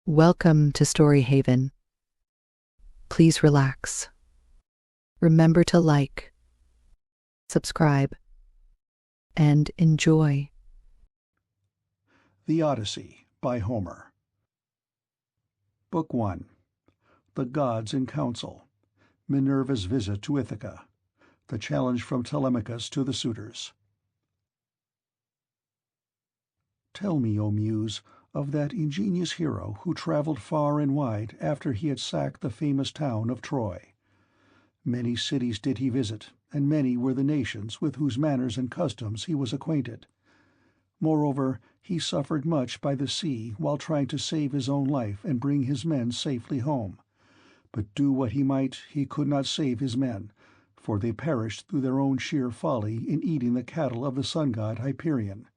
Welcome to Story Haven. Please relax. Remember to like, subscribe, and enjoy. The Odyssey by Homer. Book 1. The Gods in Council. Minerva's Visit to Ithaca. The Challenge from Telemachus to the Suitors. Tell me, O Muse, of that ingenious hero who travelled far and wide after he had sacked the famous town of Troy. Many cities did he visit, and many were the nations with whose manners and customs he was acquainted. Moreover, he suffered much by the sea while trying to save his own life and bring his men safely home. But do what he might, he could not save his men, for they perished through their own sheer folly in eating the cattle of the sun-god Hyperion.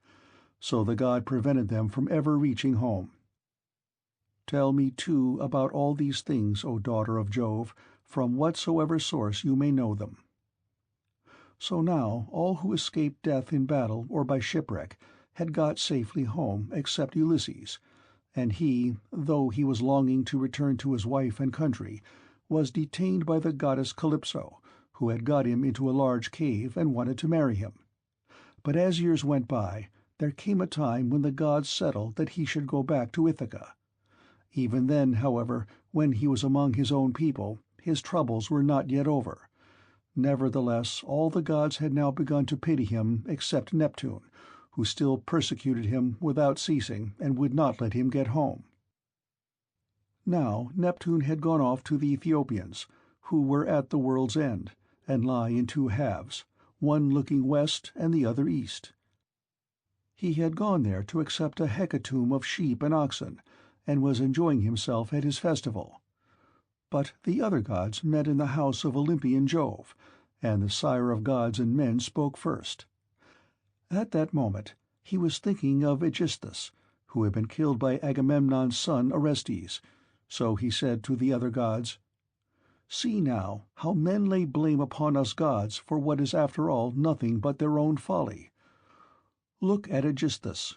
So the god prevented them from ever reaching home. Tell me, too, about all these things, O daughter of Jove, from whatsoever source you may know them. So now all who escaped death in battle or by shipwreck had got safely home, except Ulysses, and he, though he was longing to return to his wife and country, was detained by the goddess Calypso, who had got him into a large cave and wanted to marry him. But as years went by, there came a time when the gods settled that he should go back to Ithaca. Even then, however, when he was among his own people, his troubles were not yet over. Nevertheless, all the gods had now begun to pity him except Neptune, who still persecuted him without ceasing and would not let him get home. Now Neptune had gone off to the Ethiopians, who were at the world's end, and lie in two halves, one looking west and the other east. He had gone there to accept a hecatomb of sheep and oxen, and was enjoying himself at his festival. But the other gods met in the house of Olympian Jove, and the sire of gods and men spoke first. At that moment he was thinking of Aegisthus, who had been killed by Agamemnon's son Orestes, so he said to the other gods, "See now how men lay blame upon us gods for what is after all nothing but their own folly. Look at Aegisthus.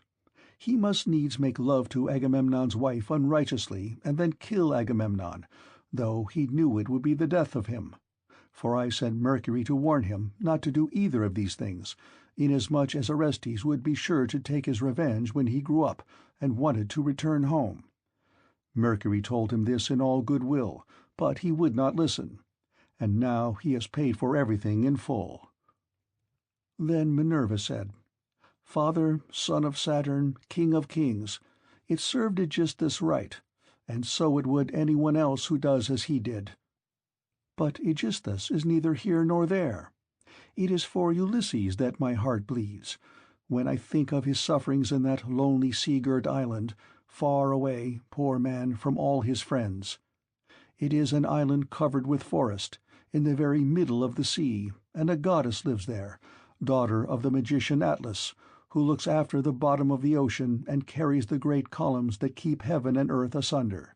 He must needs make love to Agamemnon's wife unrighteously and then kill Agamemnon, though he knew it would be the death of him. For I sent Mercury to warn him not to do either of these things, inasmuch as Orestes would be sure to take his revenge when he grew up and wanted to return home. Mercury told him this in all good will, but he would not listen, and now he has paid for everything in full." Then Minerva said, "Father, son of Saturn, king of kings, it served Aegisthus right, and so it would anyone else who does as he did. But Aegisthus is neither here nor there. It is for Ulysses that my heart bleeds, when I think of his sufferings in that lonely sea-girt island, far away, poor man, from all his friends. It is an island covered with forest, in the very middle of the sea, and a goddess lives there, daughter of the magician Atlas, who looks after the bottom of the ocean and carries the great columns that keep heaven and earth asunder.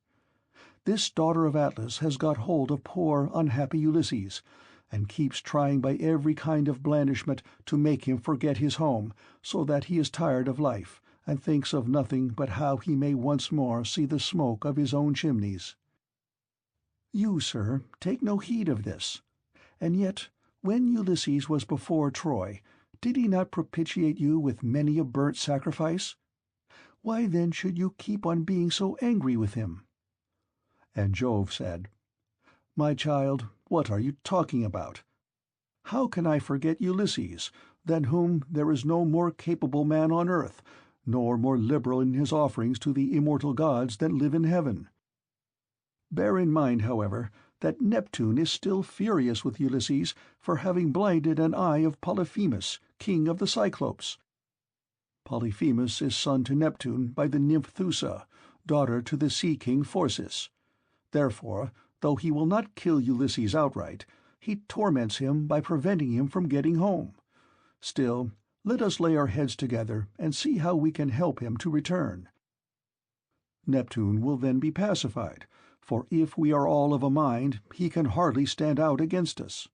This daughter of Atlas has got hold of poor unhappy Ulysses, and keeps trying by every kind of blandishment to make him forget his home, so that he is tired of life, and thinks of nothing but how he may once more see the smoke of his own chimneys. You, sir, take no heed of this. And yet, when Ulysses was before Troy, did he not propitiate you with many a burnt sacrifice? Why then should you keep on being so angry with him?" And Jove said, "My child, what are you talking about? How can I forget Ulysses, than whom there is no more capable man on earth, nor more liberal in his offerings to the immortal gods that live in heaven? Bear in mind, however, that Neptune is still furious with Ulysses for having blinded an eye of Polyphemus, king of the Cyclopes. Polyphemus is son to Neptune by the nymph Thoosa, daughter to the sea-king Phorcys. Therefore, though he will not kill Ulysses outright, he torments him by preventing him from getting home. Still, let us lay our heads together and see how we can help him to return. Neptune will then be pacified, for if we are all of a mind, he can hardly stand out against us."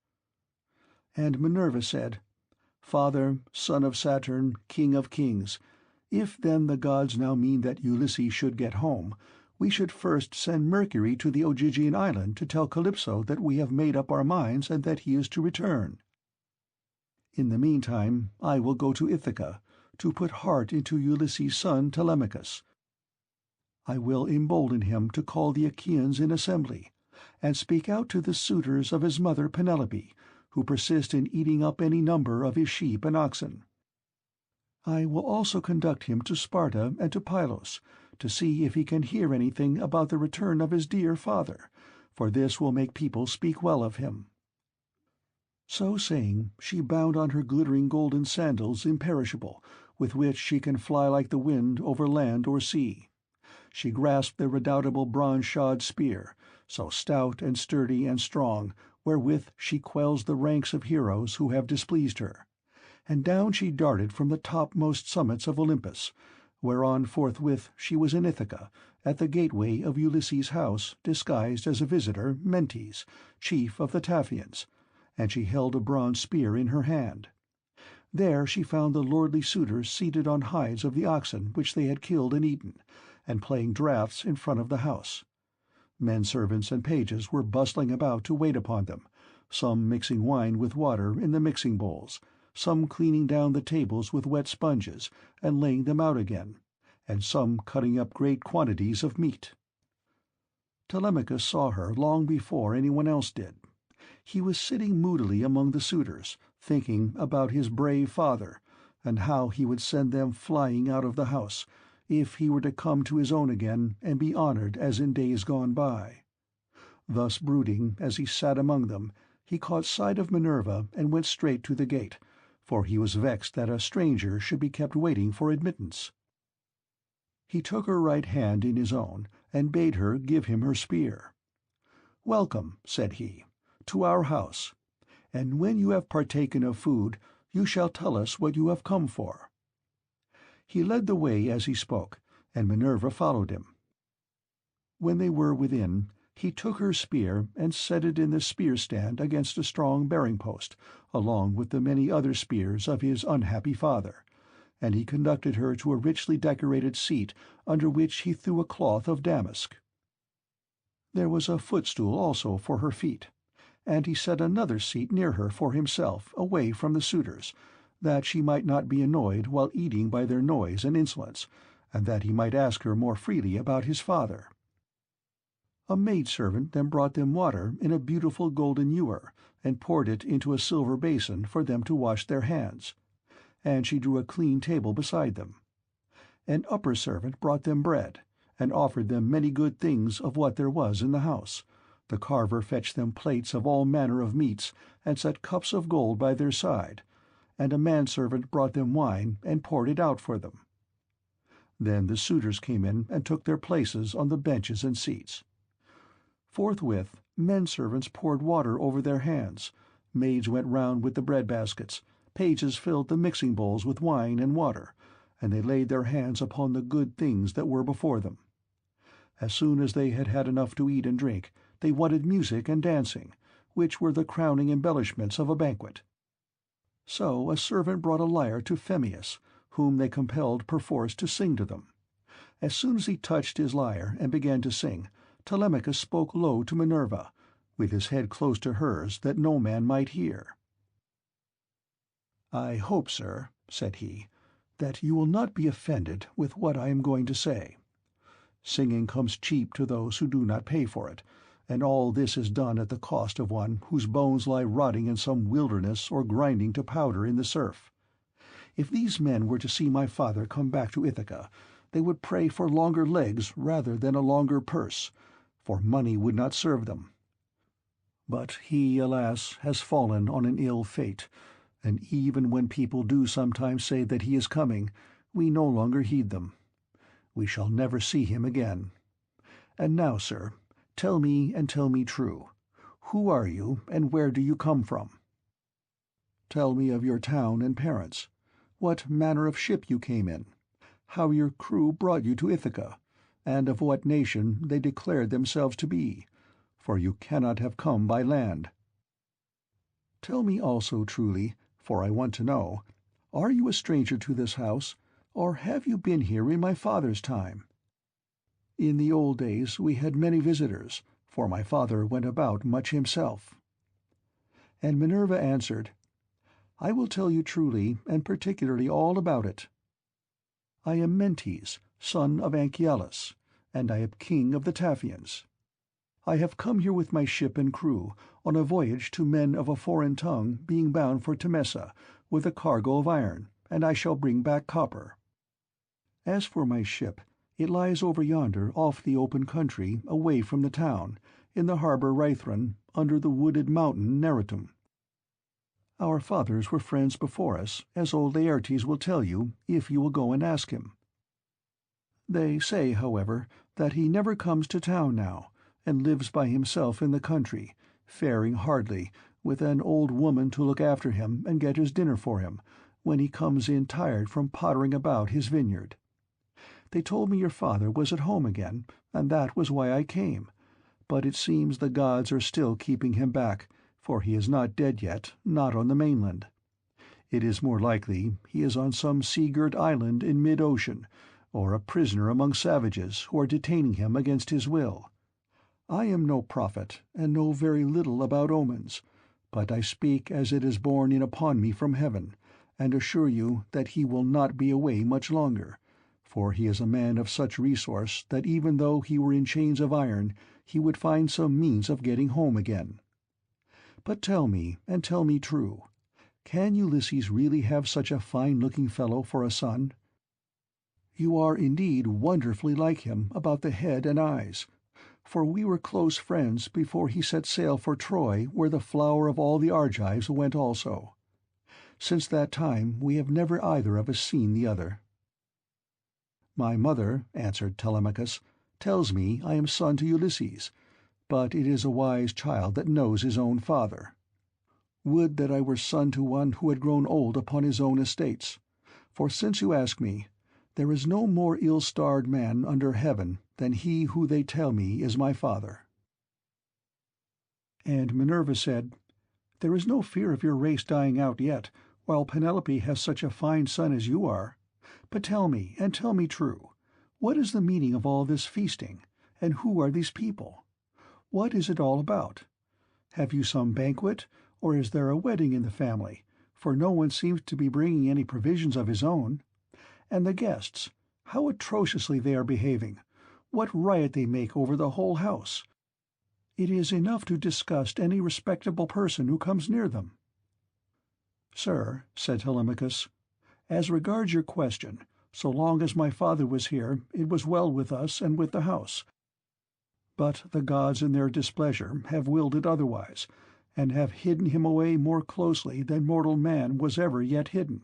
And Minerva said, "Father, son of Saturn, king of kings, if then the gods now mean that Ulysses should get home, We should first send Mercury to the Ogygian island to tell Calypso that we have made up our minds and that he is to return. In the meantime, I will go to Ithaca, to put heart into Ulysses' son Telemachus. I will embolden him to call the Achaeans in assembly, and speak out to the suitors of his mother Penelope, who persist in eating up any number of his sheep and oxen. I will also conduct him to Sparta and to Pylos, to see if he can hear anything about the return of his dear father, for this will make people speak well of him." So saying, she bound on her glittering golden sandals imperishable, with which she can fly like the wind over land or sea. She grasped the redoubtable bronze-shod spear, so stout and sturdy and strong, wherewith she quells the ranks of heroes who have displeased her. And down she darted from the topmost summits of Olympus, whereon forthwith she was in Ithaca, at the gateway of Ulysses' house, disguised as a visitor, Mentes, chief of the Taphians, and she held a bronze spear in her hand. There she found the lordly suitors seated on hides of the oxen which they had killed and eaten, and playing draughts in front of the house. Men-servants and pages were bustling about to wait upon them, some mixing wine with water in the mixing bowls, some cleaning down the tables with wet sponges and laying them out again, and some cutting up great quantities of meat. Telemachus saw her long before anyone else did. He was sitting moodily among the suitors, thinking about his brave father, and how he would send them flying out of the house, if he were to come to his own again and be honored as in days gone by. Thus brooding, as he sat among them, he caught sight of Minerva and went straight to the gate, for he was vexed that a stranger should be kept waiting for admittance. He took her right hand in his own, and bade her give him her spear. "Welcome," said he, "to our house, and when you have partaken of food, you shall tell us what you have come for." He led the way as he spoke, and Minerva followed him. When they were within, he took her spear and set it in the spear-stand against a strong bearing-post, along with the many other spears of his unhappy father, and he conducted her to a richly decorated seat under which he threw a cloth of damask. There was a footstool also for her feet, and he set another seat near her for himself, away from the suitors, that she might not be annoyed while eating by their noise and insolence, and that he might ask her more freely about his father. A maidservant then brought them water in a beautiful golden ewer, and poured it into a silver basin for them to wash their hands, and she drew a clean table beside them. An upper servant brought them bread, and offered them many good things of what there was in the house. The carver fetched them plates of all manner of meats, and set cups of gold by their side, and a manservant brought them wine and poured it out for them. Then the suitors came in and took their places on the benches and seats. Forthwith men-servants poured water over their hands, maids went round with the bread-baskets, pages filled the mixing-bowls with wine and water, and they laid their hands upon the good things that were before them. As soon as they had had enough to eat and drink, they wanted music and dancing, which were the crowning embellishments of a banquet. So a servant brought a lyre to Phemius, whom they compelled perforce to sing to them. As soon as he touched his lyre and began to sing, Telemachus spoke low to Minerva, with his head close to hers, that no man might hear. "I hope, sir," said he, "that you will not be offended with what I am going to say. Singing comes cheap to those who do not pay for it, and all this is done at the cost of one whose bones lie rotting in some wilderness or grinding to powder in the surf. If these men were to see my father come back to Ithaca, they would pray for longer legs rather than a longer purse, for money would not serve them. But he, alas, has fallen on an ill fate, and even when people do sometimes say that he is coming, we no longer heed them. We shall never see him again. And now, sir, tell me, and tell me true. Who are you, and where do you come from? Tell me of your town and parents, what manner of ship you came in, how your crew brought you to Ithaca, and of what nation they declared themselves to be, for you cannot have come by land. Tell me also truly, for I want to know, are you a stranger to this house, or have you been here in my father's time? In the old days we had many visitors, for my father went about much himself." And Minerva answered, "I will tell you truly and particularly all about it. I am Mentes, son of Anchialus, and I am king of the Taphians. I have come here with my ship and crew, on a voyage to men of a foreign tongue, being bound for Temesa, with a cargo of iron, and I shall bring back copper. As for my ship, it lies over yonder off the open country, away from the town, in the harbour Rhythron, under the wooded mountain Neritum. Our fathers were friends before us, as old Laertes will tell you, if you will go and ask him. They say, however, that he never comes to town now, and lives by himself in the country, faring hardly, with an old woman to look after him and get his dinner for him, when he comes in tired from pottering about his vineyard. They told me your father was at home again, and that was why I came, but it seems the gods are still keeping him back, for he is not dead yet, not on the mainland. It is more likely he is on some sea-girt island in mid-ocean, or a prisoner among savages who are detaining him against his will. I am no prophet, and know very little about omens, but I speak as it is borne in upon me from heaven, and assure you that he will not be away much longer, for he is a man of such resource that even though he were in chains of iron, he would find some means of getting home again. But tell me, and tell me true, can Ulysses really have such a fine-looking fellow for a son? You are indeed wonderfully like him about the head and eyes, for we were close friends before he set sail for Troy, where the flower of all the Argives went also. Since that time we have never either of us seen the other." "My mother," answered Telemachus, "tells me I am son to Ulysses, but it is a wise child that knows his own father. Would that I were son to one who had grown old upon his own estates, for since you ask me, there is no more ill-starred man under heaven than he who they tell me is my father." And Minerva said, "There is no fear of your race dying out yet, while Penelope has such a fine son as you are. But tell me, and tell me true, what is the meaning of all this feasting, and who are these people? What is it all about? Have you some banquet, or is there a wedding in the family? For no one seems to be bringing any provisions of his own. And the guests, how atrociously they are behaving! What riot they make over the whole house! It is enough to disgust any respectable person who comes near them." "Sir," said Telemachus, "as regards your question, so long as my father was here, it was well with us and with the house. But the gods in their displeasure have willed it otherwise, and have hidden him away more closely than mortal man was ever yet hidden.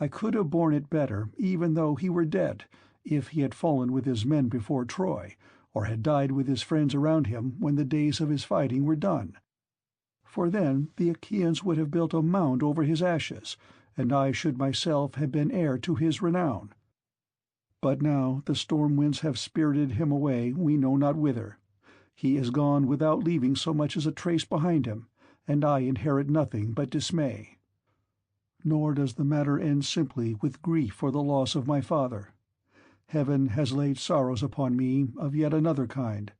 I could have borne it better, even though he were dead, if he had fallen with his men before Troy, or had died with his friends around him when the days of his fighting were done. For then the Achaeans would have built a mound over his ashes, and I should myself have been heir to his renown. But now the storm winds have spirited him away we know not whither. He is gone without leaving so much as a trace behind him, and I inherit nothing but dismay. Nor does the matter end simply with grief for the loss of my father. Heaven has laid sorrows upon me of yet another kind.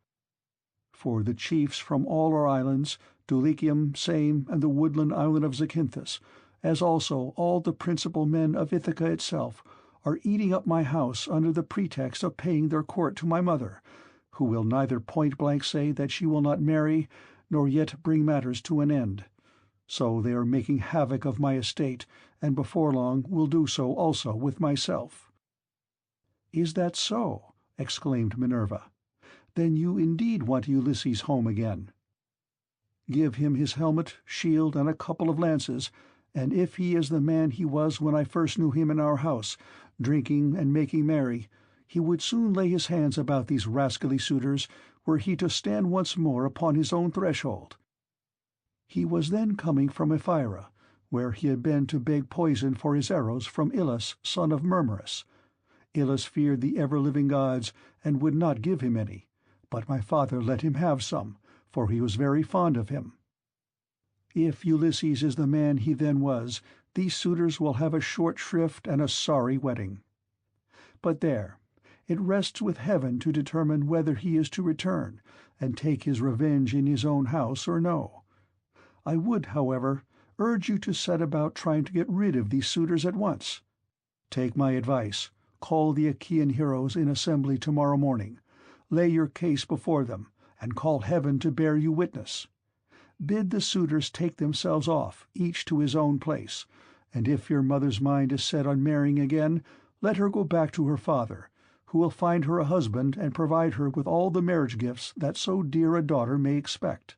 For the chiefs from all our islands, Dulichium, Same, and the woodland island of Zacynthus, as also all the principal men of Ithaca itself, are eating up my house under the pretext of paying their court to my mother, who will neither point-blank say that she will not marry, nor yet bring matters to an end. So they are making havoc of my estate, and before long will do so also with myself." "Is that so?" exclaimed Minerva. "Then you indeed want Ulysses home again. Give him his helmet, shield, and a couple of lances, and if he is the man he was when I first knew him in our house, drinking and making merry, he would soon lay his hands about these rascally suitors, were he to stand once more upon his own threshold." He was then coming from Ephyra, where he had been to beg poison for his arrows from Ilus, son of Murmerus. Ilus feared the ever-living gods, and would not give him any, but my father let him have some, for he was very fond of him. If Ulysses is the man he then was, these suitors will have a short shrift and a sorry wedding. But there, It rests with heaven to determine whether he is to return and take his revenge in his own house or no. I would, however, urge you to set about trying to get rid of these suitors at once. Take my advice. Call the Achaean heroes in assembly tomorrow morning. Lay your case before them, and call heaven to bear you witness. Bid the suitors take themselves off, each to his own place, and if your mother's mind is set on marrying again, let her go back to her father, who will find her a husband and provide her with all the marriage gifts that so dear a daughter may expect.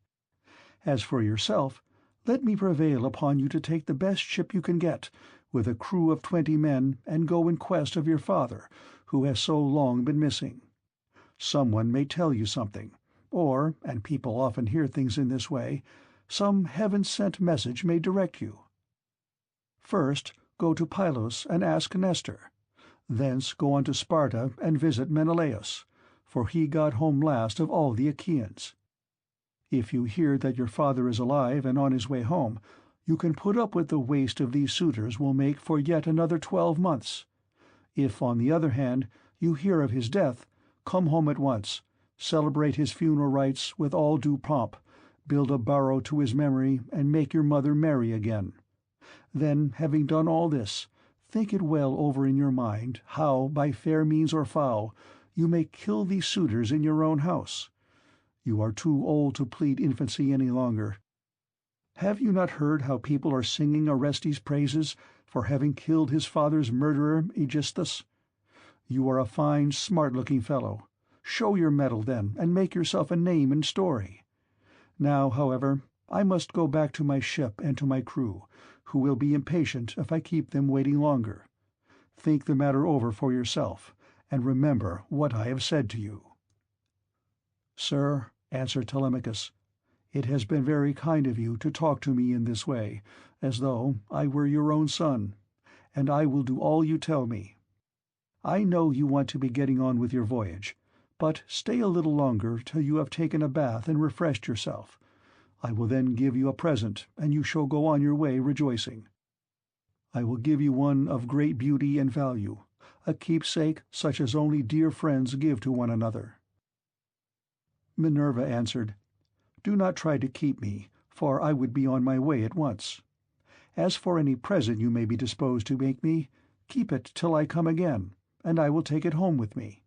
As for yourself, let me prevail upon you to take the best ship you can get, with a crew of 20 men, and go in quest of your father, who has so long been missing. Someone may tell you something, or, and people often hear things in this way, some heaven-sent message may direct you. First, go to Pylos and ask Nestor. Thence go on to Sparta and visit Menelaus, for he got home last of all the Achaeans. If you hear that your father is alive and on his way home, you can put up with the waste of these suitors will make for yet another 12 months. If, on the other hand, you hear of his death, come home at once, celebrate his funeral rites with all due pomp, build a barrow to his memory, and make your mother marry again. Then, having done all this, think it well over in your mind how, by fair means or foul, you may kill these suitors in your own house. You are too old to plead infancy any longer. Have you not heard how people are singing Orestes' praises for having killed his father's murderer, Aegisthus? You are a fine, smart-looking fellow. Show your mettle, then, and make yourself a name in story. Now, however, I must go back to my ship and to my crew, who will be impatient if I keep them waiting longer. Think the matter over for yourself, and remember what I have said to you." "Sir," answered Telemachus, "it has been very kind of you to talk to me in this way, as though I were your own son, and I will do all you tell me. I know you want to be getting on with your voyage, but stay a little longer till you have taken a bath and refreshed yourself. I will then give you a present, and you shall go on your way rejoicing. I will give you one of great beauty and value, a keepsake such as only dear friends give to one another." Minerva answered, "Do not try to keep me, for I would be on my way at once. As for any present you may be disposed to make me, keep it till I come again, and I will take it home with me.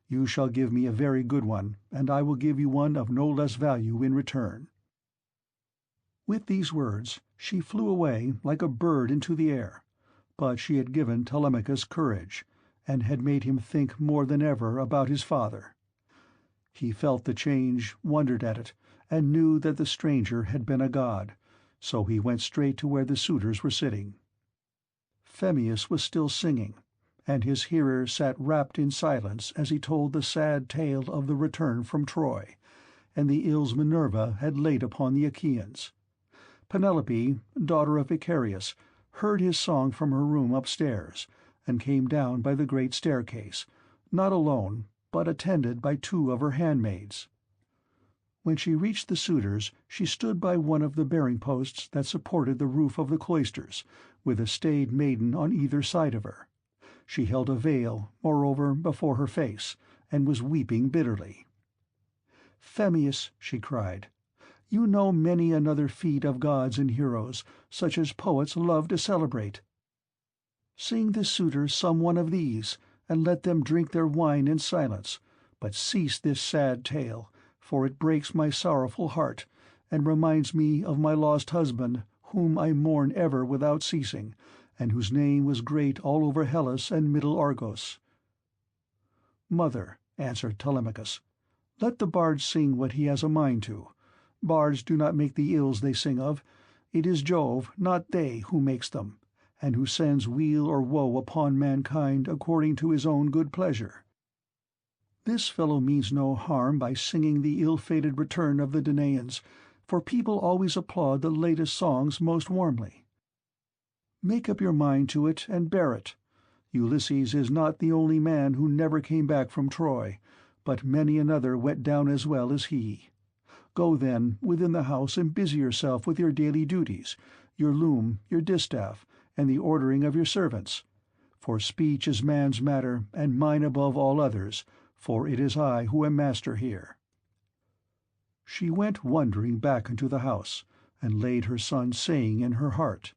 You shall give me a very good one, and I will give you one of no less value in return." With these words she flew away like a bird into the air, but she had given Telemachus courage, and had made him think more than ever about his father. He felt the change, wondered at it, and knew that the stranger had been a god, so he went straight to where the suitors were sitting. Phemius was still singing, and his hearer sat wrapped in silence as he told the sad tale of the return from Troy, and the ills Minerva had laid upon the Achaeans. Penelope, daughter of Icarius, heard his song from her room upstairs, and came down by the great staircase, not alone, but attended by 2 of her handmaids. When she reached the suitors, she stood by one of the bearing-posts that supported the roof of the cloisters, with a staid maiden on either side of her. She held a veil, moreover, before her face, and was weeping bitterly. "Phemius," she cried, "you know many another feat of gods and heroes, such as poets love to celebrate. Sing the suitors some one of these, and let them drink their wine in silence, but cease this sad tale, for it breaks my sorrowful heart, and reminds me of my lost husband, whom I mourn ever without ceasing, and whose name was great all over Hellas and middle Argos." "Mother," answered Telemachus, "let the bard sing what he has a mind to. Bards do not make the ills they sing of. It is Jove, not they, who makes them, and who sends weal or woe upon mankind according to his own good pleasure. This fellow means no harm by singing the ill-fated return of the Danaans, for people always applaud the latest songs most warmly. Make up your mind to it and bear it. Ulysses is not the only man who never came back from Troy, but many another went down as well as he. Go, then, within the house and busy yourself with your daily duties, your loom, your distaff, and the ordering of your servants, for speech is man's matter, and mine above all others, for it is I who am master here." She went wondering back into the house, and laid her son's saying in her heart.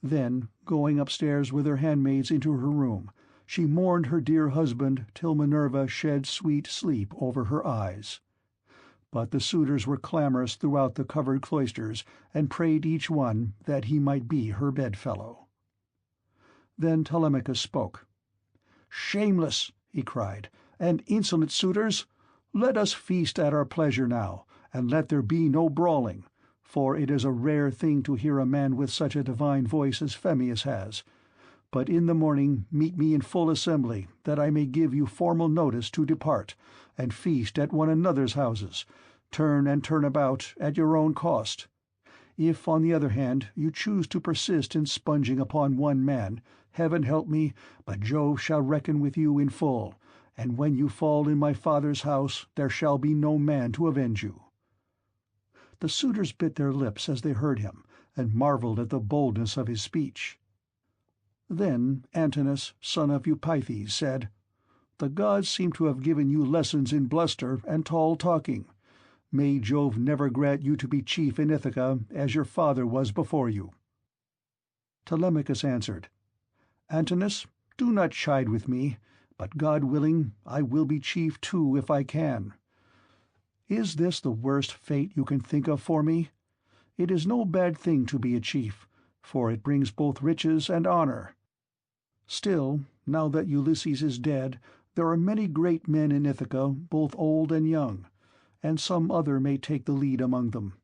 Then, going upstairs with her handmaids into her room, she mourned her dear husband till Minerva shed sweet sleep over her eyes. But the suitors were clamorous throughout the covered cloisters, and prayed each one that he might be her bedfellow. Then Telemachus spoke. "Shameless," he cried, "and insolent suitors! Let us feast at our pleasure now, and let there be no brawling, for it is a rare thing to hear a man with such a divine voice as Phemius has. But in the morning meet me in full assembly, that I may give you formal notice to depart, and feast at one another's houses, turn and turn about, at your own cost. If, on the other hand, you choose to persist in sponging upon one man, heaven help me, but Jove shall reckon with you in full, and when you fall in my father's house there shall be no man to avenge you." The suitors bit their lips as they heard him, and marvelled at the boldness of his speech. Then Antinous, son of Eupeithes, said, "The gods seem to have given you lessons in bluster and tall talking. May Jove never grant you to be chief in Ithaca, as your father was before you." Telemachus answered, "Antinous, do not chide with me, but God willing, I will be chief too if I can. Is this the worst fate you can think of for me? It is no bad thing to be a chief, for it brings both riches and honor. Still, now that Ulysses is dead, there are many great men in Ithaca, both old and young, and some other may take the lead among them.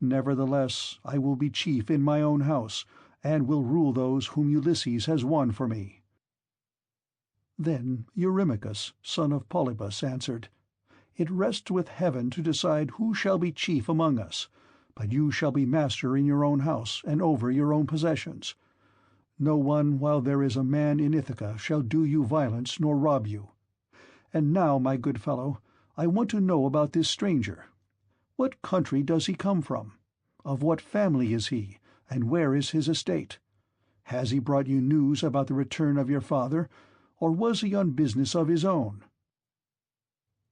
Nevertheless, I will be chief in my own house, and will rule those whom Ulysses has won for me." Then Eurymachus, son of Polybus, answered, "It rests with heaven to decide who shall be chief among us, but you shall be master in your own house and over your own possessions. No one, while there is a man in Ithaca, shall do you violence nor rob you. And now, my good fellow, I want to know about this stranger. What country does he come from? Of what family is he, and where is his estate? Has he brought you news about the return of your father, or was he on business of his own?"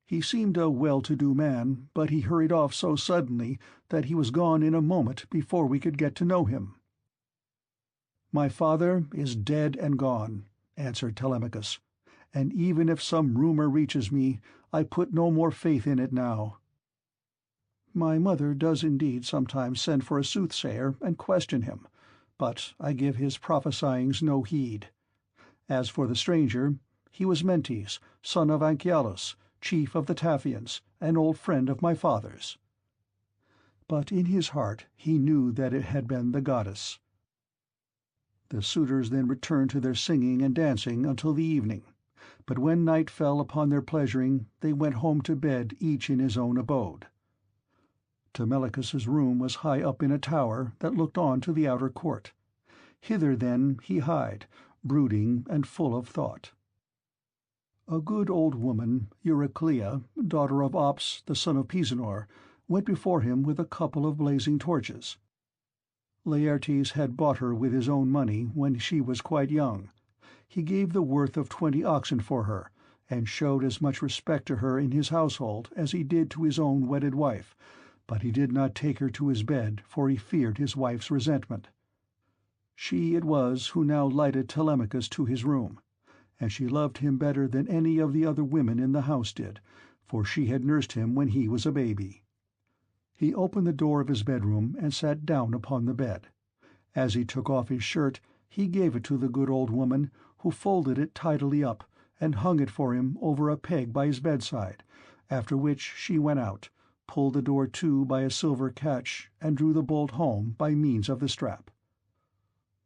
He seemed a well-to-do man, but he hurried off so suddenly that he was gone in a moment before we could get to know him. "My father is dead and gone," answered Telemachus, "and even if some rumor reaches me, I put no more faith in it now. My mother does indeed sometimes send for a soothsayer and question him, but I give his prophesyings no heed. As for the stranger, he was Mentes, son of Anchialus, chief of the Taphians, an old friend of my father's." But in his heart he knew that it had been the goddess. The suitors then returned to their singing and dancing until the evening, but when night fell upon their pleasuring, they went home to bed each in his own abode. Telemachus's room was high up in a tower that looked on to the outer court. Hither then he hied, brooding and full of thought. A good old woman, Euryclea, daughter of Ops, the son of Pisanor, went before him with a couple of blazing torches. Laertes had bought her with his own money when she was quite young. He gave the worth of 20 oxen for her, and showed as much respect to her in his household as he did to his own wedded wife, but he did not take her to his bed, for he feared his wife's resentment. She it was who now lighted Telemachus to his room, and she loved him better than any of the other women in the house did, for she had nursed him when he was a baby. He opened the door of his bedroom and sat down upon the bed. As he took off his shirt, he gave it to the good old woman, who folded it tidily up and hung it for him over a peg by his bedside, after which she went out, pulled the door to by a silver catch, and drew the bolt home by means of the strap.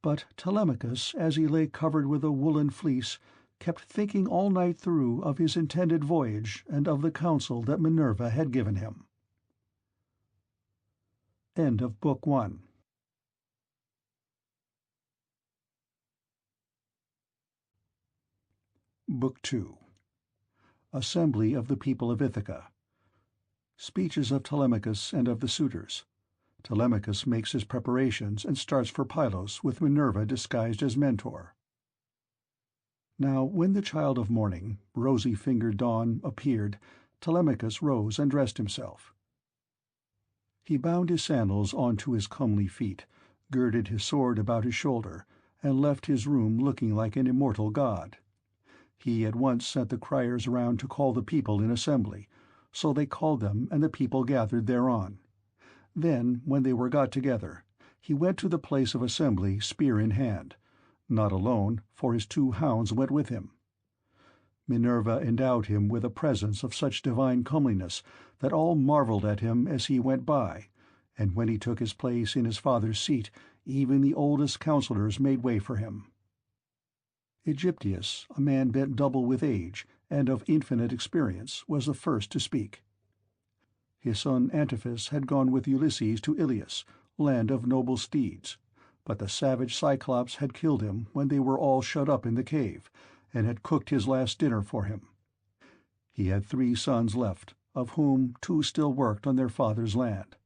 But Telemachus, as he lay covered with a woolen fleece, kept thinking all night through of his intended voyage and of the counsel that Minerva had given him. End of Book 1. Book 2. Assembly of the People of Ithaca. Speeches of Telemachus and of the suitors. Telemachus makes his preparations and starts for Pylos with Minerva disguised as Mentor. Now when the child of morning, rosy-fingered dawn, appeared, Telemachus rose and dressed himself. He bound his sandals onto his comely feet, girded his sword about his shoulder, and left his room looking like an immortal god. He at once sent the criers around to call the people in assembly, so they called them, and the people gathered thereon. Then, when they were got together, he went to the place of assembly spear in hand, not alone, for his 2 hounds went with him. Minerva endowed him with a presence of such divine comeliness that all marvelled at him as he went by, and when he took his place in his father's seat, even the oldest counsellors made way for him. Aegyptius, a man bent double with age and of infinite experience, was the first to speak. His son Antiphus had gone with Ulysses to Ilius, land of noble steeds, but the savage Cyclops had killed him when they were all shut up in the cave, and had cooked his last dinner for him. He had 3 sons left, of whom 2 still worked on their father's land,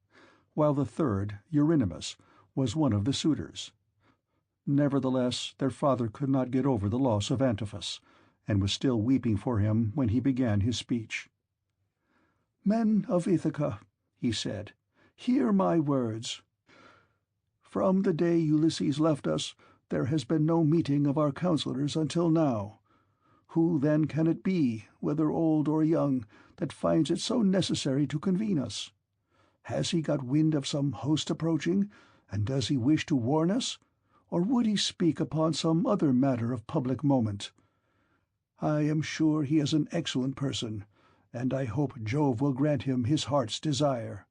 while the third, Eurynomus, was one of the suitors. Nevertheless, their father could not get over the loss of Antiphus, and was still weeping for him when he began his speech. "Men of Ithaca," he said, "hear my words. From the day Ulysses left us, there has been no meeting of our counsellors until now. Who then can it be, whether old or young, that finds it so necessary to convene us? Has he got wind of some host approaching, and does he wish to warn us, or would he speak upon some other matter of public moment? I am sure he is an excellent person, and I hope Jove will grant him his heart's desire."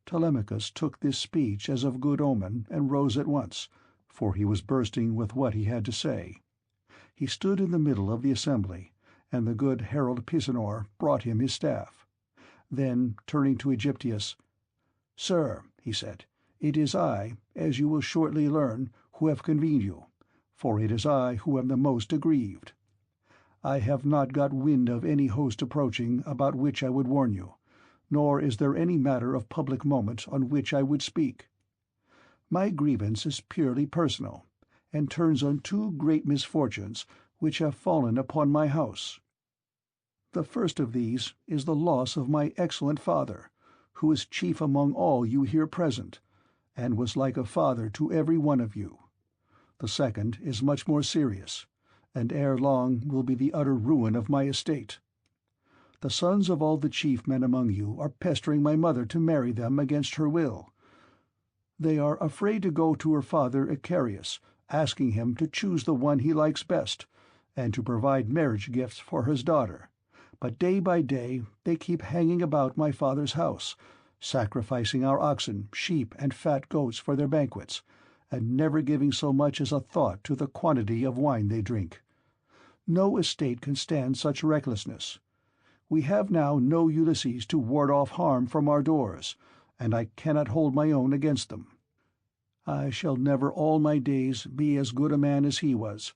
Telemachus took this speech as of good omen, and rose at once, for he was bursting with what he had to say. He stood in the middle of the assembly, and the good herald Pisanor brought him his staff. Then, turning to Aegyptius, "Sir," he said, "it is I, as you will shortly learn, who have convened you, for it is I who am the most aggrieved. I have not got wind of any host approaching about which I would warn you, nor is there any matter of public moment on which I would speak. My grievance is purely personal, and turns on 2 great misfortunes which have fallen upon my house. The first of these is the loss of my excellent father, who is chief among all you here present, and was like a father to every one of you. The second is much more serious, and ere long will be the utter ruin of my estate. The sons of all the chief men among you are pestering my mother to marry them against her will. They are afraid to go to her father Icarius, asking him to choose the one he likes best, and to provide marriage gifts for his daughter. But day by day they keep hanging about my father's house, sacrificing our oxen, sheep, and fat goats for their banquets, and never giving so much as a thought to the quantity of wine they drink. No estate can stand such recklessness. We have now no Ulysses to ward off harm from our doors, and I cannot hold my own against them. I shall never all my days be as good a man as he was.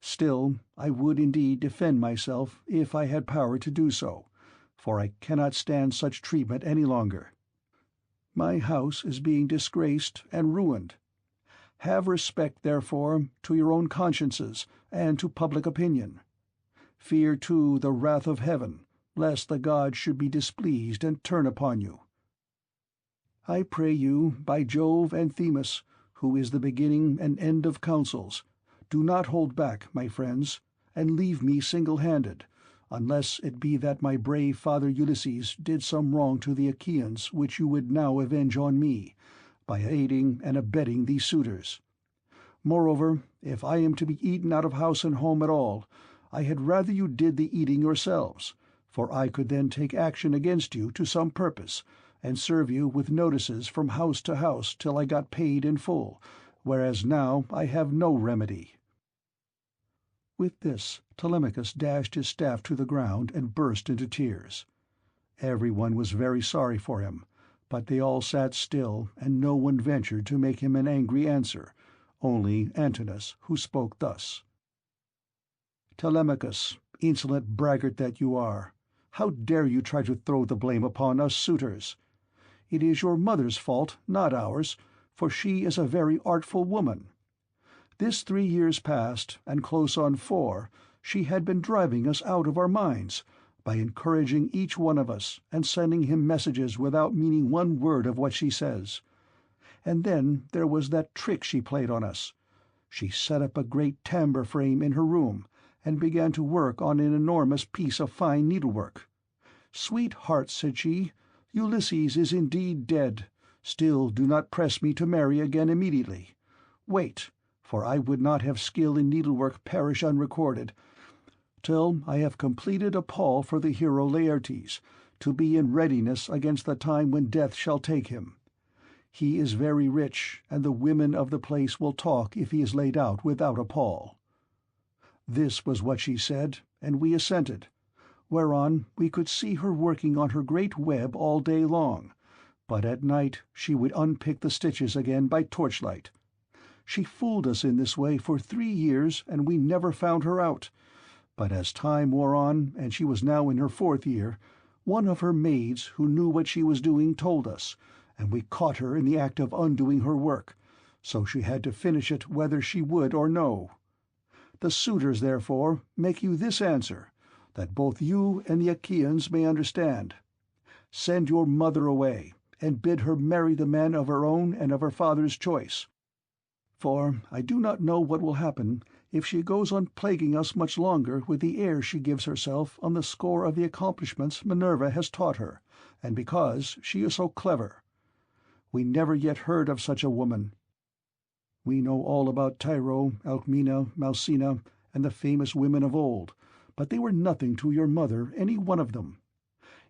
Still, I would indeed defend myself if I had power to do so, for I cannot stand such treatment any longer. My house is being disgraced and ruined. Have respect, therefore, to your own consciences and to public opinion. Fear, too, the wrath of heaven, lest the gods should be displeased and turn upon you. I pray you, by Jove and Themis, who is the beginning and end of counsels, do not hold back, my friends, and leave me single-handed, unless it be that my brave father Ulysses did some wrong to the Achaeans which you would now avenge on me, by aiding and abetting these suitors. Moreover, if I am to be eaten out of house and home at all, I had rather you did the eating yourselves, for I could then take action against you to some purpose, and serve you with notices from house to house till I got paid in full, whereas now I have no remedy." With this Telemachus dashed his staff to the ground and burst into tears. Everyone was very sorry for him, but they all sat still, and no one ventured to make him an angry answer, only Antinous, who spoke thus: "Telemachus, insolent braggart that you are, how dare you try to throw the blame upon us suitors? It is your mother's fault, not ours, for she is a very artful woman. This 3 years past, and close on 4, she had been driving us out of our minds, by encouraging each one of us, and sending him messages without meaning one word of what she says. And then there was that trick she played on us. She set up a great timber frame in her room, and began to work on an enormous piece of fine needlework. 'Sweetheart,' said she, 'Ulysses is indeed dead. Still do not press me to marry again immediately. Wait, for I would not have skill in needlework perish unrecorded, till I have completed a pall for the hero Laertes, to be in readiness against the time when death shall take him. He is very rich, and the women of the place will talk if he is laid out without a pall.' This was what she said, and we assented, whereon we could see her working on her great web all day long, but at night she would unpick the stitches again by torchlight. She fooled us in this way for 3 years, and we never found her out. But as time wore on, and she was now in her 4th year, one of her maids who knew what she was doing told us, and we caught her in the act of undoing her work, so she had to finish it whether she would or no. The suitors, therefore, make you this answer, that both you and the Achaeans may understand. Send your mother away, and bid her marry the men of her own and of her father's choice. For I do not know what will happen if she goes on plaguing us much longer with the airs she gives herself on the score of the accomplishments Minerva has taught her, and because she is so clever. We never yet heard of such a woman. We know all about Tyro, Alcmena, Malsina, and the famous women of old, but they were nothing to your mother, any one of them.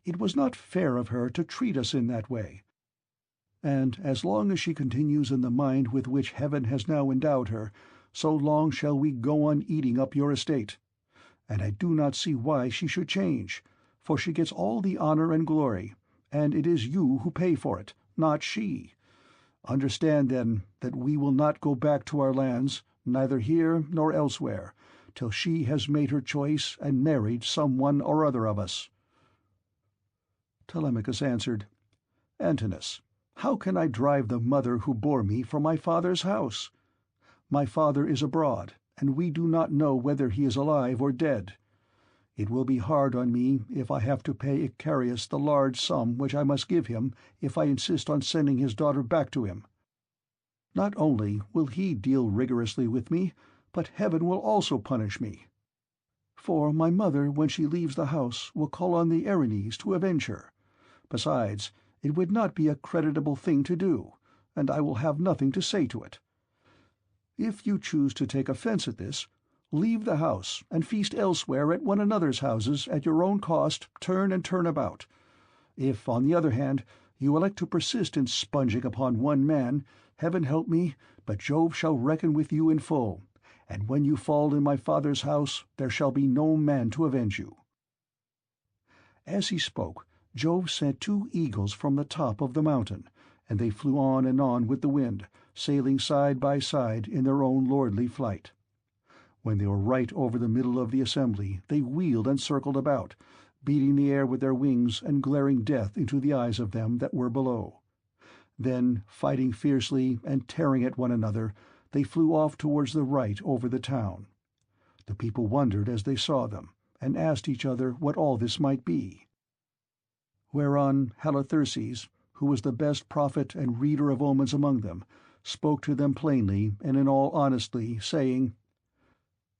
It was not fair of her to treat us in that way. And as long as she continues in the mind with which heaven has now endowed her, so long shall we go on eating up your estate. And I do not see why she should change, for she gets all the honor and glory, and it is you who pay for it, not she. Understand, then, that we will not go back to our lands, neither here nor elsewhere, till she has made her choice and married some one or other of us." Telemachus answered, "Antinous, how can I drive the mother who bore me from my father's house? My father is abroad, and we do not know whether he is alive or dead. It will be hard on me if I have to pay Icarius the large sum which I must give him if I insist on sending his daughter back to him. Not only will he deal rigorously with me, but heaven will also punish me. For my mother, when she leaves the house, will call on the Erinyes to avenge her. Besides, it would not be a creditable thing to do, and I will have nothing to say to it. If you choose to take offense at this, leave the house, and feast elsewhere at one another's houses at your own cost, turn and turn about. If, on the other hand, you elect to persist in sponging upon one man, heaven help me, but Jove shall reckon with you in full, and when you fall in my father's house, there shall be no man to avenge you." As he spoke, Jove sent 2 eagles from the top of the mountain, and they flew on and on with the wind, sailing side by side in their own lordly flight. When they were right over the middle of the assembly, they wheeled and circled about, beating the air with their wings and glaring death into the eyes of them that were below. Then, fighting fiercely and tearing at one another, they flew off towards the right over the town. The people wondered as they saw them, and asked each other what all this might be. Whereon Halitherses, who was the best prophet and reader of omens among them, spoke to them plainly and in all honesty, saying,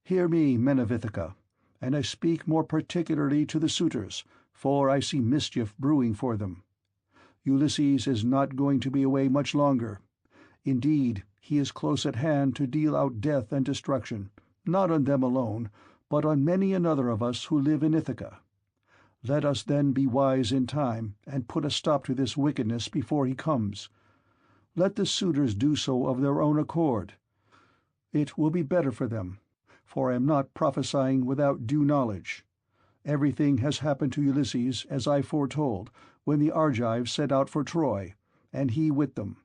"Hear me, men of Ithaca, and I speak more particularly to the suitors, for I see mischief brewing for them. Ulysses is not going to be away much longer. Indeed, he is close at hand to deal out death and destruction, not on them alone, but on many another of us who live in Ithaca. Let us then be wise in time, and put a stop to this wickedness before he comes. Let the suitors do so of their own accord. It will be better for them, for I am not prophesying without due knowledge. Everything has happened to Ulysses as I foretold, when the Argives set out for Troy, and he with them.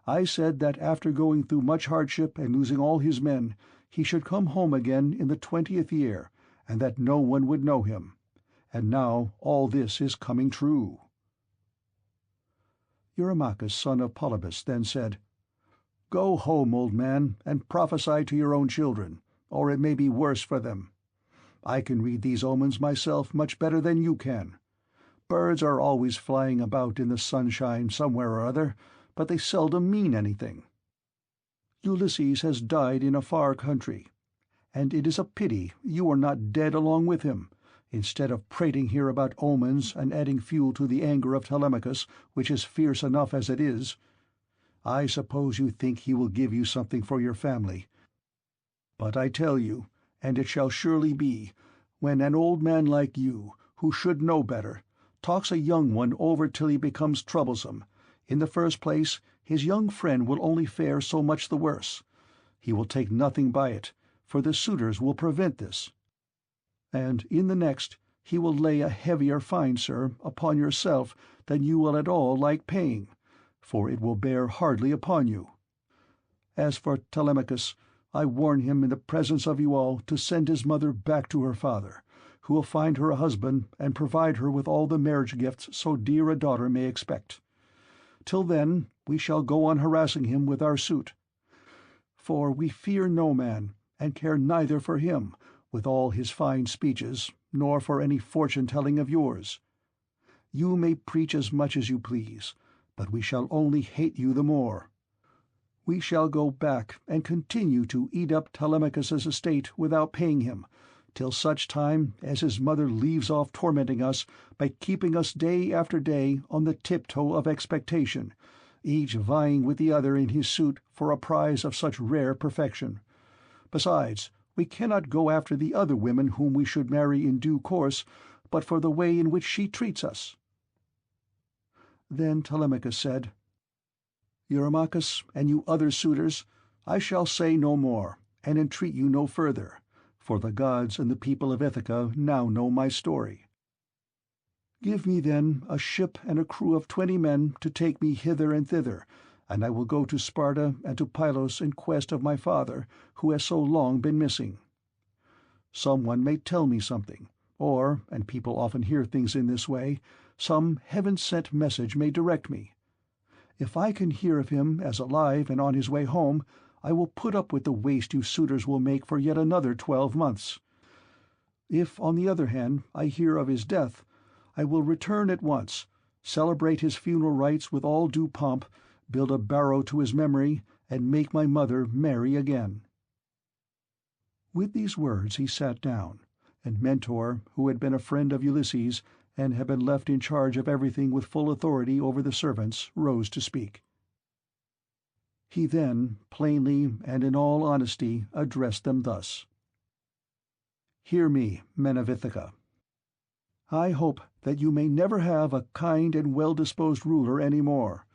I said that after going through much hardship and losing all his men, he should come home again in the 20th year, and that no one would know him. And now all this is coming true." Eurymachus, son of Polybus, then said, Go home, old man, and prophesy to your own children, or it may be worse for them. I can read these omens myself much better than you can. Birds are always flying about in the sunshine somewhere or other, but they seldom mean anything. Ulysses has died in a far country, and it is a pity you are not dead along with him, instead of prating here about omens and adding fuel to the anger of Telemachus, which is fierce enough as it is. I suppose you think he will give you something for your family. But I tell you, and it shall surely be, when an old man like you, who should know better, talks a young one over till he becomes troublesome, in the first place, his young friend will only fare so much the worse. He will take nothing by it, for the suitors will prevent this. And in the next, he will lay a heavier fine, sir, upon yourself than you will at all like paying, for it will bear hardly upon you. As for Telemachus, I warn him in the presence of you all to send his mother back to her father, who will find her a husband and provide her with all the marriage gifts so dear a daughter may expect. Till then we shall go on harassing him with our suit. For we fear no man, and care neither for him, with all his fine speeches, nor for any fortune-telling of yours. You may preach as much as you please, but we shall only hate you the more. We shall go back and continue to eat up Telemachus's estate without paying him, till such time as his mother leaves off tormenting us by keeping us day after day on the tiptoe of expectation, each vying with the other in his suit for a prize of such rare perfection. Besides, we cannot go after the other women whom we should marry in due course, but for the way in which she treats us." Then Telemachus said, "Eurymachus, and you other suitors, I shall say no more, and entreat you no further, for the gods and the people of Ithaca now know my story. Give me then a ship and a crew of 20 men to take me hither and thither, and I will go to Sparta and to Pylos in quest of my father, who has so long been missing. Some one may tell me something, or, and people often hear things in this way, some heaven-sent message may direct me. If I can hear of him as alive and on his way home, I will put up with the waste you suitors will make for yet another 12 months. If, on the other hand, I hear of his death, I will return at once, celebrate his funeral rites with all due pomp, build a barrow to his memory, and make my mother marry again." With these words he sat down, and Mentor, who had been a friend of Ulysses, and had been left in charge of everything with full authority over the servants, rose to speak. He then, plainly and in all honesty, addressed them thus: "Hear me, men of Ithaca. I hope that you may never have a kind and well-disposed ruler any more,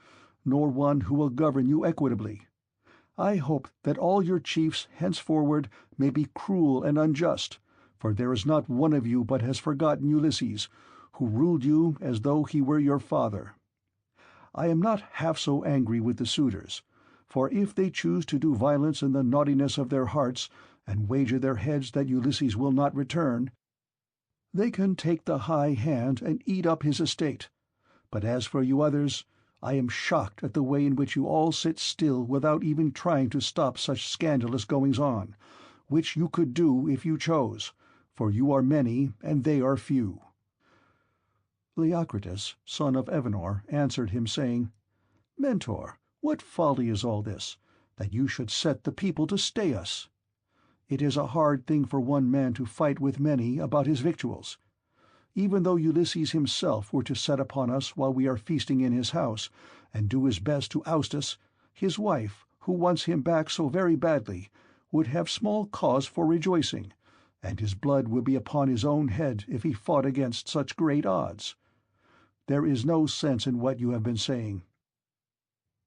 nor one who will govern you equitably. I hope that all your chiefs henceforward may be cruel and unjust, for there is not one of you but has forgotten Ulysses, who ruled you as though he were your father. I am not half so angry with the suitors, for if they choose to do violence in the naughtiness of their hearts, and wager their heads that Ulysses will not return, they can take the high hand and eat up his estate. But as for you others, I am shocked at the way in which you all sit still without even trying to stop such scandalous goings-on, which you could do if you chose, for you are many and they are few." Leocritus, son of Evenor, answered him, saying, "Mentor, what folly is all this, that you should set the people to stay us? It is a hard thing for one man to fight with many about his victuals. Even though Ulysses himself were to set upon us while we are feasting in his house, and do his best to oust us, his wife, who wants him back so very badly, would have small cause for rejoicing, and his blood would be upon his own head if he fought against such great odds. There is no sense in what you have been saying.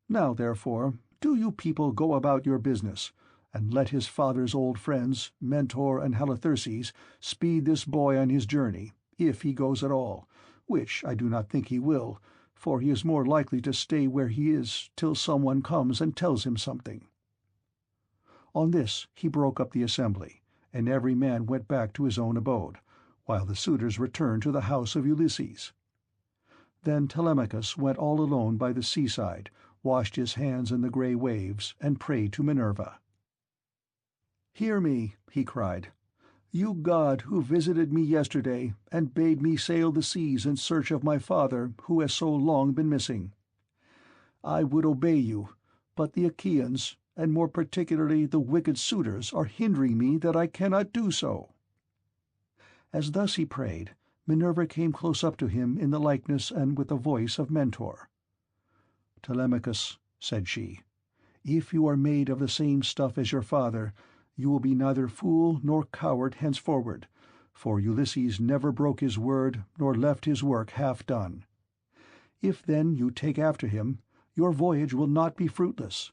Now, therefore, do you people go about your business, and let his father's old friends, Mentor and Halitherses, speed this boy on his journey, if he goes at all, which I do not think he will, for he is more likely to stay where he is till someone comes and tells him something." On this he broke up the assembly, and every man went back to his own abode, while the suitors returned to the house of Ulysses. Then Telemachus went all alone by the seaside, washed his hands in the grey waves, and prayed to Minerva. "Hear me," he cried, "you god who visited me yesterday and bade me sail the seas in search of my father who has so long been missing. I would obey you, but the Achaeans, and more particularly the wicked suitors, are hindering me that I cannot do so." As thus he prayed, Minerva came close up to him in the likeness and with the voice of Mentor. "Telemachus," said she, "if you are made of the same stuff as your father, you will be neither fool nor coward henceforward, for Ulysses never broke his word nor left his work half done. If then you take after him, your voyage will not be fruitless,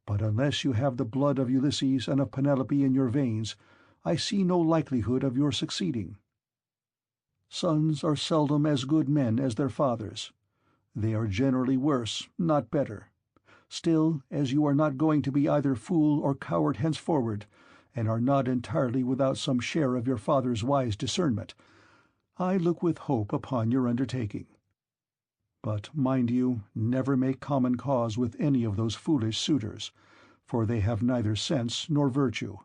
but unless you have the blood of Ulysses and of Penelope in your veins, I see no likelihood of your succeeding. Sons are seldom as good men as their fathers. They are generally worse, not better. Still, as you are not going to be either fool or coward henceforward, and are not entirely without some share of your father's wise discernment, I look with hope upon your undertaking. But mind you, never make common cause with any of those foolish suitors, for they have neither sense nor virtue,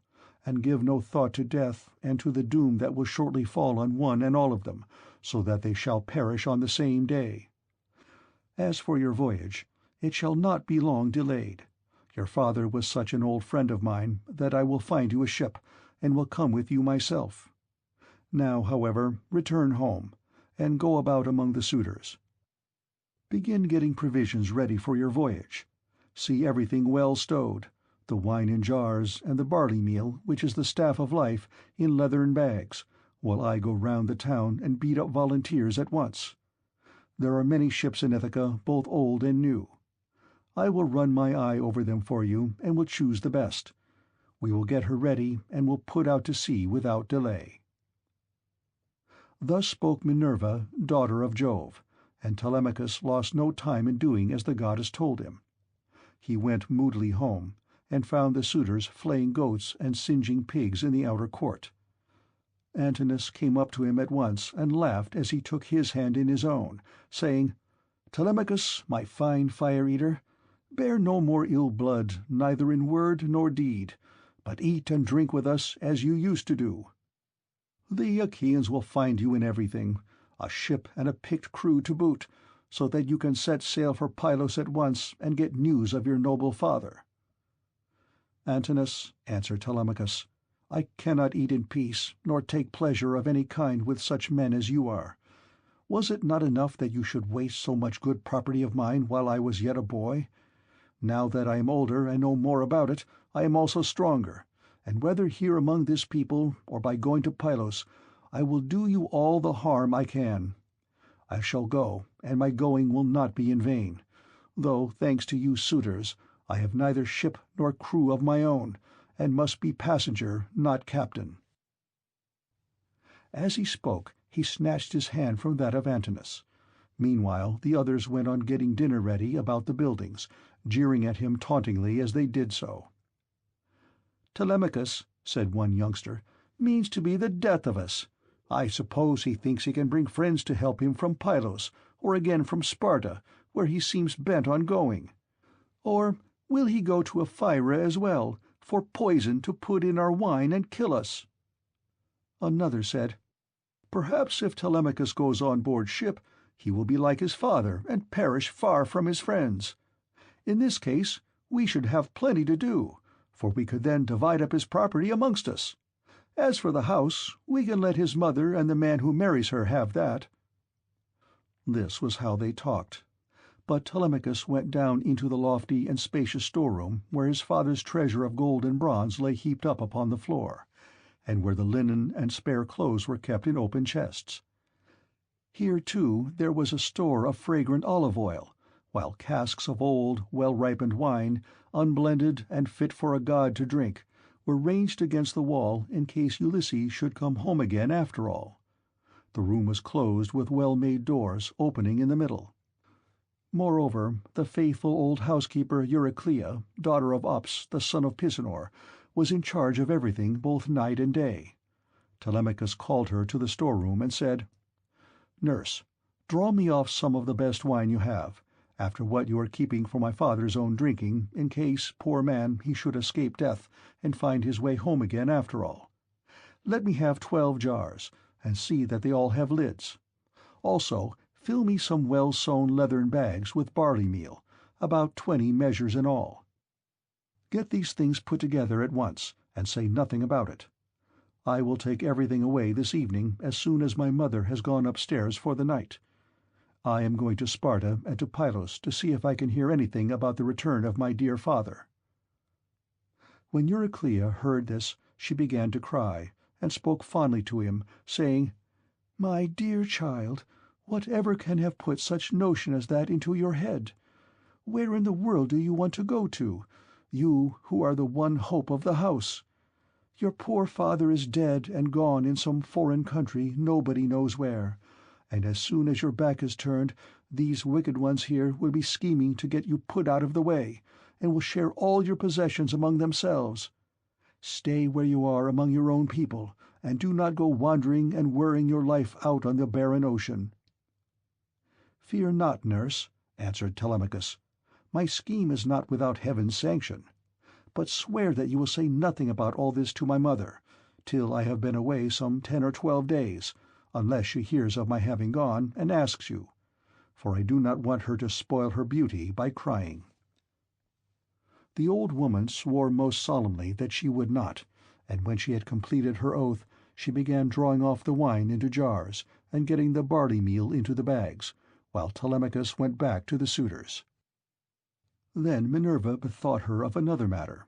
and give no thought to death and to the doom that will shortly fall on one and all of them, so that they shall perish on the same day. As for your voyage, it shall not be long delayed. Your father was such an old friend of mine that I will find you a ship, and will come with you myself. Now, however, return home, and go about among the suitors. Begin getting provisions ready for your voyage. See everything well stowed, the wine in jars, and the barley meal, which is the staff of life, in leathern bags, while I go round the town and beat up volunteers at once. There are many ships in Ithaca, both old and new. I will run my eye over them for you, and will choose the best. We will get her ready, and will put out to sea without delay." Thus spoke Minerva, daughter of Jove, and Telemachus lost no time in doing as the goddess told him. He went moodily home, and found the suitors flaying goats and singeing pigs in the outer court. Antinous came up to him at once and laughed as he took his hand in his own, saying, "Telemachus, my fine fire-eater, bear no more ill blood, neither in word nor deed, but eat and drink with us as you used to do. The Achaeans will find you in everything, a ship and a picked crew to boot, so that you can set sail for Pylos at once and get news of your noble father." "Antinous," answered Telemachus, "I cannot eat in peace, nor take pleasure of any kind with such men as you are. Was it not enough that you should waste so much good property of mine while I was yet a boy? Now that I am older and know more about it, I am also stronger, and whether here among this people or by going to Pylos, I will do you all the harm I can. I shall go, and my going will not be in vain, though, thanks to you suitors, I have neither ship nor crew of my own, and must be passenger, not captain." As he spoke, he snatched his hand from that of Antinous. Meanwhile the others went on getting dinner ready about the buildings, jeering at him tauntingly as they did so. "Telemachus," said one youngster, "means to be the death of us. I suppose he thinks he can bring friends to help him from Pylos, or again from Sparta, where he seems bent on going. Or will he go to Ephyra as well, for poison to put in our wine and kill us?" Another said, "Perhaps if Telemachus goes on board ship, he will be like his father and perish far from his friends. In this case we should have plenty to do, for we could then divide up his property amongst us. As for the house, we can let his mother and the man who marries her have that." This was how they talked. But Telemachus went down into the lofty and spacious storeroom where his father's treasure of gold and bronze lay heaped up upon the floor, and where the linen and spare clothes were kept in open chests. Here, too, there was a store of fragrant olive oil, while casks of old, well-ripened wine, unblended and fit for a god to drink, were ranged against the wall in case Ulysses should come home again after all. The room was closed with well-made doors opening in the middle. Moreover, the faithful old housekeeper Euryclea, daughter of Ops, the son of Pisanor, was in charge of everything both night and day. Telemachus called her to the storeroom and said, "Nurse, draw me off some of the best wine you have, after what you are keeping for my father's own drinking, in case, poor man, he should escape death and find his way home again after all. Let me have 12 jars, and see that they all have lids. Also, fill me some well-sewn leathern bags with barley meal, about 20 measures in all. Get these things put together at once, and say nothing about it. I will take everything away this evening as soon as my mother has gone upstairs for the night. I am going to Sparta and to Pylos to see if I can hear anything about the return of my dear father." When Euryclea heard this, she began to cry, and spoke fondly to him, saying, "My dear child, whatever can have put such notion as that into your head? Where in the world do you want to go to, you who are the one hope of the house? Your poor father is dead and gone in some foreign country nobody knows where, and as soon as your back is turned, these wicked ones here will be scheming to get you put out of the way, and will share all your possessions among themselves. Stay where you are among your own people, and do not go wandering and worrying your life out on the barren ocean." "Fear not, nurse," answered Telemachus. "My scheme is not without heaven's sanction. But swear that you will say nothing about all this to my mother, till I have been away some 10 or 12 days, unless she hears of my having gone, and asks you, for I do not want her to spoil her beauty by crying." The old woman swore most solemnly that she would not, and when she had completed her oath, she began drawing off the wine into jars, and getting the barley meal into the bags, while Telemachus went back to the suitors. Then Minerva bethought her of another matter.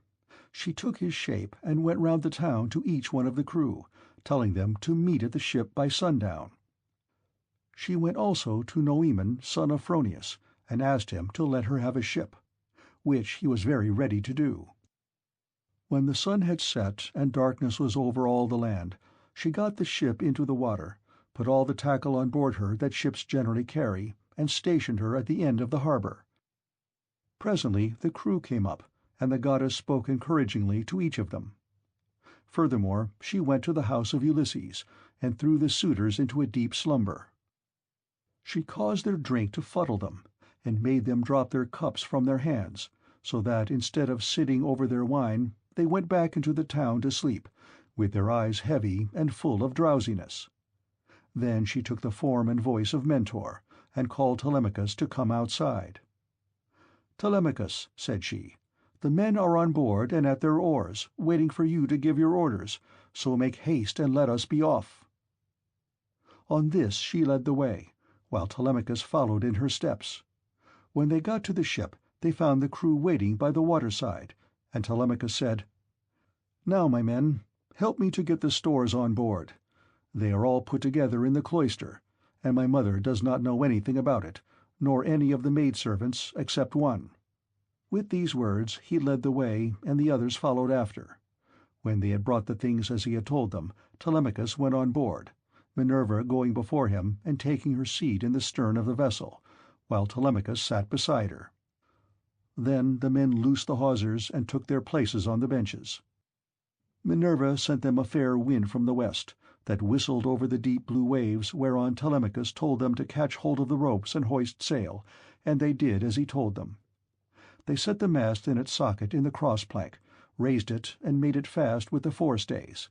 She took his shape and went round the town to each one of the crew, telling them to meet at the ship by sundown. She went also to Noemon, son of Phronius, and asked him to let her have a ship, which he was very ready to do. When the sun had set and darkness was over all the land, she got the ship into the water, put all the tackle on board her that ships generally carry, and stationed her at the end of the harbour. Presently the crew came up, and the goddess spoke encouragingly to each of them. Furthermore, she went to the house of Ulysses, and threw the suitors into a deep slumber. She caused their drink to fuddle them, and made them drop their cups from their hands, so that instead of sitting over their wine, they went back into the town to sleep, with their eyes heavy and full of drowsiness. Then she took the form and voice of Mentor, and called Telemachus to come outside. "Telemachus," said she, "the men are on board and at their oars, waiting for you to give your orders, so make haste and let us be off." On this she led the way, while Telemachus followed in her steps. When they got to the ship, they found the crew waiting by the waterside, and Telemachus said, "Now, my men, help me to get the stores on board. They are all put together in the cloister, and my mother does not know anything about it, nor any of the maidservants except one." With these words he led the way, and the others followed after. When they had brought the things as he had told them, Telemachus went on board, Minerva going before him and taking her seat in the stern of the vessel, while Telemachus sat beside her. Then the men loosed the hawsers and took their places on the benches. Minerva sent them a fair wind from the west, that whistled over the deep blue waves, whereon Telemachus told them to catch hold of the ropes and hoist sail, and they did as he told them. They set the mast in its socket in the cross-plank, raised it, and made it fast with the forestays.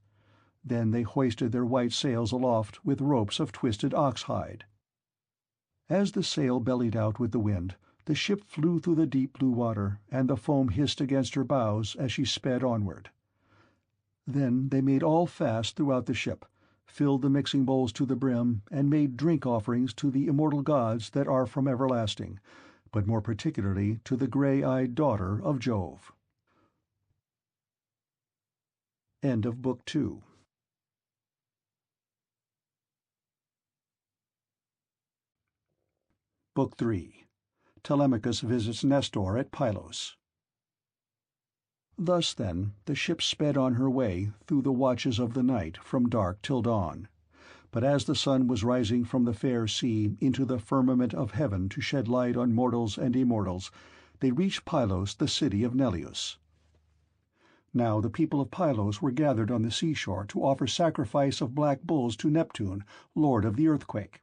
Then they hoisted their white sails aloft with ropes of twisted ox-hide. As the sail bellied out with the wind, the ship flew through the deep blue water, and the foam hissed against her bows as she sped onward. Then they made all fast throughout the ship, filled the mixing bowls to the brim, and made drink offerings to the immortal gods that are from everlasting, but more particularly to the grey-eyed daughter of Jove. End of Book 2. Book 3. Telemachus visits Nestor at Pylos. Thus, then, the ship sped on her way through the watches of the night from dark till dawn. But as the sun was rising from the fair sea into the firmament of heaven to shed light on mortals and immortals, they reached Pylos, the city of Neleus. Now the people of Pylos were gathered on the seashore to offer sacrifice of black bulls to Neptune, lord of the earthquake.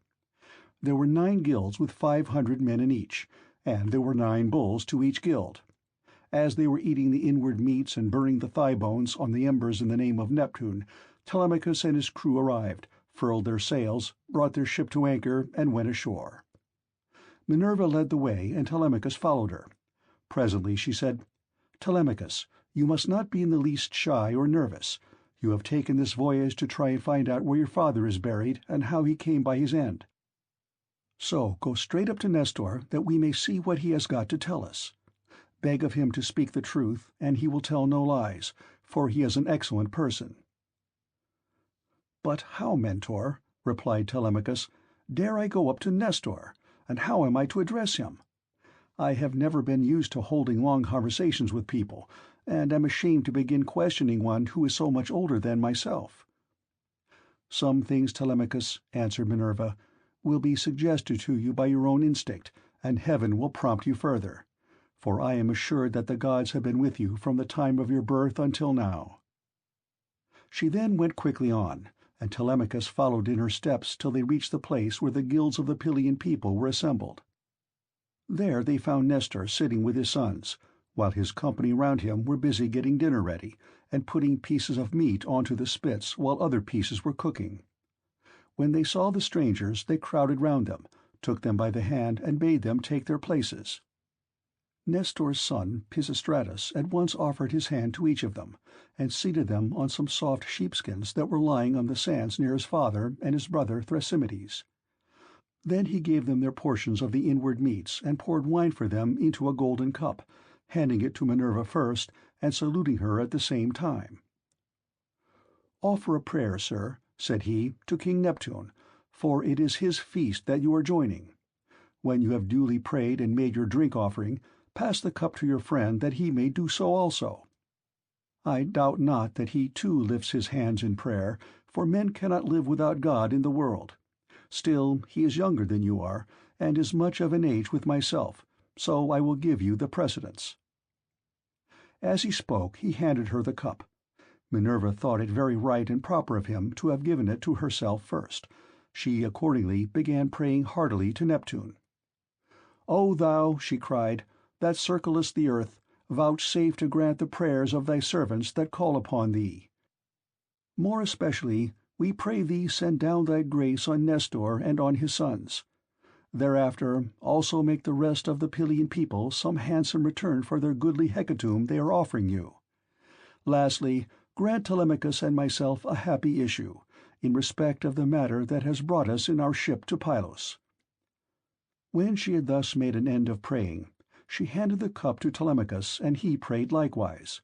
There were 9 guilds with 500 men in each, and there were 9 bulls to each guild. As they were eating the inward meats and burning the thigh bones on the embers in the name of Neptune, Telemachus and his crew arrived, furled their sails, brought their ship to anchor, and went ashore. Minerva led the way, and Telemachus followed her. Presently she said, "Telemachus, you must not be in the least shy or nervous. You have taken this voyage to try and find out where your father is buried and how he came by his end. So go straight up to Nestor, that we may see what he has got to tell us. Beg of him to speak the truth, and he will tell no lies, for he is an excellent person." "But how, Mentor," replied Telemachus, "dare I go up to Nestor, and how am I to address him? I have never been used to holding long conversations with people, and am ashamed to begin questioning one who is so much older than myself." "Some things, Telemachus," answered Minerva, "will be suggested to you by your own instinct, and heaven will prompt you further. For I am assured that the gods have been with you from the time of your birth until now." She then went quickly on, and Telemachus followed in her steps till they reached the place where the guilds of the Pylian people were assembled. There they found Nestor sitting with his sons, while his company round him were busy getting dinner ready, and putting pieces of meat onto the spits while other pieces were cooking. When they saw the strangers, they crowded round them, took them by the hand, and bade them take their places. Nestor's son Pisistratus at once offered his hand to each of them, and seated them on some soft sheepskins that were lying on the sands near his father and his brother Thrasymedes. Then he gave them their portions of the inward meats, and poured wine for them into a golden cup, handing it to Minerva first, and saluting her at the same time. "Offer a prayer, sir," said he, "to King Neptune, for it is his feast that you are joining. When you have duly prayed and made your drink offering, pass the cup to your friend that he may do so also. I doubt not that he too lifts his hands in prayer, for men cannot live without God in the world. Still, he is younger than you are, and is much of an age with myself, so I will give you the precedence." As he spoke, he handed her the cup. Minerva thought it very right and proper of him to have given it to herself first. She accordingly began praying heartily to Neptune. "O thou," she cried, "that circlest the earth, vouchsafe to grant the prayers of thy servants that call upon thee. More especially, we pray thee send down thy grace on Nestor and on his sons. Thereafter also make the rest of the Pylian people some handsome return for their goodly hecatomb they are offering you. Lastly, grant Telemachus and myself a happy issue, in respect of the matter that has brought us in our ship to Pylos." When she had thus made an end of praying, she handed the cup to Telemachus, and he prayed likewise.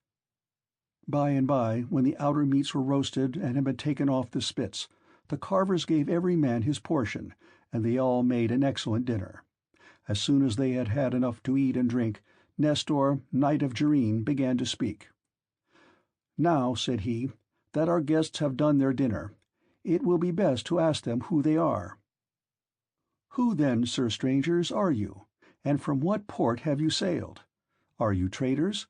By and by, when the outer meats were roasted and had been taken off the spits, the carvers gave every man his portion, and they all made an excellent dinner. As soon as they had had enough to eat and drink, Nestor, knight of Gerene, began to speak. "Now," said he, "that our guests have done their dinner, it will be best to ask them who they are. Who then, sir strangers, are you, and from what port have you sailed? Are you traders?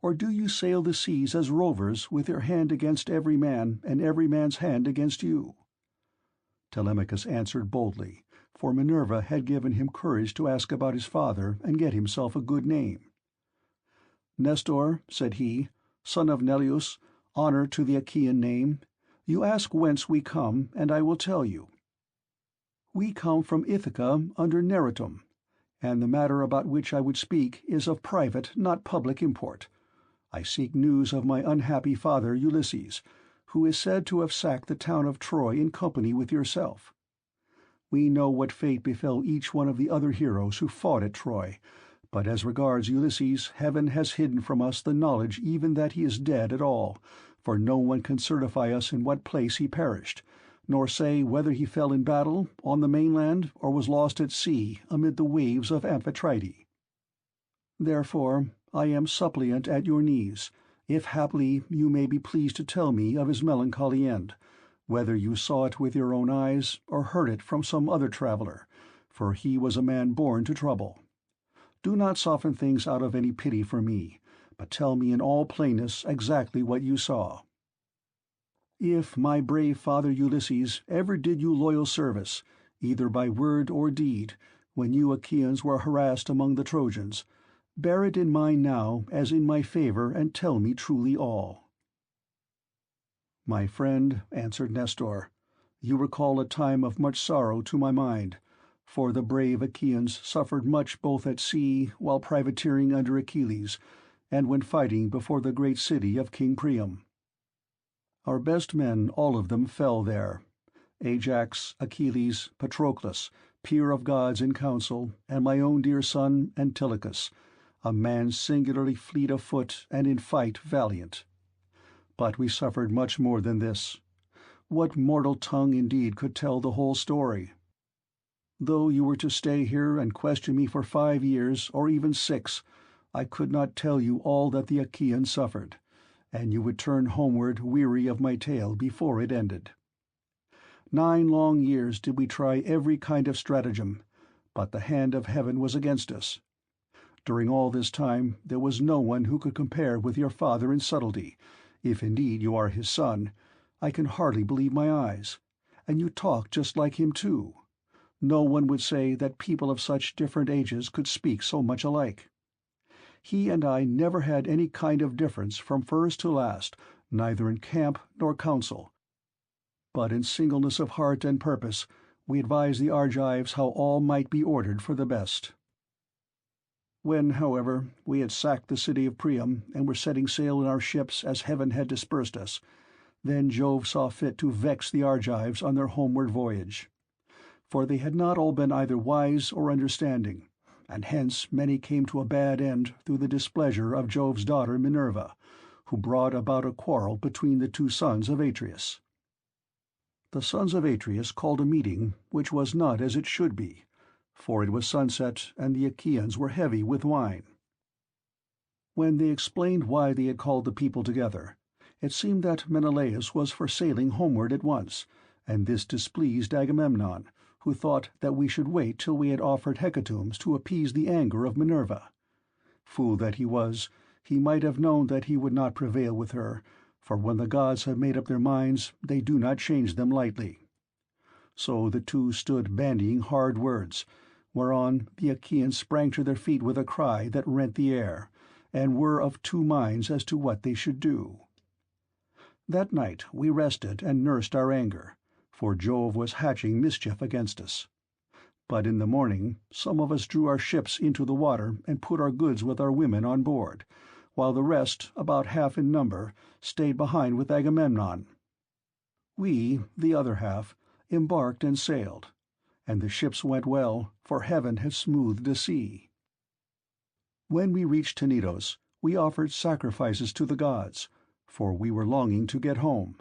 Or do you sail the seas as rovers, with your hand against every man, and every man's hand against you?" Telemachus answered boldly, for Minerva had given him courage to ask about his father and get himself a good name. "Nestor," said he, "son of Neleus, honour to the Achaean name, you ask whence we come, and I will tell you. We come from Ithaca under Neritum, and the matter about which I would speak is of private, not public import. I seek news of my unhappy father Ulysses, who is said to have sacked the town of Troy in company with yourself. We know what fate befell each one of the other heroes who fought at Troy, but as regards Ulysses, heaven has hidden from us the knowledge even that he is dead at all, for no one can certify us in what place he perished, nor say whether he fell in battle, on the mainland, or was lost at sea amid the waves of Amphitrite. Therefore I am suppliant at your knees, if haply you may be pleased to tell me of his melancholy end, whether you saw it with your own eyes, or heard it from some other traveller, for he was a man born to trouble. Do not soften things out of any pity for me, but tell me in all plainness exactly what you saw. If my brave father Ulysses ever did you loyal service, either by word or deed, when you Achaeans were harassed among the Trojans. Bear it in mind now as in my favour, and tell me truly all." "My friend," answered Nestor, "you recall a time of much sorrow to my mind, for the brave Achaeans suffered much both at sea, while privateering under Achilles, and when fighting before the great city of King Priam. Our best men, all of them, fell there: Ajax, Achilles, Patroclus, peer of gods in council, and my own dear son Antilochus, a man singularly fleet of foot and in fight valiant. But we suffered much more than this. What mortal tongue indeed could tell the whole story? Though you were to stay here and question me for 5 years, or even 6, I could not tell you all that the Achaeans suffered, and you would turn homeward weary of my tale before it ended. 9 long years did we try every kind of stratagem, but the hand of heaven was against us. During all this time there was no one who could compare with your father in subtlety, if indeed you are his son. I can hardly believe my eyes. And you talk just like him too. No one would say that people of such different ages could speak so much alike. He and I never had any kind of difference from first to last, neither in camp nor council. But in singleness of heart and purpose we advised the Argives how all might be ordered for the best. When, however, we had sacked the city of Priam and were setting sail in our ships as heaven had dispersed us, then Jove saw fit to vex the Argives on their homeward voyage. For they had not all been either wise or understanding, and hence many came to a bad end through the displeasure of Jove's daughter Minerva, who brought about a quarrel between the 2 sons of Atreus. The sons of Atreus called a meeting which was not as it should be, for it was sunset and the Achaeans were heavy with wine. When they explained why they had called the people together, it seemed that Menelaus was for sailing homeward at once, and this displeased Agamemnon, who thought that we should wait till we had offered hecatombs to appease the anger of Minerva. Fool that he was, he might have known that he would not prevail with her, for when the gods have made up their minds, they do not change them lightly. So the 2 stood bandying hard words, whereon the Achaeans sprang to their feet with a cry that rent the air, and were of 2 minds as to what they should do. That night we rested and nursed our anger, for Jove was hatching mischief against us. But in the morning some of us drew our ships into the water and put our goods with our women on board, while the rest, about half in number, stayed behind with Agamemnon. We, the other half, embarked and sailed, and the ships went well, for heaven had smoothed the sea. When we reached Tenedos, we offered sacrifices to the gods, for we were longing to get home.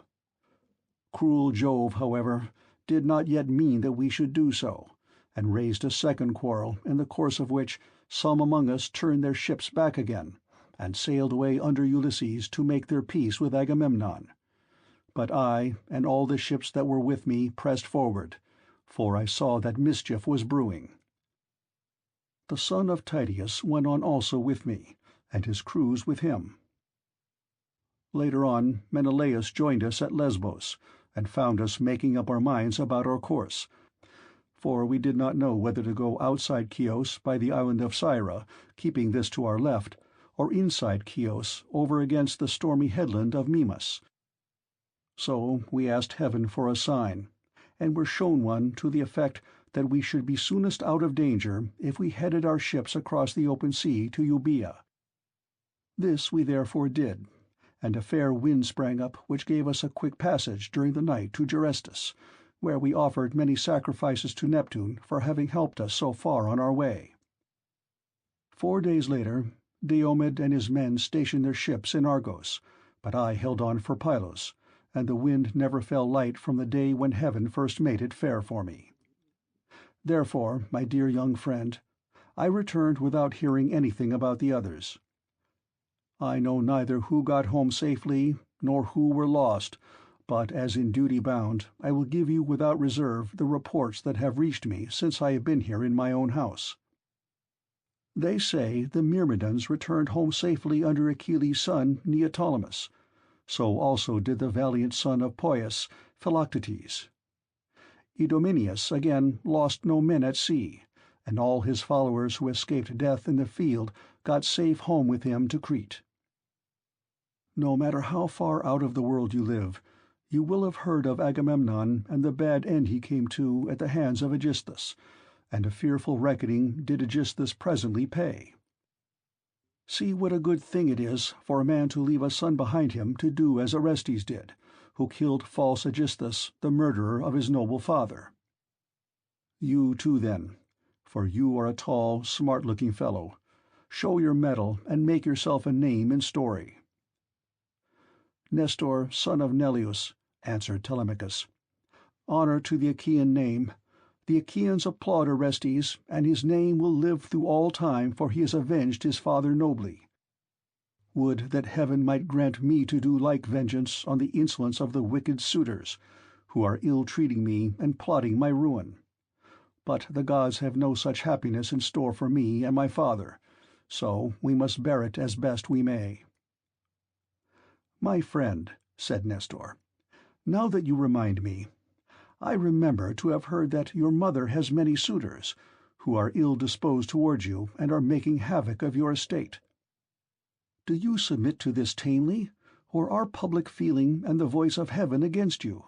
Cruel Jove, however, did not yet mean that we should do so, and raised a second quarrel, in the course of which some among us turned their ships back again, and sailed away under Ulysses to make their peace with Agamemnon. But I, and all the ships that were with me, pressed forward, for I saw that mischief was brewing. The son of Tydeus went on also with me, and his crews with him. Later on, Menelaus joined us at Lesbos, and found us making up our minds about our course, for we did not know whether to go outside Chios by the island of Syra, keeping this to our left, or inside Chios over against the stormy headland of Mimas. So we asked heaven for a sign, and were shown one to the effect that we should be soonest out of danger if we headed our ships across the open sea to Euboea. This we therefore did, and a fair wind sprang up which gave us a quick passage during the night to Gerestus, where we offered many sacrifices to Neptune for having helped us so far on our way. 4 days later, Diomed and his men stationed their ships in Argos, but I held on for Pylos, and the wind never fell light from the day when heaven first made it fair for me. Therefore, my dear young friend, I returned without hearing anything about the others. I know neither who got home safely, nor who were lost, but as in duty bound, I will give you without reserve the reports that have reached me since I have been here in my own house. They say the Myrmidons returned home safely under Achilles' son Neoptolemus. So also did the valiant son of Poeas, Philoctetes. Idomeneus again lost no men at sea, and all his followers who escaped death in the field got safe home with him to Crete. No matter how far out of the world you live, you will have heard of Agamemnon and the bad end he came to at the hands of Aegisthus, and a fearful reckoning did Aegisthus presently pay. See what a good thing it is for a man to leave a son behind him to do as Orestes did, who killed false Aegisthus, the murderer of his noble father. You too, then, for you are a tall, smart-looking fellow. Show your mettle and make yourself a name in story." "Nestor, son of Neleus," answered Telemachus, "honor to the Achaean name. The Achaeans applaud Orestes, and his name will live through all time, for he has avenged his father nobly. Would that heaven might grant me to do like vengeance on the insolence of the wicked suitors, who are ill-treating me and plotting my ruin. But the gods have no such happiness in store for me and my father, so we must bear it as best we may." "My friend," said Nestor, "now that you remind me, I remember to have heard that your mother has many suitors, who are ill-disposed towards you and are making havoc of your estate. Do you submit to this tamely, or are public feeling and the voice of heaven against you?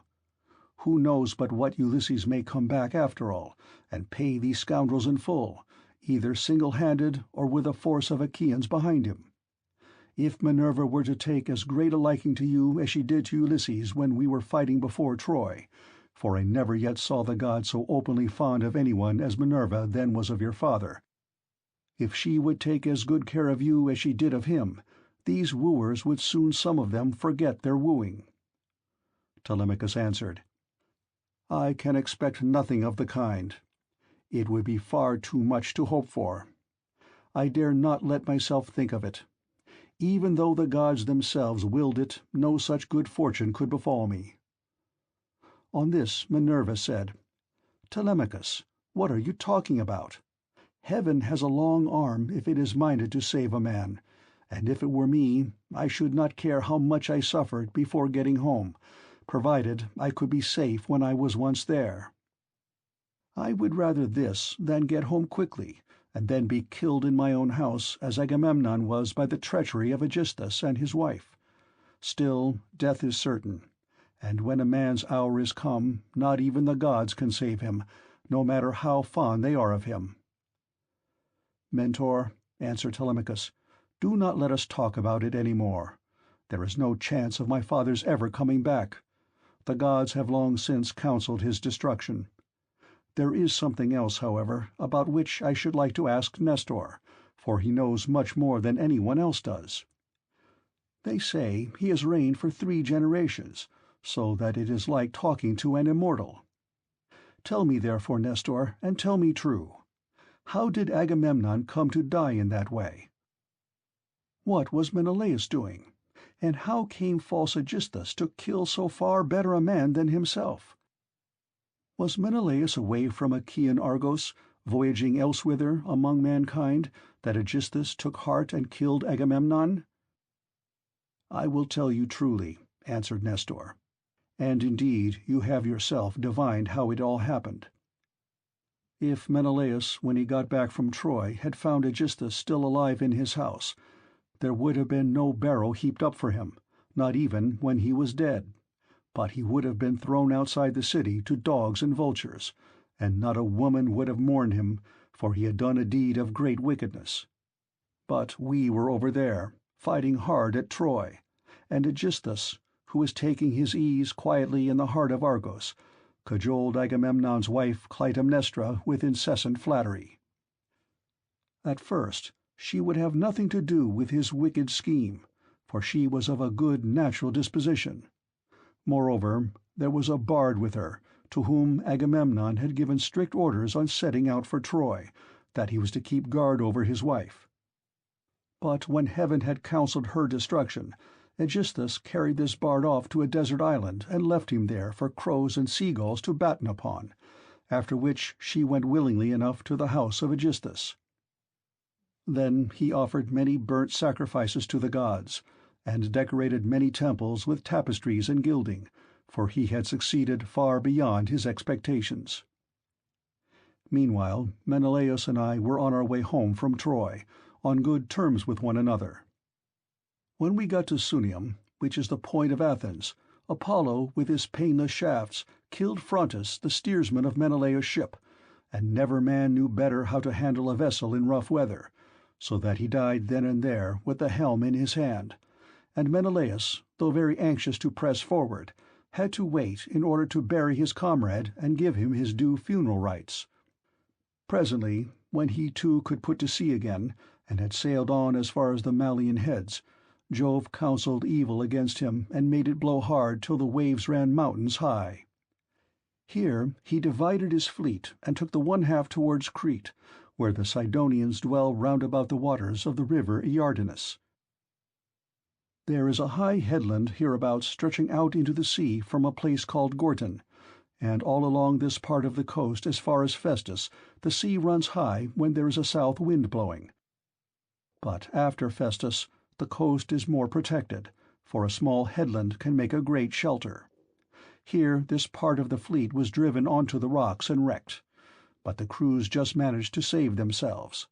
Who knows but what Ulysses may come back after all, and pay these scoundrels in full, either single-handed or with a force of Achaeans behind him? If Minerva were to take as great a liking to you as she did to Ulysses when we were fighting before Troy, for I never yet saw the gods so openly fond of anyone as Minerva then was of your father, if she would take as good care of you as she did of him, these wooers would soon some of them forget their wooing." Telemachus answered, "I can expect nothing of the kind. It would be far too much to hope for. I dare not let myself think of it. Even though the gods themselves willed it, no such good fortune could befall me." On this Minerva said, "Telemachus, what are you talking about? Heaven has a long arm if it is minded to save a man, and if it were me, I should not care how much I suffered before getting home, provided I could be safe when I was once there. I would rather this than get home quickly, and then be killed in my own house, as Agamemnon was by the treachery of Aegisthus and his wife. Still, death is certain, and when a man's hour is come, not even the gods can save him, no matter how fond they are of him." "Mentor," answered Telemachus, "do not let us talk about it any more. There is no chance of my father's ever coming back. The gods have long since counselled his destruction. There is something else, however, about which I should like to ask Nestor, for he knows much more than anyone else does. They say he has reigned for 3 generations, so that it is like talking to an immortal. Tell me therefore, Nestor, and tell me true. How did Agamemnon come to die in that way? What was Menelaus doing? And how came false Aegisthus to kill so far better a man than himself? Was Menelaus away from Achaean Argos, voyaging elsewhither among mankind, that Aegisthus took heart and killed Agamemnon?" "I will tell you truly," answered Nestor, "and indeed you have yourself divined how it all happened. If Menelaus, when he got back from Troy, had found Aegisthus still alive in his house, there would have been no barrow heaped up for him, not even when he was dead, but he would have been thrown outside the city to dogs and vultures, and not a woman would have mourned him, for he had done a deed of great wickedness. But we were over there, fighting hard at Troy, and Aegisthus, who was taking his ease quietly in the heart of Argos, cajoled Agamemnon's wife Clytemnestra with incessant flattery. At first she would have nothing to do with his wicked scheme, for she was of a good natural disposition. Moreover, there was a bard with her, to whom Agamemnon had given strict orders on setting out for Troy, that he was to keep guard over his wife. But when heaven had counselled her destruction, Aegisthus carried this bard off to a desert island and left him there for crows and seagulls to batten upon, after which she went willingly enough to the house of Aegisthus. Then he offered many burnt sacrifices to the gods, and decorated many temples with tapestries and gilding, for he had succeeded far beyond his expectations. Meanwhile, Menelaus and I were on our way home from Troy, on good terms with one another. When we got to Sunium, which is the point of Athens, Apollo, with his painless shafts, killed Phrontis, the steersman of Menelaus' ship, and never man knew better how to handle a vessel in rough weather, so that he died then and there with the helm in his hand, and Menelaus, though very anxious to press forward, had to wait in order to bury his comrade and give him his due funeral rites. Presently, when he too could put to sea again, and had sailed on as far as the Malian heads, Jove counselled evil against him and made it blow hard till the waves ran mountains high. Here he divided his fleet and took the one half towards Crete, where the Sidonians dwell round about the waters of the river Iardanus. There is a high headland hereabouts stretching out into the sea from a place called Gortyn, and all along this part of the coast as far as Festus the sea runs high when there is a south wind blowing. But after Festus the coast is more protected, for a small headland can make a great shelter. Here this part of the fleet was driven onto the rocks and wrecked, but the crews just managed to save themselves.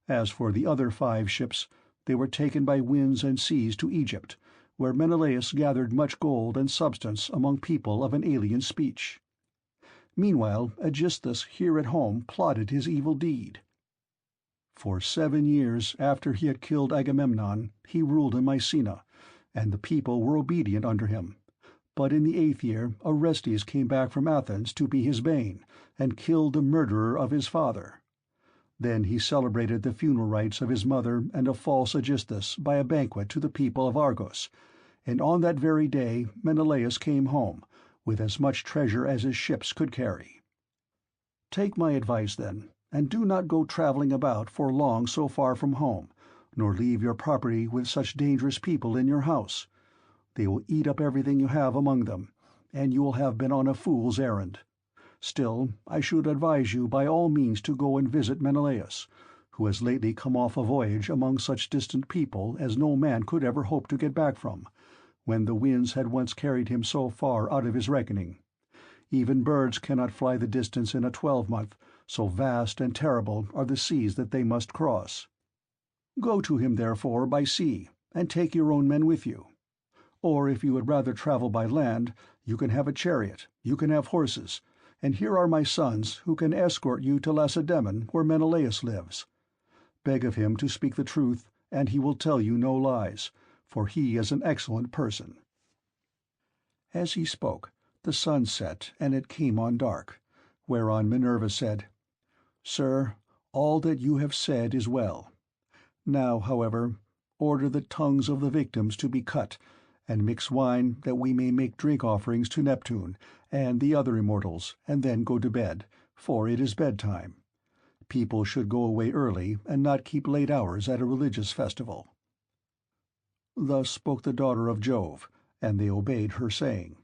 As for the other 5 ships, they were taken by winds and seas to Egypt, where Menelaus gathered much gold and substance among people of an alien speech. Meanwhile Aegisthus here at home plotted his evil deed. For 7 years after he had killed Agamemnon, he ruled in Mycena, and the people were obedient under him. But in the 8th year Orestes came back from Athens to be his bane, and killed the murderer of his father. Then he celebrated the funeral rites of his mother and of false Aegisthus by a banquet to the people of Argos, and on that very day Menelaus came home, with as much treasure as his ships could carry. Take my advice, then, and do not go travelling about for long so far from home, nor leave your property with such dangerous people in your house. They will eat up everything you have among them, and you will have been on a fool's errand. Still, I should advise you by all means to go and visit Menelaus, who has lately come off a voyage among such distant people as no man could ever hope to get back from, when the winds had once carried him so far out of his reckoning. Even birds cannot fly the distance in a 12-month, so vast and terrible are the seas that they must cross. Go to him, therefore, by sea, and take your own men with you. Or if you would rather travel by land, you can have a chariot, you can have horses, and here are my sons who can escort you to Lacedaemon, where Menelaus lives. Beg of him to speak the truth, and he will tell you no lies, for he is an excellent person." As he spoke, the sun set, and it came on dark, whereon Minerva said, "Sir, all that you have said is well. Now, however, order the tongues of the victims to be cut, and mix wine that we may make drink offerings to Neptune and the other immortals, and then go to bed, for it is bedtime. People should go away early and not keep late hours at a religious festival." Thus spoke the daughter of Jove, and they obeyed her saying.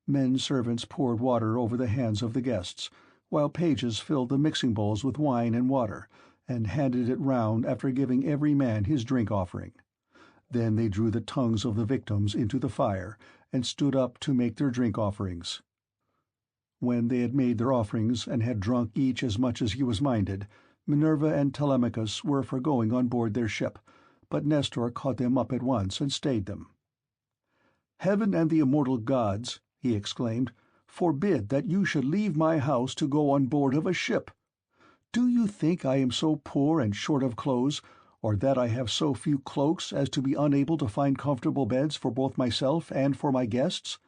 Men servants poured water over the hands of the guests, while pages filled the mixing bowls with wine and water, and handed it round after giving every man his drink offering. Then they drew the tongues of the victims into the fire, and stood up to make their drink offerings. When they had made their offerings, and had drunk each as much as he was minded, Minerva and Telemachus were for going on board their ship, but Nestor caught them up at once and stayed them. "Heaven and the immortal gods," he exclaimed, "forbid that you should leave my house to go on board of a ship! Do you think I am so poor and short of clothes, or that I have so few cloaks as to be unable to find comfortable beds for both myself and for my guests?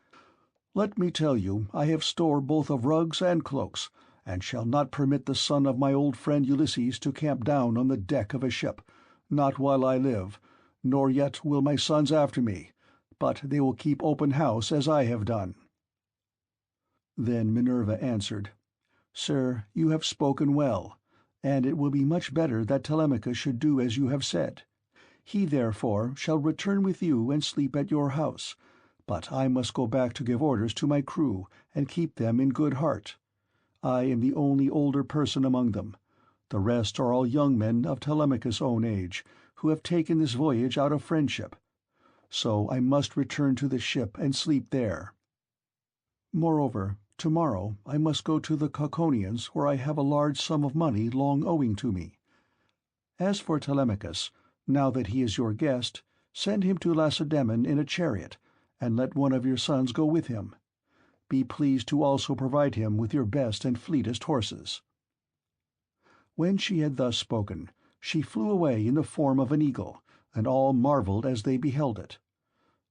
Let me tell you, I have store both of rugs and cloaks, and shall not permit the son of my old friend Ulysses to camp down on the deck of a ship, not while I live, nor yet will my sons after me, but they will keep open house as I have done." Then Minerva answered, "Sir, you have spoken well, and it will be much better that Telemachus should do as you have said. He, therefore, shall return with you and sleep at your house, but I must go back to give orders to my crew and keep them in good heart. I am the only older person among them. The rest are all young men of Telemachus' own age, who have taken this voyage out of friendship. So I must return to the ship and sleep there. Moreover, Tomorrow I must go to the Cauconians, where I have a large sum of money long owing to me. As for Telemachus, now that he is your guest, send him to Lacedaemon in a chariot, and let one of your sons go with him. Be pleased to also provide him with your best and fleetest horses." When she had thus spoken, she flew away in the form of an eagle, and all marvelled as they beheld it.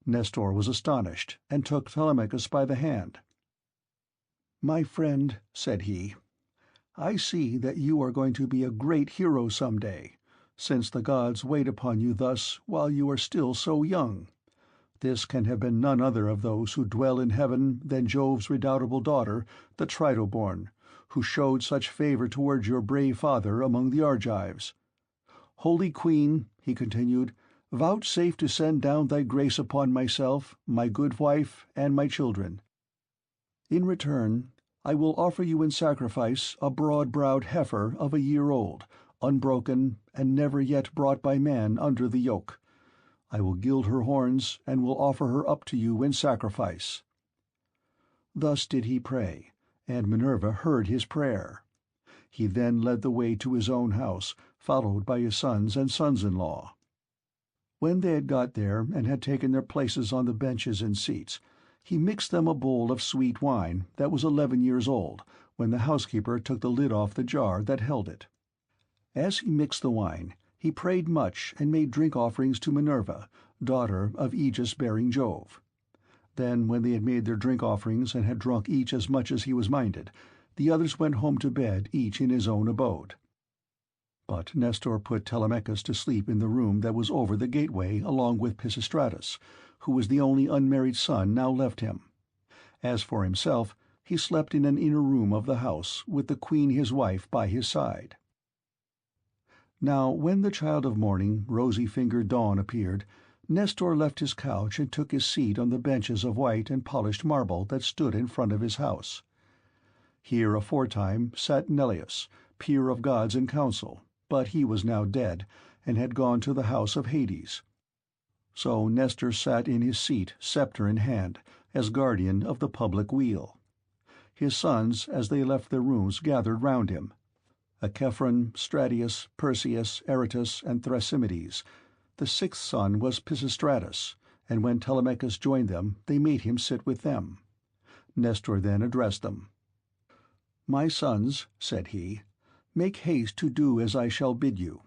Nestor was astonished, and took Telemachus by the hand. "My friend," said he, "I see that you are going to be a great hero some day, since the gods wait upon you thus while you are still so young. This can have been none other of those who dwell in heaven than Jove's redoubtable daughter, the Tritoborn, who showed such favour towards your brave father among the Argives. Holy Queen," he continued, "vouchsafe to send down thy grace upon myself, my good wife, and my children. In return, I will offer you in sacrifice a broad-browed heifer of a year old, unbroken, and never yet brought by man under the yoke. I will gild her horns, and will offer her up to you in sacrifice." Thus did he pray, and Minerva heard his prayer. He then led the way to his own house, followed by his sons and sons-in-law. When they had got there and had taken their places on the benches and seats, he mixed them a bowl of sweet wine that was 11 years old, when the housekeeper took the lid off the jar that held it. As he mixed the wine, he prayed much and made drink offerings to Minerva, daughter of aegis-bearing Jove. Then, when they had made their drink offerings and had drunk each as much as he was minded, the others went home to bed, each in his own abode. But Nestor put Telemachus to sleep in the room that was over the gateway along with Pisistratus, who was the only unmarried son now left him. As for himself, he slept in an inner room of the house, with the queen his wife by his side. Now when the child of morning, rosy-fingered Dawn, appeared, Nestor left his couch and took his seat on the benches of white and polished marble that stood in front of his house. Here aforetime sat Neleus, peer of gods in council, but he was now dead, and had gone to the house of Hades. So Nestor sat in his seat, sceptre in hand, as guardian of the public weal. His sons, as they left their rooms, gathered round him: Achephron, Stratius, Perseus, Aratus, and Thrasymedes. The sixth son was Pisistratus, and when Telemachus joined them, they made him sit with them. Nestor then addressed them. "My sons," said he, "make haste to do as I shall bid you.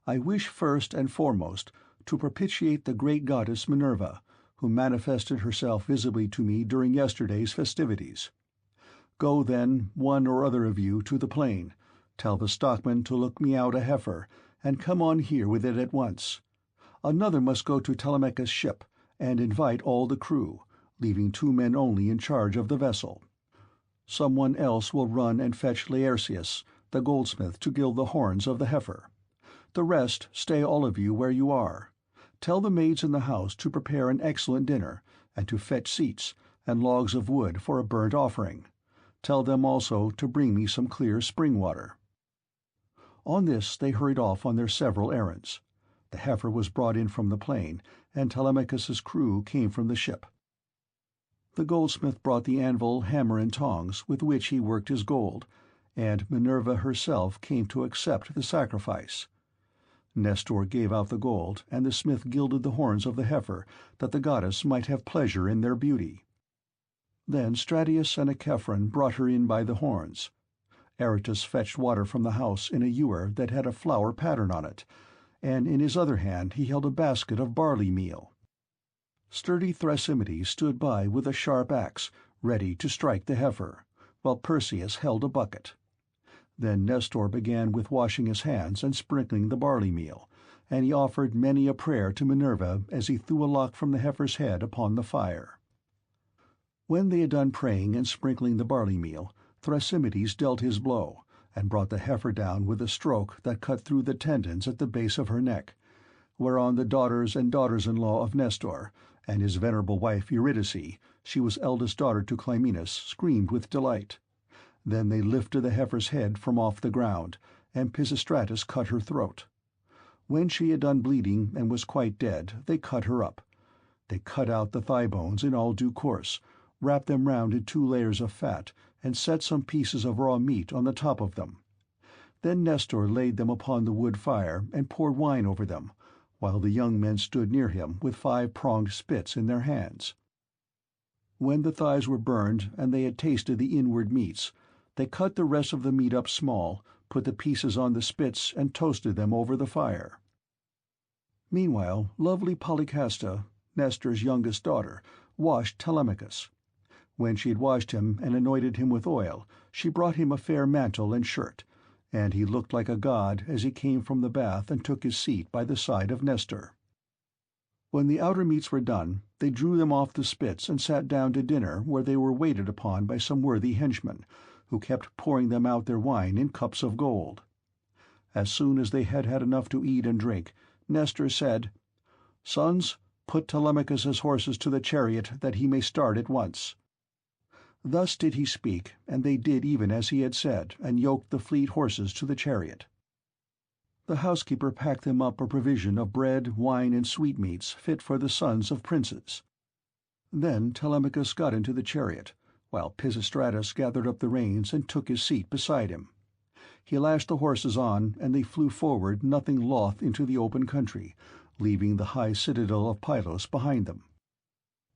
I wish first and foremost to propitiate the great goddess Minerva, who manifested herself visibly to me during yesterday's festivities. Go, then, one or other of you, to the plain. Tell the stockman to look me out a heifer, and come on here with it at once. Another must go to Telemachus' ship, and invite all the crew, leaving 2 men only in charge of the vessel. Someone else will run and fetch Laertius, the goldsmith, to gild the horns of the heifer. The rest stay all of you where you are. Tell the maids in the house to prepare an excellent dinner, and to fetch seats and logs of wood for a burnt offering. Tell them also to bring me some clear spring water." On this they hurried off on their several errands. The heifer was brought in from the plain, and Telemachus's crew came from the ship. The goldsmith brought the anvil, hammer, and tongs with which he worked his gold, and Minerva herself came to accept the sacrifice. Nestor gave out the gold, and the smith gilded the horns of the heifer, that the goddess might have pleasure in their beauty. Then Stratius and Achephron brought her in by the horns. Aratus fetched water from the house in a ewer that had a flower pattern on it, and in his other hand he held a basket of barley meal. Sturdy Thrasymedes stood by with a sharp axe, ready to strike the heifer, while Perseus held a bucket. Then Nestor began with washing his hands and sprinkling the barley meal, and he offered many a prayer to Minerva as he threw a lock from the heifer's head upon the fire. When they had done praying and sprinkling the barley meal, Thrasymedes dealt his blow, and brought the heifer down with a stroke that cut through the tendons at the base of her neck, whereon the daughters and daughters-in-law of Nestor, and his venerable wife Eurydice, she was eldest daughter to Clymenus, screamed with delight. Then they lifted the heifer's head from off the ground, and Pisistratus cut her throat. When she had done bleeding and was quite dead, they cut her up. They cut out the thigh bones in all due course, wrapped them round in 2 layers of fat, and set some pieces of raw meat on the top of them. Then Nestor laid them upon the wood fire and poured wine over them, while the young men stood near him with 5-pronged spits in their hands. When the thighs were burned and they had tasted the inward meats, they cut the rest of the meat up small, put the pieces on the spits, and toasted them over the fire. Meanwhile, lovely Polycasta, Nestor's youngest daughter, washed Telemachus. When she had washed him and anointed him with oil, she brought him a fair mantle and shirt, and he looked like a god as he came from the bath and took his seat by the side of Nestor. When the outer meats were done, they drew them off the spits and sat down to dinner, where they were waited upon by some worthy henchmen, who kept pouring them out their wine in cups of gold. As soon as they had had enough to eat and drink, Nestor said, "Sons, put Telemachus's horses to the chariot, that he may start at once." Thus did he speak, and they did even as he had said, and yoked the fleet horses to the chariot. The housekeeper packed them up a provision of bread, wine, and sweetmeats fit for the sons of princes. Then Telemachus got into the chariot, while Pisistratus gathered up the reins and took his seat beside him. He lashed the horses on, and they flew forward nothing loth into the open country, leaving the high citadel of Pylos behind them.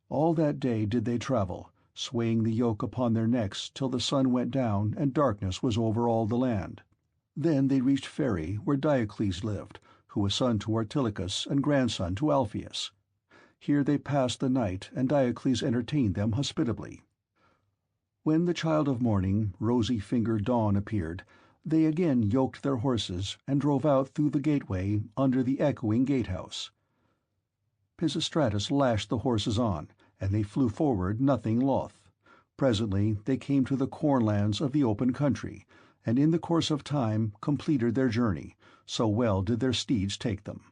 All that day did they travel, swaying the yoke upon their necks till the sun went down and darkness was over all the land. Then they reached Pheræ, where Diocles lived, who was son to Artilochus and grandson to Alpheus. Here they passed the night, and Diocles entertained them hospitably. When the child of morning, rosy-fingered Dawn, appeared, they again yoked their horses and drove out through the gateway under the echoing gatehouse. Pisistratus lashed the horses on, and they flew forward nothing loth. Presently they came to the cornlands of the open country, and in the course of time completed their journey, so well did their steeds take them.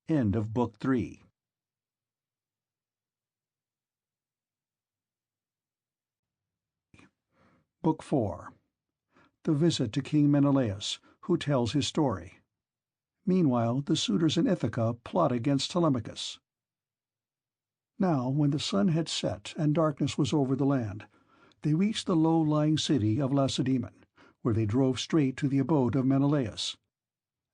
End of Book 3. Book 4. The visit to King Menelaus, who tells his story. Meanwhile the suitors in Ithaca plot against Telemachus. Now when the sun had set and darkness was over the land, they reached the low-lying city of Lacedaemon, where they drove straight to the abode of Menelaus,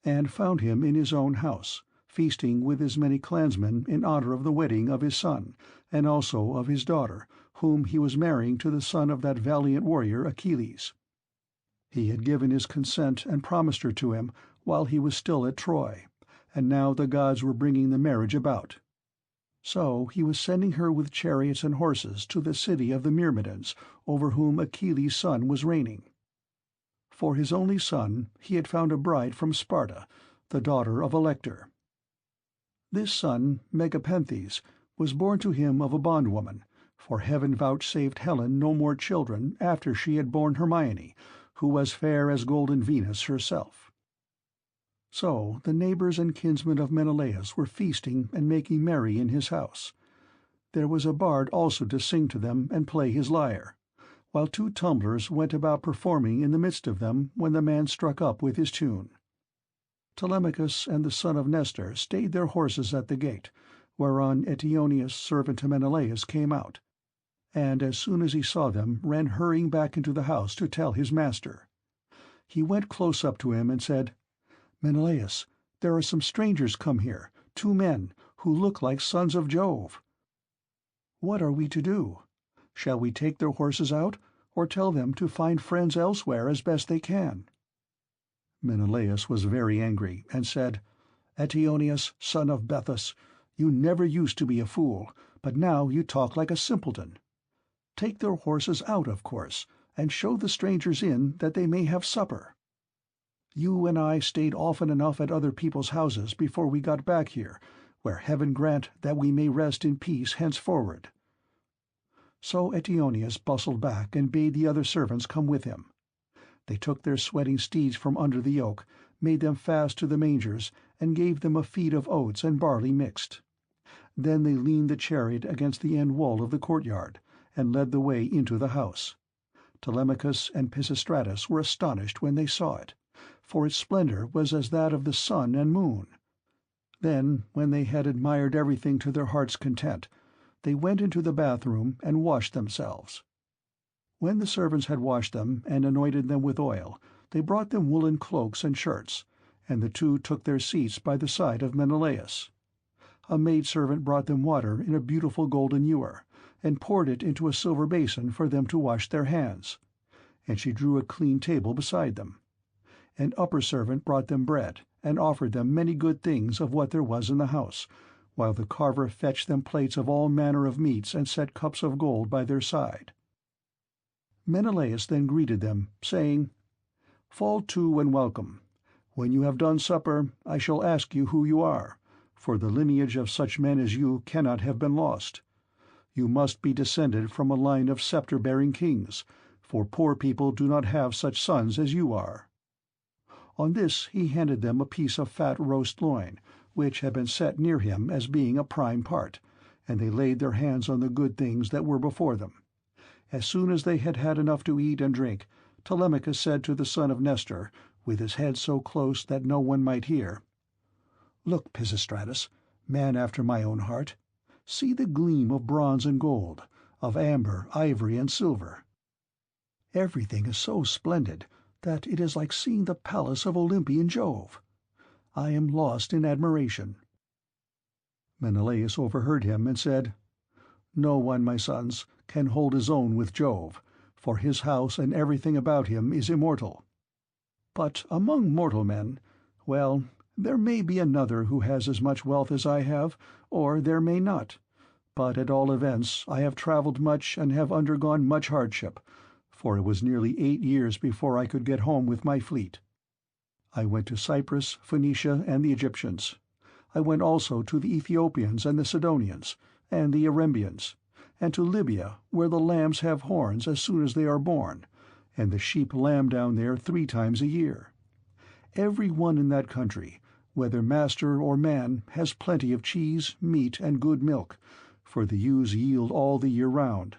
and found him in his own house, feasting with his many clansmen in honor of the wedding of his son, and also of his daughter, whom he was marrying to the son of that valiant warrior Achilles. He had given his consent and promised her to him while he was still at Troy, and now the gods were bringing the marriage about. So he was sending her with chariots and horses to the city of the Myrmidons, over whom Achilles' son was reigning. For his only son he had found a bride from Sparta, the daughter of Elector. This son, Megapenthes, was born to him of a bondwoman, for heaven vouchsafed Helen no more children after she had borne Hermione, who was fair as golden Venus herself. So the neighbors and kinsmen of Menelaus were feasting and making merry in his house. There was a bard also to sing to them and play his lyre, while 2 tumblers went about performing in the midst of them when the man struck up with his tune. Telemachus and the son of Nestor stayed their horses at the gate, whereon Eteoneus, servant to Menelaus, came out, and as soon as he saw them ran hurrying back into the house to tell his master. He went close up to him and said, "Menelaus, there are some strangers come here, 2 men, who look like sons of Jove. What are we to do? Shall we take their horses out, or tell them to find friends elsewhere as best they can?" Menelaus was very angry, and said, "Eteoneus, son of Bethus, you never used to be a fool, but now you talk like a simpleton. Take their horses out, of course, and show the strangers in that they may have supper. You and I stayed often enough at other people's houses before we got back here, where heaven grant that we may rest in peace henceforward." So Eteoneus bustled back and bade the other servants come with him. They took their sweating steeds from under the yoke, made them fast to the mangers, and gave them a feed of oats and barley mixed. Then they leaned the chariot against the end wall of the courtyard, and led the way into the house. Telemachus and Pisistratus were astonished when they saw it, for its splendor was as that of the sun and moon. Then, when they had admired everything to their heart's content, they went into the bathroom and washed themselves. When the servants had washed them and anointed them with oil, they brought them woolen cloaks and shirts, and the two took their seats by the side of Menelaus. A maidservant brought them water in a beautiful golden ewer, and poured it into a silver basin for them to wash their hands, and she drew a clean table beside them. An upper servant brought them bread, and offered them many good things of what there was in the house, while the carver fetched them plates of all manner of meats and set cups of gold by their side. Menelaus then greeted them, saying, "Fall to and welcome. When you have done supper, I shall ask you who you are, for the lineage of such men as you cannot have been lost. You must be descended from a line of sceptre-bearing kings, for poor people do not have such sons as you are." On this he handed them a piece of fat roast loin, which had been set near him as being a prime part, and they laid their hands on the good things that were before them. As soon as they had had enough to eat and drink, Telemachus said to the son of Nestor, with his head so close that no one might hear, "Look, Pisistratus, man after my own heart, see the gleam of bronze and gold, of amber, ivory, and silver. Everything is so splendid that it is like seeing the palace of Olympian Jove. I am lost in admiration." Menelaus overheard him and said, "No one, my sons, can hold his own with Jove, for his house and everything about him is immortal. But among mortal men, well, there may be another who has as much wealth as I have, or there may not, but at all events I have travelled much and have undergone much hardship, for it was nearly 8 years before I could get home with my fleet. I went to Cyprus, Phoenicia, and the Egyptians. I went also to the Ethiopians and the Sidonians, and the Erembians, and to Libya, where the lambs have horns as soon as they are born, and the sheep lamb down there 3 times a year. Every one in that country, whether master or man, has plenty of cheese, meat, and good milk, for the ewes yield all the year round.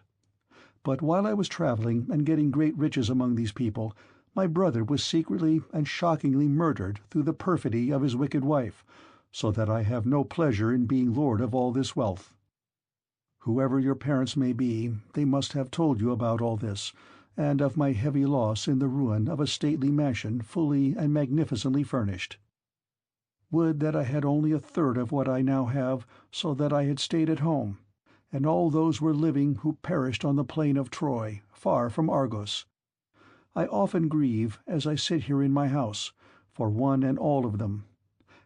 But while I was travelling and getting great riches among these people, my brother was secretly and shockingly murdered through the perfidy of his wicked wife, so that I have no pleasure in being lord of all this wealth. Whoever your parents may be, they must have told you about all this, and of my heavy loss in the ruin of a stately mansion fully and magnificently furnished. Would that I had only a third of what I now have, so that I had stayed at home, and all those were living who perished on the plain of Troy, far from Argos. I often grieve, as I sit here in my house, for one and all of them.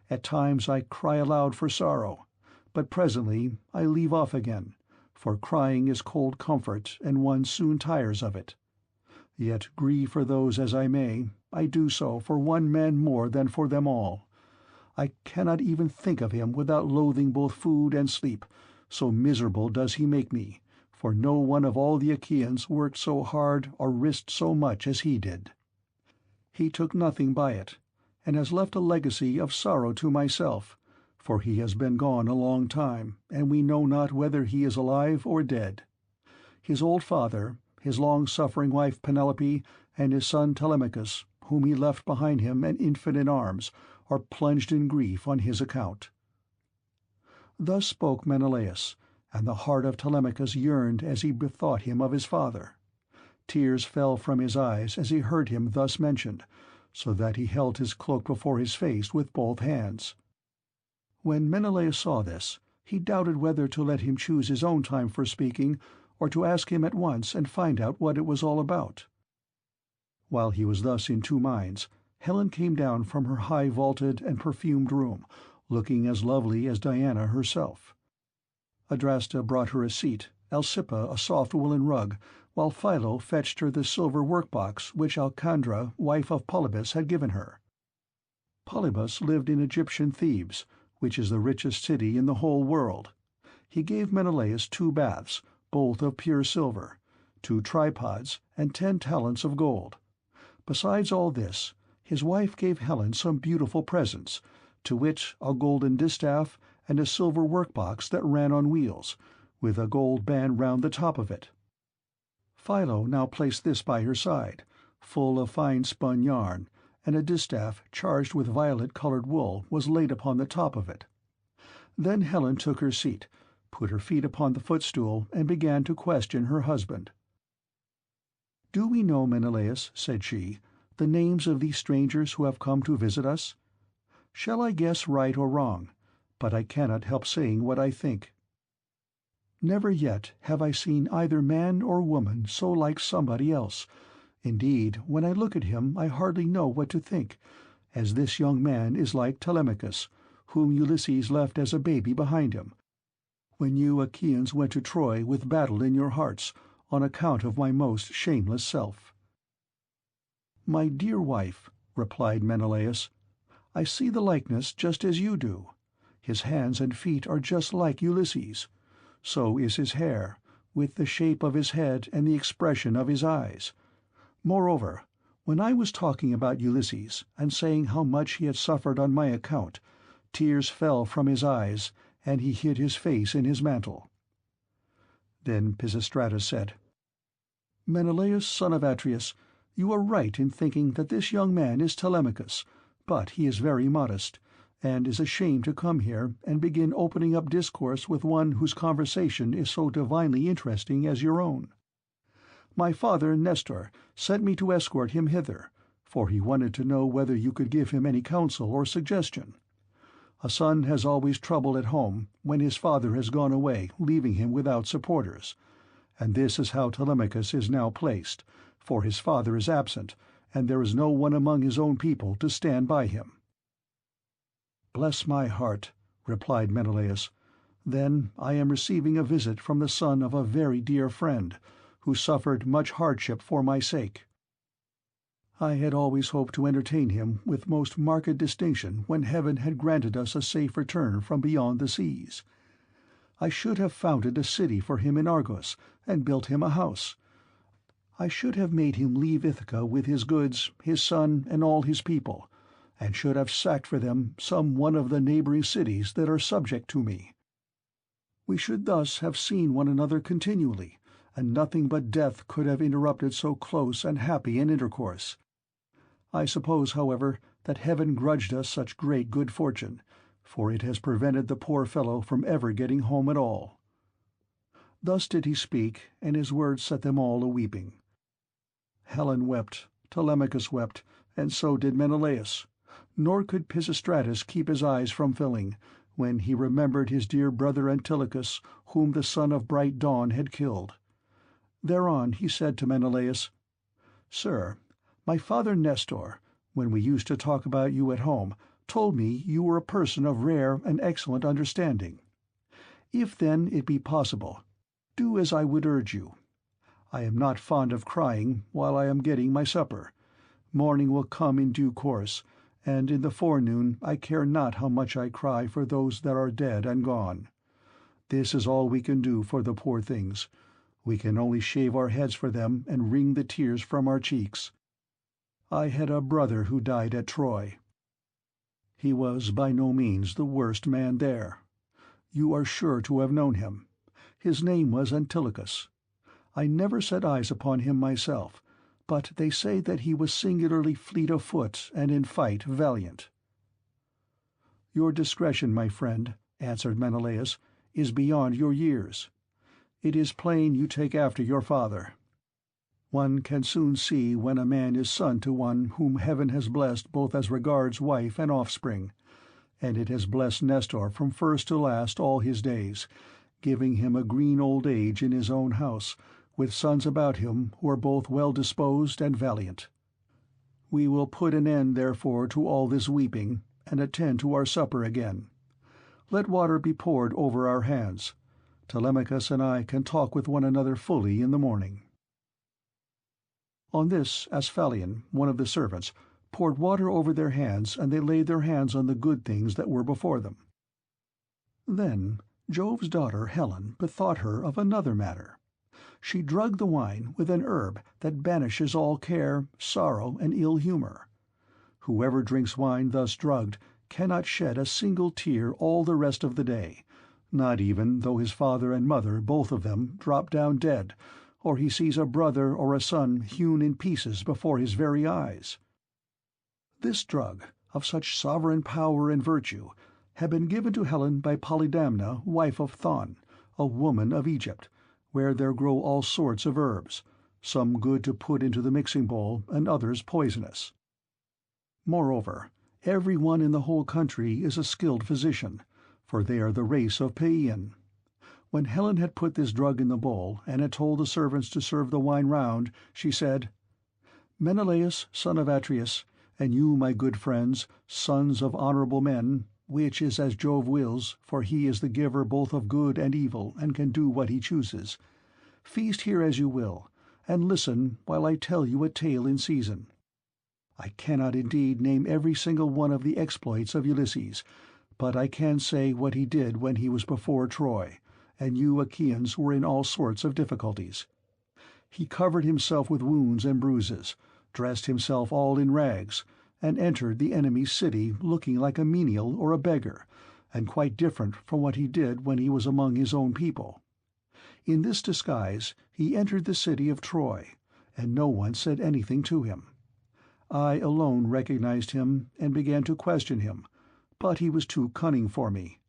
At times I cry aloud for sorrow, but presently I leave off again, for crying is cold comfort, and one soon tires of it. Yet grieve for those as I may, I do so for one man more than for them all. I cannot even think of him without loathing both food and sleep, so miserable does he make me, for no one of all the Achaeans worked so hard or risked so much as he did. He took nothing by it, and has left a legacy of sorrow to myself, for he has been gone a long time, and we know not whether he is alive or dead. His old father, his long-suffering wife Penelope, and his son Telemachus, whom he left behind him an infant in arms, are plunged in grief on his account." Thus spoke Menelaus, and the heart of Telemachus yearned as he bethought him of his father. Tears fell from his eyes as he heard him thus mentioned, so that he held his cloak before his face with both hands. When Menelaus saw this, he doubted whether to let him choose his own time for speaking, or to ask him at once and find out what it was all about. While he was thus in 2 minds, Helen came down from her high-vaulted and perfumed room, looking as lovely as Diana herself. Adrasta brought her a seat, Alcippa a soft woolen rug, while Philo fetched her the silver work-box which Alcandra, wife of Polybus, had given her. Polybus lived in Egyptian Thebes, which is the richest city in the whole world. He gave Menelaus 2 baths, both of pure silver, 2 tripods, and 10 talents of gold. Besides all this, his wife gave Helen some beautiful presents, to wit, a golden distaff and a silver work-box that ran on wheels, with a gold band round the top of it. Philo now placed this by her side, full of fine-spun yarn, and a distaff charged with violet-coloured wool was laid upon the top of it. Then Helen took her seat, put her feet upon the footstool, and began to question her husband. "Do we know, Menelaus," said she, "the names of these strangers who have come to visit us? Shall I guess right or wrong? But I cannot help saying what I think. Never yet have I seen either man or woman so like somebody else. Indeed, when I look at him I hardly know what to think, as this young man is like Telemachus, whom Ulysses left as a baby behind him, when you Achaeans went to Troy with battle in your hearts, on account of my most shameless self." "My dear wife," replied Menelaus, "I see the likeness just as you do. His hands and feet are just like Ulysses. So is his hair, with the shape of his head and the expression of his eyes. Moreover, when I was talking about Ulysses, and saying how much he had suffered on my account, tears fell from his eyes, and he hid his face in his mantle." Then Pisistratus said, "Menelaus, son of Atreus, you are right in thinking that this young man is Telemachus, but he is very modest, and is ashamed to come here and begin opening up discourse with one whose conversation is so divinely interesting as your own. My father, Nestor, sent me to escort him hither, for he wanted to know whether you could give him any counsel or suggestion. A son has always trouble at home when his father has gone away, leaving him without supporters, and this is how Telemachus is now placed, for his father is absent, and there is no one among his own people to stand by him." "Bless my heart," replied Menelaus. "Then I am receiving a visit from the son of a very dear friend, who suffered much hardship for my sake. I had always hoped to entertain him with most marked distinction when heaven had granted us a safe return from beyond the seas. I should have founded a city for him in Argos, and built him a house. I should have made him leave Ithaca with his goods, his son, and all his people, and should have sacked for them some one of the neighboring cities that are subject to me. We should thus have seen one another continually, and nothing but death could have interrupted so close and happy an intercourse. I suppose, however, that heaven grudged us such great good fortune, for it has prevented the poor fellow from ever getting home at all." Thus did he speak, and his words set them all a-weeping. Helen wept, Telemachus wept, and so did Menelaus, nor could Pisistratus keep his eyes from filling, when he remembered his dear brother Antilochus, whom the son of bright dawn had killed. Thereon he said to Menelaus, "Sir, my father Nestor, when we used to talk about you at home, told me you were a person of rare and excellent understanding. If, then, it be possible, do as I would urge you. I am not fond of crying while I am getting my supper. Morning will come in due course, and in the forenoon I care not how much I cry for those that are dead and gone. This is all we can do for the poor things. We can only shave our heads for them and wring the tears from our cheeks. I had a brother who died at Troy. He was by no means the worst man there. You are sure to have known him. His name was Antilochus. I never set eyes upon him myself, but they say that he was singularly fleet of foot and in fight valiant." "Your discretion, my friend," answered Menelaus, "is beyond your years. It is plain you take after your father. One can soon see when a man is son to one whom heaven has blessed both as regards wife and offspring, and it has blessed Nestor from first to last all his days, giving him a green old age in his own house, with sons about him who are both well-disposed and valiant. We will put an end, therefore, to all this weeping, and attend to our supper again. Let water be poured over our hands. Telemachus and I can talk with one another fully in the morning." On this Asphalion, one of the servants, poured water over their hands, and they laid their hands on the good things that were before them. Then Jove's daughter Helen bethought her of another matter. She drugged the wine with an herb that banishes all care, sorrow, and ill humour. Whoever drinks wine thus drugged cannot shed a single tear all the rest of the day, not even though his father and mother, both of them, drop down dead, or he sees a brother or a son hewn in pieces before his very eyes. This drug, of such sovereign power and virtue, had been given to Helen by Polydamna, wife of Thon, a woman of Egypt, where there grow all sorts of herbs, some good to put into the mixing bowl and others poisonous. Moreover, every one in the whole country is a skilled physician, for they are the race of Paean. When Helen had put this drug in the bowl and had told the servants to serve the wine round, she said, "Menelaus, son of Atreus, and you, my good friends, sons of honourable men, which is as Jove wills, for he is the giver both of good and evil, and can do what he chooses. Feast here as you will, and listen while I tell you a tale in season. I cannot indeed name every single one of the exploits of Ulysses, but I can say what he did when he was before Troy, and you Achaeans were in all sorts of difficulties. He covered himself with wounds and bruises, dressed himself all in rags, and entered the enemy's city looking like a menial or a beggar, and quite different from what he did when he was among his own people. In this disguise he entered the city of Troy, and no one said anything to him. I alone recognized him and began to question him, but he was too cunning for me.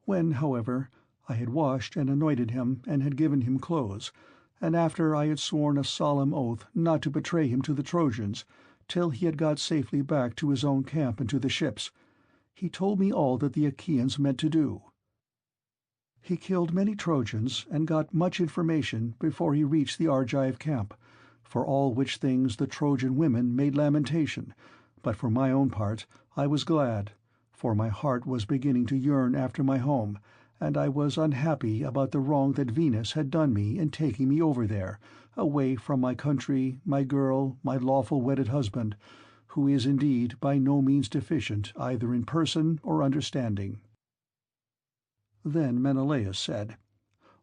When, however, I had washed and anointed him and had given him clothes, and after I had sworn a solemn oath not to betray him to the Trojans till he had got safely back to his own camp and to the ships, he told me all that the Achaeans meant to do. He killed many Trojans and got much information before he reached the Argive camp, for all which things the Trojan women made lamentation, but for my own part I was glad, for my heart was beginning to yearn after my home, and I was unhappy about the wrong that Venus had done me in taking me over there, away from my country, my girl, my lawful wedded husband, who is indeed by no means deficient either in person or understanding." Then Menelaus said,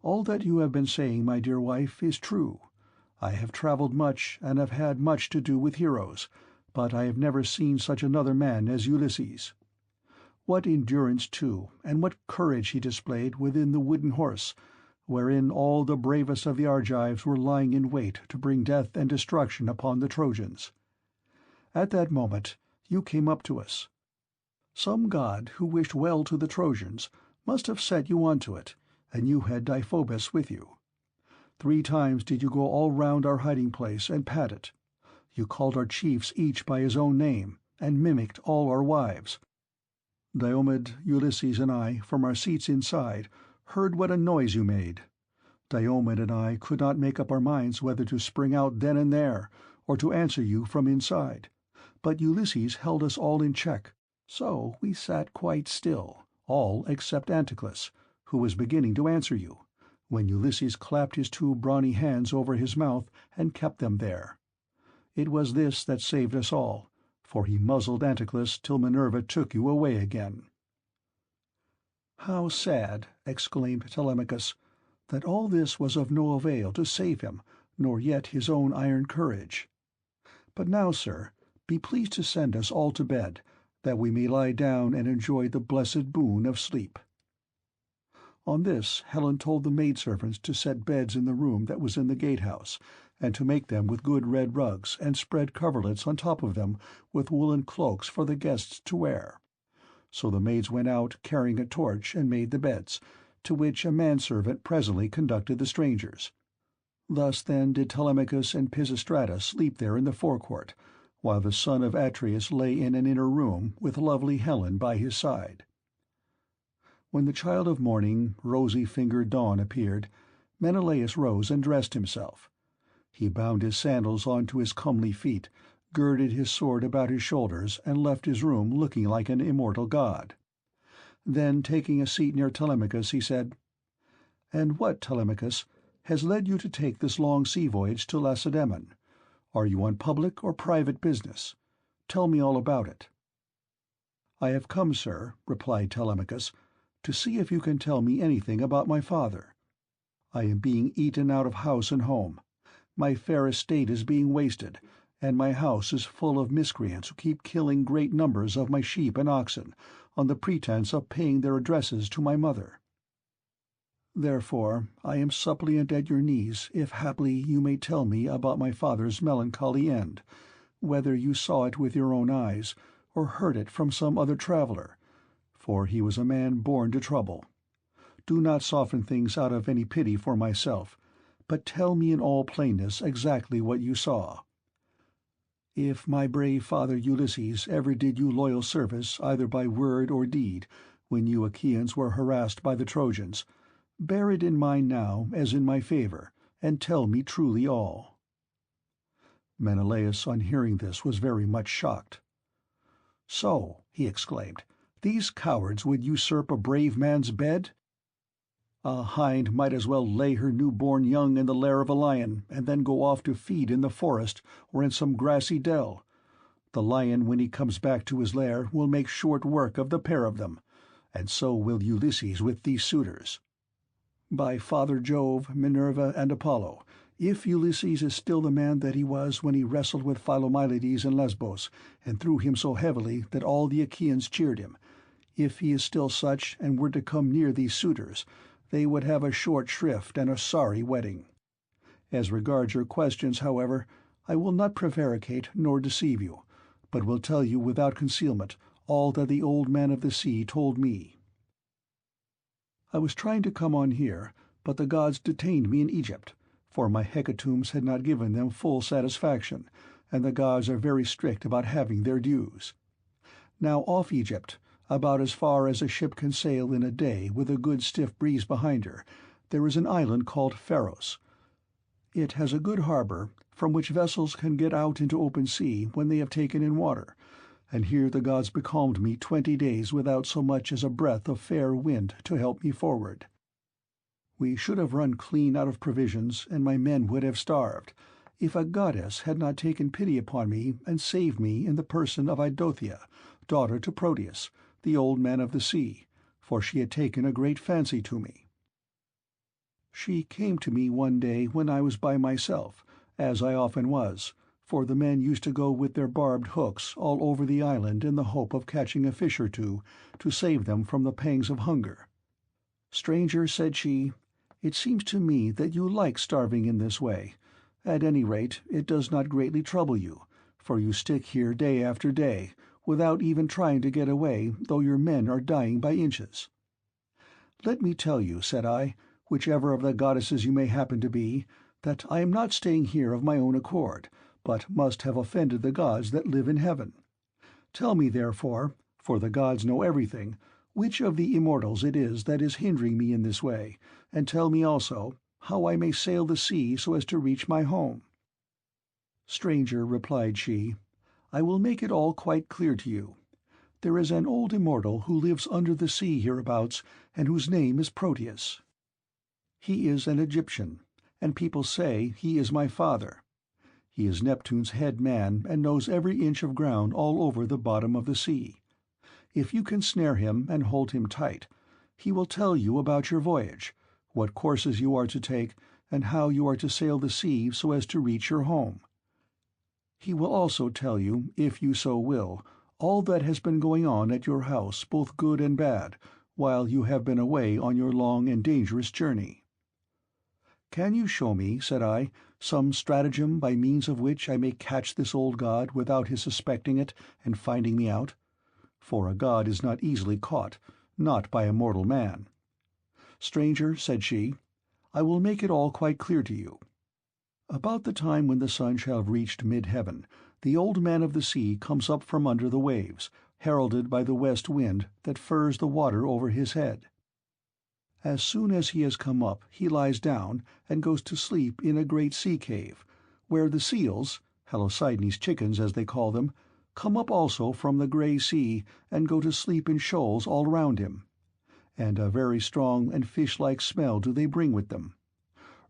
"All that you have been saying, my dear wife, is true. I have travelled much and have had much to do with heroes, but I have never seen such another man as Ulysses. What endurance, too, and what courage he displayed within the wooden horse, wherein all the bravest of the Argives were lying in wait to bring death and destruction upon the Trojans. At that moment you came up to us. Some god who wished well to the Trojans must have set you on to it, and you had Deiphobus with you. 3 times did you go all round our hiding-place and pat it. You called our chiefs each by his own name, and mimicked all our wives. Diomed, Ulysses, and I, from our seats inside, heard what a noise you made. Diomed and I could not make up our minds whether to spring out then and there, or to answer you from inside. But Ulysses held us all in check, so we sat quite still, all except Anticlus, who was beginning to answer you, when Ulysses clapped his 2 brawny hands over his mouth and kept them there. It was this that saved us all, for he muzzled Anticlus till Minerva took you away again." "How sad," exclaimed Telemachus, "that all this was of no avail to save him, nor yet his own iron courage. But now, sir, be pleased to send us all to bed, that we may lie down and enjoy the blessed boon of sleep." On this Helen told the maidservants to set beds in the room that was in the gatehouse, and to make them with good red rugs, and spread coverlets on top of them with woolen cloaks for the guests to wear. So the maids went out carrying a torch and made the beds, to which a manservant presently conducted the strangers. Thus then did Telemachus and Pisistrata sleep there in the forecourt, while the son of Atreus lay in an inner room with lovely Helen by his side. When the child of morning, rosy-fingered dawn, appeared, Menelaus rose and dressed himself. He bound his sandals on to his comely feet, girded his sword about his shoulders, and left his room looking like an immortal god. Then, taking a seat near Telemachus, he said, "And what, Telemachus, has led you to take this long sea voyage to Lacedaemon? Are you on public or private business? Tell me all about it." "I have come, sir," replied Telemachus, "to see if you can tell me anything about my father. I am being eaten out of house and home. My fair estate is being wasted, and my house is full of miscreants who keep killing great numbers of my sheep and oxen, on the pretence of paying their addresses to my mother. Therefore I am suppliant at your knees, if haply you may tell me about my father's melancholy end, whether you saw it with your own eyes, or heard it from some other traveller, for he was a man born to trouble. do not soften things out of any pity for myself, but tell me in all plainness exactly what you saw. If my brave father Ulysses ever did you loyal service either by word or deed, when you Achaeans were harassed by the Trojans, bear it in mind now as in my favor, and tell me truly all." Menelaus, on hearing this, was very much shocked. "So," he exclaimed, "these cowards would usurp a brave man's bed? A hind might as well lay her new-born young in the lair of a lion, and then go off to feed in the forest or in some grassy dell. The lion, when he comes back to his lair, will make short work of the pair of them, and so will Ulysses with these suitors. By Father Jove, Minerva, and Apollo, if Ulysses is still the man that he was when he wrestled with Philomylides in Lesbos, and threw him so heavily that all the Achaeans cheered him, if he is still such and were to come near these suitors, they would have a short shrift and a sorry wedding. As regards your questions, however, I will not prevaricate nor deceive you, but will tell you without concealment all that the old man of the sea told me. I was trying to come on here, but the gods detained me in Egypt, for my hecatombs had not given them full satisfaction, and the gods are very strict about having their dues. Now off Egypt, about as far as a ship can sail in a day with a good stiff breeze behind her, there is an island called Pharos. It has a good harbor, from which vessels can get out into open sea when they have taken in water, and here the gods becalmed me 20 days without so much as a breath of fair wind to help me forward. We should have run clean out of provisions, and my men would have starved, if a goddess had not taken pity upon me and saved me in the person of Idothea, daughter to Proteus, the old man of the sea, for she had taken a great fancy to me. She came to me one day when I was by myself, as I often was, for the men used to go with their barbed hooks all over the island in the hope of catching a fish or two to save them from the pangs of hunger. "Stranger," said she, "it seems to me that you like starving in this way. At any rate, it does not greatly trouble you, for you stick here day after day, without even trying to get away, though your men are dying by inches." "Let me tell you," said I, "whichever of the goddesses you may happen to be, that I am not staying here of my own accord, but must have offended the gods that live in heaven. Tell me, therefore, for the gods know everything, which of the immortals it is that is hindering me in this way, and tell me also how I may sail the sea so as to reach my home." "Stranger," replied she, "I will make it all quite clear to you. There is an old immortal who lives under the sea hereabouts, and whose name is Proteus. He is an Egyptian, and people say he is my father. He is Neptune's head man, and knows every inch of ground all over the bottom of the sea. If you can snare him and hold him tight, he will tell you about your voyage, what courses you are to take, and how you are to sail the sea so as to reach your home. He will also tell you, if you so will, all that has been going on at your house, both good and bad, while you have been away on your long and dangerous journey." "Can you show me," said I, "some stratagem by means of which I may catch this old god without his suspecting it and finding me out? For a god is not easily caught, not by a mortal man." "Stranger," said she, "I will make it all quite clear to you. About the time when the sun shall have reached mid-heaven, the old man of the sea comes up from under the waves, heralded by the west wind that furs the water over his head. As soon as he has come up, he lies down and goes to sleep in a great sea cave, where the seals, Halosydnes chickens as they call them, come up also from the grey sea and go to sleep in shoals all round him. And a very strong and fish-like smell do they bring with them.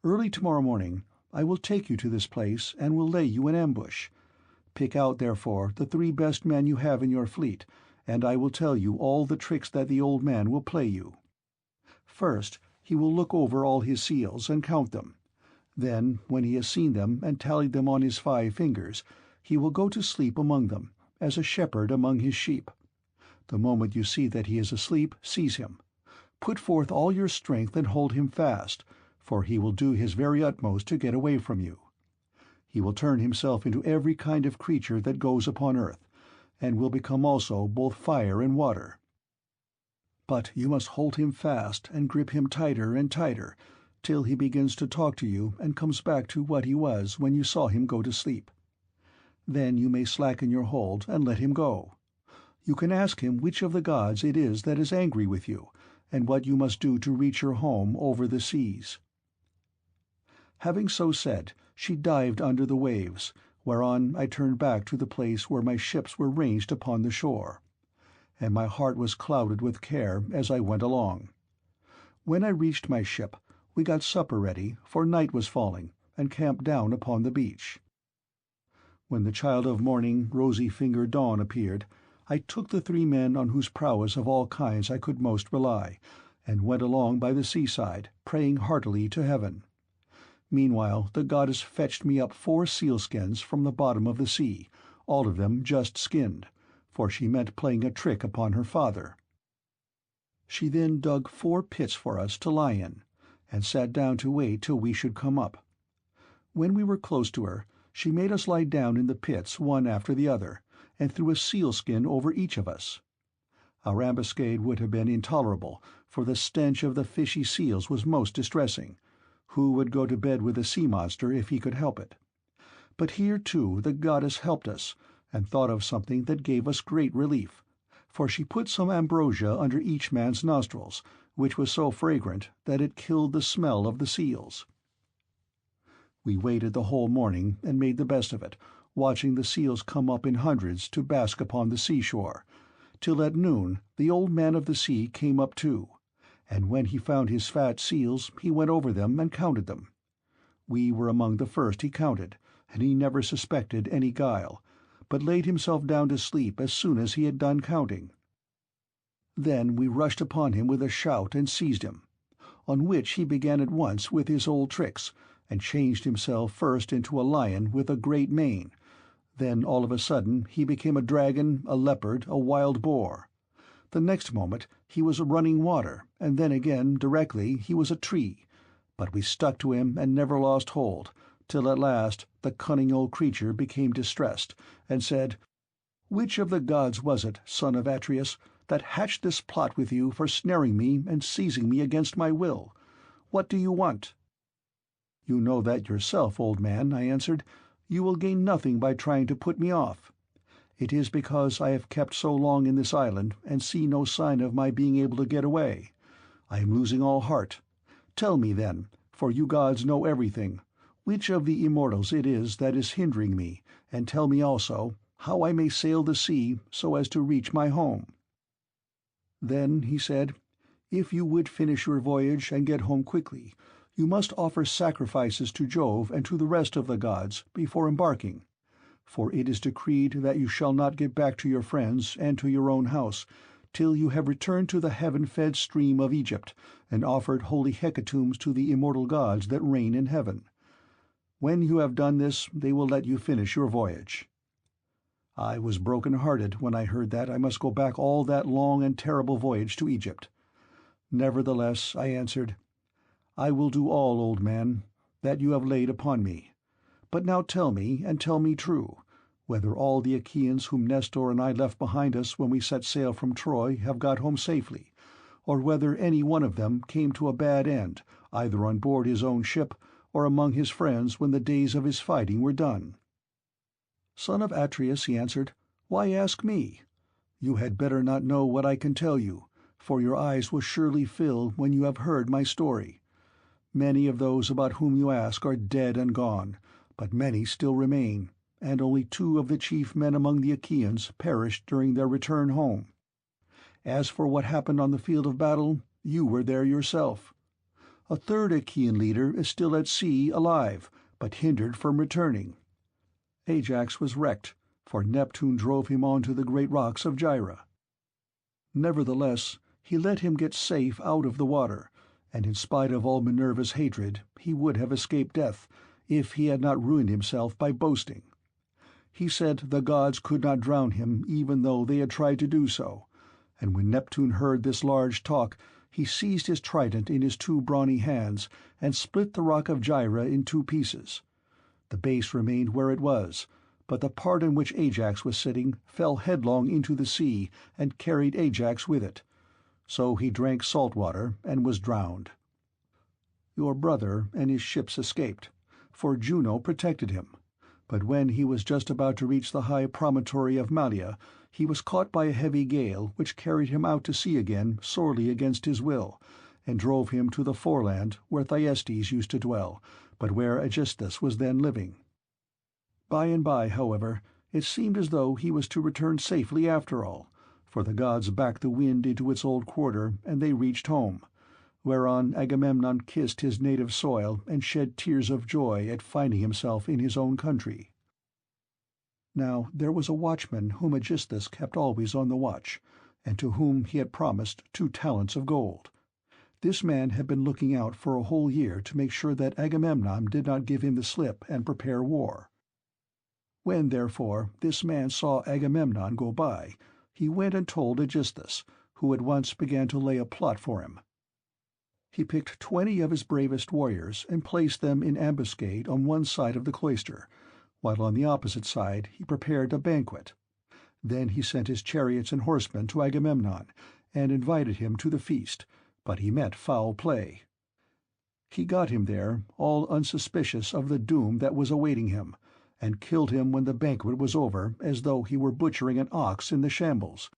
Early tomorrow morning I will take you to this place and will lay you in ambush. Pick out, therefore, the 3 best men you have in your fleet, and I will tell you all the tricks that the old man will play you. First, he will look over all his seals and count them. Then, when he has seen them and tallied them on his 5 fingers, he will go to sleep among them, as a shepherd among his sheep. The moment you see that he is asleep, seize him. Put forth all your strength and hold him fast, for he will do his very utmost to get away from you. He will turn himself into every kind of creature that goes upon earth, and will become also both fire and water. But you must hold him fast and grip him tighter and tighter, till he begins to talk to you and comes back to what he was when you saw him go to sleep. Then you may slacken your hold and let him go. You can ask him which of the gods it is that is angry with you, and what you must do to reach your home over the seas." Having so said, she dived under the waves, whereon I turned back to the place where my ships were ranged upon the shore. And my heart was clouded with care as I went along. When I reached my ship, we got supper ready, for night was falling, and camped down upon the beach. When the child of morning, rosy-fingered dawn appeared, I took the 3 men on whose prowess of all kinds I could most rely, and went along by the seaside, praying heartily to heaven. Meanwhile the goddess fetched me up 4 sealskins from the bottom of the sea, all of them just skinned, for she meant playing a trick upon her father. She then dug 4 pits for us to lie in, and sat down to wait till we should come up. When we were close to her, she made us lie down in the pits one after the other, and threw a sealskin over each of us. Our ambuscade would have been intolerable, for the stench of the fishy seals was most distressing. Who would go to bed with a sea-monster if he could help it? But here, too, the goddess helped us, and thought of something that gave us great relief, for she put some ambrosia under each man's nostrils, which was so fragrant that it killed the smell of the seals. We waited the whole morning and made the best of it, watching the seals come up in hundreds to bask upon the seashore, till at noon the old man of the sea came up too, and when he found his fat seals he went over them and counted them. We were among the first he counted, and he never suspected any guile, but laid himself down to sleep as soon as he had done counting. Then we rushed upon him with a shout and seized him, on which he began at once with his old tricks, and changed himself first into a lion with a great mane. Then all of a sudden he became a dragon, a leopard, a wild boar. The next moment he was running water, and then again, directly, he was a tree. But we stuck to him and never lost hold, till at last the cunning old creature became distressed, and said, "Which of the gods was it, son of Atreus, that hatched this plot with you for snaring me and seizing me against my will? What do you want?" "You know that yourself, old man," I answered. "You will gain nothing by trying to put me off. It is because I have kept so long in this island and see no sign of my being able to get away. I am losing all heart. Tell me then, for you gods know everything, which of the immortals it is that is hindering me, and tell me also how I may sail the sea so as to reach my home." Then he said, "If you would finish your voyage and get home quickly, you must offer sacrifices to Jove and to the rest of the gods before embarking, for it is decreed that you shall not get back to your friends and to your own house till you have returned to the heaven-fed stream of Egypt and offered holy hecatombs to the immortal gods that reign in heaven. When you have done this, they will let you finish your voyage." I was broken-hearted when I heard that I must go back all that long and terrible voyage to Egypt. Nevertheless, I answered, "I will do all, old man, that you have laid upon me. But now tell me, and tell me true, whether all the Achaeans whom Nestor and I left behind us when we set sail from Troy have got home safely, or whether any one of them came to a bad end, either on board his own ship or among his friends when the days of his fighting were done." "Son of Atreus," he answered, "why ask me? You had better not know what I can tell you, for your eyes will surely fill when you have heard my story. Many of those about whom you ask are dead and gone, but many still remain, and only 2 of the chief men among the Achaeans perished during their return home. As for what happened on the field of battle, you were there yourself. A 3rd Achaean leader is still at sea alive, but hindered from returning. Ajax was wrecked, for Neptune drove him on to the great rocks of Gyra. Nevertheless, he let him get safe out of the water, and in spite of all Minerva's hatred, he would have escaped death, if he had not ruined himself by boasting. He said the gods could not drown him even though they had tried to do so, and when Neptune heard this large talk, he seized his trident in his 2 brawny hands and split the rock of Gyra in 2 pieces. The base remained where it was, but the part on which Ajax was sitting fell headlong into the sea and carried Ajax with it. So he drank salt water and was drowned. Your brother and his ships escaped, for Juno protected him. But when he was just about to reach the high promontory of Malea, he was caught by a heavy gale which carried him out to sea again sorely against his will, and drove him to the foreland where Thyestes used to dwell, but where Aegisthus was then living. By and by, however, it seemed as though he was to return safely after all, for the gods backed the wind into its old quarter, and they reached home, whereon Agamemnon kissed his native soil and shed tears of joy at finding himself in his own country. Now there was a watchman whom Aegisthus kept always on the watch, and to whom he had promised 2 talents of gold. This man had been looking out for a whole year to make sure that Agamemnon did not give him the slip and prepare war. When, therefore, this man saw Agamemnon go by, he went and told Aegisthus, who at once began to lay a plot for him. He picked 20 of his bravest warriors and placed them in ambuscade on one side of the cloister, while on the opposite side he prepared a banquet. Then he sent his chariots and horsemen to Agamemnon, and invited him to the feast, but he met foul play. He got him there, all unsuspicious of the doom that was awaiting him, and killed him when the banquet was over, as though he were butchering an ox in the shambles.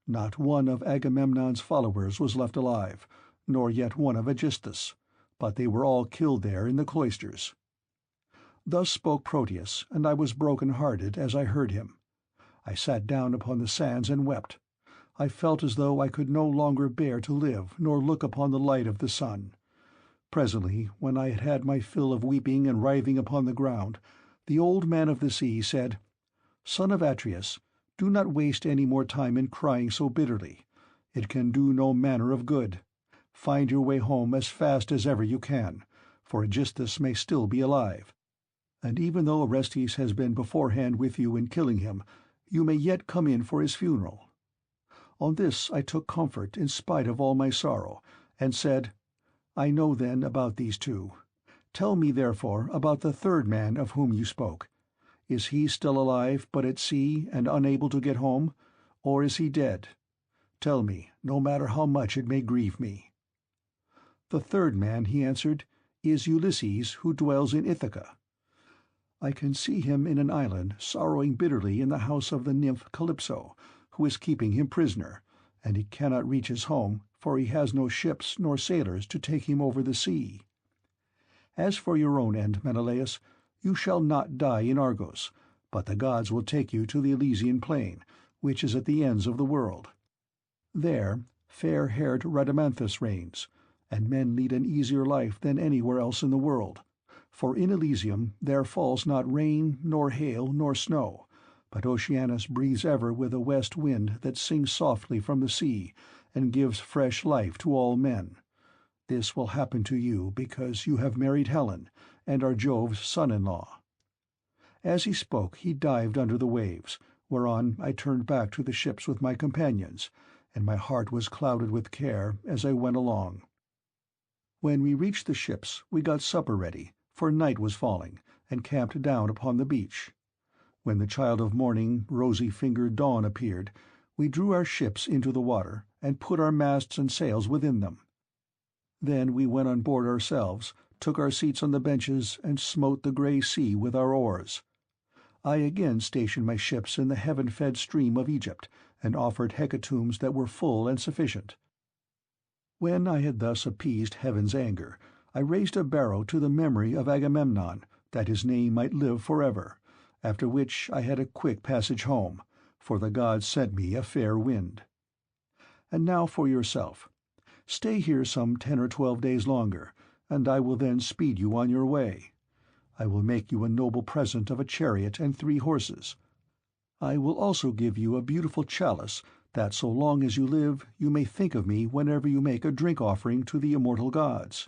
Not one of Agamemnon's followers was left alive, nor yet one of Aegisthus, but they were all killed there in the cloisters. Thus spoke Proteus, and I was broken-hearted as I heard him. I sat down upon the sands and wept. I felt as though I could no longer bear to live nor look upon the light of the sun. Presently, when I had had my fill of weeping and writhing upon the ground, the old man of the sea said, "Son of Atreus, do not waste any more time in crying so bitterly. It can do no manner of good. Find your way home as fast as ever you can, for Aegisthus may still be alive. And even though Orestes has been beforehand with you in killing him, you may yet come in for his funeral." On this I took comfort in spite of all my sorrow, and said, "I know then about these 2. Tell me therefore about the 3rd man of whom you spoke. Is he still alive, but at sea and unable to get home, or is he dead? Tell me, no matter how much it may grieve me." "The 3rd man," he answered, "is Ulysses, who dwells in Ithaca. I can see him in an island, sorrowing bitterly in the house of the nymph Calypso, who is keeping him prisoner, and he cannot reach his home, for he has no ships nor sailors to take him over the sea. As for your own end, Menelaus, you shall not die in Argos, but the gods will take you to the Elysian plain, which is at the ends of the world. There fair-haired Rhadamanthus reigns, and men lead an easier life than anywhere else in the world, for in Elysium there falls not rain, nor hail, nor snow, but Oceanus breathes ever with a west wind that sings softly from the sea and gives fresh life to all men. This will happen to you because you have married Helen, and are Jove's son-in-law." As he spoke he dived under the waves, whereon I turned back to the ships with my companions, and my heart was clouded with care as I went along. When we reached the ships we got supper ready, for night was falling, and camped down upon the beach. When the child of morning, rosy-fingered Dawn appeared, we drew our ships into the water, and put our masts and sails within them. Then we went on board ourselves, took our seats on the benches, and smote the grey sea with our oars. I again stationed my ships in the heaven-fed stream of Egypt, and offered hecatombs that were full and sufficient. When I had thus appeased heaven's anger, I raised a barrow to the memory of Agamemnon, that his name might live forever, after which I had a quick passage home, for the gods sent me a fair wind. And now for yourself. Stay here some 10 or 12 days longer, and I will then speed you on your way. I will make you a noble present of a chariot and 3 horses. I will also give you a beautiful chalice, that so long as you live you may think of me whenever you make a drink-offering to the immortal gods."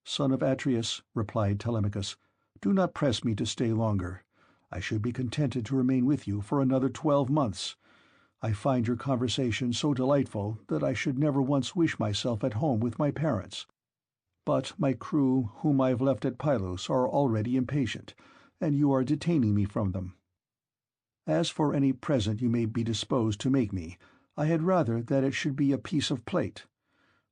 "Son of Atreus," replied Telemachus, "do not press me to stay longer. I should be contented to remain with you for another 12 months. I find your conversation so delightful that I should never once wish myself at home with my parents. But my crew, whom I have left at Pylos, are already impatient, and you are detaining me from them. As for any present you may be disposed to make me, I had rather that it should be a piece of plate.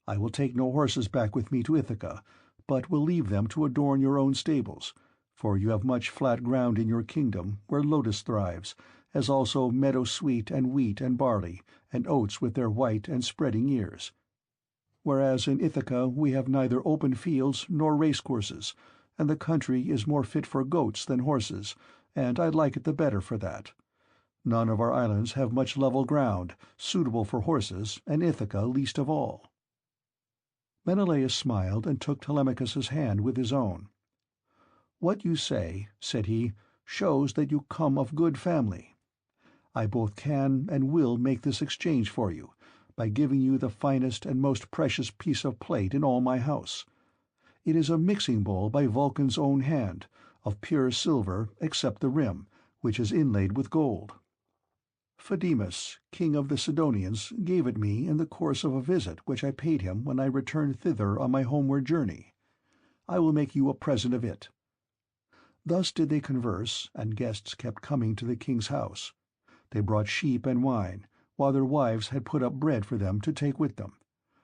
I will take no horses back with me to Ithaca, but will leave them to adorn your own stables, for you have much flat ground in your kingdom where lotus thrives, as also meadow-sweet and wheat and barley, and oats with their white and spreading ears. Whereas in Ithaca we have neither open fields nor racecourses, and the country is more fit for goats than horses, and I like it the better for that. None of our islands have much level ground, suitable for horses, and Ithaca least of all." Menelaus smiled and took Telemachus's hand with his own. "What you say," said he, "shows that you come of good family. I both can and will make this exchange for you, by giving you the finest and most precious piece of plate in all my house. It is a mixing bowl by Vulcan's own hand, of pure silver except the rim, which is inlaid with gold. Phaedimus, king of the Sidonians, gave it me in the course of a visit which I paid him when I returned thither on my homeward journey. I will make you a present of it." Thus did they converse, and guests kept coming to the king's house. They brought sheep and wine, while their wives had put up bread for them to take with them.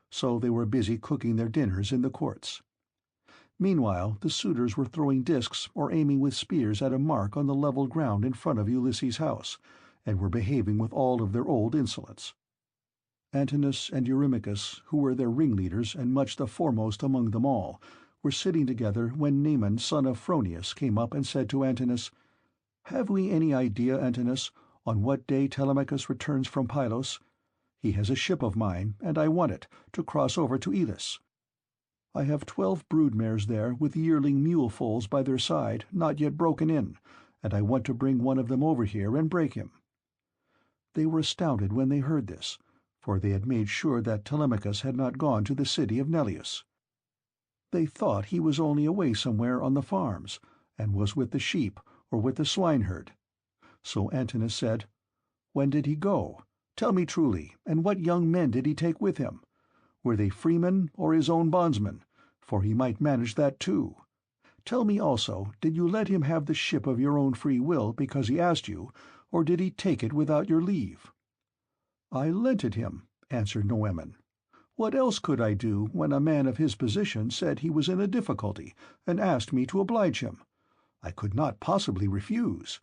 So they were busy cooking their dinners in the courts. Meanwhile the suitors were throwing discs or aiming with spears at a mark on the level ground in front of Ulysses' house, and were behaving with all of their old insolence. Antinous and Eurymachus, who were their ringleaders and much the foremost among them all, were sitting together when Naaman son of Phronius came up and said to Antinous, "Have we any idea, Antinous, on what day Telemachus returns from Pylos? He has a ship of mine, and I want it, to cross over to Elis. I have 12 broodmares there with yearling mule foals by their side, not yet broken in, and I want to bring one of them over here and break him." They were astounded when they heard this, for they had made sure that Telemachus had not gone to the city of Neleus. They thought he was only away somewhere on the farms, and was with the sheep or with the swineherd. So Antinous said, "When did he go? Tell me truly, and what young men did he take with him? Were they freemen or his own bondsmen? For he might manage that too. Tell me also, did you let him have the ship of your own free will because he asked you, or did he take it without your leave?" "I lent it him," answered Noëmon. "What else could I do when a man of his position said he was in a difficulty and asked me to oblige him? I could not possibly refuse.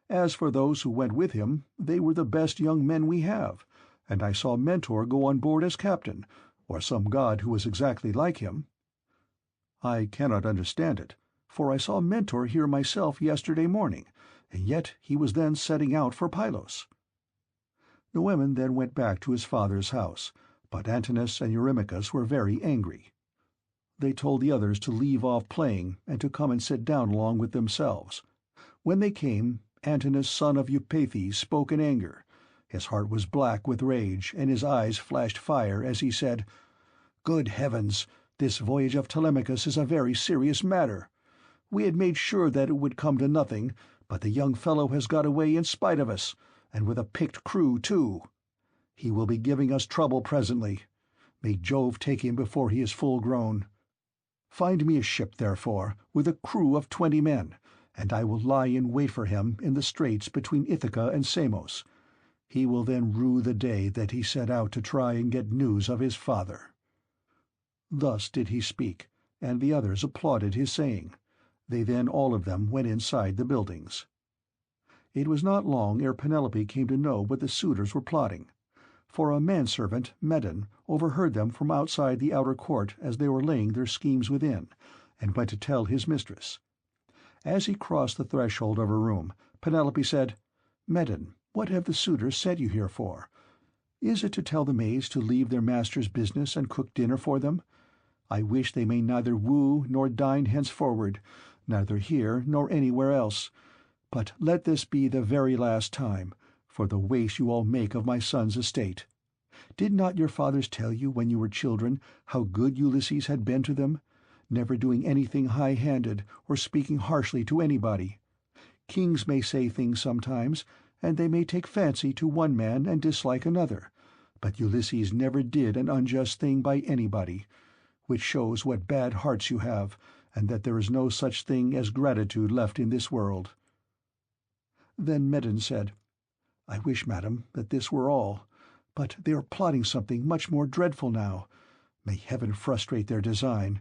As for those who went with him, they were the best young men we have, and I saw Mentor go on board as captain, or some god who was exactly like him. I cannot understand it, for I saw Mentor here myself yesterday morning, and yet he was then setting out for Pylos." Noëmon then went back to his father's house, but Antinous and Eurymachus were very angry. They told the others to leave off playing and to come and sit down along with themselves. When they came, Antinous son of Eupeithes spoke in anger. His heart was black with rage, and his eyes flashed fire as he said, "Good heavens, this voyage of Telemachus is a very serious matter. We had made sure that it would come to nothing, but the young fellow has got away in spite of us, and with a picked crew too. He will be giving us trouble presently. May Jove take him before he is full grown. Find me a ship, therefore, with a crew of 20 men, and I will lie in wait for him in the straits between Ithaca and Samos. He will then rue the day that he set out to try and get news of his father." Thus did he speak, and the others applauded his saying. They then all of them went inside the buildings. It was not long ere Penelope came to know what the suitors were plotting, for a manservant, Medon, overheard them from outside the outer court as they were laying their schemes within, and went to tell his mistress. As he crossed the threshold of her room, Penelope said, "Medon, what have the suitors sent you here for? Is it to tell the maids to leave their master's business and cook dinner for them? I wish they may neither woo nor dine henceforward, neither here nor anywhere else. But let this be the very last time, for the waste you all make of my son's estate. Did not your fathers tell you when you were children how good Ulysses had been to them, never doing anything high-handed or speaking harshly to anybody? Kings may say things sometimes, and they may take fancy to one man and dislike another, but Ulysses never did an unjust thing by anybody, which shows what bad hearts you have, and that there is no such thing as gratitude left in this world." Then Medon said, "I wish, madam, that this were all, But they are plotting something much more dreadful now. May heaven frustrate their design.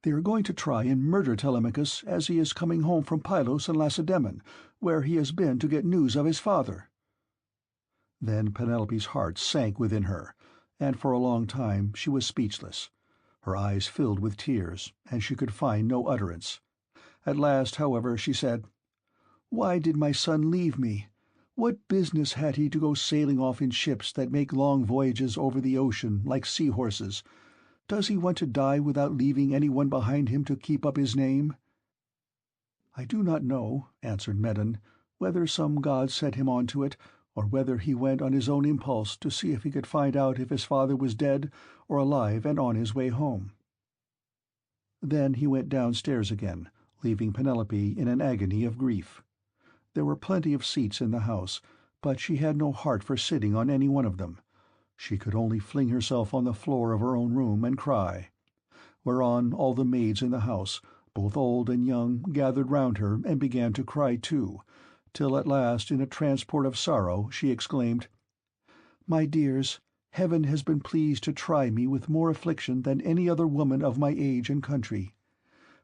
They are going to try and murder Telemachus as he is coming home from Pylos and Lacedaemon, where he has been to get news of his father." Then Penelope's heart sank within her, and for a long time she was speechless. Her eyes filled with tears, and she could find no utterance. At last, however, she said, "Why did my son leave me? What business had he to go sailing off in ships that make long voyages over the ocean like sea-horses? Does he want to die without leaving anyone behind him to keep up his name?" "I do not know," answered Medon, "whether some god set him on to it, or whether he went on his own impulse to see if he could find out if his father was dead or alive and on his way home." Then he went downstairs again, leaving Penelope in an agony of grief. There were plenty of seats in the house, but she had no heart for sitting on any one of them. She could only fling herself on the floor of her own room and cry. Whereon all the maids in the house, both old and young, gathered round her and began to cry too, till at last, in a transport of sorrow, she exclaimed, "My dears, heaven has been pleased to try me with more affliction than any other woman of my age and country.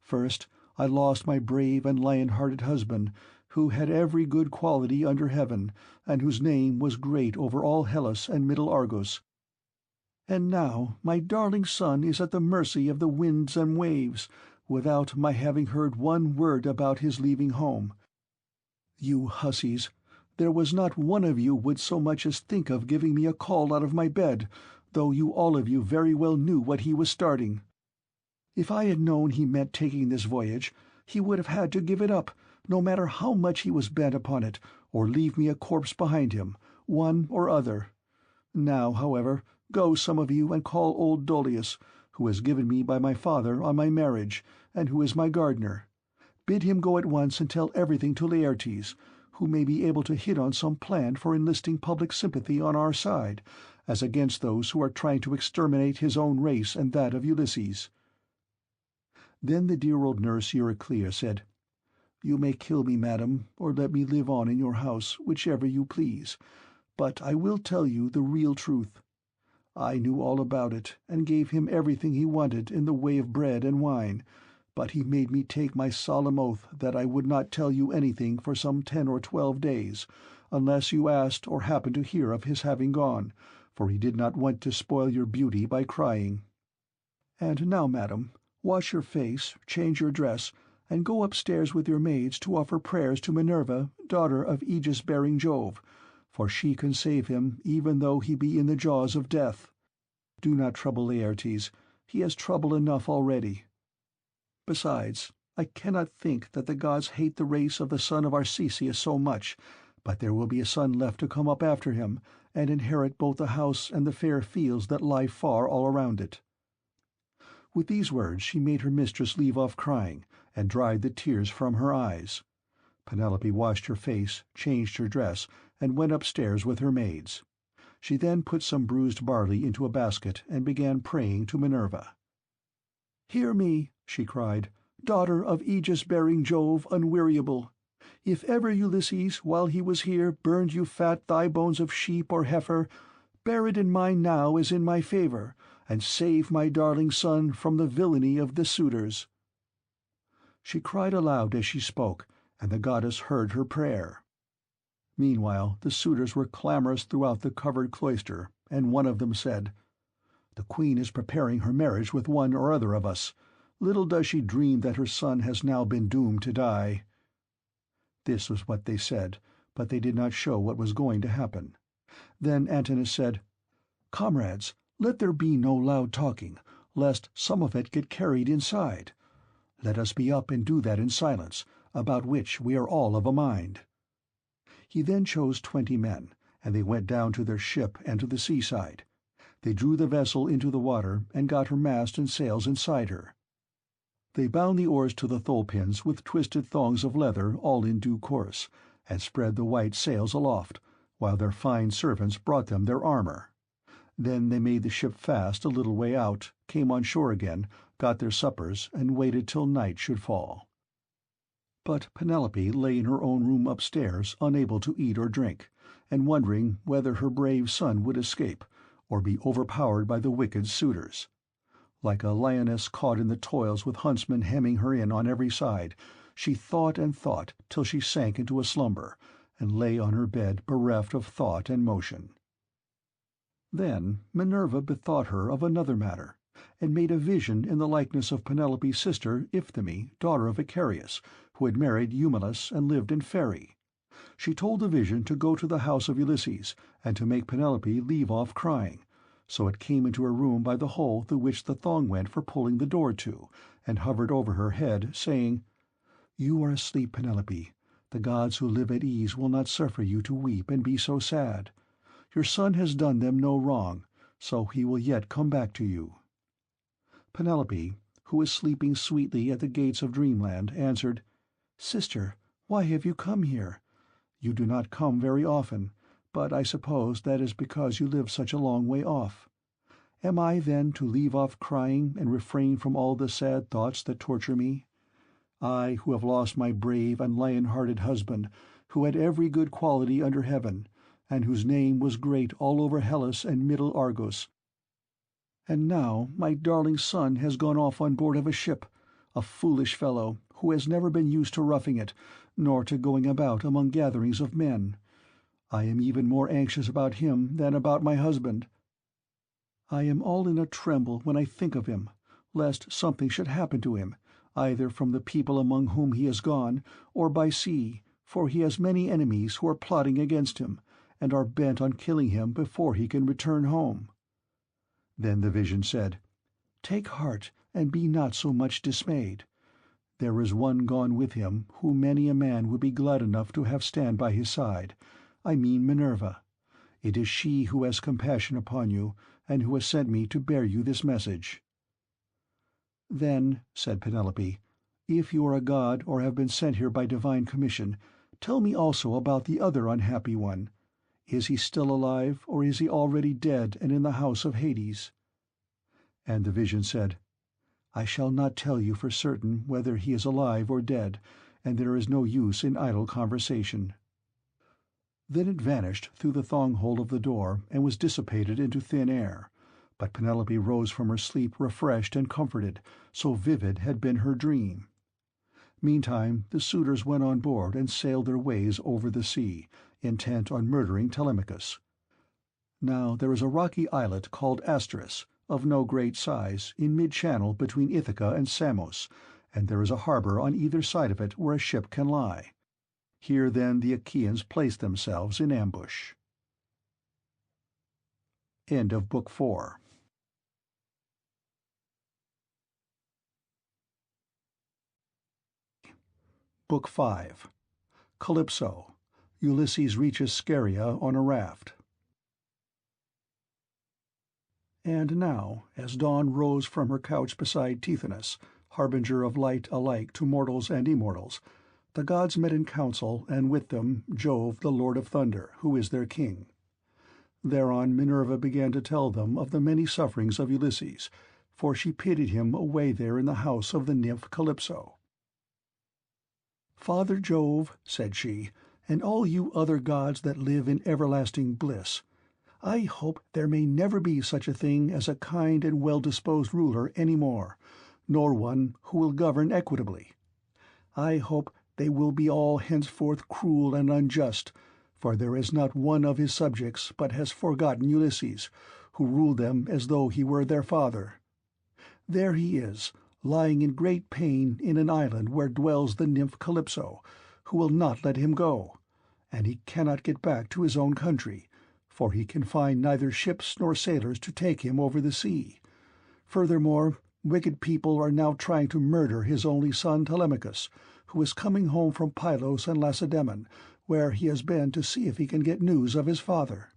First, I lost my brave and lion-hearted husband, who had every good quality under heaven, and whose name was great over all Hellas and middle Argos. And now my darling son is at the mercy of the winds and waves, without my having heard one word about his leaving home. You hussies, there was not one of you would so much as think of giving me a call out of my bed, though you all of you very well knew what he was starting. If I had known he meant taking this voyage, he would have had to give it up, no matter how much he was bent upon it, or leave me a corpse behind him, one or other. Now, however, go some of you and call old Dolius, who was given me by my father on my marriage, and who is my gardener. Bid him go at once and tell everything to Laertes, who may be able to hit on some plan for enlisting public sympathy on our side, as against those who are trying to exterminate his own race and that of Ulysses." Then the dear old nurse Euryclea said, "You may kill me, madam, or let me live on in your house, whichever you please, but I will tell you the real truth. I knew all about it, and gave him everything he wanted in the way of bread and wine, but he made me take my solemn oath that I would not tell you anything for some 10 or 12 days, unless you asked or happened to hear of his having gone, for he did not want to spoil your beauty by crying. And now, madam, wash your face, change your dress, and go upstairs with your maids to offer prayers to Minerva, daughter of aegis-bearing Jove, for she can save him even though he be in the jaws of death. Do not trouble Laertes, he has trouble enough already. Besides, I cannot think that the gods hate the race of the son of Arcesius so much, but there will be a son left to come up after him, and inherit both the house and the fair fields that lie far all around it." With these words she made her mistress leave off crying, and dried the tears from her eyes. Penelope washed her face, changed her dress, and went upstairs with her maids. She then put some bruised barley into a basket and began praying to Minerva. "Hear me," she cried, "daughter of aegis-bearing Jove unweariable. If ever Ulysses, while he was here, burned you fat thigh-bones of sheep or heifer, bear it in mind now as in my favour, and save my darling son from the villainy of the suitors." She cried aloud as she spoke, and the goddess heard her prayer. Meanwhile the suitors were clamorous throughout the covered cloister, and one of them said, "The queen is preparing her marriage with one or other of us. Little does she dream that her son has now been doomed to die." This was what they said, but they did not show what was going to happen. Then Antinous said, "Comrades, let there be no loud talking, lest some of it get carried inside. Let us be up and do that in silence, about which we are all of a mind." He then chose 20 men, and they went down to their ship and to the seaside. They drew the vessel into the water and got her mast and sails inside her. They bound the oars to the thole-pins with twisted thongs of leather all in due course, and spread the white sails aloft, while their fine servants brought them their armour. Then they made the ship fast a little way out, came on shore again, got their suppers, and waited till night should fall. But Penelope lay in her own room upstairs, unable to eat or drink, and wondering whether her brave son would escape, or be overpowered by the wicked suitors. Like a lioness caught in the toils with huntsmen hemming her in on every side, she thought and thought till she sank into a slumber, and lay on her bed bereft of thought and motion. Then Minerva bethought her of another matter, and made a vision in the likeness of Penelope's sister Iphthime, daughter of Icarius, who had married Eumelus and lived in Pheræ. She told the vision to go to the house of Ulysses, and to make Penelope leave off crying, so it came into her room by the hole through which the thong went for pulling the door to, and hovered over her head, saying, "You are asleep, Penelope. The gods who live at ease will not suffer you to weep and be so sad. Your son has done them no wrong, so he will yet come back to you." Penelope, who was sleeping sweetly at the gates of dreamland, answered, "Sister, why have you come here? You do not come very often, but I suppose that is because you live such a long way off. Am I, then, to leave off crying and refrain from all the sad thoughts that torture me? I, who have lost my brave and lion-hearted husband, who had every good quality under heaven, and whose name was great all over Hellas and middle Argos. And now my darling son has gone off on board of a ship, a foolish fellow, who has never been used to roughing it, nor to going about among gatherings of men. I am even more anxious about him than about my husband. I am all in a tremble when I think of him, lest something should happen to him, either from the people among whom he has gone, or by sea, for he has many enemies who are plotting against him, and are bent on killing him before he can return home." Then the vision said, "Take heart, and be not so much dismayed. There is one gone with him who many a man would be glad enough to have stand by his side. I mean Minerva. It is she who has compassion upon you, and who has sent me to bear you this message." "Then," said Penelope, "if you are a god or have been sent here by divine commission, tell me also about the other unhappy one. Is he still alive, or is he already dead and in the house of Hades?" And the vision said, "I shall not tell you for certain whether he is alive or dead, and there is no use in idle conversation." Then it vanished through the thong-hole of the door and was dissipated into thin air, but Penelope rose from her sleep refreshed and comforted, so vivid had been her dream. Meantime the suitors went on board and sailed their ways over the sea, intent on murdering Telemachus. Now there is a rocky islet called Asteris, of no great size, in mid-channel between Ithaca and Samos, and there is a harbour on either side of it where a ship can lie. Here then the Achaeans placed themselves in ambush. End of Book 4. Book 5. Calypso. Ulysses reaches Scheria on a raft. And now, as dawn rose from her couch beside Tithonus, harbinger of light alike to mortals and immortals, the gods met in council, and with them Jove, the Lord of Thunder, who is their king. Thereon Minerva began to tell them of the many sufferings of Ulysses, for she pitied him away there in the house of the nymph Calypso. "Father Jove," said she, "and all you other gods that live in everlasting bliss, I hope there may never be such a thing as a kind and well-disposed ruler any more, nor one who will govern equitably. I hope they will be all henceforth cruel and unjust, for there is not one of his subjects but has forgotten Ulysses, who ruled them as though he were their father. There he is, lying in great pain in an island where dwells the nymph Calypso, who will not let him go, and he cannot get back to his own country, for he can find neither ships nor sailors to take him over the sea. Furthermore, wicked people are now trying to murder his only son Telemachus, who is coming home from Pylos and Lacedaemon, where he has been to see if he can get news of his father."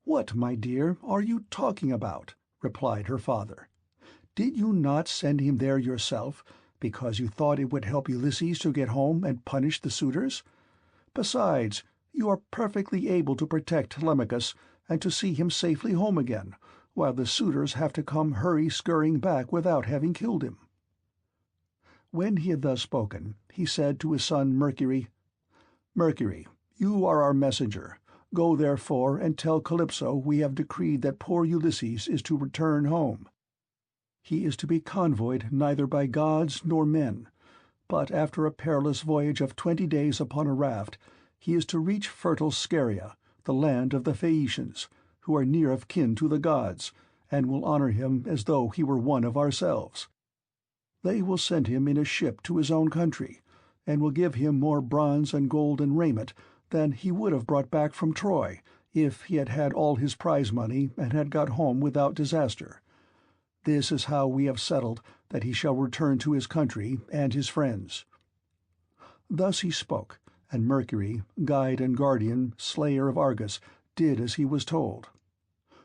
"What, my dear, are you talking about?" replied her father. "Did you not send him there yourself, because you thought it would help Ulysses to get home and punish the suitors? Besides, you are perfectly able to protect Telemachus and to see him safely home again, while the suitors have to come hurry-scurrying back without having killed him." When he had thus spoken, he said to his son Mercury, "Mercury, You are our messenger. Go therefore and tell Calypso we have decreed that poor Ulysses is to return home. He is to be convoyed neither by gods nor men, but after a perilous voyage of 20 days upon a raft, he is to reach fertile Scheria, the land of the Phaeacians, who are near of kin to the gods, and will honor him as though he were one of ourselves. They will send him in a ship to his own country, and will give him more bronze and gold and raiment than he would have brought back from Troy if he had had all his prize money and had got home without disaster. This is how we have settled that he shall return to his country and his friends." Thus he spoke, and Mercury, guide and guardian, slayer of Argus, did as he was told.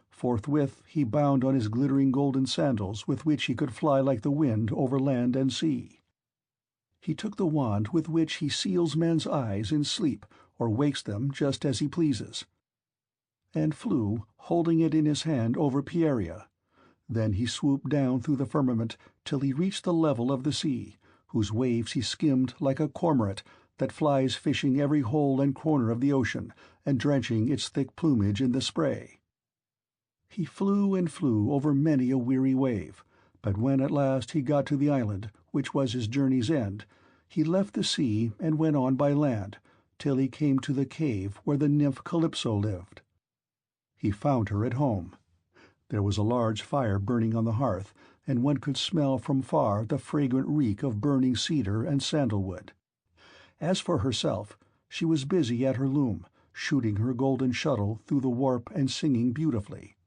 Forthwith he bound on his glittering golden sandals with which he could fly like the wind over land and sea. He took the wand with which he seals men's eyes in sleep or wakes them just as he pleases, and flew, holding it in his hand over Pieria. Then he swooped down through the firmament till he reached the level of the sea, whose waves he skimmed like a cormorant that flies fishing every hole and corner of the ocean and drenching its thick plumage in the spray. He flew and flew over many a weary wave, but when at last he got to the island, which was his journey's end, he left the sea and went on by land, till he came to the cave where the nymph Calypso lived. He found her at home. There was a large fire burning on the hearth, and one could smell from far the fragrant reek of burning cedar and sandalwood. As for herself, she was busy at her loom, shooting her golden shuttle through the warp and singing beautifully.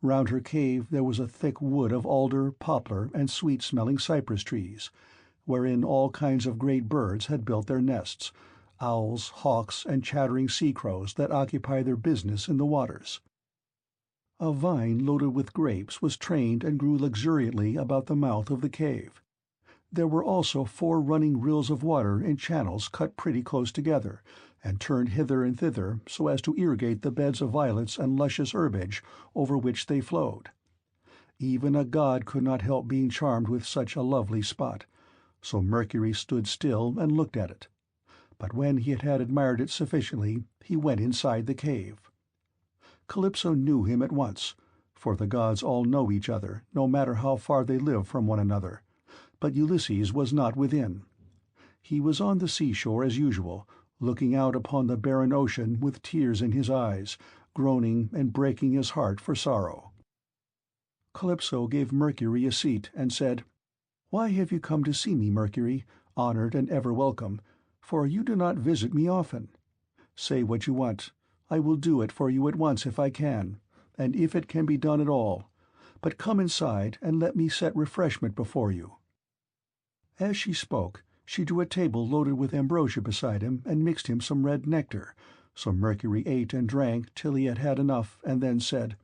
Round her cave there was a thick wood of alder, poplar, and sweet-smelling cypress trees, wherein all kinds of great birds had built their nests, owls, hawks, and chattering sea-crows that occupy their business in the waters. A vine loaded with grapes was trained and grew luxuriantly about the mouth of the cave. There were also 4 running rills of water in channels cut pretty close together, and turned hither and thither so as to irrigate the beds of violets and luscious herbage over which they flowed. Even a god could not help being charmed with such a lovely spot, so Mercury stood still and looked at it. But when he had admired it sufficiently, he went inside the cave. Calypso knew him at once, for the gods all know each other, no matter how far they live from one another, but Ulysses was not within. He was on the seashore as usual, looking out upon the barren ocean with tears in his eyes, groaning and breaking his heart for sorrow. Calypso gave Mercury a seat and said, "Why have you come to see me, Mercury, honored and ever welcome, for you do not visit me often? Say what you want. I will do it for you at once if I can, and if it can be done at all. But come inside and let me set refreshment before you." As she spoke, she drew a table loaded with ambrosia beside him and mixed him some red nectar, so Mercury ate and drank till he had had enough, and then said,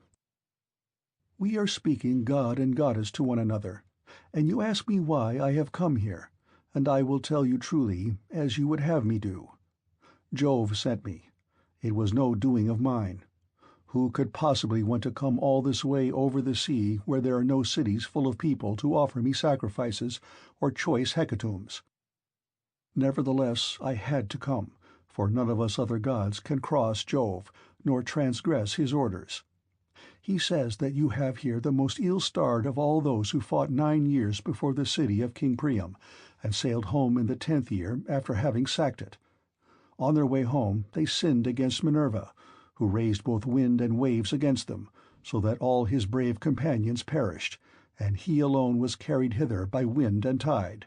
"We are speaking god and goddess to one another, and you ask me why I have come here, and I will tell you truly, as you would have me do. Jove sent me. It was no doing of mine. Who could possibly want to come all this way over the sea where there are no cities full of people to offer me sacrifices or choice hecatombs? Nevertheless, I had to come, for none of us other gods can cross Jove, nor transgress his orders. He says that you have here the most ill-starred of all those who fought 9 years before the city of King Priam, and sailed home in the 10th year after having sacked it. On their way home they sinned against Minerva, who raised both wind and waves against them, so that all his brave companions perished, and he alone was carried hither by wind and tide.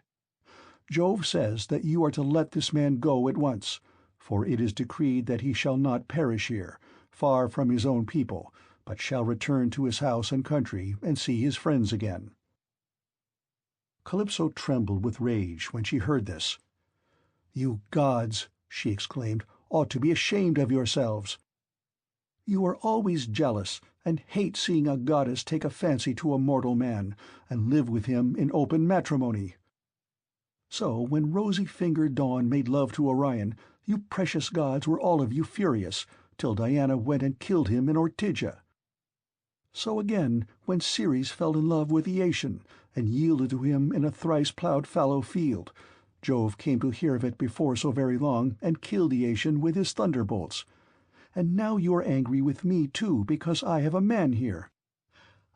Jove says that you are to let this man go at once, for it is decreed that he shall not perish here, far from his own people, but shall return to his house and country and see his friends again." Calypso trembled with rage when she heard this. "You gods," she exclaimed, "ought to be ashamed of yourselves. You are always jealous, and hate seeing a goddess take a fancy to a mortal man, and live with him in open matrimony. So when rosy-fingered Dawn made love to Orion, you precious gods were all of you furious, till Diana went and killed him in Ortygia. So again, when Ceres fell in love with Aetion, and yielded to him in a thrice-ploughed fallow field, Jove came to hear of it before so very long, and killed the Aeacian with his thunderbolts. And now you are angry with me too, because I have a man here.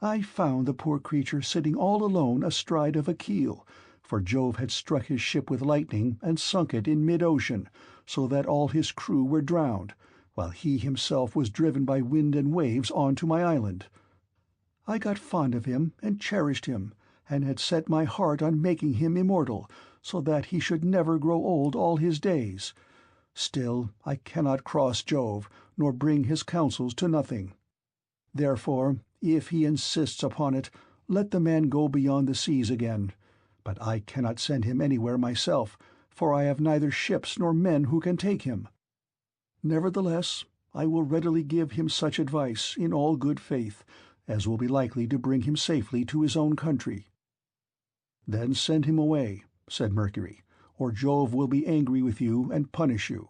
I found the poor creature sitting all alone astride of a keel, for Jove had struck his ship with lightning and sunk it in mid-ocean, so that all his crew were drowned, while he himself was driven by wind and waves on to my island. I got fond of him and cherished him, and had set my heart on making him immortal, so that he should never grow old all his days. Still, I cannot cross Jove, nor bring his counsels to nothing. Therefore, if he insists upon it, let the man go beyond the seas again. But I cannot send him anywhere myself, for I have neither ships nor men who can take him. Nevertheless, I will readily give him such advice, in all good faith, as will be likely to bring him safely to his own country." "Then send him away," said Mercury, "or Jove will be angry with you and punish you."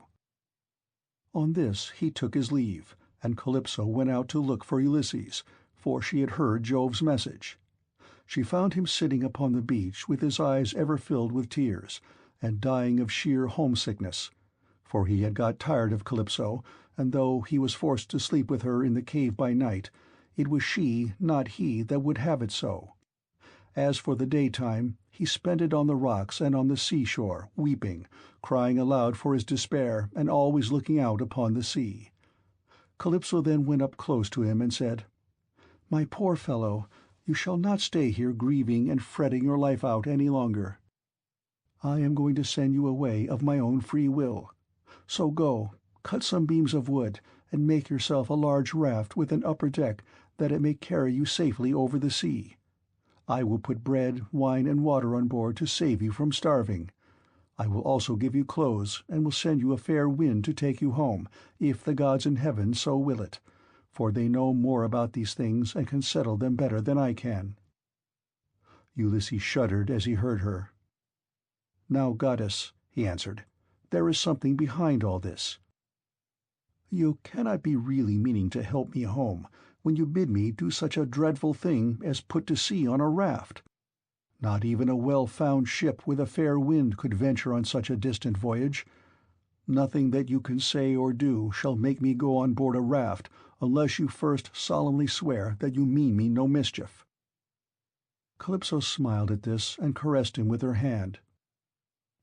On this he took his leave, and Calypso went out to look for Ulysses, for she had heard Jove's message. She found him sitting upon the beach with his eyes ever filled with tears, and dying of sheer homesickness, for he had got tired of Calypso, and though he was forced to sleep with her in the cave by night, it was she, not he, that would have it so. As for the daytime, he spent it on the rocks and on the seashore, weeping, crying aloud for his despair, and always looking out upon the sea. Calypso then went up close to him and said, "My poor fellow, you shall not stay here grieving and fretting your life out any longer. I am going to send you away of my own free will. So go, cut some beams of wood, and make yourself a large raft with an upper deck, that it may carry you safely over the sea. I will put bread, wine, and water on board to save you from starving. I will also give you clothes, and will send you a fair wind to take you home, if the gods in heaven so will it, for they know more about these things and can settle them better than I can." Ulysses shuddered as he heard her. "Now, goddess," he answered, "there is something behind all this. You cannot be really meaning to help me home, when you bid me do such a dreadful thing as put to sea on a raft. Not even a well-found ship with a fair wind could venture on such a distant voyage. Nothing that you can say or do shall make me go on board a raft, unless you first solemnly swear that you mean me no mischief." Calypso smiled at this and caressed him with her hand.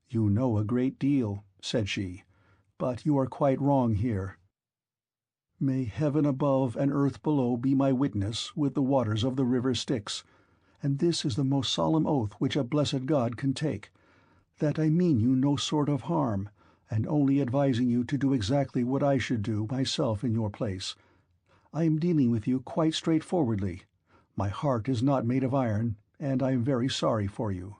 "You know a great deal," said she, "but you are quite wrong here. May heaven above and earth below be my witness with the waters of the river Styx, and this is the most solemn oath which a blessed god can take, that I mean you no sort of harm, and only advising you to do exactly what I should do myself in your place. I am dealing with you quite straightforwardly. My heart is not made of iron, and I am very sorry for you."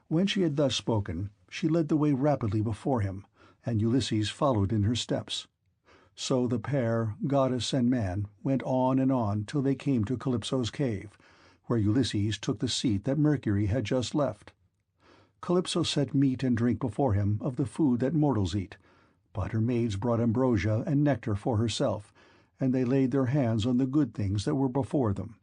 When she had thus spoken, she led the way rapidly before him, and Ulysses followed in her steps. So the pair, goddess and man, went on and on till they came to Calypso's cave, where Ulysses took the seat that Mercury had just left. Calypso set meat and drink before him of the food that mortals eat, but her maids brought ambrosia and nectar for herself, and they laid their hands on the good things that were before them.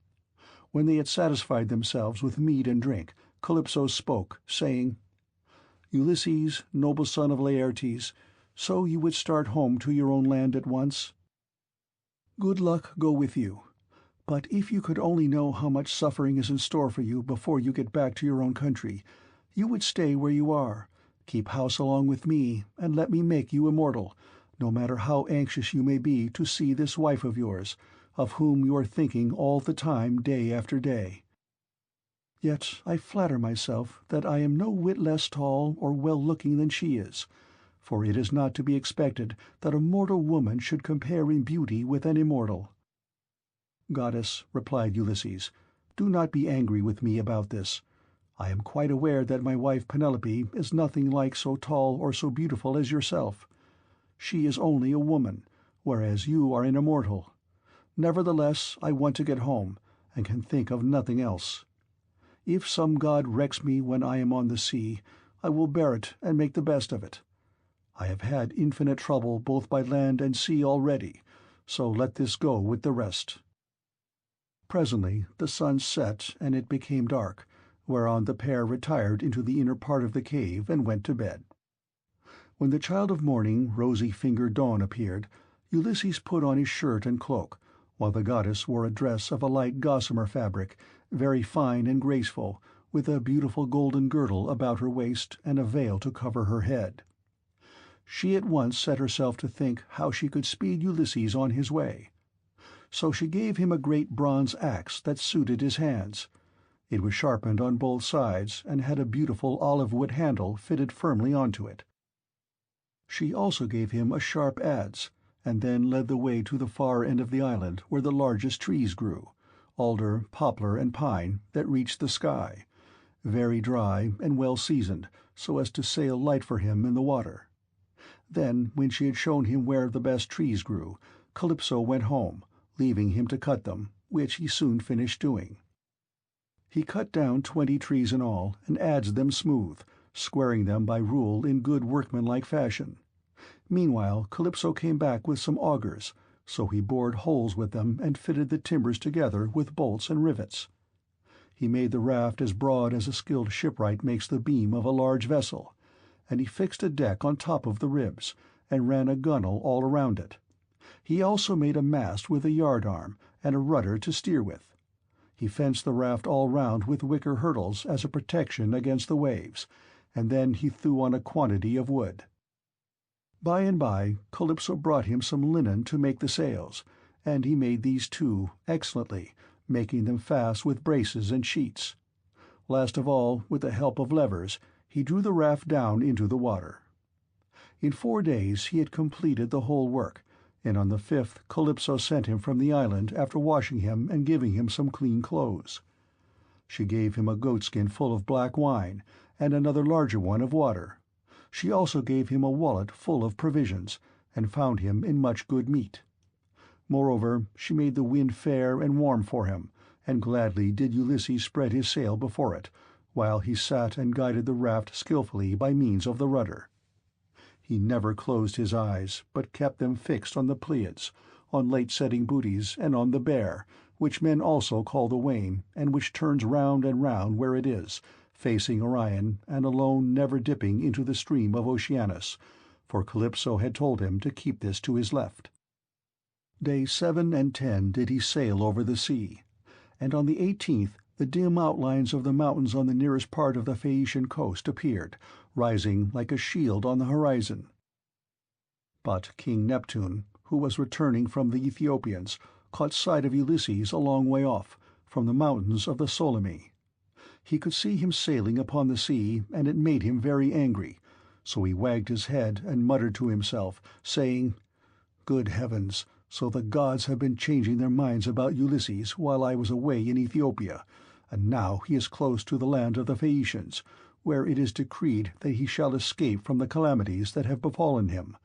When they had satisfied themselves with meat and drink, Calypso spoke, saying, "Ulysses, noble son of Laertes, so you would start home to your own land at once? Good luck go with you. But if you could only know how much suffering is in store for you before you get back to your own country, you would stay where you are, keep house along with me, and let me make you immortal, no matter how anxious you may be to see this wife of yours, of whom you are thinking all the time, day after day. Yet I flatter myself that I am no whit less tall or well-looking than she is, for it is not to be expected that a mortal woman should compare in beauty with an immortal." "Goddess," replied Ulysses, "do not be angry with me about this. I am quite aware that my wife Penelope is nothing like so tall or so beautiful as yourself. She is only a woman, whereas you are an immortal. Nevertheless, I want to get home, and can think of nothing else. If some god wrecks me when I am on the sea, I will bear it and make the best of it. I have had infinite trouble both by land and sea already, so let this go with the rest." Presently the sun set and it became dark, whereon the pair retired into the inner part of the cave and went to bed. When the child of morning, rosy-fingered Dawn appeared, Ulysses put on his shirt and cloak, while the goddess wore a dress of a light gossamer fabric, very fine and graceful, with a beautiful golden girdle about her waist and a veil to cover her head. She at once set herself to think how she could speed Ulysses on his way. So she gave him a great bronze axe that suited his hands. It was sharpened on both sides and had a beautiful olive-wood handle fitted firmly onto it. She also gave him a sharp adze, and then led the way to the far end of the island where the largest trees grew, alder, poplar, and pine, that reached the sky, very dry and well seasoned, so as to sail light for him in the water. Then, when she had shown him where the best trees grew, Calypso went home, leaving him to cut them, which he soon finished doing. He cut down 20 trees in all, and adzed them smooth, squaring them by rule in good workmanlike fashion. Meanwhile Calypso came back with some augers, so he bored holes with them and fitted the timbers together with bolts and rivets. He made the raft as broad as a skilled shipwright makes the beam of a large vessel, and he fixed a deck on top of the ribs, and ran a gunwale all around it. He also made a mast with a yard-arm, and a rudder to steer with. He fenced the raft all round with wicker hurdles as a protection against the waves, and then he threw on a quantity of wood. By and by Calypso brought him some linen to make the sails, and he made these too, excellently, making them fast with braces and sheets. Last of all, with the help of levers, he drew the raft down into the water. In 4 days he had completed the whole work, and on the 5th Calypso sent him from the island after washing him and giving him some clean clothes. She gave him a goatskin full of black wine, and another larger one of water. She also gave him a wallet full of provisions, and found him in much good meat. Moreover, she made the wind fair and warm for him, and gladly did Ulysses spread his sail before it, while he sat and guided the raft skilfully by means of the rudder. He never closed his eyes, but kept them fixed on the Pleiads, on late-setting Bootes, and on the Bear, which men also call the Wain, and which turns round and round where it is, facing Orion, and alone never dipping into the stream of Oceanus, for Calypso had told him to keep this to his left. Days 7 and 10 did he sail over the sea, and on the 18th the dim outlines of the mountains on the nearest part of the Phaeacian coast appeared, rising like a shield on the horizon. But King Neptune, who was returning from the Ethiopians, caught sight of Ulysses a long way off, from the mountains of the Solymi. He could see him sailing upon the sea, and it made him very angry, so he wagged his head and muttered to himself, saying, "Good heavens, so the gods have been changing their minds about Ulysses while I was away in Ethiopia, and now he is close to the land of the Phaeacians, where it is decreed that he shall escape from the calamities that have befallen him.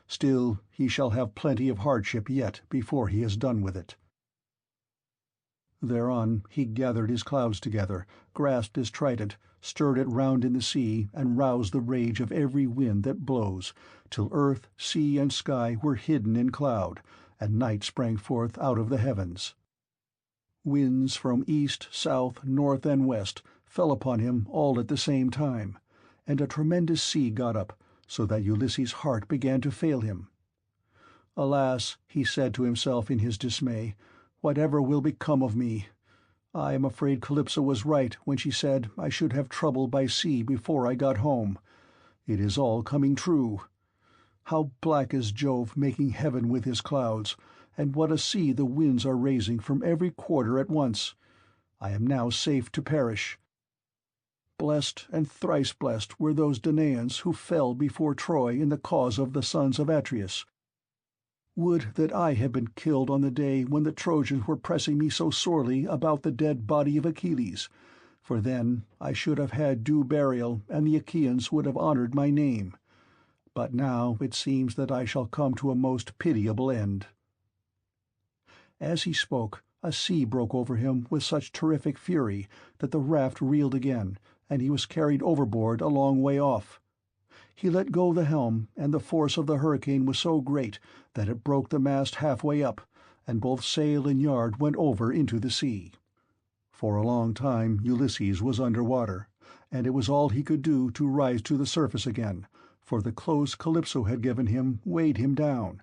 Still, he shall have plenty of hardship yet before he has done with it." Thereon he gathered his clouds together, grasped his trident, stirred it round in the sea, and roused the rage of every wind that blows, till earth, sea, and sky were hidden in cloud, and night sprang forth out of the heavens. Winds from east, south, north, and west fell upon him all at the same time, and a tremendous sea got up, so that Ulysses' heart began to fail him. "Alas," he said to himself in his dismay, "whatever will become of me? I am afraid Calypso was right when she said I should have trouble by sea before I got home. It is all coming true. How black is Jove making heaven with his clouds, and what a sea the winds are raising from every quarter at once! I am now safe to perish. Blessed and thrice blessed were those Danaans who fell before Troy in the cause of the sons of Atreus. Would that I had been killed on the day when the Trojans were pressing me so sorely about the dead body of Achilles, for then I should have had due burial, and the Achaeans would have honored my name. But now it seems that I shall come to a most pitiable end." As he spoke, a sea broke over him with such terrific fury that the raft reeled again, and he was carried overboard a long way off. He let go the helm, and the force of the hurricane was so great that it broke the mast halfway up, and both sail and yard went over into the sea. For a long time Ulysses was under water, and it was all he could do to rise to the surface again, for the clothes Calypso had given him weighed him down.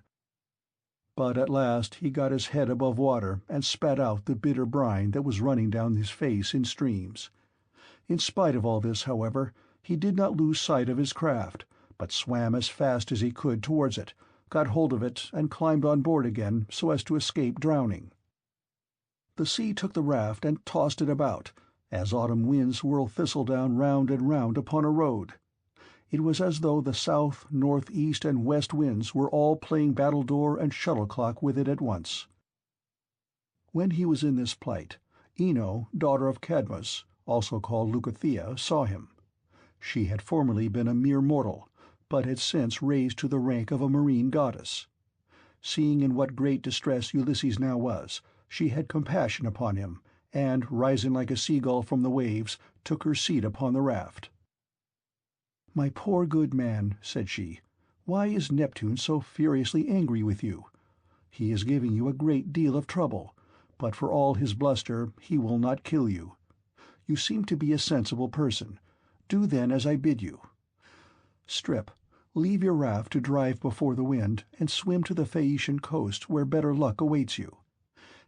But at last he got his head above water and spat out the bitter brine that was running down his face in streams. In spite of all this, however, he did not lose sight of his craft, but swam as fast as he could towards it, got hold of it, and climbed on board again so as to escape drowning. The sea took the raft and tossed it about, as autumn winds whirl thistledown round and round upon a road. It was as though the south, north, east, and west winds were all playing battledore and shuttlecock with it at once. When he was in this plight, Ino, daughter of Cadmus, also called Leucothea, saw him. She had formerly been a mere mortal, but had since raised to the rank of a marine goddess. Seeing in what great distress Ulysses now was, she had compassion upon him, and, rising like a seagull from the waves, took her seat upon the raft. "My poor good man," said she, "why is Neptune so furiously angry with you? He is giving you a great deal of trouble, but for all his bluster he will not kill you. You seem to be a sensible person. Do then as I bid you. Strip, leave your raft to drive before the wind, and swim to the Phaeacian coast where better luck awaits you.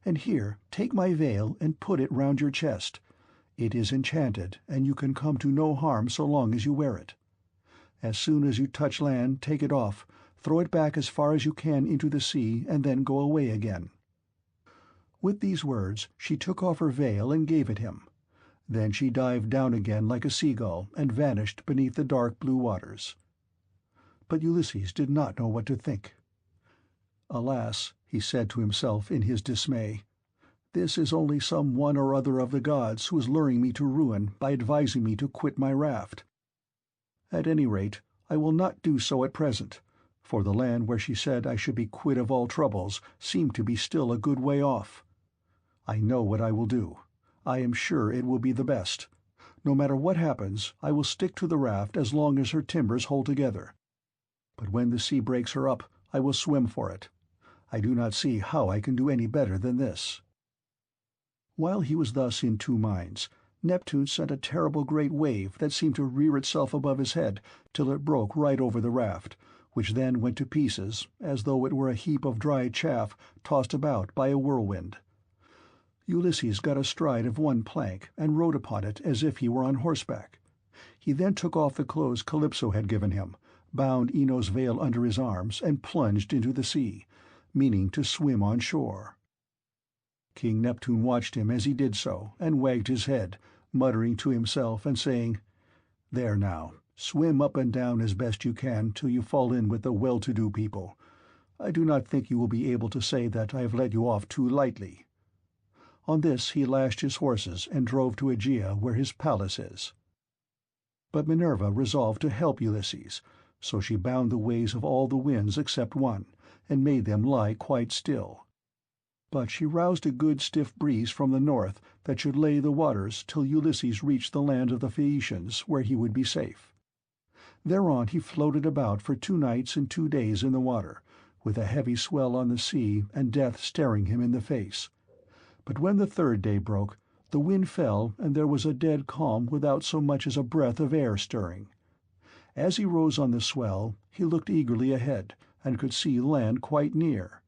And here, take my veil and put it round your chest. It is enchanted, and you can come to no harm so long as you wear it. As soon as you touch land, take it off, throw it back as far as you can into the sea, and then go away again." With these words she took off her veil and gave it him. Then she dived down again like a seagull and vanished beneath the dark blue waters. But Ulysses did not know what to think. "Alas," he said to himself in his dismay, "this is only some one or other of the gods who is luring me to ruin by advising me to quit my raft. At any rate, I will not do so at present, for the land where she said I should be quit of all troubles seemed to be still a good way off. I know what I will do. I am sure it will be the best. No matter what happens, I will stick to the raft as long as her timbers hold together. But when the sea breaks her up, I will swim for it. I do not see how I can do any better than this." While he was thus in two minds, Neptune sent a terrible great wave that seemed to rear itself above his head till it broke right over the raft, which then went to pieces, as though it were a heap of dry chaff tossed about by a whirlwind. Ulysses got astride of one plank and rode upon it as if he were on horseback. He then took off the clothes Calypso had given him, bound Ino's veil under his arms, and plunged into the sea, meaning to swim on shore. King Neptune watched him as he did so, and wagged his head, muttering to himself and saying, "There now, swim up and down as best you can till you fall in with the well-to-do people. I do not think you will be able to say that I have let you off too lightly." On this he lashed his horses and drove to Aegea, where his palace is. But Minerva resolved to help Ulysses, so she bound the ways of all the winds except one, and made them lie quite still. But she roused a good stiff breeze from the north that should lay the waters till Ulysses reached the land of the Phaeacians, where he would be safe. Thereon he floated about for 2 nights and 2 days in the water, with a heavy swell on the sea and death staring him in the face. But when the 3rd day broke, the wind fell and there was a dead calm without so much as a breath of air stirring. As he rose on the swell, he looked eagerly ahead, and could see land quite near.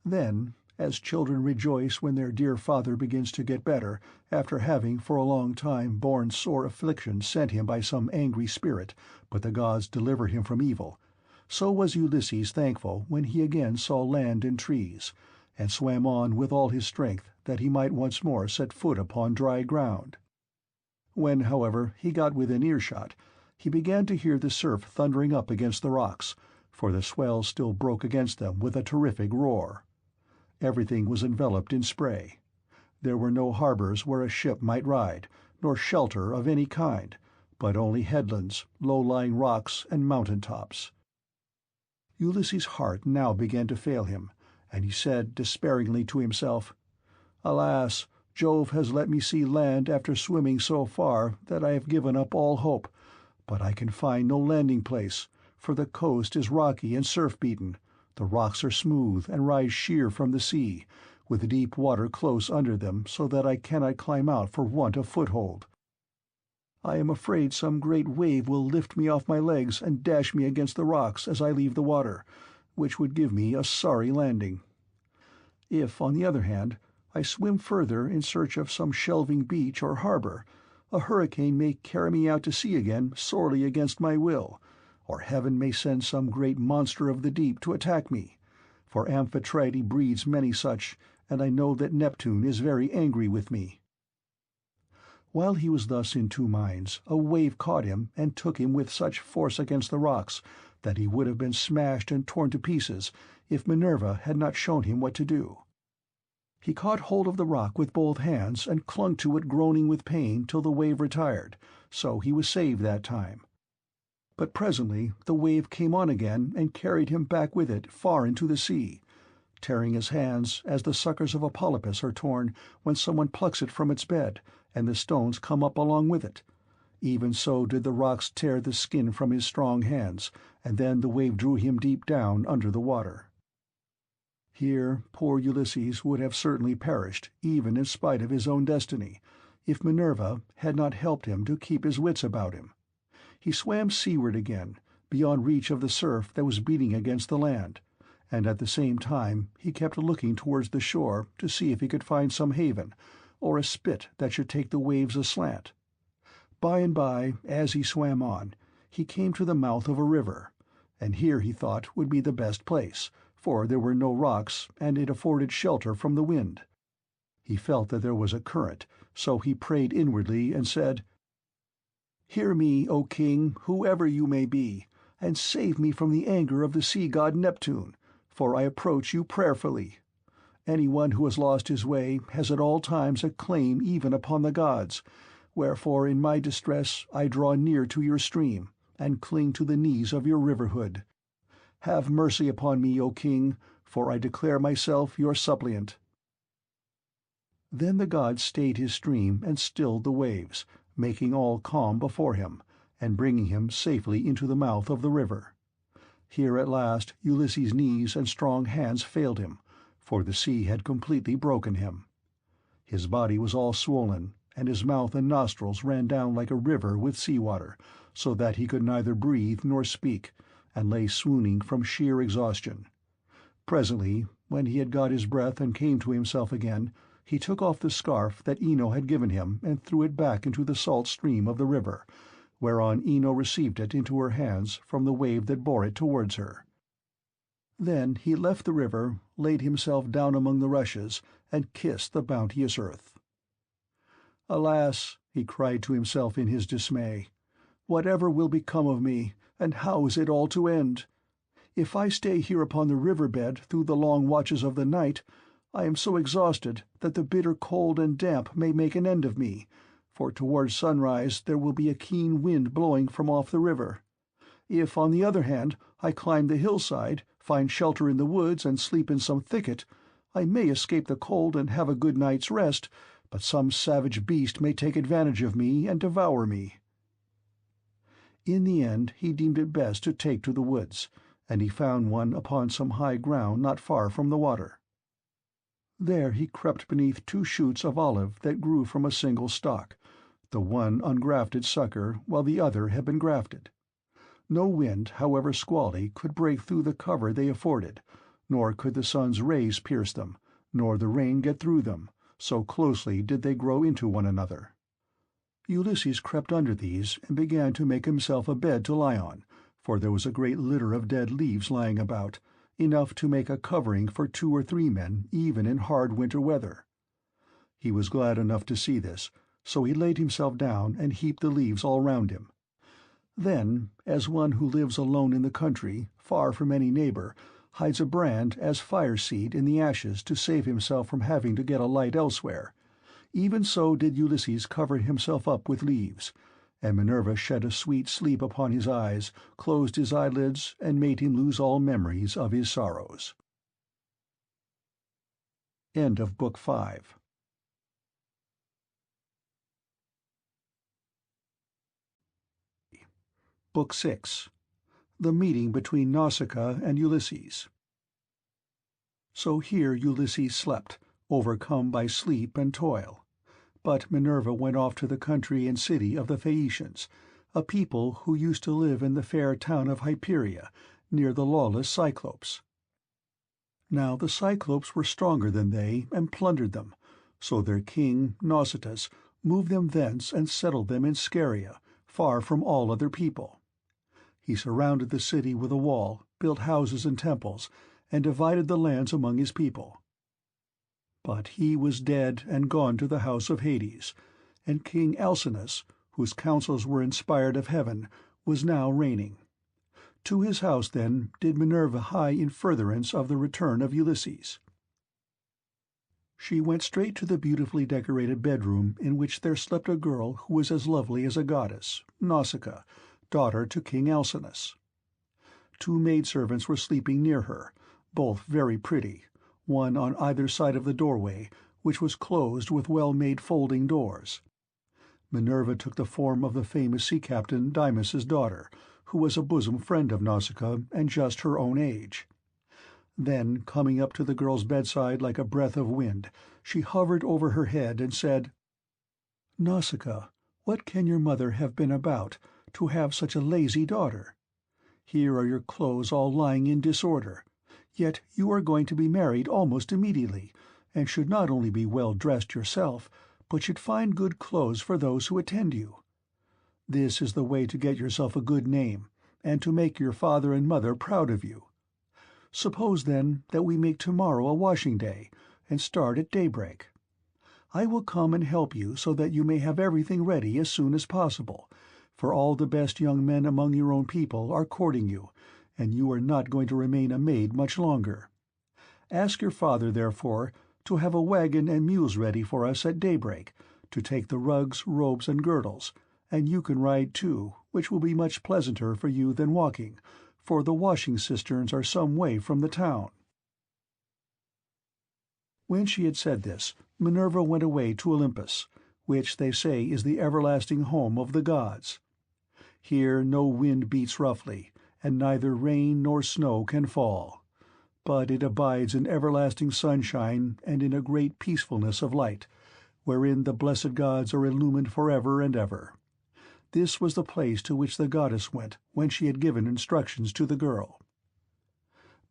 Then, as children rejoice when their dear father begins to get better, after having for a long time borne sore affliction sent him by some angry spirit, but the gods delivered him from evil, so was Ulysses thankful when he again saw land and trees, and swam on with all his strength that he might once more set foot upon dry ground. When, however, he got within earshot, he began to hear the surf thundering up against the rocks, for the swell still broke against them with a terrific roar. Everything was enveloped in spray. There were no harbors where a ship might ride, nor shelter of any kind, but only headlands, low-lying rocks, and mountain-tops. Ulysses' heart now began to fail him, and he said despairingly to himself, "Alas, Jove has let me see land after swimming so far that I have given up all hope, but I can find no landing place, for the coast is rocky and surf-beaten, the rocks are smooth and rise sheer from the sea, with deep water close under them, so that I cannot climb out for want of foothold. I am afraid some great wave will lift me off my legs and dash me against the rocks as I leave the water, which would give me a sorry landing. If, on the other hand, I swim further in search of some shelving beach or harbor, a hurricane may carry me out to sea again sorely against my will, or heaven may send some great monster of the deep to attack me, for Amphitrite breeds many such, and I know that Neptune is very angry with me." While he was thus in two minds, a wave caught him and took him with such force against the rocks that he would have been smashed and torn to pieces if Minerva had not shown him what to do. He caught hold of the rock with both hands and clung to it, groaning with pain, till the wave retired, so he was saved that time. But presently the wave came on again and carried him back with it far into the sea, tearing his hands as the suckers of a polypus are torn when someone plucks it from its bed, and the stones come up along with it. Even so did the rocks tear the skin from his strong hands, and then the wave drew him deep down under the water. Here poor Ulysses would have certainly perished, even in spite of his own destiny, if Minerva had not helped him to keep his wits about him. He swam seaward again, beyond reach of the surf that was beating against the land, and at the same time he kept looking towards the shore to see if he could find some haven, or a spit that should take the waves aslant. By and by, as he swam on, he came to the mouth of a river, and here he thought would be the best place, for there were no rocks, and it afforded shelter from the wind. He felt that there was a current, so he prayed inwardly and said, "Hear me, O king, whoever you may be, and save me from the anger of the sea-god Neptune, for I approach you prayerfully. Anyone who has lost his way has at all times a claim even upon the gods, wherefore in my distress I draw near to your stream, and cling to the knees of your riverhood. Have mercy upon me, O king, for I declare myself your suppliant." Then the god stayed his stream and stilled the waves, making all calm before him, and bringing him safely into the mouth of the river. Here at last Ulysses' knees and strong hands failed him, for the sea had completely broken him. His body was all swollen, and his mouth and nostrils ran down like a river with sea-water, so that he could neither breathe nor speak, and lay swooning from sheer exhaustion. Presently, when he had got his breath and came to himself again, he took off the scarf that Ino had given him and threw it back into the salt stream of the river, whereon Ino received it into her hands from the wave that bore it towards her. Then he left the river, laid himself down among the rushes, and kissed the bounteous earth. "Alas," he cried to himself in his dismay, "whatever will become of me, and how is it all to end? If I stay here upon the river-bed through the long watches of the night, I am so exhausted that the bitter cold and damp may make an end of me, for towards sunrise there will be a keen wind blowing from off the river. If, on the other hand, I climb the hillside, find shelter in the woods, and sleep in some thicket, I may escape the cold and have a good night's rest, but some savage beast may take advantage of me and devour me." In the end he deemed it best to take to the woods, and he found one upon some high ground not far from the water. There he crept beneath 2 shoots of olive that grew from a single stalk, the one ungrafted sucker while the other had been grafted. No wind, however squally, could break through the cover they afforded, nor could the sun's rays pierce them, nor the rain get through them, so closely did they grow into one another. Ulysses crept under these and began to make himself a bed to lie on, for there was a great litter of dead leaves lying about, enough to make a covering for 2 or 3 men even in hard winter weather. He was glad enough to see this, so he laid himself down and heaped the leaves all round him. Then, as one who lives alone in the country, far from any neighbor, hides a brand as fire-seed in the ashes to save himself from having to get a light elsewhere, even so did Ulysses cover himself up with leaves, and Minerva shed a sweet sleep upon his eyes, closed his eyelids, and made him lose all memories of his sorrows. End of Book 5. Book 6. The Meeting between Nausicaa and Ulysses. So here Ulysses slept, overcome by sleep and toil. But Minerva went off to the country and city of the Phaeacians, a people who used to live in the fair town of Hyperia, near the lawless Cyclopes. Now the Cyclopes were stronger than they, and plundered them, so their king, Nausithous, moved them thence and settled them in Scheria, far from all other people. He surrounded the city with a wall, built houses and temples, and divided the lands among his people. But he was dead and gone to the house of Hades, and King Alcinous, whose counsels were inspired of heaven, was now reigning. To his house, then, did Minerva hie in furtherance of the return of Ulysses. She went straight to the beautifully decorated bedroom in which there slept a girl who was as lovely as a goddess, Nausicaa, daughter to King Alcinous. 2 maidservants were sleeping near her, both very pretty, one on either side of the doorway, which was closed with well-made folding doors. Minerva took the form of the famous sea captain Dymas' daughter, who was a bosom friend of Nausicaa and just her own age. Then, coming up to the girl's bedside like a breath of wind, she hovered over her head and said, "Nausicaa, what can your mother have been about, to have such a lazy daughter? Here are your clothes all lying in disorder, yet you are going to be married almost immediately, and should not only be well dressed yourself, but should find good clothes for those who attend you. This is the way to get yourself a good name, and to make your father and mother proud of you. Suppose, then, that we make tomorrow a washing day, and start at daybreak. I will come and help you so that you may have everything ready as soon as possible, for all the best young men among your own people are courting you, and you are not going to remain a maid much longer. Ask your father, therefore, to have a wagon and mules ready for us at daybreak, to take the rugs, robes, and girdles, and you can ride too, which will be much pleasanter for you than walking, for the washing cisterns are some way from the town." When she had said this, Minerva went away to Olympus, which they say is the everlasting home of the gods. Here no wind beats roughly, and neither rain nor snow can fall, but it abides in everlasting sunshine and in a great peacefulness of light, wherein the blessed gods are illumined forever and ever. This was the place to which the goddess went when she had given instructions to the girl.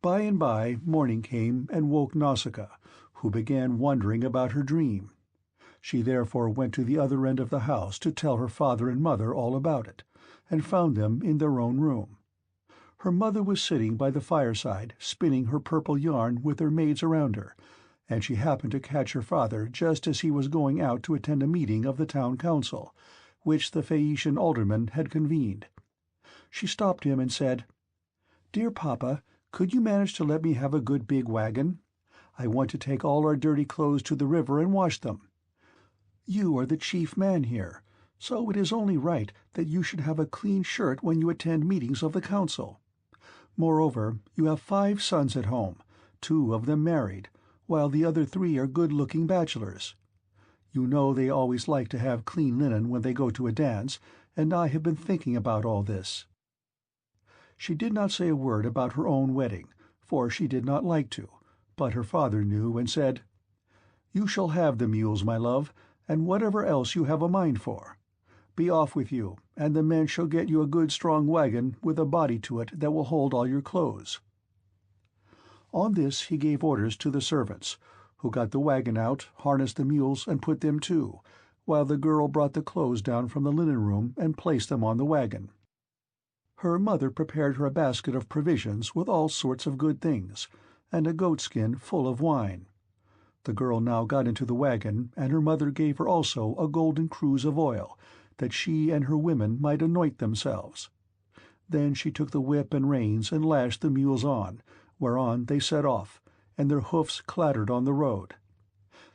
By and by morning came and woke Nausicaa, who began wondering about her dream. She therefore went to the other end of the house to tell her father and mother all about it, and found them in their own room. Her mother was sitting by the fireside, spinning her purple yarn with her maids around her, and she happened to catch her father just as he was going out to attend a meeting of the town council, which the Phaeacian aldermen had convened. She stopped him and said, "Dear papa, could you manage to let me have a good big wagon? I want to take all our dirty clothes to the river and wash them. You are the chief man here, so it is only right that you should have a clean shirt when you attend meetings of the council. Moreover, you have 5 sons at home, 2 of them married, while the other 3 are good-looking bachelors. You know they always like to have clean linen when they go to a dance, and I have been thinking about all this." She did not say a word about her own wedding, for she did not like to, but her father knew and said, "You shall have the mules, my love, and whatever else you have a mind for. Be off with you, and the men shall get you a good strong wagon with a body to it that will hold all your clothes." On this he gave orders to the servants, who got the wagon out, harnessed the mules, and put them to, while the girl brought the clothes down from the linen-room and placed them on the wagon. Her mother prepared her a basket of provisions with all sorts of good things, and a goatskin full of wine. The girl now got into the wagon, and her mother gave her also a golden cruse of oil, that she and her women might anoint themselves. Then she took the whip and reins and lashed the mules on, whereon they set off, and their hoofs clattered on the road.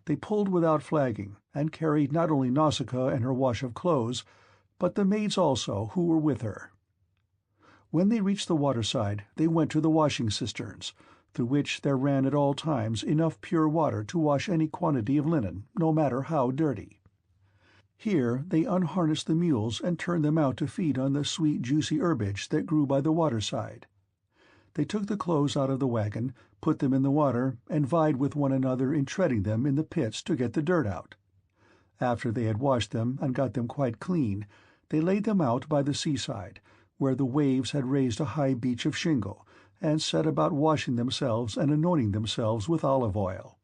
They pulled without flagging, and carried not only Nausicaa and her wash of clothes, but the maids also who were with her. When they reached the waterside, they went to the washing cisterns, through which there ran at all times enough pure water to wash any quantity of linen, no matter how dirty. Here they unharnessed the mules and turned them out to feed on the sweet juicy herbage that grew by the waterside. They took the clothes out of the wagon, put them in the water, and vied with one another in treading them in the pits to get the dirt out. After they had washed them and got them quite clean, they laid them out by the seaside, where the waves had raised a high beach of shingle, and set about washing themselves and anointing themselves with olive oil.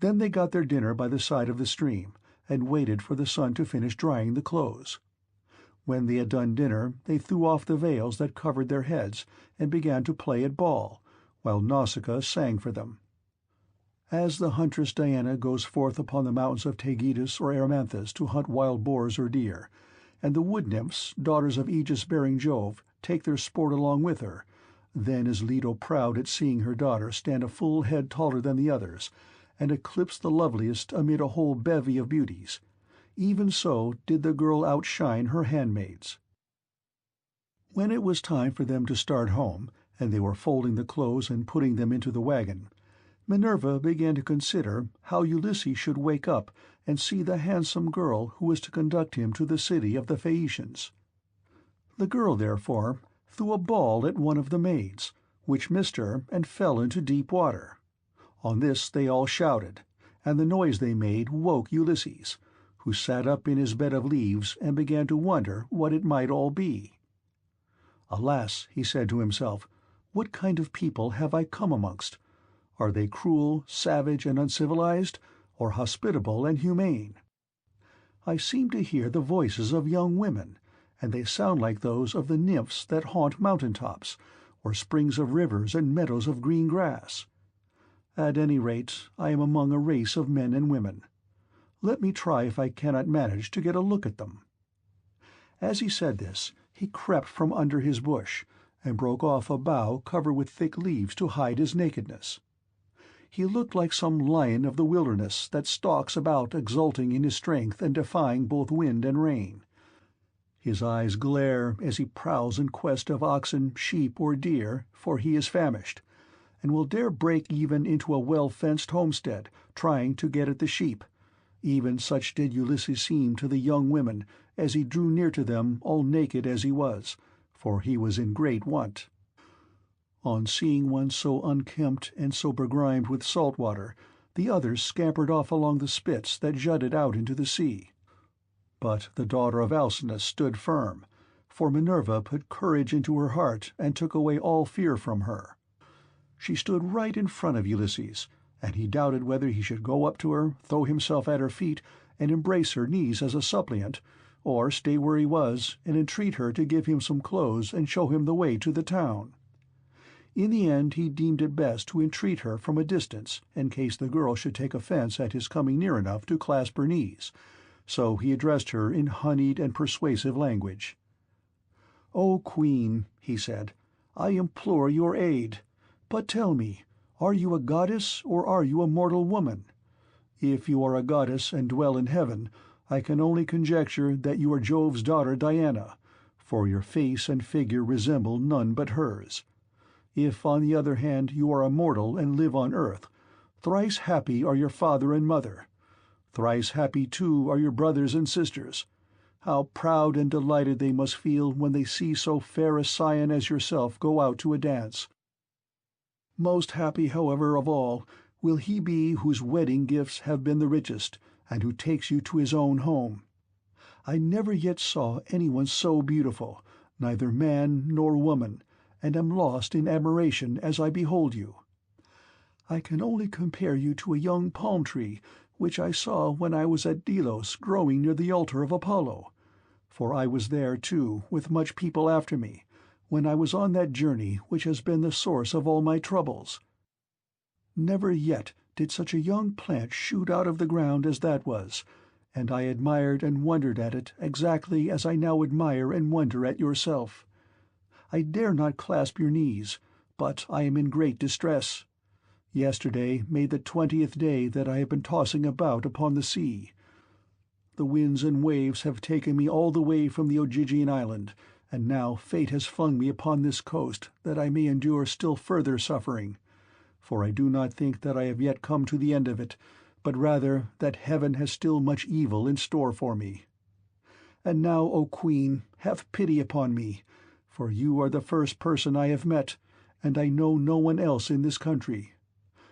Then they got their dinner by the side of the stream, and waited for the sun to finish drying the clothes. When they had done dinner, they threw off the veils that covered their heads, and began to play at ball, while Nausicaa sang for them. As the huntress Diana goes forth upon the mountains of Taygetus or Erymanthus to hunt wild boars or deer, and the wood-nymphs, daughters of aegis-bearing Jove, take their sport along with her, then is Leto proud at seeing her daughter stand a full head taller than the others, and eclipse the loveliest amid a whole bevy of beauties. Even so did the girl outshine her handmaids. When it was time for them to start home, and they were folding the clothes and putting them into the wagon, Minerva began to consider how Ulysses should wake up and see the handsome girl who was to conduct him to the city of the Phaeacians. The girl, therefore, threw a ball at one of the maids, which missed her and fell into deep water. On this they all shouted, and the noise they made woke Ulysses, who sat up in his bed of leaves and began to wonder what it might all be. "Alas," he said to himself, "what kind of people have I come amongst? Are they cruel, savage, and uncivilized, or hospitable and humane? I seem to hear the voices of young women, and they sound like those of the nymphs that haunt mountain-tops, or springs of rivers and meadows of green grass. At any rate, I am among a race of men and women. Let me try if I cannot manage to get a look at them." As he said this, he crept from under his bush, and broke off a bough covered with thick leaves to hide his nakedness. He looked like some lion of the wilderness that stalks about exulting in his strength and defying both wind and rain. His eyes glare as he prowls in quest of oxen, sheep, or deer, for he is famished, and will dare break even into a well-fenced homestead, trying to get at the sheep. Even such did Ulysses seem to the young women as he drew near to them, all naked as he was, for he was in great want. On seeing one so unkempt and so begrimed with salt water, the others scampered off along the spits that jutted out into the sea. But the daughter of Alcinous stood firm, for Minerva put courage into her heart and took away all fear from her. She stood right in front of Ulysses, and he doubted whether he should go up to her, throw himself at her feet, and embrace her knees as a suppliant, or stay where he was and entreat her to give him some clothes and show him the way to the town. In the end he deemed it best to entreat her from a distance, in case the girl should take offense at his coming near enough to clasp her knees, so he addressed her in honeyed and persuasive language. "O Queen," he said, "I implore your aid. But tell me, are you a goddess or are you a mortal woman? If you are a goddess and dwell in heaven, I can only conjecture that you are Jove's daughter Diana, for your face and figure resemble none but hers. If, on the other hand, you are a mortal and live on earth, thrice happy are your father and mother. Thrice happy, too, are your brothers and sisters. How proud and delighted they must feel when they see so fair a scion as yourself go out to a dance. Most happy, however, of all, will he be whose wedding gifts have been the richest, and who takes you to his own home. I never yet saw anyone so beautiful, neither man nor woman, and am lost in admiration as I behold you. I can only compare you to a young palm tree, which I saw when I was at Delos growing near the altar of Apollo, for I was there, too, with much people after me, when I was on that journey which has been the source of all my troubles. Never yet did such a young plant shoot out of the ground as that was, and I admired and wondered at it exactly as I now admire and wonder at yourself. I dare not clasp your knees, but I am in great distress. Yesterday made the 20th day that I have been tossing about upon the sea. The winds and waves have taken me all the way from the Ogygian island, and now fate has flung me upon this coast that I may endure still further suffering, for I do not think that I have yet come to the end of it, but rather that heaven has still much evil in store for me. And now, O Queen, have pity upon me, for you are the first person I have met, and I know no one else in this country.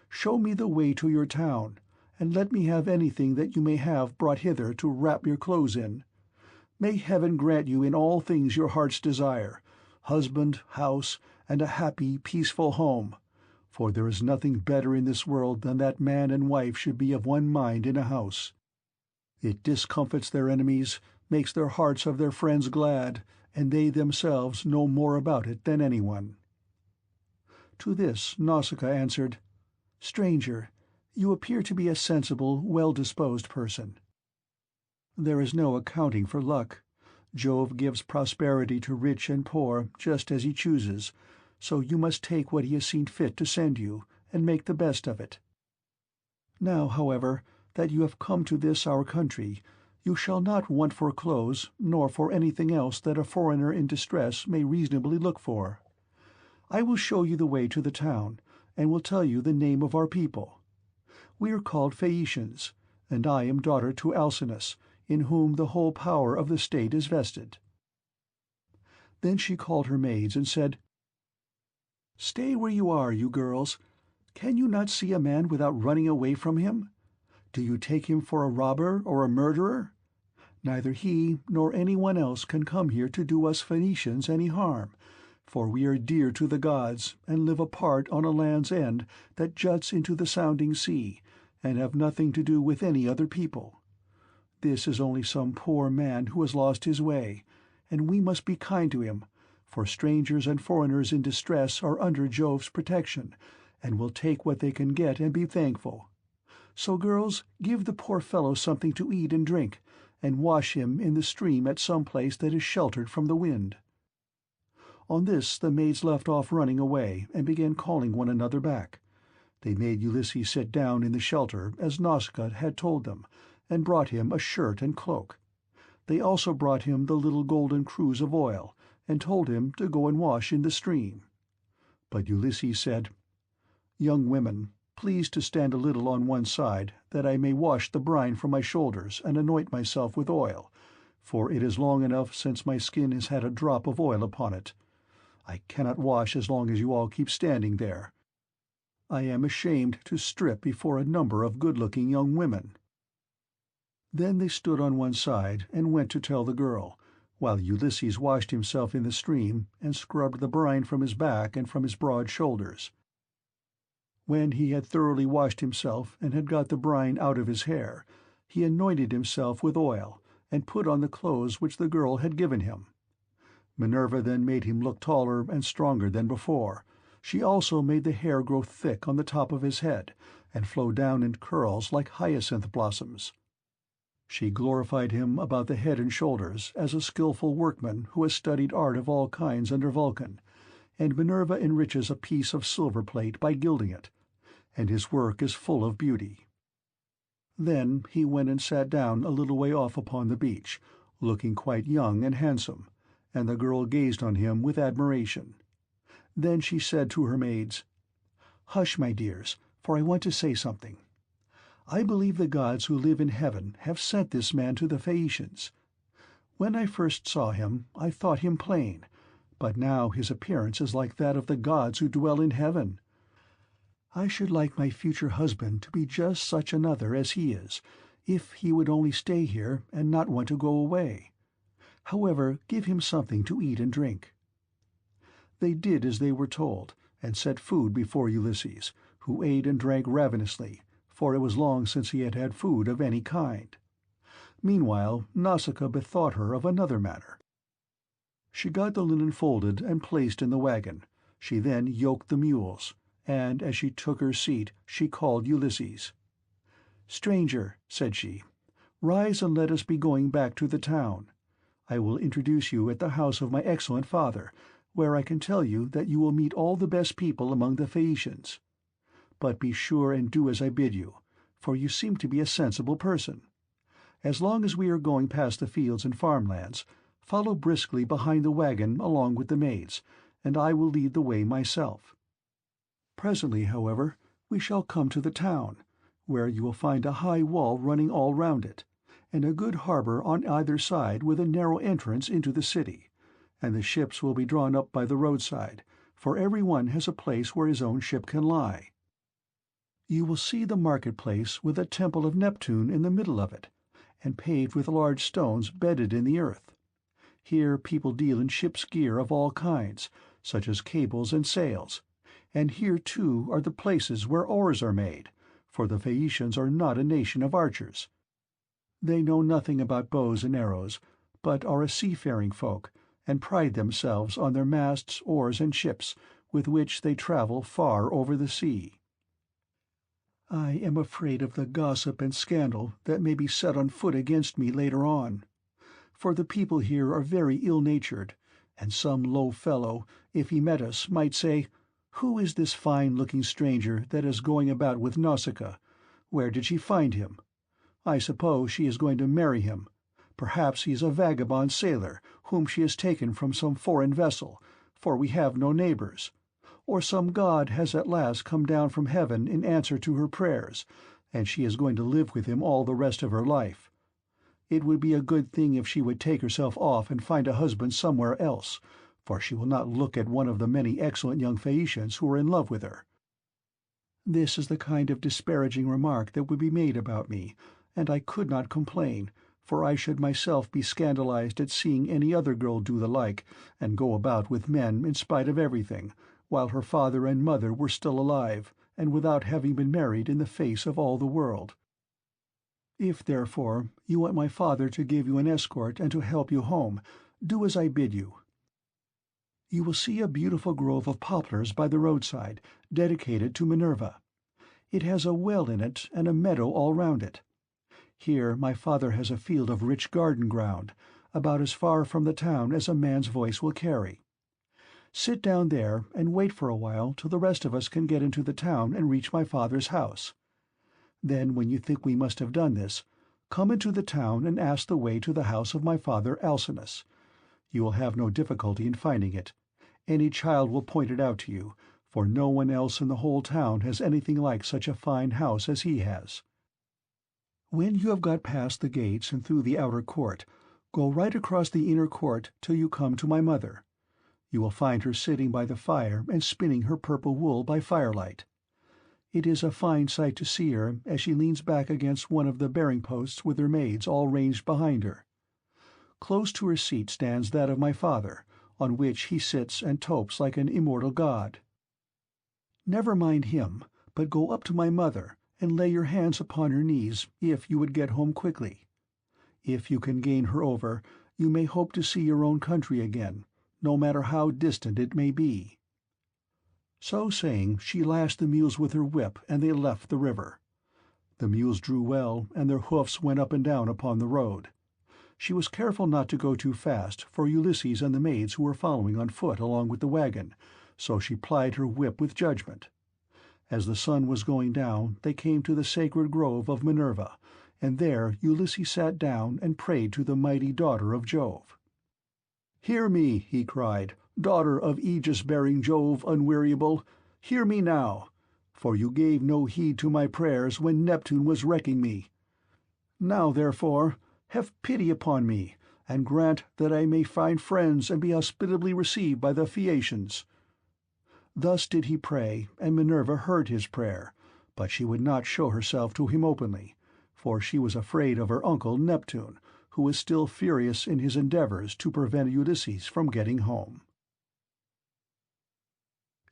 Show me the way to your town, and let me have anything that you may have brought hither to wrap your clothes in. May heaven grant you in all things your heart's desire, husband, house, and a happy, peaceful home, for there is nothing better in this world than that man and wife should be of one mind in a house. It discomfits their enemies, makes their hearts of their friends glad, and they themselves know more about it than anyone." To this Nausicaa answered, "Stranger, you appear to be a sensible, well-disposed person. There is no accounting for luck. Jove gives prosperity to rich and poor just as he chooses, so you must take what he has seen fit to send you, and make the best of it. Now, however, that you have come to this our country, you shall not want for clothes, nor for anything else that a foreigner in distress may reasonably look for. I will show you the way to the town, and will tell you the name of our people. We are called Phaeacians, and I am daughter to Alcinous, in whom the whole power of the state is vested." Then she called her maids and said, "Stay where you are, you girls. Can you not see a man without running away from him? Do you take him for a robber or a murderer? Neither he nor anyone else can come here to do us Phoenicians any harm, for we are dear to the gods, and live apart on a land's end that juts into the sounding sea, and have nothing to do with any other people. This is only some poor man who has lost his way, and we must be kind to him, for strangers and foreigners in distress are under Jove's protection, and will take what they can get and be thankful. So, girls, give the poor fellow something to eat and drink, and wash him in the stream at some place that is sheltered from the wind." On this the maids left off running away, and began calling one another back. They made Ulysses sit down in the shelter, as Nausicaa had told them, and brought him a shirt and cloak. They also brought him the little golden cruse of oil, and told him to go and wash in the stream. But Ulysses said, "Young women, please to stand a little on one side, that I may wash the brine from my shoulders and anoint myself with oil, for it is long enough since my skin has had a drop of oil upon it. I cannot wash as long as you all keep standing there. I am ashamed to strip before a number of good-looking young women." Then they stood on one side and went to tell the girl, while Ulysses washed himself in the stream and scrubbed the brine from his back and from his broad shoulders. When he had thoroughly washed himself and had got the brine out of his hair, he anointed himself with oil, and put on the clothes which the girl had given him. Minerva then made him look taller and stronger than before. She also made the hair grow thick on the top of his head, and flow down in curls like hyacinth blossoms. She glorified him about the head and shoulders as a skilful workman who has studied art of all kinds under Vulcan, and Minerva enriches a piece of silver plate by gilding it, and his work is full of beauty. Then he went and sat down a little way off upon the beach, looking quite young and handsome, and the girl gazed on him with admiration. Then she said to her maids, "Hush, my dears, for I want to say something. I believe the gods who live in heaven have sent this man to the Phaeacians. When I first saw him, I thought him plain, but now his appearance is like that of the gods who dwell in heaven. I should like my future husband to be just such another as he is, if he would only stay here and not want to go away. However, give him something to eat and drink." They did as they were told, and set food before Ulysses, who ate and drank ravenously, for it was long since he had had food of any kind. Meanwhile Nausicaa bethought her of another matter. She got the linen folded and placed in the wagon. She then yoked the mules, and as she took her seat she called Ulysses. "Stranger," said she, "rise and let us be going back to the town. I will introduce you at the house of my excellent father, where I can tell you that you will meet all the best people among the Phaeacians. But be sure and do as I bid you, for you seem to be a sensible person. As long as we are going past the fields and farmlands, follow briskly behind the wagon along with the maids, and I will lead the way myself. Presently, however, we shall come to the town, where you will find a high wall running all round it, and a good harbour on either side with a narrow entrance into the city, and the ships will be drawn up by the roadside, for every one has a place where his own ship can lie. You will see the market-place with a temple of Neptune in the middle of it, and paved with large stones bedded in the earth. Here people deal in ship's gear of all kinds, such as cables and sails, and here too are the places where oars are made, for the Phaeacians are not a nation of archers. They know nothing about bows and arrows, but are a seafaring folk, and pride themselves on their masts, oars, and ships, with which they travel far over the sea. I am afraid of the gossip and scandal that may be set on foot against me later on, for the people here are very ill-natured, and some low fellow, if he met us, might say, 'Who is this fine-looking stranger that is going about with Nausicaa? Where did she find him? I suppose she is going to marry him. Perhaps he is a vagabond sailor whom she has taken from some foreign vessel, for we have no neighbors. Or some god has at last come down from heaven in answer to her prayers, and she is going to live with him all the rest of her life. It would be a good thing if she would take herself off and find a husband somewhere else, for she will not look at one of the many excellent young Phaeacians who are in love with her.' This is the kind of disparaging remark that would be made about me, and I could not complain, for I should myself be scandalized at seeing any other girl do the like, and go about with men in spite of everything, while her father and mother were still alive, and without having been married in the face of all the world. If, therefore, you want my father to give you an escort and to help you home, do as I bid you. You will see a beautiful grove of poplars by the roadside, dedicated to Minerva. It has a well in it and a meadow all round it. Here my father has a field of rich garden ground, about as far from the town as a man's voice will carry. Sit down there and wait for a while till the rest of us can get into the town and reach my father's house. Then, when you think we must have done this, come into the town and ask the way to the house of my father Alcinous. You will have no difficulty in finding it. Any child will point it out to you, for no one else in the whole town has anything like such a fine house as he has. When you have got past the gates and through the outer court, go right across the inner court till you come to my mother. You will find her sitting by the fire and spinning her purple wool by firelight. It is a fine sight to see her as she leans back against one of the bearing-posts with her maids all ranged behind her. Close to her seat stands that of my father, on which he sits and topes like an immortal god. Never mind him, but go up to my mother, and lay your hands upon her knees if you would get home quickly. If you can gain her over, you may hope to see your own country again, no matter how distant it may be." So saying, she lashed the mules with her whip, and they left the river. The mules drew well, and their hoofs went up and down upon the road. She was careful not to go too fast for Ulysses and the maids who were following on foot along with the wagon, so she plied her whip with judgment. As the sun was going down, they came to the sacred grove of Minerva, and there Ulysses sat down and prayed to the mighty daughter of Jove. "Hear me," he cried, "daughter of aegis-bearing Jove unweariable, hear me now, for you gave no heed to my prayers when Neptune was wrecking me. Now, therefore, have pity upon me, and grant that I may find friends and be hospitably received by the Phaeacians." Thus did he pray, and Minerva heard his prayer, but she would not show herself to him openly, for she was afraid of her uncle Neptune, who was still furious in his endeavors to prevent Ulysses from getting home.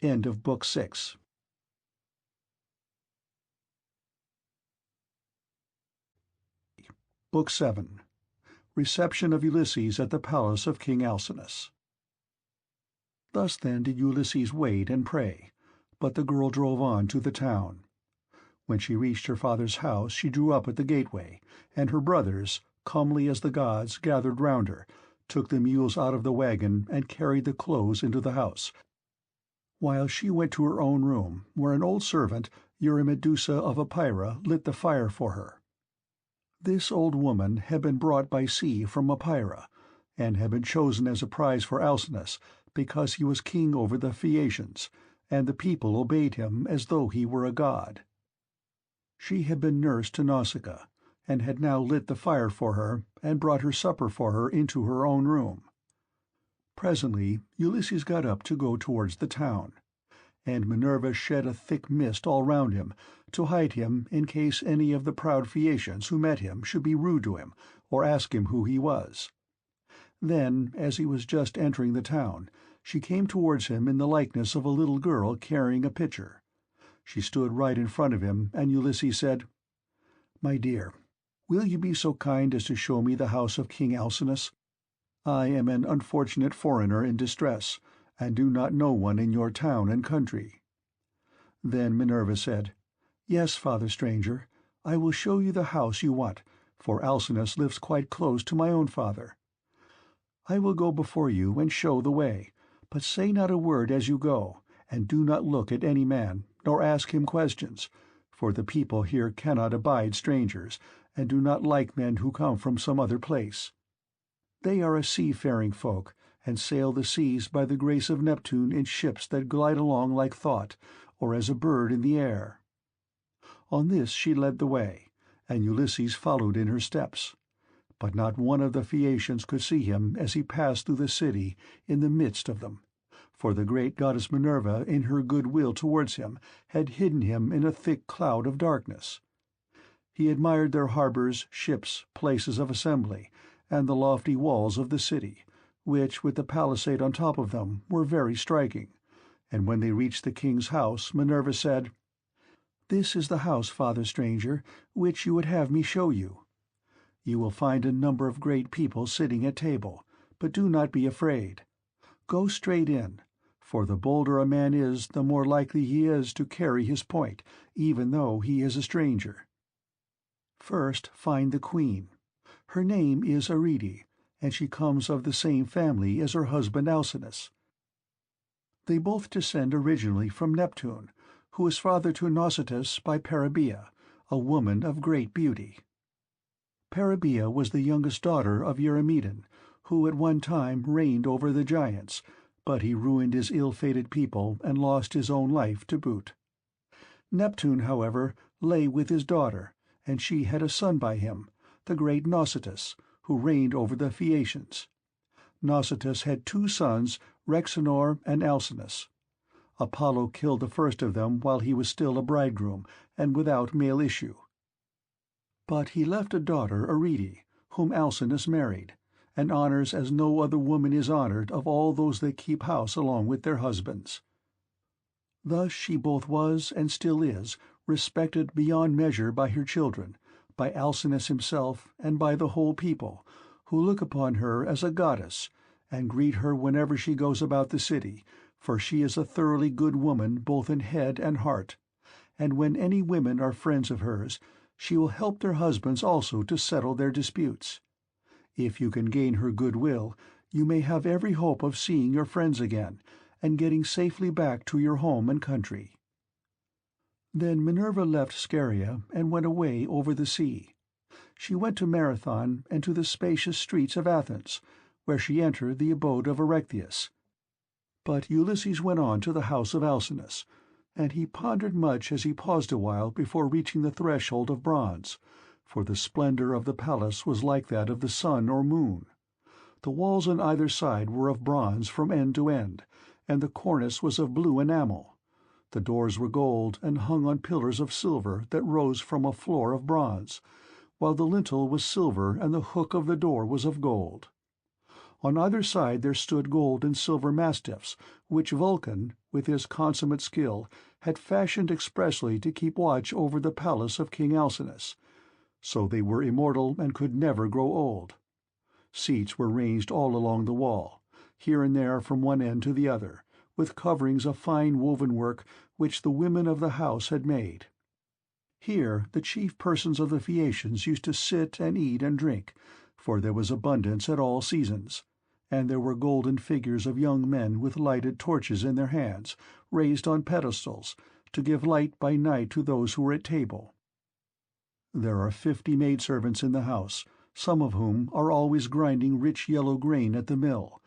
End of Book 6. Book 7. Reception of Ulysses at the palace of King Alcinous. Thus then did Ulysses wait and pray, but the girl drove on to the town. When she reached her father's house she drew up at the gateway, and her brothers, comely as the gods, gathered round her, took the mules out of the wagon, and carried the clothes into the house, while she went to her own room, where an old servant, Eurymedusa of Ephyra, lit the fire for her. This old woman had been brought by sea from Ephyra, and had been chosen as a prize for Alcinous, because he was king over the Phaeacians, and the people obeyed him as though he were a god. She had been nurse to Nausicaa, and had now lit the fire for her, and brought her supper for her into her own room. Presently Ulysses got up to go towards the town, and Minerva shed a thick mist all round him, to hide him in case any of the proud Phaeacians who met him should be rude to him, or ask him who he was. Then, as he was just entering the town, she came towards him in the likeness of a little girl carrying a pitcher. She stood right in front of him, and Ulysses said, "My dear, will you be so kind as to show me the house of King Alcinous? I am an unfortunate foreigner in distress, and do not know one in your town and country." Then Minerva said, "Yes, father stranger, I will show you the house you want, for Alcinous lives quite close to my own father. I will go before you and show the way, but say not a word as you go, and do not look at any man, nor ask him questions, for the people here cannot abide strangers, and do not like men who come from some other place. They are a seafaring folk, and sail the seas by the grace of Neptune in ships that glide along like thought, or as a bird in the air." On this she led the way, and Ulysses followed in her steps. But not one of the Phaeacians could see him as he passed through the city in the midst of them, for the great goddess Minerva in her good will towards him had hidden him in a thick cloud of darkness. He admired their harbours, ships, places of assembly, and the lofty walls of the city, which, with the palisade on top of them, were very striking, and when they reached the king's house, Minerva said, "This is the house, father stranger, which you would have me show you. You will find a number of great people sitting at table, but do not be afraid. Go straight in, for the bolder a man is, the more likely he is to carry his point, even though he is a stranger. First find the queen. Her name is Arete, and she comes of the same family as her husband Alcinous. They both descend originally from Neptune, who is father to Nausithous by Peribea, a woman of great beauty. Peribea was the youngest daughter of Eurymedon, who at one time reigned over the giants, but he ruined his ill-fated people and lost his own life to boot. Neptune, however, lay with his daughter, and she had a son by him, the great Nausithous, who reigned over the Phaeacians. Nausithous had 2 sons, Rhexenor and Alcinous. Apollo killed the first of them while he was still a bridegroom, and without male issue. But he left a daughter, Arete, whom Alcinous married, and honors as no other woman is honored of all those that keep house along with their husbands. Thus she both was, and still is, respected beyond measure by her children, by Alcinous himself, and by the whole people, who look upon her as a goddess, and greet her whenever she goes about the city, for she is a thoroughly good woman both in head and heart, and when any women are friends of hers, she will help their husbands also to settle their disputes. If you can gain her goodwill, you may have every hope of seeing your friends again, and getting safely back to your home and country." Then Minerva left Scheria and went away over the sea. She went to Marathon and to the spacious streets of Athens, where she entered the abode of Erechtheus. But Ulysses went on to the house of Alcinous, and he pondered much as he paused a while before reaching the threshold of bronze, for the splendor of the palace was like that of the sun or moon. The walls on either side were of bronze from end to end, and the cornice was of blue enamel. The doors were gold and hung on pillars of silver that rose from a floor of bronze, while the lintel was silver and the hook of the door was of gold. On either side there stood gold and silver mastiffs, which Vulcan, with his consummate skill, had fashioned expressly to keep watch over the palace of King Alcinous, so they were immortal and could never grow old. Seats were ranged all along the wall, here and there from one end to the other, with coverings of fine woven work which the women of the house had made. Here the chief persons of the Phaeacians used to sit and eat and drink, for there was abundance at all seasons, and there were golden figures of young men with lighted torches in their hands, raised on pedestals, to give light by night to those who were at table. There are 50 maidservants in the house, some of whom are always grinding rich yellow grain at the mill,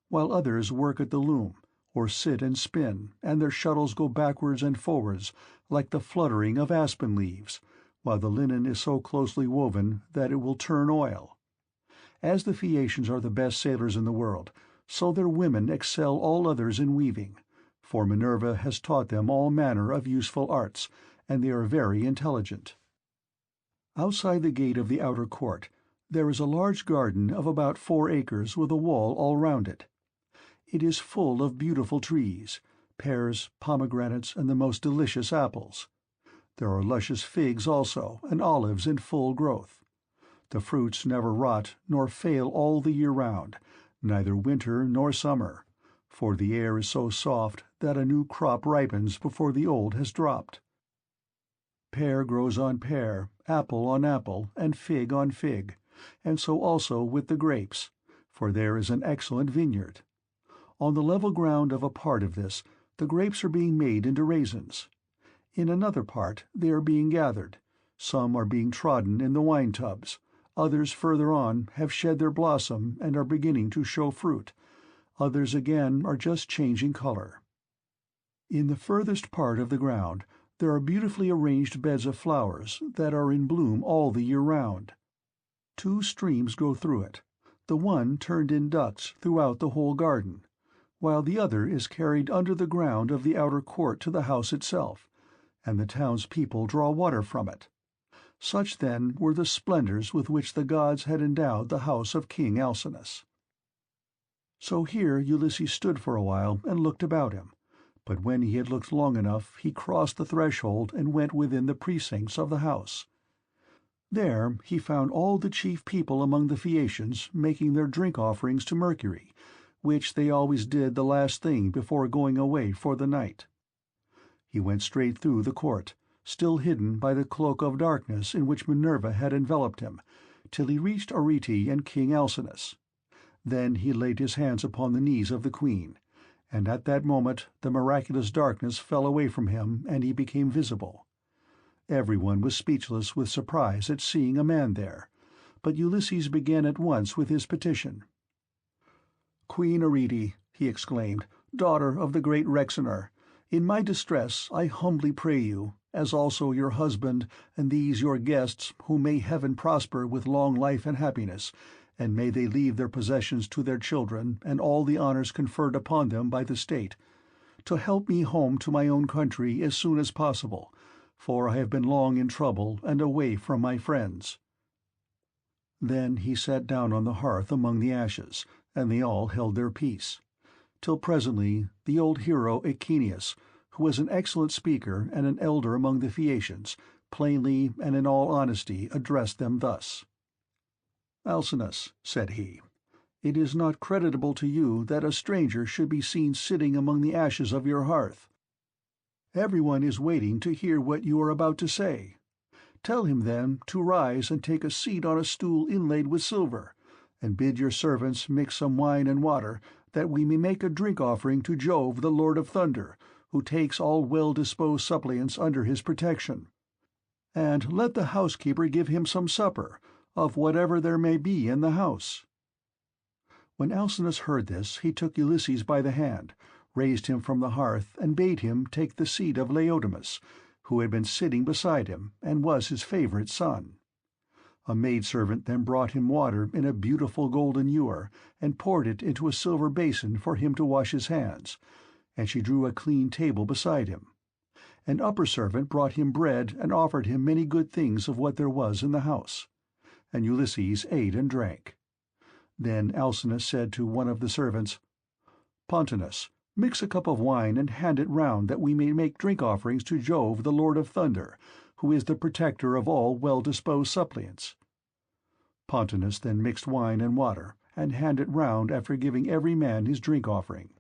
while others work at the loom, or sit and spin, and their shuttles go backwards and forwards like the fluttering of aspen leaves, while the linen is so closely woven that it will turn oil. As the Phaeacians are the best sailors in the world, so their women excel all others in weaving, for Minerva has taught them all manner of useful arts, and they are very intelligent. Outside the gate of the outer court there is a large garden of about 4 acres with a wall all round it. It is full of beautiful trees, pears, pomegranates, and the most delicious apples. There are luscious figs also, and olives in full growth. The fruits never rot nor fail all the year round, neither winter nor summer, for the air is so soft that a new crop ripens before the old has dropped. Pear grows on pear, apple on apple, and fig on fig, and so also with the grapes, for there is an excellent vineyard. On the level ground of a part of this, the grapes are being made into raisins. In another part they are being gathered, some are being trodden in the wine tubs, others further on have shed their blossom and are beginning to show fruit, others again are just changing color. In the furthest part of the ground there are beautifully arranged beds of flowers that are in bloom all the year round. 2 streams go through it, the one turned in ducts throughout the whole garden, while the other is carried under the ground of the outer court to the house itself, and the townspeople draw water from it. Such, then, were the splendors with which the gods had endowed the house of King Alcinous. So here Ulysses stood for a while and looked about him, but when he had looked long enough he crossed the threshold and went within the precincts of the house. There he found all the chief people among the Phaeacians making their drink offerings to Mercury, which they always did the last thing before going away for the night. He went straight through the court, still hidden by the cloak of darkness in which Minerva had enveloped him, till he reached Arete and King Alcinous. Then he laid his hands upon the knees of the queen, and at that moment the miraculous darkness fell away from him and he became visible. Everyone was speechless with surprise at seeing a man there, but Ulysses began at once with his petition. "Queen Arete," he exclaimed, "daughter of the great Rhexenor, in my distress I humbly pray you, as also your husband and these your guests, whom may heaven prosper with long life and happiness, and may they leave their possessions to their children and all the honors conferred upon them by the state, to help me home to my own country as soon as possible, for I have been long in trouble and away from my friends." Then he sat down on the hearth among the ashes, and they all held their peace, till presently the old hero Aeneas, who was an excellent speaker and an elder among the Phaeacians, plainly and in all honesty addressed them thus. "Alcinous," said he, "it is not creditable to you that a stranger should be seen sitting among the ashes of your hearth. Everyone is waiting to hear what you are about to say. Tell him, then, to rise and take a seat on a stool inlaid with silver, and bid your servants mix some wine and water, that we may make a drink-offering to Jove the Lord of Thunder, who takes all well-disposed suppliants under his protection. And let the housekeeper give him some supper, of whatever there may be in the house." When Alcinous heard this, he took Ulysses by the hand, raised him from the hearth, and bade him take the seat of Laodamas, who had been sitting beside him, and was his favourite son. A maidservant then brought him water in a beautiful golden ewer, and poured it into a silver basin for him to wash his hands, and she drew a clean table beside him. An upper servant brought him bread and offered him many good things of what there was in the house, and Ulysses ate and drank. Then Alcinous said to one of the servants, "Pontonous, mix a cup of wine and hand it round that we may make drink offerings to Jove the Lord of Thunder, who is the protector of all well-disposed suppliants." Pontonous then mixed wine and water, and handed it round after giving every man his drink-offering.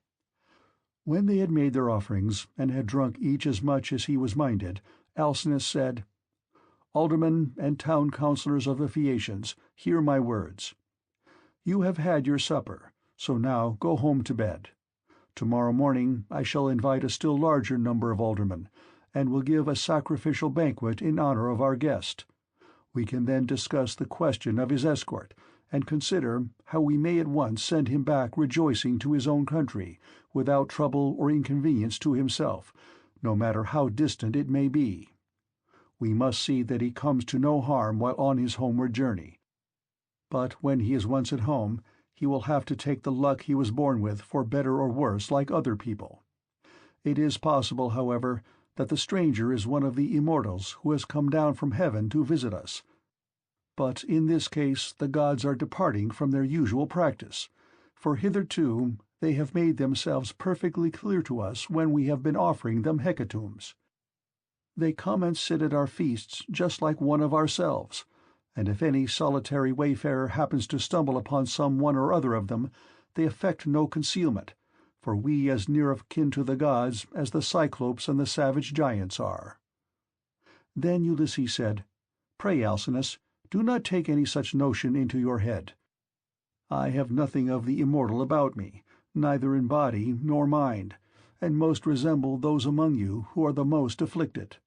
When they had made their offerings, and had drunk each as much as he was minded, Alcinous said, "Aldermen and town councillors of the Phaeacians, hear my words. You have had your supper, so now go home to bed. Tomorrow morning I shall invite a still larger number of aldermen, and will give a sacrificial banquet in honor of our guest. We can then discuss the question of his escort, and consider how we may at once send him back rejoicing to his own country, without trouble or inconvenience to himself, no matter how distant it may be. We must see that he comes to no harm while on his homeward journey. But when he is once at home, he will have to take the luck he was born with, for better or worse, like other people. It is possible, however, that the stranger is one of the immortals who has come down from heaven to visit us. But in this case the gods are departing from their usual practice, for hitherto they have made themselves perfectly clear to us when we have been offering them hecatombs. They come and sit at our feasts just like one of ourselves, and if any solitary wayfarer happens to stumble upon some one or other of them, they affect no concealment, for we as near of kin to the gods as the Cyclopes and the savage giants are." Then Ulysses said, "Pray, Alcinous, do not take any such notion into your head. I have nothing of the immortal about me, neither in body nor mind, and most resemble those among you who are the most afflicted.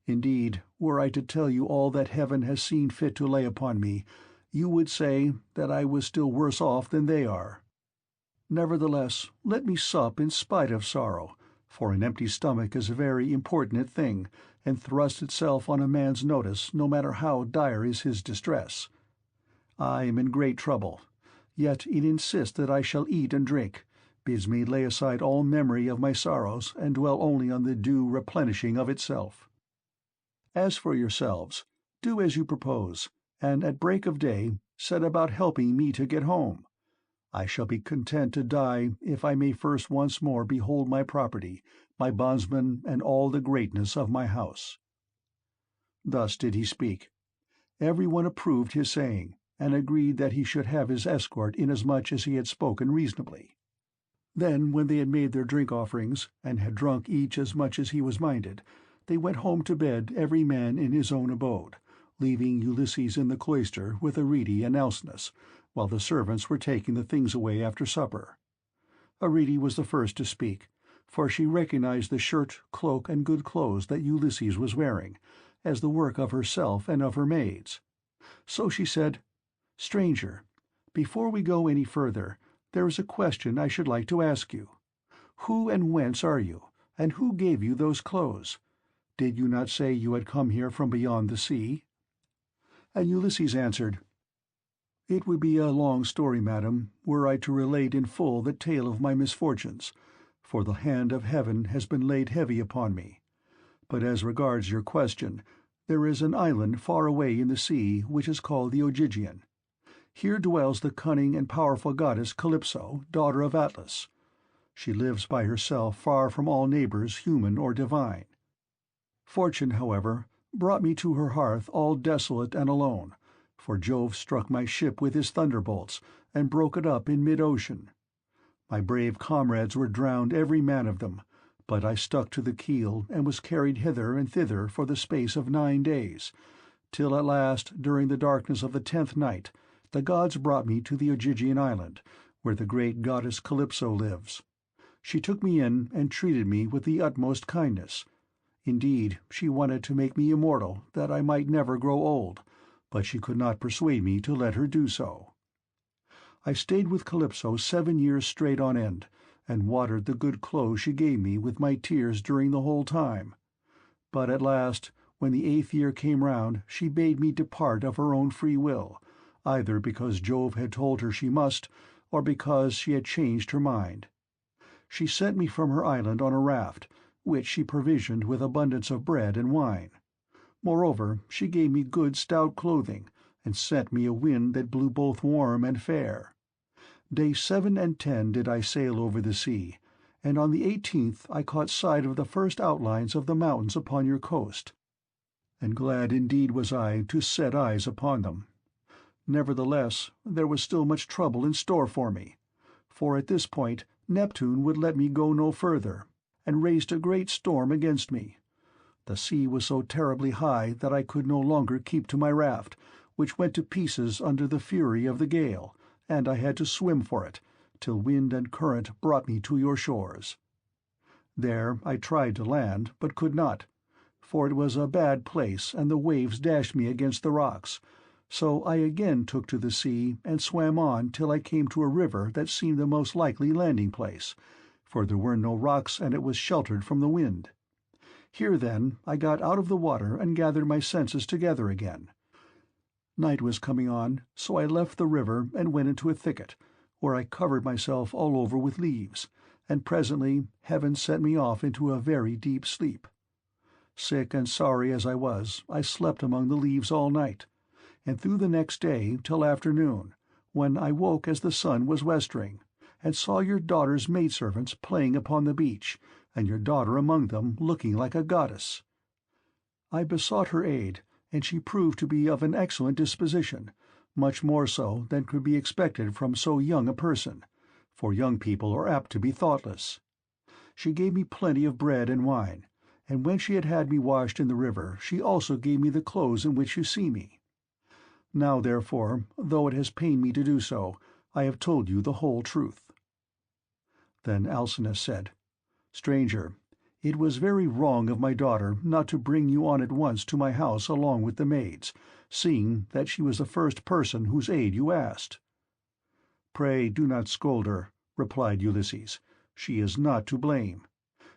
Indeed, were I to tell you all that heaven has seen fit to lay upon me, you would say that I was still worse off than they are. Nevertheless, let me sup in spite of sorrow, for an empty stomach is a very importunate thing, and thrusts itself on a man's notice no matter how dire is his distress. I am in great trouble, yet it insists that I shall eat and drink, bids me lay aside all memory of my sorrows and dwell only on the due replenishing of itself. As for yourselves, do as you propose, and at break of day set about helping me to get home. I shall be content to die if I may first once more behold my property, my bondsmen, and all the greatness of my house." Thus did he speak. Every one approved his saying, and agreed that he should have his escort inasmuch as he had spoken reasonably. Then, when they had made their drink offerings, and had drunk each as much as he was minded, they went home to bed every man in his own abode, leaving Ulysses in the cloister with Arete and Alcinous, while the servants were taking the things away after supper. Arete was the first to speak, for she recognized the shirt, cloak, and good clothes that Ulysses was wearing, as the work of herself and of her maids. So she said, "Stranger, before we go any further, there is a question I should like to ask you. Who and whence are you, and who gave you those clothes? Did you not say you had come here from beyond the sea?" And Ulysses answered, "It would be a long story, madam, were I to relate in full the tale of my misfortunes, for the hand of heaven has been laid heavy upon me. But as regards your question, there is an island far away in the sea which is called the Ogygian. Here dwells the cunning and powerful goddess Calypso, daughter of Atlas. She lives by herself far from all neighbors, human or divine. Fortune, however, brought me to her hearth all desolate and alone, for Jove struck my ship with his thunderbolts, and broke it up in mid-ocean. My brave comrades were drowned every man of them, but I stuck to the keel and was carried hither and thither for the space of 9 days, till at last, during the darkness of the 10th night, the gods brought me to the Ogygian island, where the great goddess Calypso lives. She took me in and treated me with the utmost kindness. Indeed, she wanted to make me immortal, that I might never grow old, but she could not persuade me to let her do so. I stayed with Calypso 7 years straight on end, and watered the good clothes she gave me with my tears during the whole time. But at last, when the 8th year came round, she bade me depart of her own free will, either because Jove had told her she must, or because she had changed her mind. She sent me from her island on a raft, which she provisioned with abundance of bread and wine. Moreover, she gave me good stout clothing, and sent me a wind that blew both warm and fair. Days 7 and 10 did I sail over the sea, and on the 18th I caught sight of the first outlines of the mountains upon your coast, and glad indeed was I to set eyes upon them. Nevertheless, there was still much trouble in store for me, for at this point Neptune would let me go no further, and raised a great storm against me. The sea was so terribly high that I could no longer keep to my raft, which went to pieces under the fury of the gale, and I had to swim for it, till wind and current brought me to your shores. There I tried to land, but could not, for it was a bad place, and the waves dashed me against the rocks. So I again took to the sea, and swam on till I came to a river that seemed the most likely landing place, for there were no rocks and it was sheltered from the wind. Here, then, I got out of the water and gathered my senses together again. Night was coming on, so I left the river and went into a thicket, where I covered myself all over with leaves, and presently heaven sent me off into a very deep sleep. Sick and sorry as I was, I slept among the leaves all night, and through the next day till afternoon, when I woke as the sun was westering, and saw your daughter's maidservants playing upon the beach, and your daughter among them looking like a goddess. I besought her aid, and she proved to be of an excellent disposition, much more so than could be expected from so young a person, for young people are apt to be thoughtless. She gave me plenty of bread and wine, and when she had me washed in the river, she also gave me the clothes in which you see me. Now, therefore, though it has pained me to do so, I have told you the whole truth." Then Alcinous said, "Stranger, it was very wrong of my daughter not to bring you on at once to my house along with the maids, seeing that she was the first person whose aid you asked." "Pray do not scold her," replied Ulysses. "She is not to blame.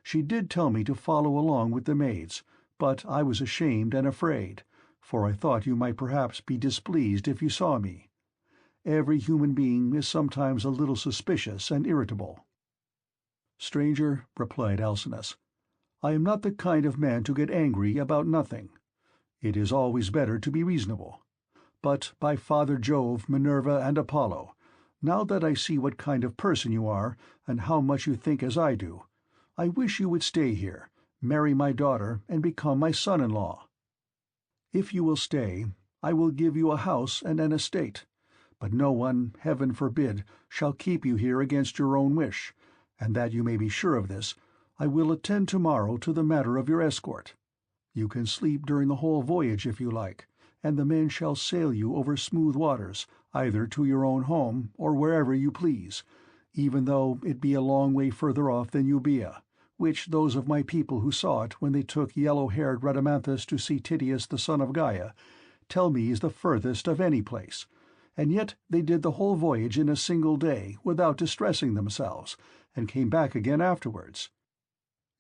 She did tell me to follow along with the maids, but I was ashamed and afraid, for I thought you might perhaps be displeased if you saw me. Every human being is sometimes a little suspicious and irritable." "Stranger," replied Alcinous, "I am not the kind of man to get angry about nothing. It is always better to be reasonable. But by Father Jove, Minerva, and Apollo, now that I see what kind of person you are, and how much you think as I do, I wish you would stay here, marry my daughter, and become my son-in-law. If you will stay, I will give you a house and an estate, but no one, heaven forbid, shall keep you here against your own wish, and that you may be sure of this, I will attend tomorrow to the matter of your escort. You can sleep during the whole voyage if you like, and the men shall sail you over smooth waters, either to your own home or wherever you please, even though it be a long way further off than Euboea, which those of my people who saw it when they took yellow-haired Rhadamanthus to see Tydeus the son of Gaia tell me is the furthest of any place, and yet they did the whole voyage in a single day without distressing themselves, and came back again afterwards.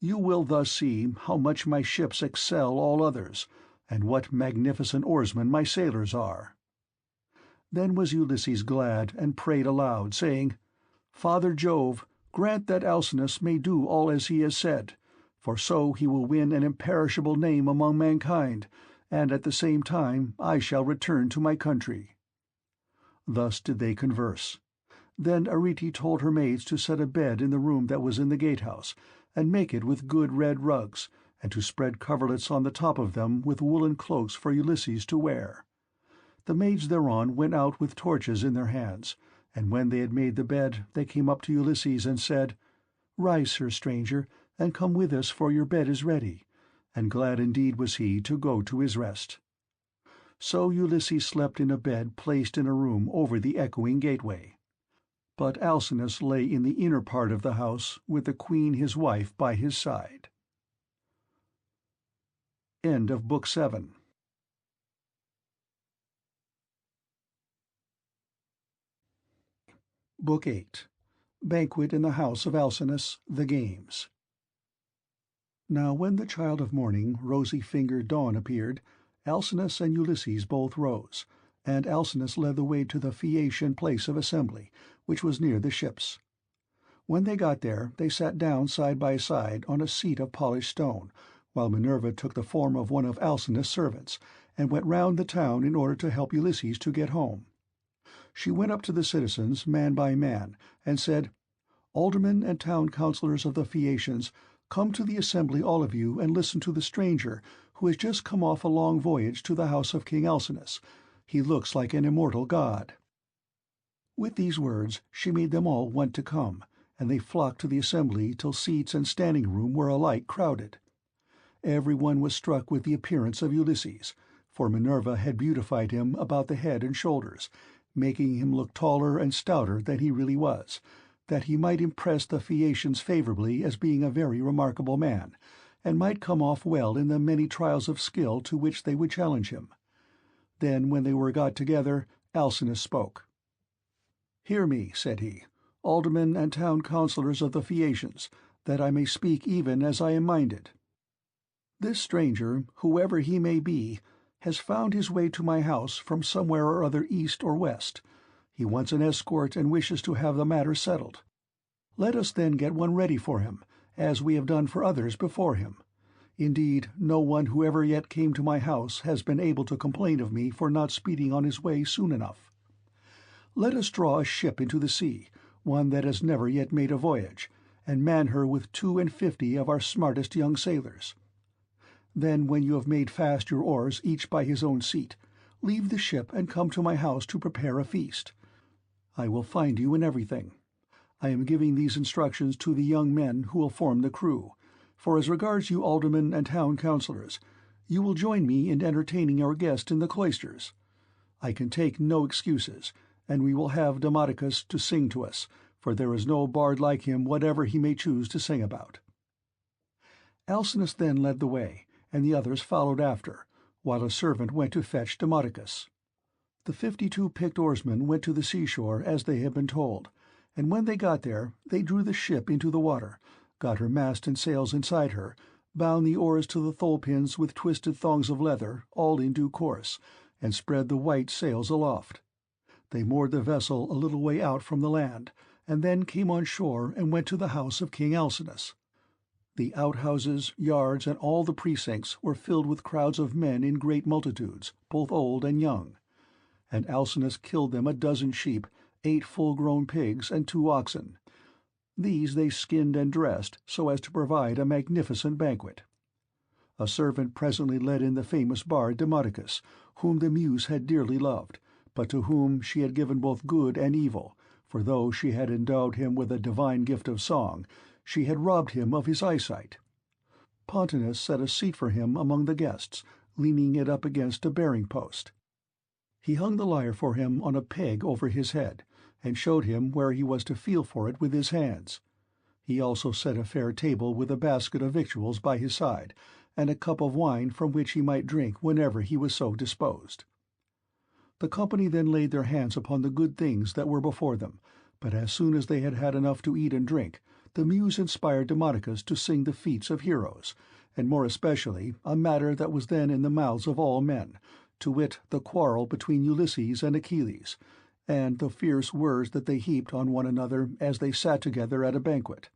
You will thus see how much my ships excel all others, and what magnificent oarsmen my sailors are." Then was Ulysses glad and prayed aloud, saying, "Father Jove, grant that Alcinous may do all as he has said, for so he will win an imperishable name among mankind, and at the same time I shall return to my country." Thus did they converse. Then Arete told her maids to set a bed in the room that was in the gatehouse, and make it with good red rugs, and to spread coverlets on the top of them with woolen cloaks for Ulysses to wear. The maids thereon went out with torches in their hands, and when they had made the bed they came up to Ulysses and said, "Rise, sir stranger, and come with us, for your bed is ready," and glad indeed was he to go to his rest. So Ulysses slept in a bed placed in a room over the echoing gateway. But Alcinous lay in the inner part of the house with the queen his wife by his side. End of Book 7. Book 8. Banquet in the House of Alcinous, the Games. Now when the child of morning, rosy-fingered Dawn appeared, Alcinous and Ulysses both rose, and Alcinous led the way to the Phaeacian place of assembly, which was near the ships. When they got there, they sat down side by side on a seat of polished stone, while Minerva took the form of one of Alcinous' servants, and went round the town in order to help Ulysses to get home. She went up to the citizens, man by man, and said, "Aldermen and town councillors of the Phaeacians, come to the assembly all of you, and listen to the stranger, who has just come off a long voyage to the house of King Alcinous. He looks like an immortal god." With these words she made them all want to come, and they flocked to the assembly till seats and standing room were alike crowded. Every one was struck with the appearance of Ulysses, for Minerva had beautified him about the head and shoulders, making him look taller and stouter than he really was, that he might impress the Phaeacians favourably as being a very remarkable man, and might come off well in the many trials of skill to which they would challenge him. Then, when they were got together, Alcinous spoke. "Hear me," said he, "aldermen and town councillors of the Phaeacians, that I may speak even as I am minded. This stranger, whoever he may be, has found his way to my house from somewhere or other east or west. He wants an escort and wishes to have the matter settled. Let us then get one ready for him, as we have done for others before him. Indeed, no one who ever yet came to my house has been able to complain of me for not speeding on his way soon enough. Let us draw a ship into the sea, one that has never yet made a voyage, and man her with 52 of our smartest young sailors. Then, when you have made fast your oars each by his own seat, leave the ship and come to my house to prepare a feast. I will find you in everything. I am giving these instructions to the young men who will form the crew, for as regards you aldermen and town councillors, you will join me in entertaining our guest in the cloisters. I can take no excuses, and we will have Demodocus to sing to us, for there is no bard like him whatever he may choose to sing about." Alcinous then led the way, and the others followed after, while a servant went to fetch Demodocus. The 52 picked oarsmen went to the seashore as they had been told, and when they got there they drew the ship into the water, got her mast and sails inside her, bound the oars to the thole-pins with twisted thongs of leather, all in due course, and spread the white sails aloft. They moored the vessel a little way out from the land, and then came on shore and went to the house of King Alcinous. The outhouses, yards, and all the precincts were filled with crowds of men in great multitudes, both old and young. And Alcinous killed them 12 sheep, 8 full-grown pigs, and 2 oxen. These they skinned and dressed so as to provide a magnificent banquet. A servant presently led in the famous bard Demodocus, whom the Muse had dearly loved, but to whom she had given both good and evil, for though she had endowed him with a divine gift of song, she had robbed him of his eyesight. Pontonous set a seat for him among the guests, leaning it up against a bearing-post. He hung the lyre for him on a peg over his head, and showed him where he was to feel for it with his hands. He also set a fair table with a basket of victuals by his side, and a cup of wine from which he might drink whenever he was so disposed. The company then laid their hands upon the good things that were before them, but as soon as they had had enough to eat and drink, the Muse inspired Demodocus to sing the feats of heroes, and more especially a matter that was then in the mouths of all men, to wit, the quarrel between Ulysses and Achilles, and the fierce words that they heaped on one another as they sat together at a banquet.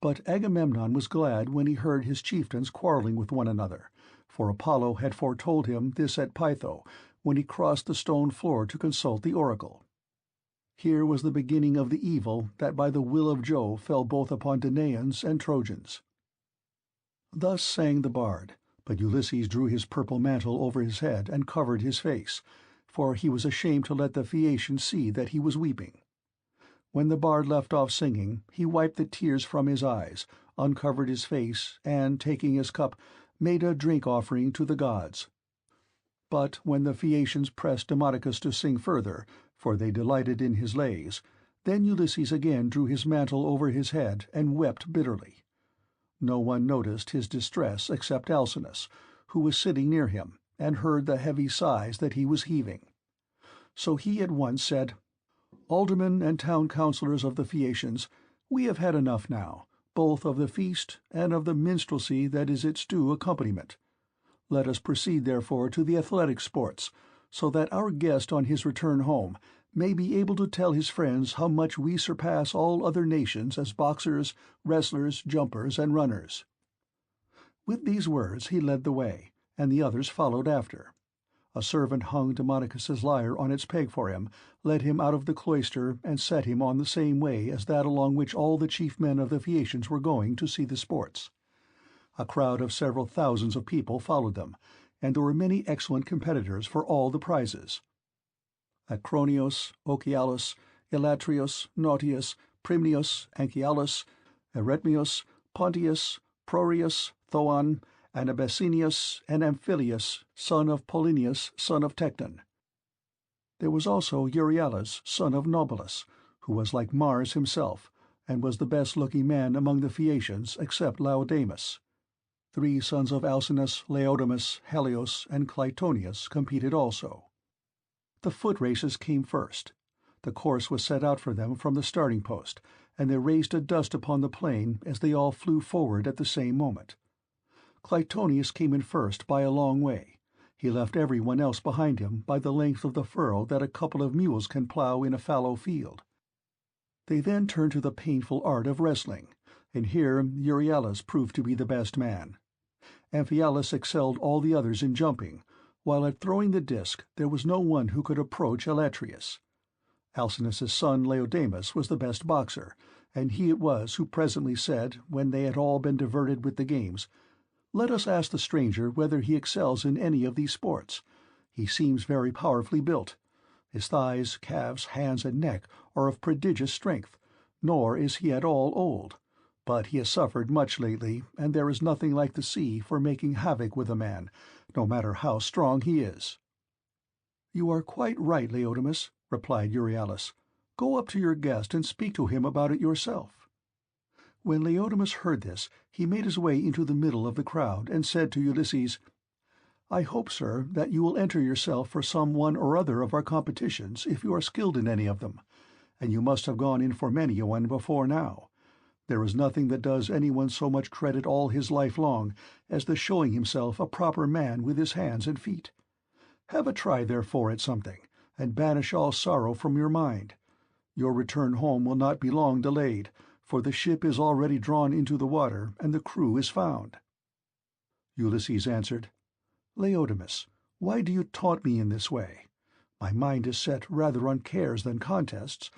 But Agamemnon was glad when he heard his chieftains quarreling with one another, for Apollo had foretold him this at Pytho, when he crossed the stone floor to consult the oracle. Here was the beginning of the evil that by the will of Jove fell both upon Danaans and Trojans. Thus sang the bard, but Ulysses drew his purple mantle over his head and covered his face, for he was ashamed to let the Phaeacians see that he was weeping. When the bard left off singing, he wiped the tears from his eyes, uncovered his face, and, taking his cup, made a drink-offering to the gods. But when the Phaeacians pressed Demodocus to sing further, for they delighted in his lays, then Ulysses again drew his mantle over his head and wept bitterly. No one noticed his distress except Alcinous, who was sitting near him, and heard the heavy sighs that he was heaving. So he at once said, "Aldermen and town councillors of the Phaeacians, we have had enough now, both of the feast and of the minstrelsy that is its due accompaniment. Let us proceed, therefore, to the athletic sports, so that our guest on his return home may be able to tell his friends how much we surpass all other nations as boxers, wrestlers, jumpers, and runners." With these words he led the way, and the others followed after. A servant hung Demodocus's lyre on its peg for him, led him out of the cloister, and set him on the same way as that along which all the chief men of the Phaeacians were going to see the sports. A crowd of several thousands of people followed them, and there were many excellent competitors for all the prizes. Acronios, Ochialus, Elatrius, Nautius, Primnius, Anchialus, Eretmius, Pontius, Prorius, Thoon, Anabasinius, and Amphilius, son of Polinius, son of Tecton. There was also Euryalus, son of Nobalus, who was like Mars himself, and was the best-looking man among the Phaeacians except Laodamas. 3 sons of Alcinous, Laodamas, Helios, and Clytonius competed also. The foot races came first. The course was set out for them from the starting post, and they raised a dust upon the plain as they all flew forward at the same moment. Clytonius came in first by a long way. He left everyone else behind him by the length of the furrow that a couple of mules can plow in a fallow field. They then turned to the painful art of wrestling, and here Euryalus proved to be the best man. Amphialus excelled all the others in jumping, while at throwing the disc there was no one who could approach Elatreus. Alcinous's son Laodamas was the best boxer, and he it was who presently said, when they had all been diverted with the games, "Let us ask the stranger whether he excels in any of these sports. He seems very powerfully built. His thighs, calves, hands, and neck are of prodigious strength, nor is he at all old. But he has suffered much lately, and there is nothing like the sea for making havoc with a man, no matter how strong he is." "You are quite right, Laodamas," replied Euryalus. "Go up to your guest and speak to him about it yourself." When Laodamas heard this, he made his way into the middle of the crowd and said to Ulysses, "I hope, sir, that you will enter yourself for some one or other of our competitions if you are skilled in any of them, and you must have gone in for many a one before now. There is nothing that does anyone so much credit all his life long as the showing himself a proper man with his hands and feet. Have a try, therefore, at something, and banish all sorrow from your mind. Your return home will not be long delayed, for the ship is already drawn into the water, and the crew is found." Ulysses answered, "Laodamas, why do you taunt me in this way? My mind is set rather on cares than contests.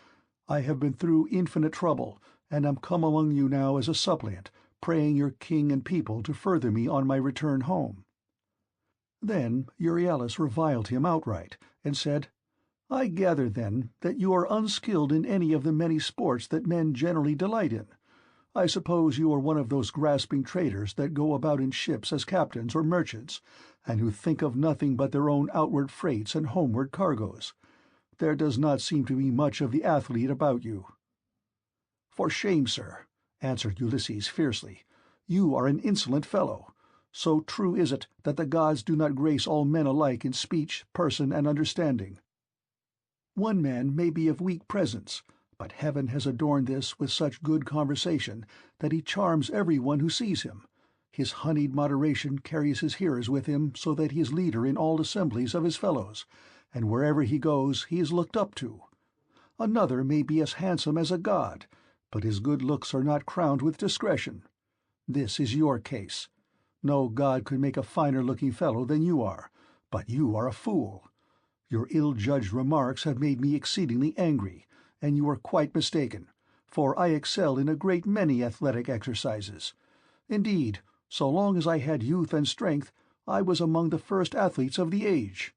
I have been through infinite trouble, and am come among you now as a suppliant, praying your king and people to further me on my return home." Then Euryalus reviled him outright, and said, "I gather, then, that you are unskilled in any of the many sports that men generally delight in. I suppose you are one of those grasping traders that go about in ships as captains or merchants, and who think of nothing but their own outward freights and homeward cargoes. There does not seem to be much of the athlete about you." "For shame, sir," answered Ulysses fiercely. "You are an insolent fellow. So true is it that the gods do not grace all men alike in speech, person, and understanding. One man may be of weak presence, but heaven has adorned this with such good conversation that he charms every one who sees him. His honeyed moderation carries his hearers with him so that he is leader in all assemblies of his fellows, and wherever he goes he is looked up to. Another may be as handsome as a god, but his good looks are not crowned with discretion. This is your case. No god could make a finer-looking fellow than you are, but you are a fool. Your ill-judged remarks have made me exceedingly angry, and you are quite mistaken, for I excel in a great many athletic exercises. Indeed, so long as I had youth and strength, I was among the first athletes of the age.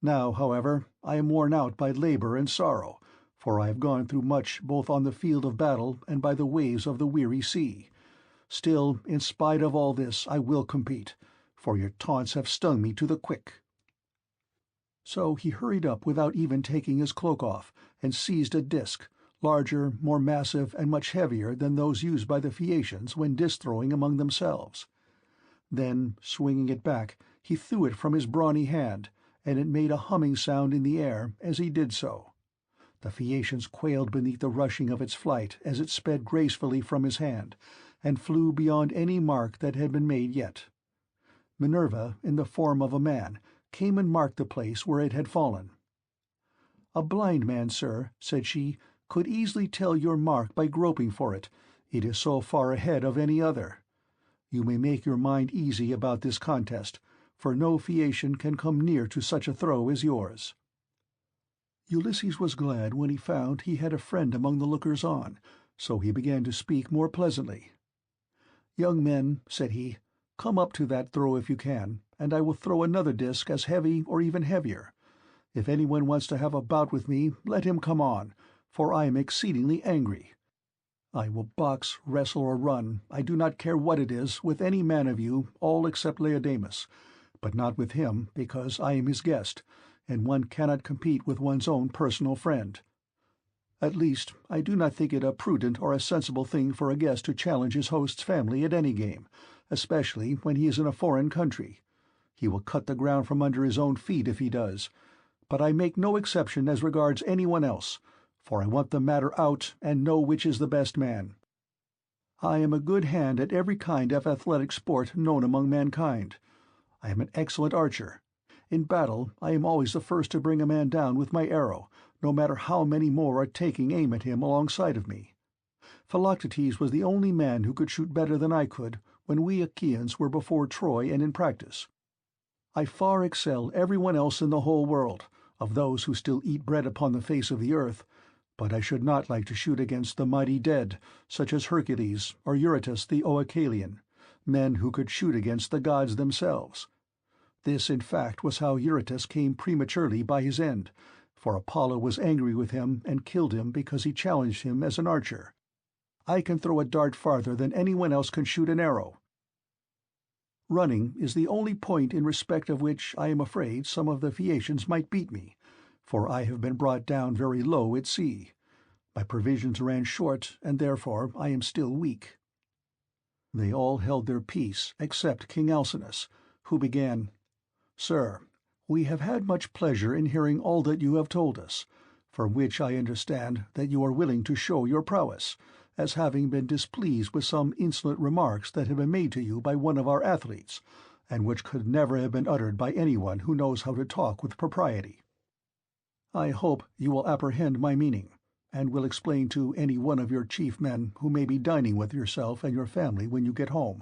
Now, however, I am worn out by labor and sorrow, for I have gone through much both on the field of battle and by the waves of the weary sea. Still, in spite of all this, I will compete, for your taunts have stung me to the quick." So he hurried up without even taking his cloak off, and seized a disc, larger, more massive, and much heavier than those used by the Phaeacians when disc-throwing among themselves. Then, swinging it back, he threw it from his brawny hand, and it made a humming sound in the air as he did so. The Phaeacians quailed beneath the rushing of its flight as it sped gracefully from his hand, and flew beyond any mark that had been made yet. Minerva, in the form of a man, came and marked the place where it had fallen. "A blind man, sir," said she, "could easily tell your mark by groping for it, it is so far ahead of any other. You may make your mind easy about this contest, for no Phaeacian can come near to such a throw as yours." Ulysses was glad when he found he had a friend among the lookers-on, so he began to speak more pleasantly. "Young men," said he, "come up to that throw if you can, and I will throw another disc as heavy or even heavier. If anyone wants to have a bout with me, let him come on, for I am exceedingly angry. I will box, wrestle, or run, I do not care what it is, with any man of you, all except Laodamas, but not with him, because I am his guest, and one cannot compete with one's own personal friend. At least, I do not think it a prudent or a sensible thing for a guest to challenge his host's family at any game, especially when he is in a foreign country. He will cut the ground from under his own feet if he does. But I make no exception as regards anyone else, for I want the matter out and know which is the best man. I am a good hand at every kind of athletic sport known among mankind. I am an excellent archer, In battle I am always the first to bring a man down with my arrow, no matter how many more are taking aim at him alongside of me. Philoctetes was the only man who could shoot better than I could when we Achaeans were before Troy and in practice. I far excel everyone else in the whole world, of those who still eat bread upon the face of the earth, but I should not like to shoot against the mighty dead, such as Hercules or Eurytus the Oechalian, men who could shoot against the gods themselves. This, in fact, was how Eurytus came prematurely by his end, for Apollo was angry with him and killed him because he challenged him as an archer. I can throw a dart farther than anyone else can shoot an arrow. Running is the only point in respect of which I am afraid some of the Phaeacians might beat me, for I have been brought down very low at sea. My provisions ran short, and therefore I am still weak." They all held their peace except King Alcinous, who began, "Sir, we have had much pleasure in hearing all that you have told us, from which I understand that you are willing to show your prowess, as having been displeased with some insolent remarks that have been made to you by one of our athletes, and which could never have been uttered by anyone who knows how to talk with propriety. I hope you will apprehend my meaning, and will explain to any one of your chief men who may be dining with yourself and your family when you get home,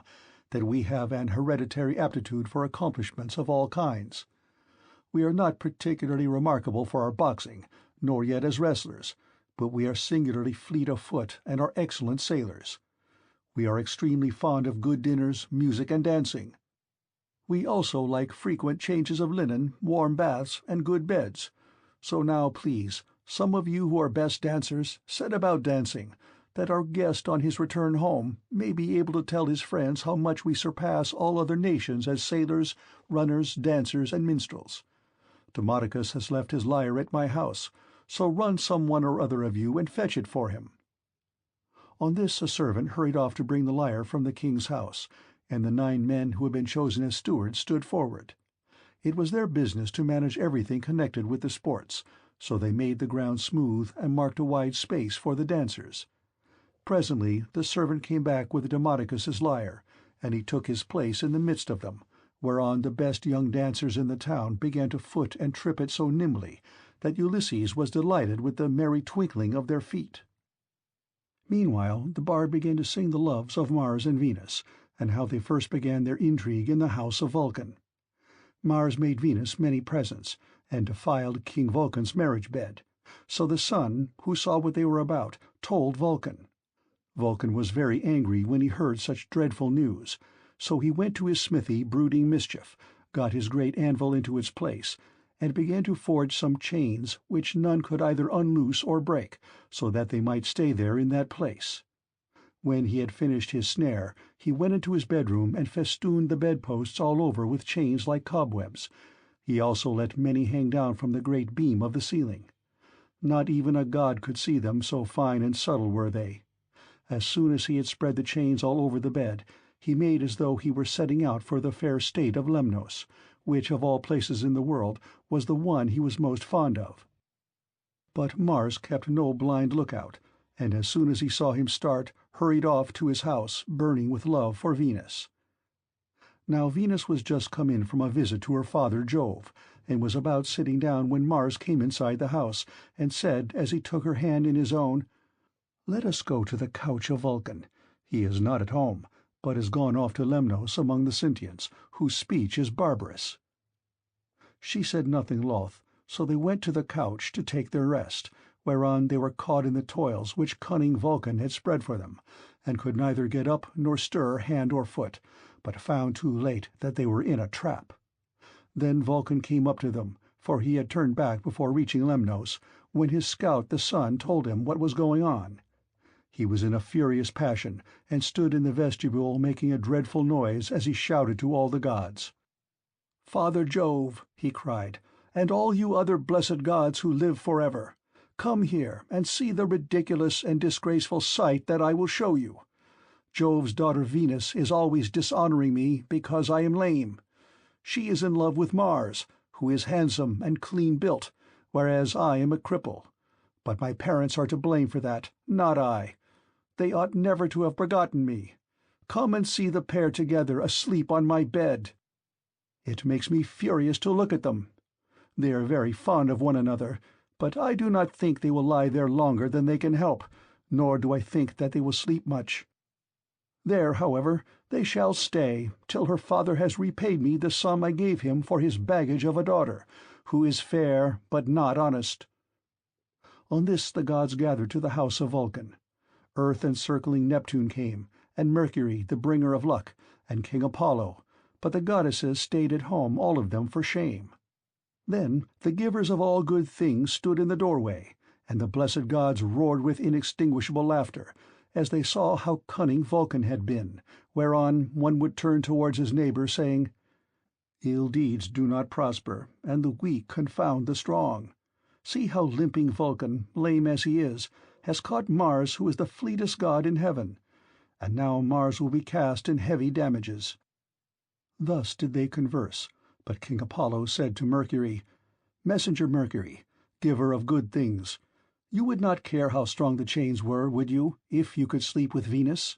that we have an hereditary aptitude for accomplishments of all kinds. We are not particularly remarkable for our boxing, nor yet as wrestlers, but we are singularly fleet of foot and are excellent sailors. We are extremely fond of good dinners, music, and dancing. We also like frequent changes of linen, warm baths, and good beds. So now, please, some of you who are best dancers, set about dancing, that our guest on his return home may be able to tell his friends how much we surpass all other nations as sailors, runners, dancers, and minstrels. Demodocus has left his lyre at my house, so run some one or other of you and fetch it for him." On this a servant hurried off to bring the lyre from the king's house, and the 9 men who had been chosen as stewards stood forward. It was their business to manage everything connected with the sports, so they made the ground smooth and marked a wide space for the dancers. Presently the servant came back with Demodocus's lyre, and he took his place in the midst of them, whereon the best young dancers in the town began to foot and trip it so nimbly that Ulysses was delighted with the merry twinkling of their feet. Meanwhile the bard began to sing the loves of Mars and Venus, and how they first began their intrigue in the house of Vulcan. Mars made Venus many presents, and defiled King Vulcan's marriage bed, so the sun, who saw what they were about, told Vulcan. Vulcan was very angry when he heard such dreadful news, so he went to his smithy brooding mischief, got his great anvil into its place, and began to forge some chains which none could either unloose or break, so that they might stay there in that place. When he had finished his snare, he went into his bedroom and festooned the bedposts all over with chains like cobwebs. He also let many hang down from the great beam of the ceiling. Not even a god could see them, so fine and subtle were they. As soon as he had spread the chains all over the bed, he made as though he were setting out for the fair state of Lemnos, which of all places in the world was the one he was most fond of. But Mars kept no blind lookout, and as soon as he saw him start, hurried off to his house, burning with love for Venus. Now Venus was just come in from a visit to her father Jove, and was about sitting down when Mars came inside the house, and said as he took her hand in his own, "Let us go to the couch of Vulcan. He is not at home, but has gone off to Lemnos among the Sintians, whose speech is barbarous." She said nothing loth, so they went to the couch to take their rest, whereon they were caught in the toils which cunning Vulcan had spread for them, and could neither get up nor stir hand or foot, but found too late that they were in a trap. Then Vulcan came up to them, for he had turned back before reaching Lemnos, when his scout the Sun told him what was going on. He was in a furious passion, and stood in the vestibule making a dreadful noise as he shouted to all the gods. "Father Jove," he cried, "and all you other blessed gods who live forever, come here and see the ridiculous and disgraceful sight that I will show you. Jove's daughter Venus is always dishonoring me because I am lame. She is in love with Mars, who is handsome and clean built, whereas I am a cripple. But my parents are to blame for that, not I. They ought never to have begotten me. Come and see the pair together asleep on my bed." It makes me furious to look at them. They are very fond of one another, but I do not think they will lie there longer than they can help, nor do I think that they will sleep much. There, however, they shall stay, till her father has repaid me the sum I gave him for his baggage of a daughter, who is fair but not honest." On this the gods gathered to the house of Vulcan. Earth-encircling Neptune came, and Mercury, the bringer of luck, and King Apollo, but the goddesses stayed at home, all of them, for shame. Then the givers of all good things stood in the doorway, and the blessed gods roared with inextinguishable laughter, as they saw how cunning Vulcan had been, whereon one would turn towards his neighbour, saying, "Ill deeds do not prosper, and the weak confound the strong. See how limping Vulcan, lame as he is, has caught Mars, who is the fleetest god in heaven, and now Mars will be cast in heavy damages." Thus did they converse, but King Apollo said to Mercury, "Messenger Mercury, giver of good things, you would not care how strong the chains were, would you, if you could sleep with Venus?"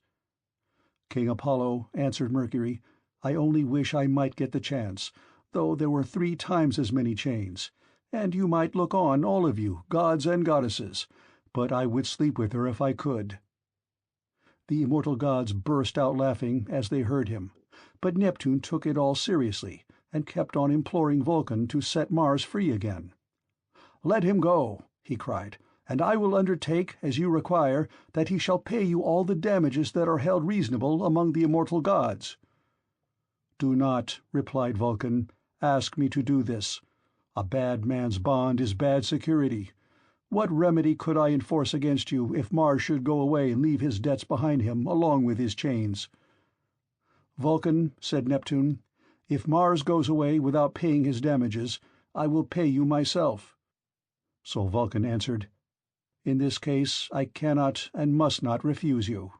"King Apollo," answered Mercury, "I only wish I might get the chance, though there were 3 times as many chains, and you might look on, all of you, gods and goddesses, but I would sleep with her if I could." The immortal gods burst out laughing as they heard him, but Neptune took it all seriously, and kept on imploring Vulcan to set Mars free again. "Let him go," he cried, "and I will undertake, as you require, that he shall pay you all the damages that are held reasonable among the immortal gods." "Do not," replied Vulcan, "ask me to do this. A bad man's bond is bad security. What remedy could I enforce against you if Mars should go away and leave his debts behind him along with his chains?" "Vulcan," said Neptune, "if Mars goes away without paying his damages, I will pay you myself." So Vulcan answered, "In this case I cannot and must not refuse you."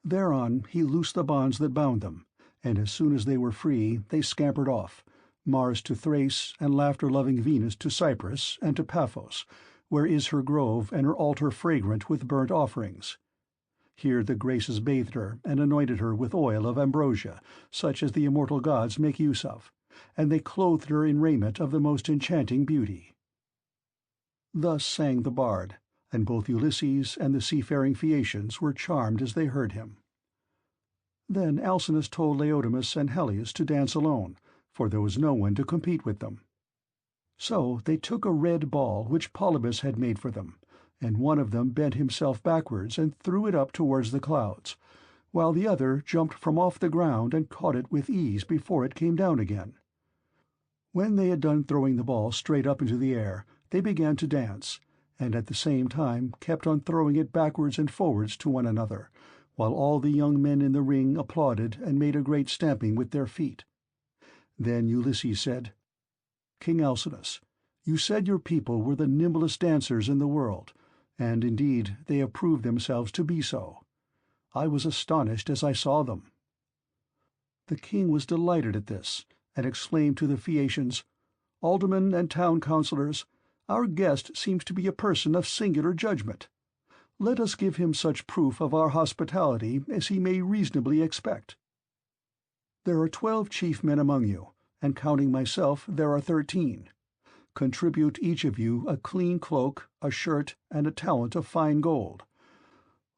Thereon he loosed the bonds that bound them, and as soon as they were free they scampered off, Mars to Thrace, and laughter-loving Venus to Cyprus and to Paphos, where is her grove and her altar fragrant with burnt offerings. Here the Graces bathed her and anointed her with oil of ambrosia, such as the immortal gods make use of, and they clothed her in raiment of the most enchanting beauty. Thus sang the bard, and both Ulysses and the seafaring Phaeacians were charmed as they heard him. Then Alcinous told Laodamas and Helios to dance alone, for there was no one to compete with them. So they took a red ball which Polybus had made for them, and one of them bent himself backwards and threw it up towards the clouds, while the other jumped from off the ground and caught it with ease before it came down again. When they had done throwing the ball straight up into the air, they began to dance, and at the same time kept on throwing it backwards and forwards to one another, while all the young men in the ring applauded and made a great stamping with their feet. Then Ulysses said, "King Alcinous, you said your people were the nimblest dancers in the world, and indeed they have proved themselves to be so. I was astonished as I saw them." The king was delighted at this, and exclaimed to the Phaeacians, "Aldermen and town councillors, our guest seems to be a person of singular judgment. Let us give him such proof of our hospitality as he may reasonably expect. There are 12 chief men among you, and counting myself there are 13. Contribute each of you a clean cloak, a shirt, and a talent of fine gold.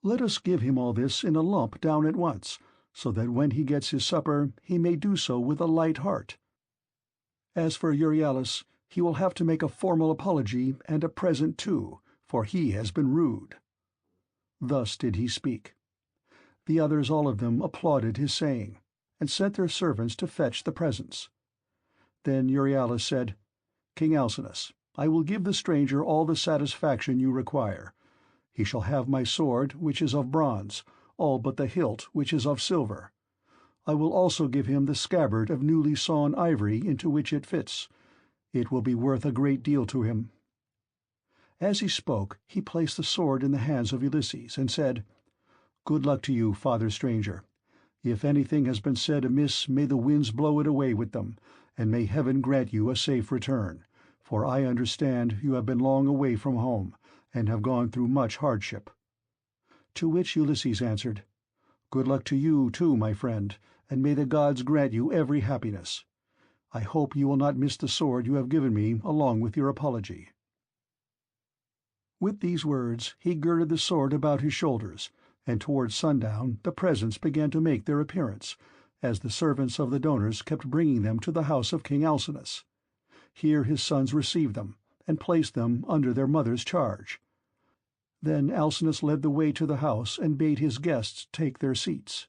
Let us give him all this in a lump down at once, so that when he gets his supper he may do so with a light heart. As for Euryalus, he will have to make a formal apology and a present too, for he has been rude." Thus did he speak. The others, all of them, applauded his saying, and sent their servants to fetch the presents. Then Euryalus said, "King Alcinous, I will give the stranger all the satisfaction you require. He shall have my sword, which is of bronze, all but the hilt, which is of silver. I will also give him the scabbard of newly sawn ivory into which it fits. It will be worth a great deal to him." As he spoke, he placed the sword in the hands of Ulysses, and said, "Good luck to you, father stranger. If anything has been said amiss, may the winds blow it away with them, and may heaven grant you a safe return, for I understand you have been long away from home, and have gone through much hardship." To which Ulysses answered, "Good luck to you too, my friend, and may the gods grant you every happiness. I hope you will not miss the sword you have given me along with your apology." With these words he girded the sword about his shoulders, and towards sundown the presents began to make their appearance, as the servants of the donors kept bringing them to the house of King Alcinous. Here his sons received them, and placed them under their mother's charge. Then Alcinous led the way to the house and bade his guests take their seats.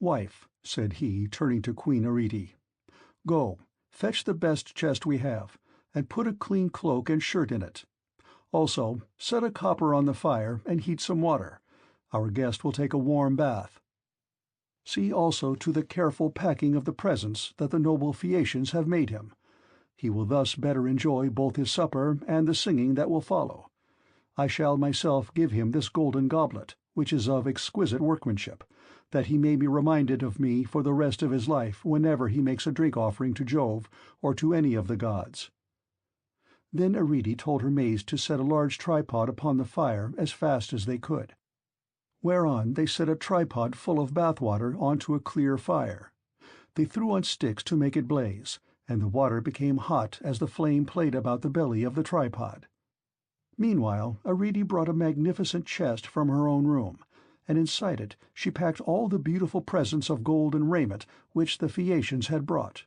"Wife," said he, turning to Queen Arete, "go, fetch the best chest we have, and put a clean cloak and shirt in it. Also, set a copper on the fire and heat some water. Our guest will take a warm bath. See also to the careful packing of the presents that the noble Phaeacians have made him. He will thus better enjoy both his supper and the singing that will follow. I shall myself give him this golden goblet, which is of exquisite workmanship, that he may be reminded of me for the rest of his life whenever he makes a drink-offering to Jove or to any of the gods." Then Arete told her maids to set a large tripod upon the fire as fast as they could, whereon they set a tripod full of bath-water onto a clear fire. They threw on sticks to make it blaze, and the water became hot as the flame played about the belly of the tripod. Meanwhile Arete brought a magnificent chest from her own room, and inside it she packed all the beautiful presents of gold and raiment which the Phaeacians had brought.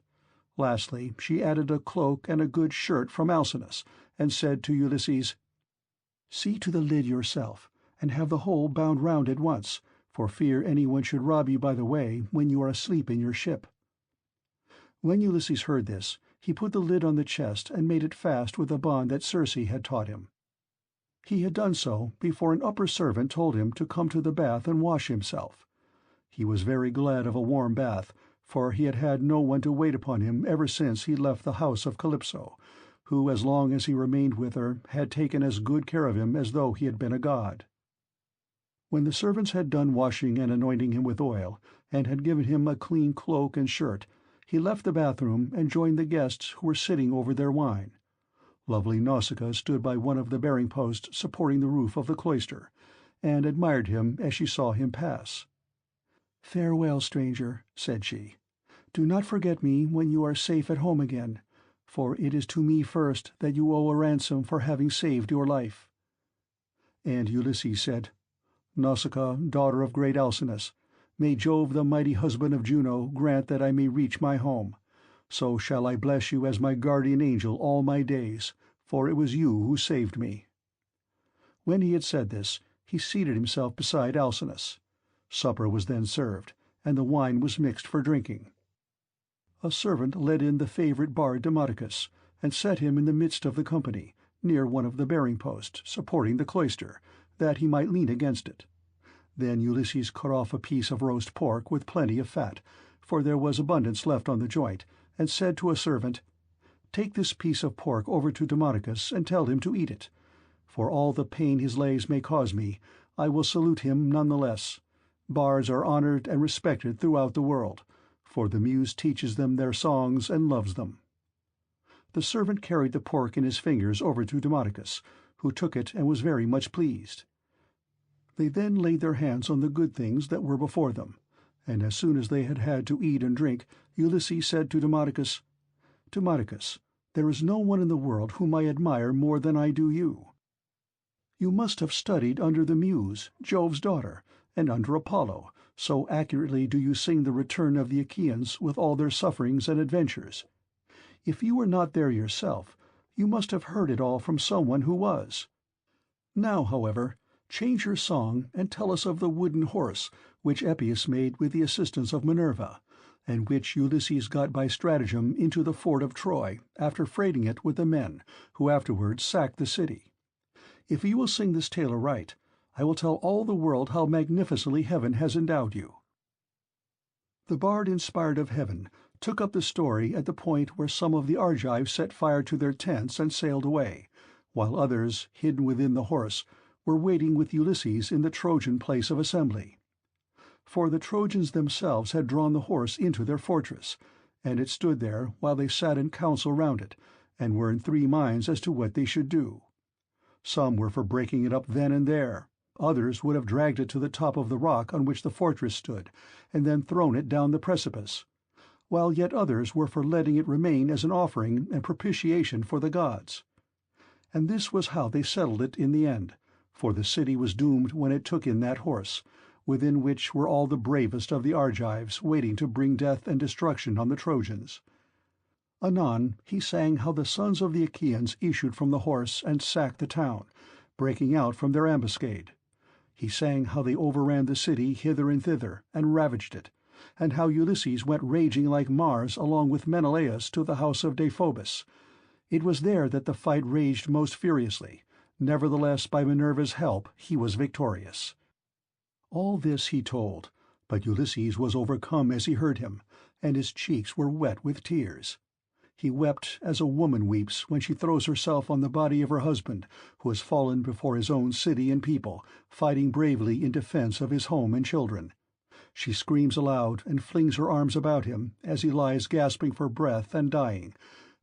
Lastly she added a cloak and a good shirt from Alcinous, and said to Ulysses, "See to the lid yourself, and have the whole bound round at once, for fear anyone should rob you by the way when you are asleep in your ship." When Ulysses heard this, he put the lid on the chest and made it fast with a bond that Circe had taught him. He had done so before an upper servant told him to come to the bath and wash himself. He was very glad of a warm bath, for he had had no one to wait upon him ever since he left the house of Calypso, who, as long as he remained with her, had taken as good care of him as though he had been a god. When the servants had done washing and anointing him with oil, and had given him a clean cloak and shirt, he left the bathroom and joined the guests who were sitting over their wine. Lovely Nausicaa stood by one of the bearing-posts supporting the roof of the cloister, and admired him as she saw him pass. "Farewell, stranger," said she. "Do not forget me when you are safe at home again, for it is to me first that you owe a ransom for having saved your life." And Ulysses said, "Nausicaa, daughter of great Alcinous, may Jove, the mighty husband of Juno, grant that I may reach my home. So shall I bless you as my guardian angel all my days, for it was you who saved me." When he had said this, he seated himself beside Alcinous. Supper was then served, and the wine was mixed for drinking. A servant led in the favorite bard Demodocus, and set him in the midst of the company, near one of the bearing-posts, supporting the cloister, that he might lean against it. Then Ulysses cut off a piece of roast pork with plenty of fat, for there was abundance left on the joint, and said to a servant, "Take this piece of pork over to Demodocus and tell him to eat it. For all the pain his legs may cause me, I will salute him none the less. Bards are honored and respected throughout the world, for the muse teaches them their songs and loves them." The servant carried the pork in his fingers over to Demodocus, who took it and was very much pleased. They then laid their hands on the good things that were before them, and as soon as they had had to eat and drink, Ulysses said to Demodocus, "Demodocus, there is no one in the world whom I admire more than I do you. You must have studied under the Muse, Jove's daughter, and under Apollo, so accurately do you sing the return of the Achaeans with all their sufferings and adventures. If you were not there yourself, you must have heard it all from someone who was. Now, however, change your song and tell us of the wooden horse which Epeus made with the assistance of Minerva, and which Ulysses got by stratagem into the fort of Troy after freighting it with the men who afterwards sacked the city. If you will sing this tale aright, I will tell all the world how magnificently heaven has endowed you." The bard inspired of heaven took up the story at the point where some of the Argives set fire to their tents and sailed away, while others, hidden within the horse, were waiting with Ulysses in the Trojan place of assembly. For the Trojans themselves had drawn the horse into their fortress, and it stood there while they sat in council round it, and were in 3 minds as to what they should do. Some were for breaking it up then and there, others would have dragged it to the top of the rock on which the fortress stood, and then thrown it down the precipice. while yet others were for letting it remain as an offering and propitiation for the gods. And this was how they settled it in the end, for the city was doomed when it took in that horse, within which were all the bravest of the Argives waiting to bring death and destruction on the Trojans. Anon he sang how the sons of the Achaeans issued from the horse and sacked the town, breaking out from their ambuscade. He sang how they overran the city hither and thither, and ravaged it, and how Ulysses went raging like Mars along with Menelaus to the house of Deiphobus. It was there that the fight raged most furiously. Nevertheless, by Minerva's help, he was victorious. All this he told, but Ulysses was overcome as he heard him, and his cheeks were wet with tears. He wept as a woman weeps when she throws herself on the body of her husband, who has fallen before his own city and people, fighting bravely in defense of his home and children. She screams aloud and flings her arms about him as he lies gasping for breath and dying,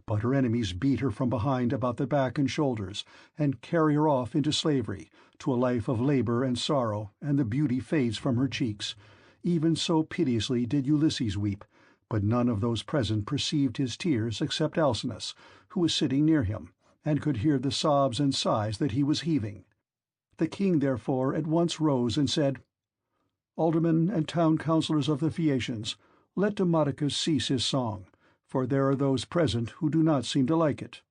but her enemies beat her from behind about the back and shoulders, and carry her off into slavery, to a life of labor and sorrow, and the beauty fades from her cheeks. Even so piteously did Ulysses weep, but none of those present perceived his tears except Alcinous, who was sitting near him, and could hear the sobs and sighs that he was heaving. The king therefore at once rose and said, "Aldermen and town councillors of the Phaeacians, let Demodocus cease his song, for there are those present who do not seem to like it.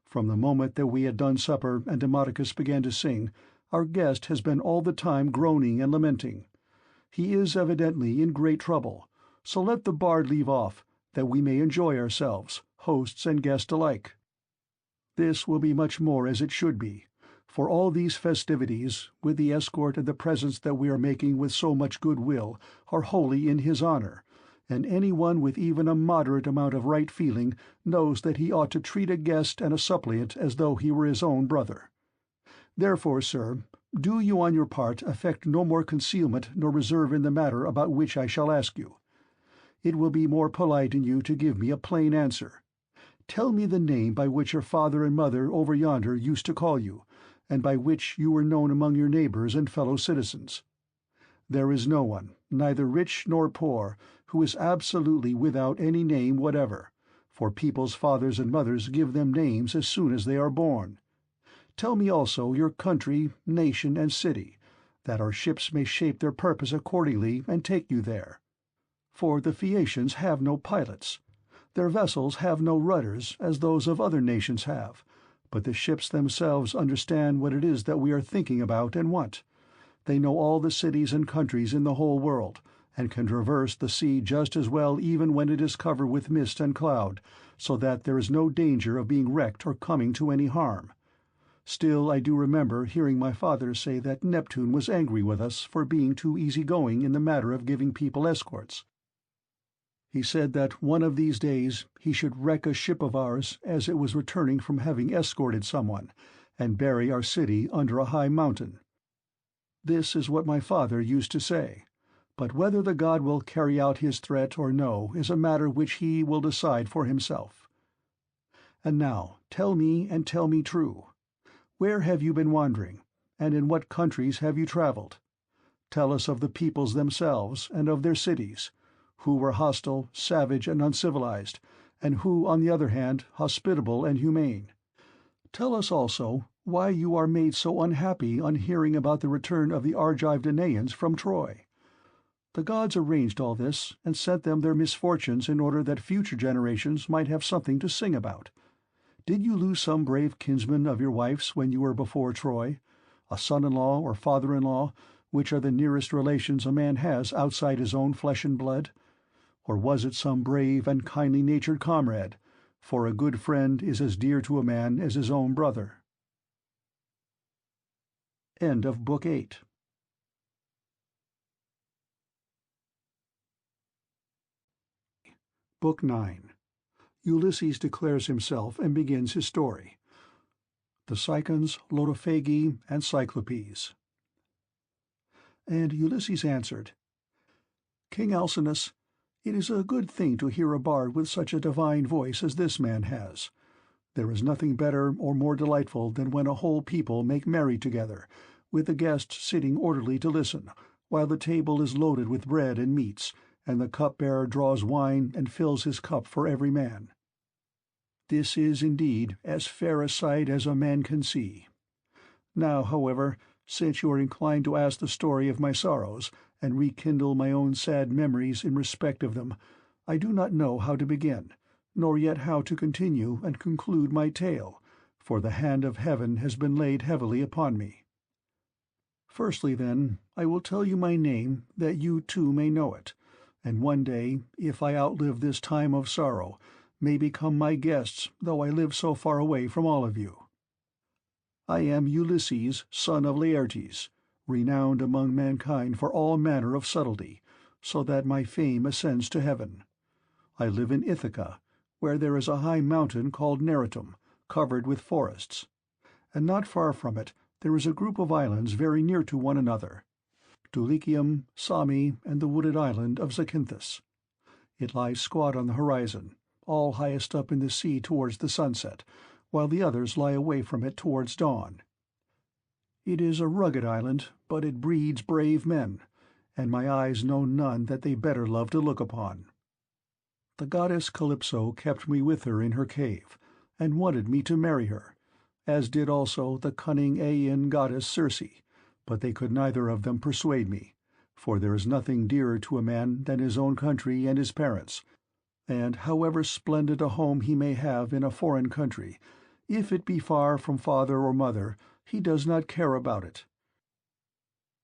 From the moment that we had done supper and Demodocus began to sing, our guest has been all the time groaning and lamenting. He is evidently in great trouble, so let the bard leave off, that we may enjoy ourselves, hosts and guests alike. This will be much more as it should be, for all these festivities, with the escort and the presents that we are making with so much good will, are wholly in his honor, and any one with even a moderate amount of right feeling knows that he ought to treat a guest and a suppliant as though he were his own brother. Therefore, sir, do you on your part affect no more concealment nor reserve in the matter about which I shall ask you. It will be more polite in you to give me a plain answer. Tell me the name by which your father and mother over yonder used to call you, and by which you were known among your neighbors and fellow citizens. There is no one, neither rich nor poor, who is absolutely without any name whatever, for people's fathers and mothers give them names as soon as they are born. Tell me also your country, nation, and city, that our ships may shape their purpose accordingly and take you there. For the Phaeacians have no pilots. Their vessels have no rudders, as those of other nations have, but the ships themselves understand what it is that we are thinking about and want. They know all the cities and countries in the whole world, and can traverse the sea just as well even when it is covered with mist and cloud, so that there is no danger of being wrecked or coming to any harm. Still, I do remember hearing my father say that Neptune was angry with us for being too easy-going in the matter of giving people escorts. He said that one of these days he should wreck a ship of ours as it was returning from having escorted someone, and bury our city under a high mountain. This is what my father used to say, but whether the god will carry out his threat or no is a matter which he will decide for himself. And now tell me, and tell me true. Where have you been wandering, and in what countries have you traveled? Tell us of the peoples themselves, and of their cities, who were hostile, savage, and uncivilized, and who, on the other hand, hospitable and humane. Tell us also why you are made so unhappy on hearing about the return of the Argive Danaans from Troy. The gods arranged all this, and sent them their misfortunes in order that future generations might have something to sing about. Did you lose some brave kinsman of your wife's when you were before Troy, a son-in-law or father-in-law, which are the nearest relations a man has outside his own flesh and blood? Or was it some brave and kindly-natured comrade, for a good friend is as dear to a man as his own brother? End of Book 8. Book 9. Ulysses declares himself and begins his story. The Cicons, Lotophagi, and Cyclopes. And Ulysses answered, King Alcinous, it is a good thing to hear a bard with such a divine voice as this man has. There is nothing better or more delightful than when a whole people make merry together, with the guests sitting orderly to listen, while the table is loaded with bread and meats, and the cupbearer draws wine and fills his cup for every man. This is indeed as fair a sight as a man can see. Now, however, since you are inclined to ask the story of my sorrows, and rekindle my own sad memories in respect of them, I do not know how to begin, nor yet how to continue and conclude my tale, for the hand of heaven has been laid heavily upon me. Firstly, then, I will tell you my name, that you too may know it, and one day, if I outlive this time of sorrow, may become my guests, though I live so far away from all of you. I am Ulysses, son of Laertes, renowned among mankind for all manner of subtlety, so that my fame ascends to heaven. I live in Ithaca, where there is a high mountain called Neritum, covered with forests, and not far from it there is a group of islands very near to one another, Dulichium, Sami, and the wooded island of Zacynthus. It lies squat on the horizon, all highest up in the sea towards the sunset, while the others lie away from it towards dawn. It is a rugged island, but it breeds brave men, and my eyes know none that they better love to look upon. The goddess Calypso kept me with her in her cave, and wanted me to marry her, as did also the cunning Aeaean goddess Circe, but they could neither of them persuade me, for there is nothing dearer to a man than his own country and his parents, and however splendid a home he may have in a foreign country, if it be far from father or mother, he does not care about it.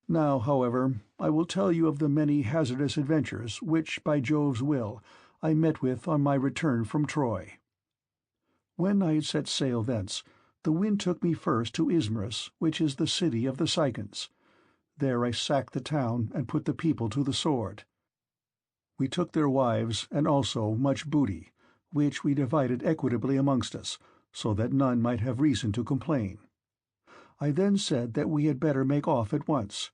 Now, however, I will tell you of the many hazardous adventures which, by Jove's will, I met with on my return from Troy. When I had set sail thence, the wind took me first to Ismarus, which is the city of the Cicons. There I sacked the town and put the people to the sword. We took their wives and also much booty, which we divided equitably amongst us, so that none might have reason to complain. I then said that we had better make off at once,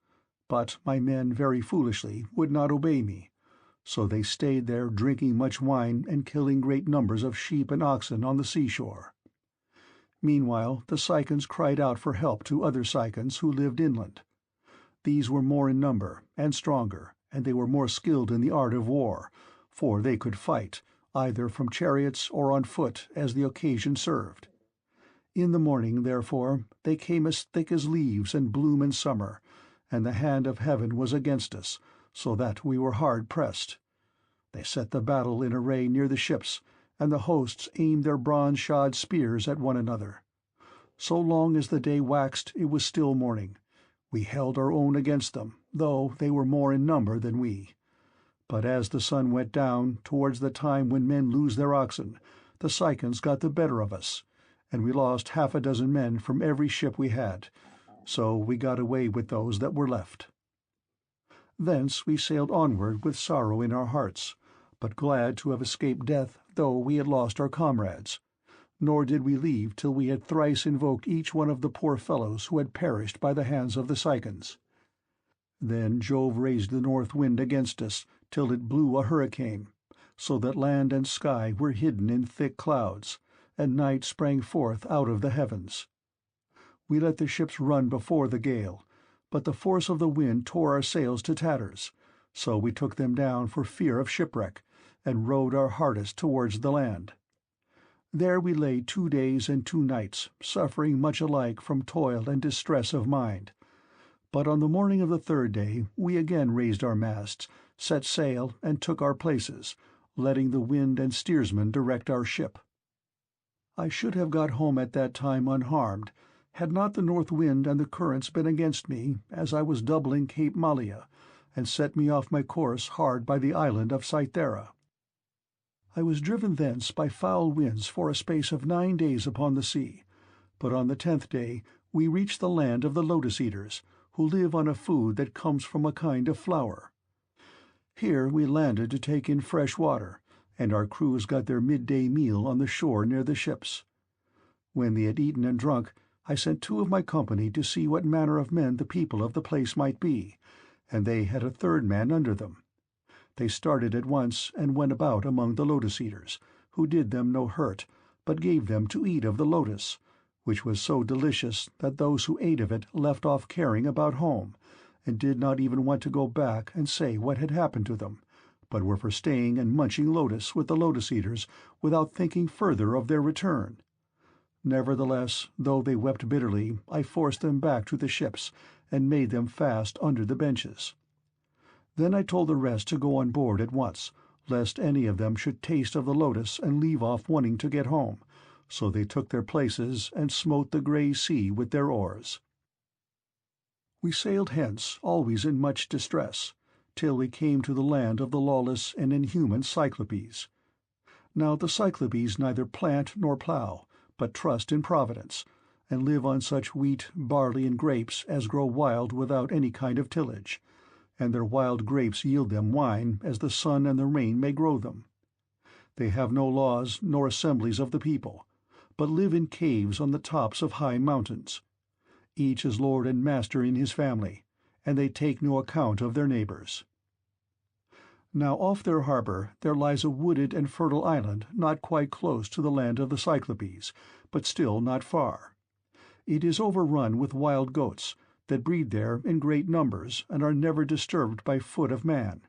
but my men very foolishly would not obey me, so they stayed there drinking much wine and killing great numbers of sheep and oxen on the seashore. Meanwhile the Cicons cried out for help to other Cicons who lived inland. These were more in number and stronger, and they were more skilled in the art of war, for they could fight, either from chariots or on foot as the occasion served. In the morning, therefore, they came as thick as leaves and bloom in summer, and the hand of heaven was against us, so that we were hard pressed. They set the battle in array near the ships, and the hosts aimed their bronze-shod spears at one another. So long as the day waxed it was still morning. We held our own against them, though they were more in number than we. But as the sun went down, towards the time when men lose their oxen, the Cicons got the better of us, and we lost 6 men from every ship we had, so we got away with those that were left. Thence we sailed onward with sorrow in our hearts, but glad to have escaped death, though we had lost our comrades. Nor did we leave till we had thrice invoked each one of the poor fellows who had perished by the hands of the Cicons. Then Jove raised the north wind against us, till it blew a hurricane, so that land and sky were hidden in thick clouds, and night sprang forth out of the heavens. We let the ships run before the gale, but the force of the wind tore our sails to tatters, so we took them down for fear of shipwreck, and rowed our hardest towards the land. There we lay 2 days and 2 nights, suffering much alike from toil and distress of mind. But on the morning of the 3rd day we again raised our masts, set sail, and took our places, letting the wind and steersman direct our ship. I should have got home at that time unharmed, had not the north wind and the currents been against me as I was doubling Cape Malea, and set me off my course hard by the island of Cythera. I was driven thence by foul winds for a space of 9 days upon the sea, but on the 10th day we reached the land of the lotus-eaters, who live on a food that comes from a kind of flower. Here we landed to take in fresh water, and our crews got their midday meal on the shore near the ships. When they had eaten and drunk, I sent 2 of my company to see what manner of men the people of the place might be, and they had a 3rd man under them. They started at once and went about among the lotus-eaters, who did them no hurt, but gave them to eat of the lotus, which was so delicious that those who ate of it left off caring about home, and did not even want to go back and say what had happened to them, but were for staying and munching lotus with the lotus-eaters without thinking further of their return. Nevertheless, though they wept bitterly, I forced them back to the ships, and made them fast under the benches. Then I told the rest to go on board at once, lest any of them should taste of the lotus and leave off wanting to get home, so they took their places and smote the grey sea with their oars. We sailed hence, always in much distress, till we came to the land of the lawless and inhuman Cyclopes. Now the Cyclopes neither plant nor plough, but trust in Providence, and live on such wheat, barley, and grapes as grow wild without any kind of tillage, and their wild grapes yield them wine as the sun and the rain may grow them. They have no laws nor assemblies of the people, but live in caves on the tops of high mountains. Each is lord and master in his family, and they take no account of their neighbors. Now off their harbour there lies a wooded and fertile island not quite close to the land of the Cyclopes, but still not far. It is overrun with wild goats, that breed there in great numbers and are never disturbed by foot of man.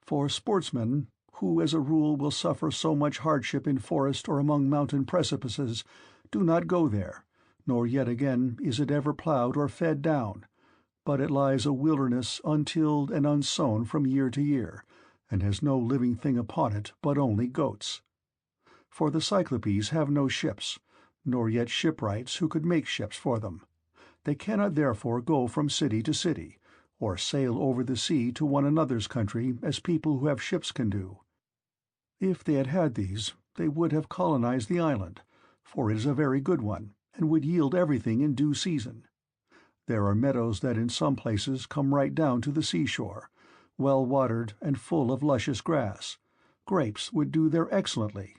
For sportsmen, who as a rule will suffer so much hardship in forest or among mountain precipices, do not go there, nor yet again is it ever ploughed or fed down, but it lies a wilderness untilled and unsown from year to year, and has no living thing upon it but only goats. For the Cyclopes have no ships, nor yet shipwrights who could make ships for them. They cannot therefore go from city to city, or sail over the sea to one another's country as people who have ships can do. If they had had these, they would have colonized the island, for it is a very good one, and would yield everything in due season. There are meadows that in some places come right down to the seashore, well watered and full of luscious grass. Grapes would do there excellently.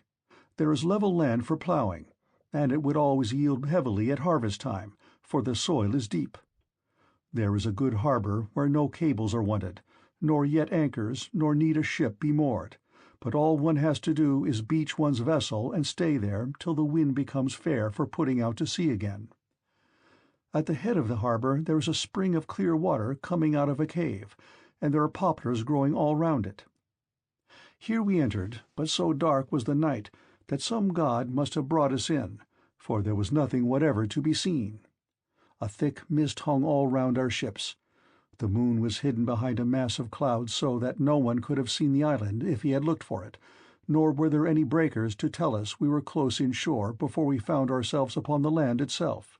There is level land for ploughing, and it would always yield heavily at harvest time, for the soil is deep. There is a good harbour where no cables are wanted, nor yet anchors, nor need a ship be moored, but all one has to do is beach one's vessel and stay there till the wind becomes fair for putting out to sea again. At the head of the harbour there is a spring of clear water coming out of a cave, and there are poplars growing all round it. Here we entered, but so dark was the night that some god must have brought us in, for there was nothing whatever to be seen. A thick mist hung all round our ships. The moon was hidden behind a mass of clouds so that no one could have seen the island if he had looked for it, nor were there any breakers to tell us we were close inshore before we found ourselves upon the land itself.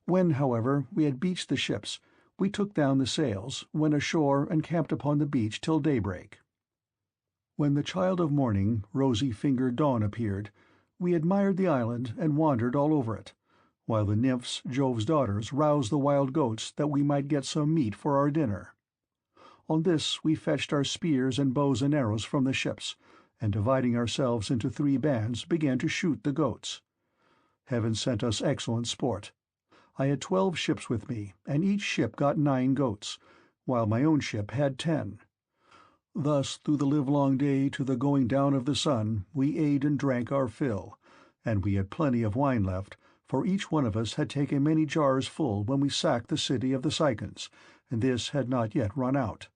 When, however, we had beached the ships, we took down the sails, went ashore, and camped upon the beach till daybreak. When the child of morning, rosy-fingered dawn appeared, we admired the island and wandered all over it, while the nymphs, Jove's daughters, roused the wild goats that we might get some meat for our dinner. On this we fetched our spears and bows and arrows from the ships, and dividing ourselves into 3 bands, began to shoot the goats. Heaven sent us excellent sport. I had 12 ships with me, and each ship got 9 goats, while my own ship had 10. Thus through the livelong day to the going down of the sun we ate and drank our fill, and we had plenty of wine left, for each one of us had taken many jars full when we sacked the city of the Cicons, and this had not yet run out.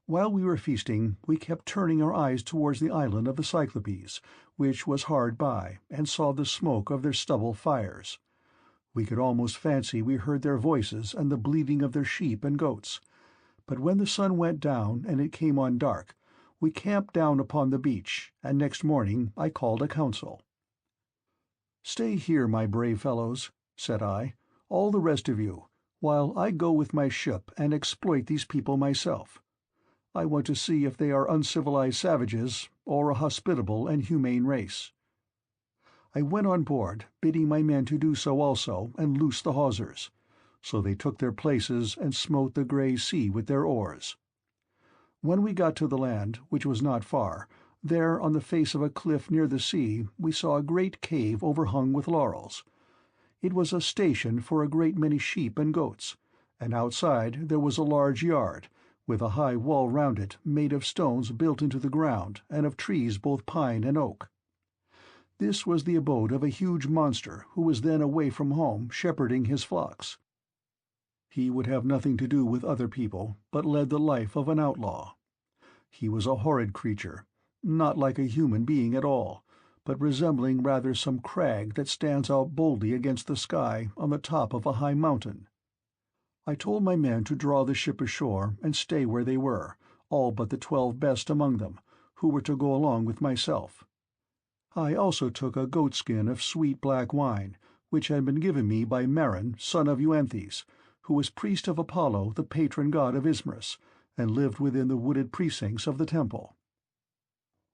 While we were feasting, we kept turning our eyes towards the island of the Cyclopes, which was hard by, and saw the smoke of their stubble fires. We could almost fancy we heard their voices and the bleating of their sheep and goats. But when the sun went down and it came on dark, we camped down upon the beach, and next morning I called a council. "Stay here, my brave fellows," said I, "all the rest of you, while I go with my ship and exploit these people myself. I want to see if they are uncivilized savages or a hospitable and humane race." I went on board, bidding my men to do so also, and loose the hawsers. So they took their places and smote the grey sea with their oars. When we got to the land, which was not far, there on the face of a cliff near the sea we saw a great cave overhung with laurels. It was a station for a great many sheep and goats, and outside there was a large yard, with a high wall round it made of stones built into the ground, and of trees both pine and oak. This was the abode of a huge monster who was then away from home shepherding his flocks. He would have nothing to do with other people, but led the life of an outlaw. He was a horrid creature, not like a human being at all, but resembling rather some crag that stands out boldly against the sky on the top of a high mountain. I told my men to draw the ship ashore and stay where they were, all but the 12 best among them, who were to go along with myself. I also took a goatskin of sweet black wine, which had been given me by Maron, son of Euanthes, who was priest of Apollo, the patron god of Ismarus, and lived within the wooded precincts of the temple.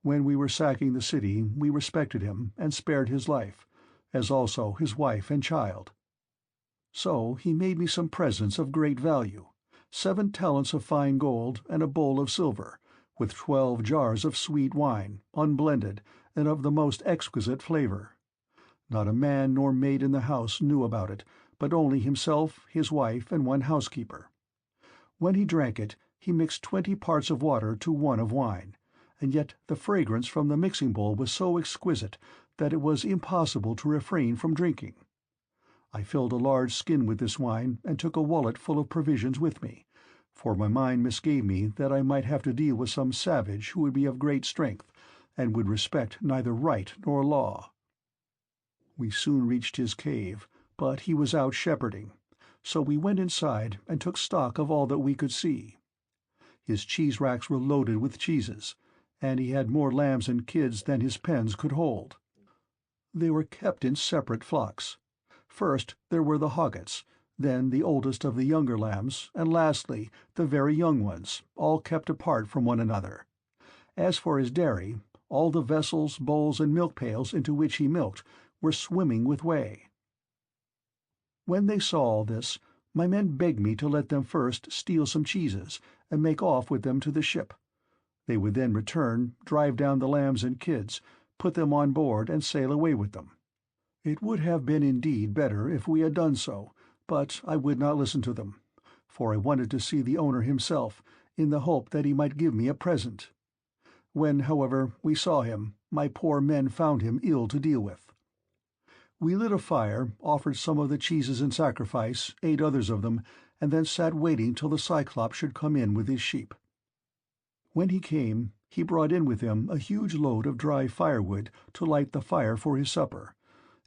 When we were sacking the city, we respected him and spared his life, as also his wife and child. So he made me some presents of great value, 7 talents of fine gold and a bowl of silver, with 12 jars of sweet wine, unblended, and of the most exquisite flavor. Not a man nor maid in the house knew about it, but only himself, his wife, and 1 housekeeper. When he drank it, he mixed 20 parts of water to 1 of wine, and yet the fragrance from the mixing bowl was so exquisite that it was impossible to refrain from drinking. I filled a large skin with this wine and took a wallet full of provisions with me, for my mind misgave me that I might have to deal with some savage who would be of great strength, and would respect neither right nor law. We soon reached his cave, but he was out shepherding, so we went inside and took stock of all that we could see. His cheese racks were loaded with cheeses, and he had more lambs and kids than his pens could hold. They were kept in separate flocks. First there were the hoggets, then the oldest of the younger lambs, and lastly the very young ones, all kept apart from one another. As for his dairy, all the vessels, bowls, and milk pails into which he milked were swimming with whey. When they saw all this, my men begged me to let them first steal some cheeses, and make off with them to the ship. They would then return, drive down the lambs and kids, put them on board, and sail away with them. It would have been indeed better if we had done so, but I would not listen to them, for I wanted to see the owner himself, in the hope that he might give me a present. When, however, we saw him, my poor men found him ill to deal with. We lit a fire, offered some of the cheeses in sacrifice, ate others of them, and then sat waiting till the Cyclops should come in with his sheep. When he came, he brought in with him a huge load of dry firewood to light the fire for his supper,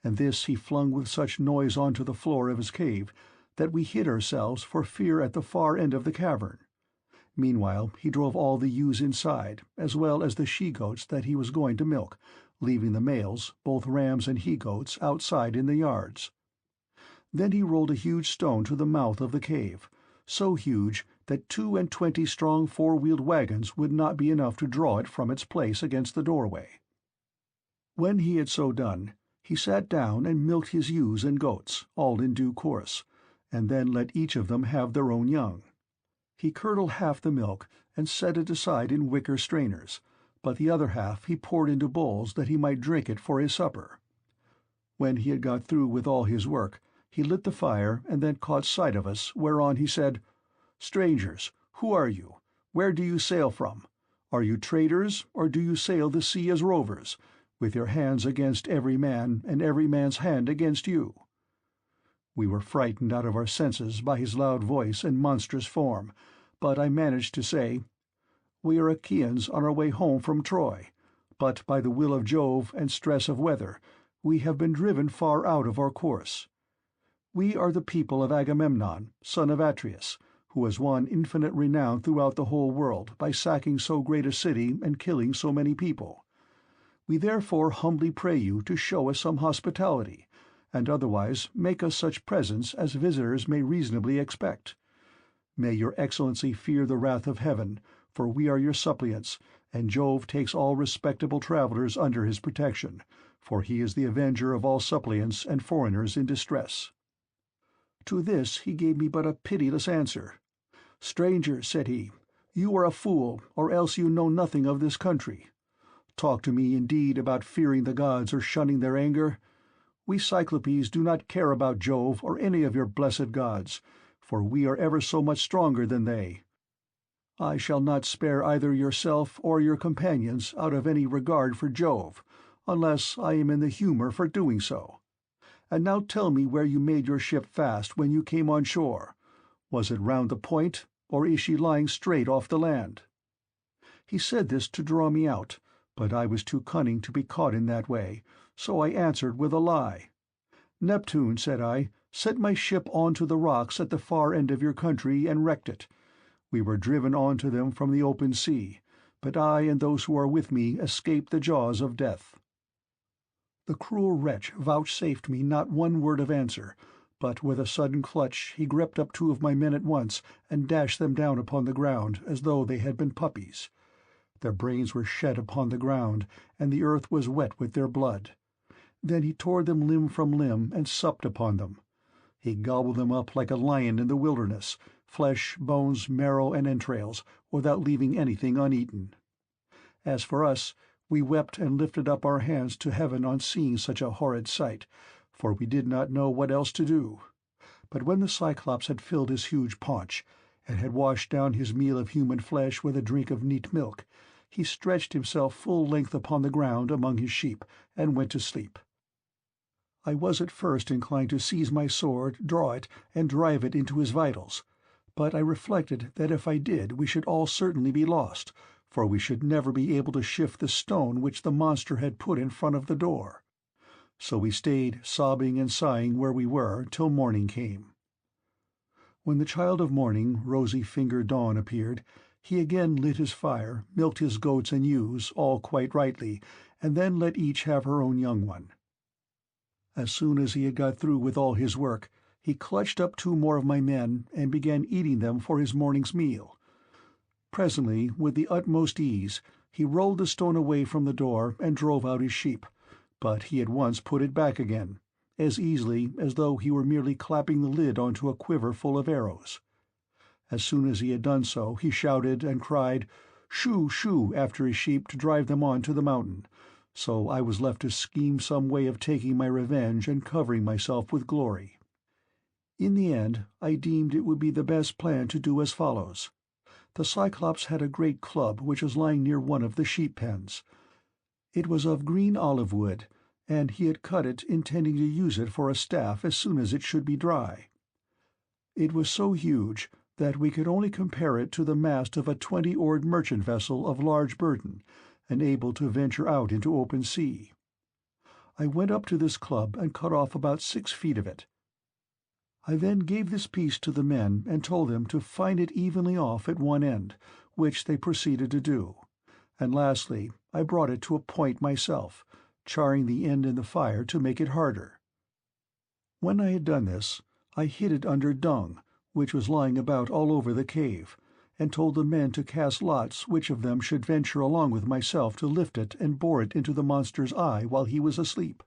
and this he flung with such noise on to the floor of his cave that we hid ourselves for fear at the far end of the cavern. Meanwhile he drove all the ewes inside, as well as the she-goats that he was going to milk, leaving the males, both rams and he-goats, outside in the yards. Then he rolled a huge stone to the mouth of the cave, so huge that 22 strong 4-wheeled wagons would not be enough to draw it from its place against the doorway. When he had so done, he sat down and milked his ewes and goats, all in due course, and then let each of them have their own young. He curdled half the milk and set it aside in wicker strainers, but the other half he poured into bowls that he might drink it for his supper. When he had got through with all his work, he lit the fire and then caught sight of us, whereon he said, "Strangers, who are you? Where do you sail from? Are you traders, or do you sail the sea as rovers, with your hands against every man, and every man's hand against you?" We were frightened out of our senses by his loud voice and monstrous form, but I managed to say, "We are Achaeans on our way home from Troy, but by the will of Jove and stress of weather, we have been driven far out of our course. We are the people of Agamemnon, son of Atreus, who has won infinite renown throughout the whole world by sacking so great a city and killing so many people. We therefore humbly pray you to show us some hospitality, and otherwise make us such presents as visitors may reasonably expect. May your Excellency fear the wrath of heaven, for we are your suppliants, and Jove takes all respectable travelers under his protection, for he is the avenger of all suppliants and foreigners in distress." To this he gave me but a pitiless answer. "Stranger," said he, "you are a fool, or else you know nothing of this country. Talk to me indeed about fearing the gods or shunning their anger. We Cyclopes do not care about Jove or any of your blessed gods, for we are ever so much stronger than they. I shall not spare either yourself or your companions out of any regard for Jove, unless I am in the humor for doing so. And now tell me where you made your ship fast when you came on shore. Was it round the point, or is she lying straight off the land?" He said this to draw me out, but I was too cunning to be caught in that way, so I answered with a lie. "Neptune," said I, "sent my ship on to the rocks at the far end of your country and wrecked it. We were driven on to them from the open sea, but I and those who are with me escaped the jaws of death." The cruel wretch vouchsafed me not one word of answer, but with a sudden clutch he gripped up 2 of my men at once and dashed them down upon the ground as though they had been puppies. Their brains were shed upon the ground, and the earth was wet with their blood. Then he tore them limb from limb and supped upon them. He gobbled them up like a lion in the wilderness, flesh, bones, marrow, and entrails, without leaving anything uneaten. As for us, we wept and lifted up our hands to heaven on seeing such a horrid sight, for we did not know what else to do. But when the Cyclops had filled his huge paunch, and had washed down his meal of human flesh with a drink of neat milk, he stretched himself full length upon the ground among his sheep, and went to sleep. I was at first inclined to seize my sword, draw it, and drive it into his vitals, but I reflected that if I did we should all certainly be lost, for we should never be able to shift the stone which the monster had put in front of the door. So we stayed sobbing and sighing where we were till morning came. When the child of morning, rosy-fingered Dawn, appeared, he again lit his fire, milked his goats and ewes, all quite rightly, and then let each have her own young one. As soon as he had got through with all his work, he clutched up 2 more of my men and began eating them for his morning's meal. Presently, with the utmost ease, he rolled the stone away from the door and drove out his sheep, but he at once put it back again, as easily as though he were merely clapping the lid onto a quiver full of arrows. As soon as he had done so, he shouted and cried, "Shoo, shoo," after his sheep to drive them on to the mountain, so I was left to scheme some way of taking my revenge and covering myself with glory. In the end, I deemed it would be the best plan to do as follows. The Cyclops had a great club which was lying near one of the sheep-pens. It was of green olive wood, and he had cut it intending to use it for a staff as soon as it should be dry. It was so huge that we could only compare it to the mast of a 20-oared merchant vessel of large burden, and able to venture out into open sea. I went up to this club and cut off about 6 feet of it. I then gave this piece to the men and told them to fine it evenly off at one end, which they proceeded to do, and lastly I brought it to a point myself, charring the end in the fire to make it harder. When I had done this, I hid it under dung, which was lying about all over the cave, and told the men to cast lots which of them should venture along with myself to lift it and bore it into the monster's eye while he was asleep.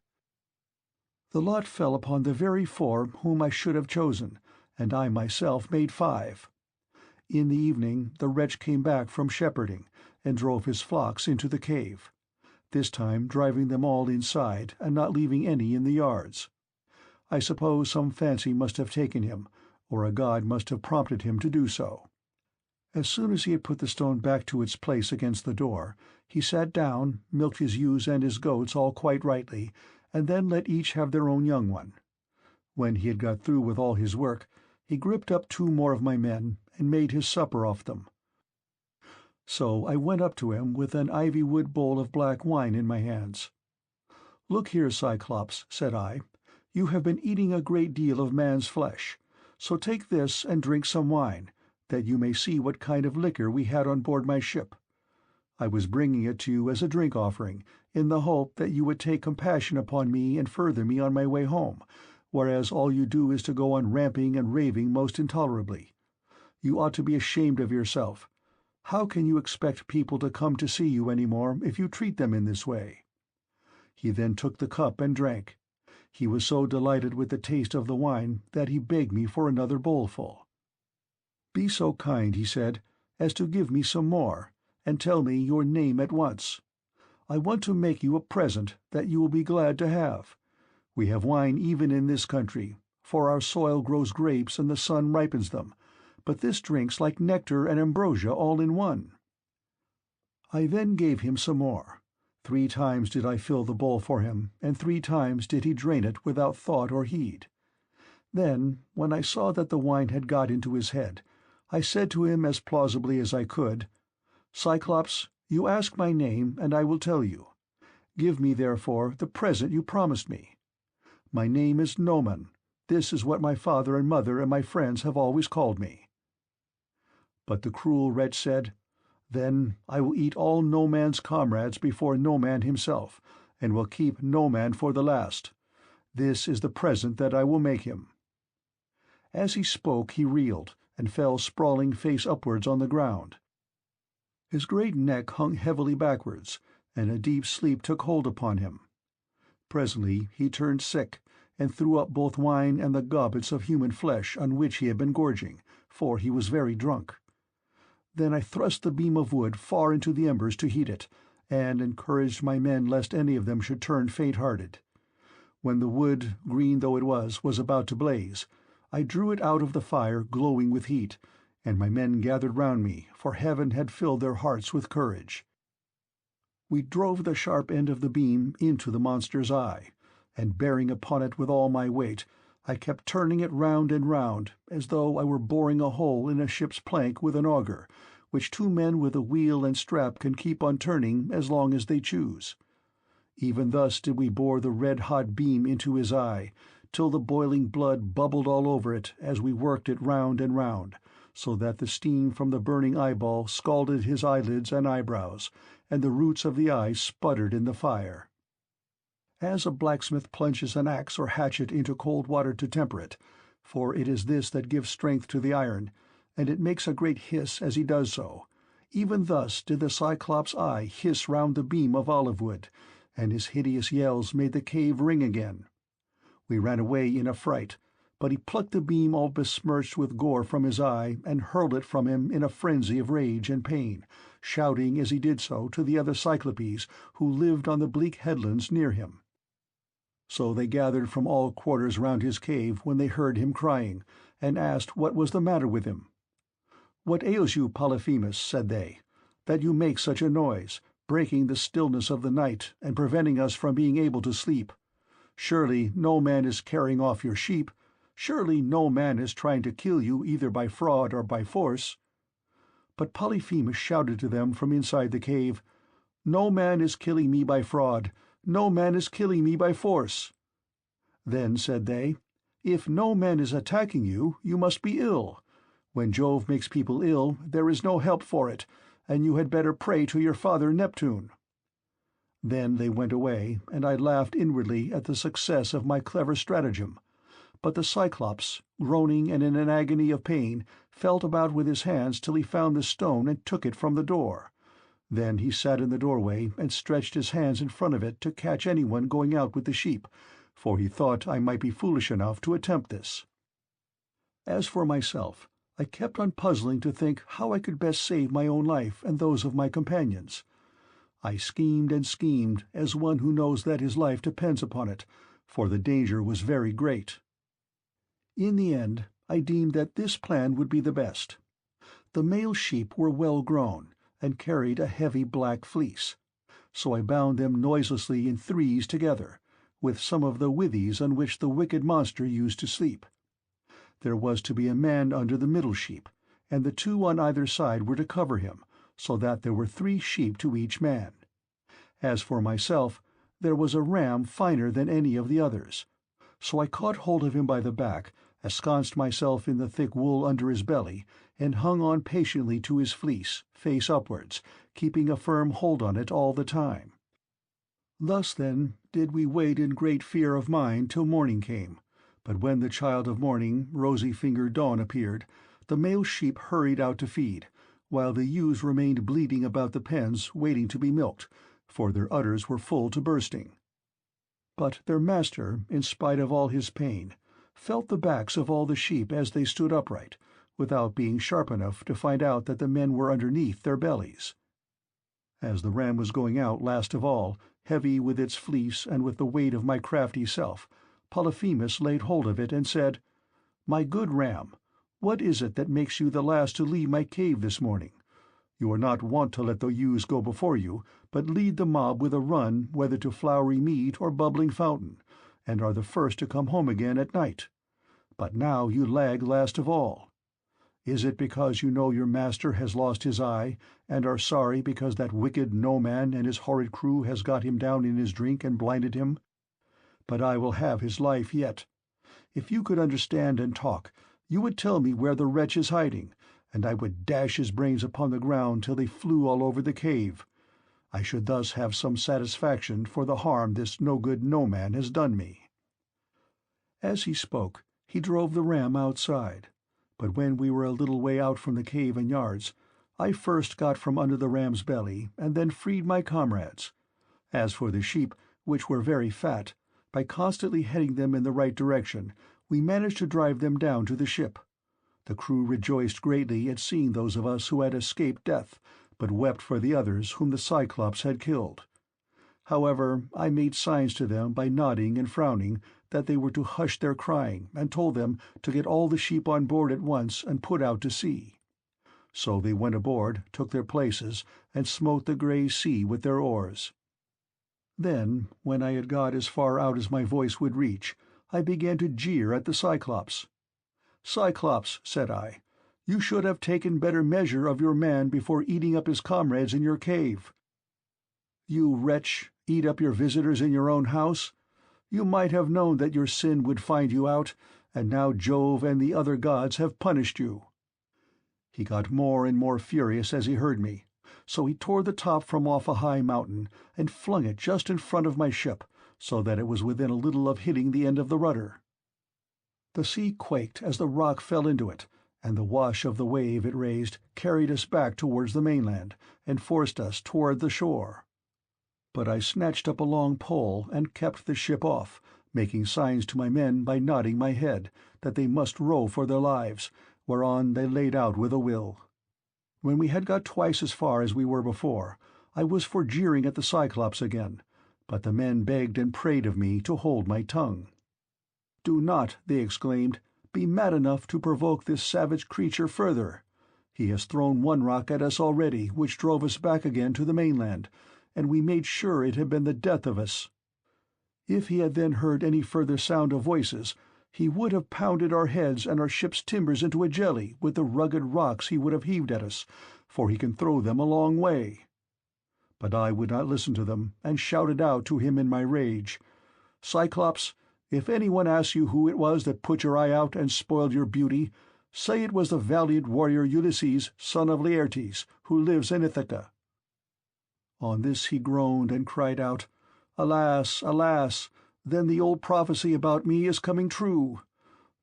The lot fell upon the very 4 whom I should have chosen, and I myself made 5. In the evening the wretch came back from shepherding, and drove his flocks into the cave, this time driving them all inside, and not leaving any in the yards. I suppose some fancy must have taken him, or a god must have prompted him to do so. As soon as he had put the stone back to its place against the door, he sat down, milked his ewes and his goats all quite rightly, and then let each have their own young one. When he had got through with all his work, he gripped up 2 more of my men, and made his supper off them. So I went up to him with an ivy-wood bowl of black wine in my hands. "Look here, Cyclops," said I, "you have been eating a great deal of man's flesh, so take this and drink some wine, that you may see what kind of liquor we had on board my ship. I was bringing it to you as a drink-offering, in the hope that you would take compassion upon me and further me on my way home, whereas all you do is to go on ramping and raving most intolerably. You ought to be ashamed of yourself. How can you expect people to come to see you any more if you treat them in this way?" He then took the cup and drank. He was so delighted with the taste of the wine that he begged me for another bowlful. "Be so kind," he said, "as to give me some more, and tell me your name at once. I want to make you a present that you will be glad to have. We have wine even in this country, for our soil grows grapes and the sun ripens them, but this drinks like nectar and ambrosia all in one." I then gave him some more. 3 times did I fill the bowl for him, and 3 times did he drain it without thought or heed. Then, when I saw that the wine had got into his head, I said to him as plausibly as I could, Cyclops, you ask my name, and I will tell you. Give me, therefore, the present you promised me. My name is Noman. This is what my father and mother and my friends have always called me." But the cruel wretch said, "Then I will eat all Noman's comrades before Noman himself, and will keep Noman for the last. This is the present that I will make him." As he spoke he reeled, and fell sprawling face upwards on the ground. His great neck hung heavily backwards, and a deep sleep took hold upon him. Presently he turned sick, and threw up both wine and the gobbets of human flesh on which he had been gorging, for he was very drunk. Then I thrust the beam of wood far into the embers to heat it, and encouraged my men lest any of them should turn faint-hearted. When the wood, green though it was about to blaze, I drew it out of the fire glowing with heat, and my men gathered round me, for heaven had filled their hearts with courage. We drove the sharp end of the beam into the monster's eye, and bearing upon it with all my weight, I kept turning it round and round, as though I were boring a hole in a ship's plank with an auger, which two men with a wheel and strap can keep on turning as long as they choose. Even thus did we bore the red-hot beam into his eye, till the boiling blood bubbled all over it as we worked it round and round, so that the steam from the burning eyeball scalded his eyelids and eyebrows, and the roots of the eye sputtered in the fire. As a blacksmith plunges an axe or hatchet into cold water to temper it, for it is this that gives strength to the iron, and it makes a great hiss as he does so, even thus did the Cyclops' eye hiss round the beam of olive wood, and his hideous yells made the cave ring again. We ran away in a fright, but he plucked the beam all besmirched with gore from his eye and hurled it from him in a frenzy of rage and pain, shouting as he did so to the other Cyclopes who lived on the bleak headlands near him. So they gathered from all quarters round his cave when they heard him crying, and asked what was the matter with him. "What ails you, Polyphemus," said they, "that you make such a noise, breaking the stillness of the night and preventing us from being able to sleep? Surely no man is carrying off your sheep. Surely no man is trying to kill you either by fraud or by force." But Polyphemus shouted to them from inside the cave, "No man is killing me by fraud. No man is killing me by force." Then said they, "If no man is attacking you, you must be ill. When Jove makes people ill, there is no help for it, and you had better pray to your father Neptune." Then they went away, and I laughed inwardly at the success of my clever stratagem. But the Cyclops, groaning and in an agony of pain, felt about with his hands till he found the stone and took it from the door. Then he sat in the doorway and stretched his hands in front of it to catch anyone going out with the sheep, for he thought I might be foolish enough to attempt this. As for myself, I kept on puzzling to think how I could best save my own life and those of my companions. I schemed and schemed as one who knows that his life depends upon it, for the danger was very great. In the end, I deemed that this plan would be the best. The male sheep were well grown, and carried a heavy black fleece, so I bound them noiselessly in threes together, with some of the withies on which the wicked monster used to sleep. There was to be a man under the middle sheep, and the two on either side were to cover him, so that there were 3 sheep to each man. As for myself, there was a ram finer than any of the others, so I caught hold of him by the back, ensconced myself in the thick wool under his belly, and hung on patiently to his fleece, face upwards, keeping a firm hold on it all the time. Thus, then, did we wait in great fear of mind till morning came, but when the child of morning, rosy-fingered Dawn, appeared, the male sheep hurried out to feed, while the ewes remained bleating about the pens waiting to be milked, for their udders were full to bursting. But their master, in spite of all his pain, felt the backs of all the sheep as they stood upright, without being sharp enough to find out that the men were underneath their bellies. As the ram was going out last of all, heavy with its fleece and with the weight of my crafty self, Polyphemus laid hold of it and said, "My good ram, what is it that makes you the last to leave my cave this morning? You are not wont to let the ewes go before you, but lead the mob with a run whether to flowery mead or bubbling fountain, and are the first to come home again at night. But now you lag last of all. Is it because you know your master has lost his eye, and are sorry because that wicked No-Man and his horrid crew has got him down in his drink and blinded him? But I will have his life yet. If you could understand and talk, you would tell me where the wretch is hiding, and I would dash his brains upon the ground till they flew all over the cave. I should thus have some satisfaction for the harm this no-good No-Man has done me." As he spoke, he drove the ram outside, but when we were a little way out from the cave and yards, I first got from under the ram's belly, and then freed my comrades. As for the sheep, which were very fat, by constantly heading them in the right direction, we managed to drive them down to the ship. The crew rejoiced greatly at seeing those of us who had escaped death, but wept for the others whom the Cyclops had killed. However, I made signs to them by nodding and frowning that they were to hush their crying, and told them to get all the sheep on board at once and put out to sea. So they went aboard, took their places, and smote the grey sea with their oars. Then, when I had got as far out as my voice would reach, I began to jeer at the Cyclops. "Cyclops," said I, "you should have taken better measure of your man before eating up his comrades in your cave. You wretch, eat up your visitors in your own house? You might have known that your sin would find you out, and now Jove and the other gods have punished you." He got more and more furious as he heard me, so he tore the top from off a high mountain, and flung it just in front of my ship, so that it was within a little of hitting the end of the rudder. The sea quaked as the rock fell into it, and the wash of the wave it raised carried us back towards the mainland, and forced us toward the shore. But I snatched up a long pole and kept the ship off, making signs to my men by nodding my head that they must row for their lives, whereon they laid out with a will. When we had got twice as far as we were before, I was for jeering at the Cyclops again, but the men begged and prayed of me to hold my tongue. "Do not," they exclaimed, "be mad enough to provoke this savage creature further. He has thrown one rock at us already, which drove us back again to the mainland, and we made sure it had been the death of us. If he had then heard any further sound of voices, he would have pounded our heads and our ship's timbers into a jelly with the rugged rocks he would have heaved at us, for he can throw them a long way." But I would not listen to them, and shouted out to him in my rage, "Cyclops, if anyone asks you who it was that put your eye out and spoiled your beauty, say it was the valiant warrior Ulysses, son of Laertes, who lives in Ithaca." On this he groaned and cried out, "Alas, alas, then the old prophecy about me is coming true.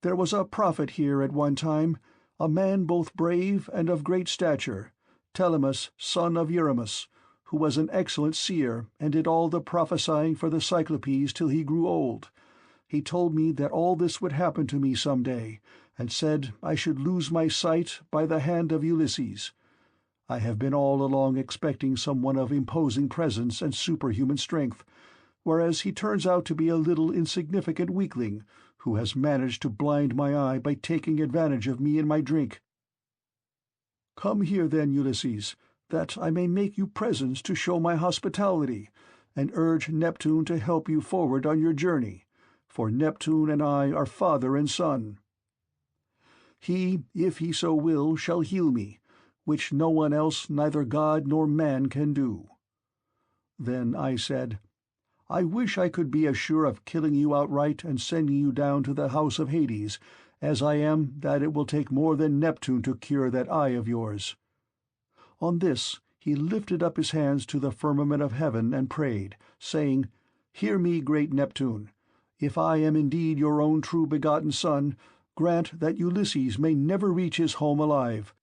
There was a prophet here at one time, a man both brave and of great stature, Telemachus, son of Eurymus, who was an excellent seer and did all the prophesying for the Cyclopes till he grew old. He told me that all this would happen to me some day, and said I should lose my sight by the hand of Ulysses. I have been all along expecting someone of imposing presence and superhuman strength, whereas he turns out to be a little insignificant weakling, who has managed to blind my eye by taking advantage of me in my drink. Come here then, Ulysses, that I may make you presents to show my hospitality, and urge Neptune to help you forward on your journey, for Neptune and I are father and son. He, if he so will, shall heal me, which no one else, neither god nor man, can do." Then I said, "I wish I could be as sure of killing you outright and sending you down to the house of Hades, as I am that it will take more than Neptune to cure that eye of yours." On this he lifted up his hands to the firmament of heaven and prayed, saying, "Hear me, great Neptune. If I am indeed your own true begotten son, grant that Ulysses may never reach his home alive.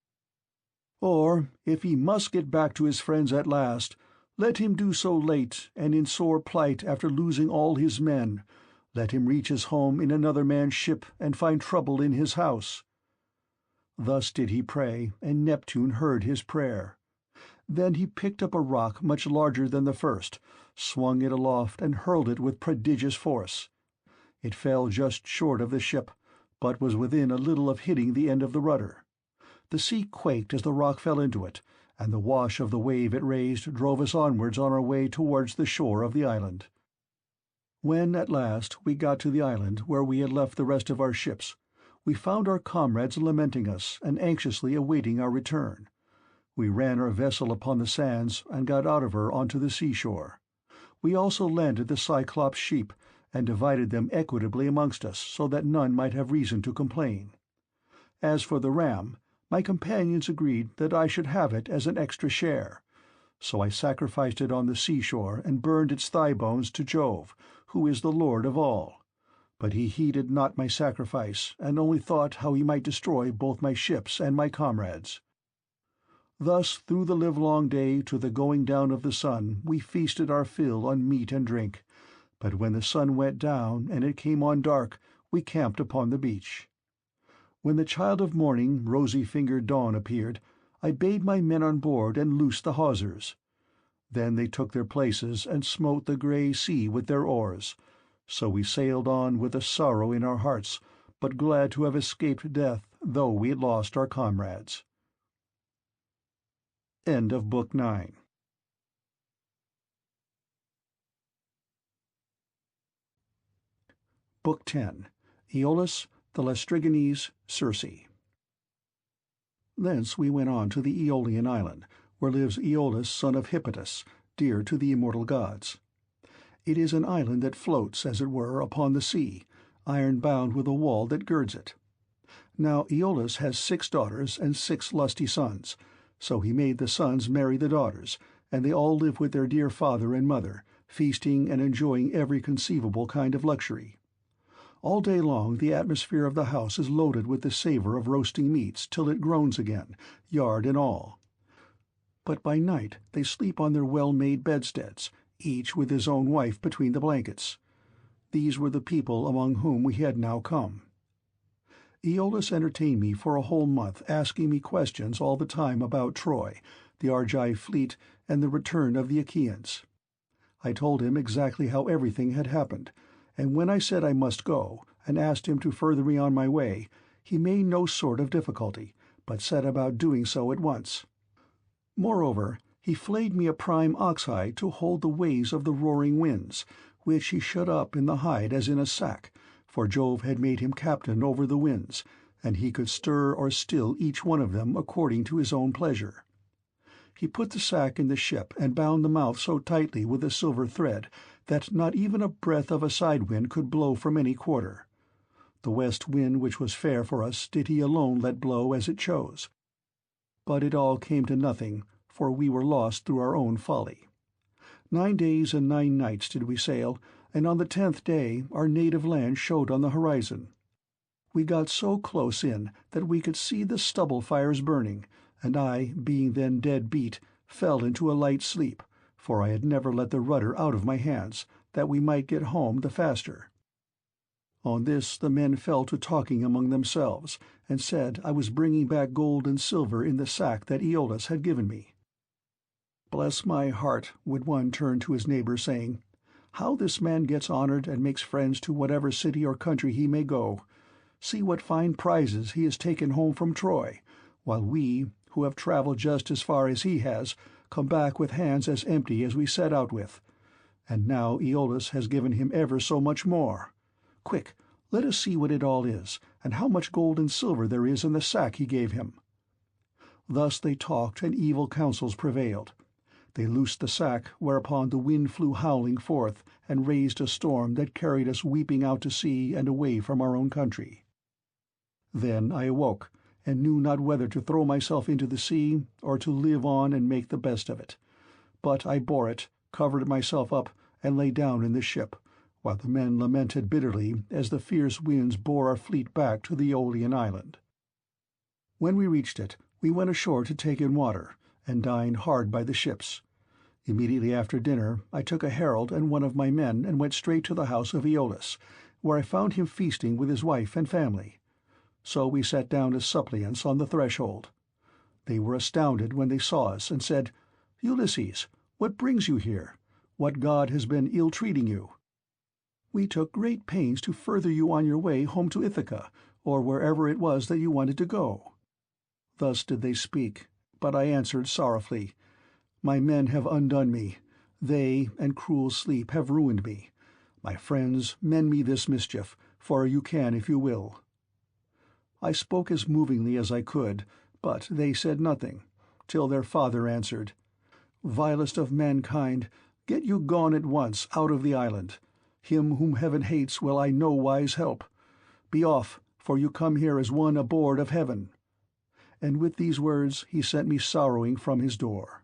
Or, if he must get back to his friends at last, let him do so late and in sore plight after losing all his men. Let him reach his home in another man's ship and find trouble in his house." Thus did he pray, and Neptune heard his prayer. Then he picked up a rock much larger than the first, swung it aloft, and hurled it with prodigious force. It fell just short of the ship, but was within a little of hitting the end of the rudder. The sea quaked as the rock fell into it, and the wash of the wave it raised drove us onwards on our way towards the shore of the island. When, at last, we got to the island where we had left the rest of our ships, we found our comrades lamenting us and anxiously awaiting our return. We ran our vessel upon the sands and got out of her onto the seashore. We also landed the Cyclops' sheep and divided them equitably amongst us so that none might have reason to complain. As for the ram, my companions agreed that I should have it as an extra share. So I sacrificed it on the seashore and burned its thigh bones to Jove, who is the Lord of all. But he heeded not my sacrifice, and only thought how he might destroy both my ships and my comrades. Thus through the livelong day to the going down of the sun we feasted our fill on meat and drink, but when the sun went down and it came on dark, we camped upon the beach. When the child of morning, rosy-fingered Dawn, appeared, I bade my men on board and loosed the hawsers. Then they took their places and smote the grey sea with their oars. So we sailed on with a sorrow in our hearts, but glad to have escaped death, though we had lost our comrades. End of Book 9. Book 10. Aeolus, the Laestrygons, Circe. Thence we went on to the Aeolian island, where lives Aeolus son of Hippotas, dear to the immortal gods. It is an island that floats, as it were, upon the sea, iron-bound with a wall that girds it. Now Aeolus has 6 daughters and 6 lusty sons, so he made the sons marry the daughters, and they all live with their dear father and mother, feasting and enjoying every conceivable kind of luxury. All day long the atmosphere of the house is loaded with the savour of roasting meats till it groans again, yard and all. But by night they sleep on their well-made bedsteads, each with his own wife between the blankets. These were the people among whom we had now come. Aeolus entertained me for a whole month, asking me questions all the time about Troy, the Argive fleet, and the return of the Achaeans. I told him exactly how everything had happened, and when I said I must go, and asked him to further me on my way, he made no sort of difficulty, but set about doing so at once. Moreover, he flayed me a prime ox-hide to hold the waves of the roaring winds, which he shut up in the hide as in a sack, for Jove had made him captain over the winds, and he could stir or still each one of them according to his own pleasure. He put the sack in the ship and bound the mouth so tightly with a silver thread that not even a breath of a side-wind could blow from any quarter. The west wind, which was fair for us, did he alone let blow as it chose. But it all came to nothing, for we were lost through our own folly. 9 days and 9 nights did we sail, and on the 10th day our native land showed on the horizon. We got so close in that we could see the stubble fires burning, and I, being then dead beat, fell into a light sleep, for I had never let the rudder out of my hands, that we might get home the faster. On this the men fell to talking among themselves, and said I was bringing back gold and silver in the sack that Aeolus had given me. "Bless my heart," would one turn to his neighbour, saying, "how this man gets honoured and makes friends to whatever city or country he may go. See what fine prizes he has taken home from Troy, while we, who have travelled just as far as he has, come back with hands as empty as we set out with. And now Aeolus has given him ever so much more. Quick, let us see what it all is, and how much gold and silver there is in the sack he gave him." Thus they talked, and evil counsels prevailed. They loosed the sack, whereupon the wind flew howling forth, and raised a storm that carried us weeping out to sea and away from our own country. Then I awoke, and knew not whether to throw myself into the sea, or to live on and make the best of it. But I bore it, covered myself up, and lay down in the ship, while the men lamented bitterly as the fierce winds bore our fleet back to the Aeolian island. When we reached it, we went ashore to take in water, and dined hard by the ships. Immediately after dinner I took a herald and one of my men and went straight to the house of Aeolus, where I found him feasting with his wife and family. So we sat down as suppliants on the threshold. They were astounded when they saw us, and said, "Ulysses, what brings you here? What god has been ill-treating you? We took great pains to further you on your way home to Ithaca, or wherever it was that you wanted to go." Thus did they speak, but I answered sorrowfully, "My men have undone me. They and cruel sleep have ruined me. My friends, mend me this mischief, for you can if you will." I spoke as movingly as I could, but they said nothing, till their father answered, "Vilest of mankind, get you gone at once out of the island. Him whom heaven hates will I no wise help. Be off, for you come here as one aboard of heaven." And with these words he sent me sorrowing from his door.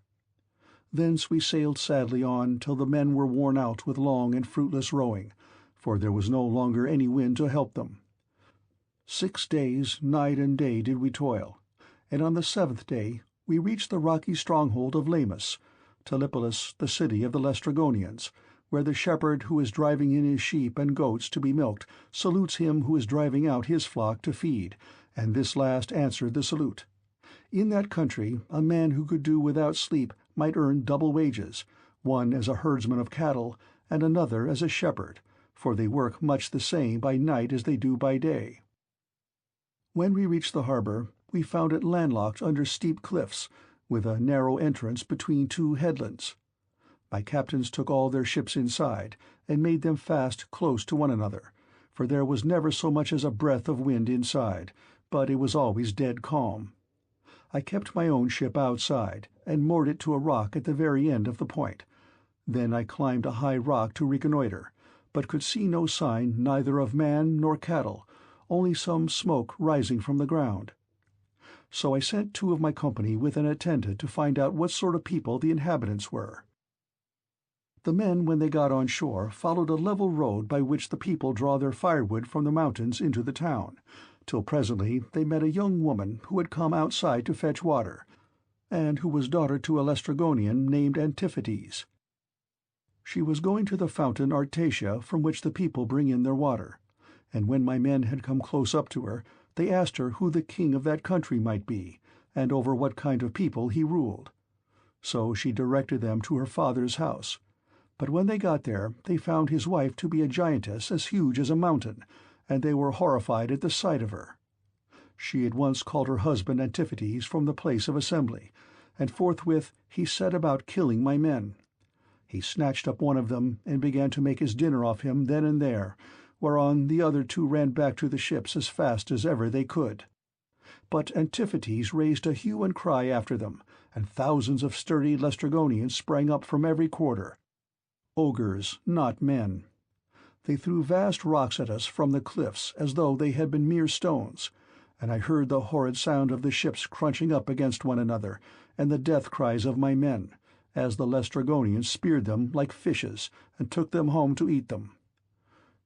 Thence we sailed sadly on till the men were worn out with long and fruitless rowing, for there was no longer any wind to help them. 6 days, night and day, did we toil, and on the 7th day we reached the rocky stronghold of Lamus, Telepolis, the city of the Laestrygonians, where the shepherd who is driving in his sheep and goats to be milked salutes him who is driving out his flock to feed, and this last answered the salute. In that country a man who could do without sleep might earn double wages, one as a herdsman of cattle, and another as a shepherd, for they work much the same by night as they do by day. When we reached the harbour, we found it landlocked under steep cliffs, with a narrow entrance between 2 headlands. My captains took all their ships inside, and made them fast close to one another, for there was never so much as a breath of wind inside, but it was always dead calm. I kept my own ship outside, and moored it to a rock at the very end of the point. Then I climbed a high rock to reconnoitre, but could see no sign neither of man nor cattle, only some smoke rising from the ground. So I sent 2 of my company with an attendant to find out what sort of people the inhabitants were. The men, when they got on shore, followed a level road by which the people draw their firewood from the mountains into the town, till presently they met a young woman who had come outside to fetch water, and who was daughter to a Laestrygonian named Antiphates. She was going to the fountain Artacia from which the people bring in their water, and when my men had come close up to her, they asked her who the king of that country might be, and over what kind of people he ruled. So she directed them to her father's house. But when they got there, they found his wife to be a giantess as huge as a mountain, and they were horrified at the sight of her. She at once called her husband Antiphates from the place of assembly, and forthwith he set about killing my men. He snatched up one of them, and began to make his dinner off him then and there, whereon the other 2 ran back to the ships as fast as ever they could. But Antiphates raised a hue and cry after them, and thousands of sturdy Laestrygonians sprang up from every quarter. Ogres, not men. They threw vast rocks at us from the cliffs as though they had been mere stones, and I heard the horrid sound of the ships crunching up against one another, and the death cries of my men, as the Laestrygonians speared them like fishes, and took them home to eat them.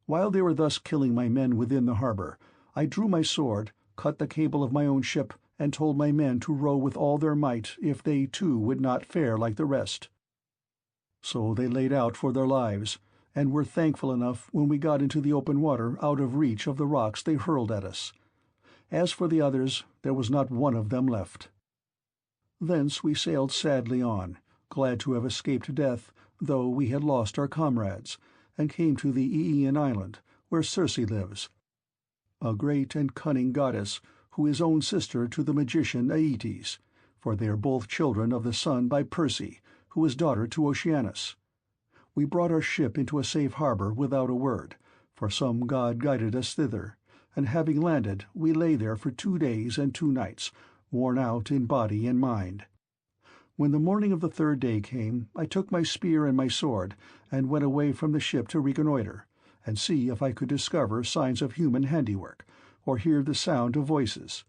While they were thus killing my men within the harbour, I drew my sword, cut the cable of my own ship, and told my men to row with all their might if they too would not fare like the rest. So they laid out for their lives, and were thankful enough when we got into the open water out of reach of the rocks they hurled at us. As for the others, there was not one of them left. Thence we sailed sadly on, glad to have escaped death, though we had lost our comrades, and came to the Aeaean island, where Circe lives, a great and cunning goddess, who is own sister to the magician Aeetes, for they are both children of the sun by Perse, who is daughter to Oceanus. We brought our ship into a safe harbour without a word, for some god guided us thither, and having landed, we lay there for 2 days and 2 nights, worn out in body and mind. When the morning of the 3rd day came, I took my spear and my sword, and went away from the ship to reconnoitre, and see if I could discover signs of human handiwork, or hear the sound of voices.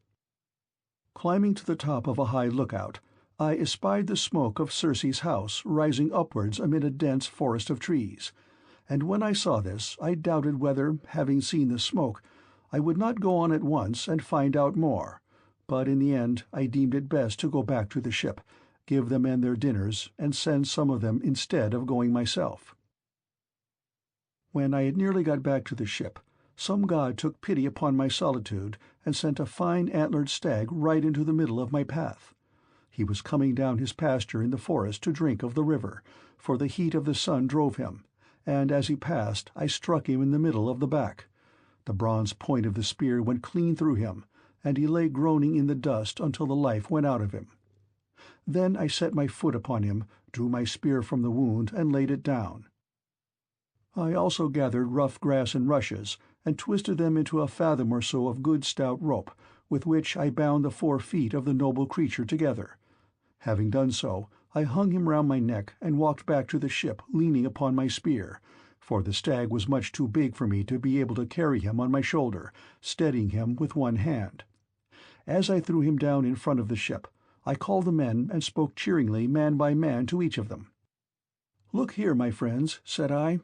Climbing to the top of a high lookout, I espied the smoke of Circe's house rising upwards amid a dense forest of trees, and when I saw this I doubted whether, having seen the smoke, I would not go on at once and find out more, but in the end I deemed it best to go back to the ship, give the men their dinners, and send some of them instead of going myself. When I had nearly got back to the ship, some god took pity upon my solitude and sent a fine antlered stag right into the middle of my path. He was coming down his pasture in the forest to drink of the river, for the heat of the sun drove him, and as he passed I struck him in the middle of the back. The bronze point of the spear went clean through him, and he lay groaning in the dust until the life went out of him. Then I set my foot upon him, drew my spear from the wound, and laid it down. I also gathered rough grass and rushes, and twisted them into a fathom or so of good stout rope, with which I bound the 4 feet of the noble creature together. Having done so, I hung him round my neck and walked back to the ship leaning upon my spear, for the stag was much too big for me to be able to carry him on my shoulder, steadying him with one hand. As I threw him down in front of the ship, I called the men and spoke cheeringly man by man to each of them. "Look here, my friends," said I,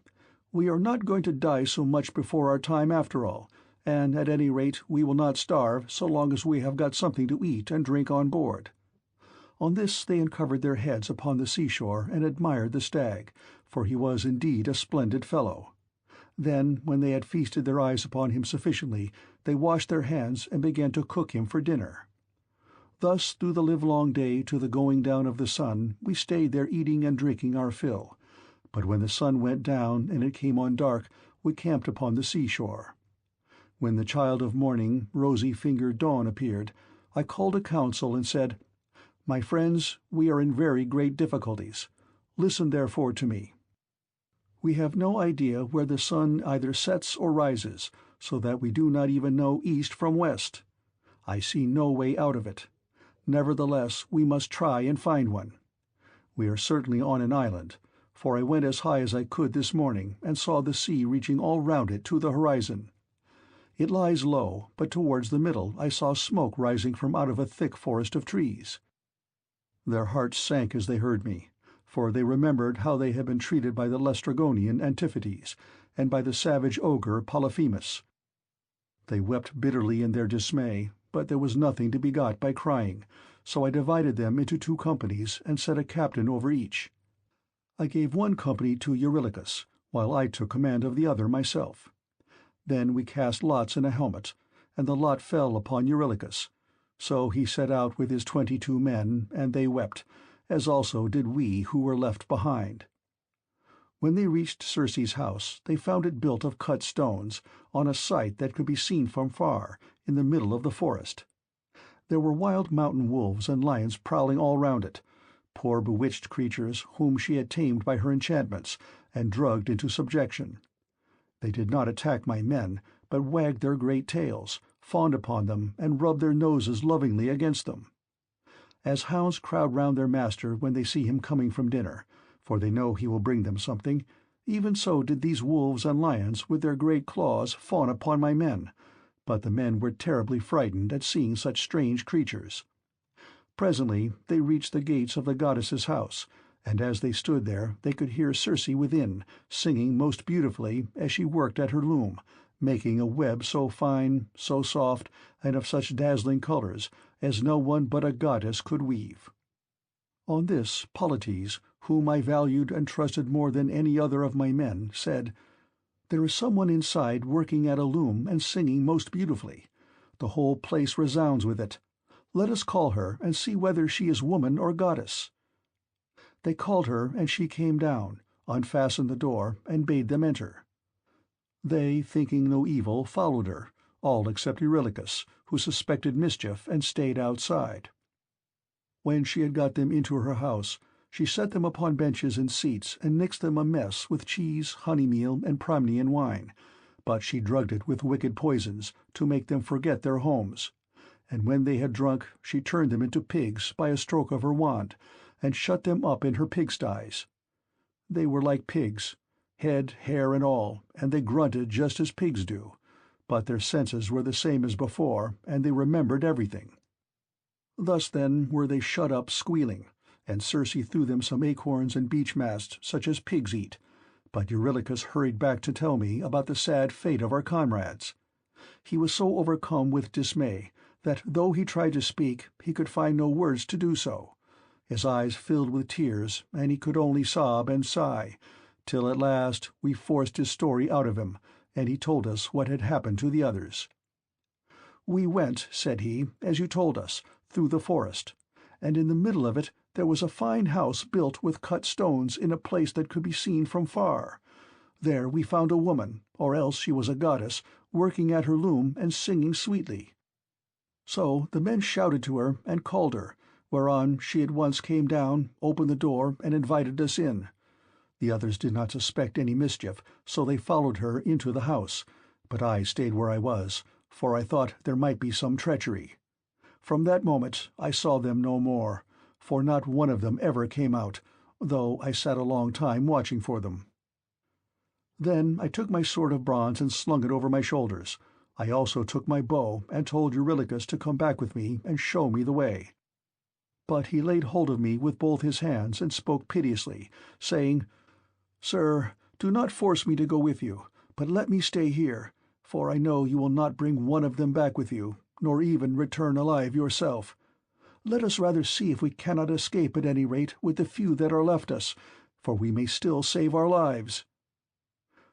"we are not going to die so much before our time after all, and at any rate we will not starve so long as we have got something to eat and drink on board." On this they uncovered their heads upon the seashore and admired the stag, for he was indeed a splendid fellow. Then, when they had feasted their eyes upon him sufficiently, they washed their hands and began to cook him for dinner. Thus through the livelong day to the going down of the sun we stayed there eating and drinking our fill, but when the sun went down and it came on dark we camped upon the seashore. When the child of morning, rosy-fingered Dawn, appeared, I called a council and said, "My friends, we are in very great difficulties. Listen therefore to me. We have no idea where the sun either sets or rises, so that we do not even know east from west. I see no way out of it. Nevertheless, we must try and find one. We are certainly on an island, for I went as high as I could this morning and saw the sea reaching all round it to the horizon. It lies low, but towards the middle I saw smoke rising from out of a thick forest of trees." Their hearts sank as they heard me, for they remembered how they had been treated by the Laestrygonian Antiphates, and by the savage ogre Polyphemus. They wept bitterly in their dismay, but there was nothing to be got by crying, so I divided them into 2 companies and set a captain over each. I gave one company to Eurylochus, while I took command of the other myself. Then we cast lots in a helmet, and the lot fell upon Eurylochus. So he set out with his 22 men, and they wept, as also did we who were left behind. When they reached Circe's house, they found it built of cut stones, on a site that could be seen from far, in the middle of the forest. There were wild mountain wolves and lions prowling all round it, poor bewitched creatures whom she had tamed by her enchantments and drugged into subjection. They did not attack my men, but wagged their great tails, fawned upon them, and rubbed their noses lovingly against them. As hounds crowd round their master when they see him coming from dinner, for they know he will bring them something, even so did these wolves and lions with their great claws fawn upon my men, but the men were terribly frightened at seeing such strange creatures. Presently they reached the gates of the goddess's house, and as they stood there they could hear Circe within, singing most beautifully as she worked at her loom, making a web so fine, so soft, and of such dazzling colours as no one but a goddess could weave. On this Polites, whom I valued and trusted more than any other of my men, said, "There is someone inside working at a loom and singing most beautifully. The whole place resounds with it. Let us call her and see whether she is woman or goddess." They called her, and she came down, unfastened the door, and bade them enter. They, thinking no evil, followed her, all except Eurylochus, who suspected mischief and stayed outside. When she had got them into her house, she set them upon benches and seats and mixed them a mess with cheese, honey meal, and Pramnian wine, but she drugged it with wicked poisons to make them forget their homes. And when they had drunk, she turned them into pigs by a stroke of her wand, and shut them up in her pigsties. They were like pigs, head, hair, and all, and they grunted just as pigs do, but their senses were the same as before, and they remembered everything. Thus then were they shut up squealing, and Circe threw them some acorns and beech mast such as pigs eat, but Eurylochus hurried back to tell me about the sad fate of our comrades. He was so overcome with dismay that, though he tried to speak, he could find no words to do so. His eyes filled with tears, and he could only sob and sigh, till at last we forced his story out of him, and he told us what had happened to the others. "We went," said he, "as you told us, through the forest, and in the middle of it there was a fine house built with cut stones in a place that could be seen from far. There we found a woman, or else she was a goddess, working at her loom and singing sweetly. So the men shouted to her and called her, whereon she at once came down, opened the door, and invited us in. The others did not suspect any mischief, so they followed her into the house, but I stayed where I was, for I thought there might be some treachery. From that moment I saw them no more, for not one of them ever came out, though I sat a long time watching for them. Then I took my sword of bronze and slung it over my shoulders. I also took my bow and told Eurylochus to come back with me and show me the way. But he laid hold of me with both his hands and spoke piteously, saying, "Sir, do not force me to go with you, but let me stay here, for I know you will not bring one of them back with you, nor even return alive yourself. Let us rather see if we cannot escape at any rate with the few that are left us, for we may still save our lives."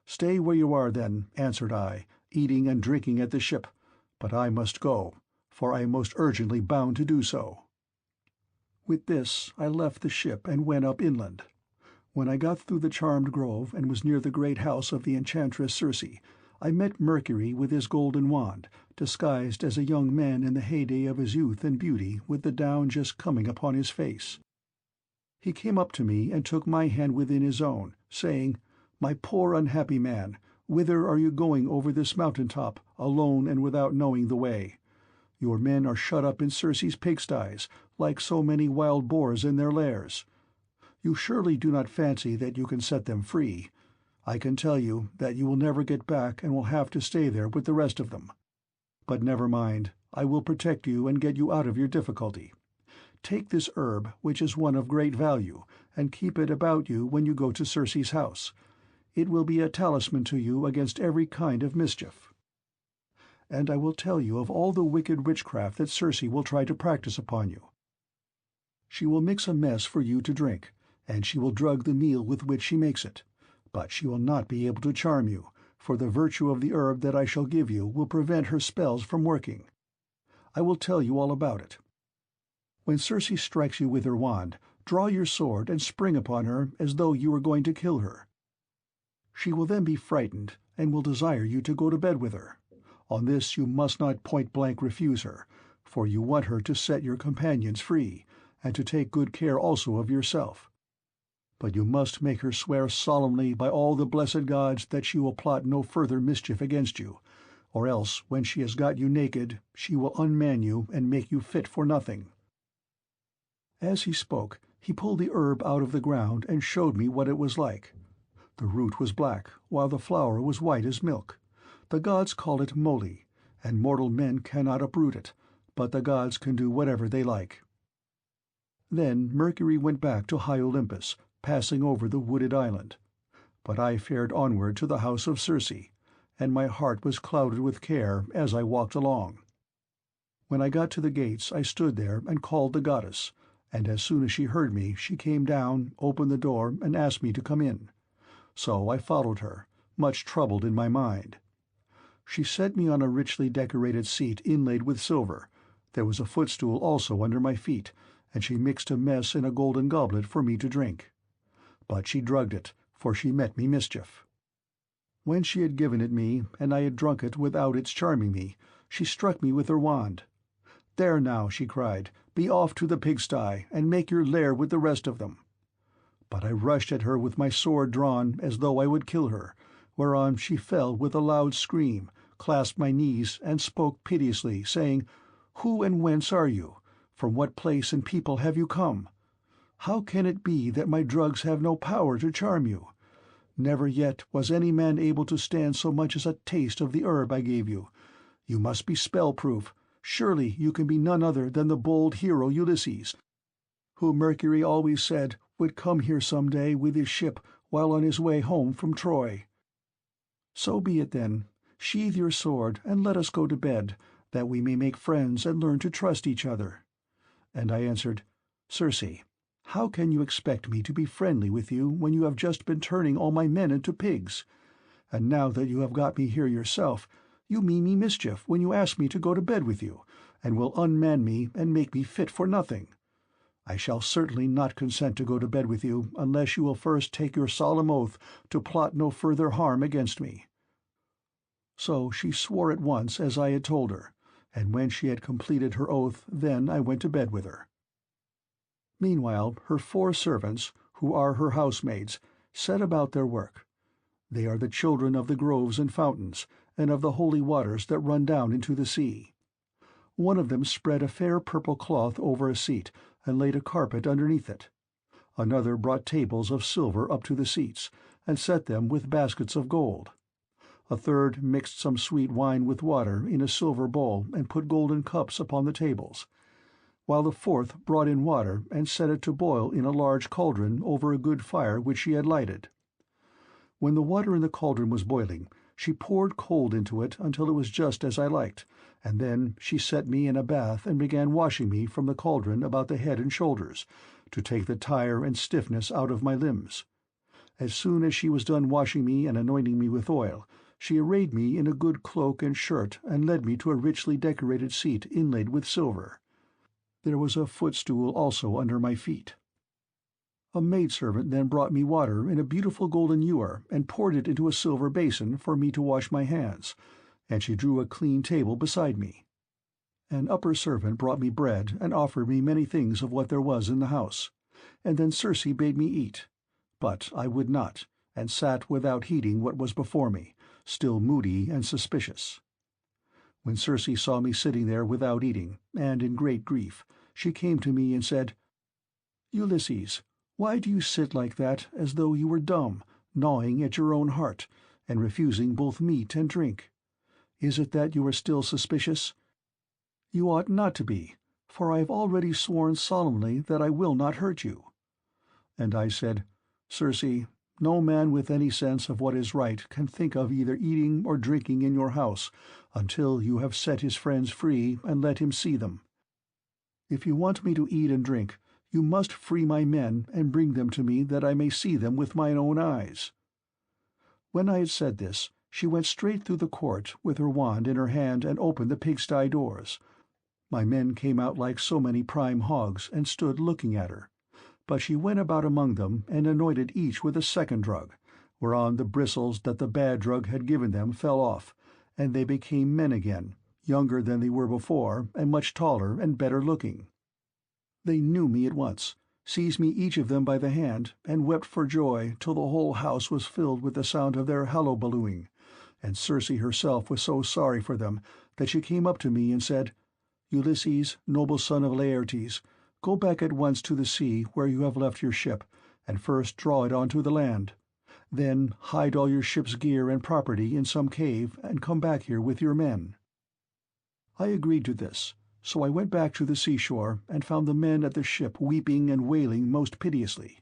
"Stay where you are, then," answered I, "eating and drinking at the ship, but I must go, for I am most urgently bound to do so." With this I left the ship and went up inland. When I got through the charmed grove and was near the great house of the enchantress Circe, I met Mercury with his golden wand, disguised as a young man in the heyday of his youth and beauty, with the down just coming upon his face. He came up to me and took my hand within his own, saying, "My poor unhappy man, whither are you going over this mountain top, alone and without knowing the way? Your men are shut up in Circe's pigsties, like so many wild boars in their lairs. You surely do not fancy that you can set them free. I can tell you that you will never get back and will have to stay there with the rest of them. But never mind, I will protect you and get you out of your difficulty. Take this herb, which is one of great value, and keep it about you when you go to Circe's house. It will be a talisman to you against every kind of mischief. And I will tell you of all the wicked witchcraft that Circe will try to practice upon you. She will mix a mess for you to drink, and she will drug the meal with which she makes it. But she will not be able to charm you, for the virtue of the herb that I shall give you will prevent her spells from working. I will tell you all about it. When Circe strikes you with her wand, draw your sword and spring upon her as though you were going to kill her. She will then be frightened, and will desire you to go to bed with her. On this you must not point-blank refuse her, for you want her to set your companions free, and to take good care also of yourself. But you must make her swear solemnly by all the blessed gods that she will plot no further mischief against you, or else when she has got you naked she will unman you and make you fit for nothing." As he spoke, he pulled the herb out of the ground and showed me what it was like. The root was black, while the flower was white as milk. The gods call it moly, and mortal men cannot uproot it, but the gods can do whatever they like. Then Mercury went back to high Olympus, passing over the wooded island. But I fared onward to the house of Circe, and my heart was clouded with care as I walked along. When I got to the gates I stood there and called the goddess, and as soon as she heard me she came down, opened the door, and asked me to come in. So I followed her, much troubled in my mind. She set me on a richly decorated seat inlaid with silver. There was a footstool also under my feet, and she mixed a mess in a golden goblet for me to drink. But she drugged it, for she meant me mischief. When she had given it me, and I had drunk it without its charming me, she struck me with her wand. "There now," she cried, "be off to the pigsty, and make your lair with the rest of them." But I rushed at her with my sword drawn as though I would kill her, whereon she fell with a loud scream, clasped my knees, and spoke piteously, saying, "Who and whence are you? From what place and people have you come? How can it be that my drugs have no power to charm you? Never yet was any man able to stand so much as a taste of the herb I gave you. You must be spell-proof. Surely you can be none other than the bold hero Ulysses, who Mercury always said would come here some day with his ship while on his way home from Troy. So be it then. Sheathe your sword and let us go to bed, that we may make friends and learn to trust each other." And I answered, "Circe, how can you expect me to be friendly with you when you have just been turning all my men into pigs? And now that you have got me here yourself, you mean me mischief when you ask me to go to bed with you, and will unman me and make me fit for nothing. I shall certainly not consent to go to bed with you unless you will first take your solemn oath to plot no further harm against me." So she swore at once as I had told her, and when she had completed her oath, then I went to bed with her. Meanwhile her 4 servants, who are her housemaids, set about their work. They are the children of the groves and fountains, and of the holy waters that run down into the sea. One of them spread a fair purple cloth over a seat, and laid a carpet underneath it. Another brought tables of silver up to the seats, and set them with baskets of gold. A third mixed some sweet wine with water in a silver bowl, and put golden cups upon the tables, while the fourth brought in water and set it to boil in a large cauldron over a good fire which she had lighted. When the water in the cauldron was boiling, she poured cold into it until it was just as I liked, and then she set me in a bath and began washing me from the cauldron about the head and shoulders, to take the tire and stiffness out of my limbs. As soon as she was done washing me and anointing me with oil, she arrayed me in a good cloak and shirt, and led me to a richly decorated seat inlaid with silver. There was a footstool also under my feet. A maidservant then brought me water in a beautiful golden ewer, and poured it into a silver basin for me to wash my hands, and she drew a clean table beside me. An upper servant brought me bread, and offered me many things of what there was in the house, and then Circe bade me eat. But I would not, and sat without heeding what was before me, still moody and suspicious. When Circe saw me sitting there without eating, and in great grief, she came to me and said, "Ulysses, why do you sit like that, as though you were dumb, gnawing at your own heart, and refusing both meat and drink? Is it that you are still suspicious? You ought not to be, for I have already sworn solemnly that I will not hurt you." And I said, "Circe, no man with any sense of what is right can think of either eating or drinking in your house until you have set his friends free and let him see them. If you want me to eat and drink, you must free my men and bring them to me that I may see them with mine own eyes." When I had said this, she went straight through the court with her wand in her hand and opened the pigsty doors. My men came out like so many prime hogs and stood looking at her. But she went about among them and anointed each with a second drug, whereon the bristles that the bad drug had given them fell off, and they became men again, younger than they were before, and much taller and better looking. They knew me at once, seized me each of them by the hand, and wept for joy till the whole house was filled with the sound of their hullabalooing, and Circe herself was so sorry for them that she came up to me and said, "Ulysses, noble son of Laertes, go back at once to the sea where you have left your ship, and first draw it onto the land. Then hide all your ship's gear and property in some cave, and come back here with your men." I agreed to this, so I went back to the seashore and found the men at the ship weeping and wailing most piteously.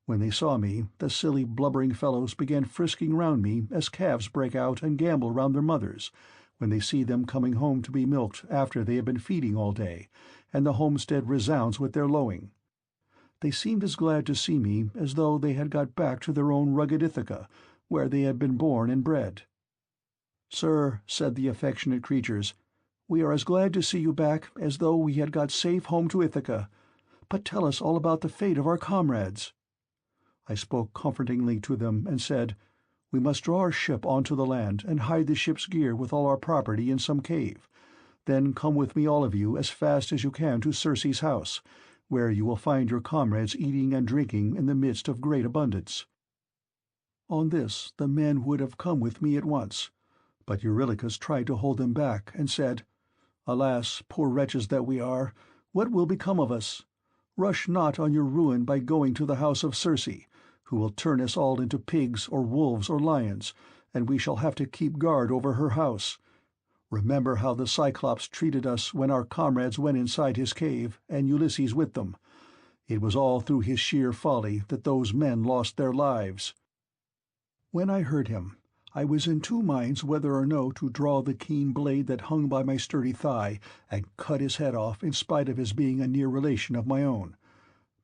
When they saw me, the silly blubbering fellows began frisking round me as calves break out and gambol round their mothers, when they see them coming home to be milked after they have been feeding all day, and the homestead resounds with their lowing. They seemed as glad to see me as though they had got back to their own rugged Ithaca, where they had been born and bred. "Sir," said the affectionate creatures, "we are as glad to see you back as though we had got safe home to Ithaca. But tell us all about the fate of our comrades." I spoke comfortingly to them, and said, "We must draw our ship onto the land, and hide the ship's gear with all our property in some cave. Then come with me, all of you, as fast as you can to Circe's house, where you will find your comrades eating and drinking in the midst of great abundance." On this the men would have come with me at once, but Eurylochus tried to hold them back, and said, "Alas, poor wretches that we are, what will become of us? Rush not on your ruin by going to the house of Circe, who will turn us all into pigs or wolves or lions, and we shall have to keep guard over her house. Remember how the Cyclops treated us when our comrades went inside his cave, and Ulysses with them. It was all through his sheer folly that those men lost their lives." When I heard him, I was in two minds whether or no to draw the keen blade that hung by my sturdy thigh and cut his head off in spite of his being a near relation of my own.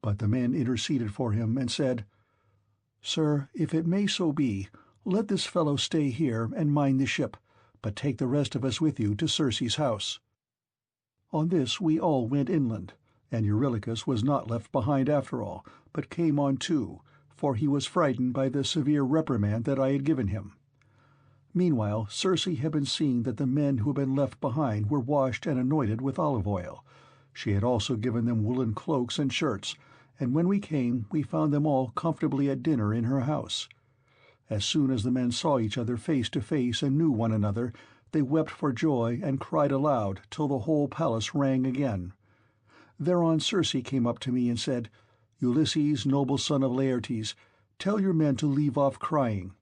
But the men interceded for him and said, "Sir, if it may so be, let this fellow stay here and mind the ship, but take the rest of us with you to Circe's house." On this we all went inland, and Eurylochus was not left behind after all, but came on too, for he was frightened by the severe reprimand that I had given him. Meanwhile Circe had been seeing that the men who had been left behind were washed and anointed with olive oil. She had also given them woolen cloaks and shirts, and when we came we found them all comfortably at dinner in her house. As soon as the men saw each other face to face and knew one another, they wept for joy and cried aloud till the whole palace rang again. Thereon Circe came up to me and said, "Ulysses, noble son of Laertes, tell your men to leave off crying.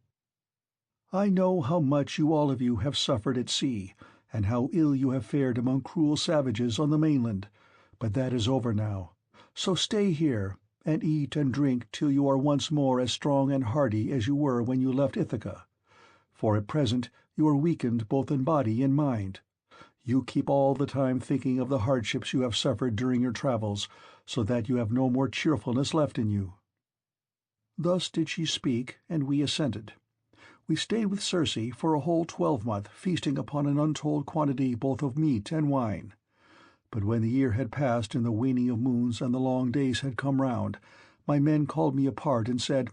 I know how much you all of you have suffered at sea, and how ill you have fared among cruel savages on the mainland, but that is over now. So stay here, and eat and drink till you are once more as strong and hardy as you were when you left Ithaca. For at present you are weakened both in body and mind. You keep all the time thinking of the hardships you have suffered during your travels, so that you have no more cheerfulness left in you." Thus did she speak, and we assented. We stayed with Circe for a whole 12-month, feasting upon an untold quantity both of meat and wine. But when the year had passed and the waning of moons and the long days had come round, my men called me apart and said,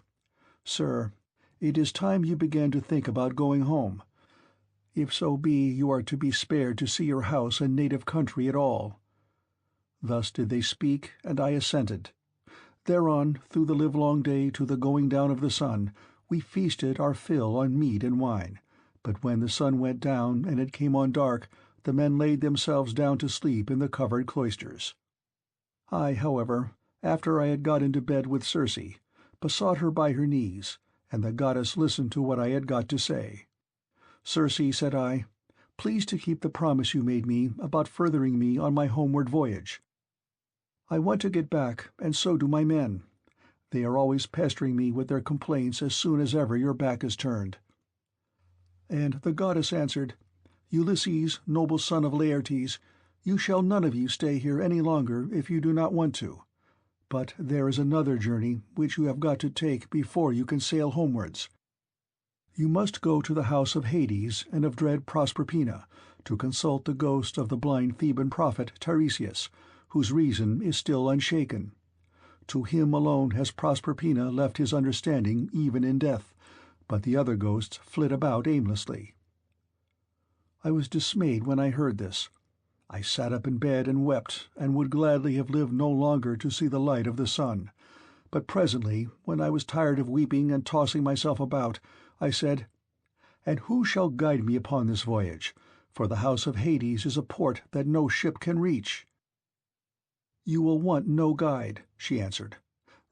"Sir, it is time you began to think about going home, if so be you are to be spared to see your house and native country at all." Thus did they speak, and I assented. Thereon, through the livelong day to the going down of the sun, we feasted our fill on meat and wine, but when the sun went down and it came on dark, the men laid themselves down to sleep in the covered cloisters. I, however, after I had got into bed with Circe, besought her by her knees, and the goddess listened to what I had got to say. "Circe," said I, "please to keep the promise you made me about furthering me on my homeward voyage. I want to get back, and so do my men. They are always pestering me with their complaints as soon as ever your back is turned." And the goddess answered, "Ulysses, noble son of Laertes, you shall none of you stay here any longer if you do not want to. But there is another journey which you have got to take before you can sail homewards. You must go to the house of Hades and of dread Proserpina to consult the ghost of the blind Theban prophet Tiresias, whose reason is still unshaken. To him alone has Proserpina left his understanding even in death, but the other ghosts flit about aimlessly." I was dismayed when I heard this. I sat up in bed and wept, and would gladly have lived no longer to see the light of the sun. But presently, when I was tired of weeping and tossing myself about, I said, "And who shall guide me upon this voyage? For the house of Hades is a port that no ship can reach." "You will want no guide," she answered.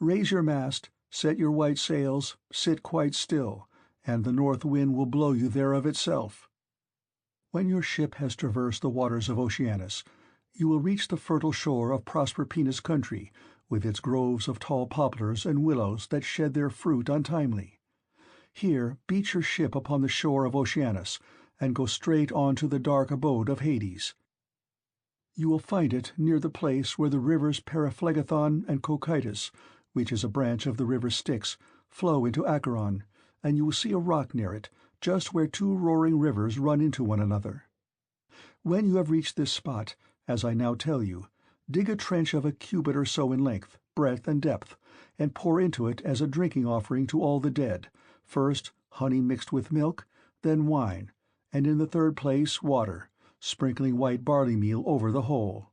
"Raise your mast, set your white sails, sit quite still, and the north wind will blow you there of itself. When your ship has traversed the waters of Oceanus, you will reach the fertile shore of Proserpina's country, with its groves of tall poplars and willows that shed their fruit untimely. Here beach your ship upon the shore of Oceanus, and go straight on to the dark abode of Hades. You will find it near the place where the rivers Periphlagathon and Cocytus, which is a branch of the river Styx, flow into Acheron, and you will see a rock near it, just where two roaring rivers run into one another. When you have reached this spot, as I now tell you, dig a trench of a cubit or so in length, breadth, and depth, and pour into it as a drinking offering to all the dead, first honey mixed with milk, then wine, and in the third place water, sprinkling white barley meal over the whole.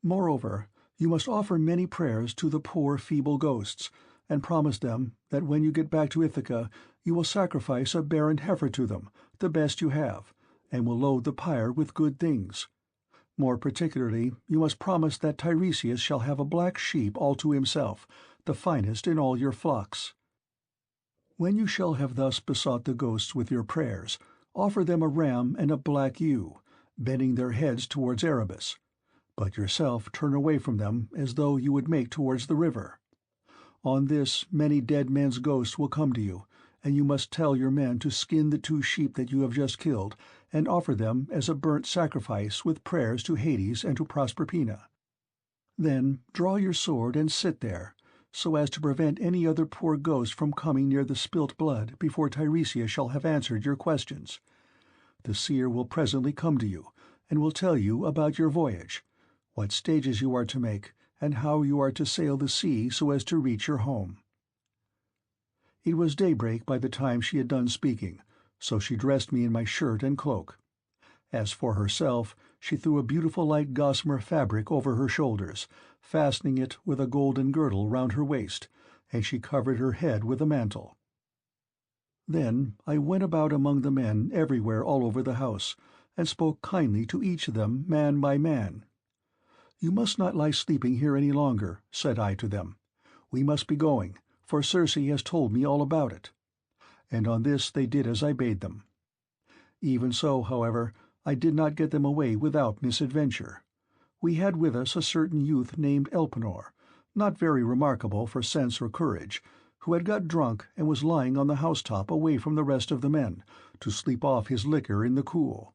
Moreover, you must offer many prayers to the poor feeble ghosts, and promise them that when you get back to Ithaca you will sacrifice a barren heifer to them, the best you have, and will load the pyre with good things. More particularly, you must promise that Tiresias shall have a black sheep all to himself, the finest in all your flocks. When you shall have thus besought the ghosts with your prayers, offer them a ram and a black ewe, bending their heads towards Erebus, but yourself turn away from them as though you would make towards the river. On this many dead men's ghosts will come to you, and you must tell your men to skin the 2 sheep that you have just killed, and offer them as a burnt sacrifice with prayers to Hades and to Proserpina. Then draw your sword and sit there, so as to prevent any other poor ghost from coming near the spilt blood before Tiresias shall have answered your questions. The seer will presently come to you, and will tell you about your voyage, what stages you are to make, and how you are to sail the sea so as to reach your home." It was daybreak by the time she had done speaking, so she dressed me in my shirt and cloak. As for herself, she threw a beautiful light gossamer fabric over her shoulders, fastening it with a golden girdle round her waist, and she covered her head with a mantle. Then I went about among the men everywhere all over the house, and spoke kindly to each of them man by man. "You must not lie sleeping here any longer," said I to them. "We must be going, for Circe has told me all about it." And on this they did as I bade them. Even so, however, I did not get them away without misadventure. We had with us a certain youth named Elpenor, not very remarkable for sense or courage, who had got drunk and was lying on the housetop away from the rest of the men, to sleep off his liquor in the cool.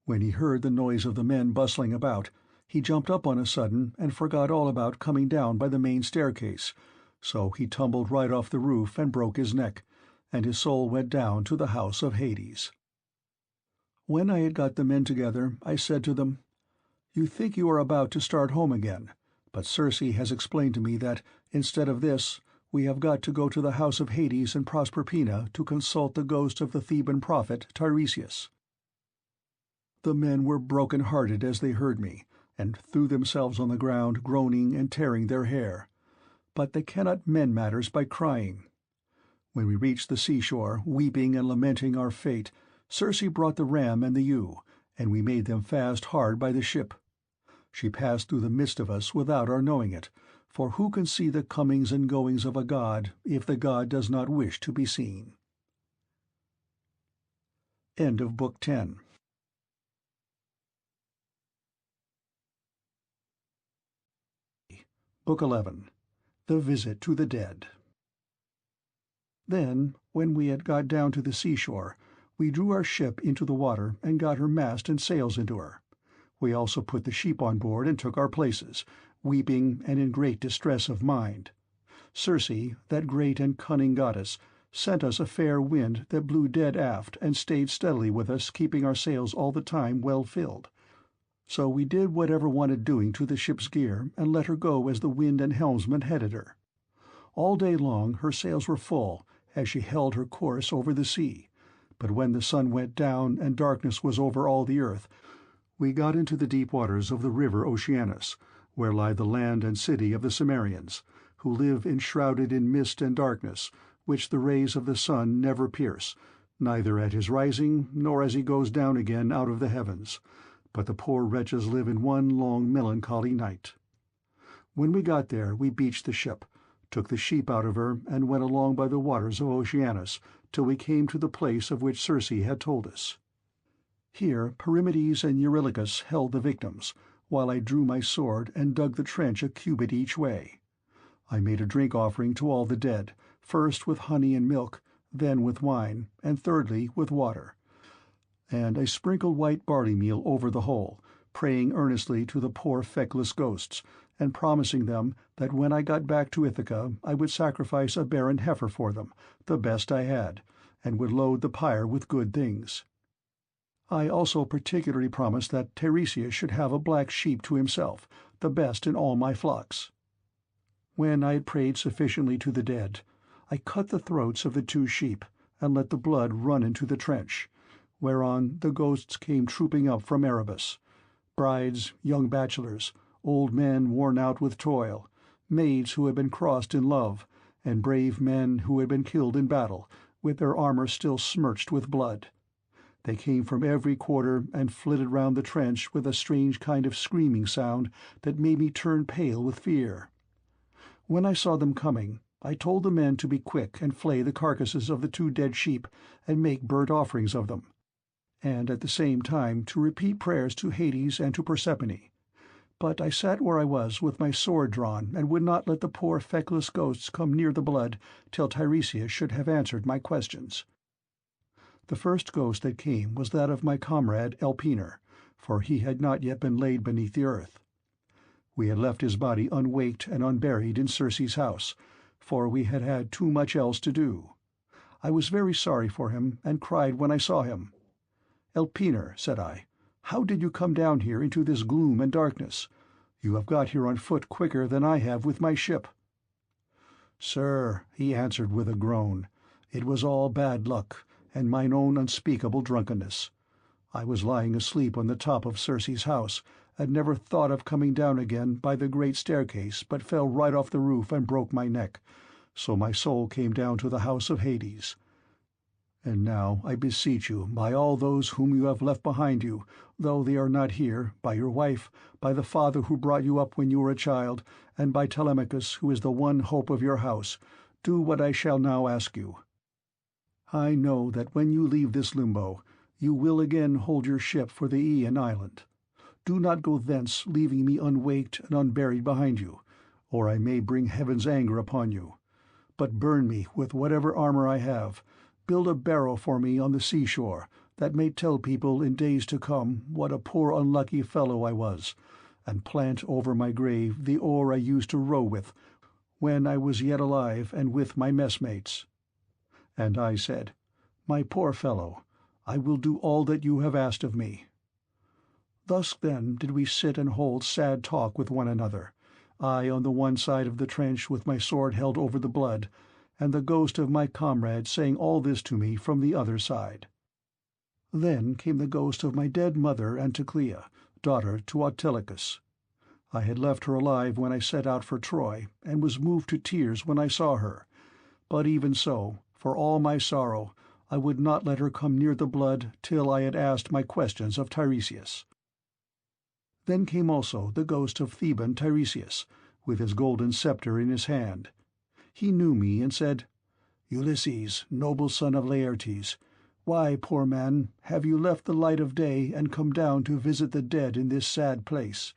When he heard the noise of the men bustling about, he jumped up on a sudden and forgot all about coming down by the main staircase, so he tumbled right off the roof and broke his neck, and his soul went down to the house of Hades. When I had got the men together, I said to them, "You think you are about to start home again, but Circe has explained to me that, instead of this, we have got to go to the house of Hades and Proserpina to consult the ghost of the Theban prophet Tiresias." The men were broken-hearted as they heard me, and threw themselves on the ground, groaning and tearing their hair. But they cannot mend matters by crying. When we reached the seashore, weeping and lamenting our fate, Circe brought the ram and the ewe, and we made them fast hard by the ship. She passed through the midst of us without our knowing it, for who can see the comings and goings of a god if the god does not wish to be seen? End of Book 10. Book 11. The Visit to the Dead. Then, when we had got down to the seashore, we drew our ship into the water and got her mast and sails into her. We also put the sheep on board and took our places, weeping and in great distress of mind. Circe, that great and cunning goddess, sent us a fair wind that blew dead aft and stayed steadily with us, keeping our sails all the time well filled. So we did whatever wanted doing to the ship's gear, and let her go as the wind and helmsman headed her. All day long her sails were full, as she held her course over the sea, but when the sun went down and darkness was over all the earth, we got into the deep waters of the river Oceanus, where lie the land and city of the Cimmerians, who live enshrouded in mist and darkness, which the rays of the sun never pierce, neither at his rising nor as he goes down again out of the heavens, but the poor wretches live in one long melancholy night. When we got there we beached the ship, took the sheep out of her, and went along by the waters of Oceanus till we came to the place of which Circe had told us. Here Perimedes and Eurylochus held the victims, while I drew my sword and dug the trench a cubit each way. I made a drink-offering to all the dead, first with honey and milk, then with wine, and thirdly with water. And I sprinkled white barley meal over the whole, praying earnestly to the poor feckless ghosts, and promising them that when I got back to Ithaca I would sacrifice a barren heifer for them, the best I had, and would load the pyre with good things. I also particularly promised that Tiresias should have a black sheep to himself, the best in all my flocks. When I had prayed sufficiently to the dead, I cut the throats of the 2 sheep, and let the blood run into the trench, whereon the ghosts came trooping up from Erebus, brides, young bachelors, old men worn out with toil, maids who had been crossed in love, and brave men who had been killed in battle, with their armor still smirched with blood. They came from every quarter and flitted round the trench with a strange kind of screaming sound that made me turn pale with fear. When I saw them coming, I told the men to be quick and flay the carcasses of the 2 dead sheep and make burnt offerings of them, and at the same time to repeat prayers to Hades and to Persephone. But I sat where I was with my sword drawn, and would not let the poor feckless ghosts come near the blood till Tiresias should have answered my questions. The first ghost that came was that of my comrade Elpenor, for he had not yet been laid beneath the earth. We had left his body unwaked and unburied in Circe's house, for we had had too much else to do. I was very sorry for him, and cried when I saw him. "Elpenor," said I, "how did you come down here into this gloom and darkness? You have got here on foot quicker than I have with my ship." "Sir," he answered with a groan, "it was all bad luck, and mine own unspeakable drunkenness. I was lying asleep on the top of Circe's house, and never thought of coming down again by the great staircase, but fell right off the roof and broke my neck, so my soul came down to the house of Hades. And now I beseech you, by all those whom you have left behind you, though they are not here, by your wife, by the father who brought you up when you were a child, and by Telemachus, who is the one hope of your house, do what I shall now ask you. I know that when you leave this limbo, you will again hold your ship for the Aeaean island. Do not go thence, leaving me unwaked and unburied behind you, or I may bring heaven's anger upon you. But burn me with whatever armor I have. Build a barrow for me on the seashore, that may tell people in days to come what a poor unlucky fellow I was, and plant over my grave the oar I used to row with, when I was yet alive and with my messmates." And I said, "My poor fellow, I will do all that you have asked of me." Thus then did we sit and hold sad talk with one another, I on the one side of the trench with my sword held over the blood, and the ghost of my comrade saying all this to me from the other side. Then came the ghost of my dead mother Anticlea, daughter to Autolycus. I had left her alive when I set out for Troy, and was moved to tears when I saw her. But even so, for all my sorrow, I would not let her come near the blood till I had asked my questions of Tiresias. Then came also the ghost of Theban Tiresias, with his golden sceptre in his hand. He knew me and said, "Ulysses, noble son of Laertes, why, poor man, have you left the light of day and come down to visit the dead in this sad place?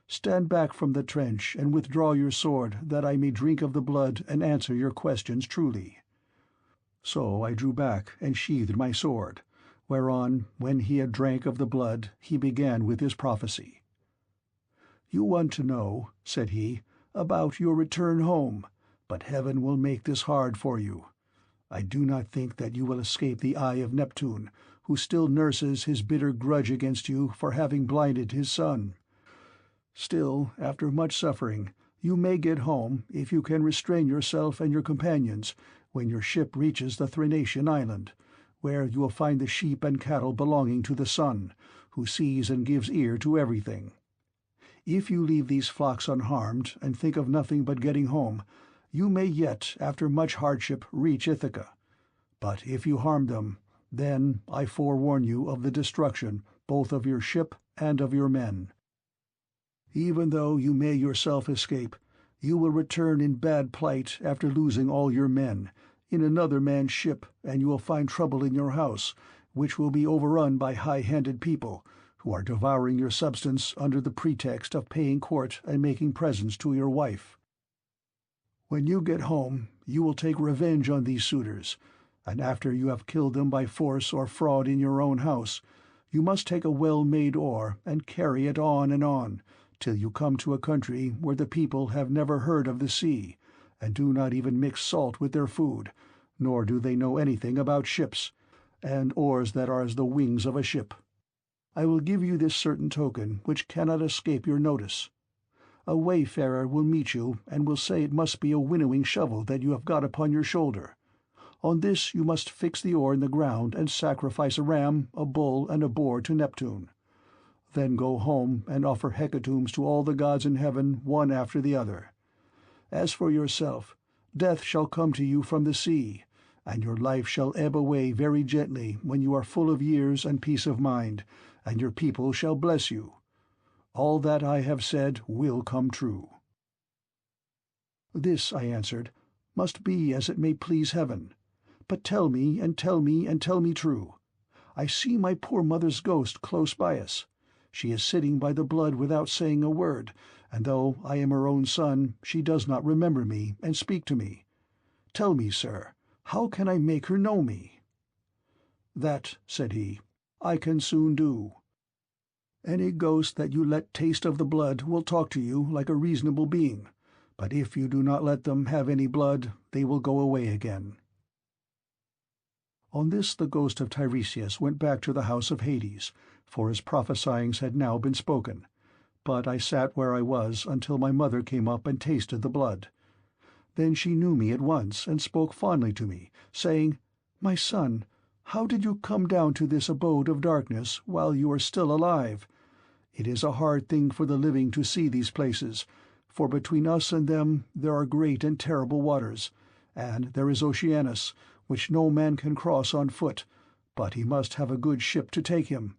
Stand back from the trench and withdraw your sword, that I may drink of the blood and answer your questions truly." So I drew back and sheathed my sword, whereon, when he had drank of the blood, he began with his prophecy. "You want to know," said he, "about your return home, but heaven will make this hard for you. I do not think that you will escape the eye of Neptune, who still nurses his bitter grudge against you for having blinded his son. Still, after much suffering, you may get home if you can restrain yourself and your companions when your ship reaches the Thrinacian island, where you will find the sheep and cattle belonging to the sun, who sees and gives ear to everything. If you leave these flocks unharmed and think of nothing but getting home, you may yet, after much hardship, reach Ithaca. But if you harm them, then I forewarn you of the destruction both of your ship and of your men. Even though you may yourself escape, you will return in bad plight after losing all your men, in another man's ship, and you will find trouble in your house, which will be overrun by high-handed people, who are devouring your substance under the pretext of paying court and making presents to your wife. When you get home, you will take revenge on these suitors, and after you have killed them by force or fraud in your own house, you must take a well-made oar and carry it on, till you come to a country where the people have never heard of the sea, and do not even mix salt with their food, nor do they know anything about ships, and oars that are as the wings of a ship. I will give you this certain token, which cannot escape your notice. A wayfarer will meet you, and will say it must be a winnowing shovel that you have got upon your shoulder. On this you must fix the oar in the ground and sacrifice a ram, a bull, and a boar to Neptune. Then go home and offer hecatombs to all the gods in heaven, one after the other. As for yourself, death shall come to you from the sea, and your life shall ebb away very gently when you are full of years and peace of mind, and your people shall bless you. All that I have said will come true." "This," I answered, "must be as it may please heaven. But tell me, and tell me, and tell me true. I see my poor mother's ghost close by us. She is sitting by the blood without saying a word, and though I am her own son, she does not remember me and speak to me. Tell me, sir, how can I make her know me?" "That," said he, "I can soon do. Any ghost that you let taste of the blood will talk to you like a reasonable being, but if you do not let them have any blood, they will go away again." On this the ghost of Tiresias went back to the house of Hades, for his prophesyings had now been spoken, but I sat where I was until my mother came up and tasted the blood. Then she knew me at once and spoke fondly to me, saying, "My son, how did you come down to this abode of darkness while you are still alive? It is a hard thing for the living to see these places, for between us and them there are great and terrible waters, and there is Oceanus, which no man can cross on foot, but he must have a good ship to take him.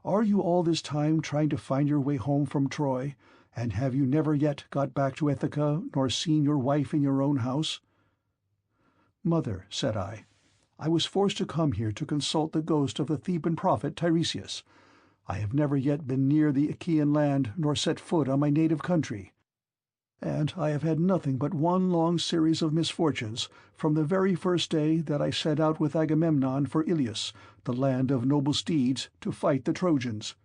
Are you all this time trying to find your way home from Troy, and have you never yet got back to Ithaca, nor seen your wife in your own house?" "Mother," said I was forced to come here to consult the ghost of the Theban prophet Tiresias. I have never yet been near the Achaean land, nor set foot on my native country. And I have had nothing but one long series of misfortunes from the very first day that I set out with Agamemnon for Ilius, the land of noble steeds, to fight the Trojans.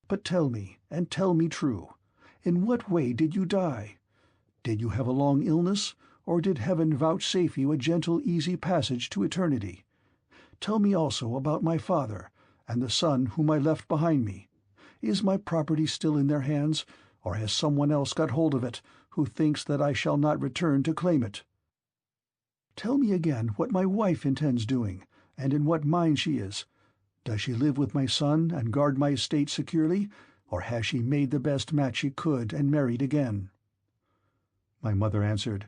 But tell me, and tell me true, in what way did you die? Did you have a long illness, or did heaven vouchsafe you a gentle, easy passage to eternity? Tell me also about my father, and the son whom I left behind me. Is my property still in their hands, or has someone else got hold of it, who thinks that I shall not return to claim it? Tell me again what my wife intends doing, and in what mind she is. Does she live with my son and guard my estate securely, or has she made the best match she could and married again?" My mother answered,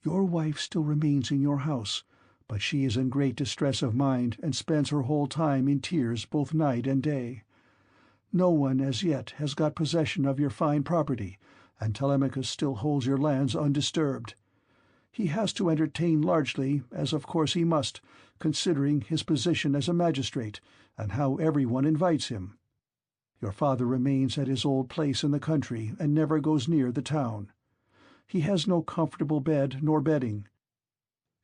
"Your wife still remains in your house, but she is in great distress of mind and spends her whole time in tears both night and day. No one as yet has got possession of your fine property, and Telemachus still holds your lands undisturbed. He has to entertain largely, as of course he must, considering his position as a magistrate, and how everyone invites him. Your father remains at his old place in the country and never goes near the town. He has no comfortable bed nor bedding.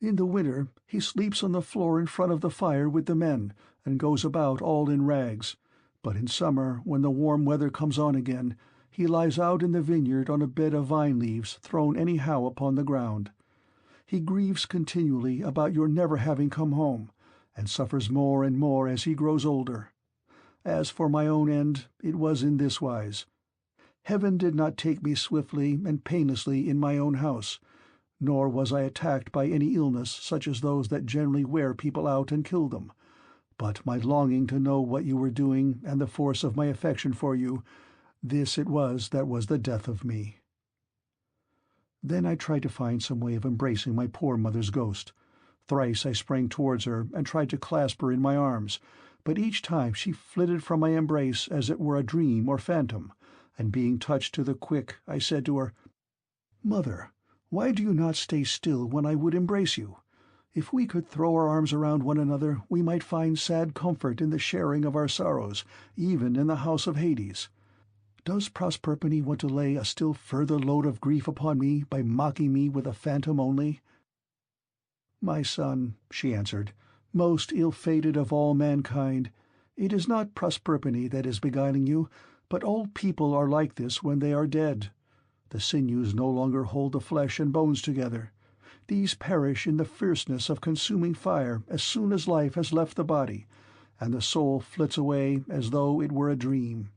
In the winter he sleeps on the floor in front of the fire with the men, and goes about all in rags, but in summer, when the warm weather comes on again, he lies out in the vineyard on a bed of vine leaves thrown anyhow upon the ground. He grieves continually about your never having come home, and suffers more and more as he grows older. As for my own end, it was in this wise. Heaven did not take me swiftly and painlessly in my own house, nor was I attacked by any illness such as those that generally wear people out and kill them, but my longing to know what you were doing and the force of my affection for you, this it was that was the death of me." Then I tried to find some way of embracing my poor mother's ghost. Thrice I sprang towards her and tried to clasp her in my arms, but each time she flitted from my embrace as it were a dream or phantom, and being touched to the quick, I said to her, "Mother, why do you not stay still when I would embrace you? If we could throw our arms around one another, we might find sad comfort in the sharing of our sorrows, even in the house of Hades. Does Proserpine want to lay a still further load of grief upon me by mocking me with a phantom only?" "My son," she answered, "most ill-fated of all mankind, it is not Proserpine that is beguiling you, but all people are like this when they are dead. The sinews no longer hold the flesh and bones together. These perish in the fierceness of consuming fire as soon as life has left the body, and the soul flits away as though it were a dream.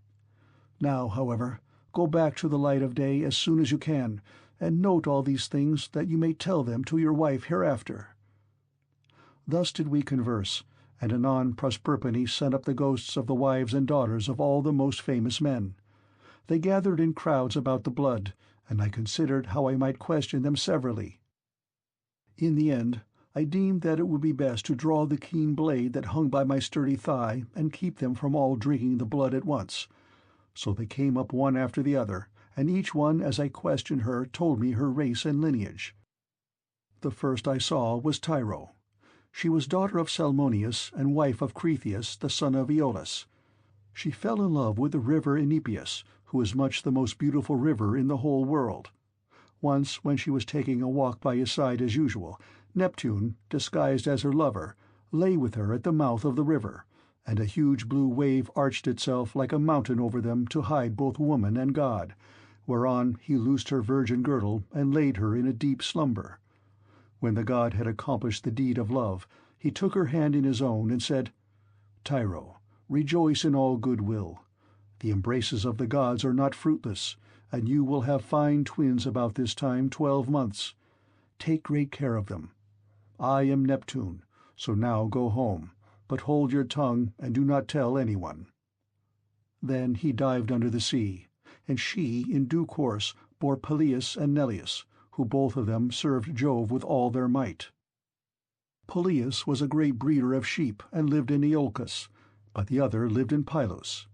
Now, however, go back to the light of day as soon as you can, and note all these things that you may tell them to your wife hereafter." Thus did we converse, and anon Proserpine sent up the ghosts of the wives and daughters of all the most famous men. They gathered in crowds about the blood, and I considered how I might question them severally. In the end, I deemed that it would be best to draw the keen blade that hung by my sturdy thigh and keep them from all drinking the blood at once. So they came up one after the other, and each one as I questioned her told me her race and lineage. The first I saw was Tyro. She was daughter of Salmoneus and wife of Cretheus, the son of Aeolus. She fell in love with the river Enipeus, who is much the most beautiful river in the whole world. Once, when she was taking a walk by his side as usual, Neptune, disguised as her lover, lay with her at the mouth of the river, and a huge blue wave arched itself like a mountain over them to hide both woman and god, whereon he loosed her virgin girdle and laid her in a deep slumber. When the god had accomplished the deed of love, he took her hand in his own and said, "Tyro, rejoice in all good will. The embraces of the gods are not fruitless, and you will have fine twins about this time 12 months. Take great care of them. I am Neptune, so now go home, but hold your tongue and do not tell anyone." Then he dived under the sea, and she, in due course, bore Peleus and Neleus, who both of them served Jove with all their might. Polyus was a great breeder of sheep and lived in Iolcus, but the other lived in Pylos.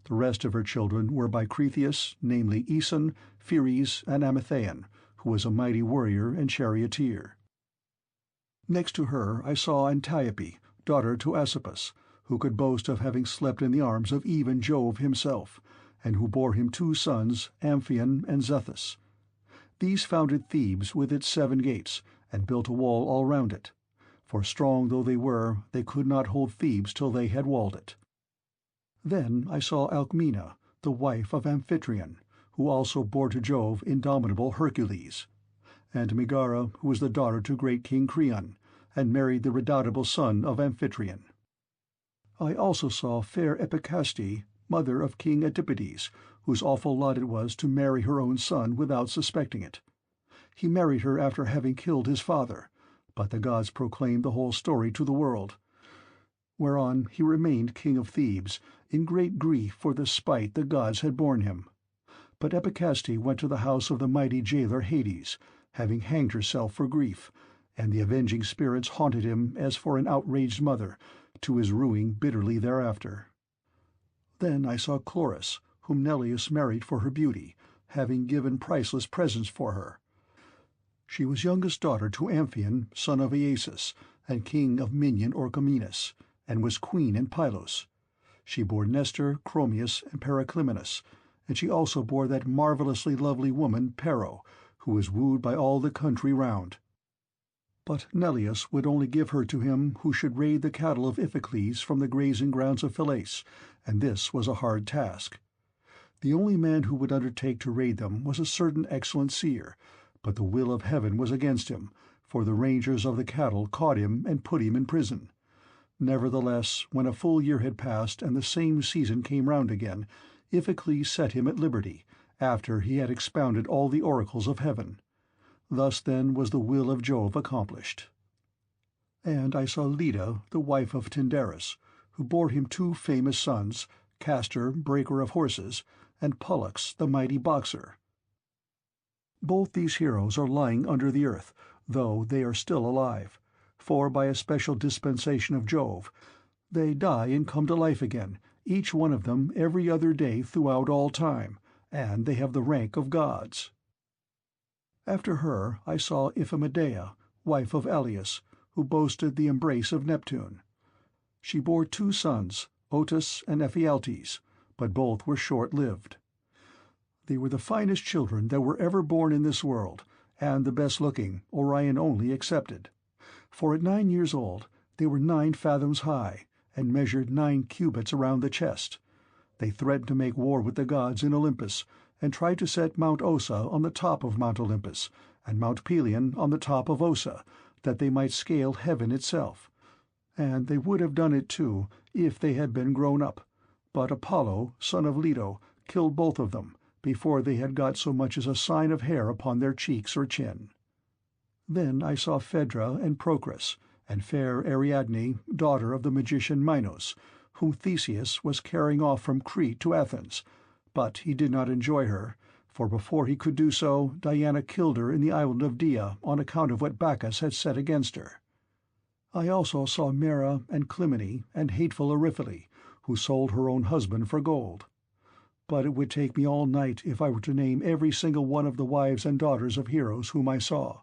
The rest of her children were by Cretheus, namely Aeson, Pheres, and Amithaon, who was a mighty warrior and charioteer. Next to her I saw Antiope, daughter to Asopus, who could boast of having slept in the arms of even Jove himself, and who bore him 2 sons, Amphion and Zethus. These founded Thebes with its 7 gates, and built a wall all round it, for strong though they were, they could not hold Thebes till they had walled it. Then I saw Alcmena, the wife of Amphitryon, who also bore to Jove indomitable Hercules, and Megara, who was the daughter to great King Creon, and married the redoubtable son of Amphitryon. I also saw fair Epicaste, mother of King Antipodes, whose awful lot it was to marry her own son without suspecting it. He married her after having killed his father, but the gods proclaimed the whole story to the world, whereon he remained king of Thebes, in great grief for the spite the gods had borne him. But Epicaste went to the house of the mighty jailer Hades, having hanged herself for grief, and the avenging spirits haunted him as for an outraged mother, to his ruing bitterly thereafter. Then I saw Chloris, whom Neleus married for her beauty, having given priceless presents for her. She was youngest daughter to Amphion, son of Iasus, and king of Minion Orchomenus, and was queen in Pylos. She bore Nestor, Chromius, and Periclymenus, and she also bore that marvellously lovely woman Pero, who was wooed by all the country round. But Neleus would only give her to him who should raid the cattle of Iphicles from the grazing grounds of Phylace, and this was a hard task. The only man who would undertake to raid them was a certain excellent seer, but the will of heaven was against him, for the rangers of the cattle caught him and put him in prison. Nevertheless, when a full year had passed and the same season came round again, Iphicles set him at liberty, after he had expounded all the oracles of heaven. Thus then was the will of Jove accomplished. And I saw Leda, the wife of Tyndarus, who bore him 2 famous sons, Castor, breaker of horses, and Pollux, the mighty boxer. Both these heroes are lying under the earth, though they are still alive, for by a special dispensation of Jove, they die and come to life again, each one of them every other day throughout all time, and they have the rank of gods. After her I saw Iphimedeia, wife of Aleus, who boasted the embrace of Neptune. She bore 2 sons, Otus and Ephialtes, but both were short-lived. They were the finest children that were ever born in this world, and the best-looking, Orion only excepted. For at 9 years old they were 9 fathoms high, and measured 9 cubits around the chest. They threatened to make war with the gods in Olympus, and tried to set Mount Ossa on the top of Mount Olympus, and Mount Pelion on the top of Ossa, that they might scale heaven itself. And they would have done it too, if they had been grown up. But Apollo, son of Leto, killed both of them, before they had got so much as a sign of hair upon their cheeks or chin. Then I saw Phaedra and Procrus, and fair Ariadne, daughter of the magician Minos, whom Theseus was carrying off from Crete to Athens, but he did not enjoy her, for before he could do so, Diana killed her in the island of Dia on account of what Bacchus had said against her. I also saw Mera and Clymene and hateful Eriphyle, who sold her own husband for gold. But it would take me all night if I were to name every single one of the wives and daughters of heroes whom I saw,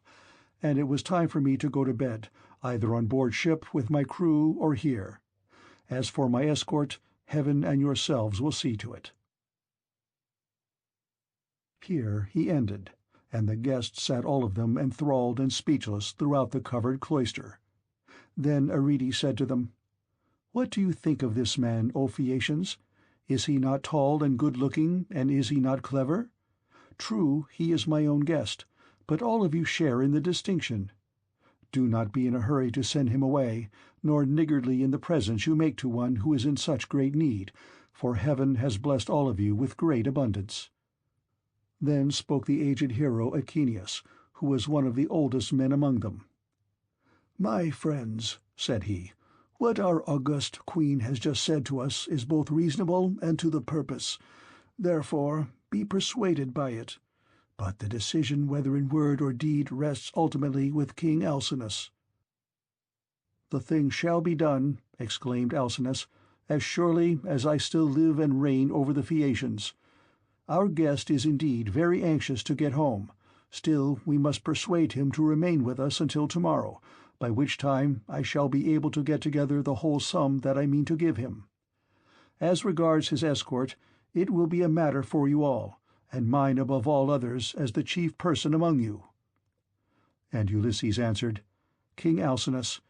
and it was time for me to go to bed, either on board ship with my crew or here. As for my escort, heaven and yourselves will see to it." Here he ended, and the guests sat all of them enthralled and speechless throughout the covered cloister. Then Arete said to them, "What do you think of this man, O Phaeacians? Is he not tall and good-looking, and is he not clever? True, he is my own guest, but all of you share in the distinction. Do not be in a hurry to send him away, nor niggardly in the presents you make to one who is in such great need, for heaven has blessed all of you with great abundance." Then spoke the aged hero Achenius, who was one of the oldest men among them. "My friends," said he, "what our august queen has just said to us is both reasonable and to the purpose. Therefore be persuaded by it. But the decision whether in word or deed rests ultimately with King Alcinous." "The thing shall be done," exclaimed Alcinous, "as surely as I still live and reign over the Phaeacians. Our guest is indeed very anxious to get home, still we must persuade him to remain with us until tomorrow, by which time I shall be able to get together the whole sum that I mean to give him. As regards his escort, it will be a matter for you all, and mine above all others as the chief person among you." And Ulysses answered, "King Alcinous,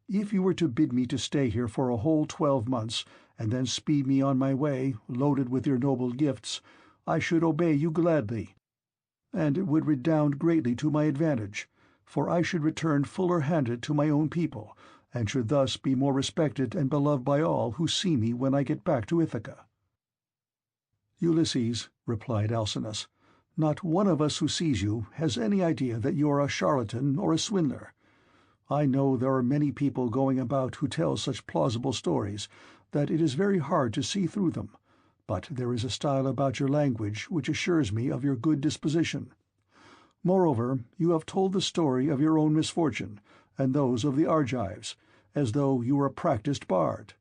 if you were to bid me to stay here for a whole 12 months, and then speed me on my way, loaded with your noble gifts, I should obey you gladly, and it would redound greatly to my advantage, for I should return fuller-handed to my own people, and should thus be more respected and beloved by all who see me when I get back to Ithaca." "Ulysses," replied Alcinous, "not one of us who sees you has any idea that you are a charlatan or a swindler. I know there are many people going about who tell such plausible stories that it is very hard to see through them, but there is a style about your language which assures me of your good disposition. Moreover, you have told the story of your own misfortune, and those of the Argives, as though you were a practised bard.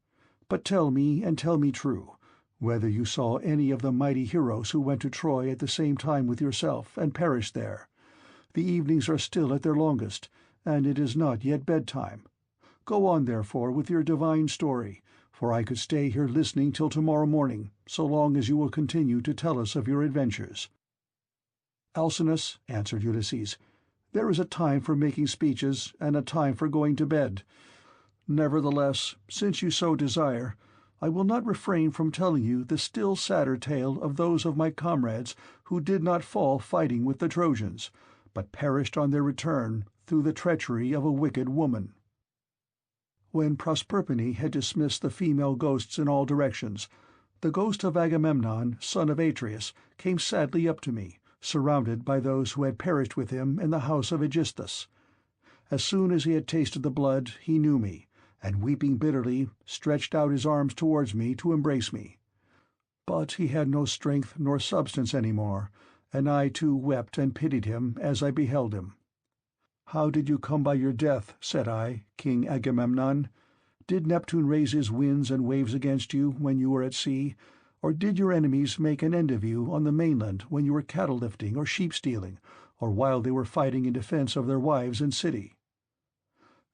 But tell me, and tell me true, whether you saw any of the mighty heroes who went to Troy at the same time with yourself, and perished there. The evenings are still at their longest, and it is not yet bedtime. Go on, therefore, with your divine story, for I could stay here listening till tomorrow morning, so long as you will continue to tell us of your adventures." "Alcinous," answered Ulysses, "there is a time for making speeches, and a time for going to bed. Nevertheless, since you so desire, I will not refrain from telling you the still sadder tale of those of my comrades who did not fall fighting with the Trojans, but perished on their return through the treachery of a wicked woman. When Proserpine had dismissed the female ghosts in all directions, the ghost of Agamemnon, son of Atreus, came sadly up to me, surrounded by those who had perished with him in the house of Aegisthus. As soon as he had tasted the blood, he knew me, and weeping bitterly, stretched out his arms towards me to embrace me. But he had no strength nor substance any more, and I too wept and pitied him as I beheld him. 'How did you come by your death?' said I, 'King Agamemnon? Did Neptune raise his winds and waves against you when you were at sea, or did your enemies make an end of you on the mainland when you were cattle-lifting or sheep-stealing, or while they were fighting in defence of their wives and city?'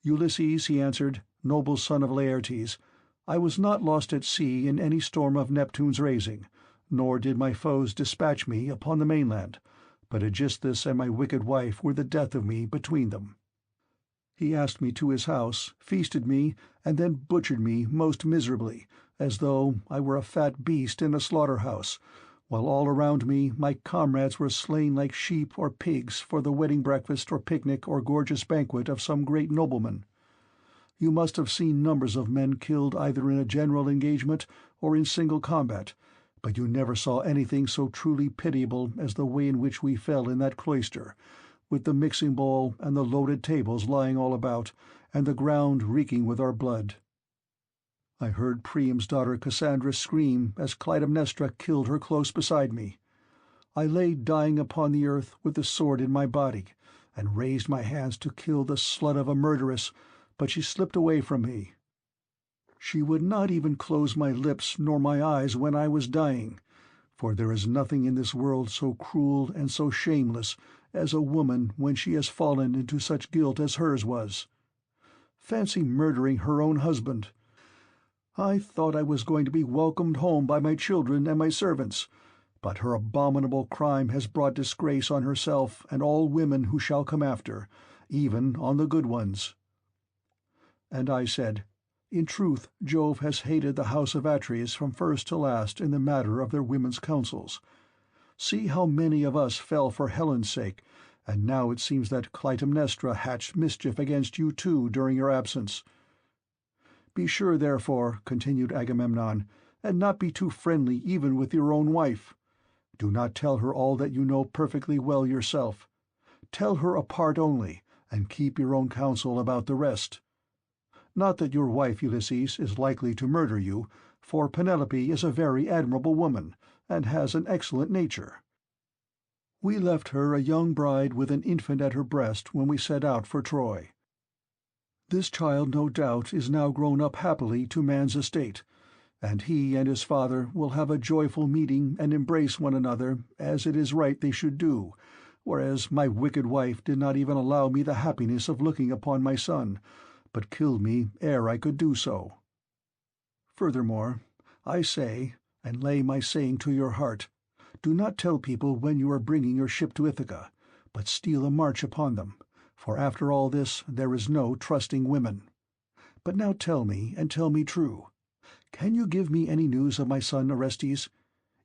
'Ulysses,' he answered, 'noble son of Laertes, I was not lost at sea in any storm of Neptune's raising, nor did my foes dispatch me upon the mainland, but Aegisthus and my wicked wife were the death of me between them. He asked me to his house, feasted me, and then butchered me most miserably, as though I were a fat beast in a slaughter-house, while all around me my comrades were slain like sheep or pigs for the wedding breakfast or picnic or gorgeous banquet of some great nobleman. You must have seen numbers of men killed either in a general engagement or in single combat, but you never saw anything so truly pitiable as the way in which we fell in that cloister, with the mixing bowl and the loaded tables lying all about, and the ground reeking with our blood. I heard Priam's daughter Cassandra scream as Clytemnestra killed her close beside me. I lay dying upon the earth with the sword in my body, and raised my hands to kill the slut of a murderess, but she slipped away from me. She would not even close my lips nor my eyes when I was dying, for there is nothing in this world so cruel and so shameless as a woman when she has fallen into such guilt as hers was. Fancy murdering her own husband! I thought I was going to be welcomed home by my children and my servants, but her abominable crime has brought disgrace on herself and all women who shall come after, even on the good ones." And I said, "In truth, Jove has hated the house of Atreus from first to last in the matter of their women's counsels. See how many of us fell for Helen's sake, and now it seems that Clytemnestra hatched mischief against you too during your absence. Be sure, therefore," continued Agamemnon, "and not be too friendly even with your own wife. Do not tell her all that you know perfectly well yourself. Tell her a part only, and keep your own counsel about the rest. Not that your wife, Ulysses, is likely to murder you, for Penelope is a very admirable woman, and has an excellent nature. We left her a young bride with an infant at her breast when we set out for Troy. This child, no doubt, is now grown up happily to man's estate, and he and his father will have a joyful meeting and embrace one another, as it is right they should do, whereas my wicked wife did not even allow me the happiness of looking upon my son, but killed me ere I could do so. Furthermore, I say, and lay my saying to your heart, do not tell people when you are bringing your ship to Ithaca, but steal a march upon them, for after all this there is no trusting women. But now tell me, and tell me true. Can you give me any news of my son Orestes?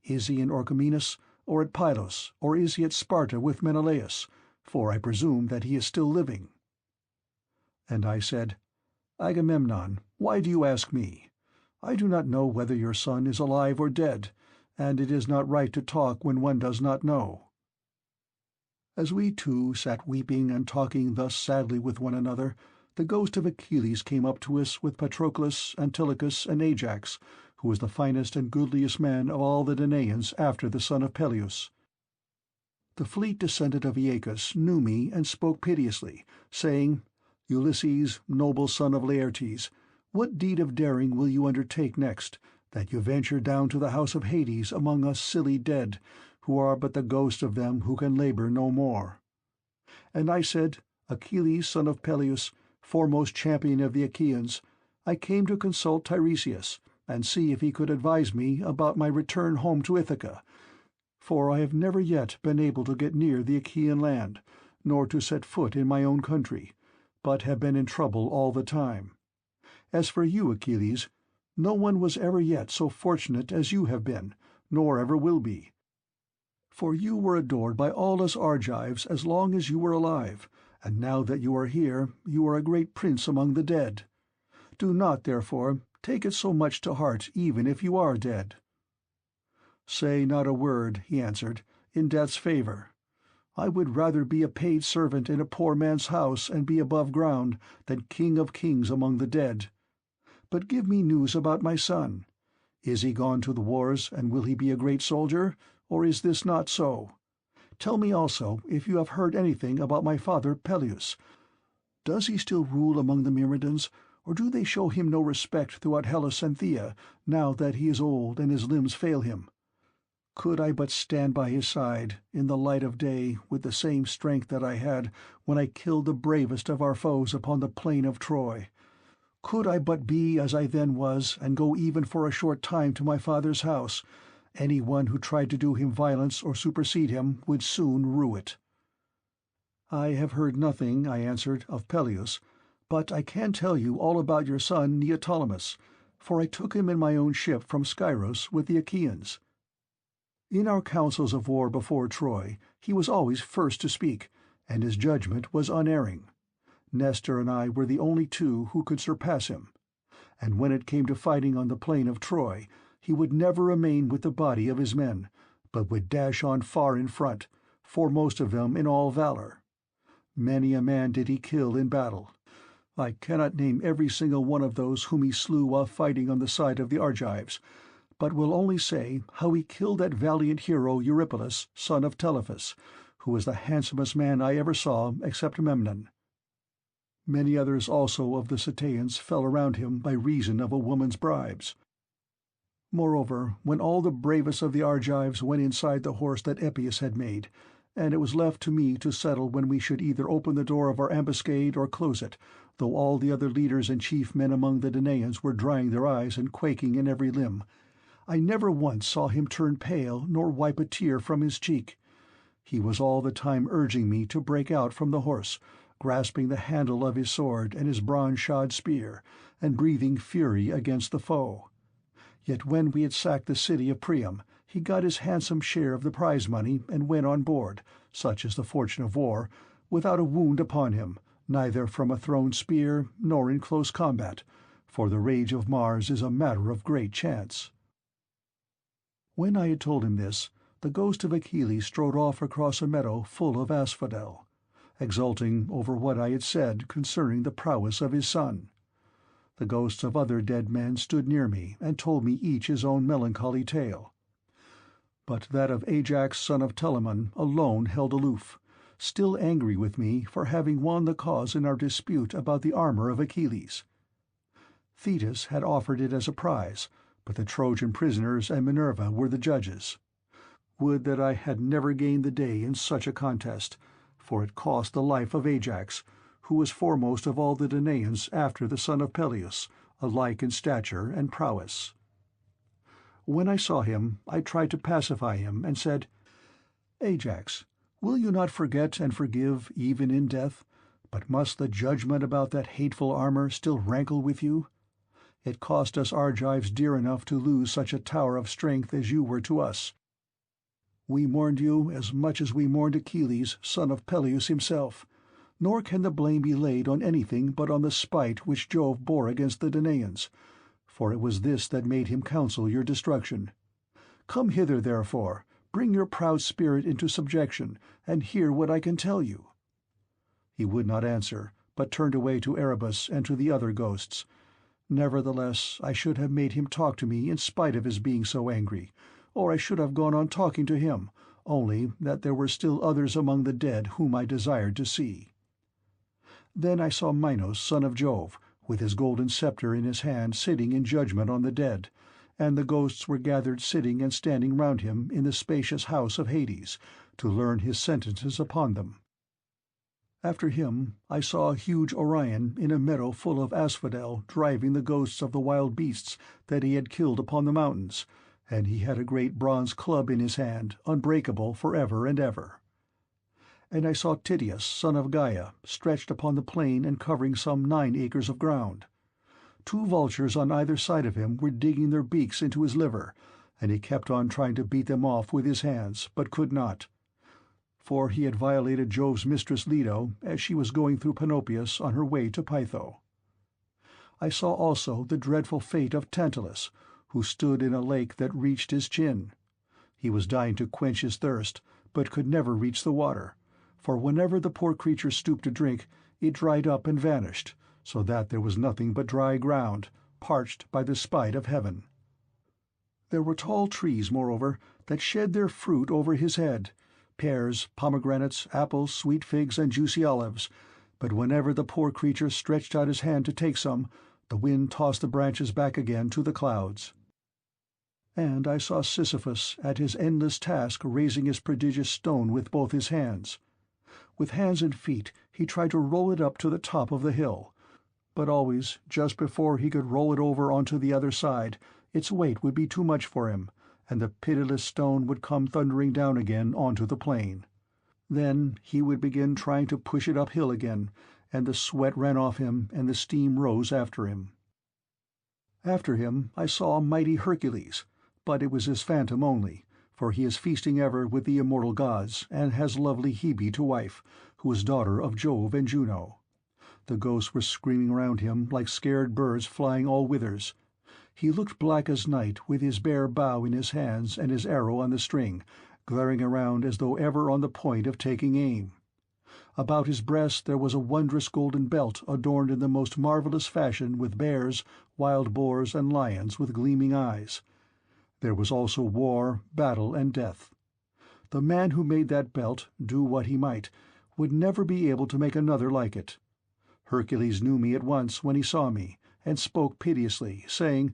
Is he in Orchomenus, or at Pylos, or is he at Sparta with Menelaus? For I presume that he is still living. And I said, Agamemnon, why do you ask me? I do not know whether your son is alive or dead, and it is not right to talk when one does not know. As we two sat weeping and talking thus sadly with one another, the ghost of Achilles came up to us with Patroclus, Antilochus, and Ajax, who was the finest and goodliest man of all the Danaans after the son of Peleus. The fleet descendant of Aeacus knew me and spoke piteously, saying, Ulysses, noble son of Laertes, what deed of daring will you undertake next, that you venture down to the house of Hades among us silly dead, who are but the ghosts of them who can labor no more? And I said, Achilles, son of Peleus, foremost champion of the Achaeans, I came to consult Tiresias, and see if he could advise me about my return home to Ithaca, for I have never yet been able to get near the Achaean land, nor to set foot in my own country, but have been in trouble all the time. As for you, Achilles, no one was ever yet so fortunate as you have been, nor ever will be. For you were adored by all us Argives as long as you were alive, and now that you are here, you are a great prince among the dead. Do not, therefore, take it so much to heart even if you are dead. Say not a word, he answered, in death's favour. I would rather be a paid servant in a poor man's house and be above ground than king of kings among the dead. But give me news about my son. Is he gone to the wars, and will he be a great soldier, or is this not so? Tell me also if you have heard anything about my father Peleus. Does he still rule among the Myrmidons, or do they show him no respect throughout Hellas and Phthia, now that he is old and his limbs fail him? Could I but stand by his side, in the light of day, with the same strength that I had when I killed the bravest of our foes upon the plain of Troy! Could I but be as I then was, and go even for a short time to my father's house, any one who tried to do him violence or supersede him would soon rue it. I have heard nothing, I answered, of Peleus, but I can tell you all about your son Neoptolemus, for I took him in my own ship from Scyros with the Achaeans. In our councils of war before Troy, he was always first to speak, and his judgment was unerring. Nestor and I were the only two who could surpass him, and when it came to fighting on the plain of Troy, he would never remain with the body of his men, but would dash on far in front, foremost of them in all valor. Many a man did he kill in battle. I cannot name every single one of those whom he slew while fighting on the side of the Argives, but will only say how he killed that valiant hero Eurypylus, son of Telephus, who was the handsomest man I ever saw except Memnon. Many others also of the Cetaeans fell around him by reason of a woman's bribes. Moreover, when all the bravest of the Argives went inside the horse that Epeius had made, and it was left to me to settle when we should either open the door of our ambuscade or close it, though all the other leaders and chief men among the Danaans were drying their eyes and quaking in every limb, I never once saw him turn pale nor wipe a tear from his cheek. He was all the time urging me to break out from the horse, grasping the handle of his sword and his bronze-shod spear, and breathing fury against the foe. Yet when we had sacked the city of Priam, he got his handsome share of the prize money and went on board, such is the fortune of war, without a wound upon him, neither from a thrown spear nor in close combat, for the rage of Mars is a matter of great chance. When I had told him this, the ghost of Achilles strode off across a meadow full of asphodel, exulting over what I had said concerning the prowess of his son. The ghosts of other dead men stood near me and told me each his own melancholy tale. But that of Ajax son of Telamon alone held aloof, still angry with me for having won the cause in our dispute about the armor of Achilles. Thetis had offered it as a prize, but the Trojan prisoners and Minerva were the judges. Would that I had never gained the day in such a contest, for it cost the life of Ajax, who was foremost of all the Danaans after the son of Peleus, alike in stature and prowess. When I saw him, I tried to pacify him, and said, "Ajax, will you not forget and forgive even in death? But must the judgment about that hateful armor still rankle with you? It cost us Argives dear enough to lose such a tower of strength as you were to us. We mourned you as much as we mourned Achilles, son of Peleus himself, nor can the blame be laid on anything but on the spite which Jove bore against the Danaans, for it was this that made him counsel your destruction. Come hither, therefore, bring your proud spirit into subjection, and hear what I can tell you." He would not answer, but turned away to Erebus and to the other ghosts. Nevertheless, I should have made him talk to me in spite of his being so angry, or I should have gone on talking to him, only that there were still others among the dead whom I desired to see. Then I saw Minos, son of Jove, with his golden sceptre in his hand, sitting in judgment on the dead, and the ghosts were gathered sitting and standing round him in the spacious house of Hades, to learn his sentences upon them. After him I saw a huge Orion in a meadow full of asphodel driving the ghosts of the wild beasts that he had killed upon the mountains, and he had a great bronze club in his hand, unbreakable for ever and ever. And I saw Tydeus, son of Gaia, stretched upon the plain and covering some 9 acres of ground. 2 vultures on either side of him were digging their beaks into his liver, and he kept on trying to beat them off with his hands, but could not. For he had violated Jove's mistress Leto as she was going through Panopeus on her way to Pytho. I saw also the dreadful fate of Tantalus, who stood in a lake that reached his chin. He was dying to quench his thirst, but could never reach the water, for whenever the poor creature stooped to drink, it dried up and vanished, so that there was nothing but dry ground, parched by the spite of heaven. There were tall trees, moreover, that shed their fruit over his head, pears, pomegranates, apples, sweet figs, and juicy olives, but whenever the poor creature stretched out his hand to take some, the wind tossed the branches back again to the clouds. And I saw Sisyphus at his endless task raising his prodigious stone with both his hands. With hands and feet he tried to roll it up to the top of the hill, but always, just before he could roll it over onto the other side, its weight would be too much for him, and the pitiless stone would come thundering down again onto the plain. Then he would begin trying to push it uphill again, and the sweat ran off him and the steam rose after him. After him I saw a mighty Hercules, but it was his phantom only, for he is feasting ever with the immortal gods, and has lovely Hebe to wife, who is daughter of Jove and Juno. The ghosts were screaming round him like scared birds flying all whithers. He looked black as night, with his bare bow in his hands and his arrow on the string, glaring around as though ever on the point of taking aim. About his breast there was a wondrous golden belt adorned in the most marvellous fashion with bears, wild boars, and lions with gleaming eyes. There was also war, battle, and death. The man who made that belt, do what he might, would never be able to make another like it. Hercules knew me at once when he saw me, and spoke piteously, saying,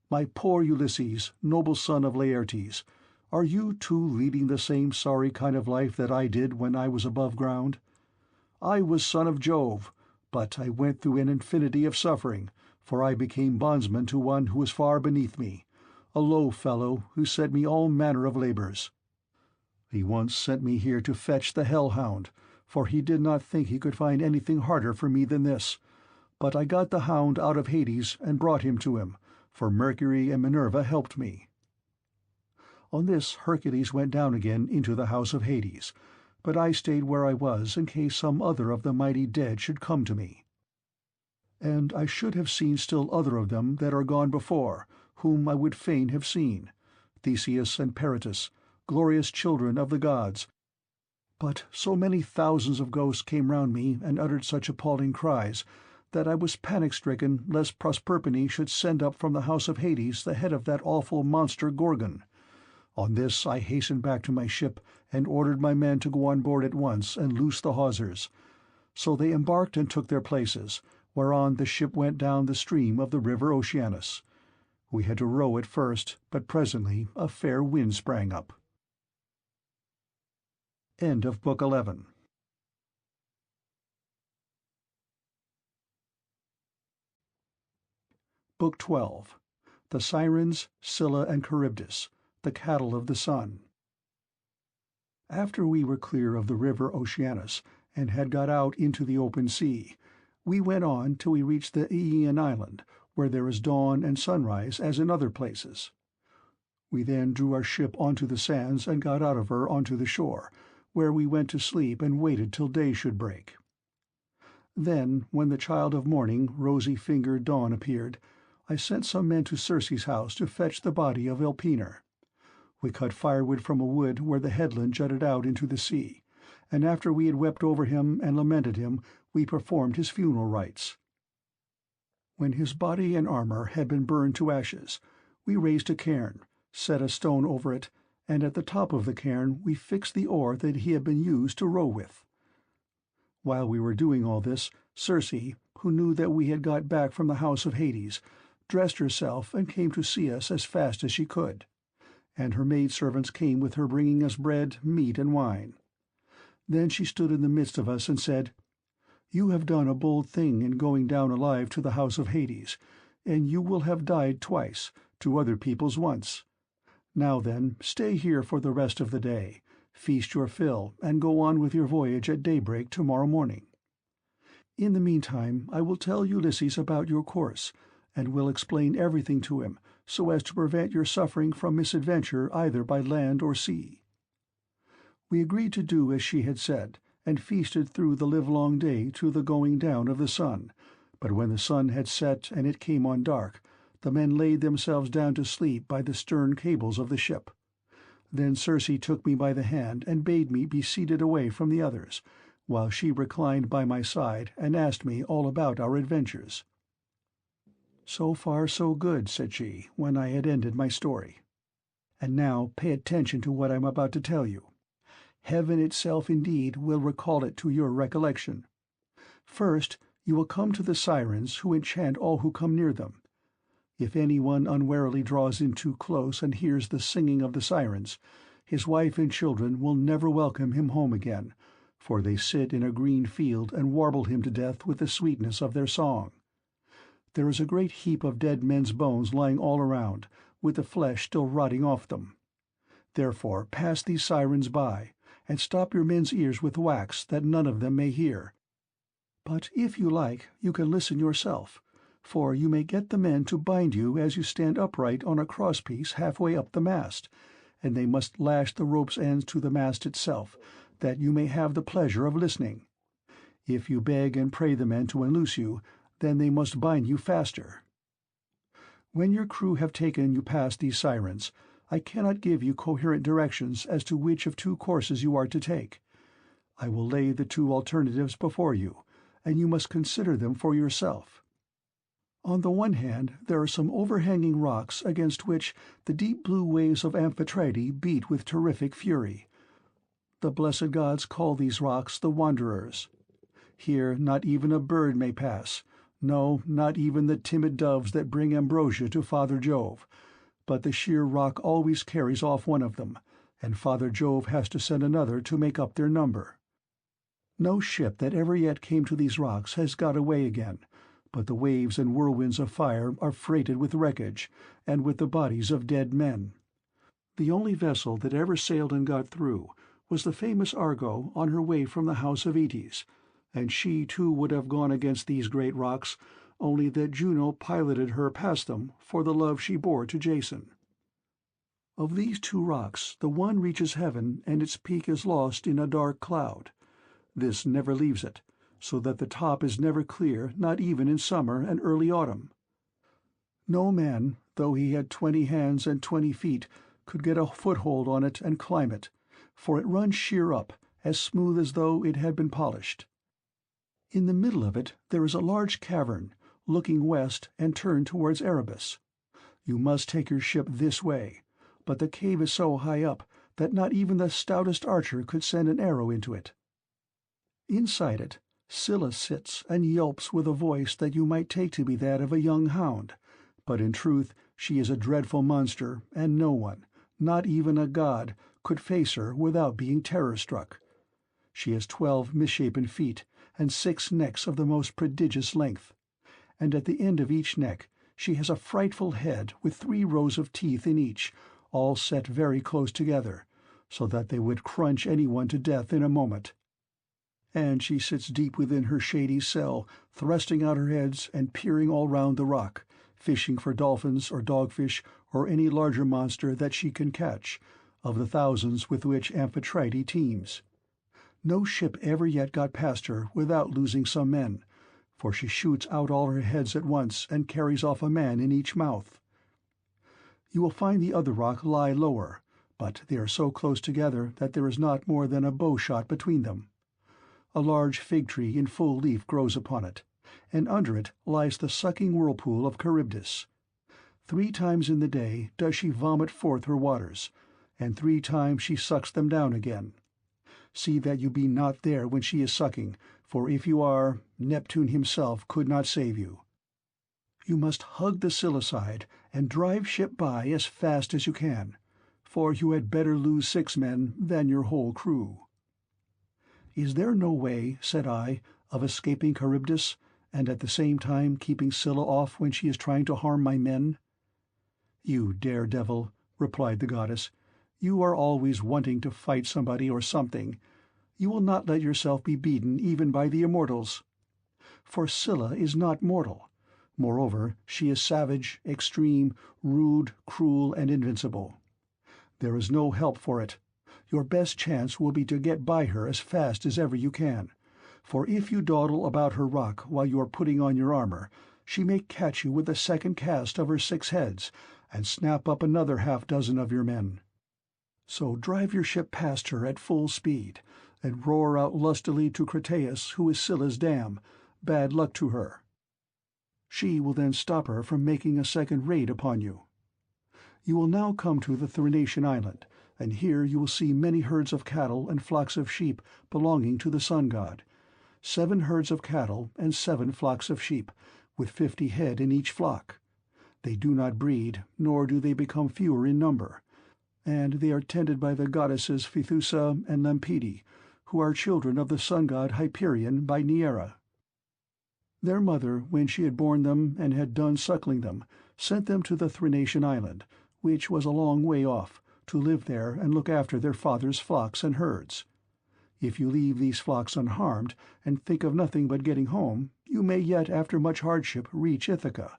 "My poor Ulysses, noble son of Laertes, are you too leading the same sorry kind of life that I did when I was above ground? I was son of Jove, but I went through an infinity of suffering, for I became bondsman to one who was far beneath me, a low fellow who set me all manner of labours. He once sent me here to fetch the hell-hound, for he did not think he could find anything harder for me than this, but I got the hound out of Hades and brought him to him, for Mercury and Minerva helped me." On this Hercules went down again into the house of Hades, but I stayed where I was in case some other of the mighty dead should come to me. And I should have seen still other of them that are gone before, whom I would fain have seen, Theseus and Peritus, glorious children of the gods. But so many thousands of ghosts came round me and uttered such appalling cries that I was panic-stricken lest Proserpine should send up from the house of Hades the head of that awful monster Gorgon. On this I hastened back to my ship and ordered my men to go on board at once and loose the hawsers. So they embarked and took their places, whereon the ship went down the stream of the river Oceanus. We had to row at first, but presently a fair wind sprang up. End of Book 11. Book 12. The Sirens, Scylla and Charybdis, the Cattle of the Sun. After we were clear of the river Oceanus and had got out into the open sea, we went on till we reached the Aeaean island, where there is dawn and sunrise as in other places. We then drew our ship onto the sands and got out of her onto the shore, where we went to sleep and waited till day should break. Then, when the child of morning, rosy-fingered Dawn, appeared, I sent some men to Circe's house to fetch the body of Elpenor. We cut firewood from a wood where the headland jutted out into the sea, and after we had wept over him and lamented him, we performed his funeral rites. When his body and armor had been burned to ashes, we raised a cairn, set a stone over it, and at the top of the cairn we fixed the oar that he had been used to row with. While we were doing all this, Circe, who knew that we had got back from the house of Hades, dressed herself and came to see us as fast as she could, and her maidservants came with her bringing us bread, meat, and wine. Then she stood in the midst of us and said, "You have done a bold thing in going down alive to the house of Hades, and you will have died twice, to other people's once. Now then, stay here for the rest of the day, feast your fill, and go on with your voyage at daybreak tomorrow morning. In the meantime I will tell Ulysses about your course, and will explain everything to him, so as to prevent your suffering from misadventure either by land or sea." We agreed to do as she had said, and feasted through the livelong day to the going down of the sun, but when the sun had set and it came on dark, the men laid themselves down to sleep by the stern cables of the ship. Then Circe took me by the hand and bade me be seated away from the others, while she reclined by my side and asked me all about our adventures. "So far so good," said she, when I had ended my story. "And now pay attention to what I am about to tell you. Heaven itself indeed will recall it to your recollection. First, you will come to the Sirens, who enchant all who come near them. If any one unwarily draws in too close and hears the singing of the Sirens, his wife and children will never welcome him home again, for they sit in a green field and warble him to death with the sweetness of their song. There is a great heap of dead men's bones lying all around, with the flesh still rotting off them. Therefore pass these Sirens by, and stop your men's ears with wax, that none of them may hear. But if you like, you can listen yourself, for you may get the men to bind you as you stand upright on a crosspiece halfway up the mast, and they must lash the rope's ends to the mast itself, that you may have the pleasure of listening. If you beg and pray the men to unloose you, then they must bind you faster. When your crew have taken you past these Sirens, I cannot give you coherent directions as to which of two courses you are to take. I will lay the two alternatives before you, and you must consider them for yourself. On the one hand there are some overhanging rocks against which the deep blue waves of Amphitrite beat with terrific fury. The blessed gods call these rocks the Wanderers. Here not even a bird may pass, no, not even the timid doves that bring ambrosia to Father Jove, but the sheer rock always carries off one of them, and Father Jove has to send another to make up their number. No ship that ever yet came to these rocks has got away again, but the waves and whirlwinds of fire are freighted with wreckage, and with the bodies of dead men. The only vessel that ever sailed and got through was the famous Argo on her way from the house of Ithaca, and she too would have gone against these great rocks, only that Juno piloted her past them for the love she bore to Jason. Of these two rocks, the one reaches heaven, and its peak is lost in a dark cloud. This never leaves it, so that the top is never clear, not even in summer and early autumn. No man, though he had 20 hands and 20 feet, could get a foothold on it and climb it, for it runs sheer up, as smooth as though it had been polished. In the middle of it there is a large cavern, looking west and turned towards Erebus. You must take your ship this way, but the cave is so high up that not even the stoutest archer could send an arrow into it. Inside it, Scylla sits and yelps with a voice that you might take to be that of a young hound, but in truth she is a dreadful monster, and no one, not even a god, could face her without being terror-struck. She has 12 misshapen feet, and 6 necks of the most prodigious length, and at the end of each neck she has a frightful head with 3 rows of teeth in each, all set very close together, so that they would crunch anyone to death in a moment. And she sits deep within her shady cell, thrusting out her heads and peering all round the rock, fishing for dolphins or dogfish or any larger monster that she can catch, of the thousands with which Amphitrite teems. No ship ever yet got past her without losing some men, for she shoots out all her heads at once and carries off a man in each mouth. You will find the other rock lie lower, but they are so close together that there is not more than a bow-shot between them. A large fig tree in full leaf grows upon it, and under it lies the sucking whirlpool of Charybdis. 3 times in the day does she vomit forth her waters, and 3 times she sucks them down again. See that you be not there when she is sucking, for if you are, Neptune himself could not save you. You must hug the Scylla side and drive ship by as fast as you can, for you had better lose 6 men than your whole crew." "Is there no way," said I, "of escaping Charybdis, and at the same time keeping Scylla off when she is trying to harm my men?" "You daredevil," replied the goddess, "you are always wanting to fight somebody or something. You will not let yourself be beaten even by the immortals. For Scylla is not mortal. Moreover, she is savage, extreme, rude, cruel, and invincible. There is no help for it. Your best chance will be to get by her as fast as ever you can, for if you dawdle about her rock while you are putting on your armor, she may catch you with the second cast of her 6 heads, and snap up another 6 of your men. So drive your ship past her at full speed, and roar out lustily to Crataeis, who is Scylla's dam, bad luck to her. She will then stop her from making a second raid upon you. You will now come to the Thrinacian island, and here you will see many herds of cattle and flocks of sheep belonging to the sun-god, 7 herds of cattle and 7 flocks of sheep, with 50 head in each flock. They do not breed, nor do they become fewer in number, and they are tended by the goddesses Phaethusa and Lampede, who are children of the sun-god Hyperion by Neaera. Their mother, when she had borne them and had done suckling them, sent them to the Thrinacian island, which was a long way off, to live there and look after their father's flocks and herds. If you leave these flocks unharmed, and think of nothing but getting home, you may yet after much hardship reach Ithaca.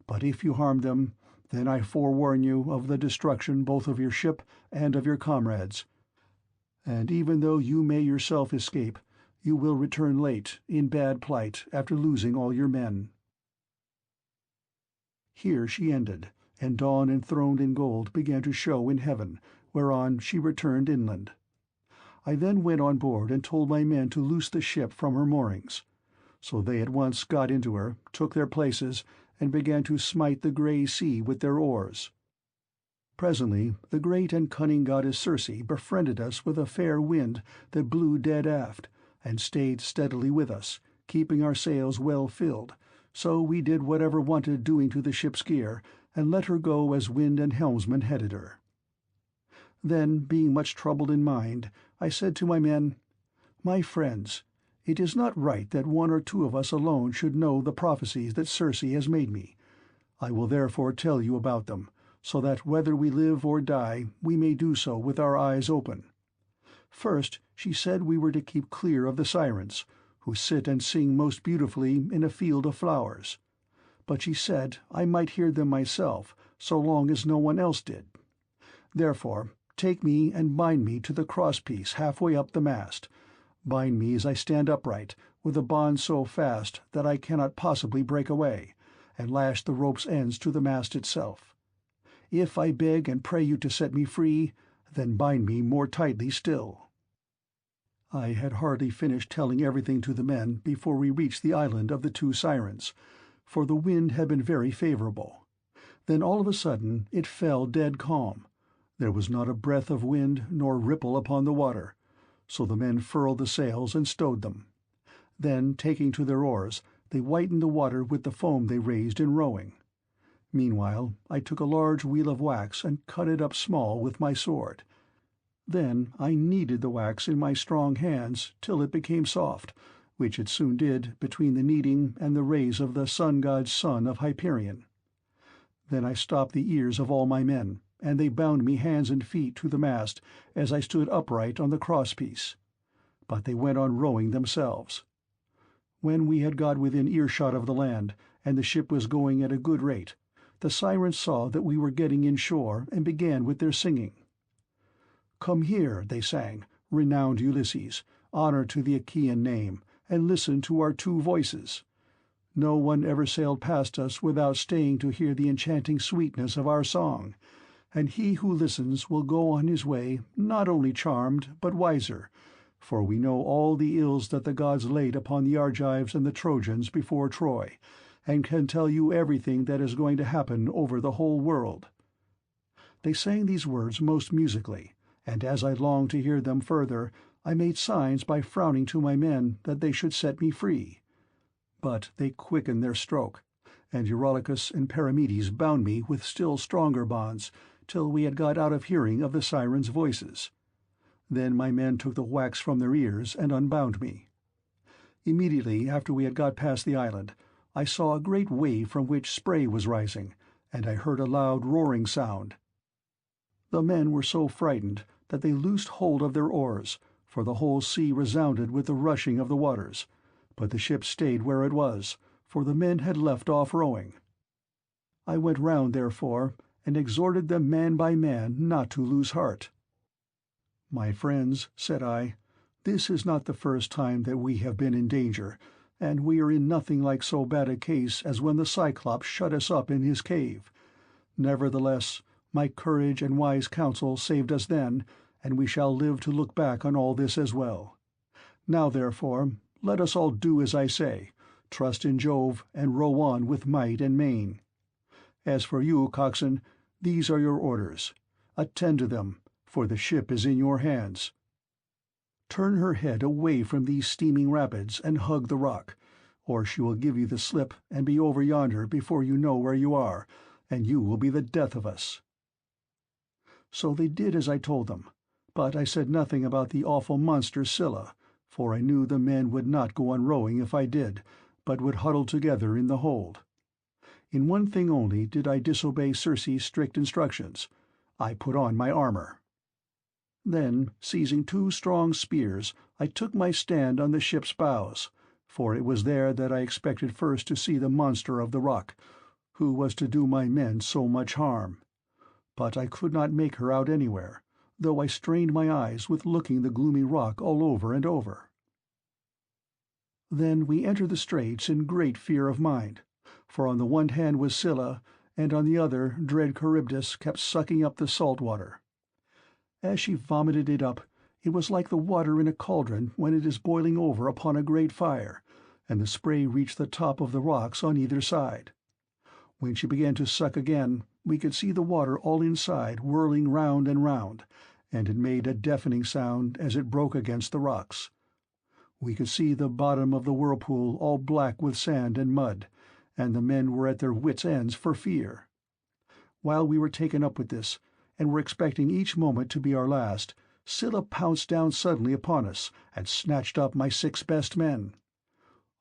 But if you harm them, then I forewarn you of the destruction both of your ship and of your comrades. And even though you may yourself escape, you will return late, in bad plight, after losing all your men." Here she ended, and dawn enthroned in gold began to show in heaven, whereon she returned inland. I then went on board and told my men to loose the ship from her moorings. So they at once got into her, took their places, and began to smite the grey sea with their oars. Presently the great and cunning goddess Circe befriended us with a fair wind that blew dead aft, and stayed steadily with us, keeping our sails well filled, so we did whatever wanted doing to the ship's gear, and let her go as wind and helmsman headed her. Then, being much troubled in mind, I said to my men, "My friends, it is not right that 1 or 2 of us alone should know the prophecies that Circe has made me. I will therefore tell you about them, so that whether we live or die, we may do so with our eyes open. First, she said we were to keep clear of the sirens, who sit and sing most beautifully in a field of flowers. But she said I might hear them myself, so long as no one else did. Therefore, take me and bind me to the cross-piece halfway up the mast. Bind me as I stand upright, with a bond so fast that I cannot possibly break away, and lash the rope's ends to the mast itself. If I beg and pray you to set me free, then bind me more tightly still." I had hardly finished telling everything to the men before we reached the island of the 2 sirens, for the wind had been very favorable. Then all of a sudden it fell dead calm, There was not a breath of wind nor ripple upon the water, so the men furled the sails and stowed them. Then, taking to their oars, they whitened the water with the foam they raised in rowing. Meanwhile I took a large wheel of wax and cut it up small with my sword. Then I kneaded the wax in my strong hands till it became soft, which it soon did between the kneading and the rays of the sun-god's son of Hyperion. Then I stopped the ears of all my men, and they bound me hands and feet to the mast as I stood upright on the crosspiece. But they went on rowing themselves. When we had got within earshot of the land, and the ship was going at a good rate, the Sirens saw that we were getting inshore and began with their singing. "Come here," they sang, "renowned Ulysses, honor to the Achaean name, and listen to our two voices. No one ever sailed past us without staying to hear the enchanting sweetness of our song, and he who listens will go on his way not only charmed but wiser, for we know all the ills that the gods laid upon the Argives and the Trojans before Troy, and can tell you everything that is going to happen over the whole world." They sang these words most musically, and as I longed to hear them further, I made signs by frowning to my men that they should set me free. But they quickened their stroke, and Eurylochus and Perimedes bound me with still stronger bonds, till we had got out of hearing of the Sirens' voices. Then my men took the wax from their ears and unbound me. Immediately after we had got past the island, I saw a great wave from which spray was rising, and I heard a loud roaring sound. The men were so frightened that they loosed hold of their oars, for the whole sea resounded with the rushing of the waters, but the ship stayed where it was, for the men had left off rowing. I went round, therefore, and exhorted them man by man not to lose heart. "My friends," said I, "this is not the first time that we have been in danger, and we are in nothing like so bad a case as when the Cyclops shut us up in his cave. Nevertheless, my courage and wise counsel saved us then, and we shall live to look back on all this as well. Now, therefore, let us all do as I say, trust in Jove, and row on with might and main. As for you, coxswain, these are your orders. Attend to them, for the ship is in your hands. Turn her head away from these steaming rapids and hug the rock, or she will give you the slip and be over yonder before you know where you are, and you will be the death of us." So they did as I told them, but I said nothing about the awful monster Scylla, for I knew the men would not go on rowing if I did, but would huddle together in the hold. In one thing only did I disobey Circe's strict instructions. I put on my armor. Then, seizing two strong spears, I took my stand on the ship's bows, for it was there that I expected first to see the monster of the rock, who was to do my men so much harm. But I could not make her out anywhere, though I strained my eyes with looking the gloomy rock all over and over. Then we entered the straits in great fear of mind, for on the one hand was Scylla, and on the other dread Charybdis kept sucking up the salt water. As she vomited it up, it was like the water in a cauldron when it is boiling over upon a great fire, and the spray reached the top of the rocks on either side. When she began to suck again, we could see the water all inside whirling round and round, and it made a deafening sound as it broke against the rocks. We could see the bottom of the whirlpool all black with sand and mud, and the men were at their wits' ends for fear. While we were taken up with this, and were expecting each moment to be our last, Scylla pounced down suddenly upon us and snatched up my 6 best men.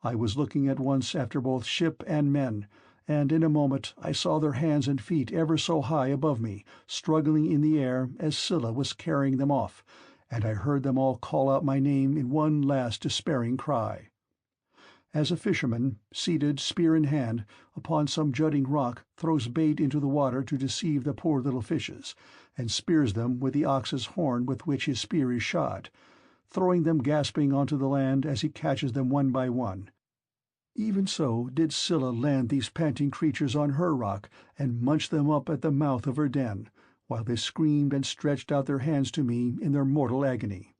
I was looking at once after both ship and men, and in a moment I saw their hands and feet ever so high above me, struggling in the air as Scylla was carrying them off, and I heard them all call out my name in one last despairing cry. As a fisherman, seated, spear in hand, upon some jutting rock, throws bait into the water to deceive the poor little fishes, and spears them with the ox's horn with which his spear is shod, throwing them gasping onto the land as he catches them one by one, even so did Scylla land these panting creatures on her rock and munch them up at the mouth of her den, while they screamed and stretched out their hands to me in their mortal agony.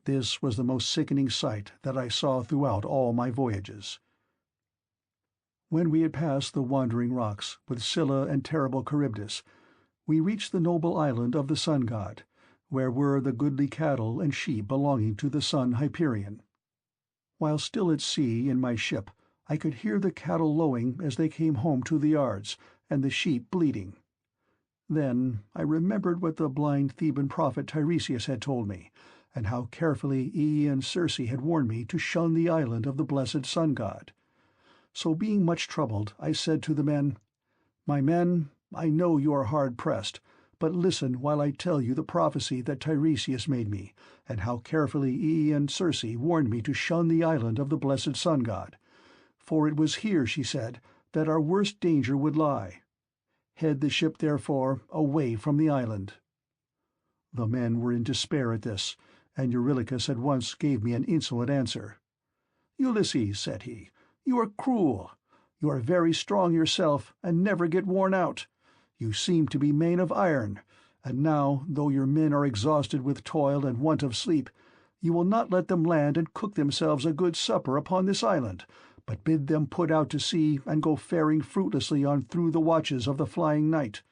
This was the most sickening sight that I saw throughout all my voyages. When we had passed the wandering rocks, with Scylla and terrible Charybdis, We reached the noble island of the sun god, where were the goodly cattle and sheep belonging to the sun Hyperion. While still at sea in my ship, I could hear the cattle lowing as they came home to the yards, and the sheep bleating. Then I remembered what the blind Theban prophet Tiresias had told me, and how carefully and Circe had warned me to shun the island of the blessed sun god. So being much troubled, I said to the men, "My men, I know you are hard pressed, but listen while I tell you the prophecy that Tiresias made me, and how carefully and Circe warned me to shun the island of the blessed sun god. For it was here, she said, that our worst danger would lie. Head the ship, therefore, away from the island." The men were in despair at this, and Eurylochus at once gave me an insolent answer. "Ulysses," said he, "you are cruel. You are very strong yourself, and never get worn out. You seem to be made of iron, and now, though your men are exhausted with toil and want of sleep, you will not let them land and cook themselves a good supper upon this island, but bid them put out to sea and go faring fruitlessly on through the watches of the flying night.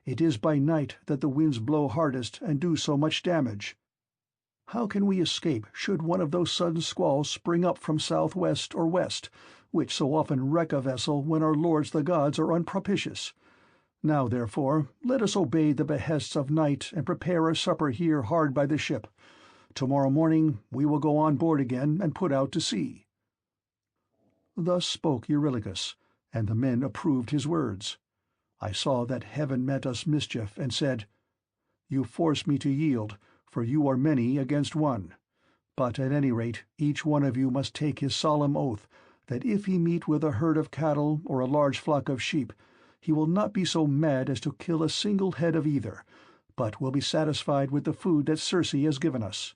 It is by night that the winds blow hardest and do so much damage. How can we escape should one of those sudden squalls spring up from southwest or west, which so often wreck a vessel when our lords the gods are unpropitious? Now, therefore, let us obey the behests of night and prepare our supper here hard by the ship. Tomorrow morning we will go on board again and put out to sea." Thus spoke Eurylochus, and the men approved his words. I saw that heaven meant us mischief, and said, "You force me to yield, for you are many against one. But at any rate each one of you must take his solemn oath that if he meet with a herd of cattle or a large flock of sheep, he will not be so mad as to kill a single head of either, but will be satisfied with the food that Circe has given us."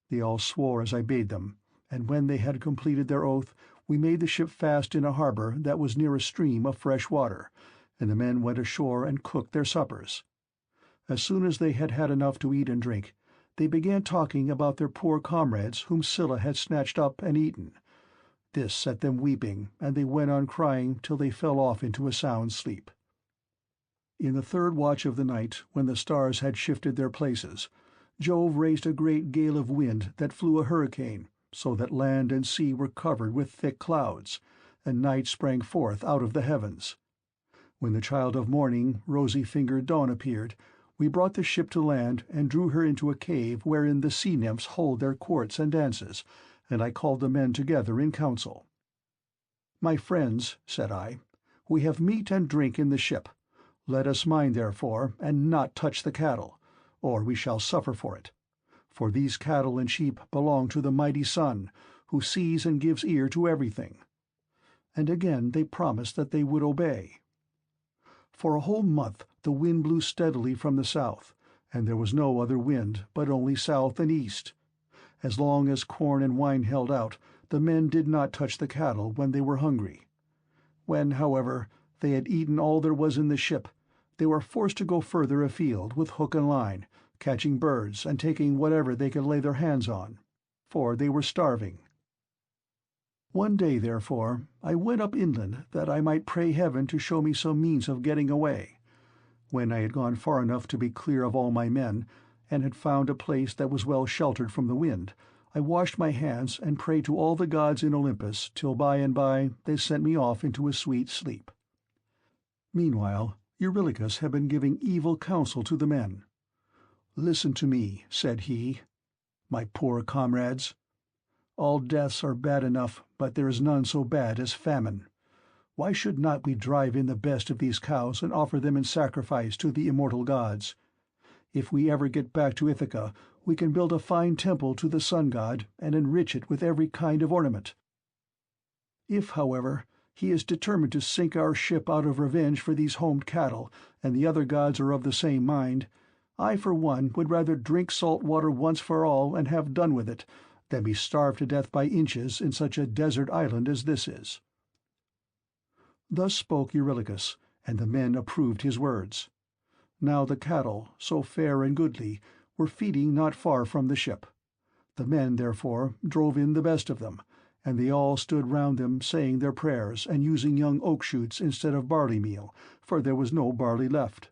They all swore as I bade them, and when they had completed their oath, we made the ship fast in a harbour that was near a stream of fresh water, and the men went ashore and cooked their suppers. As soon as they had had enough to eat and drink, they began talking about their poor comrades whom Scylla had snatched up and eaten. This set them weeping, and they went on crying till they fell off into a sound sleep. In the third watch of the night, when the stars had shifted their places, Jove raised a great gale of wind that flew a hurricane, so that land and sea were covered with thick clouds, and night sprang forth out of the heavens. When the child of morning, rosy-fingered Dawn, appeared, we brought the ship to land and drew her into a cave wherein the sea-nymphs hold their courts and dances, and I called the men together in council. "My friends," said I, "we have meat and drink in the ship. Let us mind, therefore, and not touch the cattle, or we shall suffer for it. For these cattle and sheep belong to the mighty sun, who sees and gives ear to everything." And again they promised that they would obey. For a whole month the wind blew steadily from the south, and there was no other wind but only south and east. As long as corn and wine held out, the men did not touch the cattle when they were hungry. When, however, they had eaten all there was in the ship, they were forced to go further afield with hook and line, catching birds and taking whatever they could lay their hands on, for they were starving. One day, therefore, I went up inland that I might pray heaven to show me some means of getting away. When I had gone far enough to be clear of all my men, and had found a place that was well sheltered from the wind, I washed my hands and prayed to all the gods in Olympus till by and by they sent me off into a sweet sleep. Meanwhile Eurylochus had been giving evil counsel to the men. "Listen to me," said he, "my poor comrades. All deaths are bad enough, but there is none so bad as famine. Why should not we drive in the best of these cows and offer them in sacrifice to the immortal gods? If we ever get back to Ithaca, we can build a fine temple to the sun god and enrich it with every kind of ornament. If, however, he is determined to sink our ship out of revenge for these homed cattle, and the other gods are of the same mind, I, for one, would rather drink salt water once for all and have done with it, than be starved to death by inches in such a desert island as this is." Thus spoke Eurylochus, and the men approved his words. Now the cattle, so fair and goodly, were feeding not far from the ship. The men, therefore, drove in the best of them, and they all stood round them saying their prayers and using young oak shoots instead of barley meal, for there was no barley left.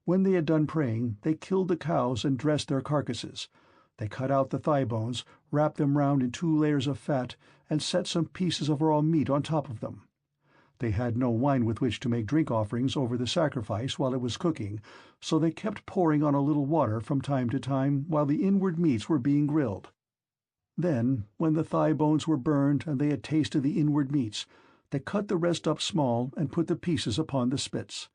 When they had done praying, they killed the cows and dressed their carcasses. They cut out the thigh bones, wrapped them round in 2 layers of fat, and set some pieces of raw meat on top of them. They had no wine with which to make drink offerings over the sacrifice while it was cooking, so they kept pouring on a little water from time to time while the inward meats were being grilled. Then, when the thigh bones were burned and they had tasted the inward meats, they cut the rest up small and put the pieces upon the spits.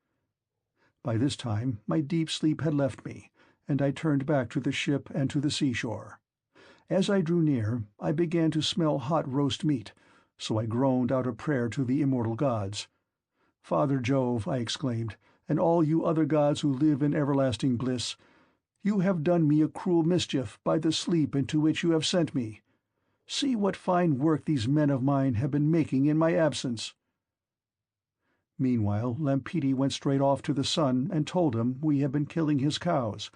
By this time my deep sleep had left me, and I turned back to the ship and to the seashore. As I drew near, I began to smell hot roast meat, so I groaned out a prayer to the immortal gods. "Father Jove," I exclaimed, "and all you other gods who live in everlasting bliss, you have done me a cruel mischief by the sleep into which you have sent me. See what fine work these men of mine have been making in my absence." Meanwhile Lampeter went straight off to the sun and told him we had been killing his cows,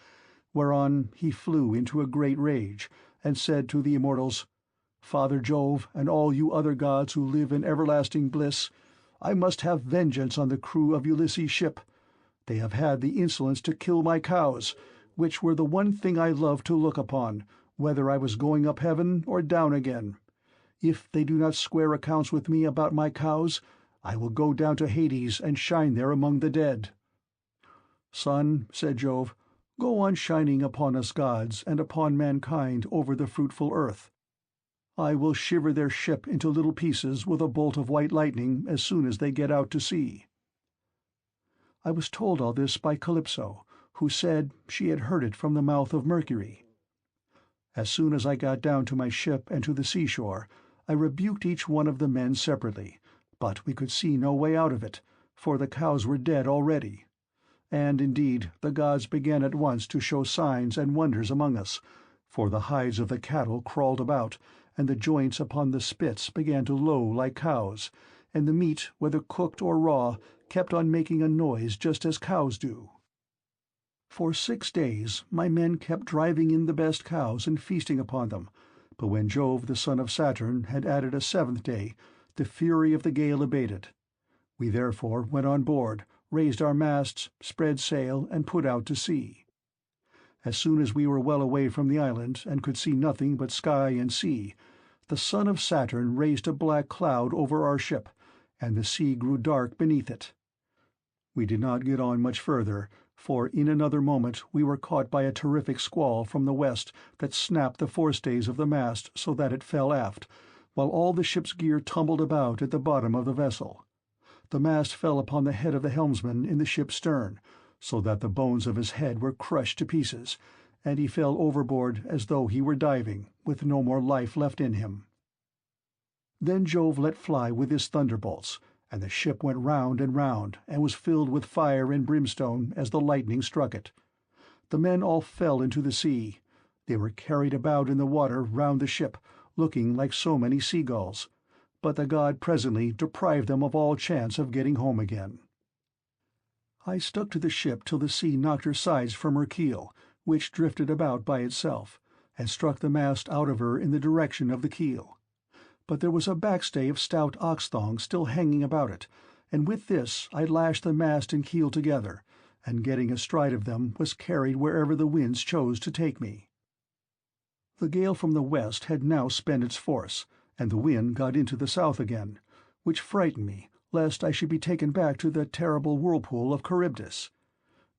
whereon he flew into a great rage, and said to the immortals, "Father Jove, and all you other gods who live in everlasting bliss, I must have vengeance on the crew of Ulysses' ship. They have had the insolence to kill my cows, which were the one thing I loved to look upon, whether I was going up heaven or down again. If they do not square accounts with me about my cows, I will go down to Hades and shine there among the dead." "Sun," said Jove, "go on shining upon us gods and upon mankind over the fruitful earth. I will shiver their ship into little pieces with a bolt of white lightning as soon as they get out to sea." I was told all this by Calypso, who said she had heard it from the mouth of Mercury. As soon as I got down to my ship and to the seashore, I rebuked each one of the men separately, but we could see no way out of it, for the cows were dead already. And indeed the gods began at once to show signs and wonders among us, for the hides of the cattle crawled about, and the joints upon the spits began to low like cows, and the meat, whether cooked or raw, kept on making a noise just as cows do. For 6 days my men kept driving in the best cows and feasting upon them, but when Jove the son of Saturn had added a 7th day, the fury of the gale abated. We therefore went on board, raised our masts, spread sail, and put out to sea. As soon as we were well away from the island, and could see nothing but sky and sea, the son of Saturn raised a black cloud over our ship, and the sea grew dark beneath it. We did not get on much further, for in another moment we were caught by a terrific squall from the west that snapped the forestays of the mast so that it fell aft, while all the ship's gear tumbled about at the bottom of the vessel. The mast fell upon the head of the helmsman in the ship's stern, so that the bones of his head were crushed to pieces, and he fell overboard as though he were diving, with no more life left in him. Then Jove let fly with his thunderbolts, and the ship went round and round, and was filled with fire and brimstone as the lightning struck it. The men all fell into the sea. They were carried about in the water round the ship, looking like so many seagulls, but the god presently deprived them of all chance of getting home again. I stuck to the ship till the sea knocked her sides from her keel, which drifted about by itself, and struck the mast out of her in the direction of the keel. But there was a backstay of stout ox thongs still hanging about it, and with this I lashed the mast and keel together, and getting astride of them was carried wherever the winds chose to take me. The gale from the west had now spent its force, and the wind got into the south again, which frightened me, lest I should be taken back to the terrible whirlpool of Charybdis.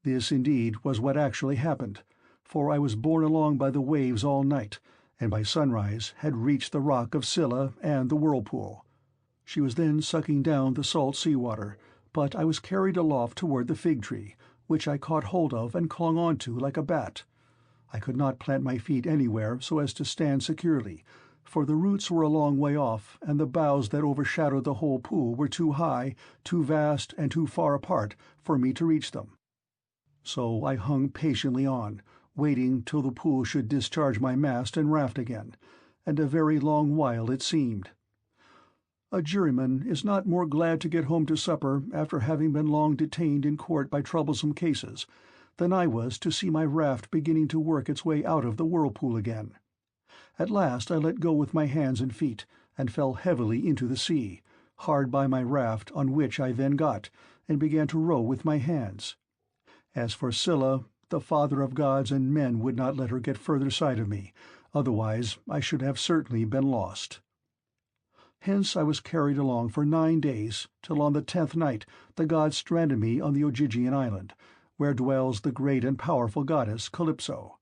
This, indeed, was what actually happened, for I was borne along by the waves all night, and by sunrise had reached the rock of Scylla and the whirlpool. She was then sucking down the salt sea water, but I was carried aloft toward the fig tree, which I caught hold of and clung on to like a bat. I could not plant my feet anywhere so as to stand securely, for the roots were a long way off, and the boughs that overshadowed the whole pool were too high, too vast, and too far apart for me to reach them. So I hung patiently on, waiting till the pool should discharge my mast and raft again, and a very long while it seemed. A juryman is not more glad to get home to supper after having been long detained in court by troublesome cases than I was to see my raft beginning to work its way out of the whirlpool again. At last I let go with my hands and feet, and fell heavily into the sea, hard by my raft, on which I then got, and began to row with my hands. As for Scylla, the father of gods and men would not let her get further sight of me, otherwise I should have certainly been lost. Hence I was carried along for 9 days, till on the 10th night the gods stranded me on the Ogygian island, where dwells the great and powerful goddess Calypso.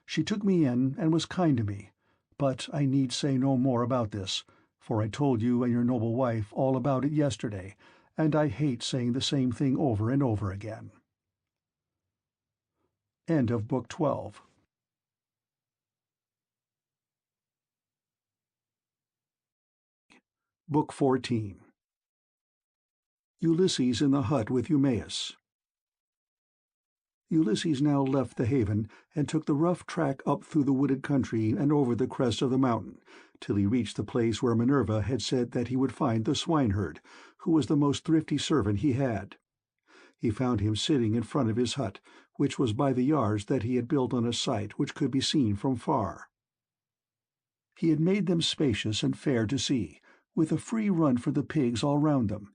She took me in and was kind to me, but I need say no more about this, for I told you and your noble wife all about it yesterday, and I hate saying the same thing over and over again. End of Book 12. Book 14. Ulysses in the hut with Eumaeus. Ulysses now left the haven and took the rough track up through the wooded country and over the crest of the mountain, till he reached the place where Minerva had said that he would find the swineherd, who was the most thrifty servant he had. He found him sitting in front of his hut, which was by the yards that he had built on a site which could be seen from far. He had made them spacious and fair to see, with a free run for the pigs all round them.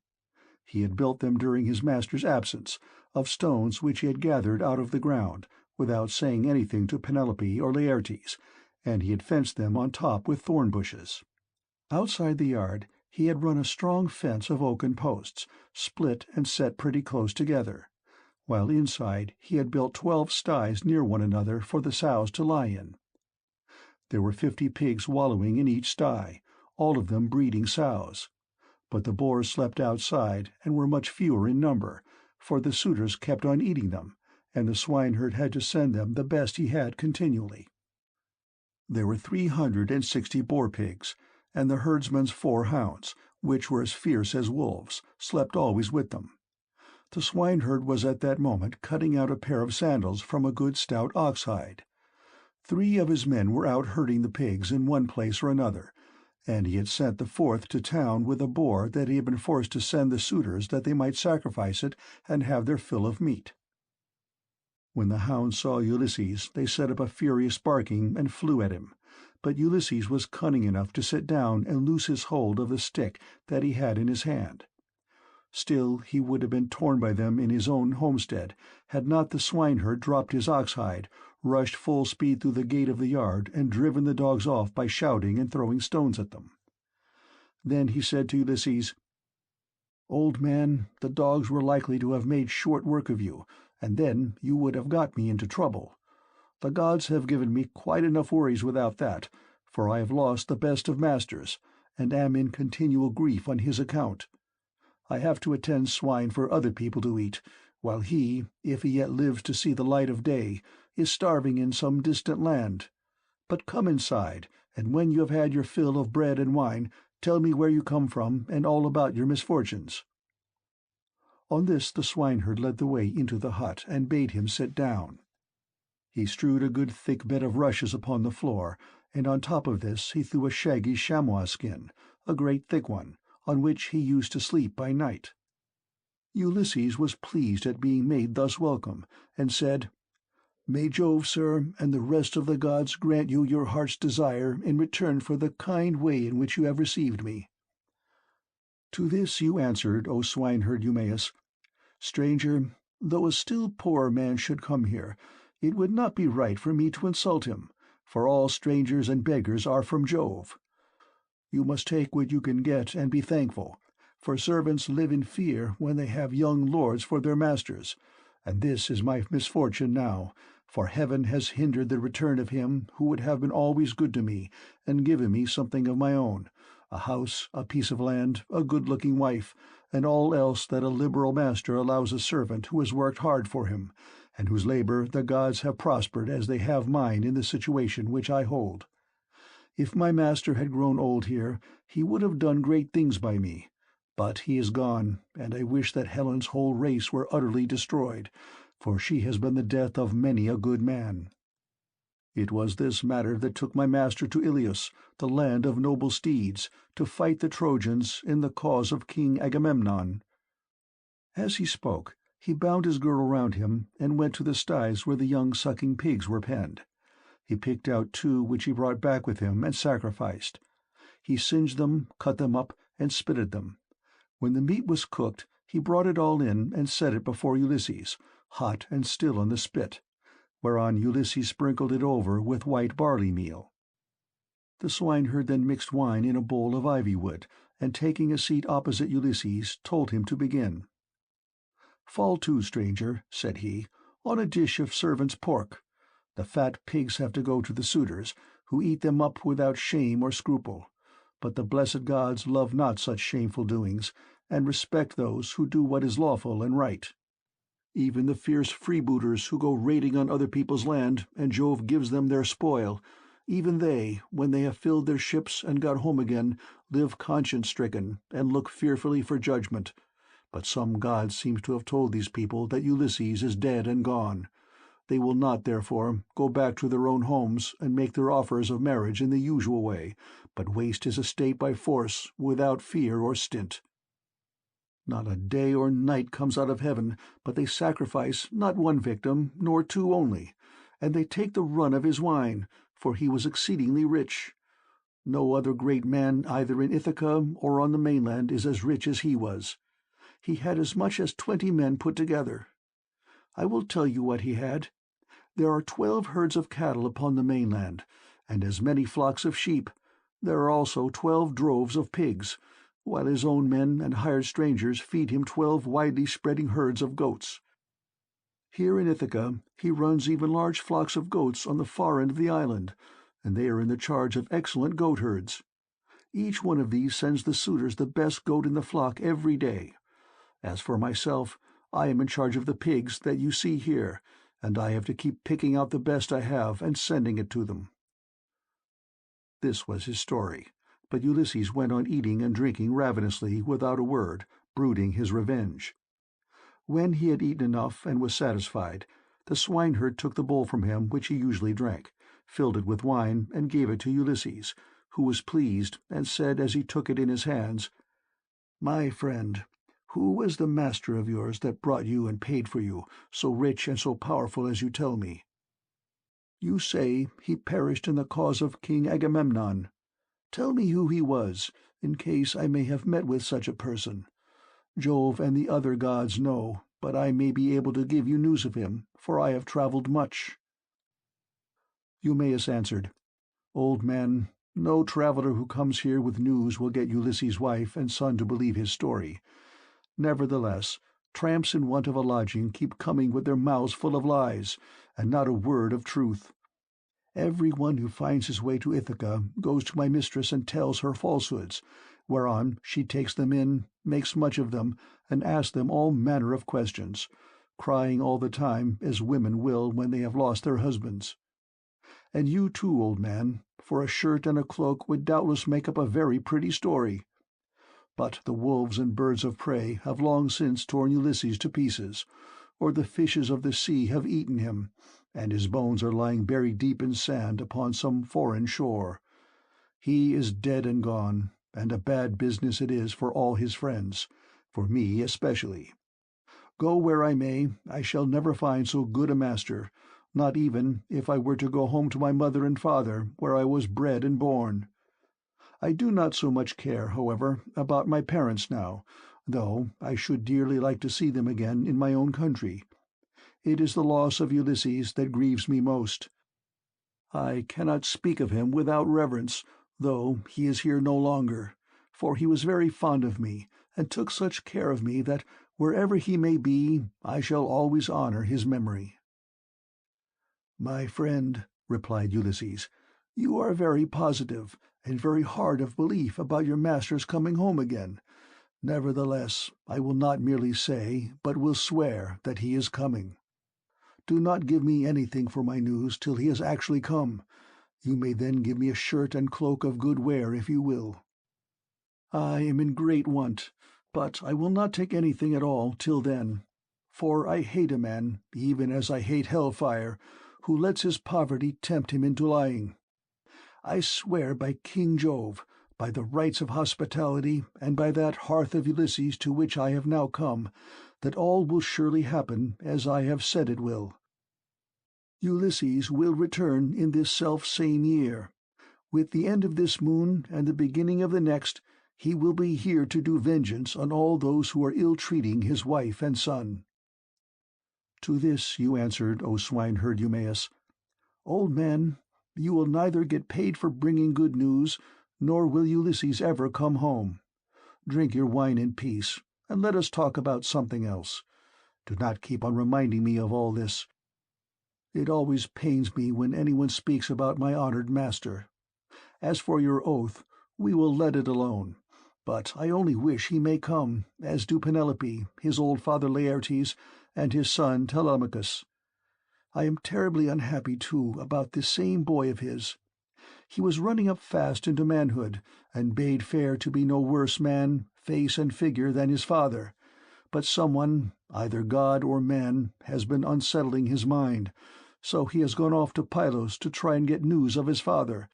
He had built them during his master's absence, of stones which he had gathered out of the ground, without saying anything to Penelope or Laertes, and he had fenced them on top with thorn bushes. Outside the yard he had run a strong fence of oaken posts, split and set pretty close together, while inside he had built 12 sties near one another for the sows to lie in. There were 50 pigs wallowing in each sty, all of them breeding sows. But the boars slept outside and were much fewer in number, for the suitors kept on eating them, and the swineherd had to send them the best he had continually. There were 360 boar-pigs, and the herdsman's 4 hounds, which were as fierce as wolves, slept always with them. The swineherd was at that moment cutting out a pair of sandals from a good stout ox-hide. 3 of his men were out herding the pigs in one place or another, and he had sent the 4th to town with a boar that he had been forced to send the suitors that they might sacrifice it and have their fill of meat. When the hounds saw Ulysses, they set up a furious barking and flew at him, but Ulysses was cunning enough to sit down and loose his hold of the stick that he had in his hand. Still he would have been torn by them in his own homestead, had not the swineherd dropped his ox-hide, rushed full speed through the gate of the yard, and driven the dogs off by shouting and throwing stones at them. Then he said to Ulysses, "Old man, the dogs were likely to have made short work of you, and then you would have got me into trouble. The gods have given me quite enough worries without that, for I have lost the best of masters, and am in continual grief on his account. I have to attend swine for other people to eat, while he, if he yet lives to see the light of day, is starving in some distant land. But come inside, and when you have had your fill of bread and wine, tell me where you come from and all about your misfortunes." On this the swineherd led the way into the hut and bade him sit down. He strewed a good thick bed of rushes upon the floor, and on top of this he threw a shaggy chamois skin, a great thick one, on which he used to sleep by night. Ulysses was pleased at being made thus welcome, and said, "May Jove, sir, and the rest of the gods grant you your heart's desire in return for the kind way in which you have received me." To this you answered, O swineherd Eumaeus, "Stranger, though a still poorer man should come here, it would not be right for me to insult him, for all strangers and beggars are from Jove. You must take what you can get and be thankful, for servants live in fear when they have young lords for their masters, and this is my misfortune now, for heaven has hindered the return of him who would have been always good to me and given me something of my own, a house, a piece of land, a good-looking wife, and all else that a liberal master allows a servant who has worked hard for him, and whose labor the gods have prospered as they have mine in the situation which I hold. If my master had grown old here, he would have done great things by me, but he is gone, and I wish that Helen's whole race were utterly destroyed, for she has been the death of many a good man. It was this matter that took my master to Ilios, the land of noble steeds, to fight the Trojans in the cause of King Agamemnon." As he spoke, he bound his girdle round him and went to the sties where the young sucking pigs were penned. He picked out 2 which he brought back with him and sacrificed. He singed them, cut them up, and spitted them. When the meat was cooked, he brought it all in and set it before Ulysses, hot and still on the spit, whereon Ulysses sprinkled it over with white barley meal. The swineherd then mixed wine in a bowl of ivy wood, and taking a seat opposite Ulysses, told him to begin. "Fall to, stranger," said he, "on a dish of servants' pork. The fat pigs have to go to the suitors, who eat them up without shame or scruple. But the blessed gods love not such shameful doings, and respect those who do what is lawful and right. Even the fierce freebooters who go raiding on other people's land, and Jove gives them their spoil, even they, when they have filled their ships and got home again, live conscience-stricken, and look fearfully for judgment. But some god seems to have told these people that Ulysses is dead and gone. They will not, therefore, go back to their own homes and make their offers of marriage in the usual way, but waste his estate by force, without fear or stint. Not a day or night comes out of heaven but they sacrifice not one victim, nor two only, and they take the run of his wine, for he was exceedingly rich. No other great man either in Ithaca or on the mainland is as rich as he was. He had as much as 20 men put together. I will tell you what he had. There are 12 herds of cattle upon the mainland, and as many flocks of sheep. There are also 12 droves of pigs, while his own men and hired strangers feed him 12 widely spreading herds of goats. Here in Ithaca he runs even large flocks of goats on the far end of the island, and they are in the charge of excellent goatherds. Each one of these sends the suitors the best goat in the flock every day. As for myself, I am in charge of the pigs that you see here, and I have to keep picking out the best I have and sending it to them." This was his story, but Ulysses went on eating and drinking ravenously without a word, brooding his revenge. When he had eaten enough and was satisfied, the swineherd took the bowl from him which he usually drank, filled it with wine, and gave it to Ulysses, who was pleased, and said as he took it in his hands, "My friend, who was the master of yours that brought you and paid for you, so rich and so powerful as you tell me? You say he perished in the cause of King Agamemnon. Tell me who he was, in case I may have met with such a person. Jove and the other gods know, but I may be able to give you news of him, for I have travelled much." Eumaeus answered, "Old man, no traveller who comes here with news will get Ulysses' wife and son to believe his story. Nevertheless, tramps in want of a lodging keep coming with their mouths full of lies, and not a word of truth. Every one who finds his way to Ithaca goes to my mistress and tells her falsehoods, whereon she takes them in, makes much of them, and asks them all manner of questions, crying all the time as women will when they have lost their husbands. And you too, old man, for a shirt and a cloak would doubtless make up a very pretty story. But the wolves and birds of prey have long since torn Ulysses to pieces, or the fishes of the sea have eaten him, and his bones are lying buried deep in sand upon some foreign shore. He is dead and gone, and a bad business it is for all his friends, for me especially. Go where I may, I shall never find so good a master, not even if I were to go home to my mother and father, where I was bred and born. I do not so much care, however, about my parents now, though I should dearly like to see them again in my own country. It is the loss of Ulysses that grieves me most. I cannot speak of him without reverence, though he is here no longer, for he was very fond of me, and took such care of me that, wherever he may be, I shall always honor his memory." "My friend," replied Ulysses, "you are very positive, and very hard of belief about your master's coming home again. Nevertheless, I will not merely say, but will swear, that he is coming. Do not give me anything for my news till he has actually come. You may then give me a shirt and cloak of good wear if you will. I am in great want, but I will not take anything at all till then, for I hate a man, even as I hate hell-fire, who lets his poverty tempt him into lying. I swear by King Jove, by the rites of hospitality, and by that hearth of Ulysses to which I have now come, that all will surely happen as I have said it will. Ulysses will return in this self-same year. With the end of this moon and the beginning of the next, he will be here to do vengeance on all those who are ill-treating his wife and son." To this you answered, O swineherd Eumaeus, "Old man, you will neither get paid for bringing good news, nor will Ulysses ever come home. Drink your wine in peace, and let us talk about something else. Do not keep on reminding me of all this. It always pains me when anyone speaks about my honored master. As for your oath, we will let it alone. But I only wish he may come, as do Penelope, his old father Laertes, and his son Telemachus. I am terribly unhappy, too, about this same boy of his. He was running up fast into manhood, and bade fair to be no worse man, face and figure, than his father. But someone, either god or man, has been unsettling his mind, so he has gone off to Pylos to try and get news of his father,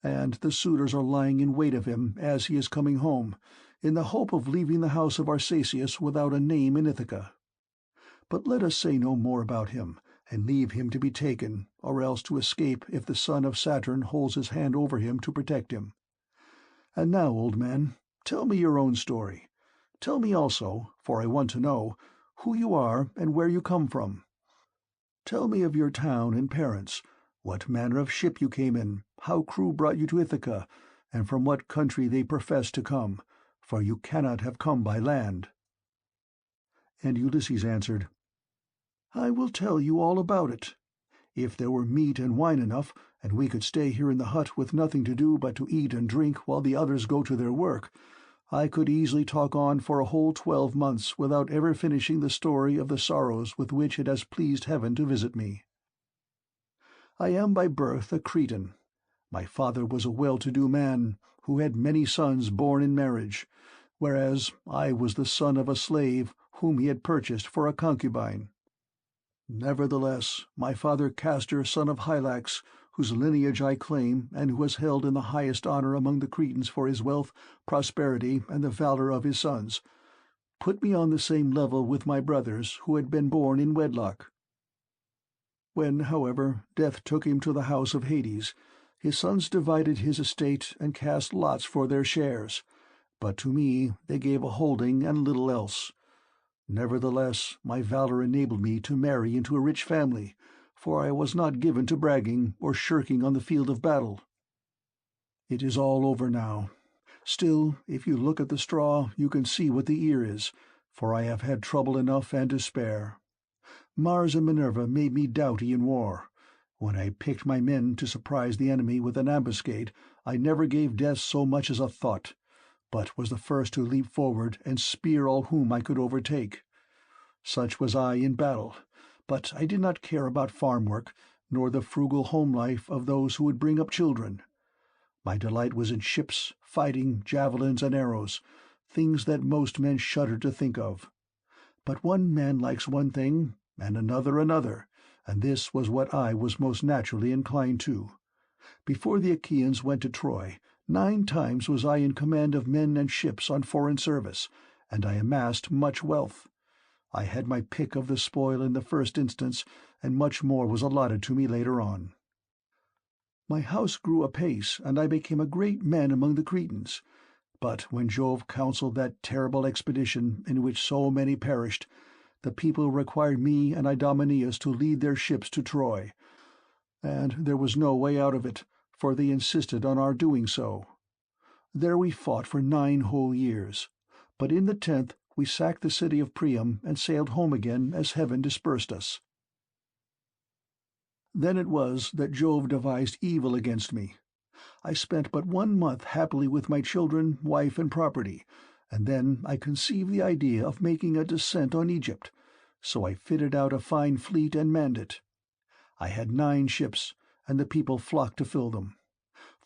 and the suitors are lying in wait of him as he is coming home, in the hope of leaving the house of Arsacius without a name in Ithaca. But let us say no more about him, and leave him to be taken, or else to escape if the son of Saturn holds his hand over him to protect him. And now, old man, tell me your own story. Tell me also, for I want to know, who you are and where you come from. Tell me of your town and parents, what manner of ship you came in, how crew brought you to Ithaca, and from what country they profess to come, for you cannot have come by land." And Ulysses answered, "I will tell you all about it. If there were meat and wine enough, and we could stay here in the hut with nothing to do but to eat and drink while the others go to their work, I could easily talk on for a whole 12 months without ever finishing the story of the sorrows with which it has pleased heaven to visit me. I am by birth a Cretan. My father was a well-to-do man, who had many sons born in marriage, whereas I was the son of a slave whom he had purchased for a concubine. Nevertheless, my father Castor, son of Hylax, whose lineage I claim, and who was held in the highest honor among the Cretans for his wealth, prosperity, and the valor of his sons, put me on the same level with my brothers who had been born in wedlock. When, however, death took him to the house of Hades, his sons divided his estate and cast lots for their shares, but to me they gave a holding and little else. Nevertheless, my valor enabled me to marry into a rich family, for I was not given to bragging or shirking on the field of battle. It is all over now. Still, if you look at the straw, you can see what the ear is, for I have had trouble enough and to spare. Mars and Minerva made me doughty in war. When I picked my men to surprise the enemy with an ambuscade, I never gave death so much as a thought, but was the first to leap forward and spear all whom I could overtake. Such was I in battle, but I did not care about farm work, nor the frugal home life of those who would bring up children. My delight was in ships, fighting, javelins, and arrows, things that most men shudder to think of. But one man likes one thing, and another, and this was what I was most naturally inclined to. Before the Achaeans went to Troy, 9 times was I in command of men and ships on foreign service, and I amassed much wealth. I had my pick of the spoil in the first instance, and much more was allotted to me later on. My house grew apace, and I became a great man among the Cretans. But when Jove counselled that terrible expedition in which so many perished, the people required me and Idomeneus to lead their ships to Troy, and there was no way out of it, for they insisted on our doing so. There we fought for 9 whole years, but in the 10th we sacked the city of Priam and sailed home again as heaven dispersed us. Then it was that Jove devised evil against me. I spent but 1 month happily with my children, wife, and property, and then I conceived the idea of making a descent on Egypt, so I fitted out a fine fleet and manned it. I had 9 ships, and the people flocked to fill them.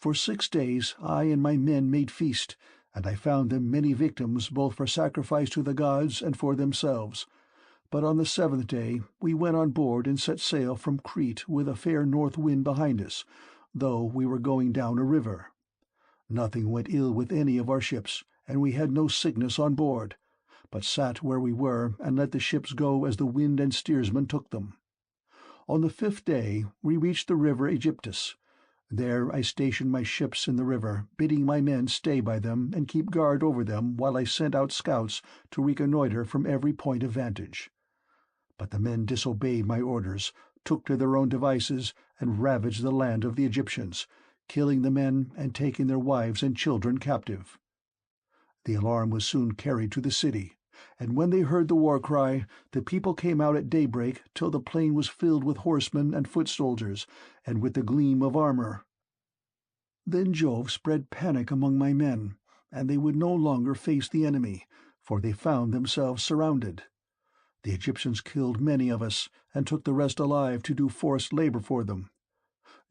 For 6 days I and my men made feast, and I found them many victims both for sacrifice to the gods and for themselves. But on the 7th day we went on board and set sail from Crete with a fair north wind behind us, though we were going down a river. Nothing went ill with any of our ships, and we had no sickness on board, but sat where we were and let the ships go as the wind and steersman took them. On the 5th day we reached the river Aegyptus. There I stationed my ships in the river, bidding my men stay by them and keep guard over them while I sent out scouts to reconnoitre from every point of vantage. But the men disobeyed my orders, took to their own devices, and ravaged the land of the Egyptians, killing the men and taking their wives and children captive. The alarm was soon carried to the city, and when they heard the war cry, the people came out at daybreak till the plain was filled with horsemen and foot soldiers, and with the gleam of armor. Then Jove spread panic among my men, and they would no longer face the enemy, for they found themselves surrounded. The Egyptians killed many of us, and took the rest alive to do forced labor for them.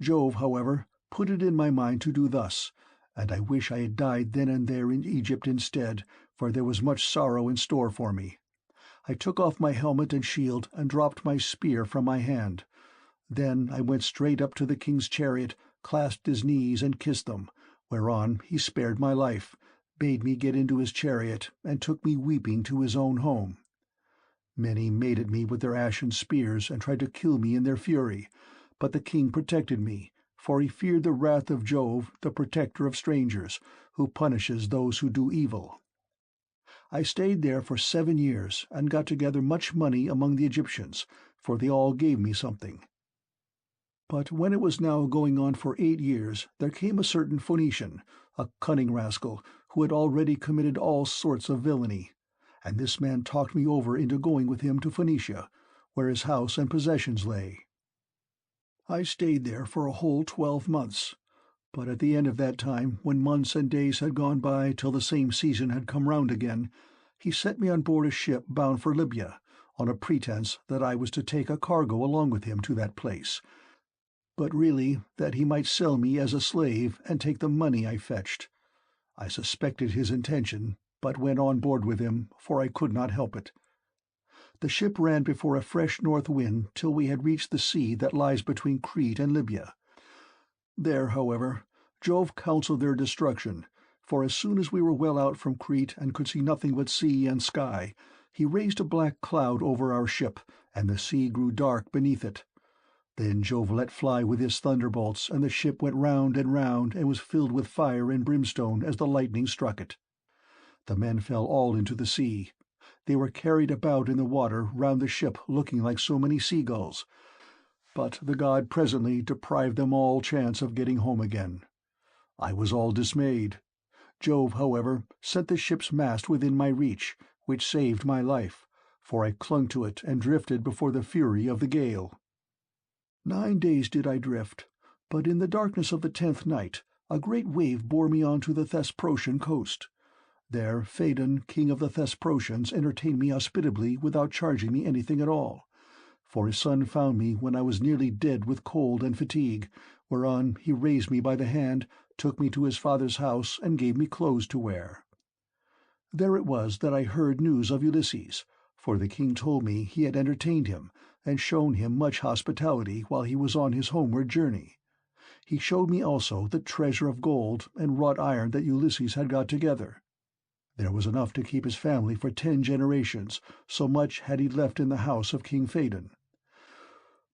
Jove, however, put it in my mind to do thus, and I wish I had died then and there in Egypt instead, for there was much sorrow in store for me. I took off my helmet and shield, and dropped my spear from my hand. Then I went straight up to the king's chariot, clasped his knees and kissed them, whereon he spared my life, bade me get into his chariot, and took me weeping to his own home. Many made at me with their ashen spears, and tried to kill me in their fury, but the king protected me, for he feared the wrath of Jove, the protector of strangers, who punishes those who do evil. I stayed there for 7 years, and got together much money among the Egyptians, for they all gave me something. But when it was now going on for 8 years, there came a certain Phoenician, a cunning rascal, who had already committed all sorts of villainy, and this man talked me over into going with him to Phoenicia, where his house and possessions lay. I stayed there for a whole 12 months, but at the end of that time, when months and days had gone by till the same season had come round again, he set me on board a ship bound for Libya, on a pretence that I was to take a cargo along with him to that place, but really that he might sell me as a slave and take the money I fetched. I suspected his intention, but went on board with him, for I could not help it. The ship ran before a fresh north wind till we had reached the sea that lies between Crete and Libya. There, however, Jove counselled their destruction, for as soon as we were well out from Crete and could see nothing but sea and sky, he raised a black cloud over our ship, and the sea grew dark beneath it. Then Jove let fly with his thunderbolts, and the ship went round and was filled with fire and brimstone as the lightning struck it. The men fell all into the sea. They were carried about in the water round the ship looking like so many seagulls, but the god presently deprived them all chance of getting home again. I was all dismayed. Jove, however, sent the ship's mast within my reach, which saved my life, for I clung to it and drifted before the fury of the gale. 9 days did I drift, but in the darkness of the 10th night a great wave bore me on to the Thesprotian coast. There Phaedon, king of the Thesprotians, entertained me hospitably without charging me anything at all, for his son found me when I was nearly dead with cold and fatigue, whereon he raised me by the hand, took me to his father's house, and gave me clothes to wear. There it was that I heard news of Ulysses, for the king told me he had entertained him, and shown him much hospitality while he was on his homeward journey. He showed me also the treasure of gold and wrought iron that Ulysses had got together. There was enough to keep his family for 10 generations, so much had he left in the house of King Phaedon.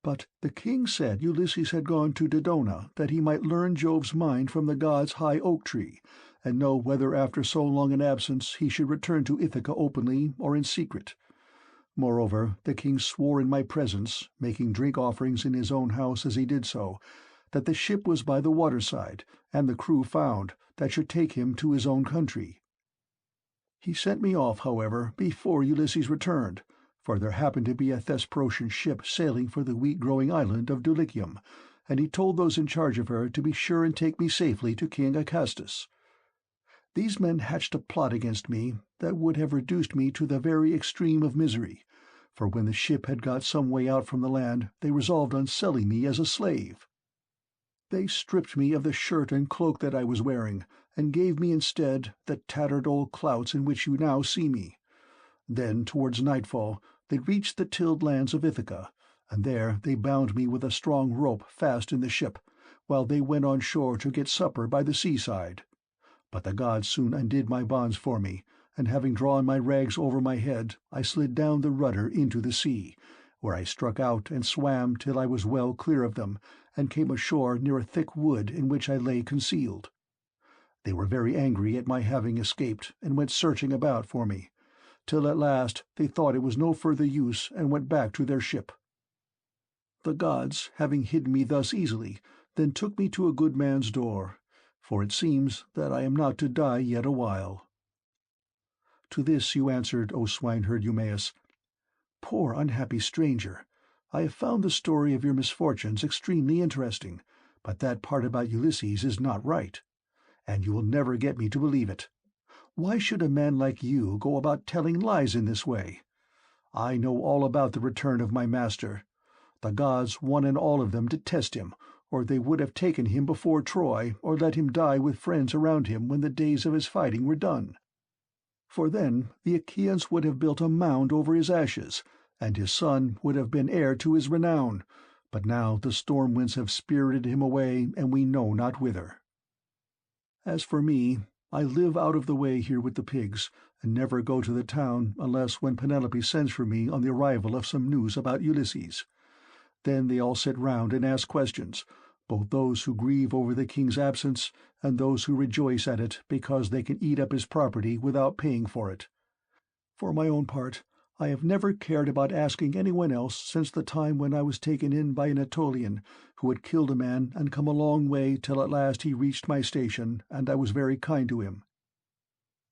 But the king said Ulysses had gone to Dodona, that he might learn Jove's mind from the god's high oak tree, and know whether after so long an absence he should return to Ithaca openly or in secret. Moreover, the king swore in my presence, making drink offerings in his own house as he did so, that the ship was by the waterside, and the crew found, that should take him to his own country. He sent me off, however, before Ulysses returned, for there happened to be a Thesprotian ship sailing for the wheat-growing island of Dulichium, and he told those in charge of her to be sure and take me safely to King Acastus. These men hatched a plot against me that would have reduced me to the very extreme of misery, for when the ship had got some way out from the land, they resolved on selling me as a slave. They stripped me of the shirt and cloak that I was wearing, and gave me instead the tattered old clouts in which you now see me. Then, towards nightfall, they reached the tilled lands of Ithaca, and there they bound me with a strong rope fast in the ship, while they went on shore to get supper by the seaside. But the gods soon undid my bonds for me, and having drawn my rags over my head, I slid down the rudder into the sea, where I struck out and swam till I was well clear of them, and came ashore near a thick wood in which I lay concealed. They were very angry at my having escaped, and went searching about for me. till at last they thought it was no further use and went back to their ship. The gods, having hidden me thus easily, then took me to a good man's door, for it seems that I am not to die yet awhile." To this you answered, O swineherd Eumaeus, "Poor unhappy stranger, I have found the story of your misfortunes extremely interesting, but that part about Ulysses is not right, and you will never get me to believe it. Why should a man like you go about telling lies in this way? I know all about the return of my master. The gods, one and all of them, detest him, or they would have taken him before Troy, or let him die with friends around him when the days of his fighting were done. For then the Achaeans would have built a mound over his ashes, and his son would have been heir to his renown, but now the storm winds have spirited him away, and we know not whither. As for me, I live out of the way here with the pigs, and never go to the town unless when Penelope sends for me on the arrival of some news about Ulysses. Then they all sit round and ask questions, both those who grieve over the king's absence and those who rejoice at it because they can eat up his property without paying for it. For my own part, I have never cared about asking anyone else since the time when I was taken in by an Aetolian who had killed a man and come a long way till at last he reached my station, and I was very kind to him.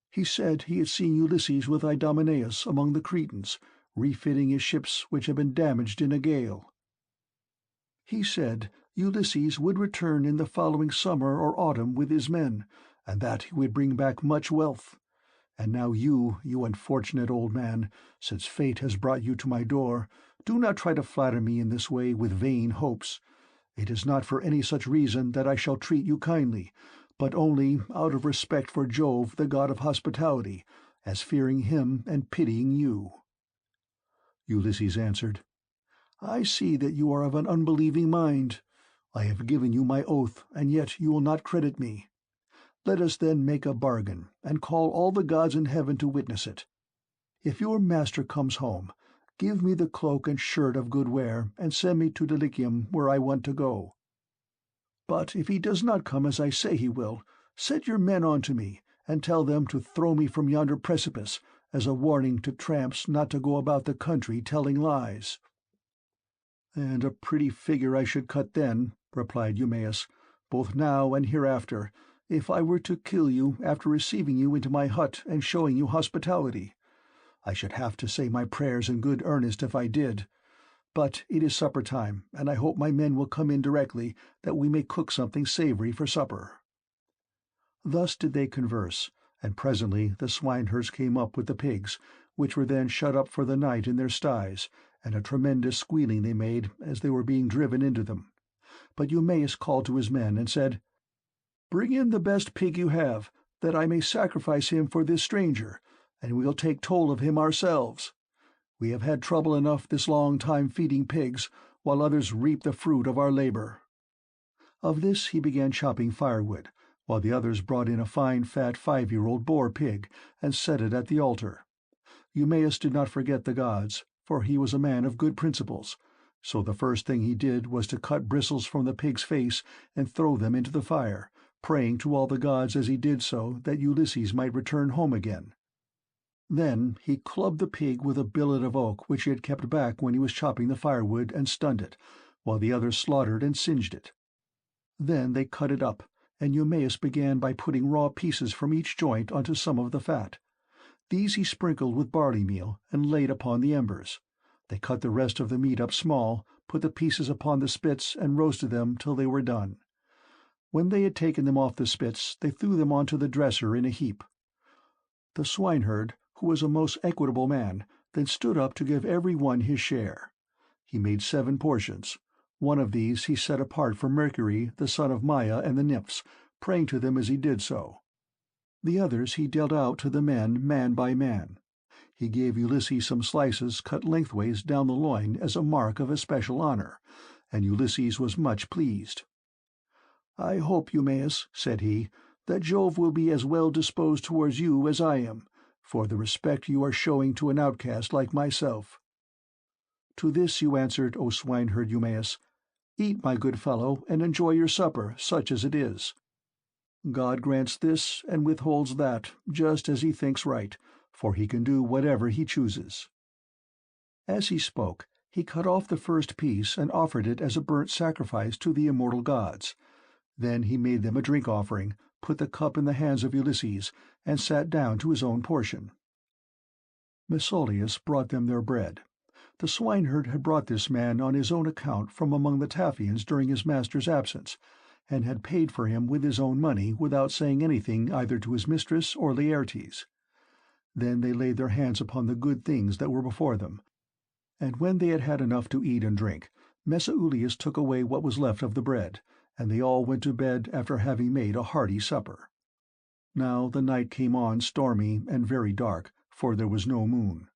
He said he had seen Ulysses with Idomeneus among the Cretans, refitting his ships which had been damaged in a gale. He said Ulysses would return in the following summer or autumn with his men, and that he would bring back much wealth. And now you unfortunate old man, since fate has brought you to my door, do not try to flatter me in this way with vain hopes. It is not for any such reason that I shall treat you kindly, but only out of respect for Jove, the god of hospitality, as fearing him and pitying you." Ulysses answered, "I see that you are of an unbelieving mind. I have given you my oath, and yet you will not credit me. Let us then make a bargain, and call all the gods in heaven to witness it. If your master comes home, give me the cloak and shirt of good wear, and send me to Dulichium, where I want to go. But if he does not come as I say he will, set your men on to me, and tell them to throw me from yonder precipice, as a warning to tramps not to go about the country telling lies." "And a pretty figure I should cut then," replied Eumaeus, "both now and hereafter, if I were to kill you after receiving you into my hut and showing you hospitality. I should have to say my prayers in good earnest if I did. But it is supper time, and I hope my men will come in directly, that we may cook something savory for supper." Thus did they converse, and presently the swineherds came up with the pigs, which were then shut up for the night in their sties, and a tremendous squealing they made as they were being driven into them. But Eumaeus called to his men and said, "Bring in the best pig you have, that I may sacrifice him for this stranger, and we will take toll of him ourselves. We have had trouble enough this long time feeding pigs, while others reap the fruit of our labor." Of this he began chopping firewood, while the others brought in a fine fat 5-year-old boar pig, and set it at the altar. Eumaeus did not forget the gods, for he was a man of good principles, so the first thing he did was to cut bristles from the pig's face and throw them into the fire, praying to all the gods as he did so that Ulysses might return home again. Then he clubbed the pig with a billet of oak which he had kept back when he was chopping the firewood, and stunned it, while the others slaughtered and singed it. Then they cut it up, and Eumaeus began by putting raw pieces from each joint onto some of the fat. These he sprinkled with barley meal and laid upon the embers. They cut the rest of the meat up small, put the pieces upon the spits, and roasted them till they were done. When they had taken them off the spits, they threw them onto the dresser in a heap. The swineherd, who was a most equitable man, then stood up to give every one his share. He made 7 portions. One of these he set apart for Mercury, the son of Maia, and the nymphs, praying to them as he did so. The others he dealt out to the men, man by man. He gave Ulysses some slices cut lengthways down the loin as a mark of especial honor, and Ulysses was much pleased. "I hope, Eumaeus," said he, "that Jove will be as well disposed towards you as I am, for the respect you are showing to an outcast like myself." To this you answered, O swineherd Eumaeus, "Eat, my good fellow, and enjoy your supper, such as it is. God grants this and withholds that, just as he thinks right, for he can do whatever he chooses." As he spoke, he cut off the first piece and offered it as a burnt sacrifice to the immortal gods. Then he made them a drink-offering, put the cup in the hands of Ulysses, and sat down to his own portion. Mesaulius brought them their bread. The swineherd had brought this man on his own account from among the Taphians during his master's absence, and had paid for him with his own money without saying anything either to his mistress or Laertes. Then they laid their hands upon the good things that were before them, and when they had had enough to eat and drink, Mesaulius took away what was left of the bread, and they all went to bed after having made a hearty supper. Now the night came on stormy and very dark, for there was no moon.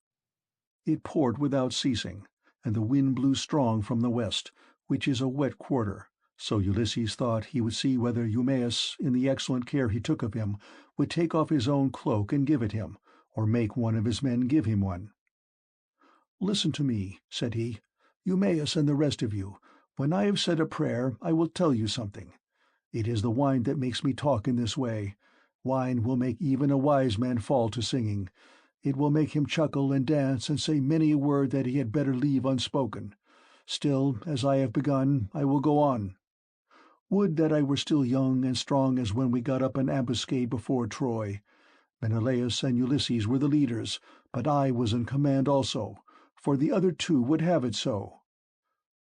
It poured without ceasing, and the wind blew strong from the west, which is a wet quarter, so Ulysses thought he would see whether Eumaeus, in the excellent care he took of him, would take off his own cloak and give it him, or make one of his men give him one. "Listen to me," said he, "Eumaeus and the rest of you. When I have said a prayer, I will tell you something. It is the wine that makes me talk in this way. Wine will make even a wise man fall to singing. It will make him chuckle and dance and say many a word that he had better leave unspoken. Still, as I have begun, I will go on. Would that I were still young and strong as when we got up an ambuscade before Troy. Menelaus and Ulysses were the leaders, but I was in command also, for the other two would have it so.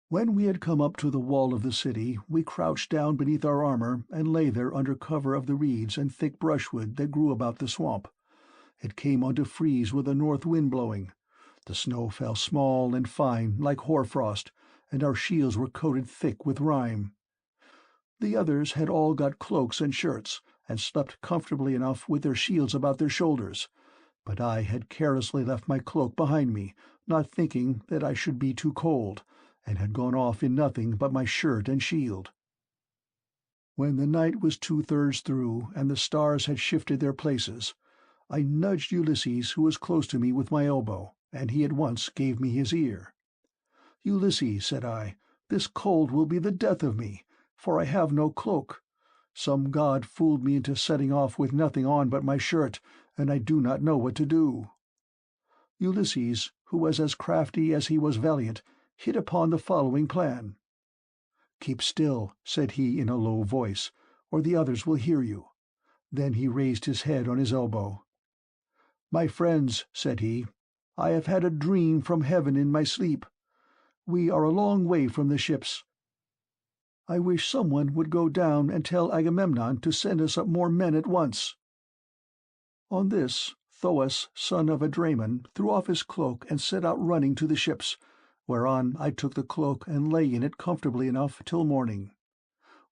When we had come up to the wall of the city, we crouched down beneath our armor and lay there under cover of the reeds and thick brushwood that grew about the swamp. It came on to freeze with a north wind blowing. The snow fell small and fine like hoarfrost, and our shields were coated thick with rime. The others had all got cloaks and shirts, and slept comfortably enough with their shields about their shoulders, but I had carelessly left my cloak behind me, not thinking that I should be too cold, and had gone off in nothing but my shirt and shield. When the night was 2/3 through, and the stars had shifted their places, I nudged Ulysses, who was close to me, with my elbow, and he at once gave me his ear. "Ulysses," said I, "this cold will be the death of me, for I have no cloak. Some god fooled me into setting off with nothing on but my shirt, and I do not know what to do." Ulysses, who was as crafty as he was valiant, hit upon the following plan. "Keep still," said he in a low voice, "or the others will hear you." Then he raised his head on his elbow. "My friends," said he, "I have had a dream from heaven in my sleep. We are a long way from the ships. I wish someone would go down and tell Agamemnon to send us up more men at once." On this, Thoas, son of Adramon, threw off his cloak and set out running to the ships, whereon I took the cloak and lay in it comfortably enough till morning.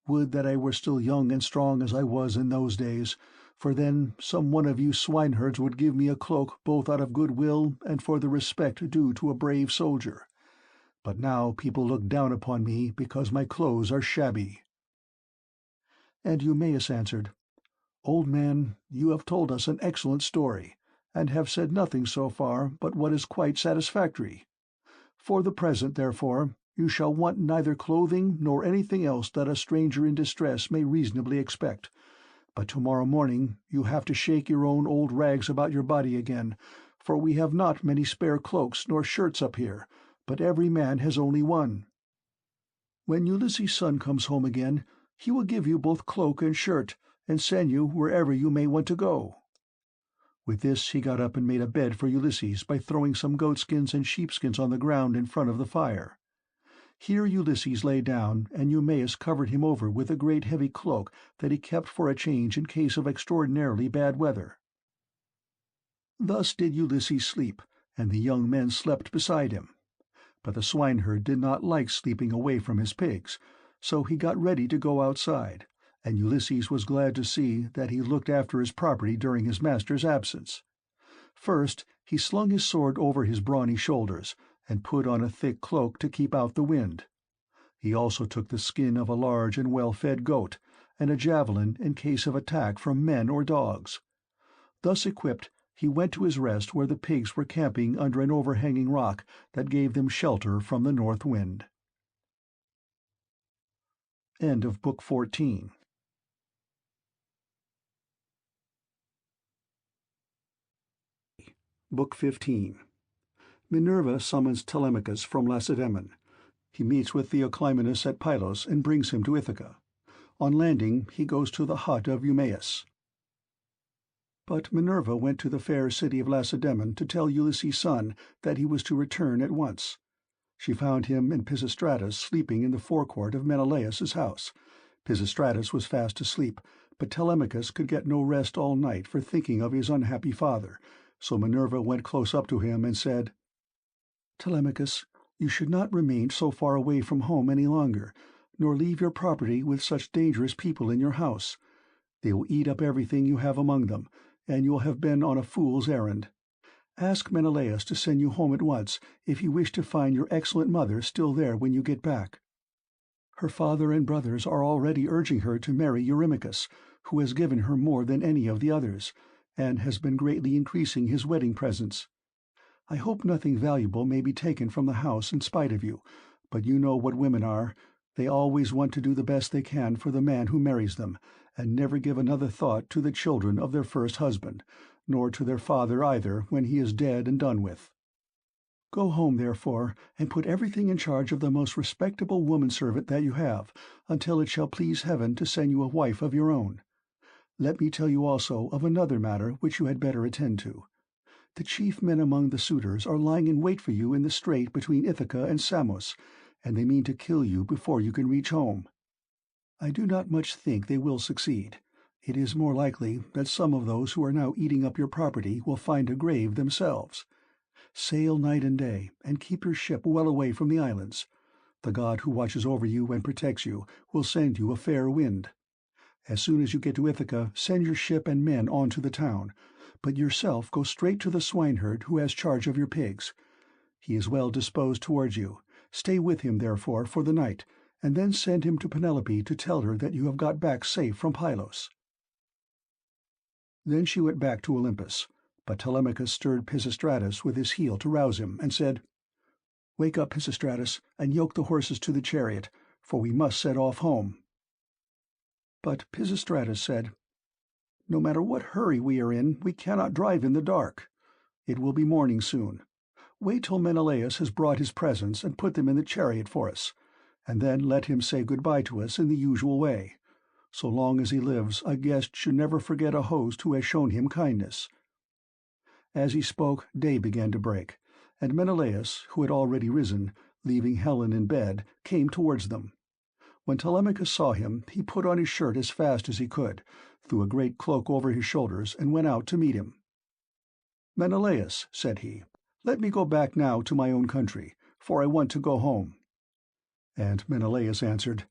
Would that I were still young and strong as I was in those days, for then some one of you swineherds would give me a cloak both out of good will and for the respect due to a brave soldier. But now people look down upon me because my clothes are shabby." And Eumaeus answered, "Old man, you have told us an excellent story, and have said nothing so far but what is quite satisfactory. For the present, therefore, you shall want neither clothing nor anything else that a stranger in distress may reasonably expect. But tomorrow morning you have to shake your own old rags about your body again, for we have not many spare cloaks nor shirts up here, but every man has only one. When Ulysses' son comes home again, he will give you both cloak and shirt, and send you wherever you may want to go." With this he got up and made a bed for Ulysses by throwing some goatskins and sheepskins on the ground in front of the fire. Here Ulysses lay down, and Eumaeus covered him over with a great heavy cloak that he kept for a change in case of extraordinarily bad weather. Thus did Ulysses sleep, and the young men slept beside him. But the swineherd did not like sleeping away from his pigs, so he got ready to go outside, and Ulysses was glad to see that he looked after his property during his master's absence. First he slung his sword over his brawny shoulders, and put on a thick cloak to keep out the wind. He also took the skin of a large and well-fed goat, and a javelin in case of attack from men or dogs. Thus equipped, he went to his rest where the pigs were camping under an overhanging rock that gave them shelter from the north wind. End of Book 14. Book 15. Minerva summons Telemachus from Lacedaemon. He meets with Theoclymenus at Pylos and brings him to Ithaca. On landing, he goes to the hut of Eumaeus. But Minerva went to the fair city of Lacedaemon to tell Ulysses' son that he was to return at once. She found him and Pisistratus sleeping in the forecourt of Menelaus's house. Pisistratus was fast asleep, but Telemachus could get no rest all night for thinking of his unhappy father, so Minerva went close up to him and said, "Telemachus, you should not remain so far away from home any longer, nor leave your property with such dangerous people in your house. They will eat up everything you have among them, and you will have been on a fool's errand. Ask Menelaus to send you home at once if you wish to find your excellent mother still there when you get back. Her father and brothers are already urging her to marry Eurymachus, who has given her more than any of the others, and has been greatly increasing his wedding presents. I hope nothing valuable may be taken from the house in spite of you, but you know what women are. They always want to do the best they can for the man who marries them, and never give another thought to the children of their first husband, nor to their father either when he is dead and done with. Go home, therefore, and put everything in charge of the most respectable woman-servant that you have, until it shall please heaven to send you a wife of your own. Let me tell you also of another matter which you had better attend to. The chief men among the suitors are lying in wait for you in the strait between Ithaca and Samos, and they mean to kill you before you can reach home. I do not much think they will succeed. It is more likely that some of those who are now eating up your property will find a grave themselves. Sail night and day, and keep your ship well away from the islands. The god who watches over you and protects you will send you a fair wind. As soon as you get to Ithaca, send your ship and men on to the town, but yourself go straight to the swineherd who has charge of your pigs. He is well disposed towards you. Stay with him, therefore, for the night, and then send him to Penelope to tell her that you have got back safe from Pylos." Then she went back to Olympus, but Telemachus stirred Pisistratus with his heel to rouse him, and said, "Wake up, Pisistratus, and yoke the horses to the chariot, for we must set off home." But Pisistratus said, "No matter what hurry we are in, we cannot drive in the dark. It will be morning soon. Wait till Menelaus has brought his presents and put them in the chariot for us, and then let him say good-bye to us in the usual way. So long as he lives, a guest should never forget a host who has shown him kindness." As he spoke, day began to break, and Menelaus, who had already risen, leaving Helen in bed, came towards them. When Telemachus saw him, he put on his shirt as fast as he could, threw a great cloak over his shoulders, and went out to meet him. "Menelaus," said he, "let me go back now to my own country, for I want to go home." And Menelaus answered,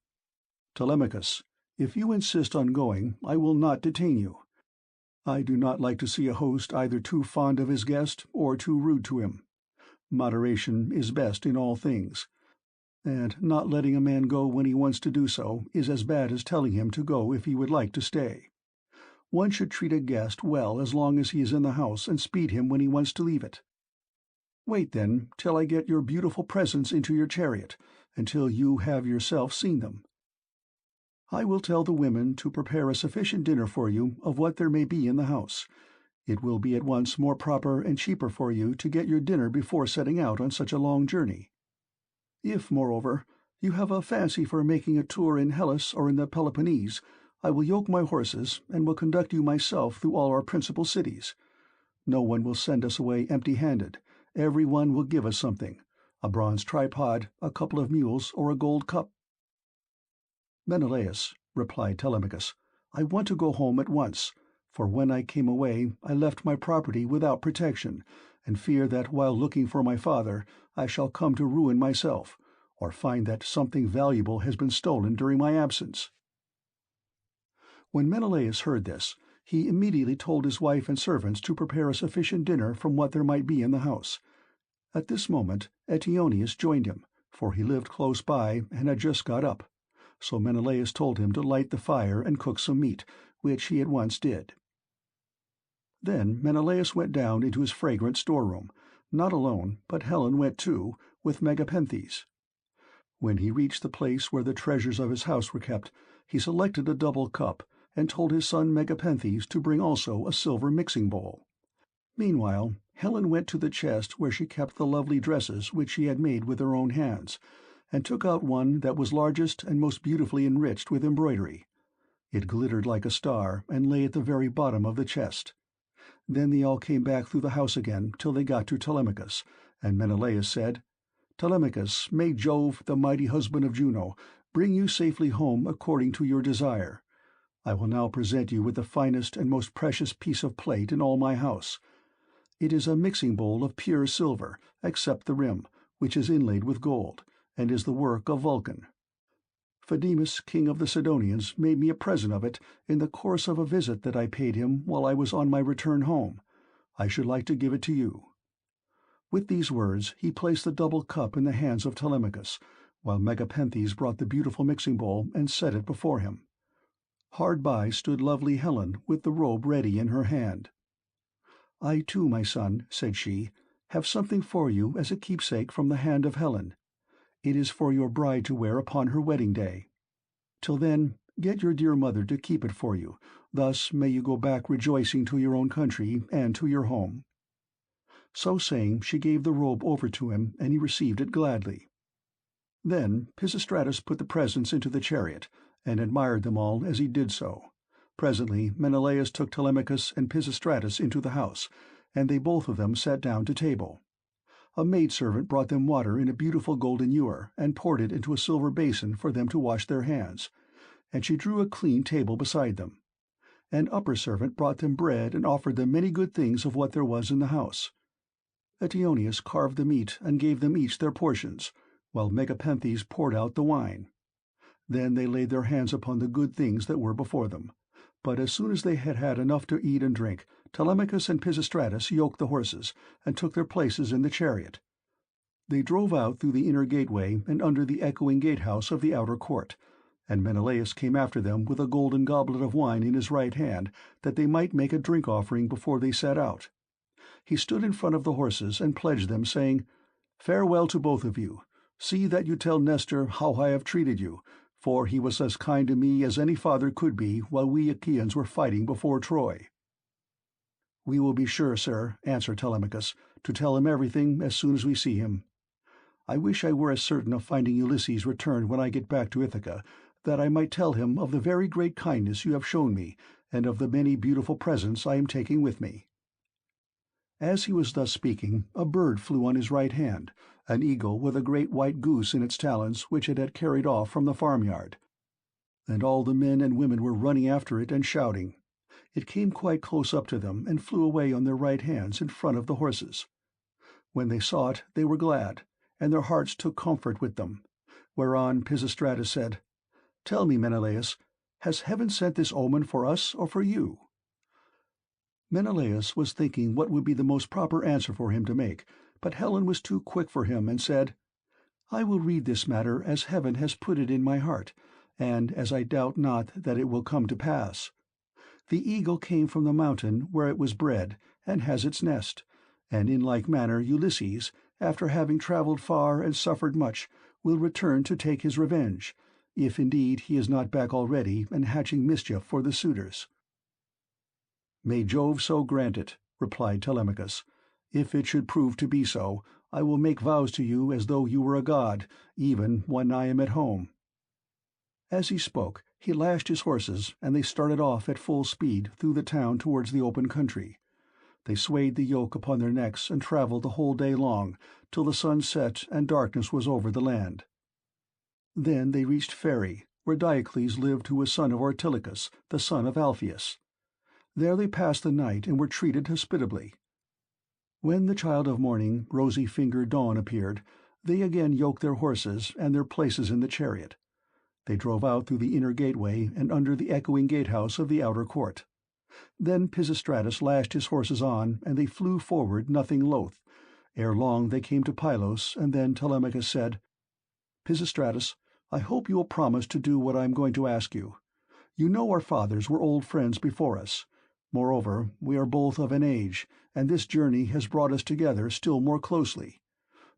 "Telemachus, if you insist on going, I will not detain you. I do not like to see a host either too fond of his guest or too rude to him. Moderation is best in all things, and not letting a man go when he wants to do so is as bad as telling him to go if he would like to stay. One should treat a guest well as long as he is in the house and speed him when he wants to leave it. Wait, then, till I get your beautiful presents into your chariot, until you have yourself seen them. I will tell the women to prepare a sufficient dinner for you of what there may be in the house. It will be at once more proper and cheaper for you to get your dinner before setting out on such a long journey. If, moreover, you have a fancy for making a tour in Hellas or in the Peloponnese, I will yoke my horses, and will conduct you myself through all our principal cities. No one will send us away empty-handed. Every one will give us something, a bronze tripod, a couple of mules, or a gold cup." "Menelaus," replied Telemachus, "I want to go home at once, for when I came away I left my property without protection, and fear that while looking for my father I shall come to ruin myself, or find that something valuable has been stolen during my absence." When Menelaus heard this, he immediately told his wife and servants to prepare a sufficient dinner from what there might be in the house. At this moment Eteoneus joined him, for he lived close by and had just got up, so Menelaus told him to light the fire and cook some meat, which he at once did. Then Menelaus went down into his fragrant storeroom, not alone, but Helen went too, with Megapenthes. When he reached the place where the treasures of his house were kept, he selected a double cup, and told his son Megapenthes to bring also a silver mixing bowl. Meanwhile Helen went to the chest where she kept the lovely dresses which she had made with her own hands, and took out one that was largest and most beautifully enriched with embroidery. It glittered like a star, and lay at the very bottom of the chest. Then they all came back through the house again till they got to Telemachus, and Menelaus said, "Telemachus, may Jove, the mighty husband of Juno, bring you safely home according to your desire. I will now present you with the finest and most precious piece of plate in all my house. It is a mixing bowl of pure silver, except the rim, which is inlaid with gold, and is the work of Vulcan. Phoedimus, king of the Sidonians, made me a present of it in the course of a visit that I paid him while I was on my return home. I should like to give it to you." With these words he placed the double cup in the hands of Telemachus, while Megapenthes brought the beautiful mixing bowl and set it before him. Hard by stood lovely Helen with the robe ready in her hand. "I too, my son," said she, "have something for you as a keepsake from the hand of Helen. It is for your bride to wear upon her wedding day. Till then, get your dear mother to keep it for you. Thus may you go back rejoicing to your own country and to your home." So saying, she gave the robe over to him, and he received it gladly. Then Pisistratus put the presents into the chariot, and admired them all as he did so. Presently Menelaus took Telemachus and Pisistratus into the house, and they both of them sat down to table. A maidservant brought them water in a beautiful golden ewer, and poured it into a silver basin for them to wash their hands, and she drew a clean table beside them. An upper servant brought them bread and offered them many good things of what there was in the house. Eteoneus carved the meat and gave them each their portions, while Megapenthes poured out the wine. Then they laid their hands upon the good things that were before them. But as soon as they had had enough to eat and drink, Telemachus and Pisistratus yoked the horses, and took their places in the chariot. They drove out through the inner gateway and under the echoing gatehouse of the outer court, and Menelaus came after them with a golden goblet of wine in his right hand, that they might make a drink-offering before they set out. He stood in front of the horses and pledged them, saying, "Farewell to both of you. See that you tell Nestor how I have treated you, for he was as kind to me as any father could be while we Achaeans were fighting before Troy." "We will be sure, sir," answered Telemachus, "to tell him everything as soon as we see him. I wish I were as certain of finding Ulysses returned when I get back to Ithaca, that I might tell him of the very great kindness you have shown me, and of the many beautiful presents I am taking with me." As he was thus speaking, a bird flew on his right hand, an eagle with a great white goose in its talons which it had carried off from the farmyard. And all the men and women were running after it and shouting. It came quite close up to them and flew away on their right hands in front of the horses. When they saw it, they were glad, and their hearts took comfort with them. Whereon Pisistratus said, "Tell me, Menelaus, has heaven sent this omen for us or for you?" Menelaus was thinking what would be the most proper answer for him to make, but Helen was too quick for him and said, "I will read this matter as heaven has put it in my heart, and as I doubt not that it will come to pass. The eagle came from the mountain where it was bred, and has its nest, and in like manner Ulysses, after having travelled far and suffered much, will return to take his revenge, if indeed he is not back already and hatching mischief for the suitors." "May Jove so grant it," replied Telemachus. "If it should prove to be so, I will make vows to you as though you were a god, even when I am at home." As he spoke, he lashed his horses, and they started off at full speed through the town towards the open country. They swayed the yoke upon their necks and travelled the whole day long, till the sun set and darkness was over the land. Then they reached Pheræ, where Diocles lived, who was son of Ortilochus, the son of Alpheus. There they passed the night and were treated hospitably. When the child of morning, rosy-fingered Dawn, appeared, they again yoked their horses and their places in the chariot. They drove out through the inner gateway and under the echoing gatehouse of the outer court. Then Pisistratus lashed his horses on, and they flew forward nothing loath. Ere long they came to Pylos, and then Telemachus said, "Pisistratus, I hope you will promise to do what I am going to ask you. You know our fathers were old friends before us. Moreover, we are both of an age, and this journey has brought us together still more closely.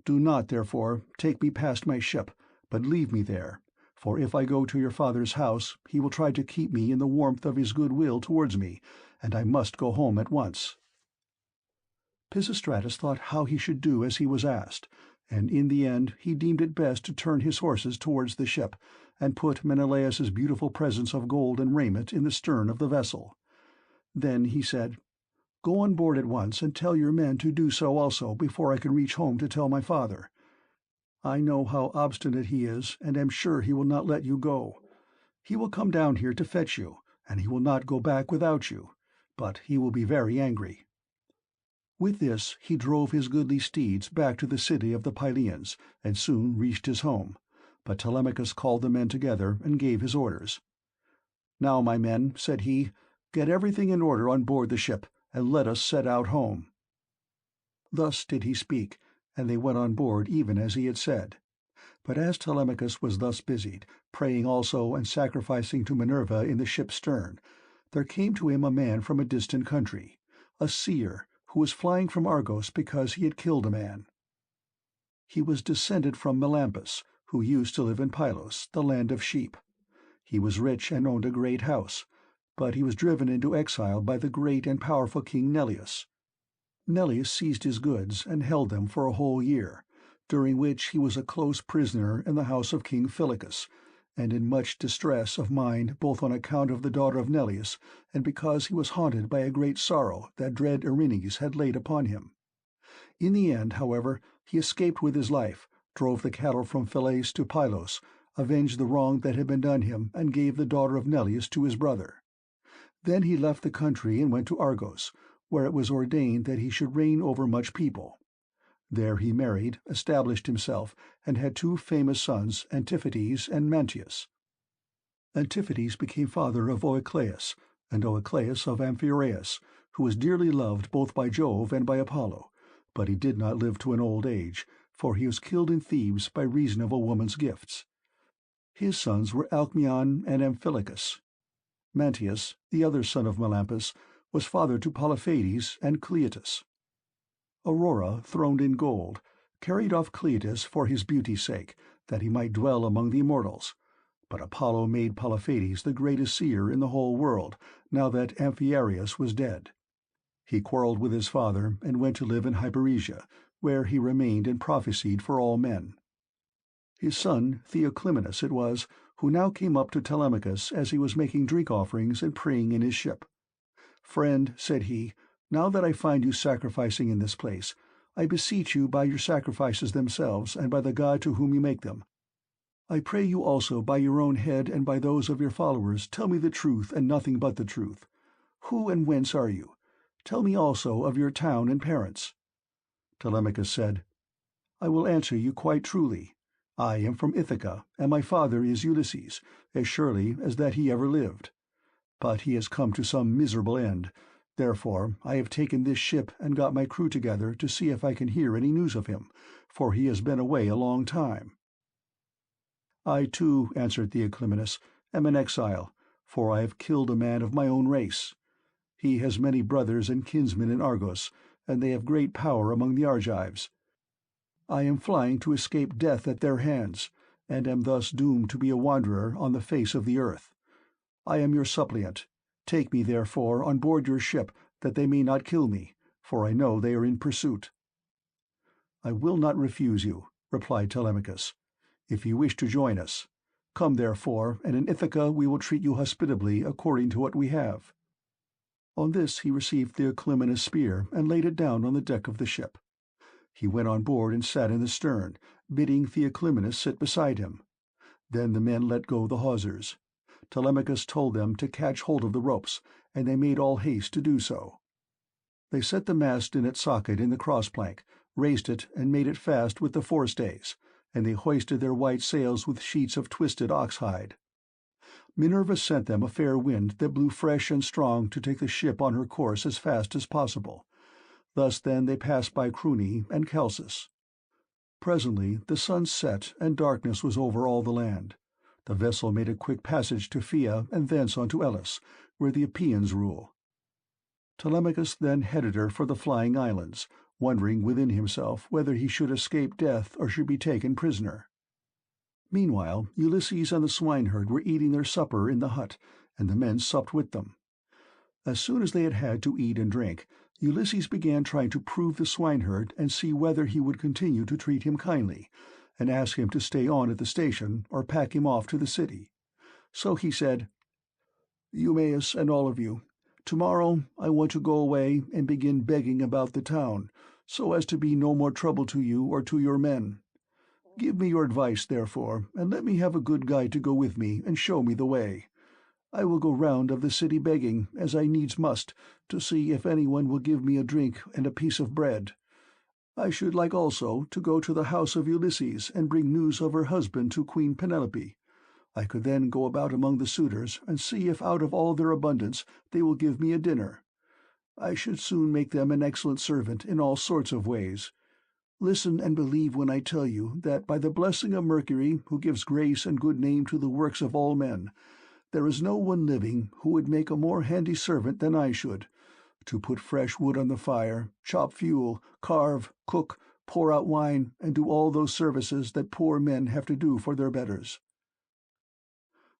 Do not, therefore, take me past my ship, but leave me there, for if I go to your father's house he will try to keep me in the warmth of his good will towards me, and I must go home at once." Pisistratus thought how he should do as he was asked, and in the end he deemed it best to turn his horses towards the ship, and put Menelaus's beautiful presents of gold and raiment in the stern of the vessel. Then he said, "Go on board at once, and tell your men to do so also before I can reach home to tell my father. I know how obstinate he is, and am sure he will not let you go. He will come down here to fetch you, and he will not go back without you, but he will be very angry." With this he drove his goodly steeds back to the city of the Pylians, and soon reached his home. But Telemachus called the men together and gave his orders. "Now, my men," said he, "get everything in order on board the ship, and let us set out home." Thus did he speak, and they went on board even as he had said. But as Telemachus was thus busied, praying also and sacrificing to Minerva in the ship's stern, there came to him a man from a distant country, a seer, who was flying from Argos because he had killed a man. He was descended from Melampus, who used to live in Pylos, the land of sheep. He was rich and owned a great house, but he was driven into exile by the great and powerful King Neleus. Neleus seized his goods and held them for a whole year, during which he was a close prisoner in the house of King Phylacus, and in much distress of mind both on account of the daughter of Neleus and because he was haunted by a great sorrow that dread Erinnys had laid upon him. In the end, however, he escaped with his life, drove the cattle from Phylace to Pylos, avenged the wrong that had been done him, and gave the daughter of Neleus to his brother. Then he left the country and went to Argos, where it was ordained that he should reign over much people. There he married, established himself, and had two famous sons, Antiphates and Mantius. Antiphates became father of Oicleus, and Oicleus of Amphiaraus, who was dearly loved both by Jove and by Apollo, but he did not live to an old age, for he was killed in Thebes by reason of a woman's gifts. His sons were Alcmaeon and Amphilochus. Mantius, the other son of Melampus, was father to Polypheides and Cleotus. Aurora, throned in gold, carried off Cleotus for his beauty's sake, that he might dwell among the immortals. But Apollo made Polypheides the greatest seer in the whole world, now that Amphiaraus was dead. He quarrelled with his father and went to live in Hyperesia, where he remained and prophesied for all men. His son Theoclymenus it was who now came up to Telemachus as he was making drink offerings and praying in his ship. "Friend," said he, "now that I find you sacrificing in this place, I beseech you by your sacrifices themselves and by the God to whom you make them, I pray you also by your own head and by those of your followers, tell me the truth and nothing but the truth. Who and whence are you? Tell me also of your town and parents." Telemachus said, "I will answer you quite truly. I am from Ithaca, and my father is Ulysses, as surely as that he ever lived. But he has come to some miserable end. Therefore I have taken this ship and got my crew together to see if I can hear any news of him, for he has been away a long time." "I too," answered Theoclymenus, "am an exile, for I have killed a man of my own race. He has many brothers and kinsmen in Argos, and they have great power among the Argives. I am flying to escape death at their hands, and am thus doomed to be a wanderer on the face of the earth. I am your suppliant. Take me, therefore, on board your ship, that they may not kill me, for I know they are in pursuit." "I will not refuse you," replied Telemachus, "if you wish to join us. Come, therefore, and in Ithaca we will treat you hospitably according to what we have." On this he received Theoclymenus' spear and laid it down on the deck of the ship. He went on board and sat in the stern, bidding Theoclymenus sit beside him. Then the men let go the hawsers. Telemachus told them to catch hold of the ropes, and they made all haste to do so. They set the mast in its socket in the cross-plank, raised it and made it fast with the forestays, and they hoisted their white sails with sheets of twisted ox-hide. Minerva sent them a fair wind that blew fresh and strong to take the ship on her course as fast as possible. Thus then they passed by Cruni and Chalcis. Presently the sun set and darkness was over all the land. The vessel made a quick passage to Phia and thence on to Elis, where the Epeans rule. Telemachus then headed her for the Flying Islands, wondering within himself whether he should escape death or should be taken prisoner. Meanwhile Ulysses and the swineherd were eating their supper in the hut, and the men supped with them. As soon as they had had to eat and drink, Ulysses began trying to prove the swineherd and see whether he would continue to treat him kindly, and ask him to stay on at the station or pack him off to the city. So he said, "Eumaeus and all of you, tomorrow I want to go away and begin begging about the town, so as to be no more trouble to you or to your men. Give me your advice, therefore, and let me have a good guide to go with me and show me the way. I will go round of the city begging, as I needs must, to see if anyone will give me a drink and a piece of bread. I should like also to go to the house of Ulysses and bring news of her husband to Queen Penelope. I could then go about among the suitors and see if out of all their abundance they will give me a dinner. I should soon make them an excellent servant in all sorts of ways. Listen and believe when I tell you that by the blessing of Mercury, who gives grace and good name to the works of all men, there is no one living who would make a more handy servant than I should, to put fresh wood on the fire, chop fuel, carve, cook, pour out wine, and do all those services that poor men have to do for their betters."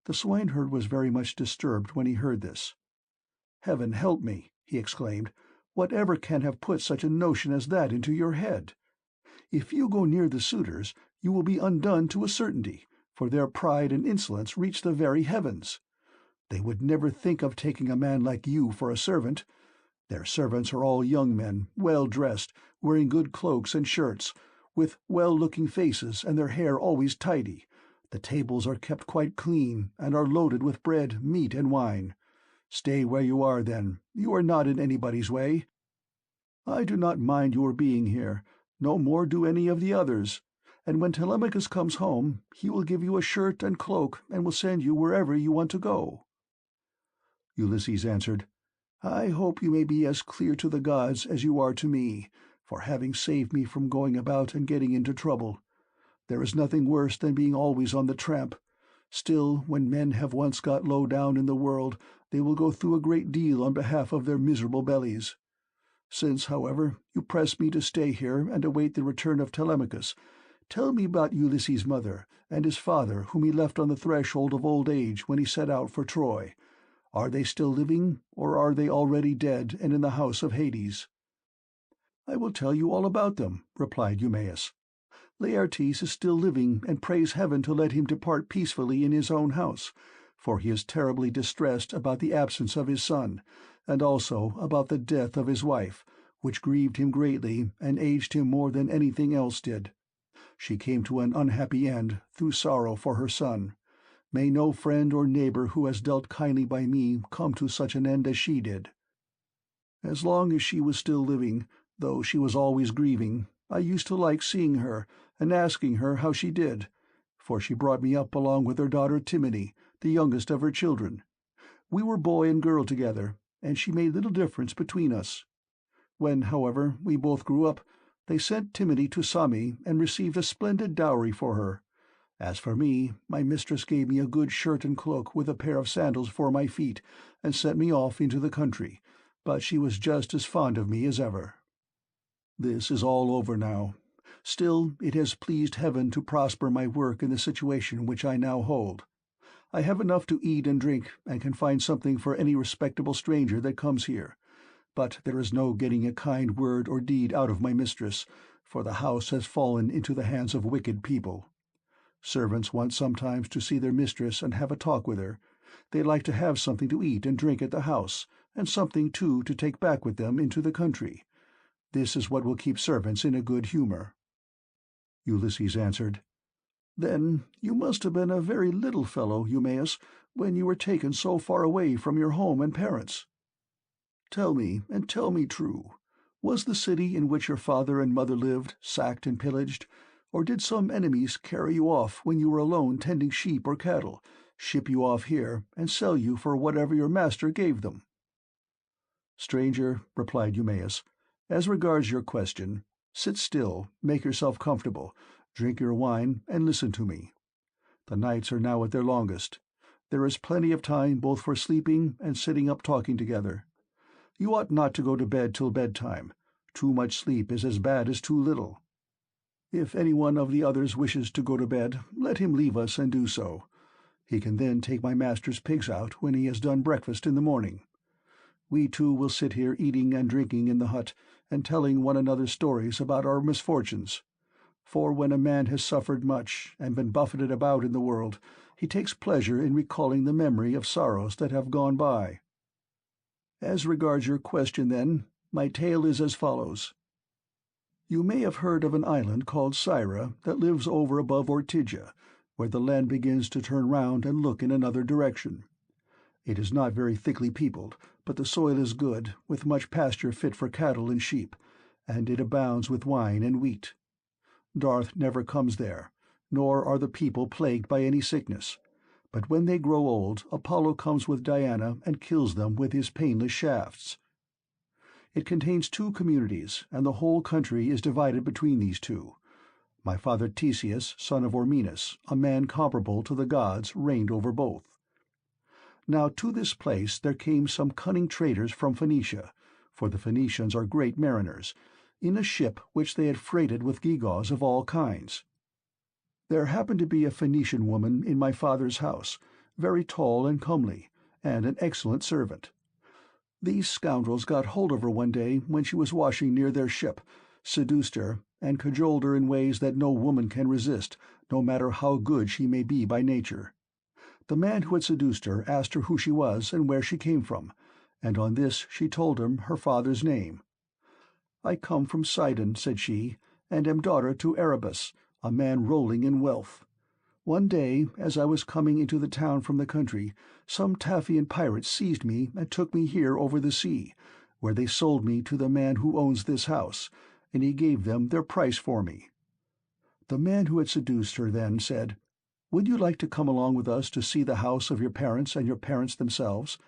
The swineherd was very much disturbed when he heard this. "Heaven help me," he exclaimed, "whatever can have put such a notion as that into your head? If you go near the suitors, you will be undone to a certainty, for their pride and insolence reach the very heavens. They would never think of taking a man like you for a servant. Their servants are all young men, well dressed, wearing good cloaks and shirts, with well-looking faces and their hair always tidy. The tables are kept quite clean, and are loaded with bread, meat, and wine. Stay where you are, then. You are not in anybody's way. I do not mind your being here, no more do any of the others, and when Telemachus comes home, he will give you a shirt and cloak, and will send you wherever you want to go." Ulysses answered, "I hope you may be as clear to the gods as you are to me, for having saved me from going about and getting into trouble. There is nothing worse than being always on the tramp. Still, when men have once got low down in the world, they will go through a great deal on behalf of their miserable bellies. Since, however, you press me to stay here and await the return of Telemachus, tell me about Ulysses' mother, and his father whom he left on the threshold of old age when he set out for Troy. Are they still living, or are they already dead and in the house of Hades?" "I will tell you all about them," replied Eumaeus. "Laertes is still living, and prays heaven to let him depart peacefully in his own house, for he is terribly distressed about the absence of his son, and also about the death of his wife, which grieved him greatly and aged him more than anything else did. She came to an unhappy end through sorrow for her son. May no friend or neighbor who has dealt kindly by me come to such an end as she did. As long as she was still living, though she was always grieving, I used to like seeing her and asking her how she did, for she brought me up along with her daughter Timony, the youngest of her children. We were boy and girl together, and she made little difference between us. When, however, we both grew up, they sent Timony to Same and received a splendid dowry for her. As for me, my mistress gave me a good shirt and cloak with a pair of sandals for my feet, and sent me off into the country, but she was just as fond of me as ever. This is all over now. Still, it has pleased heaven to prosper my work in the situation which I now hold. I have enough to eat and drink, and can find something for any respectable stranger that comes here. But there is no getting a kind word or deed out of my mistress, for the house has fallen into the hands of wicked people. Servants want sometimes to see their mistress and have a talk with her. They like to have something to eat and drink at the house, and something, too, to take back with them into the country. This is what will keep servants in a good humor." Ulysses answered, "Then you must have been a very little fellow, Eumaeus, when you were taken so far away from your home and parents. Tell me, and tell me true, was the city in which your father and mother lived sacked and pillaged, or did some enemies carry you off when you were alone tending sheep or cattle, ship you off here, and sell you for whatever your master gave them?" "Stranger," replied Eumaeus, "as regards your question, sit still, make yourself comfortable, drink your wine, and listen to me. The nights are now at their longest. There is plenty of time both for sleeping and sitting up talking together. You ought not to go to bed till bedtime. Too much sleep is as bad as too little. If any one of the others wishes to go to bed, let him leave us and do so. He can then take my master's pigs out when he has done breakfast in the morning. We two will sit here eating and drinking in the hut, and telling one another stories about our misfortunes. For when a man has suffered much, and been buffeted about in the world, he takes pleasure in recalling the memory of sorrows that have gone by. As regards your question, then, my tale is as follows. You may have heard of an island called Syra that lives over above Ortygia, where the land begins to turn round and look in another direction. It is not very thickly peopled, but the soil is good, with much pasture fit for cattle and sheep, and it abounds with wine and wheat. Dearth never comes there, nor are the people plagued by any sickness. But when they grow old, Apollo comes with Diana and kills them with his painless shafts. It contains 2 communities, and the whole country is divided between these 2. My father Theseus, son of Ormenus, a man comparable to the gods, reigned over both. Now to this place there came some cunning traders from Phoenicia, for the Phoenicians are great mariners, in a ship which they had freighted with gewgaws of all kinds. There happened to be a Phoenician woman in my father's house, very tall and comely, and an excellent servant. These scoundrels got hold of her one day when she was washing near their ship, seduced her, and cajoled her in ways that no woman can resist, no matter how good she may be by nature. The man who had seduced her asked her who she was and where she came from, and on this she told him her father's name. "I come from Sidon," said she, "and am daughter to Erebus, a man rolling in wealth. One day, as I was coming into the town from the country, some Taphian pirates seized me and took me here over the sea, where they sold me to the man who owns this house, and he gave them their price for me." The man who had seduced her then said, "Would you like to come along with us to see the house of your parents and your parents themselves?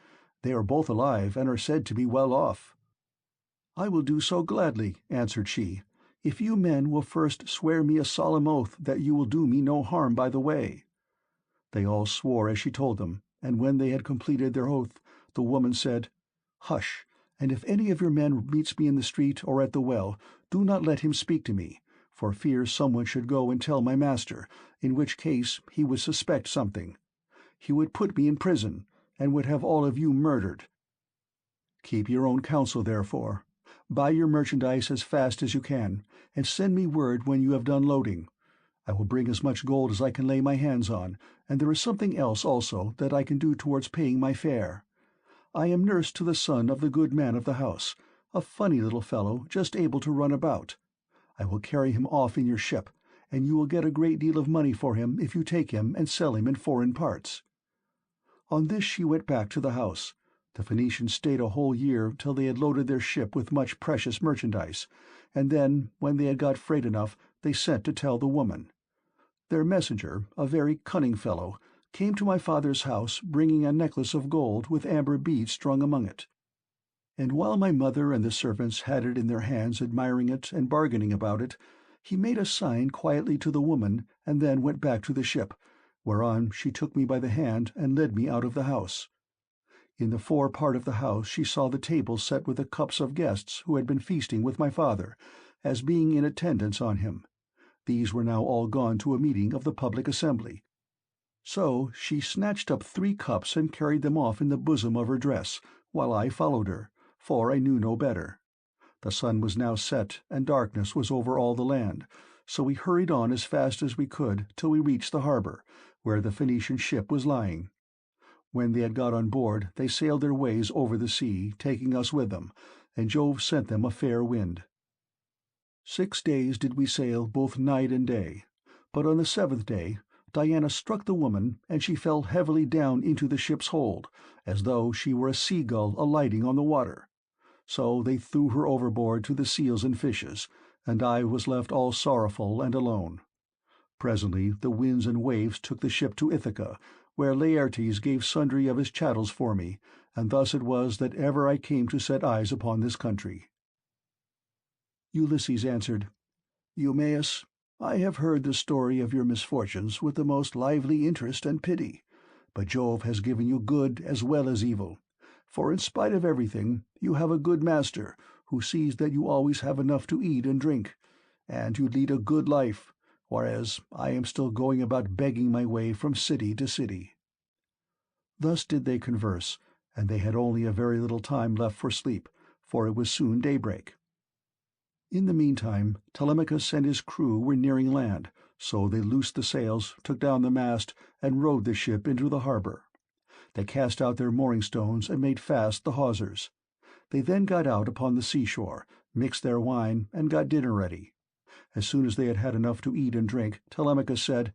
They are both alive and are said to be well off." "I will do so gladly," answered she, "if you men will first swear me a solemn oath that you will do me no harm by the way." They all swore as she told them, and when they had completed their oath, the woman said, "Hush, and if any of your men meets me in the street or at the well, do not let him speak to me, for fear someone should go and tell my master, in which case he would suspect something. He would put me in prison, and would have all of you murdered. Keep your own counsel, therefore. Buy your merchandise as fast as you can, and send me word when you have done loading. I will bring as much gold as I can lay my hands on, and there is something else also that I can do towards paying my fare. I am nurse to the son of the good man of the house, a funny little fellow just able to run about. I will carry him off in your ship, and you will get a great deal of money for him if you take him and sell him in foreign parts." On this she went back to the house. The Phoenicians stayed a whole year till they had loaded their ship with much precious merchandise, and then, when they had got freight enough, they sent to tell the woman. Their messenger, a very cunning fellow, came to my father's house bringing a necklace of gold with amber beads strung among it. And while my mother and the servants had it in their hands admiring it and bargaining about it, he made a sign quietly to the woman and then went back to the ship, whereon she took me by the hand and led me out of the house. In the fore part of the house she saw the table set with the cups of guests who had been feasting with my father, as being in attendance on him. These were now all gone to a meeting of the public assembly. So she snatched up 3 cups and carried them off in the bosom of her dress, while I followed her, for I knew no better. The sun was now set, and darkness was over all the land, so we hurried on as fast as we could till we reached the harbour, where the Phoenician ship was lying. When they had got on board, they sailed their ways over the sea, taking us with them, and Jove sent them a fair wind. 6 days did we sail both night and day, but on the 7th day Diana struck the woman, and she fell heavily down into the ship's hold, as though she were a sea-gull alighting on the water. So they threw her overboard to the seals and fishes, and I was left all sorrowful and alone. Presently the winds and waves took the ship to Ithaca, where Laertes gave sundry of his chattels for me, and thus it was that ever I came to set eyes upon this country. Ulysses answered, "Eumaeus, I have heard the story of your misfortunes with the most lively interest and pity, but Jove has given you good as well as evil, for in spite of everything you have a good master who sees that you always have enough to eat and drink, and you lead a good life, whereas I am still going about begging my way from city to city." Thus did they converse, and they had only a very little time left for sleep, for it was soon daybreak. In the meantime Telemachus and his crew were nearing land, so they loosed the sails, took down the mast, and rowed the ship into the harbour. They cast out their mooring stones and made fast the hawsers. They then got out upon the seashore, mixed their wine, and got dinner ready. As soon as they had had enough to eat and drink, Telemachus said,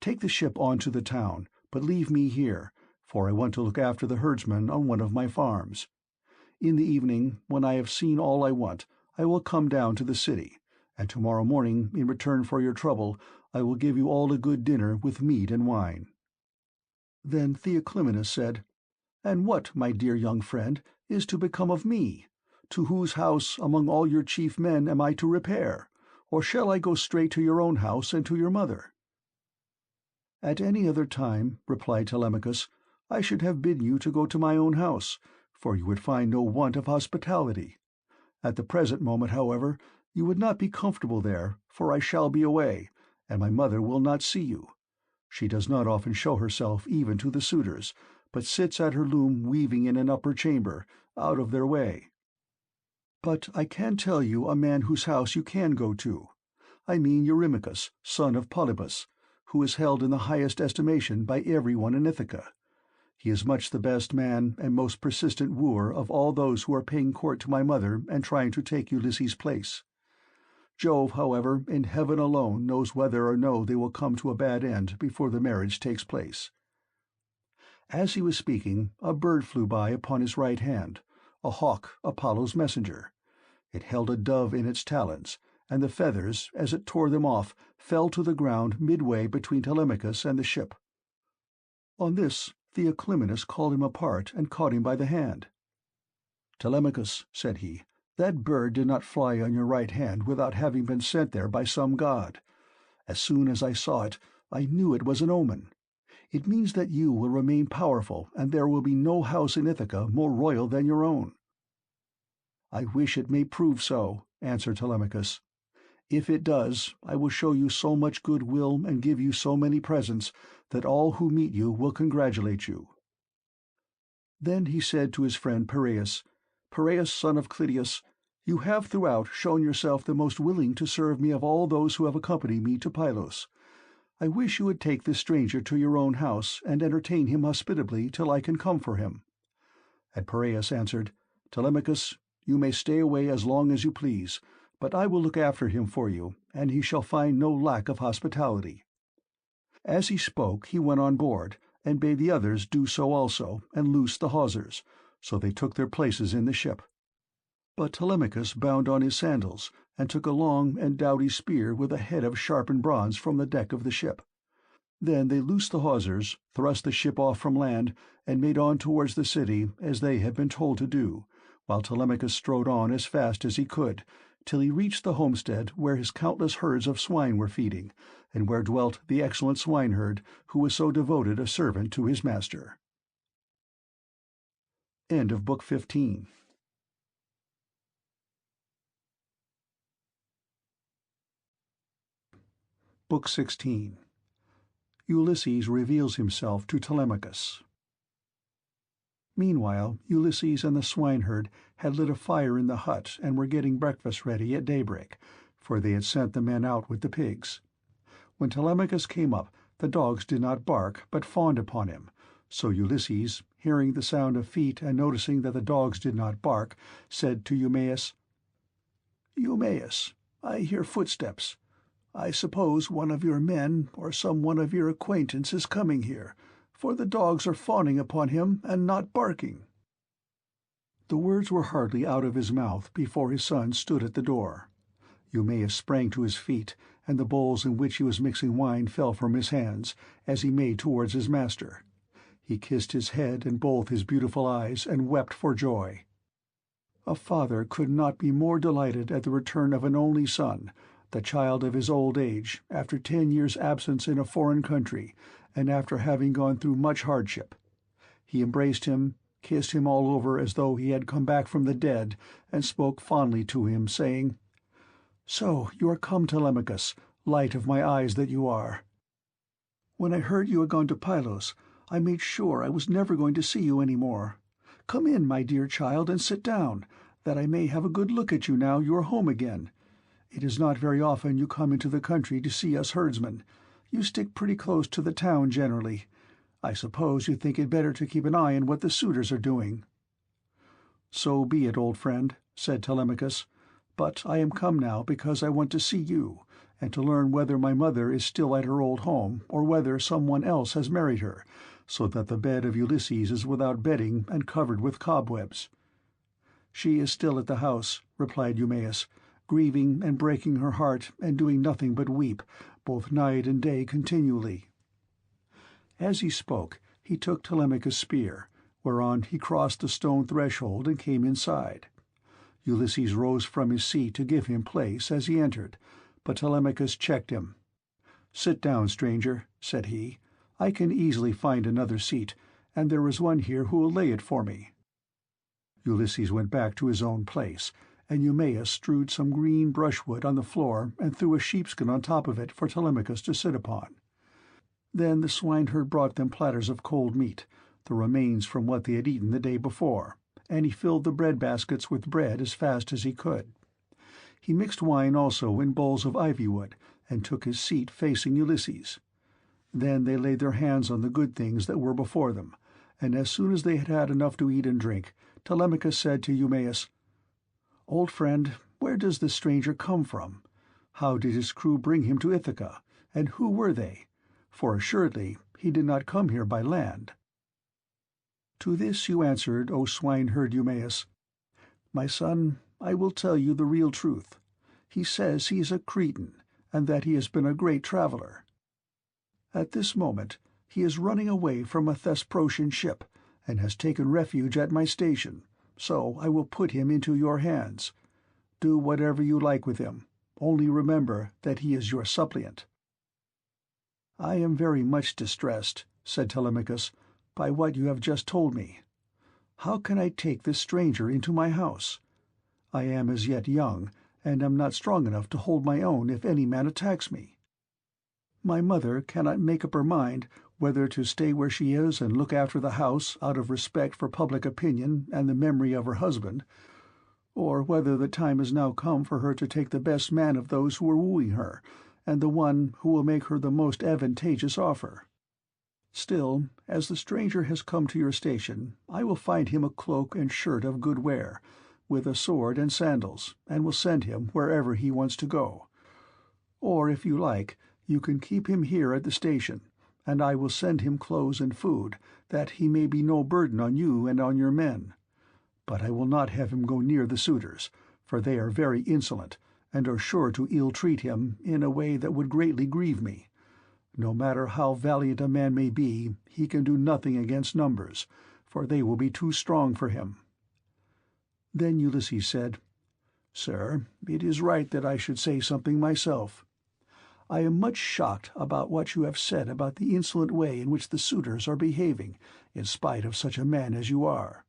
"Take the ship on to the town, but leave me here, for I want to look after the herdsmen on one of my farms. In the evening, when I have seen all I want, I will come down to the city, and tomorrow morning, in return for your trouble, I will give you all a good dinner with meat and wine." Then Theoclymenus said, "And what, my dear young friend, is to become of me? To whose house among all your chief men am I to repair? Or shall I go straight to your own house and to your mother?" "At any other time," replied Telemachus, "I should have bidden you to go to my own house, for you would find no want of hospitality. At the present moment, however, you would not be comfortable there, for I shall be away, and my mother will not see you. She does not often show herself even to the suitors, but sits at her loom weaving in an upper chamber, out of their way. But I can tell you a man whose house you can go to. I mean Eurymachus, son of Polybus, who is held in the highest estimation by everyone in Ithaca. He is much the best man and most persistent wooer of all those who are paying court to my mother and trying to take Ulysses' place. Jove, however, in heaven alone knows whether or no they will come to a bad end before the marriage takes place." As he was speaking, a bird flew by upon his right hand, a hawk, Apollo's messenger. It held a dove in its talons, and the feathers, as it tore them off, fell to the ground midway between Telemachus and the ship. On this Theoclymenus called him apart and caught him by the hand. "Telemachus," said he, "that bird did not fly on your right hand without having been sent there by some god. As soon as I saw it, I knew it was an omen. It means that you will remain powerful, and there will be no house in Ithaca more royal than your own." "I wish it may prove so," answered Telemachus. "If it does, I will show you so much goodwill and give you so many presents that all who meet you will congratulate you." Then he said to his friend Piraeus, "Piraeus, son of Clytius, you have throughout shown yourself the most willing to serve me of all those who have accompanied me to Pylos. I wish you would take this stranger to your own house and entertain him hospitably till I can come for him." And Piraeus answered, "Telemachus, you may stay away as long as you please, but I will look after him for you, and he shall find no lack of hospitality." As he spoke he went on board, and bade the others do so also, and loosed the hawsers, so they took their places in the ship. But Telemachus bound on his sandals, and took a long and doughty spear with a head of sharpened bronze from the deck of the ship. Then they loosed the hawsers, thrust the ship off from land, and made on towards the city as they had been told to do, while Telemachus strode on as fast as he could, till he reached the homestead where his countless herds of swine were feeding, and where dwelt the excellent swineherd who was so devoted a servant to his master. End of Book 15. Book 16. Ulysses reveals himself to Telemachus. Meanwhile, Ulysses and the swineherd had lit a fire in the hut and were getting breakfast ready at daybreak, for they had sent the men out with the pigs. When Telemachus came up, the dogs did not bark, but fawned upon him. So Ulysses, hearing the sound of feet and noticing that the dogs did not bark, said to Eumaeus, "Eumaeus, I hear footsteps. I suppose one of your men or some one of your acquaintance is coming here, for the dogs are fawning upon him and not barking." The words were hardly out of his mouth before his son stood at the door. Eumaeus sprang to his feet, and the bowls in which he was mixing wine fell from his hands, as he made towards his master. He kissed his head and both his beautiful eyes, and wept for joy. A father could not be more delighted at the return of an only son, the child of his old age, after 10 years' absence in a foreign country, and after having gone through much hardship. He embraced him, kissed him all over as though he had come back from the dead, and spoke fondly to him, saying, "So you are come, Telemachus, light of my eyes that you are. When I heard you had gone to Pylos, I made sure I was never going to see you any more. "Come in, my dear child, and sit down, that I may have a good look at you now you are home again. It is not very often you come into the country to see us herdsmen. You stick pretty close to the town generally. I suppose you think it better to keep an eye on what the suitors are doing." "So be it, old friend," said Telemachus, "but I am come now because I want to see you, and to learn whether my mother is still at her old home, or whether some one else has married her, so that the bed of Ulysses is without bedding and covered with cobwebs." "She is still at the house," replied Eumaeus, "grieving and breaking her heart, and doing nothing but weep, both night and day continually." As he spoke, he took Telemachus' spear, whereon he crossed the stone threshold and came inside. Ulysses rose from his seat to give him place as he entered, but Telemachus checked him. "Sit down, stranger," said he. "I can easily find another seat, and there is one here who will lay it for me." Ulysses went back to his own place, and Eumaeus strewed some green brushwood on the floor and threw a sheepskin on top of it for Telemachus to sit upon. Then the swineherd brought them platters of cold meat, the remains from what they had eaten the day before, and he filled the bread baskets with bread as fast as he could. He mixed wine also in bowls of ivywood, and took his seat facing Ulysses. Then they laid their hands on the good things that were before them, and as soon as they had had enough to eat and drink, Telemachus said to Eumaeus, "Old friend, where does this stranger come from? How did his crew bring him to Ithaca, and who were they? For assuredly he did not come here by land." "To this you answered, O swineherd Eumaeus, 'My son, I will tell you the real truth. He says he is a Cretan, and that he has been a great traveler. At this moment he is running away from a Thesprotian ship, and has taken refuge at my station, so I will put him into your hands. Do whatever you like with him, only remember that he is your suppliant." "I am very much distressed," said Telemachus, "by what you have just told me. How can I take this stranger into my house? I am as yet young, and am not strong enough to hold my own if any man attacks me. My mother cannot make up her mind whether to stay where she is and look after the house out of respect for public opinion and the memory of her husband, or whether the time has now come for her to take the best man of those who are wooing her, and the one who will make her the most advantageous offer. Still, as the stranger has come to your station, I will find him a cloak and shirt of good wear, with a sword and sandals, and will send him wherever he wants to go. Or, if you like, you can keep him here at the station, and I will send him clothes and food, that he may be no burden on you and on your men. But I will not have him go near the suitors, for they are very insolent, and are sure to ill-treat him in a way that would greatly grieve me. No matter how valiant a man may be, he can do nothing against numbers, for they will be too strong for him." Then Ulysses said, "Sir, it is right that I should say something myself. I am much shocked about what you have said about the insolent way in which the suitors are behaving, in spite of such a man as you are.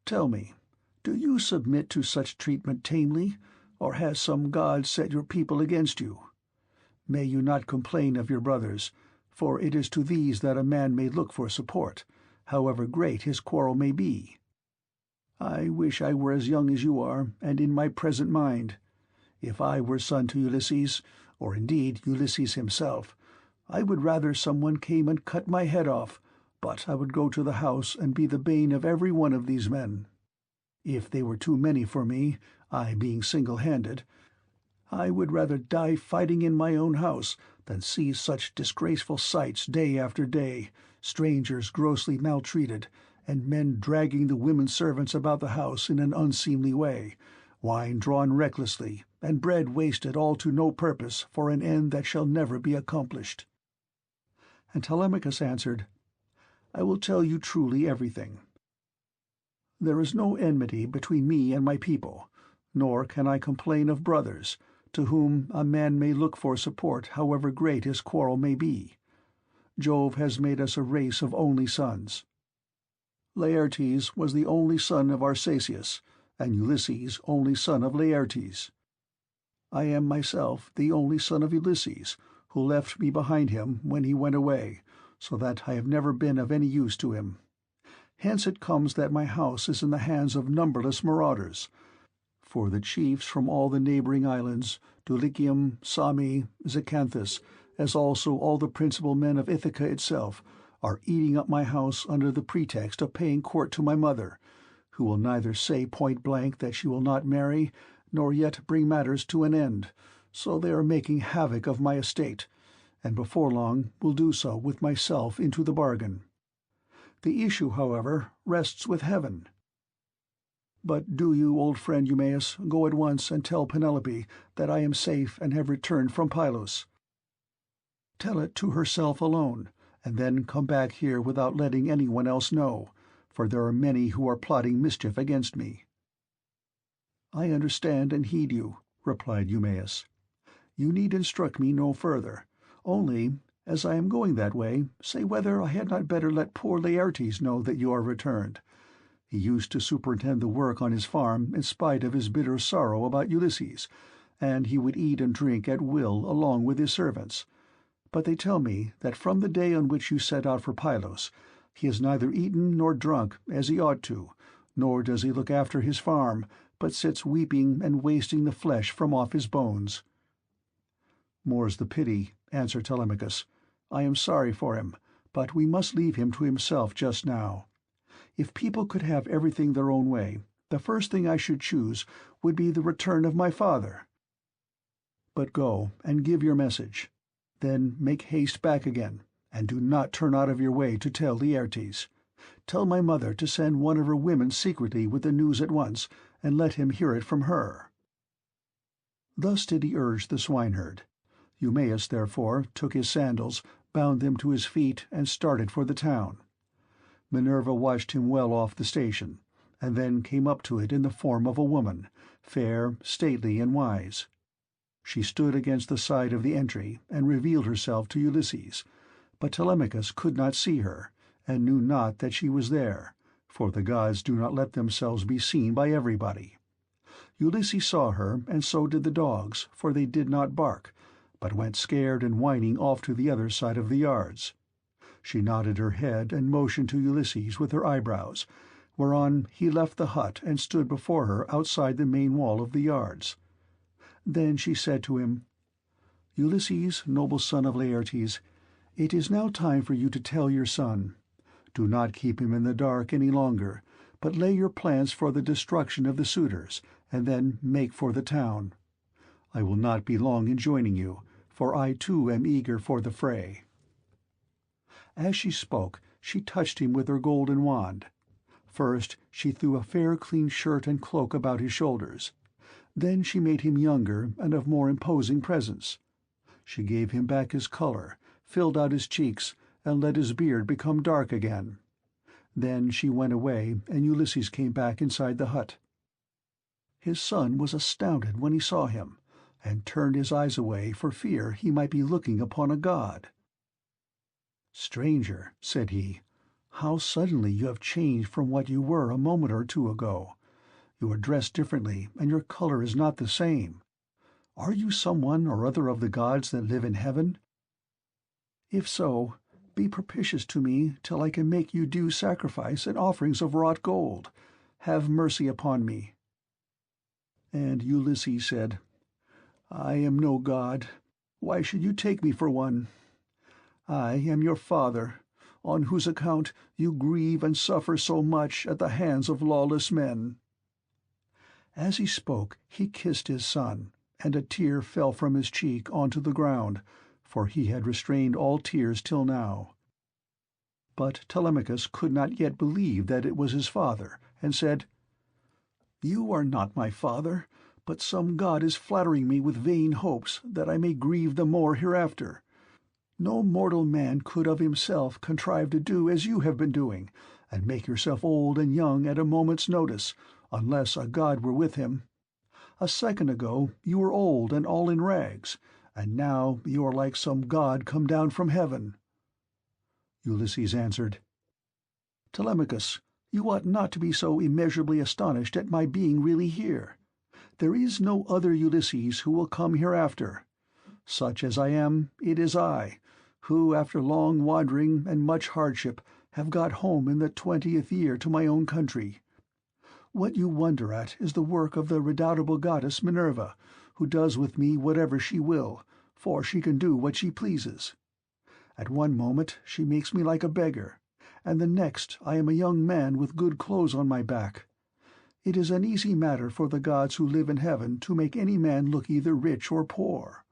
Tell me, do you submit to such treatment tamely, or has some god set your people against you? May you not complain of your brothers, for it is to these that a man may look for support, however great his quarrel may be. I wish I were as young as you are, and in my present mind. If I were son to Ulysses, or indeed Ulysses himself, I would rather someone came and cut my head off, but I would go to the house and be the bane of every one of these men. If they were too many for me, I being single-handed, I would rather die fighting in my own house than see such disgraceful sights day after day, strangers grossly maltreated, and men dragging the women servants about the house in an unseemly way, wine drawn recklessly, and bread wasted all to no purpose for an end that shall never be accomplished." And Telemachus answered, "I will tell you truly everything. There is no enmity between me and my people, nor can I complain of brothers, to whom a man may look for support however great his quarrel may be. Jove has made us a race of only sons. Laertes was the only son of Arceisius, and Ulysses only son of Laertes. I am myself the only son of Ulysses, who left me behind him when he went away, so that I have never been of any use to him. Hence it comes that my house is in the hands of numberless marauders. For the chiefs from all the neighbouring islands, Dulichium, Sami, Zacynthus, as also all the principal men of Ithaca itself, are eating up my house under the pretext of paying court to my mother, who will neither say point-blank that she will not marry, nor yet bring matters to an end. So they are making havoc of my estate, and before long will do so with myself into the bargain. The issue, however, rests with heaven. But do you, old friend Eumaeus, go at once and tell Penelope that I am safe and have returned from Pylos. Tell it to herself alone, and then come back here without letting anyone else know, for there are many who are plotting mischief against me." "I understand and heed you," replied Eumaeus. "You need instruct me no further. Only, as I am going that way, say whether I had not better let poor Laertes know that you are returned. He used to superintend the work on his farm in spite of his bitter sorrow about Ulysses, and he would eat and drink at will along with his servants. But they tell me that from the day on which you set out for Pylos, he has neither eaten nor drunk as he ought to, nor does he look after his farm, but sits weeping and wasting the flesh from off his bones." "More's the pity," answered Telemachus. "I am sorry for him, but we must leave him to himself just now. If people could have everything their own way, the first thing I should choose would be the return of my father. But go and give your message. Then make haste back again, and do not turn out of your way to tell Laertes. Tell my mother to send one of her women secretly with the news at once, and let him hear it from her." Thus did he urge the swineherd. Eumaeus, therefore, took his sandals, bound them to his feet, and started for the town. Minerva watched him well off the station, and then came up to it in the form of a woman, fair, stately, and wise. She stood against the side of the entry, and revealed herself to Ulysses, but Telemachus could not see her, and knew not that she was there, for the gods do not let themselves be seen by everybody. Ulysses saw her, and so did the dogs, for they did not bark, but went scared and whining off to the other side of the yards. She nodded her head and motioned to Ulysses with her eyebrows, whereon he left the hut and stood before her outside the main wall of the yards. Then she said to him, "Ulysses, noble son of Laertes, it is now time for you to tell your son. Do not keep him in the dark any longer, but lay your plans for the destruction of the suitors, and then make for the town. I will not be long in joining you, for I too am eager for the fray." As she spoke, she touched him with her golden wand. First she threw a fair clean shirt and cloak about his shoulders. Then she made him younger and of more imposing presence. She gave him back his colour, filled out his cheeks, and let his beard become dark again. Then she went away, and Ulysses came back inside the hut. His son was astounded when he saw him, and turned his eyes away for fear he might be looking upon a god. "Stranger," said he, "how suddenly you have changed from what you were a moment or two ago. You are dressed differently, and your colour is not the same. Are you someone or other of the gods that live in heaven? If so, be propitious to me till I can make you due sacrifice and offerings of wrought gold. Have mercy upon me." And Ulysses said, "I am no god. Why should you take me for one? I am your father, on whose account you grieve and suffer so much at the hands of lawless men." As he spoke, he kissed his son, and a tear fell from his cheek onto the ground, for he had restrained all tears till now. But Telemachus could not yet believe that it was his father, and said, "You are not my father, but some god is flattering me with vain hopes, that I may grieve the more hereafter. No mortal man could of himself contrive to do as you have been doing, and make yourself old and young at a moment's notice, unless a god were with him. A second ago you were old and all in rags, and now you are like some god come down from heaven." Ulysses answered, "Telemachus, you ought not to be so immeasurably astonished at my being really here. There is no other Ulysses who will come hereafter. Such as I am, it is I, who, after long wandering and much hardship, have got home in the 20th year to my own country. What you wonder at is the work of the redoubtable goddess Minerva, who does with me whatever she will, for she can do what she pleases. At one moment she makes me like a beggar, and the next I am a young man with good clothes on my back. It is an easy matter for the gods who live in heaven to make any man look either rich or poor."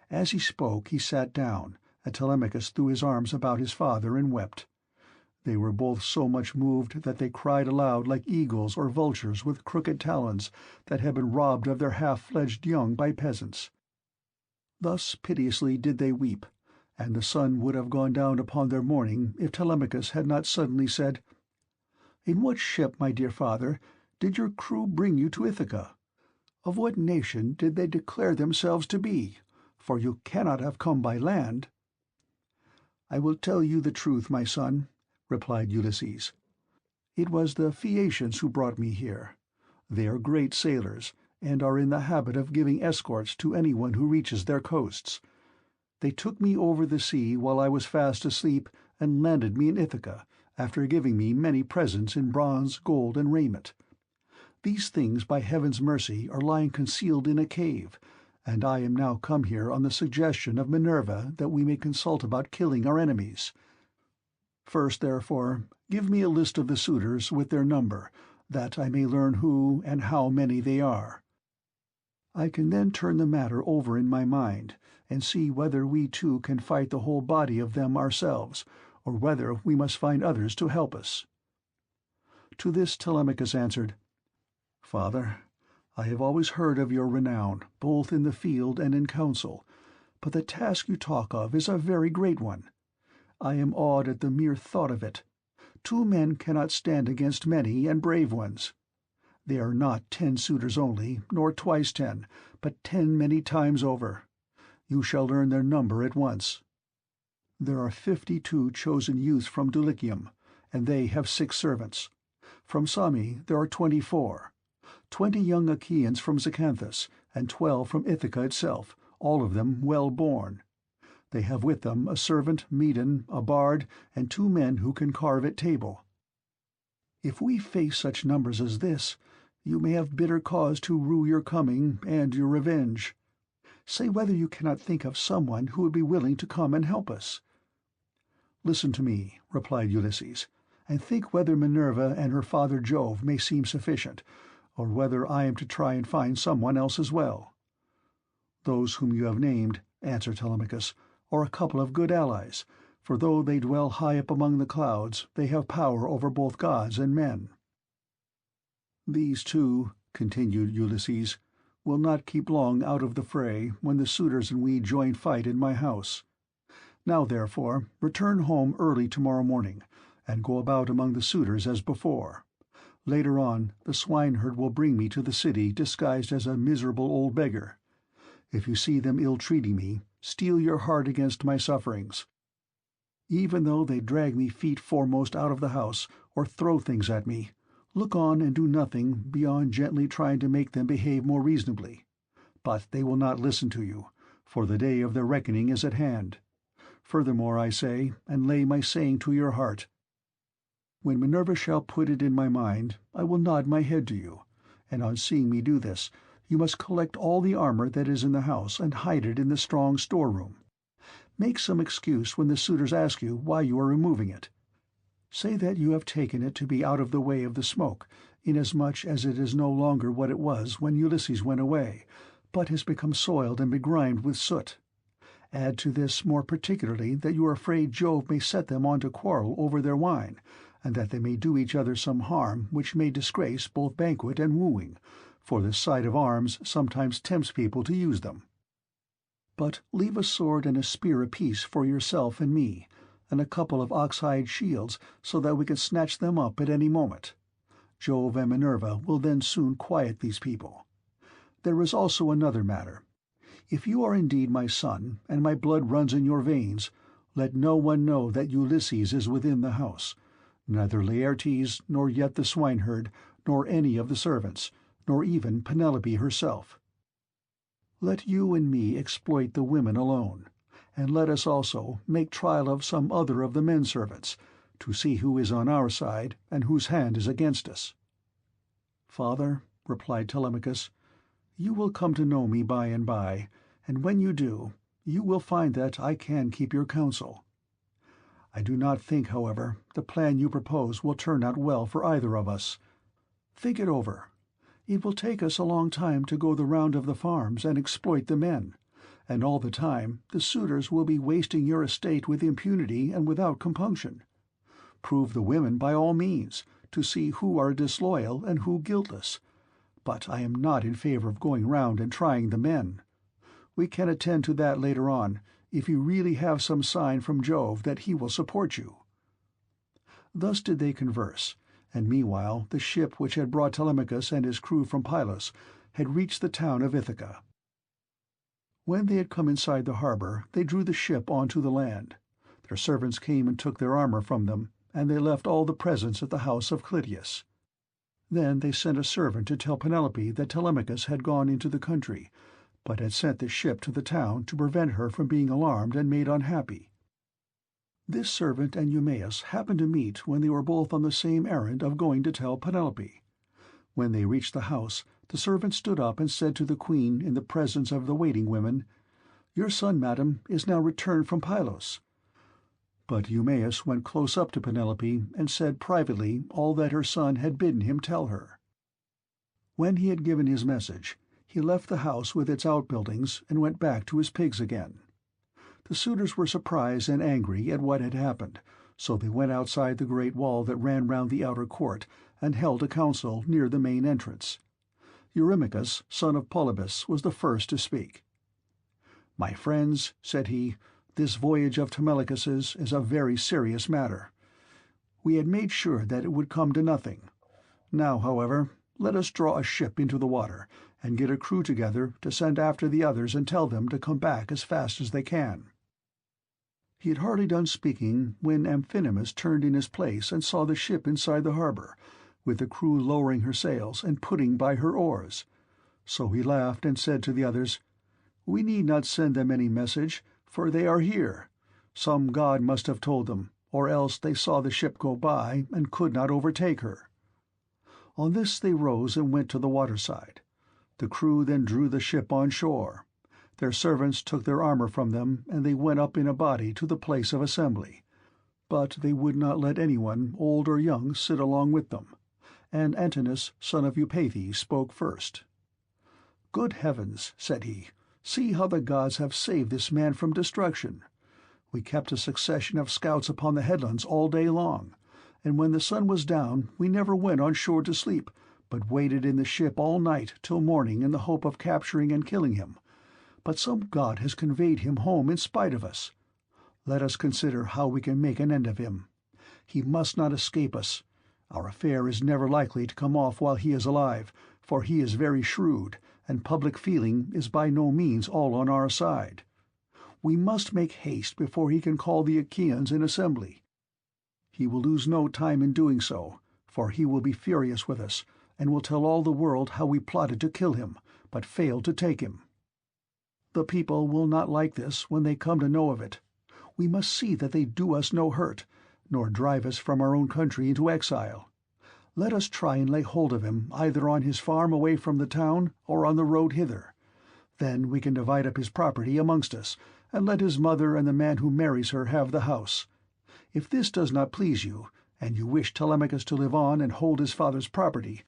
As he spoke he sat down, and Telemachus threw his arms about his father and wept. They were both so much moved that they cried aloud like eagles or vultures with crooked talons that have been robbed of their half-fledged young by peasants. Thus piteously did they weep, and the sun would have gone down upon their mourning if Telemachus had not suddenly said, "In what ship, my dear father, did your crew bring you to Ithaca? Of what nation did they declare themselves to be? For you cannot have come by land." "I will tell you the truth, my son," replied Ulysses. "It was the Phaeacians who brought me here. They are great sailors, and are in the habit of giving escorts to anyone who reaches their coasts. They took me over the sea while I was fast asleep and landed me in Ithaca, after giving me many presents in bronze, gold, and raiment. These things, by heaven's mercy, are lying concealed in a cave, and I am now come here on the suggestion of Minerva that we may consult about killing our enemies. First, therefore, give me a list of the suitors with their number, that I may learn who and how many they are. I can then turn the matter over in my mind, and see whether we too can fight the whole body of them ourselves, or whether we must find others to help us." To this Telemachus answered, "Father, I have always heard of your renown, both in the field and in council, but the task you talk of is a very great one. I am awed at the mere thought of it. 2 men cannot stand against many and brave ones. They are not 10 suitors only, nor twice 10, but 10 many times over. You shall learn their number at once. There are 52 chosen youths from Dulichium, and they have 6 servants. From Sami there are 24, 20 young Achaeans from Zacynthus, and 12 from Ithaca itself, all of them well born. They have with them a servant, Medon, a bard, and 2 men who can carve at table. If we face such numbers as this, you may have bitter cause to rue your coming and your revenge. Say whether you cannot think of someone who would be willing to come and help us." "Listen to me," replied Ulysses, "and think whether Minerva and her father Jove may seem sufficient, or whether I am to try and find someone else as well." "Those whom you have named," answered Telemachus, "are a couple of good allies, for though they dwell high up among the clouds, they have power over both gods and men." "These 2, continued Ulysses, "will not keep long out of the fray when the suitors and we join fight in my house. Now, therefore, return home early tomorrow morning, and go about among the suitors as before. Later on, the swineherd will bring me to the city disguised as a miserable old beggar. If you see them ill-treating me, steel your heart against my sufferings. Even though they drag me feet foremost out of the house, or throw things at me, look on and do nothing beyond gently trying to make them behave more reasonably. But they will not listen to you, for the day of their reckoning is at hand. Furthermore, I say, and lay my saying to your heart, when Minerva shall put it in my mind, I will nod my head to you, and on seeing me do this, you must collect all the armor that is in the house and hide it in the strong storeroom. Make some excuse when the suitors ask you why you are removing it. Say that you have taken it to be out of the way of the smoke, inasmuch as it is no longer what it was when Ulysses went away, but has become soiled and begrimed with soot. Add to this more particularly that you are afraid Jove may set them on to quarrel over their wine, and that they may do each other some harm which may disgrace both banquet and wooing, for the sight of arms sometimes tempts people to use them. But leave a sword and a spear apiece for yourself and me, and a couple of ox-hide shields, so that we can snatch them up at any moment. Jove and Minerva will then soon quiet these people. There is also another matter. If you are indeed my son, and my blood runs in your veins, let no one know that Ulysses is within the house, neither Laertes, nor yet the swineherd, nor any of the servants, nor even Penelope herself. Let you and me exploit the women alone, and let us also make trial of some other of the men-servants, to see who is on our side and whose hand is against us." "Father," replied Telemachus, "you will come to know me by and by, and when you do, you will find that I can keep your counsel. I do not think, however, the plan you propose will turn out well for either of us. Think it over. It will take us a long time to go the round of the farms and exploit the men, and all the time the suitors will be wasting your estate with impunity and without compunction. Prove the women by all means, to see who are disloyal and who guiltless, but I am not in favor of going round and trying the men. We can attend to that later on, if you really have some sign from Jove that he will support you." Thus did they converse, and meanwhile the ship which had brought Telemachus and his crew from Pylos had reached the town of Ithaca. When they had come inside the harbour, they drew the ship on to the land. Their servants came and took their armour from them, and they left all the presents at the house of Clytius. Then they sent a servant to tell Penelope that Telemachus had gone into the country, but had sent the ship to the town to prevent her from being alarmed and made unhappy. This servant and Eumaeus happened to meet when they were both on the same errand of going to tell Penelope. When they reached the house, the servant stood up and said to the queen in the presence of the waiting women, "Your son, madam, is now returned from Pylos." But Eumaeus went close up to Penelope and said privately all that her son had bidden him tell her. When he had given his message, he left the house with its outbuildings and went back to his pigs again. The suitors were surprised and angry at what had happened, so they went outside the great wall that ran round the outer court and held a council near the main entrance. Eurymachus, son of Polybus, was the first to speak. "My friends," said he, "this voyage of Telemachus's is a very serious matter. We had made sure that it would come to nothing. Now, however, let us draw a ship into the water, and get a crew together to send after the others and tell them to come back as fast as they can." He had hardly done speaking when Amphinomus turned in his place and saw the ship inside the harbour, with the crew lowering her sails and putting by her oars. So he laughed and said to the others, "We need not send them any message, for they are here. Some god must have told them, or else they saw the ship go by and could not overtake her." On this they rose and went to the waterside. The crew then drew the ship on shore. Their servants took their armour from them, and they went up in a body to the place of assembly. But they would not let anyone, old or young, sit along with them, and Antinous, son of Eupeithes, spoke first. "Good heavens," said he, "see how the gods have saved this man from destruction. We kept a succession of scouts upon the headlands all day long, and when the sun was down we never went on shore to sleep, but waited in the ship all night till morning in the hope of capturing and killing him. But some god has conveyed him home in spite of us. Let us consider how we can make an end of him. He must not escape us. Our affair is never likely to come off while he is alive, for he is very shrewd, and public feeling is by no means all on our side. We must make haste before he can call the Achaeans in assembly. He will lose no time in doing so, for he will be furious with us, and will tell all the world how we plotted to kill him, but failed to take him. The people will not like this when they come to know of it. We must see that they do us no hurt, nor drive us from our own country into exile. Let us try and lay hold of him either on his farm away from the town or on the road hither. Then we can divide up his property amongst us, and let his mother and the man who marries her have the house. If this does not please you, and you wish Telemachus to live on and hold his father's property,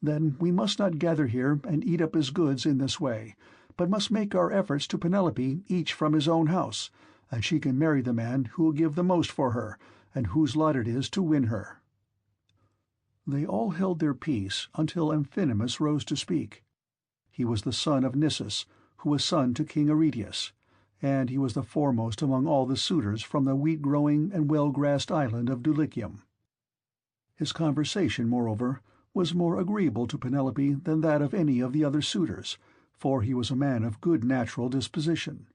then we must not gather here and eat up his goods in this way, but must make our efforts to Penelope each from his own house, and she can marry the man who will give the most for her, and whose lot it is to win her." They all held their peace until Amphinomus rose to speak. He was the son of Nisus, who was son to King Aretius, and he was the foremost among all the suitors from the wheat-growing and well-grassed island of Dulichium. His conversation, moreover, was more agreeable to Penelope than that of any of the other suitors, for he was a man of good natural disposition.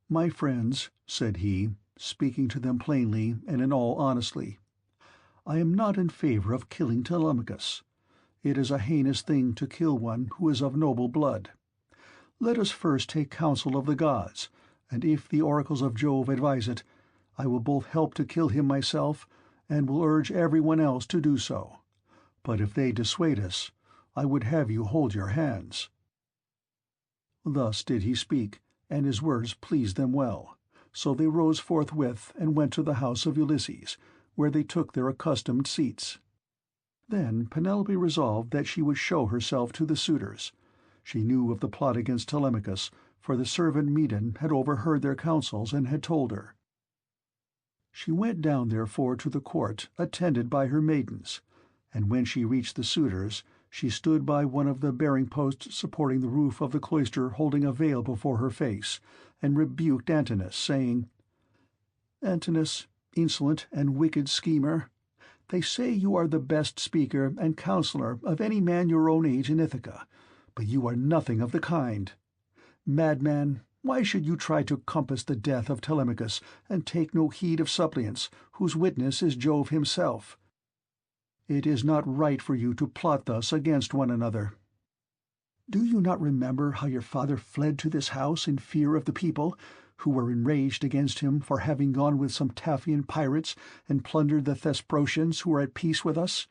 "My friends," said he, speaking to them plainly and in all honesty, "I am not in favor of killing Telemachus. It is a heinous thing to kill one who is of noble blood. Let us first take counsel of the gods, and if the oracles of Jove advise it, I will both help to kill him myself, and will urge everyone else to do so. But if they dissuade us, I would have you hold your hands." Thus did he speak, and his words pleased them well. So they rose forthwith and went to the house of Ulysses, where they took their accustomed seats. Then Penelope resolved that she would show herself to the suitors. She knew of the plot against Telemachus, for the servant Medon had overheard their counsels and had told her. She went down therefore to the court, attended by her maidens, and when she reached the suitors, she stood by one of the bearing posts supporting the roof of the cloister, holding a veil before her face, and rebuked Antinous, saying, "Antinous, insolent and wicked schemer, they say you are the best speaker and counselor of any man your own age in Ithaca, but you are nothing of the kind. Madman, why should you try to compass the death of Telemachus and take no heed of suppliants, whose witness is Jove himself? It is not right for you to plot thus against one another. Do you not remember how your father fled to this house in fear of the people, who were enraged against him for having gone with some Taphian pirates and plundered the Thesprotians who were at peace with us?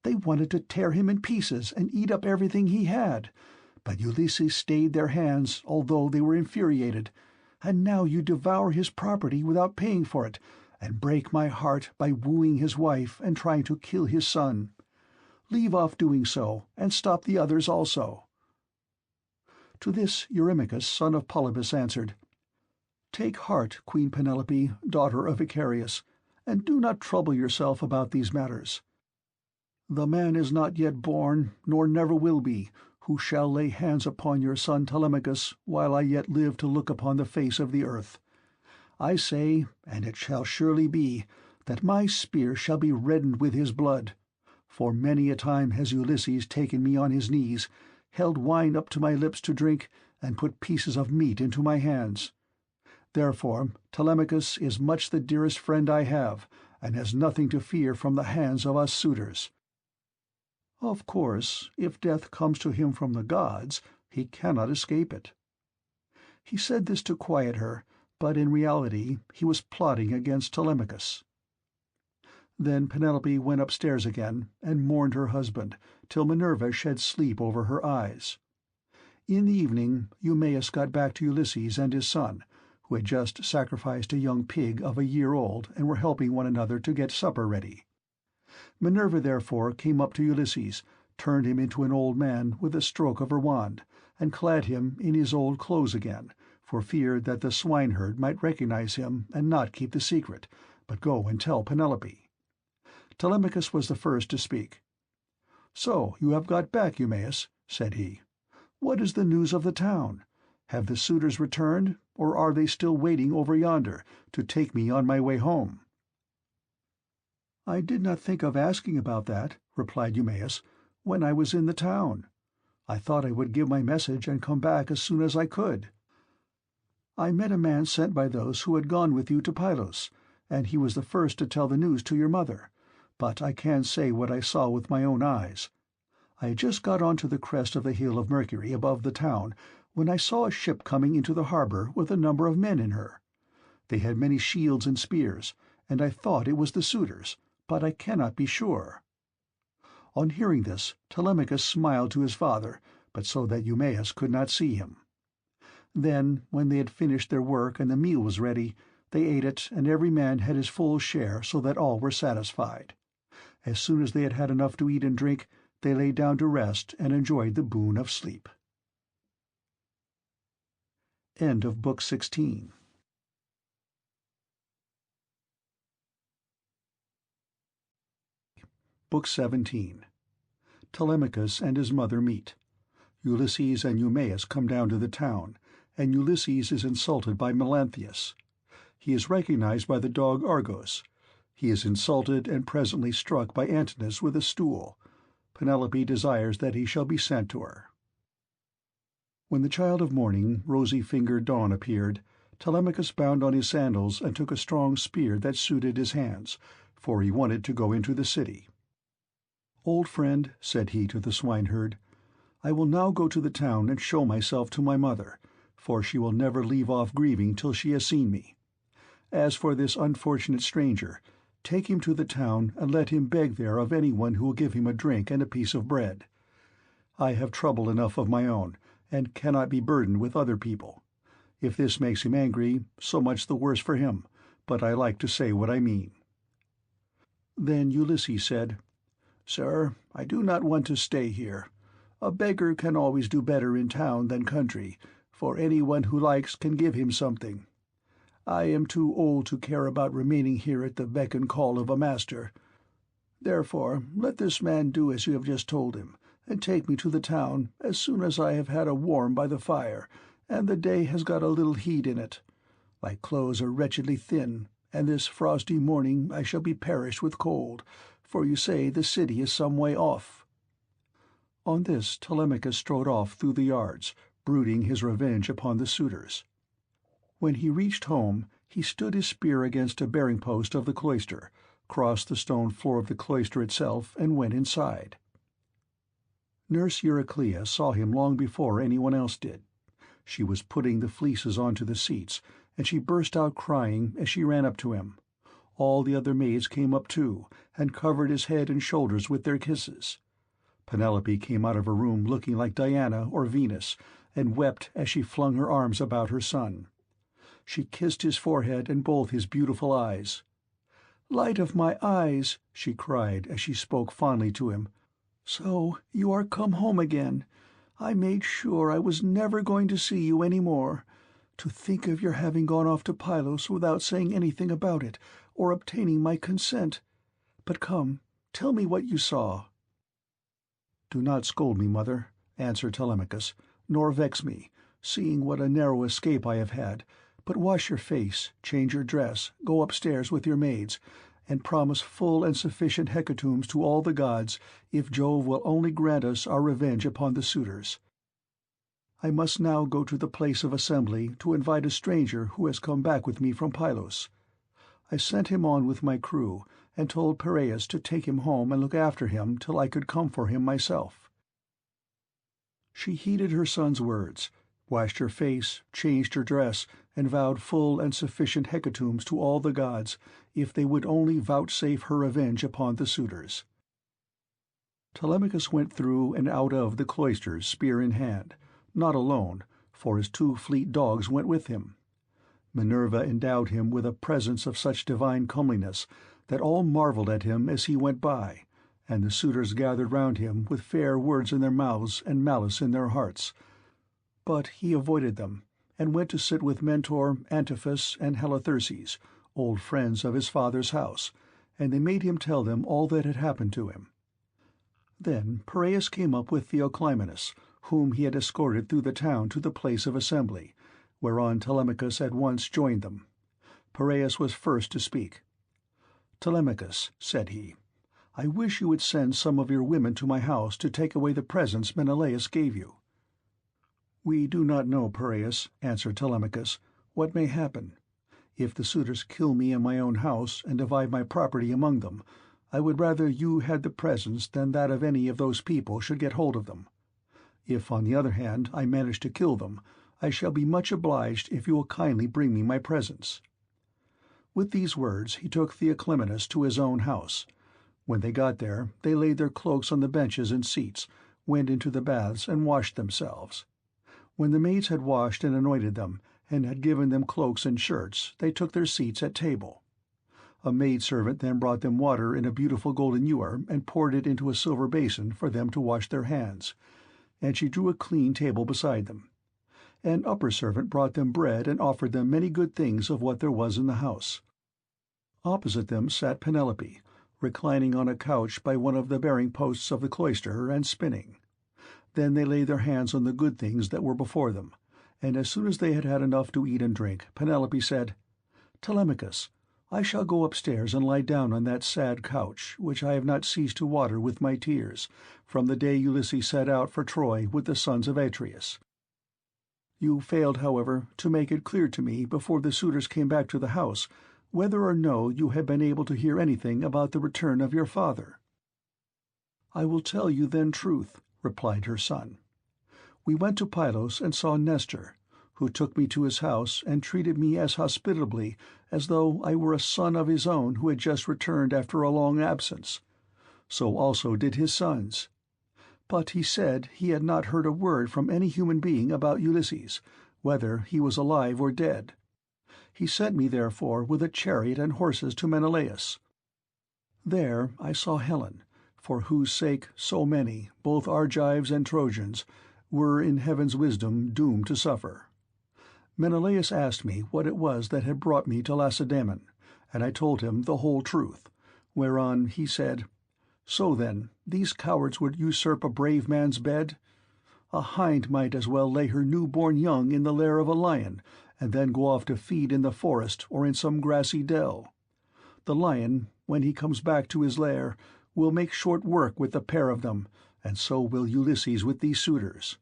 They wanted to tear him in pieces and eat up everything he had, but Ulysses stayed their hands, although they were infuriated, and now you devour his property without paying for it, and break my heart by wooing his wife and trying to kill his son. Leave off doing so, and stop the others also." To this Eurymachus, son of Polybus, answered, "Take heart, Queen Penelope, daughter of Icarius, and do not trouble yourself about these matters. The man is not yet born, nor never will be, who shall lay hands upon your son Telemachus while I yet live to look upon the face of the earth. I say, and it shall surely be, that my spear shall be reddened with his blood, for many a time has Ulysses taken me on his knees, held wine up to my lips to drink, and put pieces of meat into my hands. Therefore Telemachus is much the dearest friend I have, and has nothing to fear from the hands of us suitors. Of course, if death comes to him from the gods, he cannot escape it." He said this to quiet her, but in reality he was plotting against Telemachus. Then Penelope went upstairs again, and mourned her husband, till Minerva shed sleep over her eyes. In the evening Eumaeus got back to Ulysses and his son, who had just sacrificed a young pig of a year old and were helping one another to get supper ready. Minerva therefore came up to Ulysses, turned him into an old man with a stroke of her wand, and clad him in his old clothes again, for fear that the swineherd might recognize him and not keep the secret, but go and tell Penelope. Telemachus was the first to speak. "So you have got back, Eumaeus," said he. "What is the news of the town? Have the suitors returned, or are they still waiting over yonder to take me on my way home?" "I did not think of asking about that," replied Eumaeus, "when I was in the town. I thought I would give my message and come back as soon as I could. I met a man sent by those who had gone with you to Pylos, and he was the first to tell the news to your mother, but I can say what I saw with my own eyes. I had just got on to the crest of the hill of Mercury above the town when I saw a ship coming into the harbour with a number of men in her. They had many shields and spears, and I thought it was the suitors, but I cannot be sure." On hearing this, Telemachus smiled to his father, but so that Eumaeus could not see him. Then, when they had finished their work and the meal was ready, they ate it, and every man had his full share, so that all were satisfied. As soon as they had had enough to eat and drink, they lay down to rest and enjoyed the boon of sleep. End of Book 16. Book 17. Telemachus and his mother meet. Ulysses and Eumaeus come down to the town, and Ulysses is insulted by Melanthius. He is recognized by the dog Argos. He is insulted and presently struck by Antinous with a stool. Penelope desires that he shall be sent to her. When the child of morning, rosy-fingered Dawn, appeared, Telemachus bound on his sandals and took a strong spear that suited his hands, for he wanted to go into the city. "Old friend," said he to the swineherd, "I will now go to the town and show myself to my mother, for she will never leave off grieving till she has seen me. As for this unfortunate stranger, take him to the town and let him beg there of anyone who will give him a drink and a piece of bread. I have trouble enough of my own, and cannot be burdened with other people. If this makes him angry, so much the worse for him, but I like to say what I mean." Then Ulysses said, "Sir, I do not want to stay here. A beggar can always do better in town than country, for anyone who likes can give him something. I am too old to care about remaining here at the beck and call of a master. Therefore let this man do as you have just told him, and take me to the town as soon as I have had a warm by the fire, and the day has got a little heat in it. My clothes are wretchedly thin, and this frosty morning I shall be perished with cold, for you say the city is some way off." On this Telemachus strode off through the yards, brooding his revenge upon the suitors. When he reached home, he stood his spear against a bearing-post of the cloister, crossed the stone floor of the cloister itself, and went inside. Nurse Euryclea saw him long before anyone else did. She was putting the fleeces onto the seats, and she burst out crying as she ran up to him. All the other maids came up too, and covered his head and shoulders with their kisses. Penelope came out of her room looking like Diana or Venus, and wept as she flung her arms about her son. She kissed his forehead and both his beautiful eyes. "Light of my eyes," she cried as she spoke fondly to him, "so you are come home again. I made sure I was never going to see you any more. To think of your having gone off to Pylos without saying anything about it, or obtaining my consent. But come, tell me what you saw." "Do not scold me, mother," answered Telemachus, "nor vex me, seeing what a narrow escape I have had, but wash your face, change your dress, go upstairs with your maids, and promise full and sufficient hecatombs to all the gods, if Jove will only grant us our revenge upon the suitors. I must now go to the place of assembly to invite a stranger who has come back with me from Pylos. I sent him on with my crew, and told Piraeus to take him home and look after him till I could come for him myself." She heeded her son's words, washed her face, changed her dress, and vowed full and sufficient hecatombs to all the gods, if they would only vouchsafe her revenge upon the suitors. Telemachus went through and out of the cloisters spear in hand, not alone, for his 2 fleet dogs went with him. Minerva endowed him with a presence of such divine comeliness that all marvelled at him as he went by, and the suitors gathered round him with fair words in their mouths and malice in their hearts. But he avoided them, and went to sit with Mentor, Antiphus, and Halitherses, old friends of his father's house, and they made him tell them all that had happened to him. Then Piraeus came up with Theoclymenus, whom he had escorted through the town to the place of assembly, whereon Telemachus at once joined them. Piraeus was first to speak. "Telemachus," said he, "I wish you would send some of your women to my house to take away the presents Menelaus gave you." "We do not know, Piraeus," answered Telemachus, "what may happen. If the suitors kill me in my own house and divide my property among them, I would rather you had the presents than that of any of those people should get hold of them. If, on the other hand, I manage to kill them, I shall be much obliged if you will kindly bring me my presents." With these words he took Theoclymenus to his own house. When they got there, they laid their cloaks on the benches and seats, went into the baths, and washed themselves. When the maids had washed and anointed them, and had given them cloaks and shirts, they took their seats at table. A maidservant then brought them water in a beautiful golden ewer, and poured it into a silver basin for them to wash their hands, and she drew a clean table beside them. An upper servant brought them bread and offered them many good things of what there was in the house. Opposite them sat Penelope, reclining on a couch by one of the bearing-posts of the cloister, and spinning. Then they laid their hands on the good things that were before them, and as soon as they had had enough to eat and drink, Penelope said, "Telemachus, I shall go upstairs and lie down on that sad couch, which I have not ceased to water with my tears, from the day Ulysses set out for Troy with the sons of Atreus. You failed, however, to make it clear to me before the suitors came back to the house whether or no you had been able to hear anything about the return of your father." "I will tell you then truth," replied her son. "We went to Pylos and saw Nestor, who took me to his house and treated me as hospitably as though I were a son of his own who had just returned after a long absence. So also did his sons. But he said he had not heard a word from any human being about Ulysses, whether he was alive or dead. He sent me, therefore, with a chariot and horses to Menelaus. There I saw Helen, for whose sake so many, both Argives and Trojans, were in heaven's wisdom doomed to suffer. Menelaus asked me what it was that had brought me to Lacedaemon, and I told him the whole truth, whereon he said, "So then, these cowards would usurp a brave man's bed? A hind might as well lay her new-born young in the lair of a lion, and then go off to feed in the forest or in some grassy dell. The lion, when he comes back to his lair, will make short work with the pair of them, and so will Ulysses with these suitors.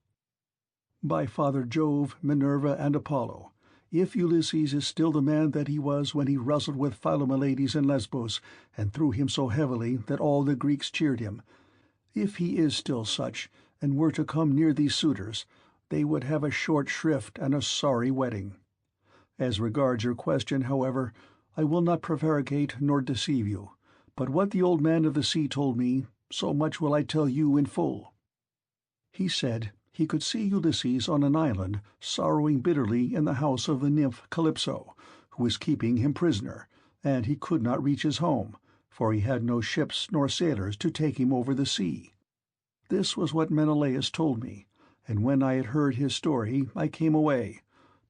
By Father Jove, Minerva, and Apollo, if Ulysses is still the man that he was when he wrestled with Philomelides in Lesbos and threw him so heavily that all the Greeks cheered him, if he is still such, and were to come near these suitors, they would have a short shrift and a sorry wedding. As regards your question, however, I will not prevaricate nor deceive you, but what the old man of the sea told me, so much will I tell you in full. He said he could see Ulysses on an island sorrowing bitterly in the house of the nymph Calypso, who was keeping him prisoner, and he could not reach his home, for he had no ships nor sailors to take him over the sea. This was what Menelaus told me, and when I had heard his story I came away.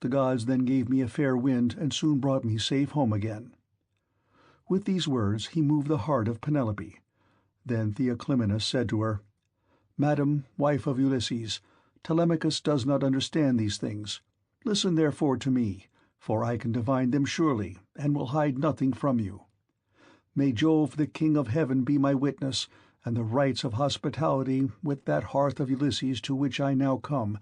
The gods then gave me a fair wind and soon brought me safe home again." With these words he moved the heart of Penelope. Then Theoclymenus said to her, "Madam, wife of Ulysses, Telemachus does not understand these things. Listen therefore to me, for I can divine them surely, and will hide nothing from you. May Jove the King of Heaven be my witness, and the rites of hospitality with that hearth of Ulysses to which I now come,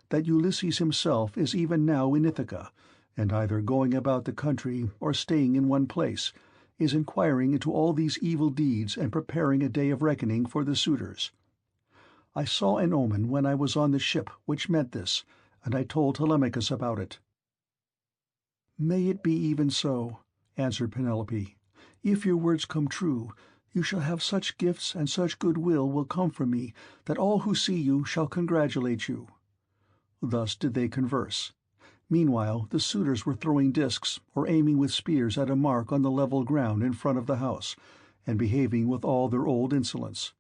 that Ulysses himself is even now in Ithaca, and either going about the country or staying in one place, is inquiring into all these evil deeds and preparing a day of reckoning for the suitors. I saw an omen when I was on the ship which meant this, and I told Telemachus about it." "May it be even so," answered Penelope. "If your words come true, you shall have such gifts and such goodwill will come from me that all who see you shall congratulate you." Thus did they converse. Meanwhile the suitors were throwing discs or aiming with spears at a mark on the level ground in front of the house, and behaving with all their old insolence.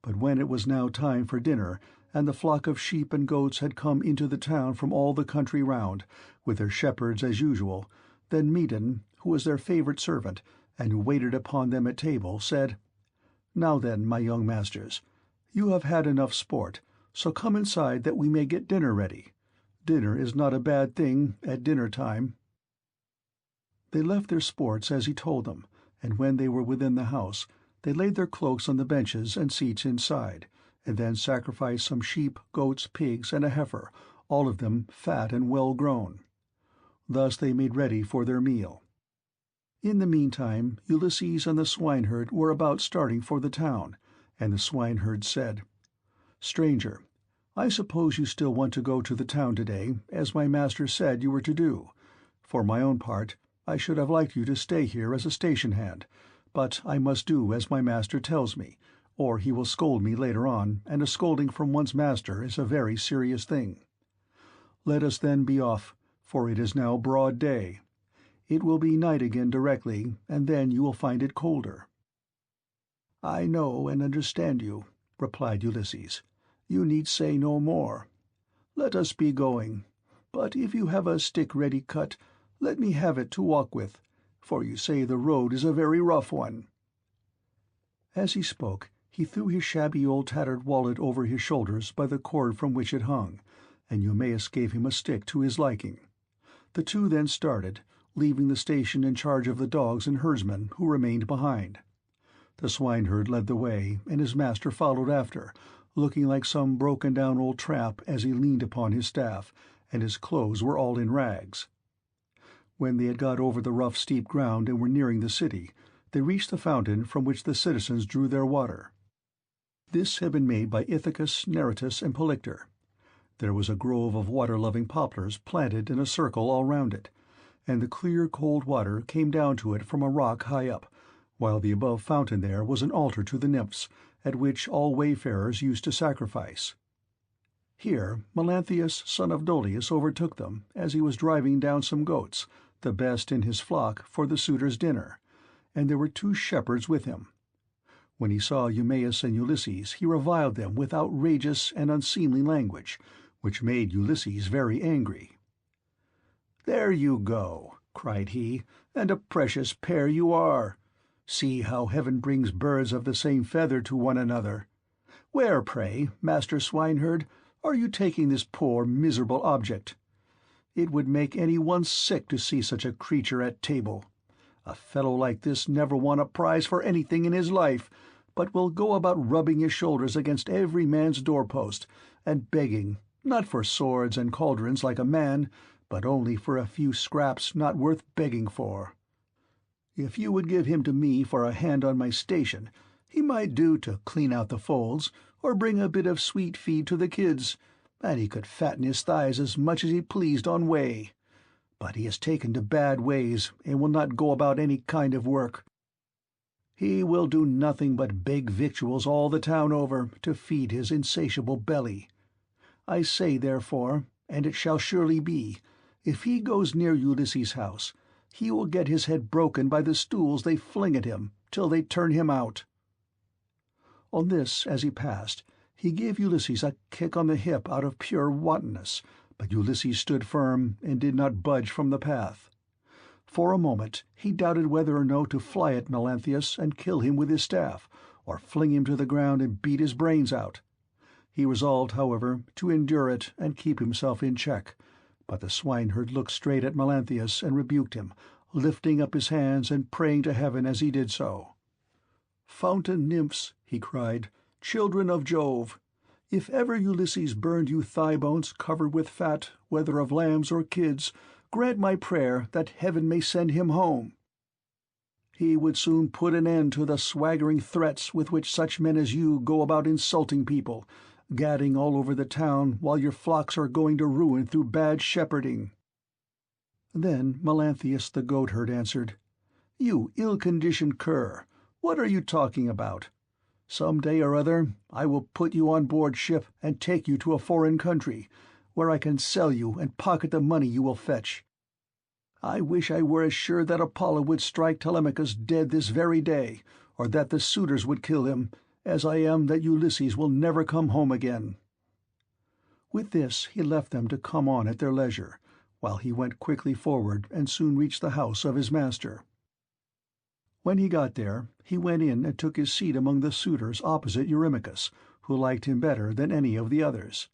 But when it was now time for dinner, and the flock of sheep and goats had come into the town from all the country round, with their shepherds as usual, then Medon, who was their favourite servant, and who waited upon them at table, said, "Now then, my young masters, you have had enough sport, so come inside that we may get dinner ready. Dinner is not a bad thing at dinner time." They left their sports as he told them, and when they were within the house, they laid their cloaks on the benches and seats inside, and then sacrificed some sheep, goats, pigs, and a heifer, all of them fat and well grown. Thus they made ready for their meal. In the meantime Ulysses and the swineherd were about starting for the town, and the swineherd said, "Stranger, I suppose you still want to go to the town today, as my master said you were to do. For my own part, I should have liked you to stay here as a station hand, but I must do as my master tells me, or he will scold me later on, and a scolding from one's master is a very serious thing. Let us then be off, for it is now broad day. It will be night again directly, and then you will find it colder." "I know and understand you," replied Ulysses. "You need say no more. Let us be going. But if you have a stick ready cut, let me have it to walk with, for you say the road is a very rough one." As he spoke, he threw his shabby old tattered wallet over his shoulders by the cord from which it hung, and Eumaeus gave him a stick to his liking. The two then started, leaving the station in charge of the dogs and herdsmen, who remained behind. The swineherd led the way, and his master followed after, looking like some broken-down old tramp as he leaned upon his staff, and his clothes were all in rags. When they had got over the rough steep ground and were nearing the city, they reached the fountain from which the citizens drew their water. This had been made by Ithacus, Neritus, and Polyctor. There was a grove of water-loving poplars planted in a circle all round it, and the clear cold water came down to it from a rock high up, while the above fountain there was an altar to the nymphs, at which all wayfarers used to sacrifice. Here Melanthius, son of Dolius, overtook them, as he was driving down some goats, the best in his flock, for the suitors' dinner, and there were 2 shepherds with him. When he saw Eumaeus and Ulysses, he reviled them with outrageous and unseemly language, which made Ulysses very angry. "There you go," cried he, "and a precious pair you are. See how heaven brings birds of the same feather to one another. Where, pray, master swineherd, are you taking this poor miserable object? It would make any one sick to see such a creature at table. A fellow like this never won a prize for anything in his life, but will go about rubbing his shoulders against every man's doorpost, and begging, not for swords and cauldrons like a man, but only for a few scraps not worth begging for. If you would give him to me for a hand on my station, he might do to clean out the folds, or bring a bit of sweet feed to the kids, and he could fatten his thighs as much as he pleased on whey. But he has taken to bad ways, and will not go about any kind of work. He will do nothing but beg victuals all the town over, to feed his insatiable belly. I say, therefore, and it shall surely be, if he goes near Ulysses' house, he will get his head broken by the stools they fling at him, till they turn him out." On this, as he passed, he gave Ulysses a kick on the hip out of pure wantonness, but Ulysses stood firm and did not budge from the path. For a moment he doubted whether or no to fly at Melanthius and kill him with his staff, or fling him to the ground and beat his brains out. He resolved, however, to endure it and keep himself in check, but the swineherd looked straight at Melanthius and rebuked him, lifting up his hands and praying to heaven as he did so. "Fountain nymphs," he cried, "children of Jove, if ever Ulysses burned you thigh bones covered with fat, whether of lambs or kids, grant my prayer that heaven may send him home. He would soon put an end to the swaggering threats with which such men as you go about insulting people, gadding all over the town while your flocks are going to ruin through bad shepherding." Then Melanthius the goatherd answered, "You ill-conditioned cur, what are you talking about? Some day or other I will put you on board ship and take you to a foreign country, where I can sell you and pocket the money you will fetch. I wish I were as sure that Apollo would strike Telemachus dead this very day, or that the suitors would kill him, as I am that Ulysses will never come home again." With this he left them to come on at their leisure, while he went quickly forward and soon reached the house of his master. When he got there, he went in and took his seat among the suitors opposite Eurymachus, who liked him better than any of the others.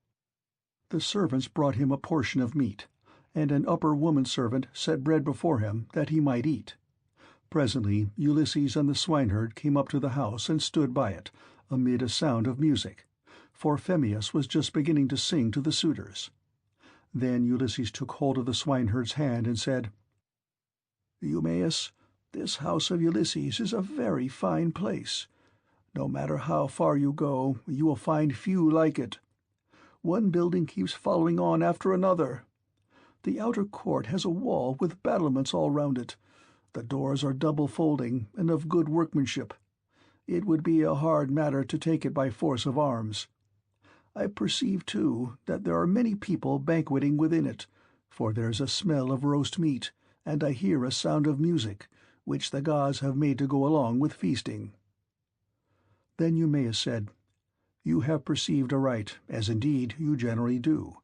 The servants brought him a portion of meat, and an upper woman-servant set bread before him that he might eat. Presently Ulysses and the swineherd came up to the house and stood by it, amid a sound of music, for Phemius was just beginning to sing to the suitors. Then Ulysses took hold of the swineherd's hand and said, "Eumaeus, this house of Ulysses is a very fine place. No matter how far you go, you will find few like it. One building keeps following on after another. The outer court has a wall with battlements all round it. The doors are double-folding and of good workmanship. It would be a hard matter to take it by force of arms. I perceive, too, that there are many people banqueting within it, for there's a smell of roast meat, and I hear a sound of music, which the gods have made to go along with feasting." Then Eumaeus said, "You have perceived aright, as indeed you generally do.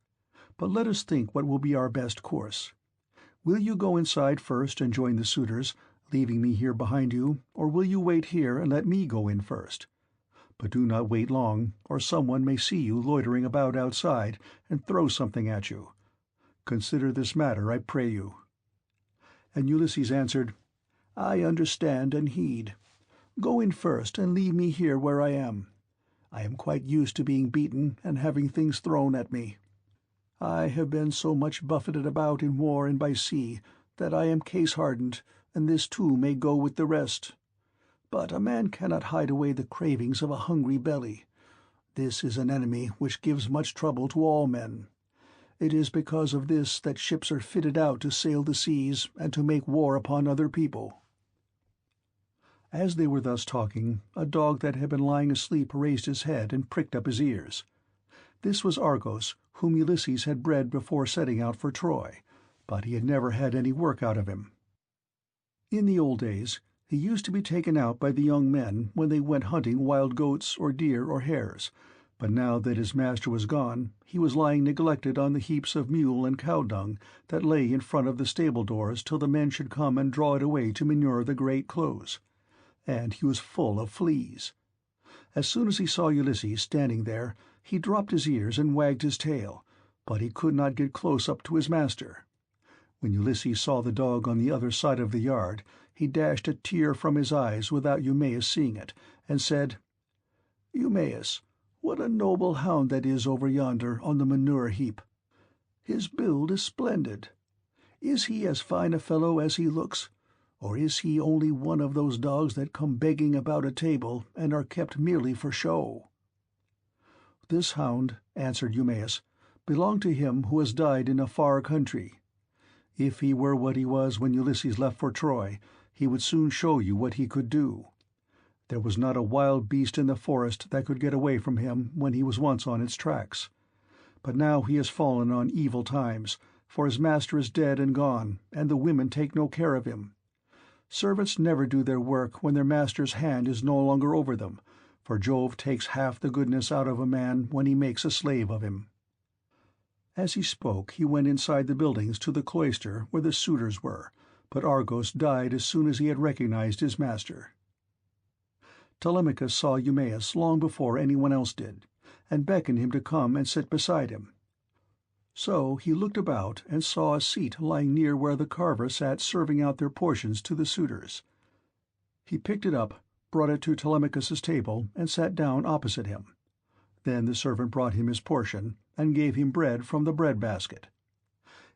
But let us think what will be our best course. Will you go inside first and join the suitors, leaving me here behind you, or will you wait here and let me go in first? But do not wait long, or someone may see you loitering about outside and throw something at you. Consider this matter, I pray you." And Ulysses answered, "I understand and heed. Go in first and leave me here where I am. I am quite used to being beaten and having things thrown at me. I have been so much buffeted about in war and by sea that I am case-hardened, and this too may go with the rest. But a man cannot hide away the cravings of a hungry belly. This is an enemy which gives much trouble to all men. It is because of this that ships are fitted out to sail the seas and to make war upon other people." As they were thus talking, a dog that had been lying asleep raised his head and pricked up his ears. This was Argos, whom Ulysses had bred before setting out for Troy, but he had never had any work out of him. In the old days, he used to be taken out by the young men when they went hunting wild goats or deer or hares, but now that his master was gone, he was lying neglected on the heaps of mule and cow dung that lay in front of the stable doors till the men should come and draw it away to manure the great close. And he was full of fleas. As soon as he saw Ulysses standing there, he dropped his ears and wagged his tail, but he could not get close up to his master. When Ulysses saw the dog on the other side of the yard, he dashed a tear from his eyes without Eumaeus seeing it, and said, "Eumaeus, what a noble hound that is over yonder on the manure heap! His build is splendid. Is he as fine a fellow as he looks, or is he only one of those dogs that come begging about a table and are kept merely for show?" "This hound," answered Eumaeus, "belonged to him who has died in a far country. If he were what he was when Ulysses left for Troy, he would soon show you what he could do. There was not a wild beast in the forest that could get away from him when he was once on its tracks. But now he has fallen on evil times, for his master is dead and gone, and the women take no care of him. Servants never do their work when their master's hand is no longer over them, for Jove takes half the goodness out of a man when he makes a slave of him." As he spoke he went inside the buildings to the cloister where the suitors were, but Argos died as soon as he had recognized his master. Telemachus saw Eumaeus long before anyone else did, and beckoned him to come and sit beside him. So he looked about and saw a seat lying near where the carver sat serving out their portions to the suitors. He picked it up, brought it to Telemachus's table, and sat down opposite him. Then the servant brought him his portion, and gave him bread from the bread-basket.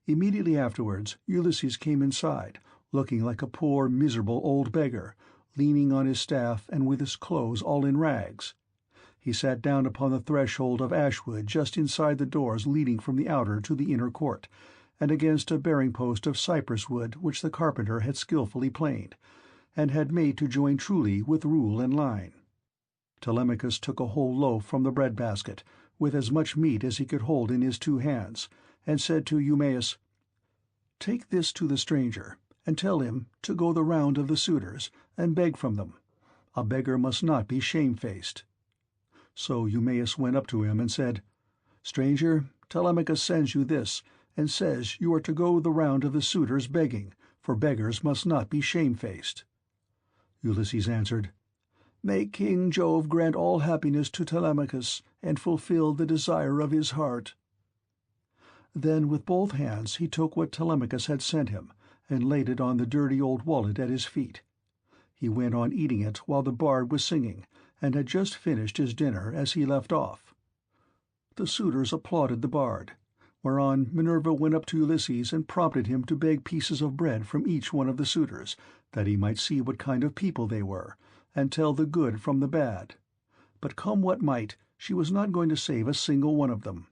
Immediately afterwards Ulysses came inside, looking like a poor miserable old beggar, leaning on his staff and with his clothes all in rags. He sat down upon the threshold of ashwood just inside the doors leading from the outer to the inner court, and against a bearing-post of cypress wood which the carpenter had skilfully planed, and had made to join truly with rule and line. Telemachus took a whole loaf from the bread-basket, with as much meat as he could hold in his 2 hands, and said to Eumaeus, "Take this to the stranger, and tell him to go the round of the suitors, and beg from them. A beggar must not be shamefaced." So Eumaeus went up to him and said, "Stranger, Telemachus sends you this, and says you are to go the round of the suitors begging, for beggars must not be shamefaced." Ulysses answered, "May King Jove grant all happiness to Telemachus, and fulfill the desire of his heart." Then with both hands he took what Telemachus had sent him, and laid it on the dirty old wallet at his feet. He went on eating it while the bard was singing, and had just finished his dinner as he left off. The suitors applauded the bard, whereon Minerva went up to Ulysses and prompted him to beg pieces of bread from each one of the suitors, that he might see what kind of people they were, and tell the good from the bad. But come what might, she was not going to save a single one of them.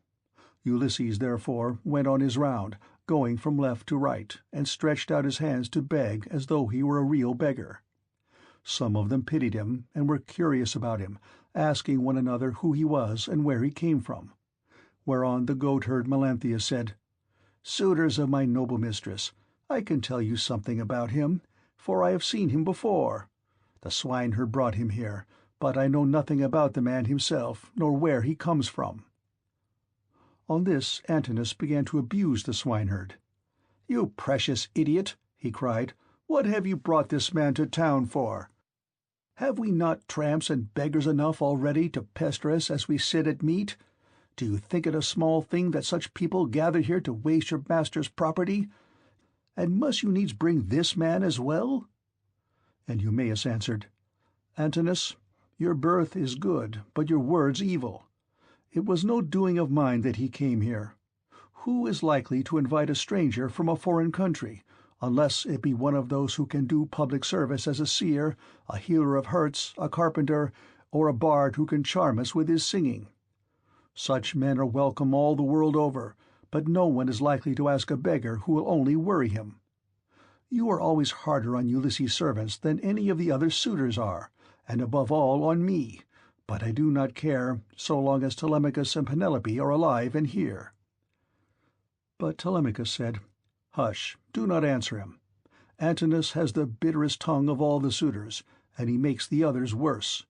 Ulysses, therefore, went on his round, going from left to right, and stretched out his hands to beg as though he were a real beggar. Some of them pitied him, and were curious about him, asking one another who he was and where he came from. Whereon the goatherd Melanthius said, "Suitors of my noble mistress, I can tell you something about him, for I have seen him before. The swineherd brought him here, but I know nothing about the man himself, nor where he comes from." On this Antinous began to abuse the swineherd. "You precious idiot," he cried, "what have you brought this man to town for? Have we not tramps and beggars enough already to pester us as we sit at meat? Do you think it a small thing that such people gather here to waste your master's property? And must you needs bring this man as well?" And Eumaeus answered, "Antinous, your birth is good, but your words evil. It was no doing of mine that he came here. Who is likely to invite a stranger from a foreign country, unless it be one of those who can do public service as a seer, a healer of hurts, a carpenter, or a bard who can charm us with his singing? Such men are welcome all the world over, but no one is likely to ask a beggar who will only worry him. You are always harder on Ulysses' servants than any of the other suitors are, and above all on me, but I do not care, so long as Telemachus and Penelope are alive and here." But Telemachus said, "Hush, do not answer him. Antinous has the bitterest tongue of all the suitors, and he makes the others worse."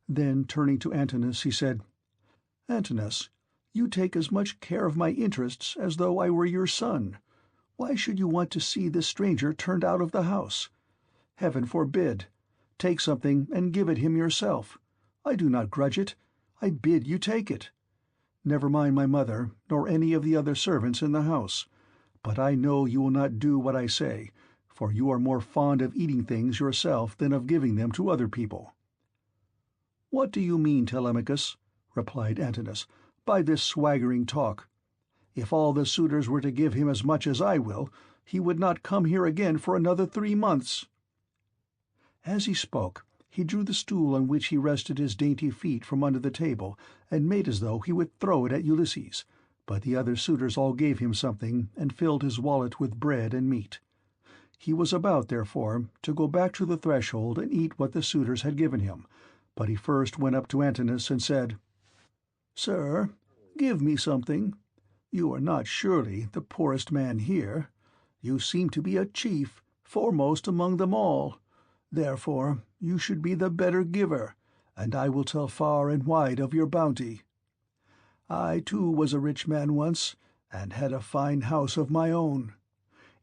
Then, turning to Antinous, he said, "Antinous, you take as much care of my interests as though I were your son. Why should you want to see this stranger turned out of the house? Heaven forbid! Take something and give it him yourself. I do not grudge it. I bid you take it. Never mind my mother, nor any of the other servants in the house. But I know you will not do what I say, for you are more fond of eating things yourself than of giving them to other people." "What do you mean, Telemachus," replied Antinous, "by this swaggering talk? If all the suitors were to give him as much as I will, he would not come here again for another 3 months." As he spoke, he drew the stool on which he rested his dainty feet from under the table, and made as though he would throw it at Ulysses, but the other suitors all gave him something, and filled his wallet with bread and meat. He was about, therefore, to go back to the threshold and eat what the suitors had given him, but he first went up to Antinous and said, "Sir, give me something. You are not surely the poorest man here. You seem to be a chief, foremost among them all. Therefore you should be the better giver, and I will tell far and wide of your bounty. I too was a rich man once, and had a fine house of my own.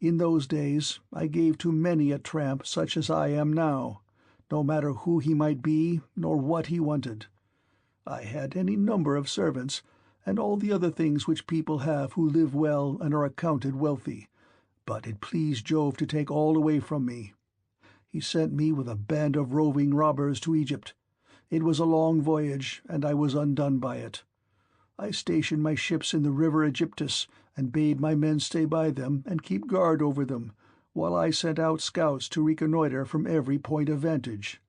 In those days I gave to many a tramp such as I am now, no matter who he might be, nor what he wanted. I had any number of servants, and all the other things which people have who live well and are accounted wealthy, but it pleased Jove to take all away from me. He sent me with a band of roving robbers to Egypt. It was a long voyage, and I was undone by it. I stationed my ships in the river Aegyptus, and bade my men stay by them and keep guard over them, while I sent out scouts to reconnoitre from every point of vantage.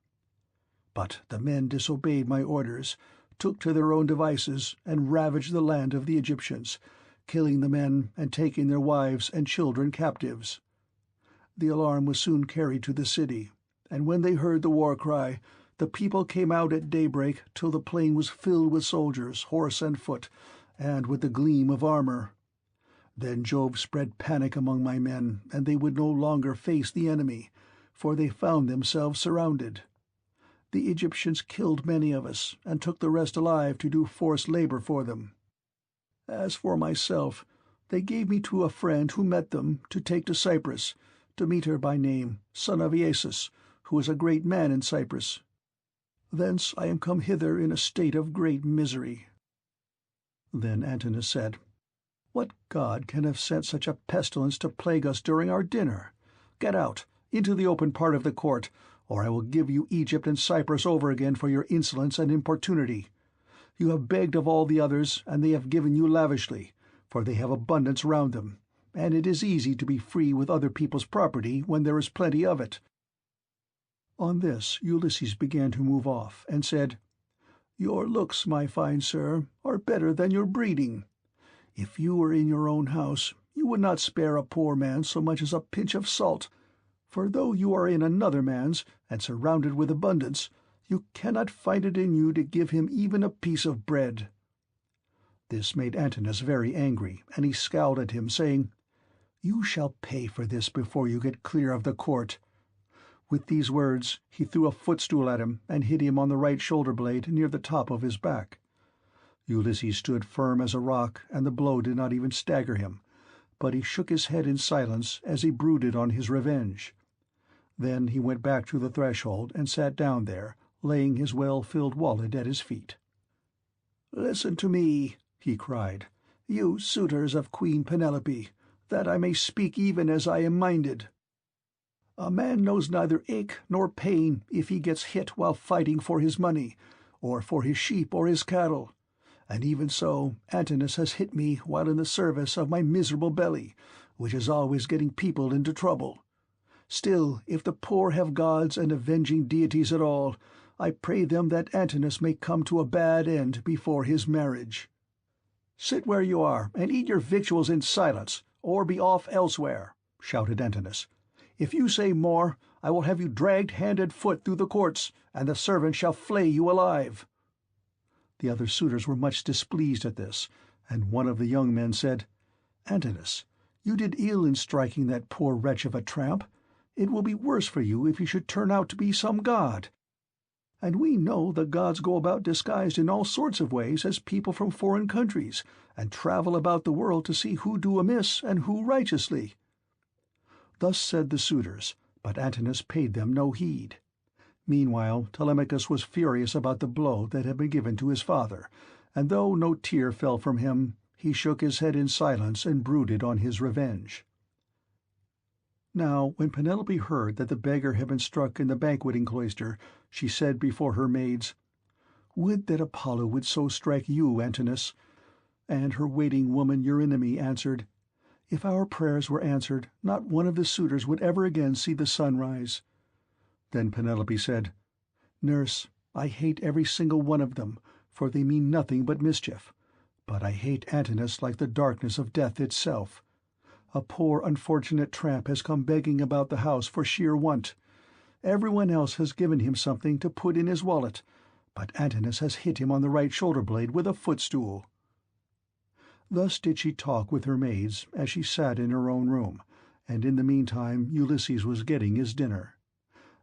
But the men disobeyed my orders, took to their own devices, and ravaged the land of the Egyptians, killing the men and taking their wives and children captives. The alarm was soon carried to the city, and when they heard the war cry, the people came out at daybreak till the plain was filled with soldiers, horse and foot, and with the gleam of armor. Then Jove spread panic among my men, and they would no longer face the enemy, for they found themselves surrounded. The Egyptians killed many of us, and took the rest alive to do forced labor for them. As for myself, they gave me to a friend who met them, to take to Cyprus, Demeter by name, son of Iasus, who is a great man in Cyprus. Thence I am come hither in a state of great misery." Then Antinous said, "What god can have sent such a pestilence to plague us during our dinner? Get out, into the open part of the court, or I will give you Egypt and Cyprus over again for your insolence and importunity. You have begged of all the others, and they have given you lavishly, for they have abundance round them, and it is easy to be free with other people's property when there is plenty of it." On this Ulysses began to move off, and said, "Your looks, my fine sir, are better than your breeding. If you were in your own house, you would not spare a poor man so much as a pinch of salt, for though you are in another man's, and surrounded with abundance, you cannot find it in you to give him even a piece of bread." This made Antinous very angry, and he scowled at him, saying, "You shall pay for this before you get clear of the court." With these words he threw a footstool at him, and hit him on the right shoulder-blade near the top of his back. Ulysses stood firm as a rock, and the blow did not even stagger him, but he shook his head in silence as he brooded on his revenge. Then he went back to the threshold and sat down there, laying his well-filled wallet at his feet. "Listen to me," he cried, "you suitors of Queen Penelope, that I may speak even as I am minded. A man knows neither ache nor pain if he gets hit while fighting for his money, or for his sheep or his cattle. And even so, Antinous has hit me while in the service of my miserable belly, which is always getting people into trouble. Still, if the poor have gods and avenging deities at all, I pray them that Antinous may come to a bad end before his marriage." "Sit where you are, and eat your victuals in silence, or be off elsewhere," shouted Antinous. "If you say more, I will have you dragged hand and foot through the courts, and the servants shall flay you alive." The other suitors were much displeased at this, and one of the young men said, "Antinous, you did ill in striking that poor wretch of a tramp. It will be worse for you if he should turn out to be some god. And we know the gods go about disguised in all sorts of ways as people from foreign countries, and travel about the world to see who do amiss and who righteously." Thus said the suitors, but Antinous paid them no heed. Meanwhile Telemachus was furious about the blow that had been given to his father, and though no tear fell from him, he shook his head in silence and brooded on his revenge. Now when Penelope heard that the beggar had been struck in the banqueting cloister, she said before her maids, "Would that Apollo would so strike you, Antinous." And her waiting woman Eurynome answered, "If our prayers were answered, not one of the suitors would ever again see the sun rise." Then Penelope said, "Nurse, I hate every single one of them, for they mean nothing but mischief. But I hate Antinous like the darkness of death itself. A poor unfortunate tramp has come begging about the house for sheer want. Everyone else has given him something to put in his wallet, but Antinous has hit him on the right shoulder-blade with a footstool." Thus did she talk with her maids as she sat in her own room, and in the meantime Ulysses was getting his dinner.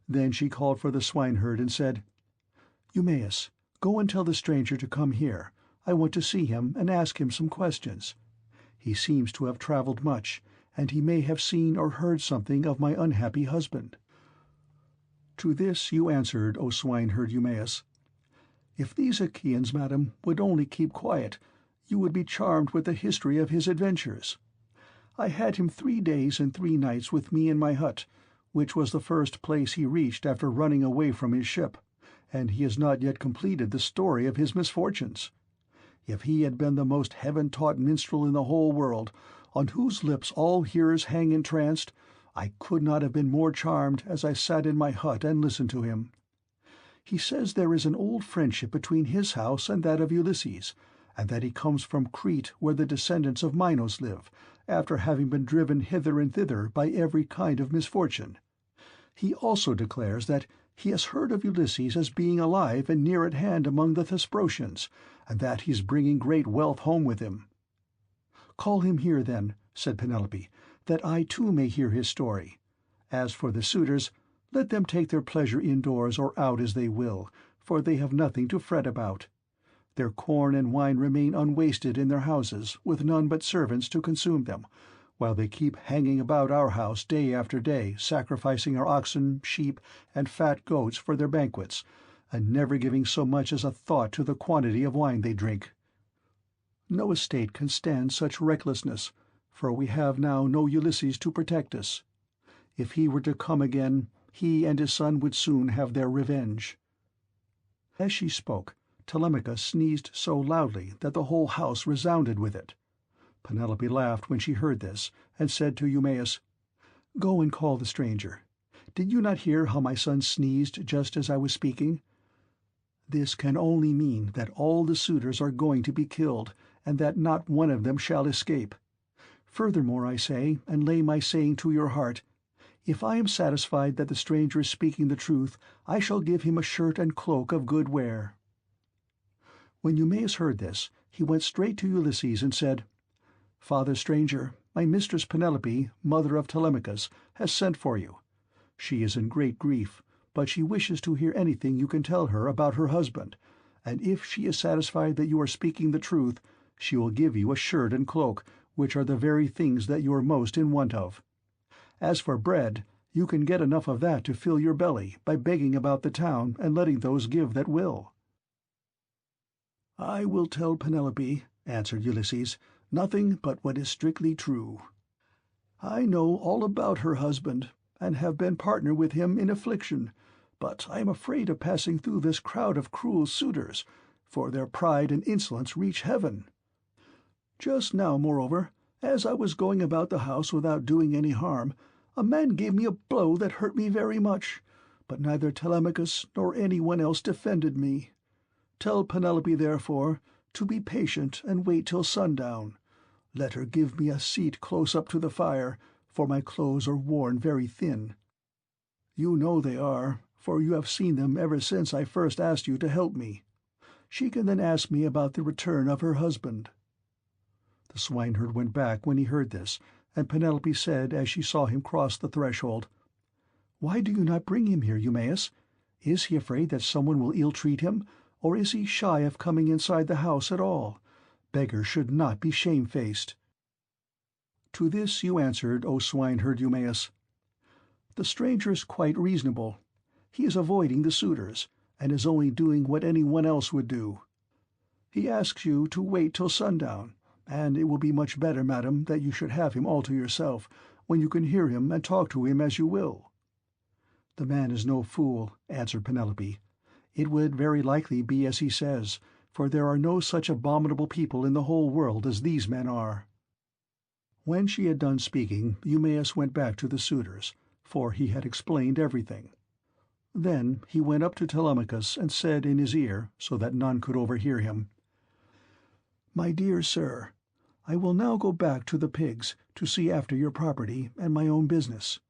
Then she called for the swineherd and said, "Eumaeus, go and tell the stranger to come here. I want to see him and ask him some questions. He seems to have travelled much, and he may have seen or heard something of my unhappy husband." To this you answered, O swineherd Eumaeus, "If these Achaeans, madam, would only keep quiet, you would be charmed with the history of his adventures. I had him 3 days and 3 nights with me in my hut, which was the first place he reached after running away from his ship, and he has not yet completed the story of his misfortunes. If he had been the most heaven-taught minstrel in the whole world, on whose lips all hearers hang entranced, I could not have been more charmed as I sat in my hut and listened to him. He says there is an old friendship between his house and that of Ulysses, and that he comes from Crete where the descendants of Minos live, after having been driven hither and thither by every kind of misfortune. He also declares that he has heard of Ulysses as being alive and near at hand among the Thesprotians, and that he is bringing great wealth home with him." "Call him here, then," said Penelope, "that I too may hear his story. As for the suitors, let them take their pleasure indoors or out as they will, for they have nothing to fret about. Their corn and wine remain unwasted in their houses, with none but servants to consume them, while they keep hanging about our house day after day, sacrificing our oxen, sheep, and fat goats for their banquets, and never giving so much as a thought to the quantity of wine they drink. No estate can stand such recklessness, for we have now no Ulysses to protect us. If he were to come again, he and his son would soon have their revenge." As she spoke, Telemachus sneezed so loudly that the whole house resounded with it. Penelope laughed when she heard this, and said to Eumaeus, "Go and call the stranger. Did you not hear how my son sneezed just as I was speaking? This can only mean that all the suitors are going to be killed, and that not one of them shall escape. Furthermore, I say, and lay my saying to your heart, if I am satisfied that the stranger is speaking the truth, I shall give him a shirt and cloak of good wear." When Eumaeus heard this, he went straight to Ulysses and said, "Father stranger, my mistress Penelope, mother of Telemachus, has sent for you. She is in great grief, but she wishes to hear anything you can tell her about her husband, and if she is satisfied that you are speaking the truth, she will give you a shirt and cloak, which are the very things that you are most in want of. As for bread, you can get enough of that to fill your belly by begging about the town and letting those give that will." "I will tell Penelope," answered Ulysses, "nothing but what is strictly true. I know all about her husband, and have been partner with him in affliction, but I am afraid of passing through this crowd of cruel suitors, for their pride and insolence reach heaven. Just now, moreover, as I was going about the house without doing any harm, a man gave me a blow that hurt me very much, but neither Telemachus nor anyone else defended me. Tell Penelope, therefore, to be patient and wait till sundown. Let her give me a seat close up to the fire, for my clothes are worn very thin. You know they are, for you have seen them ever since I first asked you to help me. She can then ask me about the return of her husband." The swineherd went back when he heard this, and Penelope said as she saw him cross the threshold, "Why do you not bring him here, Eumaeus? Is he afraid that someone will ill-treat him, or is he shy of coming inside the house at all? Beggars should not be shamefaced." To this you answered, O swineherd Eumaeus, "The stranger is quite reasonable. He is avoiding the suitors, and is only doing what anyone else would do. He asks you to wait till sundown, and it will be much better, madam, that you should have him all to yourself, when you can hear him and talk to him as you will." "The man is no fool," answered Penelope. "It would very likely be as he says, for there are no such abominable people in the whole world as these men are." When she had done speaking, Eumaeus went back to the suitors, for he had explained everything. Then he went up to Telemachus and said in his ear, so that none could overhear him, "My dear sir, I will now go back to the pigs to see after your property and my own business.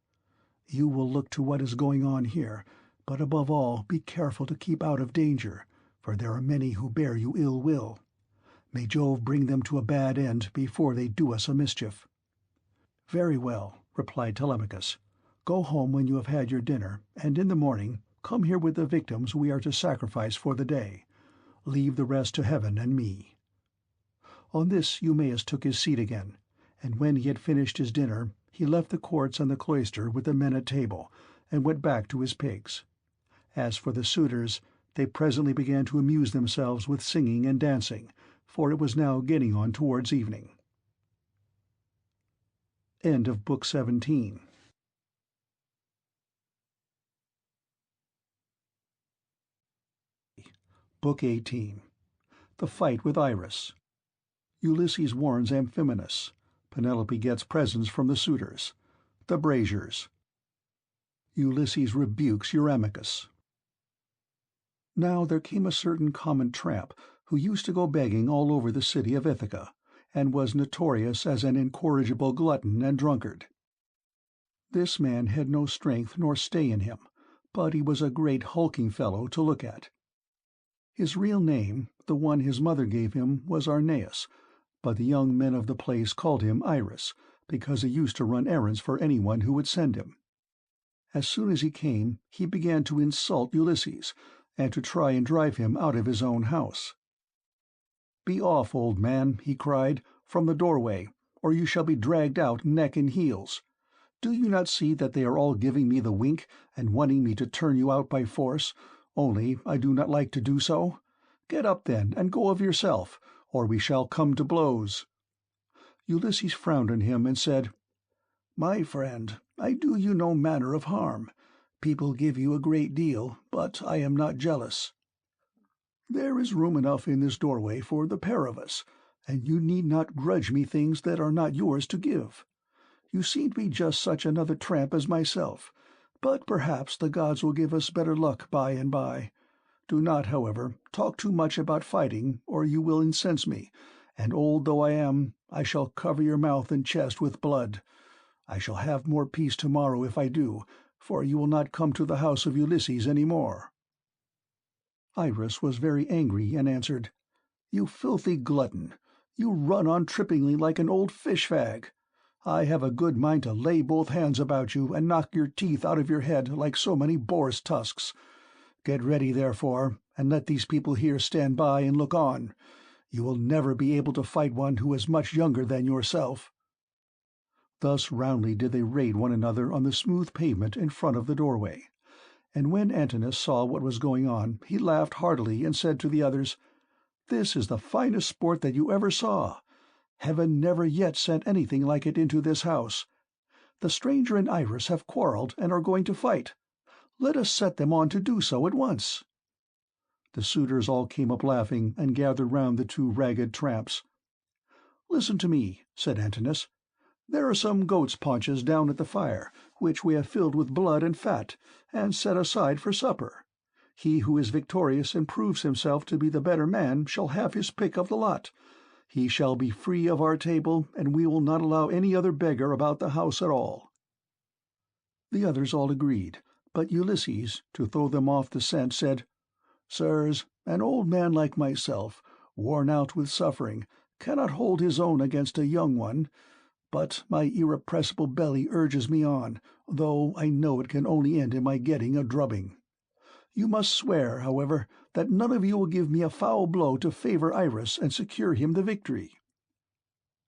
You will look to what is going on here, but above all be careful to keep out of danger, for there are many who bear you ill will. May Jove bring them to a bad end before they do us a mischief." "Very well," replied Telemachus. "Go home when you have had your dinner, and in the morning come here with the victims we are to sacrifice for the day. Leave the rest to heaven and me." On this Eumaeus took his seat again, and when he had finished his dinner he left the courts and the cloister with the men at table, and went back to his pigs. As for the suitors, they presently began to amuse themselves with singing and dancing, for it was now getting on towards evening. End of Book 17. Book 18. The Fight with Iris. Ulysses warns Amphimenus. Penelope gets presents from the suitors. The braziers. Ulysses rebukes Eurymachus. Now there came a certain common tramp who used to go begging all over the city of Ithaca, and was notorious as an incorrigible glutton and drunkard. This man had no strength nor stay in him, but he was a great hulking fellow to look at. His real name, the one his mother gave him, was Arneus, but the young men of the place called him Iris, because he used to run errands for anyone who would send him. As soon as he came, he began to insult Ulysses, and to try and drive him out of his own house. "Be off, old man," he cried, "from the doorway, or you shall be dragged out neck and heels. Do you not see that they are all giving me the wink, and wanting me to turn you out by force, only I do not like to do so? Get up, then, and go of yourself, or we shall come to blows." Ulysses frowned on him and said, "My friend, I do you no manner of harm. People give you a great deal, but I am not jealous. There is room enough in this doorway for the pair of us, and you need not grudge me things that are not yours to give. You seem to be just such another tramp as myself, but perhaps the gods will give us better luck by and by. Do not, however, talk too much about fighting, or you will incense me, and old though I am, I shall cover your mouth and chest with blood. I shall have more peace tomorrow if I do, for you will not come to the house of Ulysses any more." Iris was very angry and answered, "You filthy glutton, you run on trippingly like an old fish-fag. I have a good mind to lay both hands about you and knock your teeth out of your head like so many boar's tusks. Get ready, therefore, and let these people here stand by and look on. You will never be able to fight one who is much younger than yourself." Thus roundly did they raid one another on the smooth pavement in front of the doorway. And when Antinous saw what was going on, he laughed heartily and said to the others, "This is the finest sport that you ever saw. Heaven never yet sent anything like it into this house. The stranger and Iris have quarrelled and are going to fight. Let us set them on to do so at once." The suitors all came up laughing and gathered round the two ragged tramps. "Listen to me," said Antinous. There are some goat's paunches down at the fire, which we have filled with blood and fat, and set aside for supper. He who is victorious and proves himself to be the better man shall have his pick of the lot. He shall be free of our table, and we will not allow any other beggar about the house at all." The others all agreed, but Ulysses, to throw them off the scent, said, "Sirs, an old man like myself, worn out with suffering, cannot hold his own against a young one, but my irrepressible belly urges me on, though I know it can only end in my getting a drubbing. You must swear, however, that none of you will give me a foul blow to favour Iris and secure him the victory."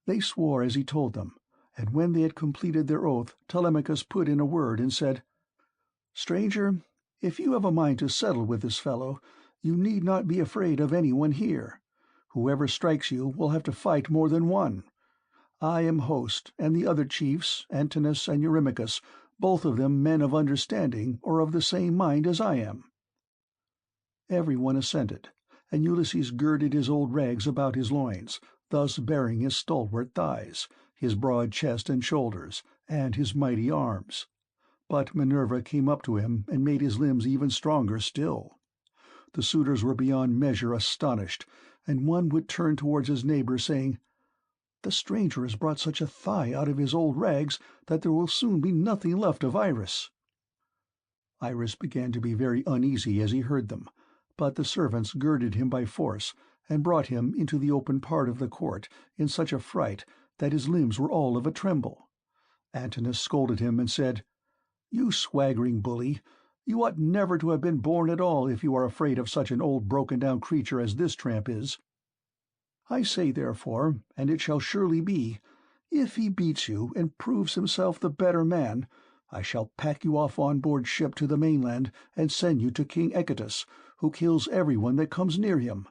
They swore as he told them, and when they had completed their oath, Telemachus put in a word and said, "Stranger, if you have a mind to settle with this fellow, you need not be afraid of anyone here. Whoever strikes you will have to fight more than one. I am host, and the other chiefs, Antinous and Eurymachus, both of them men of understanding or of the same mind as I am." Every one assented, and Ulysses girded his old rags about his loins, thus baring his stalwart thighs, his broad chest and shoulders, and his mighty arms. But Minerva came up to him and made his limbs even stronger still. The suitors were beyond measure astonished, and one would turn towards his neighbour, saying, "The stranger has brought such a thigh out of his old rags that there will soon be nothing left of Iris." Iris began to be very uneasy as he heard them, but the servants girded him by force, and brought him into the open part of the court in such a fright that his limbs were all of a tremble. Antinous scolded him and said, "You swaggering bully, you ought never to have been born at all if you are afraid of such an old broken-down creature as this tramp is. I say, therefore, and it shall surely be, if he beats you and proves himself the better man, I shall pack you off on board ship to the mainland and send you to King Echetus, who kills everyone that comes near him.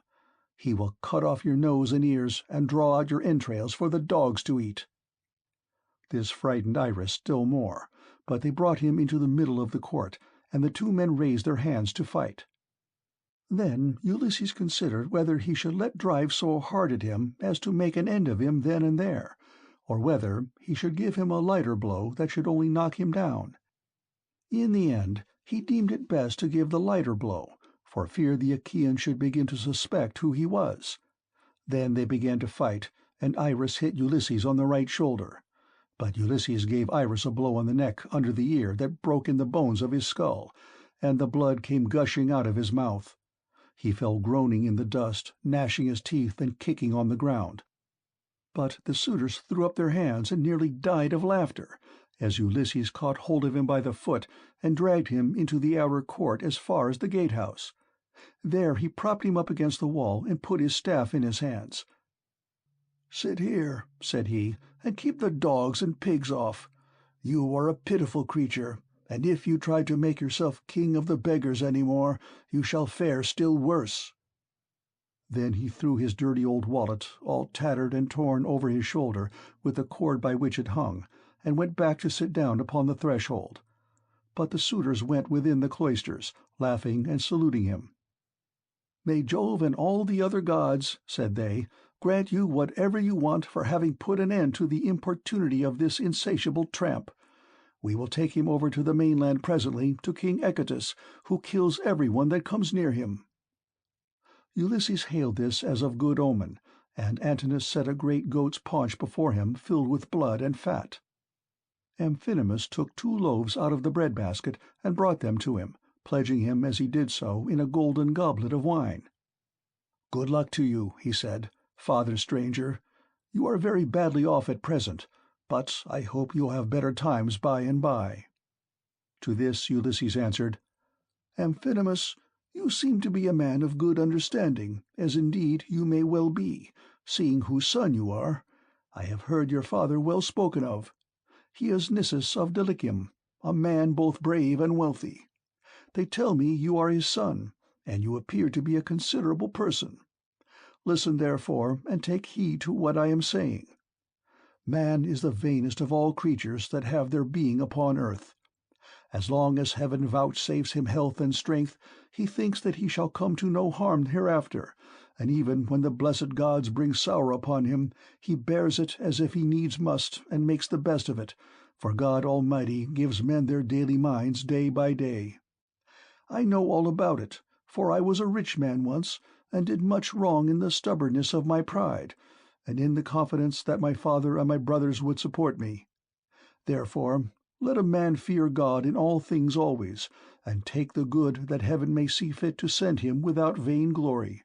He will cut off your nose and ears and draw out your entrails for the dogs to eat." This frightened Iris still more, but they brought him into the middle of the court, and the two men raised their hands to fight. Then Ulysses considered whether he should let drive so hard at him as to make an end of him then and there, or whether he should give him a lighter blow that should only knock him down. In the end he deemed it best to give the lighter blow, for fear the Achaeans should begin to suspect who he was. Then they began to fight, and Iris hit Ulysses on the right shoulder. But Ulysses gave Iris a blow on the neck under the ear that broke in the bones of his skull, and the blood came gushing out of his mouth. He fell groaning in the dust, gnashing his teeth and kicking on the ground. But the suitors threw up their hands and nearly died of laughter, as Ulysses caught hold of him by the foot and dragged him into the outer court as far as the gatehouse. There he propped him up against the wall and put his staff in his hands. "Sit here," said he, "and keep the dogs and pigs off. You are a pitiful creature, and if you try to make yourself king of the beggars any more, you shall fare still worse." Then he threw his dirty old wallet, all tattered and torn, over his shoulder with the cord by which it hung, and went back to sit down upon the threshold. But the suitors went within the cloisters, laughing and saluting him. "May Jove and all the other gods," said they, "grant you whatever you want for having put an end to the importunity of this insatiable tramp. We will take him over to the mainland presently, to King Echetus, who kills everyone that comes near him." Ulysses hailed this as of good omen, and Antinous set a great goat's paunch before him filled with blood and fat. Amphinomus took 2 loaves out of the bread-basket and brought them to him, pledging him as he did so in a golden goblet of wine. "Good luck to you," he said, "father stranger. You are very badly off at present, but I hope you'll have better times by and by." To this Ulysses answered, "Amphinomus, you seem to be a man of good understanding, as indeed you may well be, seeing whose son you are. I have heard your father well spoken of. He is Nisus of Dulichium, a man both brave and wealthy. They tell me you are his son, and you appear to be a considerable person. Listen, therefore, and take heed to what I am saying. Man is the vainest of all creatures that have their being upon earth. As long as heaven vouchsafes him health and strength, he thinks that he shall come to no harm hereafter, and even when the blessed gods bring sorrow upon him, he bears it as if he needs must, and makes the best of it, for God Almighty gives men their daily minds day by day. I know all about it, for I was a rich man once, and did much wrong in the stubbornness of my pride, and in the confidence that my father and my brothers would support me. Therefore, let a man fear God in all things always, and take the good that heaven may see fit to send him without vain glory.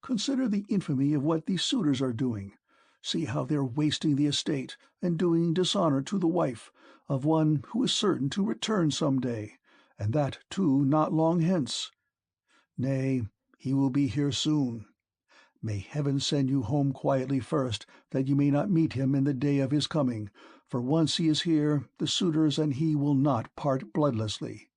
Consider the infamy of what these suitors are doing. See how they are wasting the estate, and doing dishonour to the wife of one who is certain to return some day, and that too not long hence. Nay, he will be here soon. May heaven send you home quietly first, that you may not meet him in the day of his coming, for once he is here, the suitors and he will not part bloodlessly."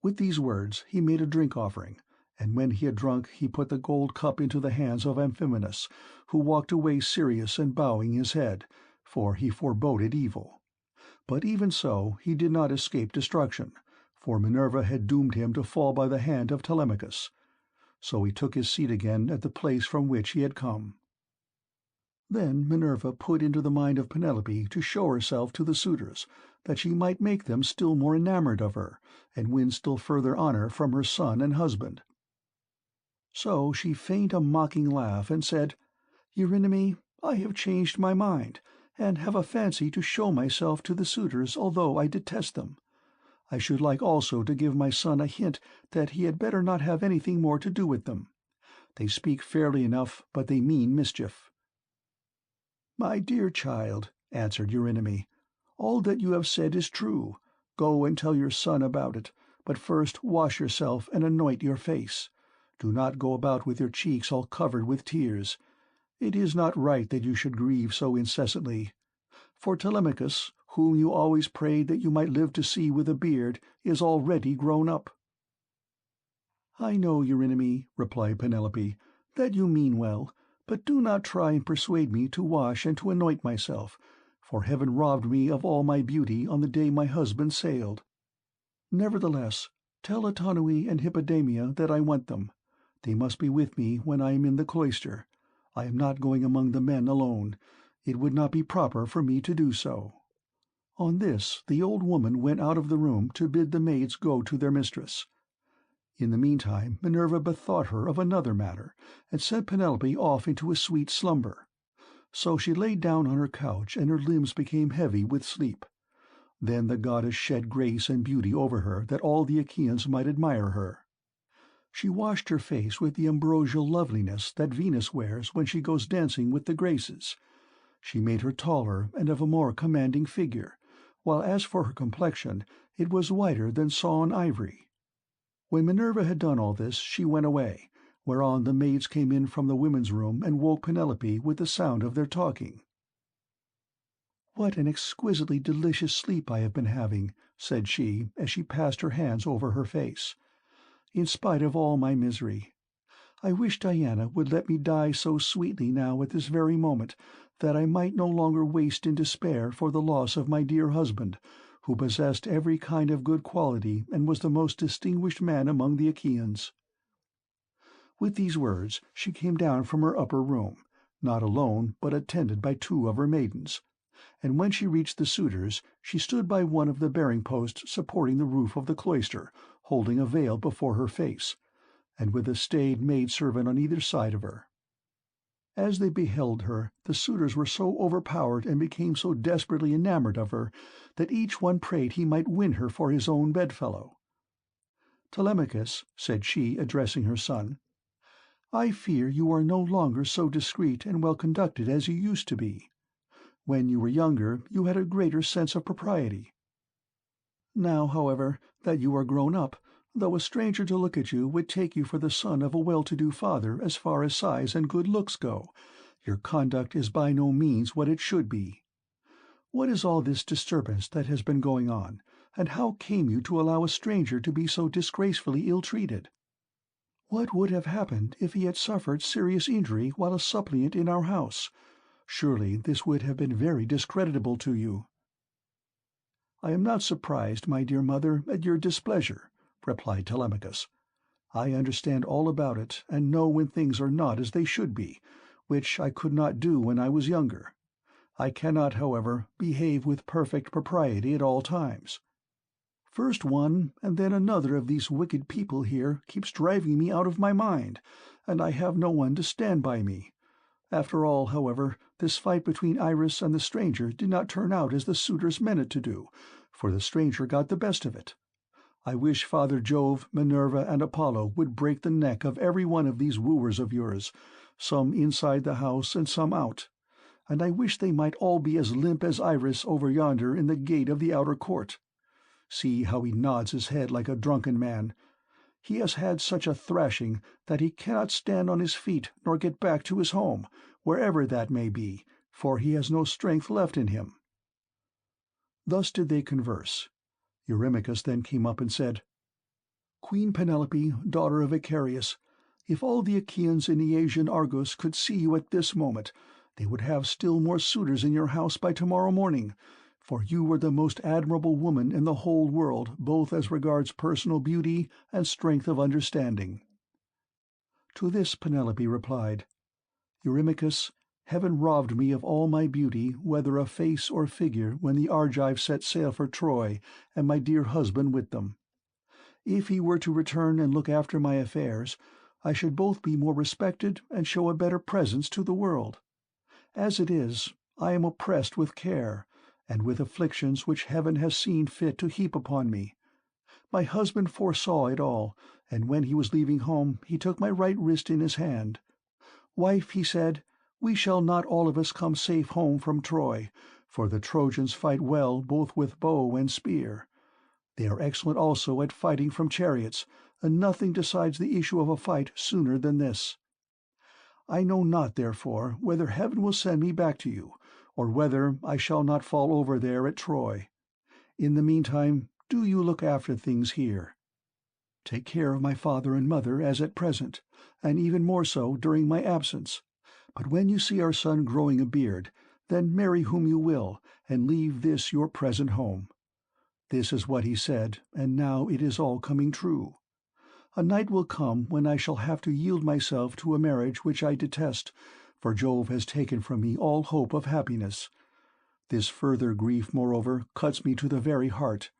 With these words he made a drink-offering, and when he had drunk he put the gold cup into the hands of Amphinomus, who walked away serious and bowing his head, for he foreboded evil. But even so he did not escape destruction, for Minerva had doomed him to fall by the hand of Telemachus. So he took his seat again at the place from which he had come. Then Minerva put into the mind of Penelope to show herself to the suitors, that she might make them still more enamoured of her, and win still further honour from her son and husband. So she feigned a mocking laugh, and said, "Eurynome, I have changed my mind, and have a fancy to show myself to the suitors, although I detest them. I should like also to give my son a hint that he had better not have anything more to do with them. They speak fairly enough, but they mean mischief." "My dear child," answered Eurynome, "all that you have said is true. Go and tell your son about it, but first wash yourself and anoint your face. Do not go about with your cheeks all covered with tears. It is not right that you should grieve so incessantly. For Telemachus, whom you always prayed that you might live to see with a beard, is already grown up." "I know, Eurynome," replied Penelope, "that you mean well, but do not try and persuade me to wash and to anoint myself, for heaven robbed me of all my beauty on the day my husband sailed. Nevertheless, tell Autonoe and Hippodamia that I want them. They must be with me when I am in the cloister. I am not going among the men alone. It would not be proper for me to do so." On this the old woman went out of the room to bid the maids go to their mistress. In the meantime Minerva bethought her of another matter, and sent Penelope off into a sweet slumber. So she lay down on her couch, and her limbs became heavy with sleep. Then the goddess shed grace and beauty over her, that all the Achaeans might admire her. She washed her face with the ambrosial loveliness that Venus wears when she goes dancing with the Graces. She made her taller and of a more commanding figure, while as for her complexion, it was whiter than sawn ivory. When Minerva had done all this, she went away, whereon the maids came in from the women's room and woke Penelope with the sound of their talking. "What an exquisitely delicious sleep I have been having," said she, as she passed her hands over her face, "in spite of all my misery. I wish Diana would let me die so sweetly now at this very moment, that I might no longer waste in despair for the loss of my dear husband, who possessed every kind of good quality and was the most distinguished man among the Achaeans." With these words she came down from her upper room, not alone but attended by 2 of her maidens, and when she reached the suitors she stood by one of the bearing-posts supporting the roof of the cloister, holding a veil before her face, and with a staid maid-servant on either side of her. As they beheld her, the suitors were so overpowered and became so desperately enamoured of her that each one prayed he might win her for his own bedfellow. "Telemachus," said she, addressing her son, "I fear you are no longer so discreet and well-conducted as you used to be. When you were younger you had a greater sense of propriety. Now, however, that you are grown up, though a stranger to look at you would take you for the son of a well-to-do father as far as size and good looks go, your conduct is by no means what it should be. What is all this disturbance that has been going on, and how came you to allow a stranger to be so disgracefully ill-treated? What would have happened if he had suffered serious injury while a suppliant in our house? Surely this would have been very discreditable to you." "I am not surprised, my dear mother, at your displeasure," replied Telemachus. I understand all about it, and know when things are not as they should be, which I could not do when I was younger. I cannot, however, behave with perfect propriety at all times. First one and then another of these wicked people here keeps driving me out of my mind, and I have no one to stand by me. After all, however, this fight between Iris and the stranger did not turn out as the suitors meant it to do, for the stranger got the best of it. I wish Father Jove, Minerva, and Apollo would break the neck of every one of these wooers of yours, some inside the house and some out, and I wish they might all be as limp as Iris over yonder in the gate of the outer court. See how he nods his head like a drunken man. He has had such a thrashing that he cannot stand on his feet nor get back to his home, wherever that may be, for he has no strength left in him." Thus did they converse. Eurymachus then came up and said, "Queen Penelope, daughter of Icarius, if all the Achaeans in the Asian Argos could see you at this moment, they would have still more suitors in your house by tomorrow morning, for you are the most admirable woman in the whole world, both as regards personal beauty and strength of understanding." To this Penelope replied, "Eurymachus, heaven robbed me of all my beauty, whether of face or figure, when the Argives set sail for Troy, and my dear husband with them. If he were to return and look after my affairs, I should both be more respected and show a better presence to the world. As it is, I am oppressed with care, and with afflictions which heaven has seen fit to heap upon me. My husband foresaw it all, and when he was leaving home he took my right wrist in his hand. 'Wife,' he said, 'we shall not all of us come safe home from Troy, for the Trojans fight well both with bow and spear. They are excellent also at fighting from chariots, and nothing decides the issue of a fight sooner than this. I know not, therefore, whether heaven will send me back to you, or whether I shall not fall over there at Troy. In the meantime, do you look after things here. Take care of my father and mother as at present, and even more so during my absence. But when you see our son growing a beard, then marry whom you will, and leave this your present home.' This is what he said, and now it is all coming true. A night will come when I shall have to yield myself to a marriage which I detest, for Jove has taken from me all hope of happiness. This further grief, moreover, cuts me to the very heart.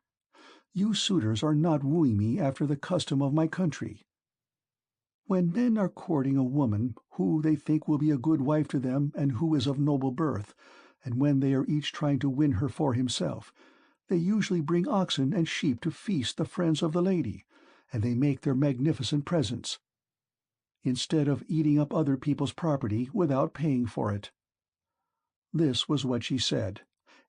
You suitors are not wooing me after the custom of my country. When men are courting a woman who they think will be a good wife to them and who is of noble birth, and when they are each trying to win her for himself, they usually bring oxen and sheep to feast the friends of the lady, and they make their magnificent presents, instead of eating up other people's property without paying for it." This was what she said,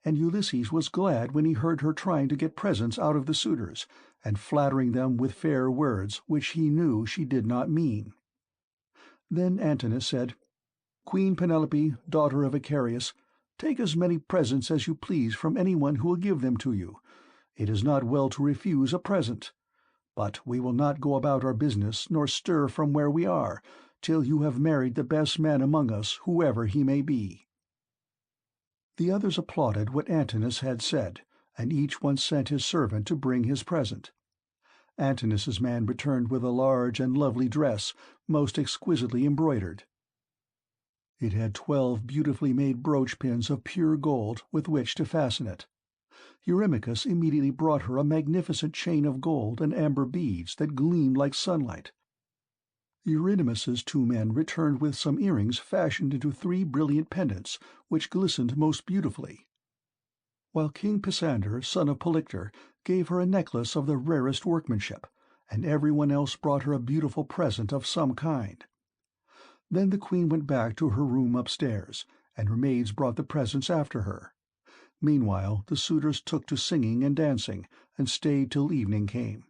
and Ulysses was glad when he heard her trying to get presents out of the suitors, and flattering them with fair words which he knew she did not mean. Then Antinous said, "Queen Penelope, daughter of Icarius, take as many presents as you please from anyone who will give them to you. It is not well to refuse a present. But we will not go about our business, nor stir from where we are, till you have married the best man among us, whoever he may be." The others applauded what Antinous had said, and each one sent his servant to bring his present. Antinous' man returned with a large and lovely dress, most exquisitely embroidered. It had 12 beautifully made brooch pins of pure gold with which to fasten it. Eurymachus immediately brought her a magnificent chain of gold and amber beads that gleamed like sunlight. Eurynomus's 2 men returned with some earrings fashioned into 3 brilliant pendants, which glistened most beautifully, while King Pisander, son of Polyctor, gave her a necklace of the rarest workmanship, and everyone else brought her a beautiful present of some kind. Then the queen went back to her room upstairs, and her maids brought the presents after her. Meanwhile the suitors took to singing and dancing, and stayed till evening came.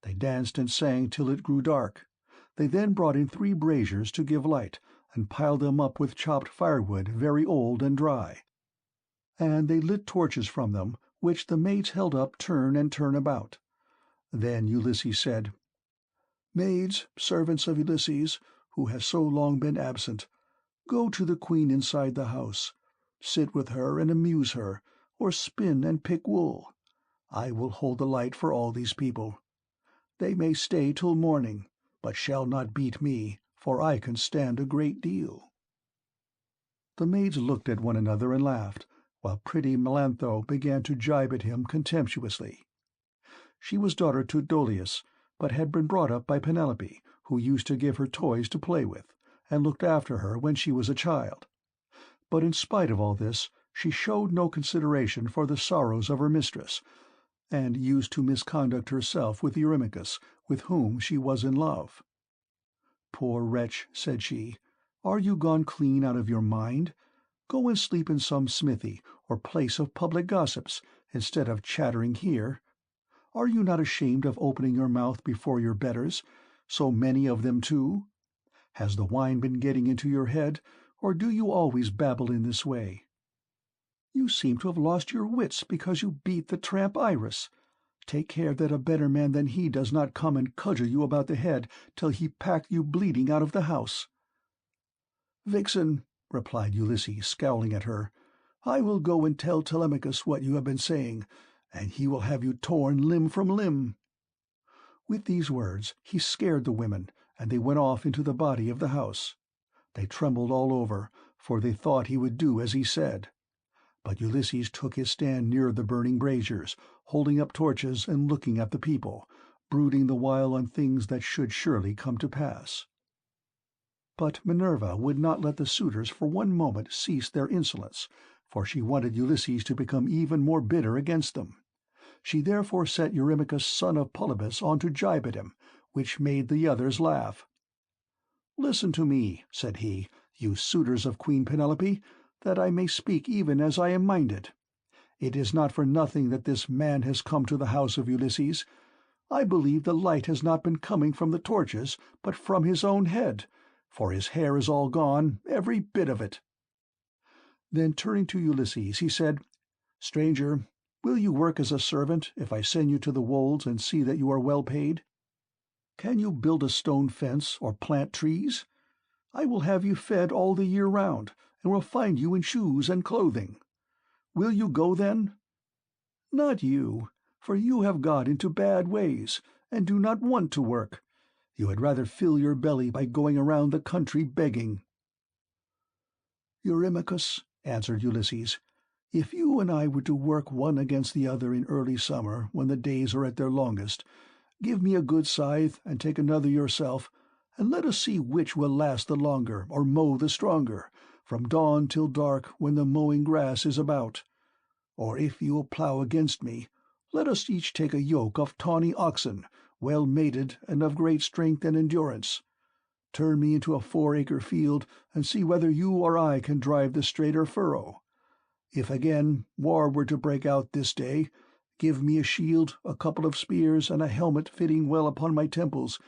They danced and sang till it grew dark. They then brought in 3 braziers to give light, and piled them up with chopped firewood very old and dry. And they lit torches from them, which the maids held up turn and turn about. Then Ulysses said, "Maids, servants of Ulysses, who has so long been absent, go to the queen inside the house. Sit with her and amuse her, or spin and pick wool. I will hold the light for all these people. They may stay till morning, but shall not beat me, for I can stand a great deal." The maids looked at one another and laughed, while pretty Melantho began to gibe at him contemptuously. She was daughter to Dolius, but had been brought up by Penelope, who used to give her toys to play with, and looked after her when she was a child. But in spite of all this, she showed no consideration for the sorrows of her mistress, and used to misconduct herself with Eurymachus, with whom she was in love. "Poor wretch," said she, "are you gone clean out of your mind? Go and sleep in some smithy or place of public gossips, instead of chattering here. Are you not ashamed of opening your mouth before your betters, so many of them too? Has the wine been getting into your head, or do you always babble in this way? You seem to have lost your wits because you beat the tramp Iris. Take care that a better man than he does not come and cudgel you about the head till he pack you bleeding out of the house." "Vixen," replied Ulysses, scowling at her, "I will go and tell Telemachus what you have been saying, and he will have you torn limb from limb." With these words he scared the women, and they went off into the body of the house. They trembled all over, for they thought he would do as he said. But Ulysses took his stand near the burning braziers, holding up torches and looking at the people, brooding the while on things that should surely come to pass. But Minerva would not let the suitors for one moment cease their insolence, for she wanted Ulysses to become even more bitter against them. She therefore set Eurymachus son of Polybus on to gibe at him, which made the others laugh. "Listen to me," said he, "you suitors of Queen Penelope, that I may speak even as I am minded. It is not for nothing that this man has come to the house of Ulysses. I believe the light has not been coming from the torches, but from his own head, for his hair is all gone, every bit of it." Then turning to Ulysses, he said, "Stranger, will you work as a servant if I send you to the wolds and see that you are well paid? Can you build a stone fence or plant trees? I will have you fed all the year round, and will find you in shoes and clothing. Will you go then? Not you, for you have got into bad ways, and do not want to work. You had rather fill your belly by going around the country begging." "Eurymachus," answered Ulysses, "if you and I were to work one against the other in early summer, when the days are at their longest, give me a good scythe and take another yourself, and let us see which will last the longer or mow the stronger, from dawn till dark when the mowing grass is about. Or if you will plough against me, let us each take a yoke of tawny oxen, well mated and of great strength and endurance. Turn me into a 4-acre field, and see whether you or I can drive the straighter furrow. If again war were to break out this day, give me a shield, a couple of spears, and a helmet fitting well upon my temples.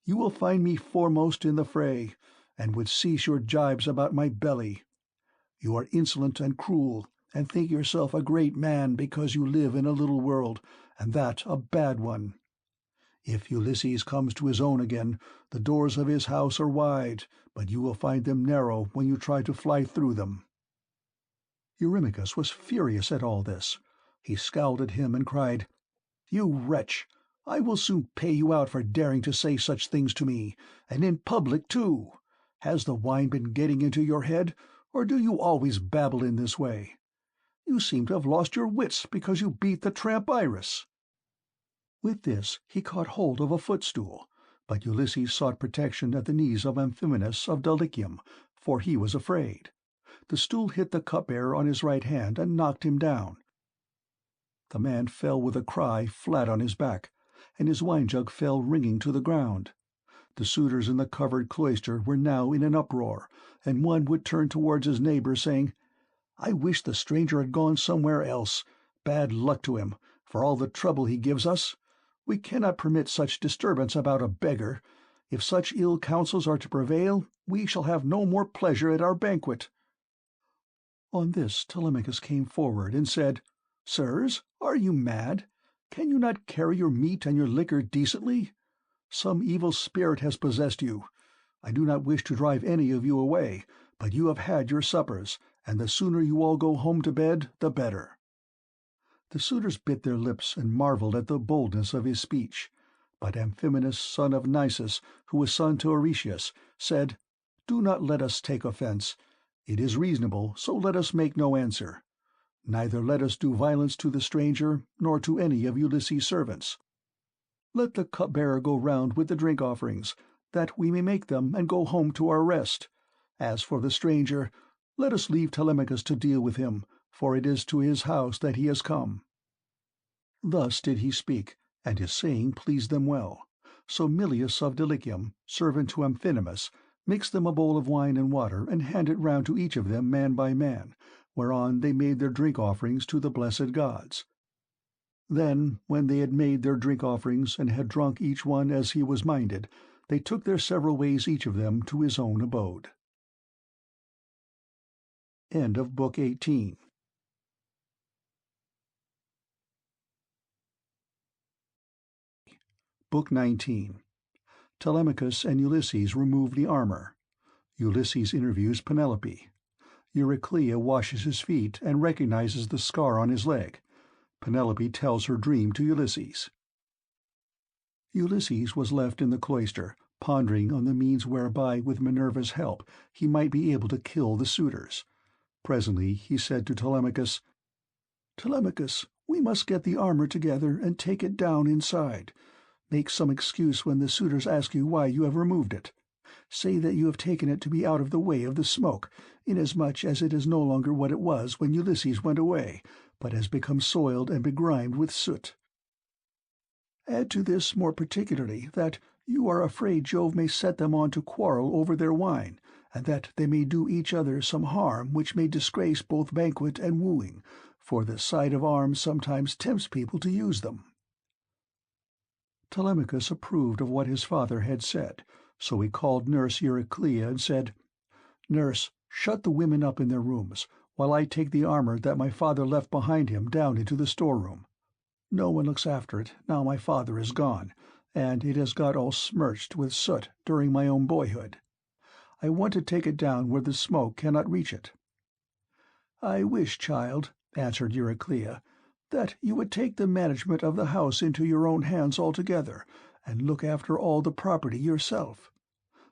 You will find me foremost in the fray, and would cease your jibes about my belly. You are insolent and cruel, and think yourself a great man because you live in a little world, and that a bad one. If Ulysses comes to his own again, the doors of his house are wide, but you will find them narrow when you try to fly through them." Eurymachus was furious at all this. He scowled at him and cried, "You wretch! I will soon pay you out for daring to say such things to me, and in public too. Has the wine been getting into your head, or do you always babble in this way? You seem to have lost your wits because you beat the tramp Iris." With this he caught hold of a footstool, but Ulysses sought protection at the knees of Amphinomus of Dulichium, for he was afraid. The stool hit the cupbearer on his right hand and knocked him down. The man fell with a cry flat on his back, and his wine-jug fell ringing to the ground. The suitors in the covered cloister were now in an uproar, and one would turn towards his neighbour, saying, "I wish the stranger had gone somewhere else. Bad luck to him, for all the trouble he gives us. We cannot permit such disturbance about a beggar. If such ill counsels are to prevail, we shall have no more pleasure at our banquet." On this Telemachus came forward and said, "Sirs, are you mad? Can you not carry your meat and your liquor decently? Some evil spirit has possessed you. I do not wish to drive any of you away, but you have had your suppers, and the sooner you all go home to bed, the better." The suitors bit their lips and marveled at the boldness of his speech. But Amphimenus, son of Nisus, who was son to Odysseus, said, "Do not let us take offence. It is reasonable, so let us make no answer. Neither let us do violence to the stranger, nor to any of Ulysses' servants. Let the cupbearer go round with the drink offerings, that we may make them and go home to our rest. As for the stranger, let us leave Telemachus to deal with him, for it is to his house that he has come." Thus did he speak, and his saying pleased them well. So Milius of Dulichium, servant to Amphinomus, mixed them a bowl of wine and water, and handed round to each of them man by man, whereon they made their drink offerings to the blessed gods. Then, when they had made their drink offerings, and had drunk each one as he was minded, they took their several ways each of them to his own abode. End of Book 18. Book 19. Telemachus and Ulysses remove the armor. Ulysses interviews Penelope. Euryclea washes his feet and recognizes the scar on his leg. Penelope tells her dream to Ulysses. Ulysses was left in the cloister, pondering on the means whereby, with Minerva's help, he might be able to kill the suitors. Presently he said to Telemachus, "Telemachus, we must get the armor together and take it down inside. Make some excuse when the suitors ask you why you have removed it. Say that you have taken it to be out of the way of the smoke, inasmuch as it is no longer what it was when Ulysses went away, but has become soiled and begrimed with soot. Add to this more particularly that you are afraid Jove may set them on to quarrel over their wine, and that they may do each other some harm which may disgrace both banquet and wooing, for the sight of arms sometimes tempts people to use them." Telemachus approved of what his father had said, so he called nurse Euryclea and said, "Nurse, shut the women up in their rooms, while I take the armor that my father left behind him down into the storeroom. No one looks after it now my father is gone, and it has got all smirched with soot during my own boyhood. I want to take it down where the smoke cannot reach it." "I wish, child," answered Euryclea, "that you would take the management of the house into your own hands altogether, and look after all the property yourself.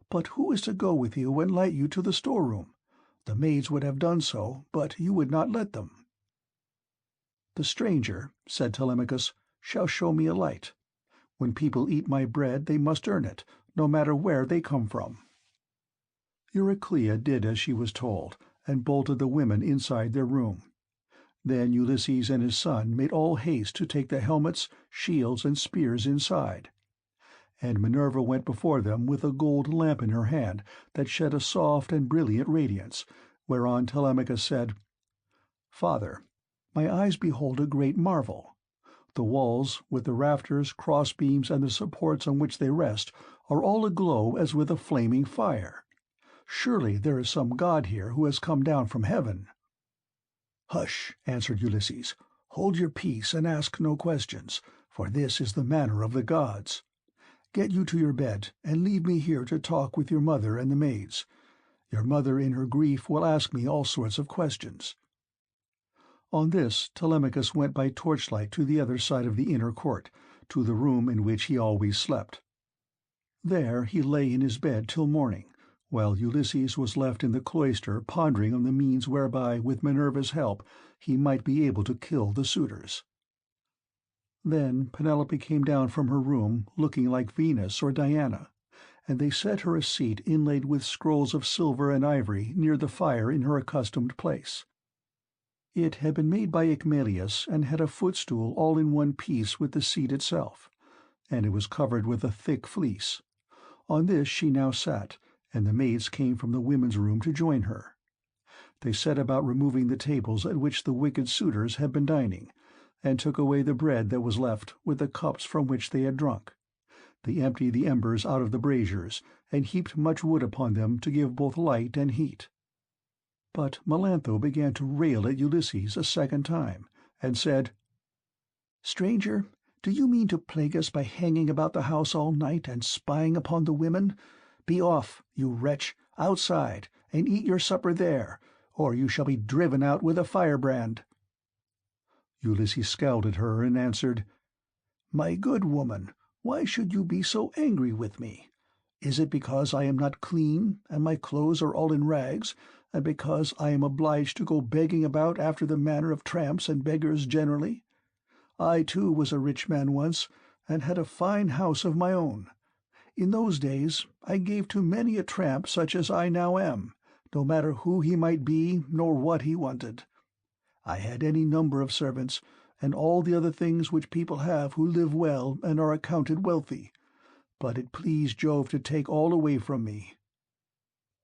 But who is to go with you and light you to the storeroom? The maids would have done so, but you would not let them." "The stranger," said Telemachus, "shall show me a light. When people eat my bread they must earn it, no matter where they come from." Euryclea did as she was told, and bolted the women inside their room. Then Ulysses and his son made all haste to take the helmets, shields, and spears inside. And Minerva went before them with a gold lamp in her hand that shed a soft and brilliant radiance, whereon Telemachus said, "Father, my eyes behold a great marvel. The walls, with the rafters, crossbeams, and the supports on which they rest, are all aglow as with a flaming fire. Surely there is some god here who has come down from heaven." "Hush," answered Ulysses. "Hold your peace and ask no questions, for this is the manner of the gods. Get you to your bed, and leave me here to talk with your mother and the maids. Your mother in her grief will ask me all sorts of questions." On this Telemachus went by torchlight to the other side of the inner court, to the room in which he always slept. There he lay in his bed till morning, while Ulysses was left in the cloister pondering on the means whereby, with Minerva's help, he might be able to kill the suitors. Then Penelope came down from her room looking like Venus or Diana, and they set her a seat inlaid with scrolls of silver and ivory near the fire in her accustomed place. It had been made by Icmelius, and had a footstool all in one piece with the seat itself, and it was covered with a thick fleece. On this she now sat, and the maids came from the women's room to join her. They set about removing the tables at which the wicked suitors had been dining, and took away the bread that was left with the cups from which they had drunk. They emptied the embers out of the braziers, and heaped much wood upon them to give both light and heat. But Melantho began to rail at Ulysses a second time, and said, "Stranger, do you mean to plague us by hanging about the house all night and spying upon the women? Be off, you wretch, outside, and eat your supper there, or you shall be driven out with a firebrand." Ulysses scowled at her and answered, "My good woman, Why should you be so angry with me? Is it because I am not clean, and my clothes are all in rags, and because I am obliged to go begging about after the manner of tramps and beggars generally? I, too, was a rich man once, and had a fine house of my own. In those days I gave to many a tramp such as I now am, no matter who he might be nor what he wanted. I had any number of servants, and all the other things which people have who live well and are accounted wealthy, but it pleased Jove to take all away from me.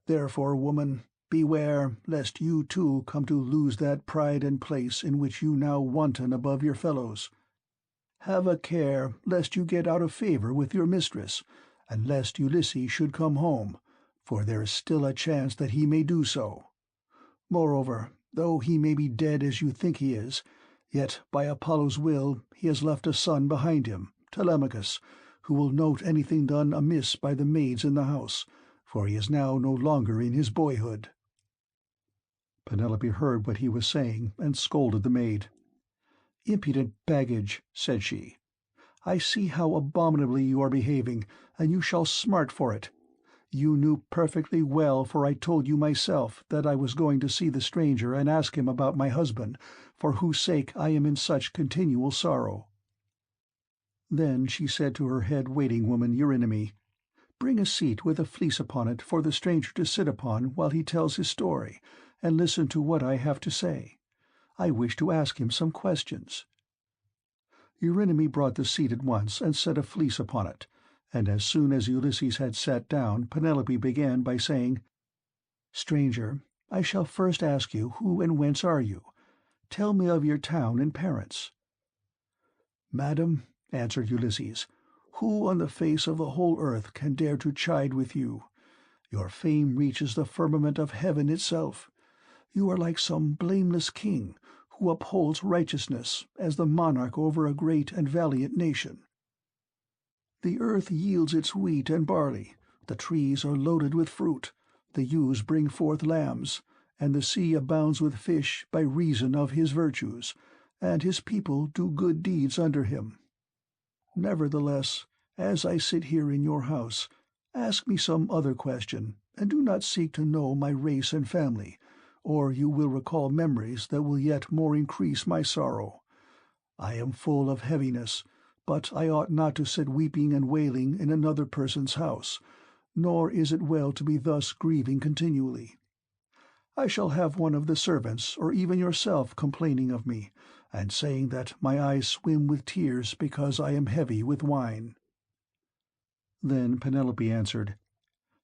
Therefore, woman, beware lest you too come to lose that pride and place in which you now wanton above your fellows. Have a care lest you get out of favour with your mistress, and lest Ulysses should come home, for there is still a chance that he may do so. Moreover, though he may be dead as you think he is, yet by Apollo's will he has left a son behind him, Telemachus, who will note anything done amiss by the maids in the house, for he is now no longer in his boyhood." Penelope heard what he was saying, and scolded the maid. "Impudent baggage," said she. "I see how abominably you are behaving, and you shall smart for it. You knew perfectly well, for I told you myself, that I was going to see the stranger and ask him about my husband, for whose sake I am in such continual sorrow." Then she said to her head waiting-woman Eurynome, "Bring a seat with a fleece upon it for the stranger to sit upon while he tells his story, and listen to what I have to say. I wish to ask him some questions." Eurynome brought the seat at once and set a fleece upon it, and as soon as Ulysses had sat down, Penelope began by saying, "Stranger, I shall first ask you, who and whence are you? Tell me of your town and parents." "Madam," answered Ulysses, "who on the face of the whole earth can dare to chide with you? Your fame reaches the firmament of heaven itself. You are like some blameless king, who upholds righteousness as the monarch over a great and valiant nation. The earth yields its wheat and barley, the trees are loaded with fruit, the ewes bring forth lambs, and the sea abounds with fish by reason of his virtues, and his people do good deeds under him. Nevertheless, as I sit here in your house, ask me some other question, and do not seek to know my race and family, or you will recall memories that will yet more increase my sorrow. I am full of heaviness, but I ought not to sit weeping and wailing in another person's house, nor is it well to be thus grieving continually. I shall have one of the servants, or even yourself, complaining of me, and saying that my eyes swim with tears because I am heavy with wine." Then Penelope answered,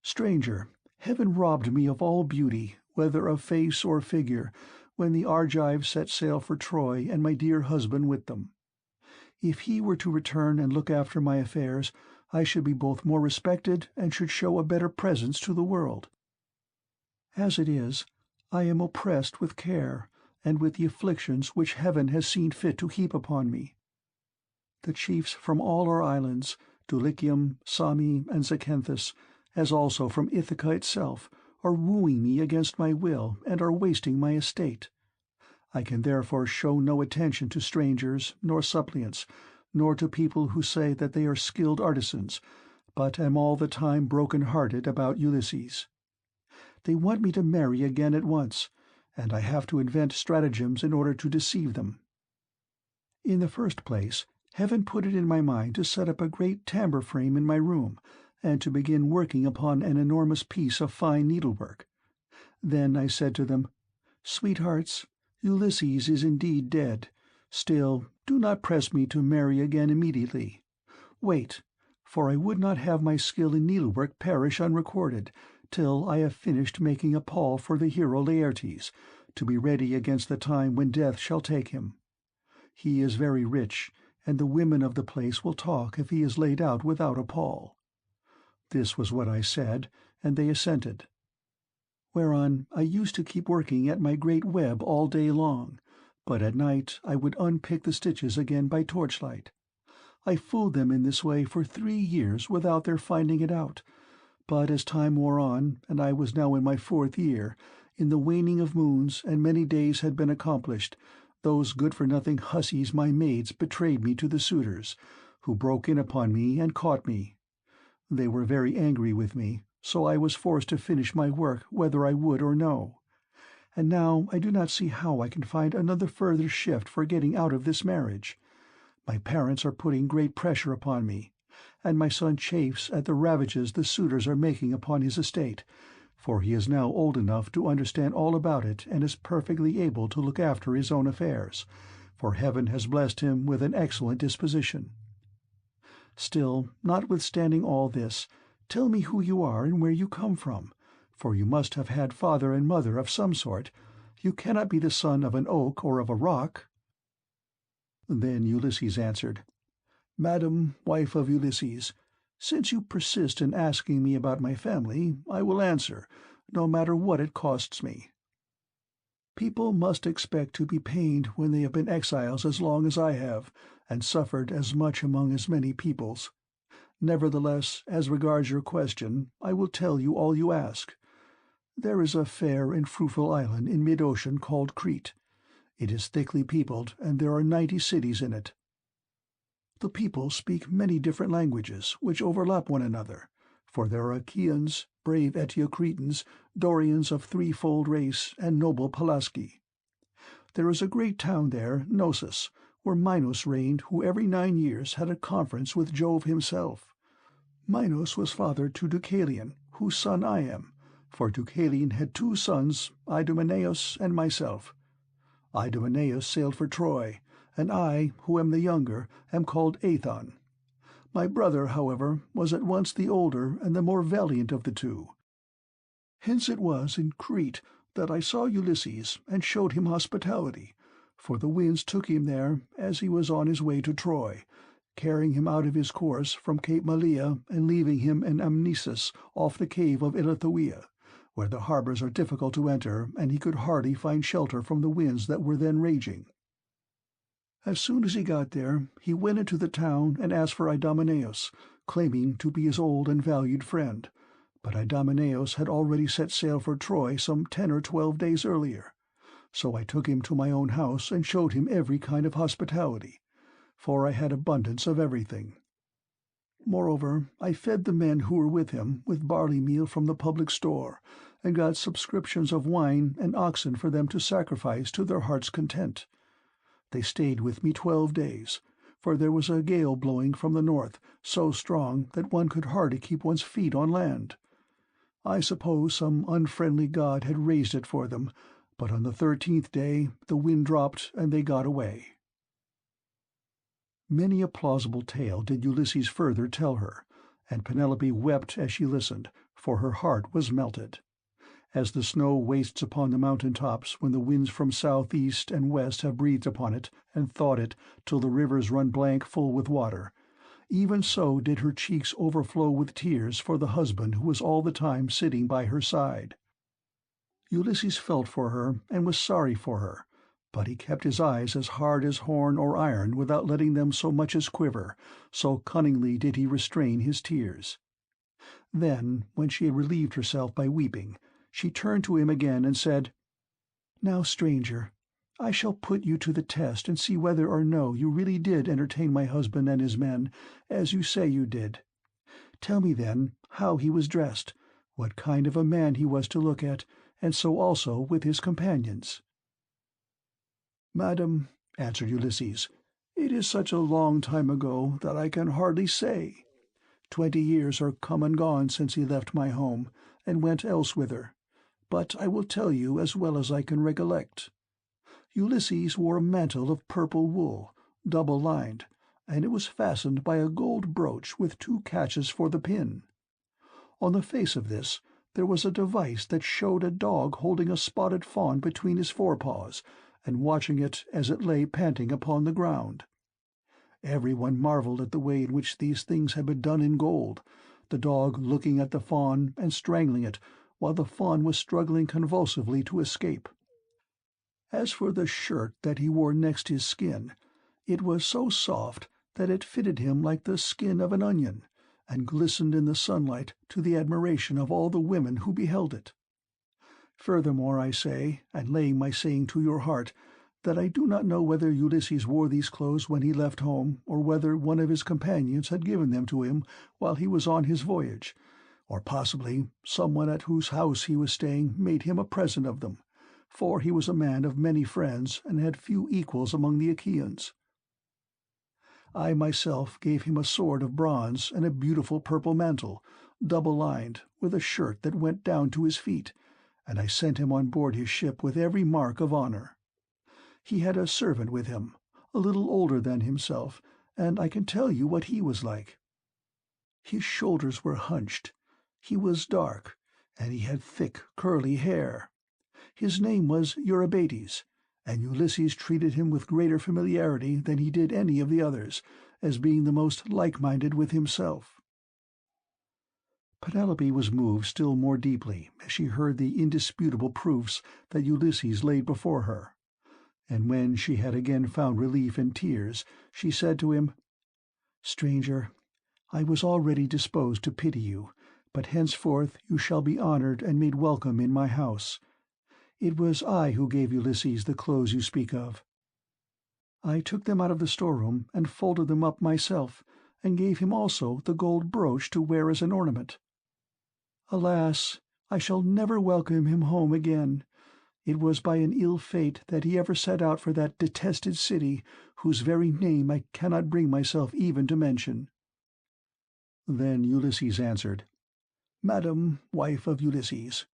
"Stranger, heaven robbed me of all beauty, whether of face or figure, when the Argives set sail for Troy, and my dear husband with them. If he were to return and look after my affairs, I should be both more respected and should show a better presence to the world. As it is, I am oppressed with care, and with the afflictions which heaven has seen fit to heap upon me. The chiefs from all our islands, Dulichium, Sami, and Zacynthus, as also from Ithaca itself, are wooing me against my will and are wasting my estate. I can therefore show no attention to strangers, nor suppliants, nor to people who say that they are skilled artisans, but am all the time broken-hearted about Ulysses. They want me to marry again at once, and I have to invent stratagems in order to deceive them. In the first place, heaven put it in my mind to set up a great tambour frame in my room, and to begin working upon an enormous piece of fine needlework. Then I said to them, 'Sweethearts, Ulysses is indeed dead. Still, do not press me to marry again immediately. Wait, for I would not have my skill in needlework perish unrecorded, till I have finished making a pall for the hero Laertes, to be ready against the time when death shall take him. He is very rich, and the women of the place will talk if he is laid out without a pall.' This was what I said, and they assented. Whereon I used to keep working at my great web all day long, but at night I would unpick the stitches again by torchlight. I fooled them in this way for 3 years without their finding it out, but as time wore on, and I was now in my 4th year, in the waning of moons, and many days had been accomplished, those good-for-nothing hussies my maids betrayed me to the suitors, who broke in upon me and caught me. They were very angry with me, so I was forced to finish my work whether I would or no. And now I do not see how I can find another further shift for getting out of this marriage. My parents are putting great pressure upon me, and my son chafes at the ravages the suitors are making upon his estate, for he is now old enough to understand all about it and is perfectly able to look after his own affairs, for heaven has blessed him with an excellent disposition. Still, notwithstanding all this, tell me who you are and where you come from, for you must have had father and mother of some sort. You cannot be the son of an oak or of a rock." Then Ulysses answered, "Madam, wife of Ulysses, since you persist in asking me about my family, I will answer, no matter what it costs me. People must expect to be pained when they have been exiles as long as I have, and suffered as much among as many peoples. Nevertheless, as regards your question, I will tell you all you ask. There is a fair and fruitful island in mid-ocean called Crete. It is thickly peopled, and there are 90 cities in it. The people speak many different languages, which overlap one another, for there are Achaeans, brave Eteocretans, Dorians of threefold race, and noble Pelasgi. There is a great town there, Knossos, where Minos reigned, who every 9 years had a conference with Jove himself. Minos was father to Deucalion, whose son I am, for Deucalion had 2 sons, Idomeneus and myself. Idomeneus sailed for Troy, and I, who am the younger, am called Aethon. My brother, however, was at once the older and the more valiant of the 2. Hence it was in Crete that I saw Ulysses and showed him hospitality, for the winds took him there as he was on his way to Troy, carrying him out of his course from Cape Malea and leaving him in Amnisus off the cave of Ilithuia, where the harbours are difficult to enter, and he could hardly find shelter from the winds that were then raging. As soon as he got there, he went into the town and asked for Idomeneus, claiming to be his old and valued friend, but Idomeneus had already set sail for Troy some 10 or 12 days earlier. So I took him to my own house and showed him every kind of hospitality, for I had abundance of everything. Moreover, I fed the men who were with him with barley meal from the public store, and got subscriptions of wine and oxen for them to sacrifice to their heart's content. They stayed with me 12 days, for there was a gale blowing from the north, so strong that one could hardly keep one's feet on land. I suppose some unfriendly god had raised it for them, but on the 13th day the wind dropped and they got away." Many a plausible tale did Ulysses further tell her, and Penelope wept as she listened, for her heart was melted. As the snow wastes upon the mountain tops when the winds from south, east, and west have breathed upon it and thawed it till the rivers run blank full with water, even so did her cheeks overflow with tears for the husband who was all the time sitting by her side. Ulysses felt for her and was sorry for her, but he kept his eyes as hard as horn or iron without letting them so much as quiver, so cunningly did he restrain his tears. Then, when she had relieved herself by weeping, she turned to him again and said, "Now, stranger, I shall put you to the test and see whether or no you really did entertain my husband and his men, as you say you did. Tell me, then, how he was dressed, what kind of a man he was to look at, and so also with his companions." "Madam," answered Ulysses, "it is such a long time ago that I can hardly say. 20 years are come and gone since he left my home, and went elsewhither, but I will tell you as well as I can recollect. Ulysses wore a mantle of purple wool, double-lined, and it was fastened by a gold brooch with 2 catches for the pin. On the face of this there was a device that showed a dog holding a spotted fawn between his forepaws, and watching it as it lay panting upon the ground. Everyone marveled at the way in which these things had been done in gold, the dog looking at the fawn and strangling it, while the fawn was struggling convulsively to escape. As for the shirt that he wore next his skin, it was so soft that it fitted him like the skin of an onion, and glistened in the sunlight to the admiration of all the women who beheld it. Furthermore, I say, and laying my saying to your heart, that I do not know whether Ulysses wore these clothes when he left home, or whether one of his companions had given them to him while he was on his voyage, or possibly someone at whose house he was staying made him a present of them, for he was a man of many friends and had few equals among the Achaeans. I myself gave him a sword of bronze and a beautiful purple mantle, double-lined, with a shirt that went down to his feet, and I sent him on board his ship with every mark of honor. He had a servant with him, a little older than himself, and I can tell you what he was like. His shoulders were hunched, he was dark, and he had thick, curly hair. His name was Eurybates, and Ulysses treated him with greater familiarity than he did any of the others, as being the most like-minded with himself. Penelope was moved still more deeply as she heard the indisputable proofs that Ulysses laid before her, and when she had again found relief in tears, she said to him, "Stranger, I was already disposed to pity you, but henceforth you shall be honored and made welcome in my house. It was I who gave Ulysses the clothes you speak of. I took them out of the storeroom and folded them up myself, and gave him also the gold brooch to wear as an ornament. Alas, I shall never welcome him home again. It was by an ill fate that he ever set out for that detested city, whose very name I cannot bring myself even to mention." Then Ulysses answered, "Madam, wife of Ulysses,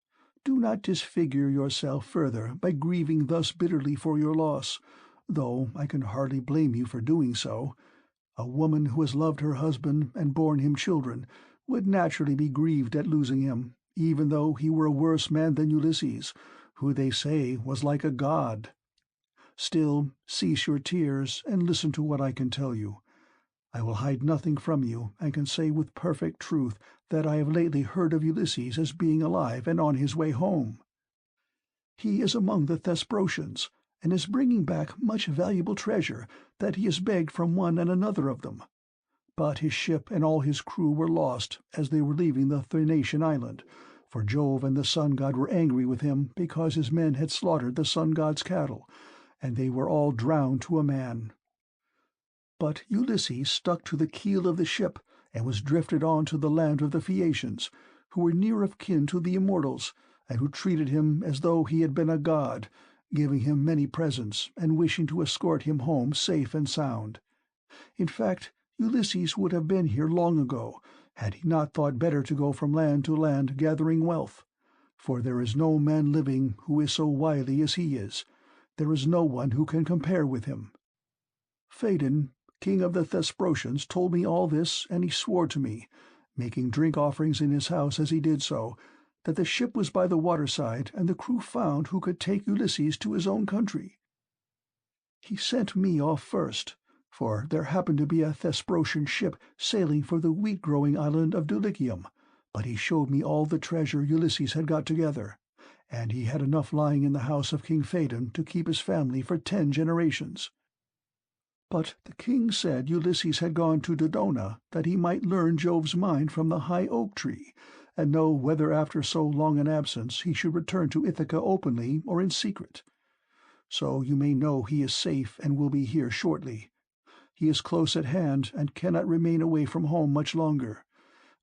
do not disfigure yourself further by grieving thus bitterly for your loss, though I can hardly blame you for doing so. A woman who has loved her husband and borne him children would naturally be grieved at losing him, even though he were a worse man than Ulysses, who they say was like a god. Still, cease your tears and listen to what I can tell you. I will hide nothing from you, and can say with perfect truth that I have lately heard of Ulysses as being alive and on his way home. He is among the Thesprotians, and is bringing back much valuable treasure that he has begged from one and another of them. But his ship and all his crew were lost as they were leaving the Thrinacian island, for Jove and the sun god were angry with him because his men had slaughtered the sun god's cattle, and they were all drowned to a man. But Ulysses stuck to the keel of the ship and was drifted on to the land of the Phaeacians, who were near of kin to the immortals, and who treated him as though he had been a god, giving him many presents and wishing to escort him home safe and sound. In fact, Ulysses would have been here long ago, had he not thought better to go from land to land gathering wealth. For there is no man living who is so wily as he is. There is no one who can compare with him. Phaedon, king of the Thesprotians, told me all this, and he swore to me, making drink offerings in his house as he did so, that the ship was by the waterside and the crew found who could take Ulysses to his own country. He sent me off first, for there happened to be a Thesprotian ship sailing for the wheat-growing island of Dulichium, but he showed me all the treasure Ulysses had got together, and he had enough lying in the house of King Phaedon to keep his family for 10 generations. But the king said Ulysses had gone to Dodona, that he might learn Jove's mind from the high oak tree, and know whether after so long an absence he should return to Ithaca openly or in secret. So you may know he is safe and will be here shortly. He is close at hand and cannot remain away from home much longer.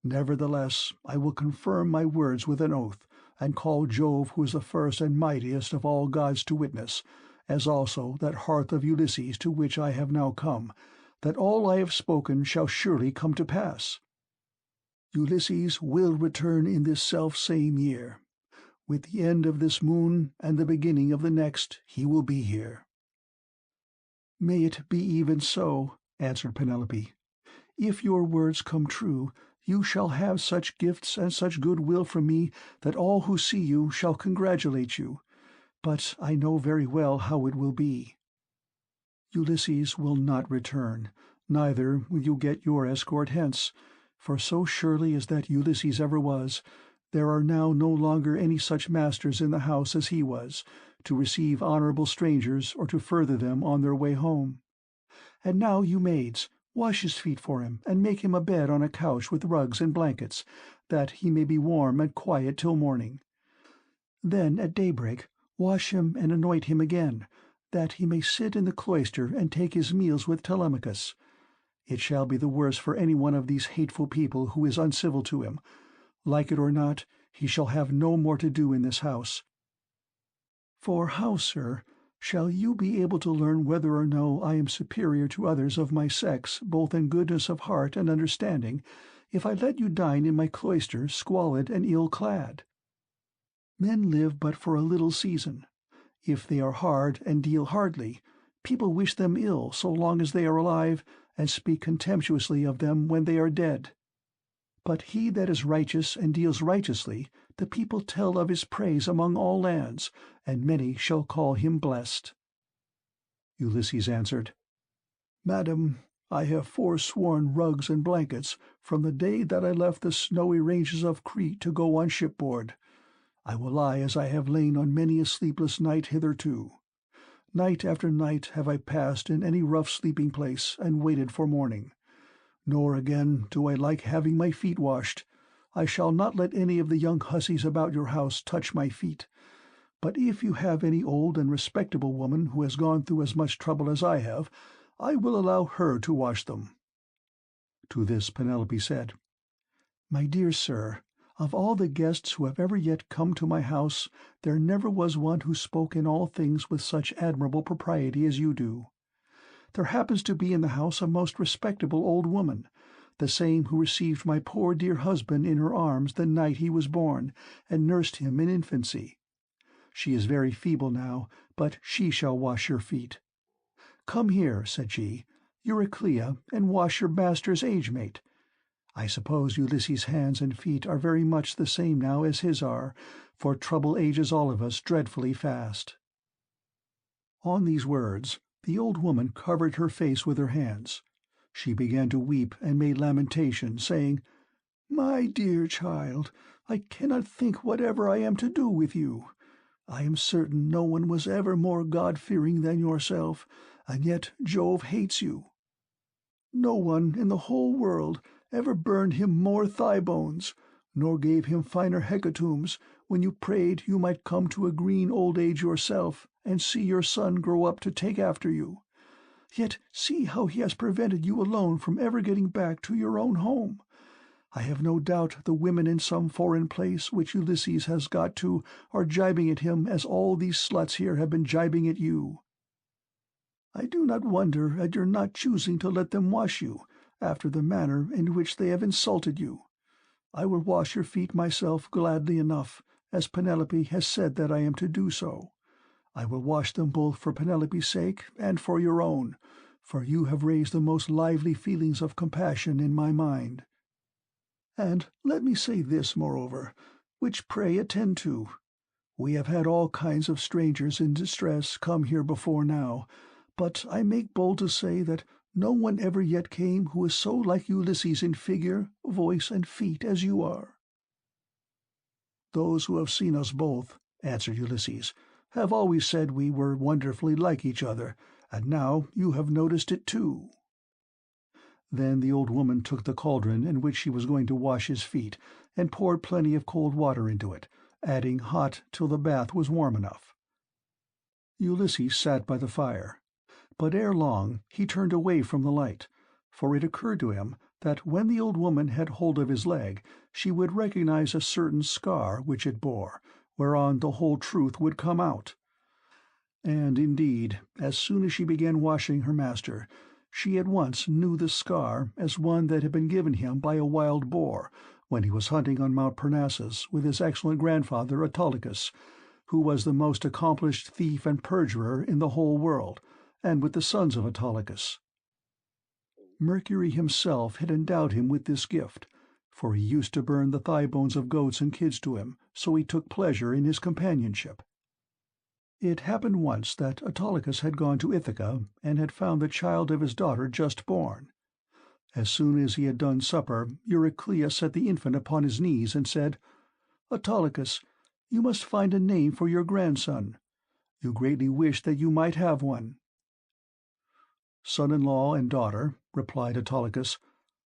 Nevertheless, I will confirm my words with an oath, and call Jove, who is the first and mightiest of all gods, to witness, as also that hearth of Ulysses to which I have now come, that all I have spoken shall surely come to pass. Ulysses will return in this self-same year. With the end of this moon and the beginning of the next he will be here." "May it be even so," answered Penelope. "If your words come true, you shall have such gifts and such good-will from me that all who see you shall congratulate you. But I know very well how it will be. Ulysses will not return, neither will you get your escort hence, for so surely as that Ulysses ever was, there are now no longer any such masters in the house as he was, to receive honorable strangers or to further them on their way home. And now, you maids, wash his feet for him, and make him a bed on a couch with rugs and blankets, that he may be warm and quiet till morning. Then at daybreak wash him and anoint him again, that he may sit in the cloister and take his meals with Telemachus. It shall be the worse for any one of these hateful people who is uncivil to him. Like it or not, he shall have no more to do in this house. For how, sir, shall you be able to learn whether or no I am superior to others of my sex, both in goodness of heart and understanding, if I let you dine in my cloister squalid and ill-clad? Men live but for a little season. If they are hard and deal hardly, people wish them ill so long as they are alive, and speak contemptuously of them when they are dead. But he that is righteous and deals righteously, the people tell of his praise among all lands, and many shall call him blessed. Ulysses answered, Madam, I have forsworn rugs and blankets from the day that I left the snowy ranges of Crete to go on shipboard. I will lie as I have lain on many a sleepless night hitherto. Night after night have I passed in any rough sleeping place and waited for morning. Nor again do I like having my feet washed. I shall not let any of the young hussies about your house touch my feet. But if you have any old and respectable woman who has gone through as much trouble as I have, I will allow her to wash them. To this Penelope said, My dear sir, of all the guests who have ever yet come to my house, there never was one who spoke in all things with such admirable propriety as you do. There happens to be in the house a most respectable old woman, the same who received my poor dear husband in her arms the night he was born, and nursed him in infancy. She is very feeble now, but she shall wash your feet. Come here, said she, Euryclea, and wash your master's age-mate. I suppose Ulysses' hands and feet are very much the same now as his are, for trouble ages all of us dreadfully fast. On these words, the old woman covered her face with her hands. She began to weep and made lamentation, saying, My dear child, I cannot think whatever I am to do with you. I am certain no one was ever more God-fearing than yourself, and yet Jove hates you. No one in the whole world ever burned him more thigh-bones, nor gave him finer hecatombs, when you prayed you might come to a green old age yourself, and see your son grow up to take after you. Yet see how he has prevented you alone from ever getting back to your own home. I have no doubt the women in some foreign place which Ulysses has got to are gibing at him as all these sluts here have been gibing at you. I do not wonder at your not choosing to let them wash you, after the manner in which they have insulted you. I will wash your feet myself gladly enough, as Penelope has said that I am to do so. I will wash them both for Penelope's sake and for your own, for you have raised the most lively feelings of compassion in my mind. And let me say this, moreover, which pray attend to. We have had all kinds of strangers in distress come here before now, but I make bold to say that no one ever yet came who is so like Ulysses in figure, voice, and feet as you are. Those who have seen us both, answered Ulysses, have always said we were wonderfully like each other, and now you have noticed it too. Then the old woman took the cauldron in which she was going to wash his feet, and poured plenty of cold water into it, adding hot till the bath was warm enough. Ulysses sat by the fire, but ere long he turned away from the light, for it occurred to him that when the old woman had hold of his leg, she would recognize a certain scar which it bore, whereon the whole truth would come out. And indeed, as soon as she began washing her master, she at once knew the scar as one that had been given him by a wild boar when he was hunting on Mount Parnassus with his excellent grandfather Autolycus, who was the most accomplished thief and perjurer in the whole world, and with the sons of Autolycus. Mercury himself had endowed him with this gift, for he used to burn the thigh bones of goats and kids to him, so he took pleasure in his companionship. It happened once that Autolycus had gone to Ithaca and had found the child of his daughter just born. As soon as he had done supper, Euryclea set the infant upon his knees and said, Autolycus, you must find a name for your grandson. You greatly wish that you might have one. Son-in-law and daughter, replied Autolycus,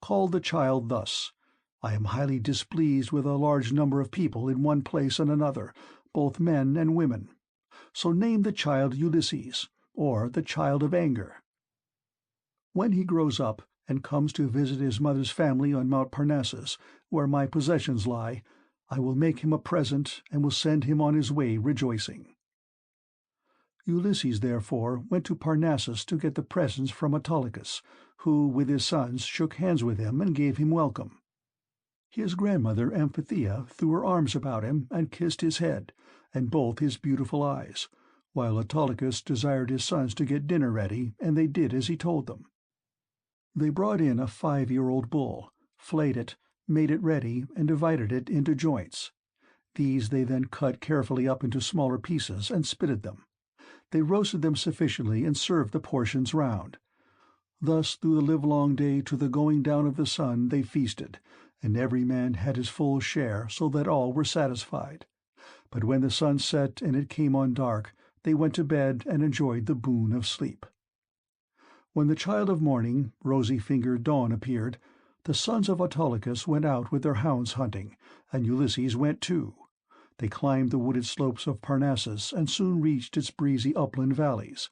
call the child thus. I am highly displeased with a large number of people in one place and another, both men and women. So name the child Ulysses, or the child of anger. When he grows up and comes to visit his mother's family on Mount Parnassus, where my possessions lie, I will make him a present and will send him on his way rejoicing." Ulysses, therefore, went to Parnassus to get the presents from Autolycus, who, with his sons, shook hands with him and gave him welcome. His grandmother Amphithea threw her arms about him and kissed his head, and both his beautiful eyes, while Autolycus desired his sons to get dinner ready, and they did as he told them. They brought in a 5-year-old bull, flayed it, made it ready, and divided it into joints. These they then cut carefully up into smaller pieces and spitted them. They roasted them sufficiently and served the portions round. Thus through the livelong day to the going down of the sun they feasted, and every man had his full share, so that all were satisfied. But when the sun set and it came on dark, they went to bed and enjoyed the boon of sleep. When the child of morning, rosy-fingered Dawn, appeared, the sons of Autolycus went out with their hounds hunting, and Ulysses went too. They climbed the wooded slopes of Parnassus and soon reached its breezy upland valleys.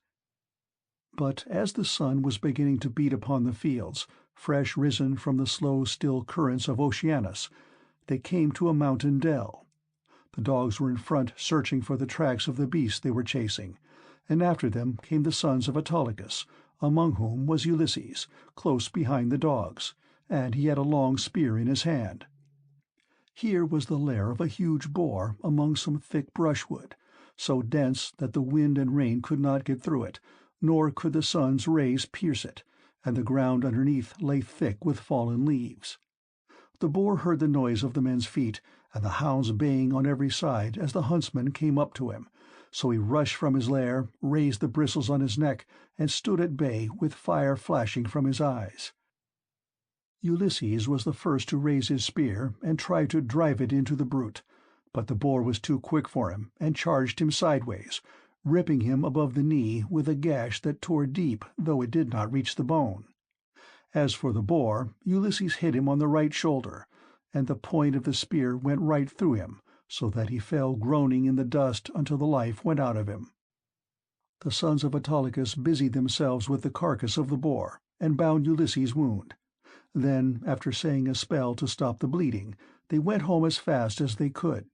But as the sun was beginning to beat upon the fields, fresh risen from the slow still currents of Oceanus, they came to a mountain dell. The dogs were in front searching for the tracks of the beasts they were chasing, and after them came the sons of Autolycus, among whom was Ulysses, close behind the dogs, and he had a long spear in his hand. Here was the lair of a huge boar among some thick brushwood, so dense that the wind and rain could not get through it, nor could the sun's rays pierce it, and the ground underneath lay thick with fallen leaves. The boar heard the noise of the men's feet, and the hounds baying on every side as the huntsmen came up to him, so he rushed from his lair, raised the bristles on his neck, and stood at bay with fire flashing from his eyes. Ulysses was the first to raise his spear and try to drive it into the brute, but the boar was too quick for him and charged him sideways, ripping him above the knee with a gash that tore deep, though it did not reach the bone. As for the boar, Ulysses hit him on the right shoulder, and the point of the spear went right through him, so that he fell groaning in the dust until the life went out of him. The sons of Autolycus busied themselves with the carcass of the boar, and bound Ulysses' wound. Then, after saying a spell to stop the bleeding, they went home as fast as they could.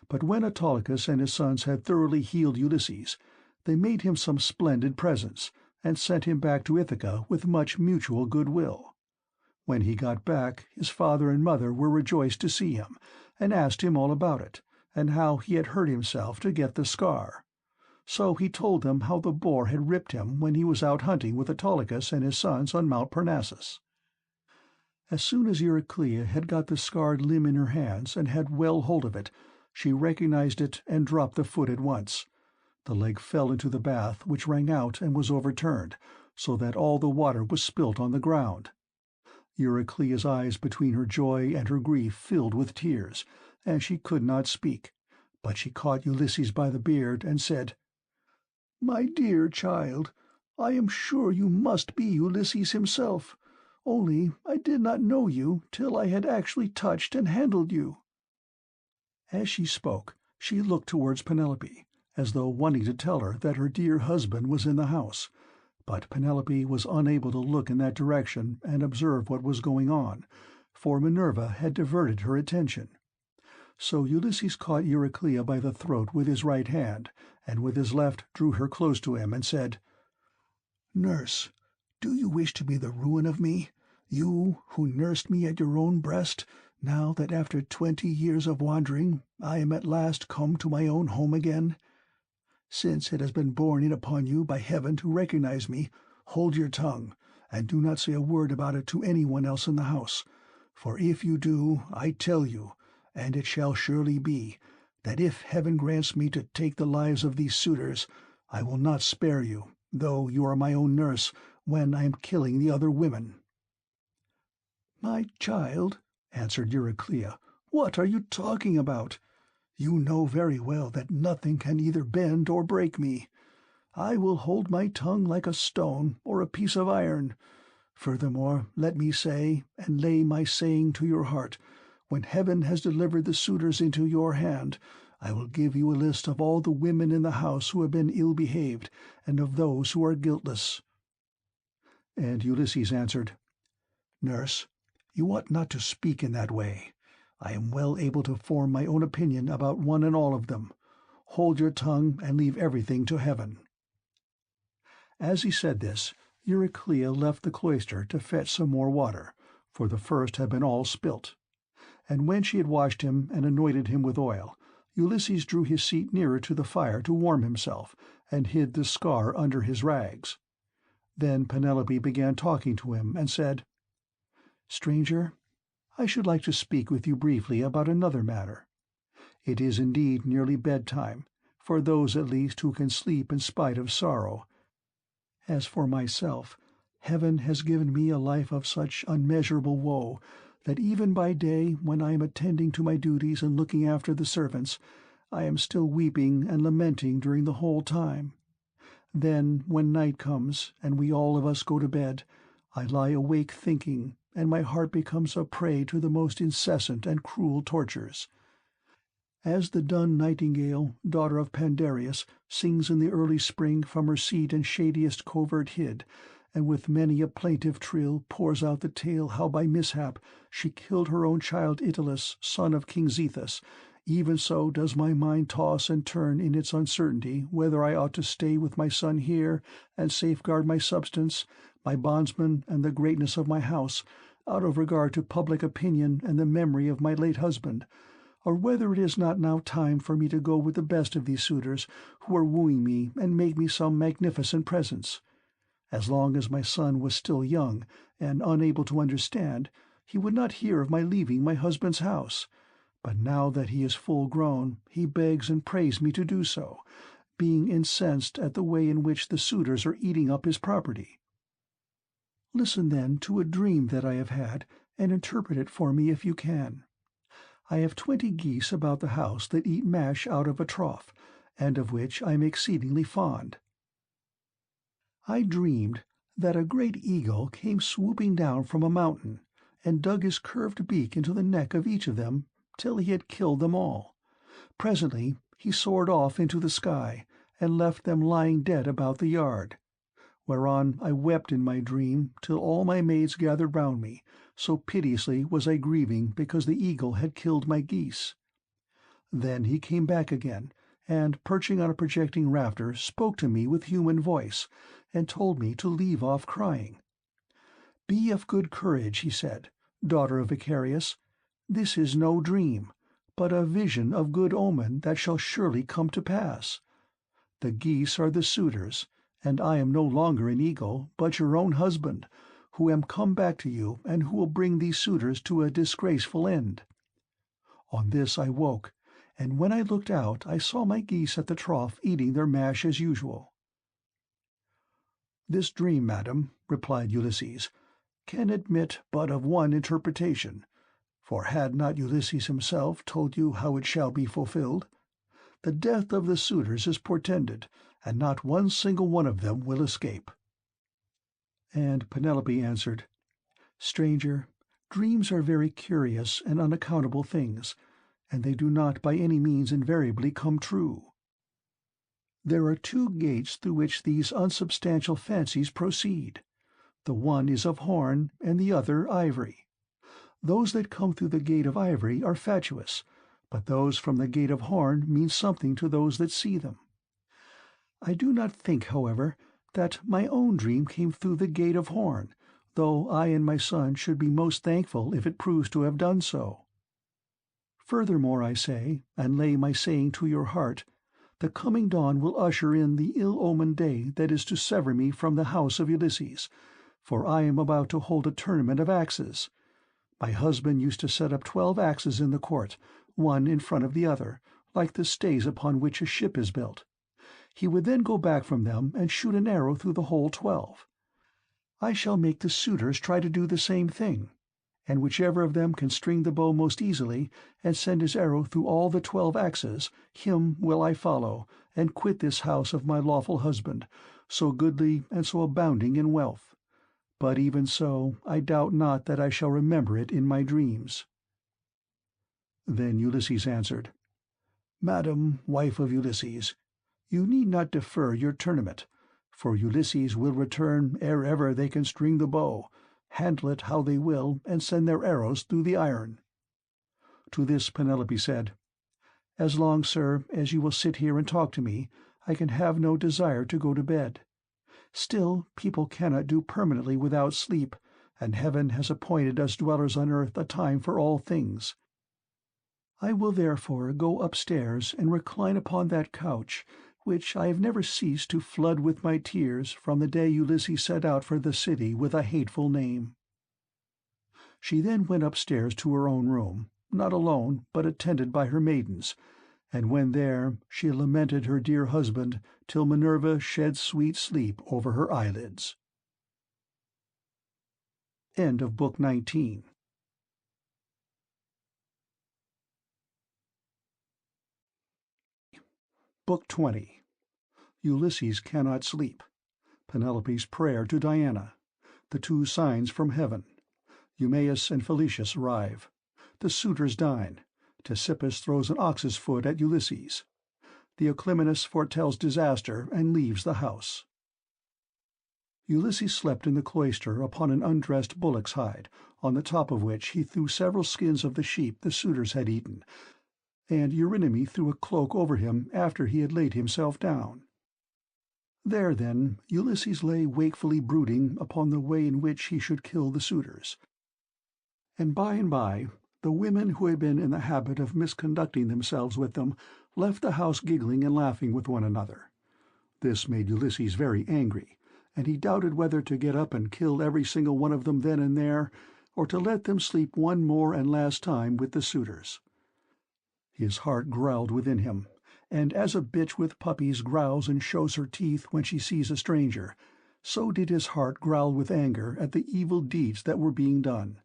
But when Autolycus and his sons had thoroughly healed Ulysses, they made him some splendid presents, and sent him back to Ithaca with much mutual goodwill. When he got back, his father and mother were rejoiced to see him, and asked him all about it, and how he had hurt himself to get the scar. So he told them how the boar had ripped him when he was out hunting with Autolycus and his sons on Mount Parnassus. As soon as Eurycleia had got the scarred limb in her hands and had well hold of it, she recognized it and dropped the foot at once. The leg fell into the bath, which rang out and was overturned, so that all the water was spilt on the ground. Eurycleia's eyes between her joy and her grief filled with tears, and she could not speak, but she caught Ulysses by the beard and said, "My dear child, I am sure you must be Ulysses himself. Only I did not know you till I had actually touched and handled you." As she spoke, she looked towards Penelope, as though wanting to tell her that her dear husband was in the house, but Penelope was unable to look in that direction and observe what was going on, for Minerva had diverted her attention. So Ulysses caught Eurycleia by the throat with his right hand, and with his left drew her close to him and said, "Nurse, do you wish to be the ruin of me, you who nursed me at your own breast, now that after 20 years of wandering I am at last come to my own home again? Since it has been borne in upon you by heaven to recognize me, hold your tongue, and do not say a word about it to anyone else in the house, for if you do, I tell you, and it shall surely be, that if heaven grants me to take the lives of these suitors, I will not spare you, though you are my own nurse, when I am killing the other women." "My child," answered Eurycleia, "what are you talking about? You know very well that nothing can either bend or break me. I will hold my tongue like a stone or a piece of iron. Furthermore, let me say, and lay my saying to your heart, when heaven has delivered the suitors into your hand, I will give you a list of all the women in the house who have been ill-behaved, and of those who are guiltless." And Ulysses answered, "Nurse, you ought not to speak in that way. I am well able to form my own opinion about one and all of them. Hold your tongue and leave everything to heaven." As he said this, Euryclea left the cloister to fetch some more water, for the first had been all spilt. And when she had washed him and anointed him with oil, Ulysses drew his seat nearer to the fire to warm himself, and hid the scar under his rags. Then Penelope began talking to him, and said, "Stranger, I should like to speak with you briefly about another matter. It is indeed nearly bedtime, for those at least who can sleep in spite of sorrow. As for myself, heaven has given me a life of such unmeasurable woe that even by day, when I am attending to my duties and looking after the servants, I am still weeping and lamenting during the whole time. Then, when night comes, and we all of us go to bed, I lie awake thinking, and my heart becomes a prey to the most incessant and cruel tortures. As the dun nightingale, daughter of Pandareus, sings in the early spring from her seat in shadiest covert hid, and with many a plaintive trill pours out the tale how by mishap she killed her own child Italus, son of King Zethus, even so does my mind toss and turn in its uncertainty whether I ought to stay with my son here and safeguard my substance, my bondsmen, and the greatness of my house, out of regard to public opinion and the memory of my late husband, or whether it is not now time for me to go with the best of these suitors who are wooing me and make me some magnificent presents. As long as my son was still young and unable to understand, he would not hear of my leaving my husband's house, but now that he is full grown, he begs and prays me to do so, being incensed at the way in which the suitors are eating up his property. Listen then to a dream that I have had, and interpret it for me if you can. I have 20 geese about the house that eat mash out of a trough, and of which I am exceedingly fond. I dreamed that a great eagle came swooping down from a mountain, and dug his curved beak into the neck of each of them till he had killed them all. Presently he soared off into the sky, and left them lying dead about the yard. Whereon I wept in my dream till all my maids gathered round me, so piteously was I grieving because the eagle had killed my geese. Then he came back again, and, perching on a projecting rafter, spoke to me with human voice, and told me to leave off crying. "Be of good courage," he said, "daughter of Icarius. This is no dream, but a vision of good omen that shall surely come to pass. The geese are the suitors, and I am no longer an eagle, but your own husband, who am come back to you, and who will bring these suitors to a disgraceful end." On this I woke, and when I looked out I saw my geese at the trough eating their mash as usual. "This dream, madam," replied Ulysses, "can admit but of one interpretation, for had not Ulysses himself told you how it shall be fulfilled? The death of the suitors is portended, and not one single one of them will escape." And Penelope answered, "Stranger, dreams are very curious and unaccountable things, and they do not by any means invariably come true. There are 2 gates through which these unsubstantial fancies proceed. The one is of horn, and the other ivory. Those that come through the gate of ivory are fatuous, but those from the gate of horn mean something to those that see them. I do not think, however, that my own dream came through the gate of horn, though I and my son should be most thankful if it proves to have done so. Furthermore I say, and lay my saying to your heart, the coming dawn will usher in the ill-omened day that is to sever me from the house of Ulysses, for I am about to hold a tournament of axes. My husband used to set up 12 axes in the court, one in front of the other, like the stays upon which a ship is built. He would then go back from them and shoot an arrow through the whole 12. I shall make the suitors try to do the same thing, and whichever of them can string the bow most easily and send his arrow through all the 12 axes, him will I follow, and quit this house of my lawful husband, so goodly and so abounding in wealth. But even so, I doubt not that I shall remember it in my dreams." Then Ulysses answered, "Madam, wife of Ulysses, you need not defer your tournament, for Ulysses will return ere ever they can string the bow, handle it how they will, and send their arrows through the iron." To this Penelope said, "As long, sir, as you will sit here and talk to me, I can have no desire to go to bed. Still, people cannot do permanently without sleep, and heaven has appointed us dwellers on earth a time for all things. I will therefore go upstairs and recline upon that couch, which I have never ceased to flood with my tears from the day Ulysses set out for the city with a hateful name." She then went upstairs to her own room, not alone, but attended by her maidens, and when there she lamented her dear husband till Minerva shed sweet sleep over her eyelids. End of Book 19. Book 20. Ulysses cannot sleep. Penelope's prayer to Diana. The two signs from heaven. Eumaeus and Felicius arrive. The suitors dine. Ctesippus throws an ox's foot at Ulysses. Theoclymenus foretells disaster and leaves the house. Ulysses slept in the cloister upon an undressed bullock's hide, on the top of which he threw several skins of the sheep the suitors had eaten, and Eurynome threw a cloak over him after he had laid himself down. There, then, Ulysses lay wakefully brooding upon the way in which he should kill the suitors. And by, the women who had been in the habit of misconducting themselves with them left the house giggling and laughing with one another. This made Ulysses very angry, and he doubted whether to get up and kill every single one of them then and there, or to let them sleep one more and last time with the suitors. His heart growled within him, and as a bitch with puppies growls and shows her teeth when she sees a stranger, so did his heart growl with anger at the evil deeds that were being done.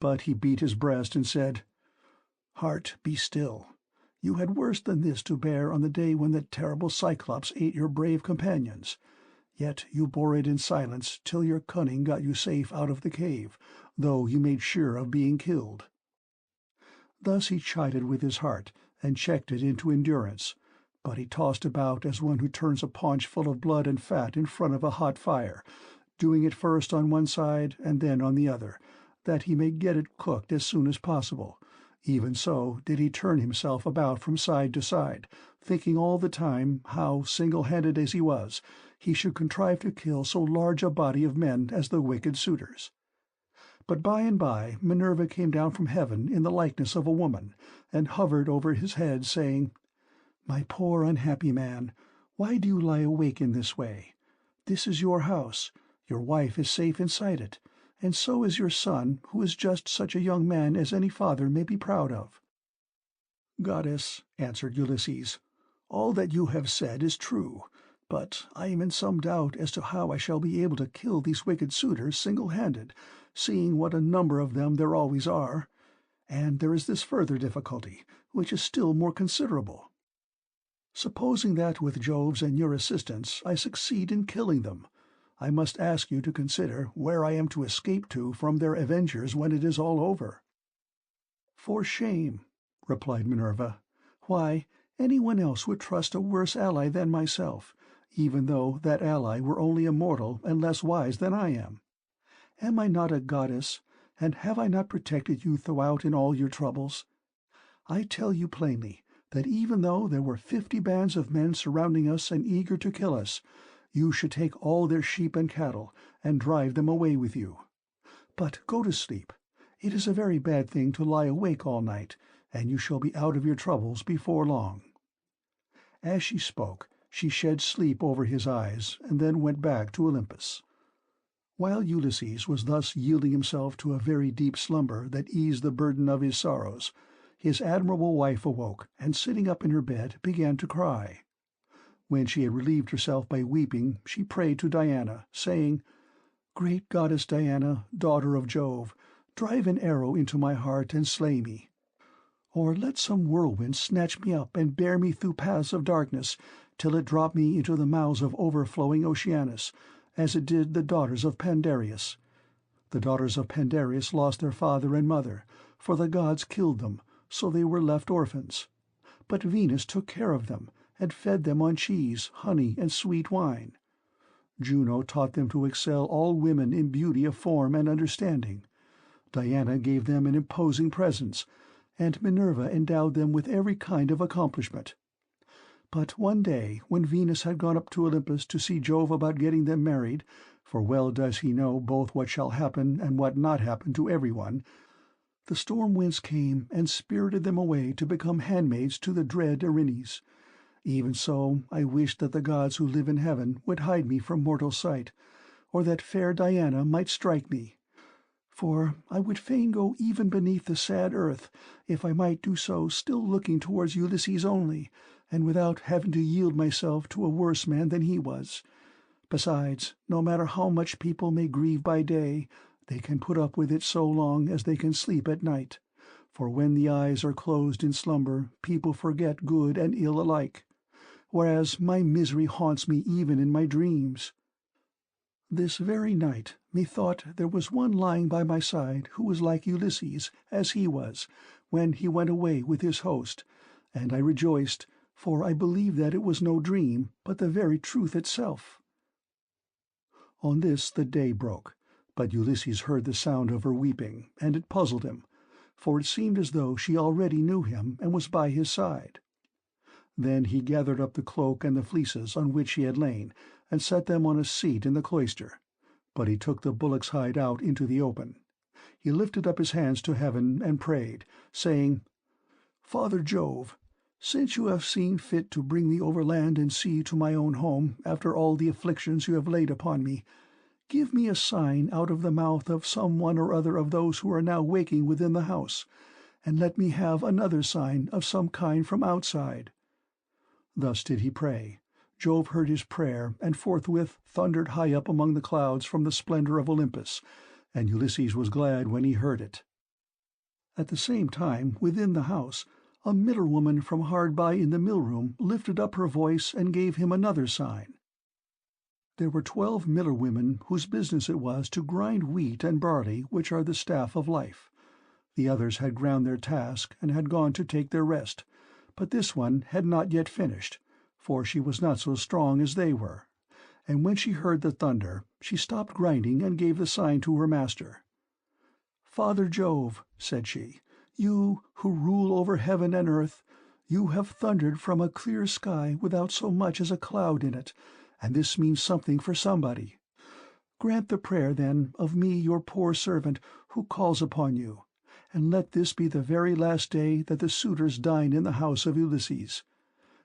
But he beat his breast and said, "Heart, be still. You had worse than this to bear on the day when the terrible Cyclops ate your brave companions. Yet you bore it in silence till your cunning got you safe out of the cave, though you made sure of being killed." Thus he chided with his heart, and checked it into endurance, but he tossed about as one who turns a paunch full of blood and fat in front of a hot fire, doing it first on one side and then on the other, that he may get it cooked as soon as possible. Even so did he turn himself about from side to side, thinking all the time how, single-handed as he was, he should contrive to kill so large a body of men as the wicked suitors. But by and by Minerva came down from heaven in the likeness of a woman, and hovered over his head, saying, "My poor unhappy man, why do you lie awake in this way? This is your house, your wife is safe inside it, and so is your son, who is just such a young man as any father may be proud of." "Goddess," answered Ulysses, "all that you have said is true, but I am in some doubt as to how I shall be able to kill these wicked suitors single-handed, seeing what a number of them there always are. And there is this further difficulty, which is still more considerable. Supposing that with Jove's and your assistance I succeed in killing them, I must ask you to consider where I am to escape to from their avengers when it is all over." "For shame," replied Minerva. "Why, anyone else would trust a worse ally than myself, even though that ally were only a mortal and less wise than I am. Am I not a goddess, and have I not protected you throughout in all your troubles? I tell you plainly that even though there were 50 bands of men surrounding us and eager to kill us, you should take all their sheep and cattle, and drive them away with you. But go to sleep. It is a very bad thing to lie awake all night, and you shall be out of your troubles before long." As she spoke, she shed sleep over his eyes, and then went back to Olympus. While Ulysses was thus yielding himself to a very deep slumber that eased the burden of his sorrows, his admirable wife awoke, and sitting up in her bed began to cry. When she had relieved herself by weeping, she prayed to Diana, saying, "Great goddess Diana, daughter of Jove, drive an arrow into my heart and slay me. Or let some whirlwind snatch me up and bear me through paths of darkness, till it drop me into the mouths of overflowing Oceanus, as it did the daughters of Pandareus. The daughters of Pandareus lost their father and mother, for the gods killed them, so they were left orphans. but Venus took care of them, and fed them on cheese, honey, and sweet wine. Juno taught them to excel all women in beauty of form and understanding. Diana gave them an imposing presence, and Minerva endowed them with every kind of accomplishment. But one day, when Venus had gone up to Olympus to see Jove about getting them married, for well does he know both what shall happen and what not happen to everyone, the storm winds came and spirited them away to become handmaids to the dread Erinyes. Even so, I wished that the gods who live in heaven would hide me from mortal sight, or that fair Diana might strike me. For I would fain go even beneath the sad earth, if I might do so still looking towards Ulysses only, and without having to yield myself to a worse man than he was. Besides, no matter how much people may grieve by day, they can put up with it so long as they can sleep at night. For when the eyes are closed in slumber, people forget good and ill alike, whereas my misery haunts me even in my dreams. This very night methought there was one lying by my side who was like Ulysses, as he was, when he went away with his host, and I rejoiced, for I believed that it was no dream, but the very truth itself. On this the day broke, but Ulysses heard the sound of her weeping, and it puzzled him, for it seemed as though she already knew him and was by his side. Then he gathered up the cloak and the fleeces on which he had lain, and set them on a seat in the cloister. But he took the bullock's hide out into the open. He lifted up his hands to heaven and prayed, saying, "Father Jove, since you have seen fit to bring me over land and sea to my own home after all the afflictions you have laid upon me, give me a sign out of the mouth of some one or other of those who are now waking within the house, and let me have another sign of some kind from outside." Thus did he pray. Jove heard his prayer, and forthwith thundered high up among the clouds from the splendor of Olympus, and Ulysses was glad when he heard it. At the same time, within the house, a miller-woman from hard by in the mill-room lifted up her voice and gave him another sign. There were 12 miller-women whose business it was to grind wheat and barley, which are the staff of life. The others had ground their task and had gone to take their rest, but this one had not yet finished, for she was not so strong as they were, and when she heard the thunder, she stopped grinding and gave the sign to her master. "Father Jove," said she, "you who rule over heaven and earth, you have thundered from a clear sky without so much as a cloud in it, and this means something for somebody. Grant the prayer, then, of me, your poor servant, who calls upon you, and let this be the very last day that the suitors dine in the house of Ulysses.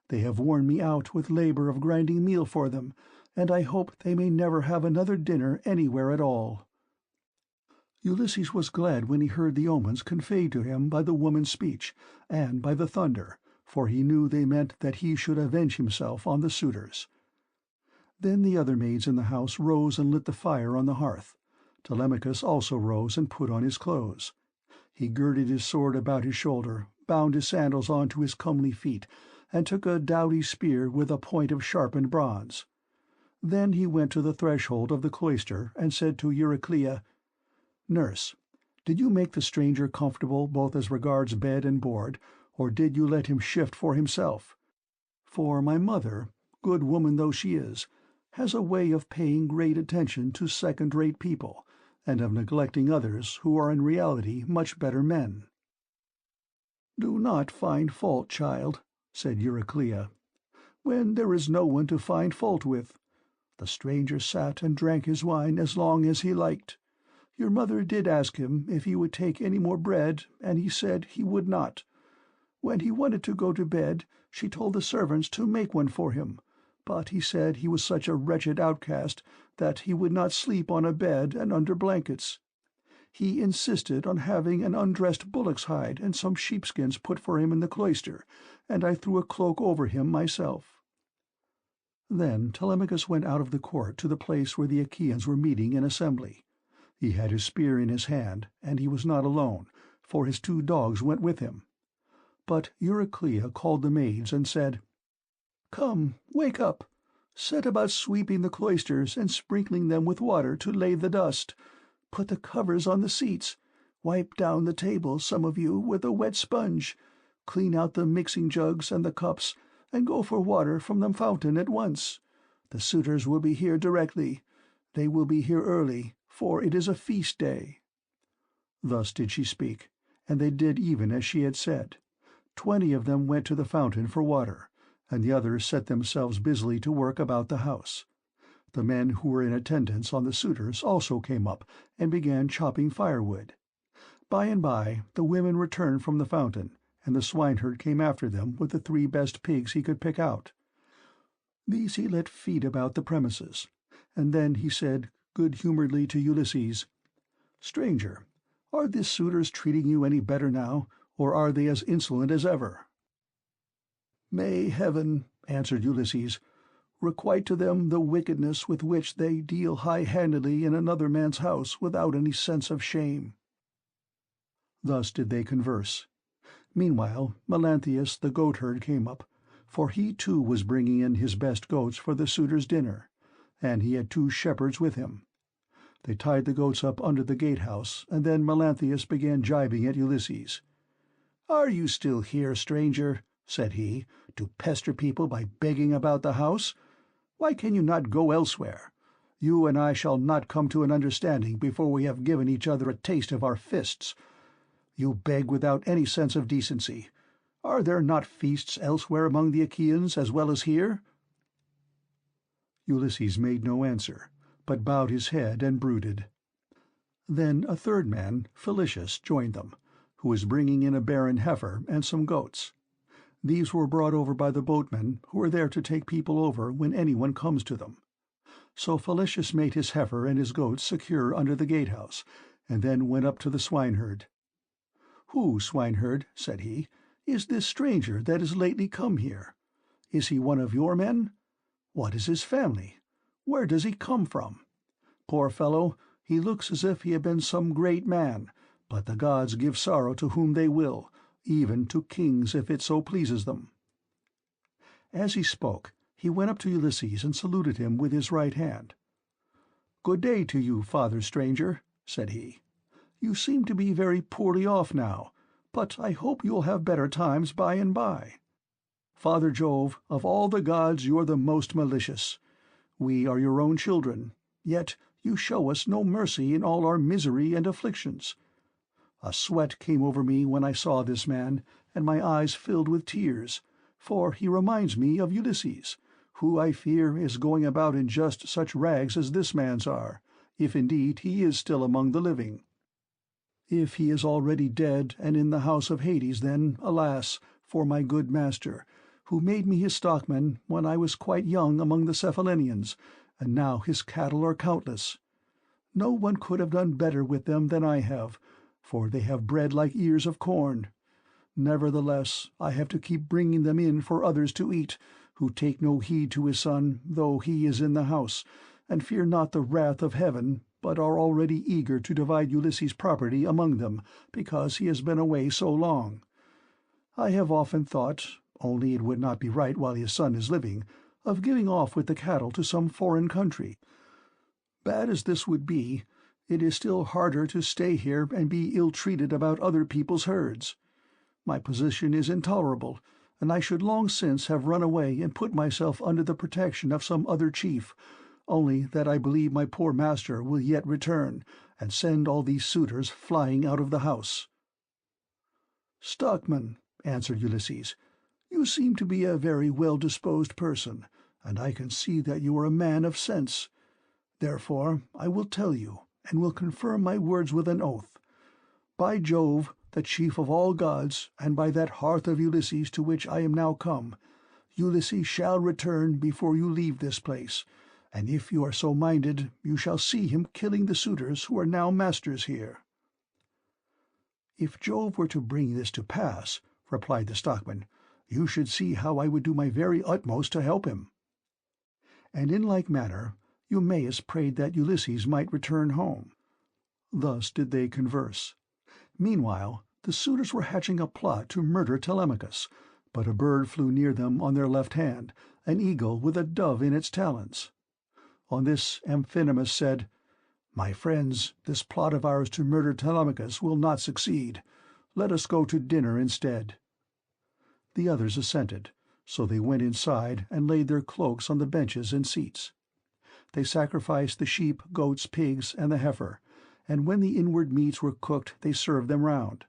They have worn me out with labor of grinding meal for them, and I hope they may never have another dinner anywhere at all." Ulysses was glad when he heard the omens conveyed to him by the woman's speech, and by the thunder, for he knew they meant that he should avenge himself on the suitors. Then the other maids in the house rose and lit the fire on the hearth. Telemachus also rose and put on his clothes. He girded his sword about his shoulder, bound his sandals on to his comely feet, and took a doughty spear with a point of sharpened bronze. Then he went to the threshold of the cloister and said to Eurycleia, "Nurse, did you make the stranger comfortable both as regards bed and board, or did you let him shift for himself? For my mother, good woman though she is, has a way of paying great attention to second-rate people, and of neglecting others who are in reality much better men." "Do not find fault, child," said Eurycleia, "when there is no one to find fault with. The stranger sat and drank his wine as long as he liked. Your mother did ask him if he would take any more bread, and he said he would not. When he wanted to go to bed, she told the servants to make one for him, but he said he was such a wretched outcast that he would not sleep on a bed and under blankets. He insisted on having an undressed bullock's hide and some sheepskins put for him in the cloister, and I threw a cloak over him myself." Then Telemachus went out of the court to the place where the Achaeans were meeting in assembly. He had his spear in his hand, and he was not alone, for his 2 dogs went with him. But Eurycleia called the maids and said, "Come, wake up. Set about sweeping the cloisters and sprinkling them with water to lay the dust. Put the covers on the seats. Wipe down the table, some of you, with a wet sponge. clean out the mixing jugs and the cups, and go for water from the fountain at once. The suitors will be here directly. They will be here early, for it is a feast day." Thus did she speak, and they did even as she had said. 20 of them went to the fountain for water, and the others set themselves busily to work about the house. The men who were in attendance on the suitors also came up and began chopping firewood. By and by the women returned from the fountain, and the swineherd came after them with the 3 best pigs he could pick out. These he let feed about the premises, and then he said good-humouredly to Ulysses, "Stranger, are the suitors treating you any better now, or are they as insolent as ever?" "May heaven," answered Ulysses, "requite to them the wickedness with which they deal high-handedly in another man's house without any sense of shame." Thus did they converse. Meanwhile Melanthius the goatherd came up, for he too was bringing in his best goats for the suitors' dinner, and he had 2 shepherds with him. They tied the goats up under the gatehouse, and then Melanthius began gibing at Ulysses. "Are you still here, stranger," said he, "to pester people by begging about the house? Why can you not go elsewhere? You and I shall not come to an understanding before we have given each other a taste of our fists. You beg without any sense of decency. Are there not feasts elsewhere among the Achaeans as well as here?" Ulysses made no answer, but bowed his head and brooded. Then a 3rd man, Philicius, joined them, who was bringing in a barren heifer and some goats. These were brought over by the boatmen, who are there to take people over when anyone comes to them. So Philicius made his heifer and his goats secure under the gatehouse, and then went up to the swineherd. "Who, swineherd," said he, "is this stranger that is lately come here? Is he one of your men? What is his family? Where does he come from? Poor fellow, he looks as if he had been some great man, but the gods give sorrow to whom they will, even to kings if it so pleases them." As he spoke, he went up to Ulysses and saluted him with his right hand. "Good day to you, father stranger," said he. "You seem to be very poorly off now, but I hope you'll have better times by and by. Father Jove, of all the gods you're the most malicious. We are your own children, yet you show us no mercy in all our misery and afflictions. A sweat came over me when I saw this man, and my eyes filled with tears, for he reminds me of Ulysses, who I fear is going about in just such rags as this man's are, if indeed he is still among the living. If he is already dead and in the house of Hades, then, alas, for my good master, who made me his stockman when I was quite young among the Cephallenians, and now his cattle are countless. No one could have done better with them than I have, for they have bred like ears of corn. Nevertheless, I have to keep bringing them in for others to eat, who take no heed to his son, though he is in the house, and fear not the wrath of heaven, but are already eager to divide Ulysses' property among them, because he has been away so long. I have often thought, only it would not be right while his son is living, of giving off with the cattle to some foreign country. Bad as this would be, it is still harder to stay here and be ill-treated about other people's herds. My position is intolerable, and I should long since have run away and put myself under the protection of some other chief, only that I believe my poor master will yet return, and send all these suitors flying out of the house." "Stockman," answered Ulysses, "you seem to be a very well-disposed person, and I can see that you are a man of sense. Therefore I will tell you, and will confirm my words with an oath. By Jove, the chief of all gods, and by that hearth of Ulysses to which I am now come, Ulysses shall return before you leave this place, and if you are so minded, you shall see him killing the suitors who are now masters here." "If Jove were to bring this to pass," replied the stockman, "you should see how I would do my very utmost to help him." And in like manner Eumaeus prayed that Ulysses might return home. Thus did they converse. Meanwhile the suitors were hatching a plot to murder Telemachus, but a bird flew near them on their left hand, an eagle with a dove in its talons. On this Amphinomus said, "My friends, this plot of ours to murder Telemachus will not succeed. Let us go to dinner instead." The others assented, so they went inside and laid their cloaks on the benches and seats. They sacrificed the sheep, goats, pigs, and the heifer, and when the inward meats were cooked they served them round.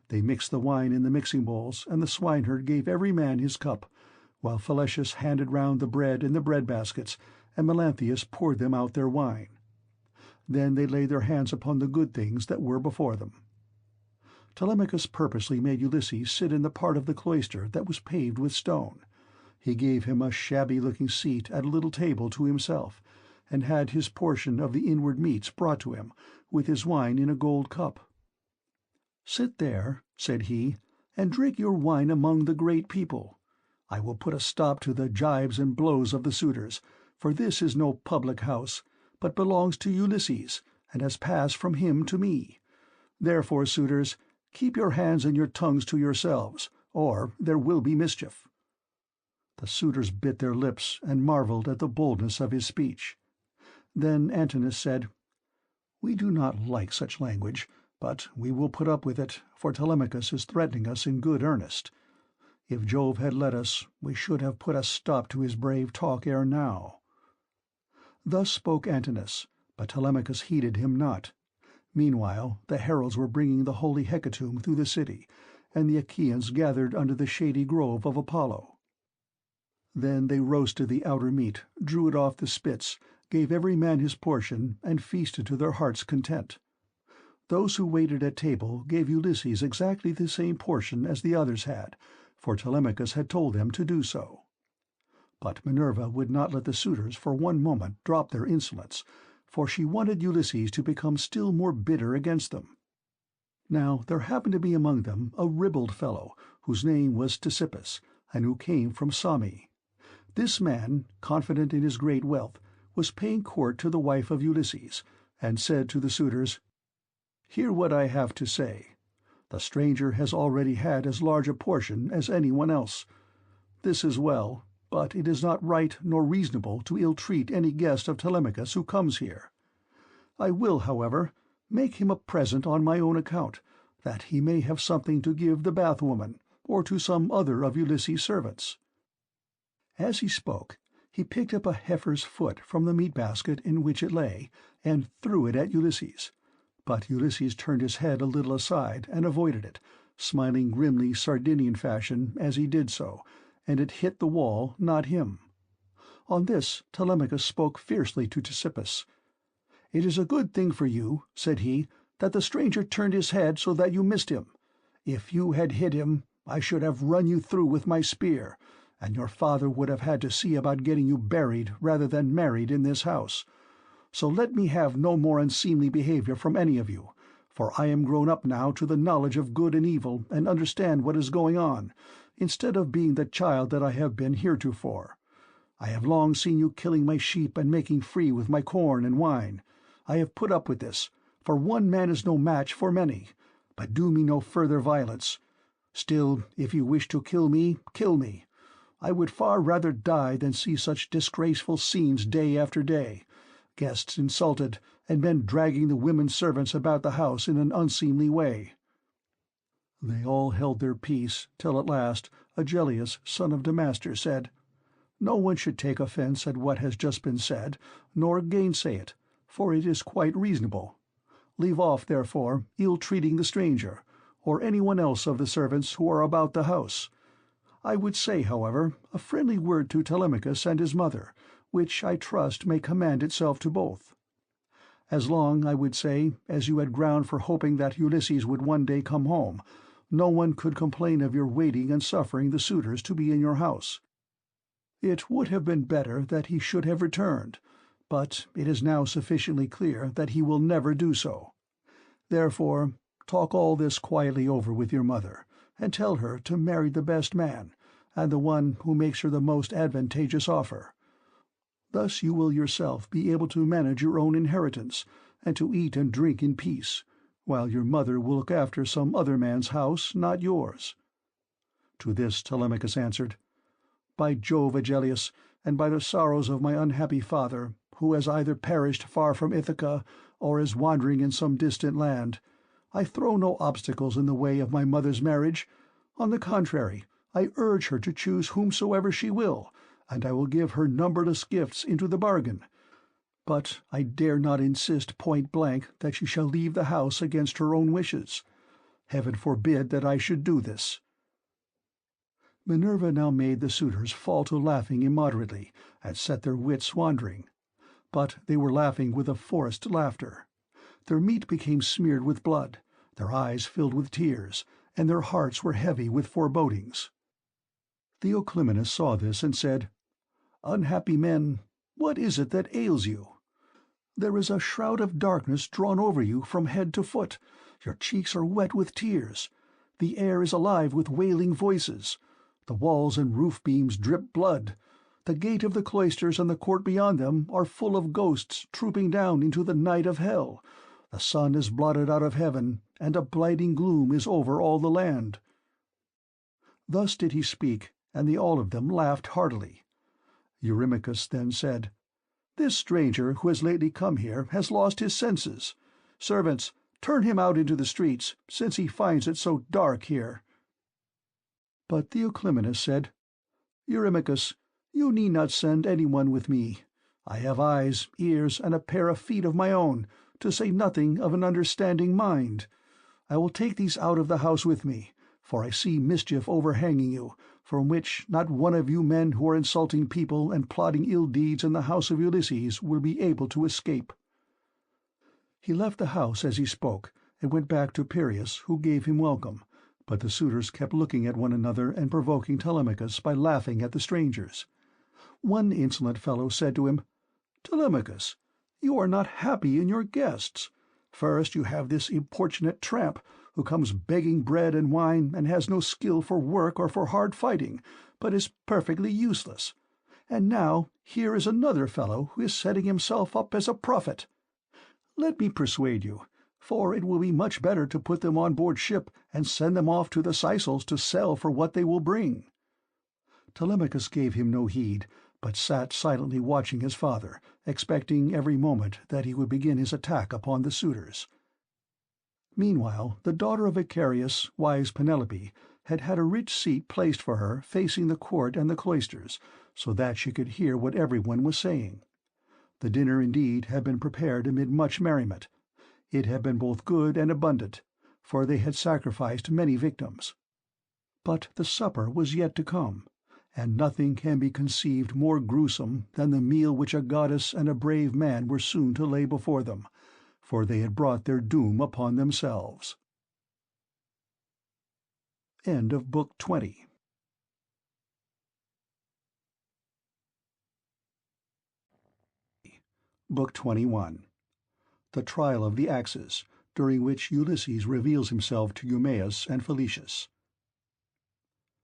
They mixed the wine in the mixing bowls, and the swineherd gave every man his cup, while Phalesius handed round the bread in the bread-baskets, and Melanthius poured them out their wine. Then they laid their hands upon the good things that were before them. Telemachus purposely made Ulysses sit in the part of the cloister that was paved with stone. He gave him a shabby-looking seat at a little table to himself, and had his portion of the inward meats brought to him, with his wine in a gold cup. "Sit there," said he, "and drink your wine among the great people. I will put a stop to the gibes and blows of the suitors, for this is no public house, but belongs to Ulysses, and has passed from him to me. Therefore, suitors, keep your hands and your tongues to yourselves, or there will be mischief." The suitors bit their lips and marveled at the boldness of his speech. Then Antinous said, "We do not like such language, but we will put up with it, for Telemachus is threatening us in good earnest. If Jove had let us, we should have put a stop to his brave talk ere now." Thus spoke Antinous, but Telemachus heeded him not. Meanwhile the heralds were bringing the holy hecatomb through the city, and the Achaeans gathered under the shady grove of Apollo. Then they roasted the outer meat, drew it off the spits, gave every man his portion, and feasted to their hearts' content. Those who waited at table gave Ulysses exactly the same portion as the others had, for Telemachus had told them to do so. But Minerva would not let the suitors for one moment drop their insolence, for she wanted Ulysses to become still more bitter against them. Now there happened to be among them a ribald fellow, whose name was Ctesippus, and who came from Same. This man, confident in his great wealth, was paying court to the wife of Ulysses, and said to the suitors, "Hear what I have to say. The stranger has already had as large a portion as anyone else. This is well, but it is not right nor reasonable to ill-treat any guest of Telemachus who comes here. I will, however, make him a present on my own account, that he may have something to give the bath-woman, or to some other of Ulysses' servants." As he spoke, he picked up a heifer's foot from the meat-basket in which it lay, and threw it at Ulysses. But Ulysses turned his head a little aside and avoided it, smiling grimly Sardinian fashion as he did so, and it hit the wall, not him. On this Telemachus spoke fiercely to Ctesippus. "It is a good thing for you," said he, "that the stranger turned his head so that you missed him. If you had hit him, I should have run you through with my spear, and your father would have had to see about getting you buried rather than married in this house. So let me have no more unseemly behavior from any of you, for I am grown up now to the knowledge of good and evil, and understand what is going on, instead of being the child that I have been heretofore. I have long seen you killing my sheep and making free with my corn and wine. I have put up with this, for one man is no match for many, but do me no further violence. Still, if you wish to kill me, kill me. I would far rather die than see such disgraceful scenes day after day, guests insulted, and men dragging the women servants about the house in an unseemly way." They all held their peace, till at last Agellius, son of Damastor, said, "No one should take offence at what has just been said, nor gainsay it, for it is quite reasonable. Leave off, therefore, ill-treating the stranger, or anyone else of the servants who are about the house. I would say, however, a friendly word to Telemachus and his mother, which I trust may commend itself to both. As long, I would say, as you had ground for hoping that Ulysses would one day come home, no one could complain of your waiting and suffering the suitors to be in your house. It would have been better that he should have returned, but it is now sufficiently clear that he will never do so. Therefore, talk all this quietly over with your mother, and tell her to marry the best man, and the one who makes her the most advantageous offer. Thus you will yourself be able to manage your own inheritance, and to eat and drink in peace, while your mother will look after some other man's house, not yours." To this Telemachus answered, "By Jove, Agellius, and by the sorrows of my unhappy father, who has either perished far from Ithaca, or is wandering in some distant land, I throw no obstacles in the way of my mother's marriage. On the contrary, I urge her to choose whomsoever she will, and I will give her numberless gifts into the bargain. But I dare not insist point-blank that she shall leave the house against her own wishes. Heaven forbid that I should do this." Minerva now made the suitors fall to laughing immoderately, and set their wits wandering. But they were laughing with a forced laughter. Their meat became smeared with blood, their eyes filled with tears, and their hearts were heavy with forebodings. Theoclymenus saw this and said, "Unhappy men, what is it that ails you? There is a shroud of darkness drawn over you from head to foot. Your cheeks are wet with tears. The air is alive with wailing voices. The walls and roof beams drip blood. The gate of the cloisters and the court beyond them are full of ghosts trooping down into the night of hell. The sun is blotted out of heaven, and a blighting gloom is over all the land." Thus did he speak, and they all of them laughed heartily. Eurymachus then said, "This stranger who has lately come here has lost his senses. Servants, turn him out into the streets, since he finds it so dark here." But Theoclymenus said, "Eurymachus, you need not send anyone with me. I have eyes, ears, and a pair of feet of my own, to say nothing of an understanding mind. I will take these out of the house with me, for I see mischief overhanging you, from which not one of you men who are insulting people and plotting ill deeds in the house of Ulysses will be able to escape." He left the house as he spoke, and went back to Piraeus, who gave him welcome, but the suitors kept looking at one another and provoking Telemachus by laughing at the strangers. One insolent fellow said to him, "Telemachus, you are not happy in your guests. First you have this importunate tramp, who comes begging bread and wine and has no skill for work or for hard fighting, but is perfectly useless. And now here is another fellow who is setting himself up as a prophet. Let me persuade you, for it will be much better to put them on board ship and send them off to the Sicels to sell for what they will bring." Telemachus gave him no heed, but sat silently watching his father, expecting every moment that he would begin his attack upon the suitors. Meanwhile the daughter of Icarius, wise Penelope, had had a rich seat placed for her facing the court and the cloisters, so that she could hear what everyone was saying. The dinner indeed had been prepared amid much merriment. It had been both good and abundant, for they had sacrificed many victims. But the supper was yet to come, and nothing can be conceived more gruesome than the meal which a goddess and a brave man were soon to lay before them, for they had brought their doom upon themselves. End of Book 20. Book 21. The Trial of the Axes, during which Ulysses reveals himself to Eumaeus and Felicius.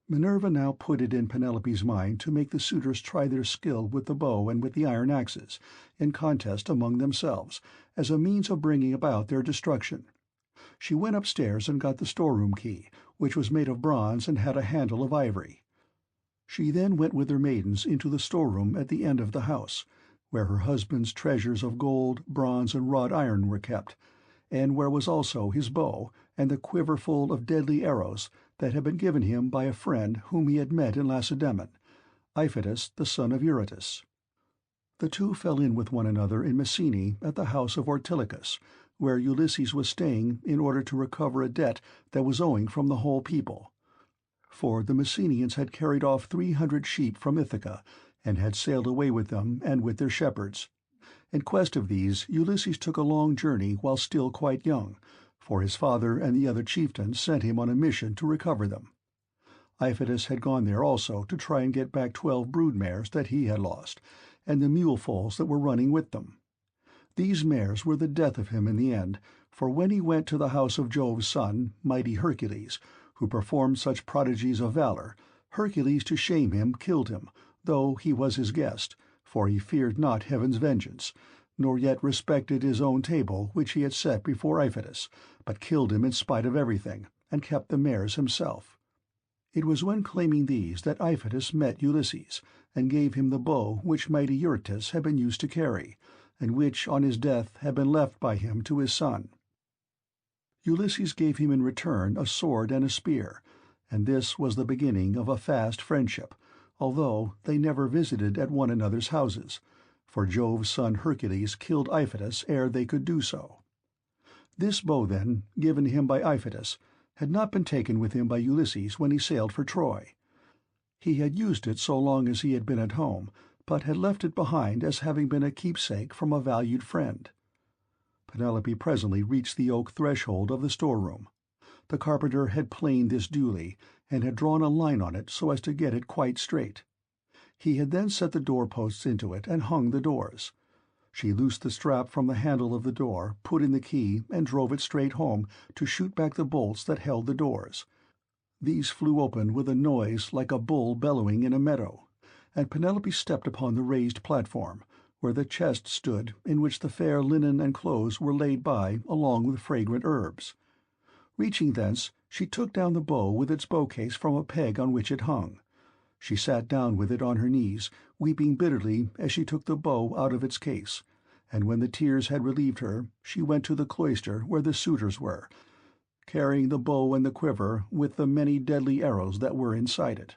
Minerva now put it in Penelope's mind to make the suitors try their skill with the bow and with the iron axes, in contest among themselves, as a means of bringing about their destruction. She went upstairs and got the storeroom key, which was made of bronze and had a handle of ivory. She then went with her maidens into the storeroom at the end of the house, where her husband's treasures of gold, bronze, and wrought iron were kept, and where was also his bow and the quiver full of deadly arrows that had been given him by a friend whom he had met in Lacedaemon, Iphitus the son of Eurytus. The two fell in with one another in Messene at the house of Ortilochus, where Ulysses was staying in order to recover a debt that was owing from the whole people. For the Messenians had carried off 300 sheep from Ithaca, and had sailed away with them and with their shepherds. In quest of these Ulysses took a long journey while still quite young, for his father and the other chieftains sent him on a mission to recover them. Iphitus had gone there also to try and get back 12 brood mares that he had lost, and the mule foals that were running with them. These mares were the death of him in the end, for when he went to the house of Jove's son, mighty Hercules, who performed such prodigies of valor, Hercules, to shame him, killed him, though he was his guest, for he feared not heaven's vengeance, nor yet respected his own table which he had set before Iphitus, but killed him in spite of everything, and kept the mares himself. It was when claiming these that Iphitus met Ulysses, and gave him the bow which mighty Eurytus had been used to carry, and which on his death had been left by him to his son. Ulysses gave him in return a sword and a spear, and this was the beginning of a fast friendship, although they never visited at one another's houses, for Jove's son Hercules killed Iphitus ere they could do so. This bow, then, given him by Iphitus, had not been taken with him by Ulysses when he sailed for Troy. He had used it so long as he had been at home, but had left it behind as having been a keepsake from a valued friend. Penelope presently reached the oak threshold of the storeroom. The carpenter had planed this duly, and had drawn a line on it so as to get it quite straight. He had then set the door-posts into it and hung the doors. She loosed the strap from the handle of the door, put in the key, and drove it straight home to shoot back the bolts that held the doors. These flew open with a noise like a bull bellowing in a meadow, and Penelope stepped upon the raised platform, where the chest stood in which the fair linen and clothes were laid by along with fragrant herbs. Reaching thence, she took down the bow with its bow-case from a peg on which it hung. She sat down with it on her knees, weeping bitterly as she took the bow out of its case, and when the tears had relieved her, she went to the cloister where the suitors were, carrying the bow and the quiver with the many deadly arrows that were inside it.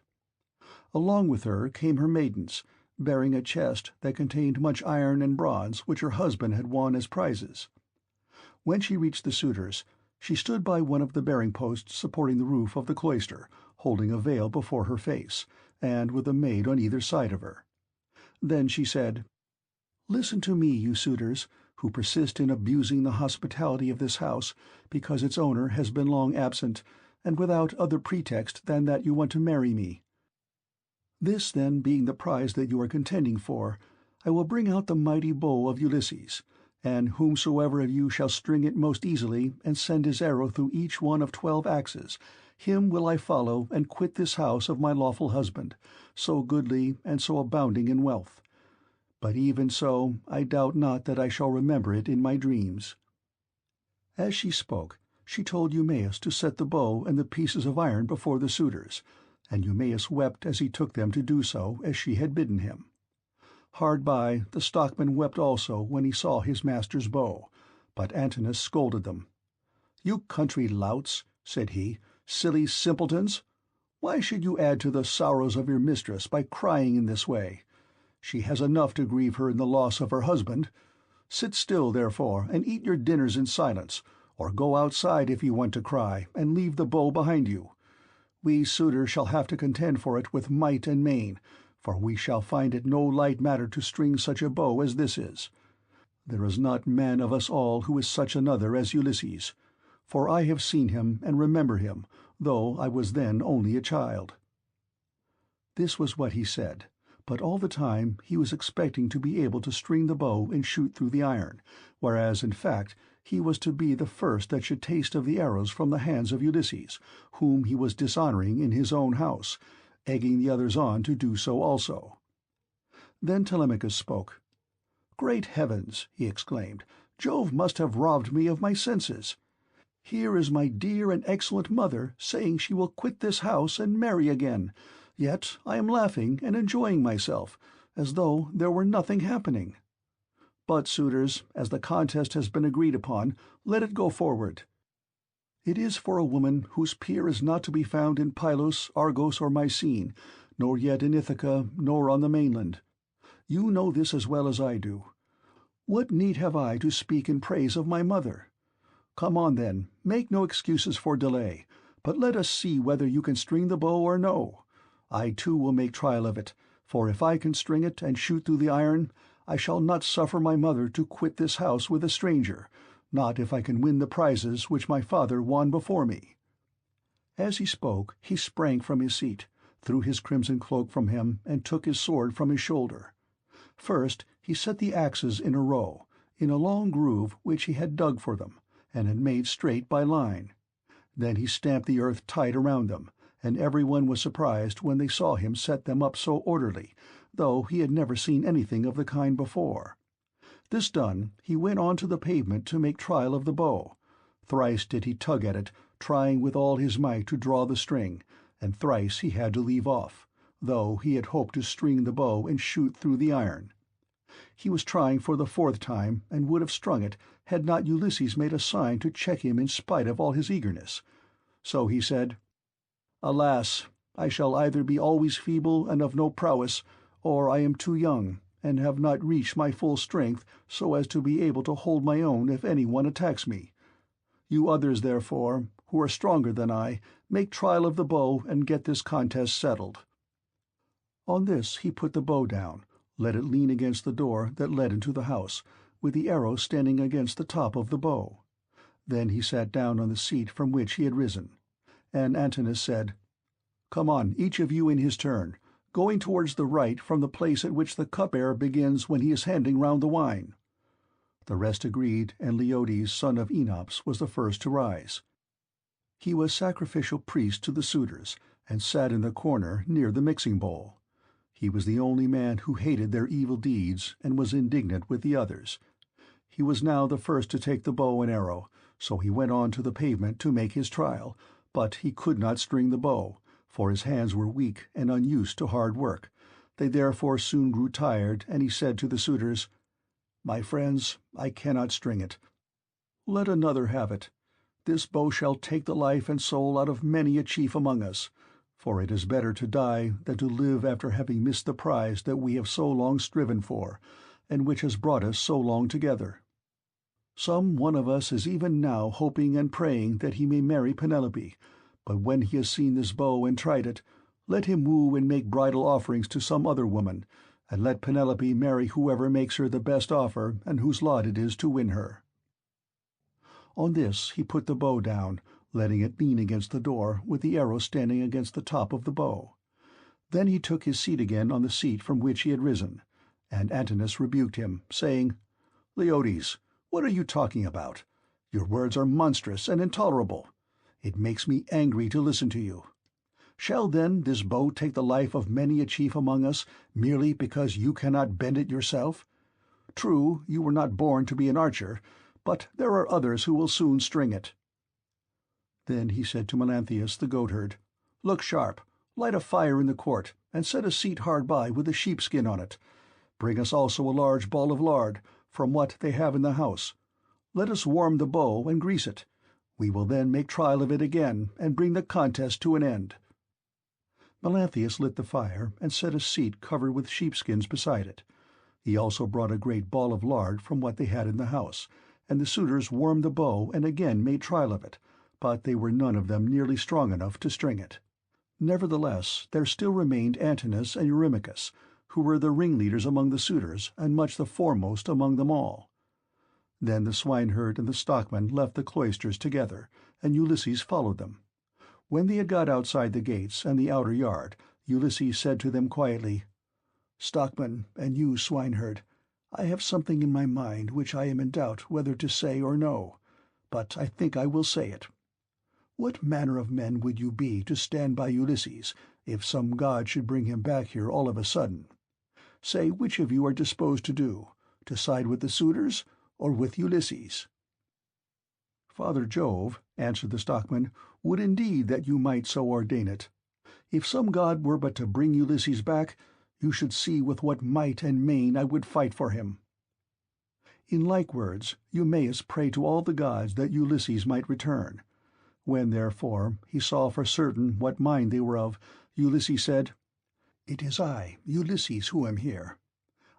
Along with her came her maidens, bearing a chest that contained much iron and bronze which her husband had won as prizes. When she reached the suitors, she stood by one of the bearing-posts supporting the roof of the cloister, holding a veil before her face, and with a maid on either side of her. Then she said, "Listen to me, you suitors, who persist in abusing the hospitality of this house because its owner has been long absent, and without other pretext than that you want to marry me. This, then, being the prize that you are contending for, I will bring out the mighty bow of Ulysses, and whomsoever of you shall string it most easily and send his arrow through each one of 12 axes, him will I follow and quit this house of my lawful husband, so goodly and so abounding in wealth. But even so I doubt not that I shall remember it in my dreams." As she spoke, she told Eumaeus to set the bow and the pieces of iron before the suitors, and Eumaeus wept as he took them to do so as she had bidden him. Hard by, the stockman wept also when he saw his master's bow, but Antinous scolded them. "You country louts," said he, "silly simpletons! Why should you add to the sorrows of your mistress by crying in this way? She has enough to grieve her in the loss of her husband. Sit still, therefore, and eat your dinners in silence, or go outside if you want to cry, and leave the bow behind you. We suitors shall have to contend for it with might and main, for we shall find it no light matter to string such a bow as this is. There is not man of us all who is such another as Ulysses, for I have seen him and remember him, though I was then only a child." This was what he said, but all the time he was expecting to be able to string the bow and shoot through the iron, whereas, in fact, he was to be the first that should taste of the arrows from the hands of Ulysses, whom he was dishonoring in his own house, egging the others on to do so also. Then Telemachus spoke. "Great heavens!" he exclaimed, "Jove must have robbed me of my senses. Here is my dear and excellent mother saying she will quit this house and marry again, yet I am laughing and enjoying myself, as though there were nothing happening. But, suitors, as the contest has been agreed upon, let it go forward. It is for a woman whose peer is not to be found in Pylos, Argos, or Mycene, nor yet in Ithaca, nor on the mainland. You know this as well as I do. What need have I to speak in praise of my mother? Come on, then, make no excuses for delay, but let us see whether you can string the bow or no. I too will make trial of it, for if I can string it and shoot through the iron, I shall not suffer my mother to quit this house with a stranger, not if I can win the prizes which my father won before me." As he spoke, he sprang from his seat, threw his crimson cloak from him, and took his sword from his shoulder. First he set the axes in a row, in a long groove which he had dug for them, and had made straight by line. Then he stamped the earth tight around them, and everyone was surprised when they saw him set them up so orderly, though he had never seen anything of the kind before. This done, he went on to the pavement to make trial of the bow. Thrice did he tug at it, trying with all his might to draw the string, and thrice he had to leave off, though he had hoped to string the bow and shoot through the iron. He was trying for the 4th time, and would have strung it had not Ulysses made a sign to check him in spite of all his eagerness. So he said, Alas, I shall either be always feeble and of no prowess, or I am too young, and have not reached my full strength so as to be able to hold my own if any one attacks me. You others, therefore, who are stronger than I, make trial of the bow and get this contest settled." On this he put the bow down, let it lean against the door that led into the house, with the arrow standing against the top of the bow. Then he sat down on the seat from which he had risen, and Antinous said, "Come on, each of you in his turn, going towards the right from the place at which the cup-bearer begins when he is handing round the wine." The rest agreed, and Leodes, son of Enops, was the first to rise. He was sacrificial priest to the suitors, and sat in the corner near the mixing bowl. He was the only man who hated their evil deeds and was indignant with the others. He was now the first to take the bow and arrow, so he went on to the pavement to make his trial, but he could not string the bow, for his hands were weak and unused to hard work. They therefore soon grew tired, and he said to the suitors, "My friends, I cannot string it. Let another have it. This bow shall take the life and soul out of many a chief among us, for it is better to die than to live after having missed the prize that we have so long striven for, and which has brought us so long together. Some one of us is even now hoping and praying that he may marry Penelope, but when he has seen this bow and tried it, let him woo and make bridal offerings to some other woman, and let Penelope marry whoever makes her the best offer and whose lot it is to win her." On this he put the bow down, letting it lean against the door, with the arrow standing against the top of the bow. Then he took his seat again on the seat from which he had risen, and Antinous rebuked him, saying, "Leodes, what are you talking about? Your words are monstrous and intolerable. It makes me angry to listen to you. Shall then this bow take the life of many a chief among us, merely because you cannot bend it yourself? True, you were not born to be an archer, but there are others who will soon string it." Then he said to Melanthius the goatherd, "Look sharp, light a fire in the court, and set a seat hard by with a sheepskin on it. Bring us also a large ball of lard, from what they have in the house. Let us warm the bow and grease it. We will then make trial of it again, and bring the contest to an end." Melanthius lit the fire, and set a seat covered with sheepskins beside it. He also brought a great ball of lard from what they had in the house, and the suitors warmed the bow and again made trial of it, but they were none of them nearly strong enough to string it. Nevertheless, there still remained Antinous and Eurymachus, who were the ringleaders among the suitors, and much the foremost among them all. Then the swineherd and the stockman left the cloisters together, and Ulysses followed them. When they had got outside the gates and the outer yard, Ulysses said to them quietly, "Stockman, and you, swineherd, I have something in my mind which I am in doubt whether to say or no, but I think I will say it. What manner of men would you be to stand by Ulysses, if some god should bring him back here all of a sudden? Say which of you are disposed to do, to side with the suitors or with Ulysses?" "Father Jove," answered the stockman, "would indeed that you might so ordain it. If some god were but to bring Ulysses back, you should see with what might and main I would fight for him." In like words Eumaeus prayed to all the gods that Ulysses might return. When, therefore, he saw for certain what mind they were of, Ulysses said, "It is I, Ulysses, who am here.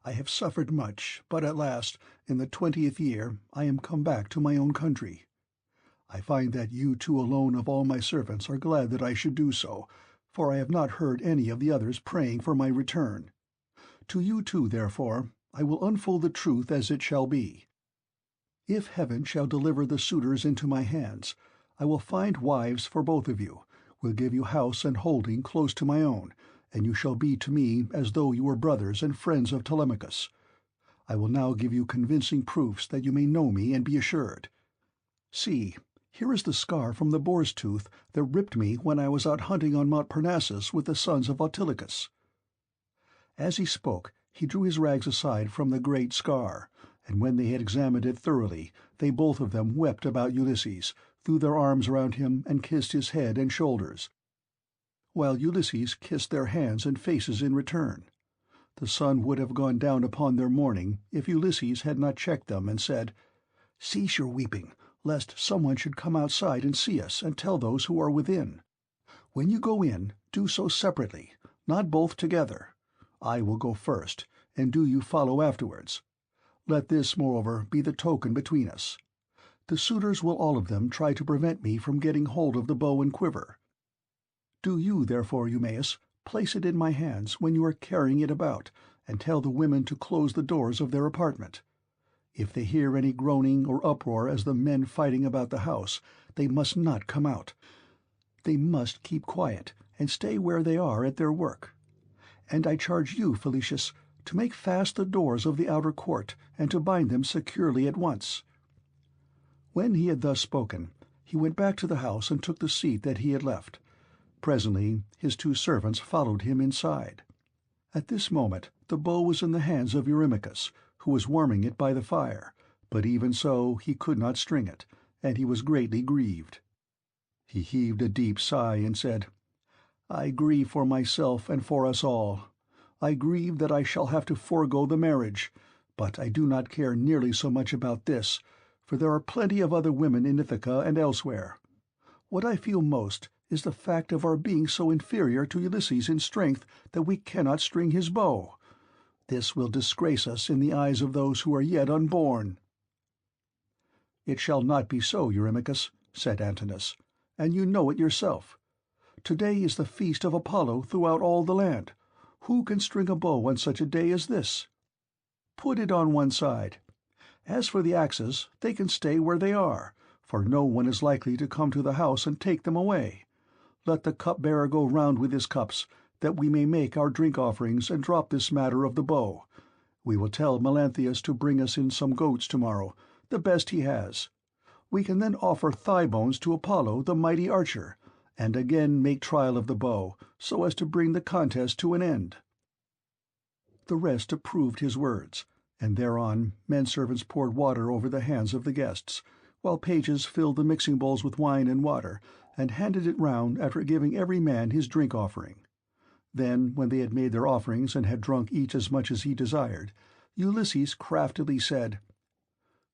I have suffered much, but at last, in the 20th year, I am come back to my own country. I find that you two alone of all my servants are glad that I should do so, for I have not heard any of the others praying for my return. To you two, therefore, I will unfold the truth as it shall be. If heaven shall deliver the suitors into my hands, I will find wives for both of you, will give you house and holding close to my own, and you shall be to me as though you were brothers and friends of Telemachus. I will now give you convincing proofs that you may know me and be assured. See, here is the scar from the boar's tooth that ripped me when I was out hunting on Mount Parnassus with the sons of Autolycus." As he spoke, he drew his rags aside from the great scar, and when they had examined it thoroughly, they both of them wept about Ulysses, threw their arms around him, and kissed his head and shoulders, while Ulysses kissed their hands and faces in return. The sun would have gone down upon their mourning if Ulysses had not checked them and said, "Cease your weeping, lest someone should come outside and see us and tell those who are within. When you go in, do so separately, not both together. I will go first, and do you follow afterwards. Let this, moreover, be the token between us. The suitors will all of them try to prevent me from getting hold of the bow and quiver. Do you, therefore, Eumaeus, place it in my hands when you are carrying it about, and tell the women to close the doors of their apartment. If they hear any groaning or uproar as the men fighting about the house, they must not come out. They must keep quiet, and stay where they are at their work. And I charge you, Felicius, to make fast the doors of the outer court, and to bind them securely at once." When he had thus spoken, he went back to the house and took the seat that he had left. Presently his 2 servants followed him inside. At this moment the bow was in the hands of Eurymachus, who was warming it by the fire, but even so he could not string it, and he was greatly grieved. He heaved a deep sigh and said, "I grieve for myself and for us all. I grieve that I shall have to forego the marriage, but I do not care nearly so much about this, for there are plenty of other women in Ithaca and elsewhere. What I feel most is the fact of our being so inferior to Ulysses in strength that we cannot string his bow. This will disgrace us in the eyes of those who are yet unborn." "It shall not be so, Eurymachus," said Antinous, "and you know it yourself. Today is the feast of Apollo throughout all the land. Who can string a bow on such a day as this? Put it on one side. As for the axes, they can stay where they are, for no one is likely to come to the house and take them away. Let the cupbearer go round with his cups, that we may make our drink offerings and drop this matter of the bow. We will tell Melanthius to bring us in some goats tomorrow, the best he has. We can then offer thigh bones to Apollo, the mighty archer, and again make trial of the bow, so as to bring the contest to an end." The rest approved his words, and thereon men-servants poured water over the hands of the guests, while pages filled the mixing bowls with wine and water, and handed it round after giving every man his drink-offering. Then, when they had made their offerings and had drunk each as much as he desired, Ulysses craftily said,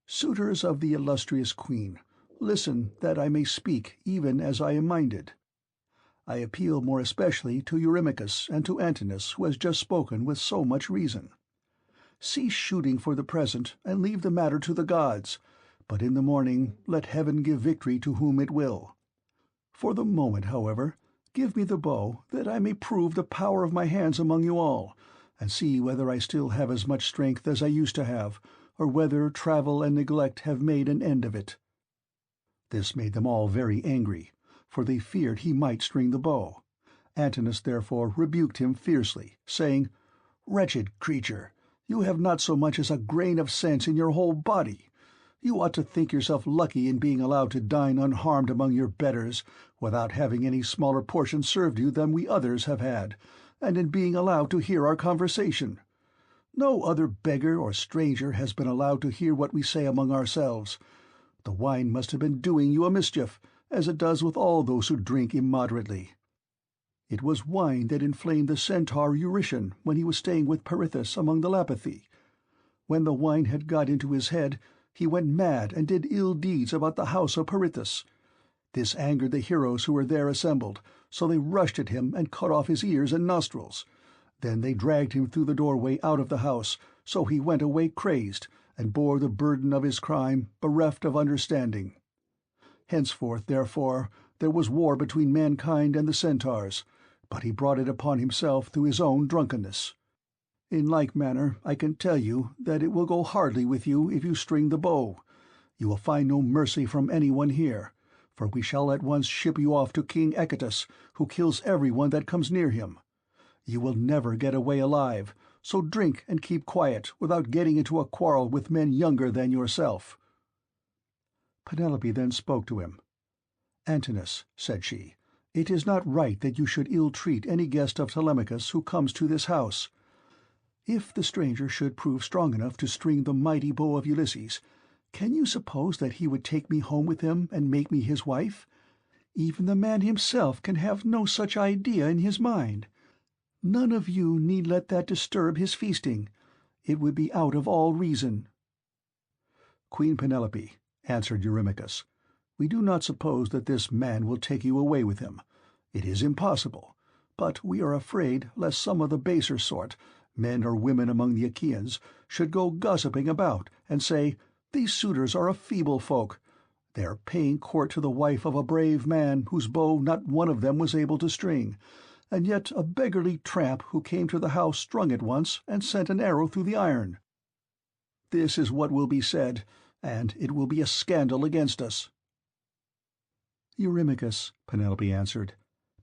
"Suitors of the illustrious queen, listen, that I may speak even as I am minded. I appeal more especially to Eurymachus and to Antinous, who has just spoken with so much reason. Cease shooting for the present, and leave the matter to the gods, but in the morning let heaven give victory to whom it will. For the moment, however, give me the bow, that I may prove the power of my hands among you all, and see whether I still have as much strength as I used to have, or whether travel and neglect have made an end of it." This made them all very angry, for they feared he might string the bow. Antinous therefore rebuked him fiercely, saying, "Wretched creature, you have not so much as a grain of sense in your whole body. You ought to think yourself lucky in being allowed to dine unharmed among your betters, without having any smaller portion served you than we others have had, and in being allowed to hear our conversation. No other beggar or stranger has been allowed to hear what we say among ourselves. The wine must have been doing you a mischief, as it does with all those who drink immoderately. It was wine that inflamed the centaur Eurytion when he was staying with Perithous among the Lapithae. When the wine had got into his head, he went mad and did ill deeds about the house of Perithous. This angered the heroes who were there assembled, so they rushed at him and cut off his ears and nostrils. Then they dragged him through the doorway out of the house, so he went away crazed, and bore the burden of his crime, bereft of understanding. Henceforth, therefore, there was war between mankind and the centaurs, but he brought it upon himself through his own drunkenness. In like manner, I can tell you that it will go hardly with you if you string the bow. You will find no mercy from anyone here, for we shall at once ship you off to King Echetus, who kills everyone that comes near him. You will never get away alive, so drink and keep quiet without getting into a quarrel with men younger than yourself." Penelope then spoke to him. "Antinous," said she, "it is not right that you should ill-treat any guest of Telemachus who comes to this house. If the stranger should prove strong enough to string the mighty bow of Ulysses, can you suppose that he would take me home with him and make me his wife? Even the man himself can have no such idea in his mind. None of you need let that disturb his feasting. It would be out of all reason." "Queen Penelope," answered Eurymachus, "we do not suppose that this man will take you away with him. It is impossible, but we are afraid lest some of the baser sort, men or women among the Achaeans, should go gossiping about and say, 'These suitors are a feeble folk. They are paying court to the wife of a brave man whose bow not one of them was able to string, and yet a beggarly tramp who came to the house strung it once and sent an arrow through the iron.' This is what will be said, and it will be a scandal against us." "Eurymachus," Penelope answered,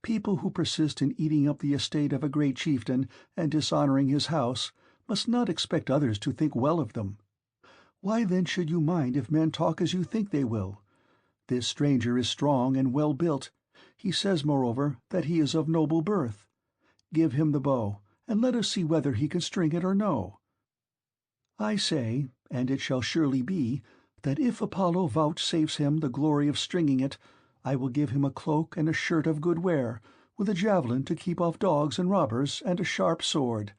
"people who persist in eating up the estate of a great chieftain and dishonoring his house must not expect others to think well of them. Why then should you mind if men talk as you think they will? This stranger is strong and well built. He says, moreover, that he is of noble birth. Give him the bow, and let us see whether he can string it or no. I say, and it shall surely be, that if Apollo vouchsafes him the glory of stringing it, I will give him a cloak and a shirt of good wear, with a javelin to keep off dogs and robbers, and a sharp sword.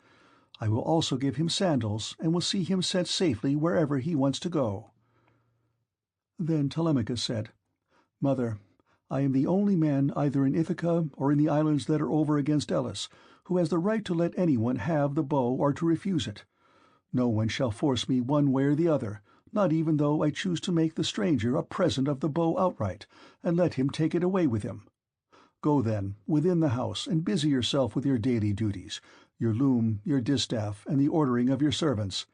I will also give him sandals, and will see him sent safely wherever he wants to go." Then Telemachus said, "Mother, I am the only man either in Ithaca or in the islands that are over against Elis who has the right to let anyone have the bow or to refuse it. No one shall force me one way or the other, not even though I choose to make the stranger a present of the bow outright, and let him take it away with him. Go, then, within the house, and busy yourself with your daily duties, your loom, your distaff, and the ordering of your servants.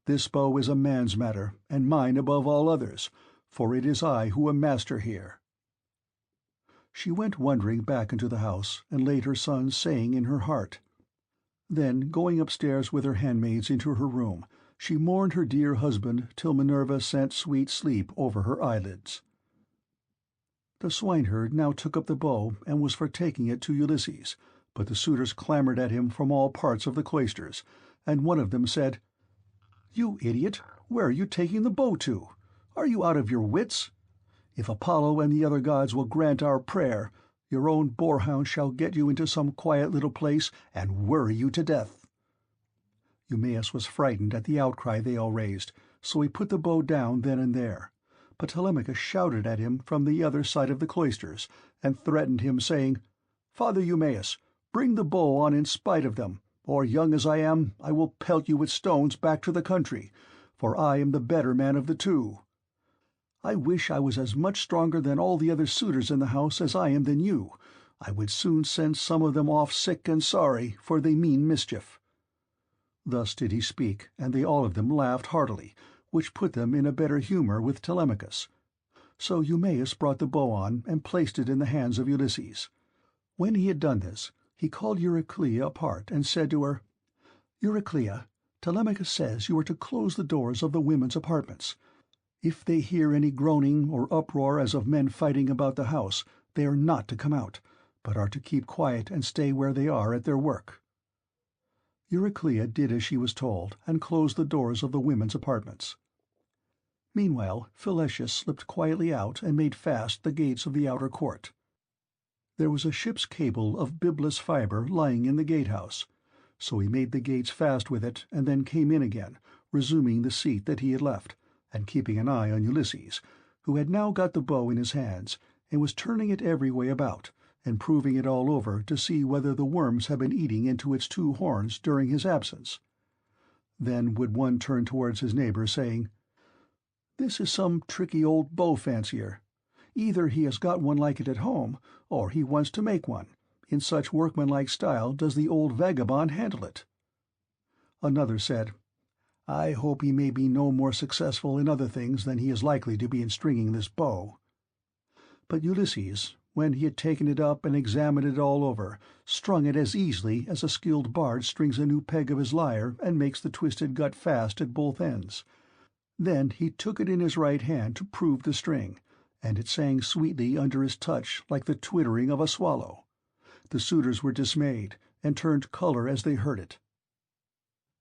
This bow is a man's matter, and mine above all others, for it is I who am master here." She went wondering back into the house, and laid her son saying in her heart. Then, going upstairs with her handmaids into her room, she mourned her dear husband till Minerva sent sweet sleep over her eyelids. The swineherd now took up the bow and was for taking it to Ulysses, but the suitors clamored at him from all parts of the cloisters, and one of them said, "You idiot, where are you taking the bow to? Are you out of your wits? If Apollo and the other gods will grant our prayer, your own boarhound shall get you into some quiet little place and worry you to death." Eumaeus was frightened at the outcry they all raised, so he put the bow down then and there. But Telemachus shouted at him from the other side of the cloisters, and threatened him, saying, "Father Eumaeus, bring the bow on in spite of them, or, young as I am, I will pelt you with stones back to the country, for I am the better man of the two. I wish I was as much stronger than all the other suitors in the house as I am than you. I would soon send some of them off sick and sorry, for they mean mischief." Thus did he speak, and they all of them laughed heartily, which put them in a better humour with Telemachus. So Eumaeus brought the bow on, and placed it in the hands of Ulysses. When he had done this, he called Euryclea apart, and said to her, "Euryclea, Telemachus says you are to close the doors of the women's apartments. If they hear any groaning or uproar as of men fighting about the house, they are not to come out, but are to keep quiet and stay where they are at their work." Euryclea did as she was told, and closed the doors of the women's apartments. Meanwhile Philetius slipped quietly out and made fast the gates of the outer court. There was a ship's cable of biblous fibre lying in the gatehouse, so he made the gates fast with it, and then came in again, resuming the seat that he had left, and keeping an eye on Ulysses, who had now got the bow in his hands, and was turning it every way about, and proving it all over to see whether the worms had been eating into its two horns during his absence. Then would one turn towards his neighbour, saying, "This is some tricky old bow-fancier. Either he has got one like it at home, or he wants to make one. In such workmanlike style does the old vagabond handle it." Another said, "I hope he may be no more successful in other things than he is likely to be in stringing this bow." But Ulysses, when he had taken it up and examined it all over, strung it as easily as a skilled bard strings a new peg of his lyre and makes the twisted gut fast at both ends. Then he took it in his right hand to prove the string, and it sang sweetly under his touch like the twittering of a swallow. The suitors were dismayed, and turned colour as they heard it.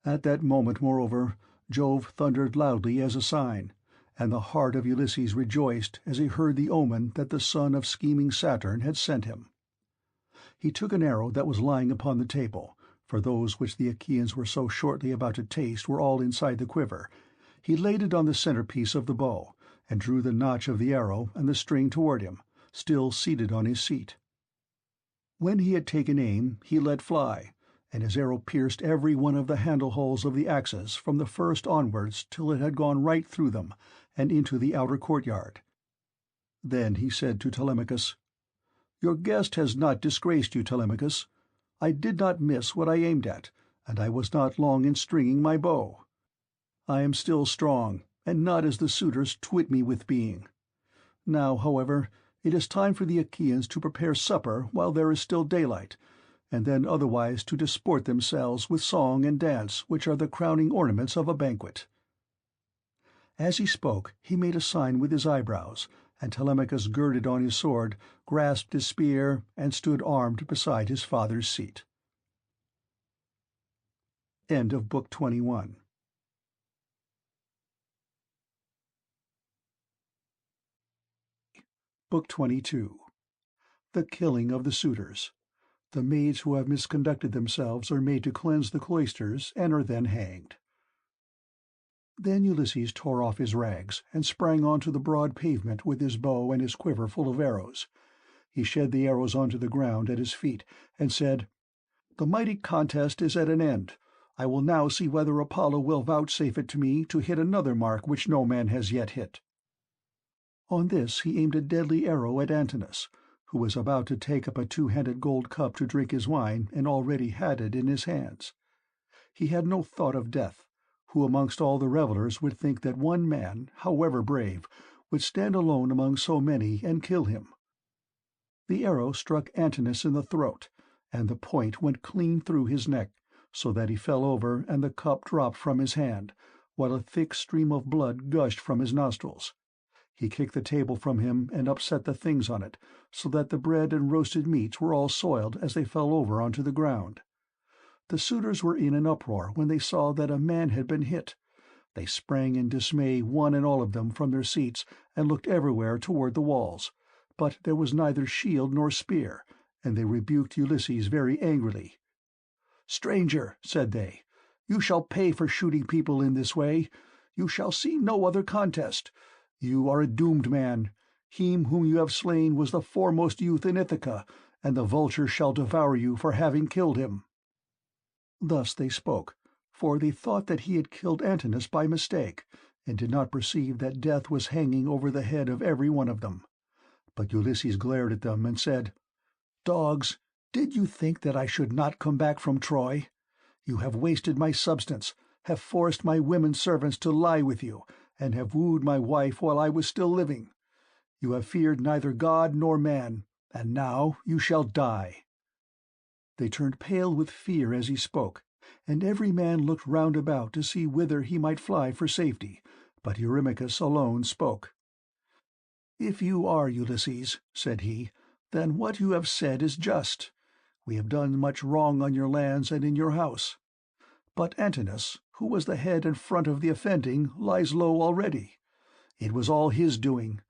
At that moment, moreover, Jove thundered loudly as a sign, and the heart of Ulysses rejoiced as he heard the omen that the son of scheming Saturn had sent him. He took an arrow that was lying upon the table, for those which the Achaeans were so shortly about to taste were all inside the quiver. He laid it on the centrepiece of the bow, and drew the notch of the arrow and the string toward him, still seated on his seat. When he had taken aim, he let fly, and his arrow pierced every one of the handle-holes of the axes from the first onwards till it had gone right through them and into the outer courtyard. Then he said to Telemachus, "Your guest has not disgraced you, Telemachus. I did not miss what I aimed at, and I was not long in stringing my bow. I am still strong, and not as the suitors twit me with being. Now, however, it is time for the Achaeans to prepare supper while there is still daylight, and then otherwise to disport themselves with song and dance, which are the crowning ornaments of a banquet." As he spoke, he made a sign with his eyebrows, and Telemachus girded on his sword, grasped his spear, and stood armed beside his father's seat. End of Book 21. Book 22. The Killing of the Suitors. The maids who have misconducted themselves are made to cleanse the cloisters, and are then hanged. Then Ulysses tore off his rags, and sprang on to the broad pavement with his bow and his quiver full of arrows. He shed the arrows onto the ground at his feet, and said, "The mighty contest is at an end. I will now see whether Apollo will vouchsafe it to me to hit another mark which no man has yet hit." On this he aimed a deadly arrow at Antinous, who was about to take up a two-handed gold cup to drink his wine, and already had it in his hands. He had no thought of death. Who amongst all the revellers would think that one man, however brave, would stand alone among so many and kill him? The arrow struck Antinous in the throat, and the point went clean through his neck, so that he fell over and the cup dropped from his hand, while a thick stream of blood gushed from his nostrils. He kicked the table from him and upset the things on it, so that the bread and roasted meats were all soiled as they fell over onto the ground. The suitors were in an uproar when they saw that a man had been hit. They sprang in dismay, one and all of them, from their seats, and looked everywhere toward the walls. But there was neither shield nor spear, and they rebuked Ulysses very angrily. "Stranger," said they, "you shall pay for shooting people in this way. You shall see no other contest. You are a doomed man. Him whom you have slain was the foremost youth in Ithaca, and the vulture shall devour you for having killed him." Thus they spoke, for they thought that he had killed Antinous by mistake, and did not perceive that death was hanging over the head of every one of them. But Ulysses glared at them and said, "Dogs, did you think that I should not come back from Troy? You have wasted my substance, have forced my women servants to lie with you, and have wooed my wife while I was still living. You have feared neither God nor man, and now you shall die." They turned pale with fear as he spoke, and every man looked round about to see whither he might fly for safety, but Eurymachus alone spoke. "If you are Ulysses," said he, "then what you have said is just. We have done much wrong on your lands and in your house. But Antinous, who was the head and front of the offending, lies low already. It was all his doing.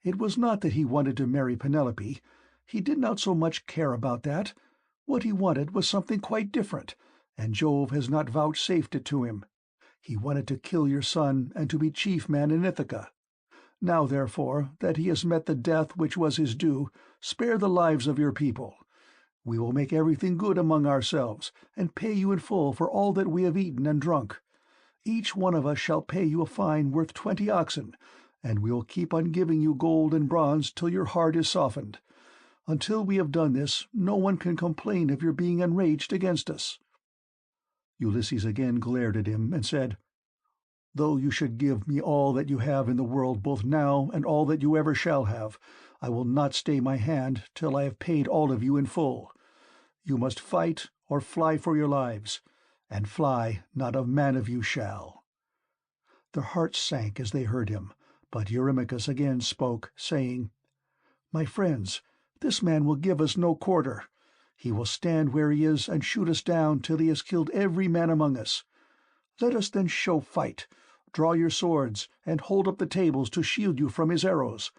It was not that he wanted to marry Penelope. He did not so much care about that. What he wanted was something quite different, and Jove has not vouchsafed it to him. He wanted to kill your son and to be chief man in Ithaca. Now, therefore, that he has met the death which was his due, spare the lives of your people. We will make everything good among ourselves, and pay you in full for all that we have eaten and drunk. Each one of us shall pay you a fine worth 20 oxen, and we will keep on giving you gold and bronze till your heart is softened. Until we have done this, no one can complain of your being enraged against us." Ulysses again glared at him and said, "Though you should give me all that you have in the world both now and all that you ever shall have, I will not stay my hand till I have paid all of you in full. You must fight or fly for your lives, and fly not a man of you shall." Their hearts sank as they heard him, but Eurymachus again spoke, saying, "My friends, this man will give us no quarter. He will stand where he is and shoot us down till he has killed every man among us. Let us then show fight. Draw your swords, and hold up the tables to shield you from his arrows.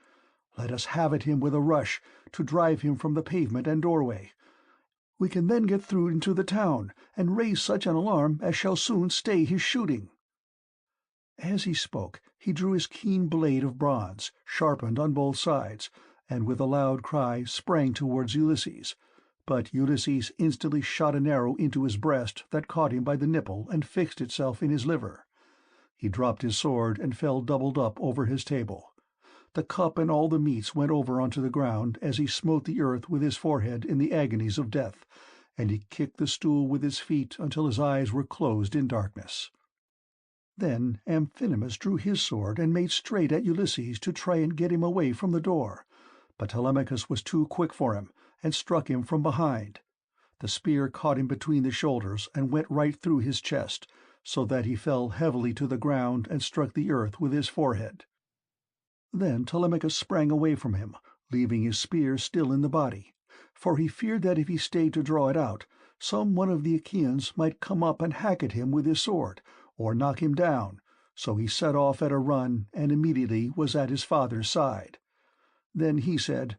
Let us have at him with a rush, to drive him from the pavement and doorway. We can then get through into the town, and raise such an alarm as shall soon stay his shooting." As he spoke, he drew his keen blade of bronze, sharpened on both sides, and with a loud cry sprang towards Ulysses. But Ulysses instantly shot an arrow into his breast that caught him by the nipple and fixed itself in his liver. He dropped his sword and fell doubled up over his table. The cup and all the meats went over onto the ground as he smote the earth with his forehead in the agonies of death, and he kicked the stool with his feet until his eyes were closed in darkness. Then Amphinomus drew his sword and made straight at Ulysses to try and get him away from the door, but Telemachus was too quick for him and struck him from behind. The spear caught him between the shoulders and went right through his chest, so that he fell heavily to the ground and struck the earth with his forehead. Then Telemachus sprang away from him, leaving his spear still in the body, for he feared that if he stayed to draw it out, some one of the Achaeans might come up and hack at him with his sword, or knock him down, so he set off at a run and immediately was at his father's side. Then he said,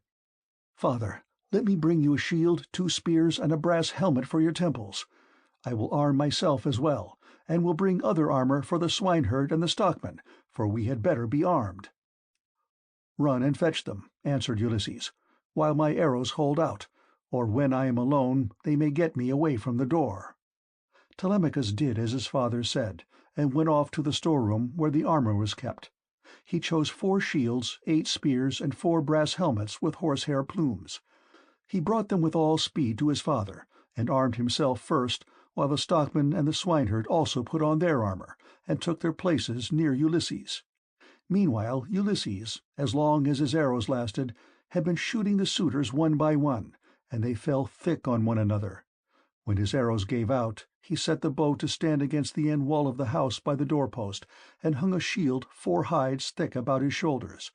"Father, let me bring you a shield, 2 spears, and a brass helmet for your temples. I will arm myself as well, and will bring other armor for the swineherd and the stockman, for we had better be armed." "Run and fetch them," answered Ulysses, "while my arrows hold out, or when I am alone they may get me away from the door." Telemachus did as his father said, and went off to the storeroom where the armor was kept. He chose 4 shields, 8 spears, and 4 brass helmets with horsehair plumes. He brought them with all speed to his father, and armed himself first, while the stockman and the swineherd also put on their armor, and took their places near Ulysses. Meanwhile Ulysses, as long as his arrows lasted, had been shooting the suitors one by one, and they fell thick on one another. When his arrows gave out, he set the bow to stand against the end wall of the house by the doorpost, and hung a shield 4 hides thick about his shoulders.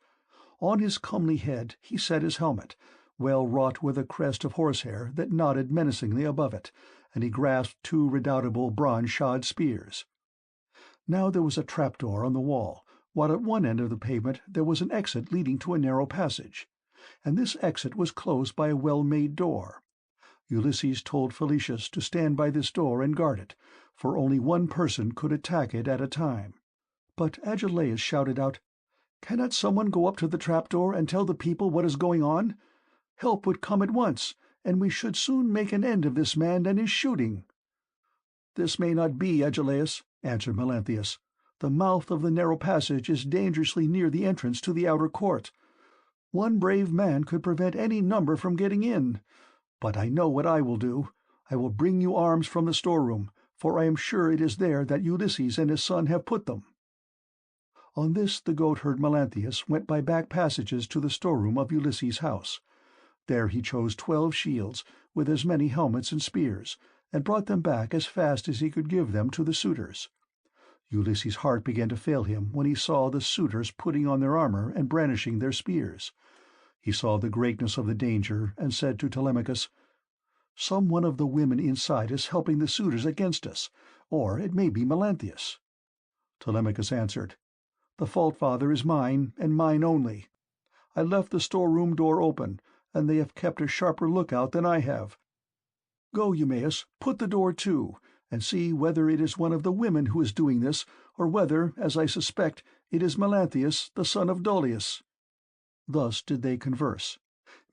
On his comely head he set his helmet, well wrought with a crest of horsehair that nodded menacingly above it, and he grasped 2 redoubtable bronze-shod spears. Now there was a trapdoor on the wall, while at one end of the pavement there was an exit leading to a narrow passage, and this exit was closed by a well-made door. Ulysses told Felicius to stand by this door and guard it, for only one person could attack it at a time. But Agelaus shouted out, "Cannot someone go up to the trapdoor and tell the people what is going on? Help would come at once, and we should soon make an end of this man and his shooting." "This may not be, Agelaus," answered Melanthius. "The mouth of the narrow passage is dangerously near the entrance to the outer court. One brave man could prevent any number from getting in. But I know what I will do. I will bring you arms from the storeroom, for I am sure it is there that Ulysses and his son have put them." On this the goatherd Melanthius went by back passages to the storeroom of Ulysses' house. There he chose 12 shields, with as many helmets and spears, and brought them back as fast as he could give them to the suitors. Ulysses' heart began to fail him when he saw the suitors putting on their armor and brandishing their spears. He saw the greatness of the danger, and said to Telemachus, "Some one of the women inside is helping the suitors against us, or it may be Melanthius." Telemachus answered, "The fault, father, is mine, and mine only. I left the storeroom door open, and they have kept a sharper lookout than I have. Go, Eumaeus, put the door to, and see whether it is one of the women who is doing this, or whether, as I suspect, it is Melanthius, the son of Dolius." Thus did they converse.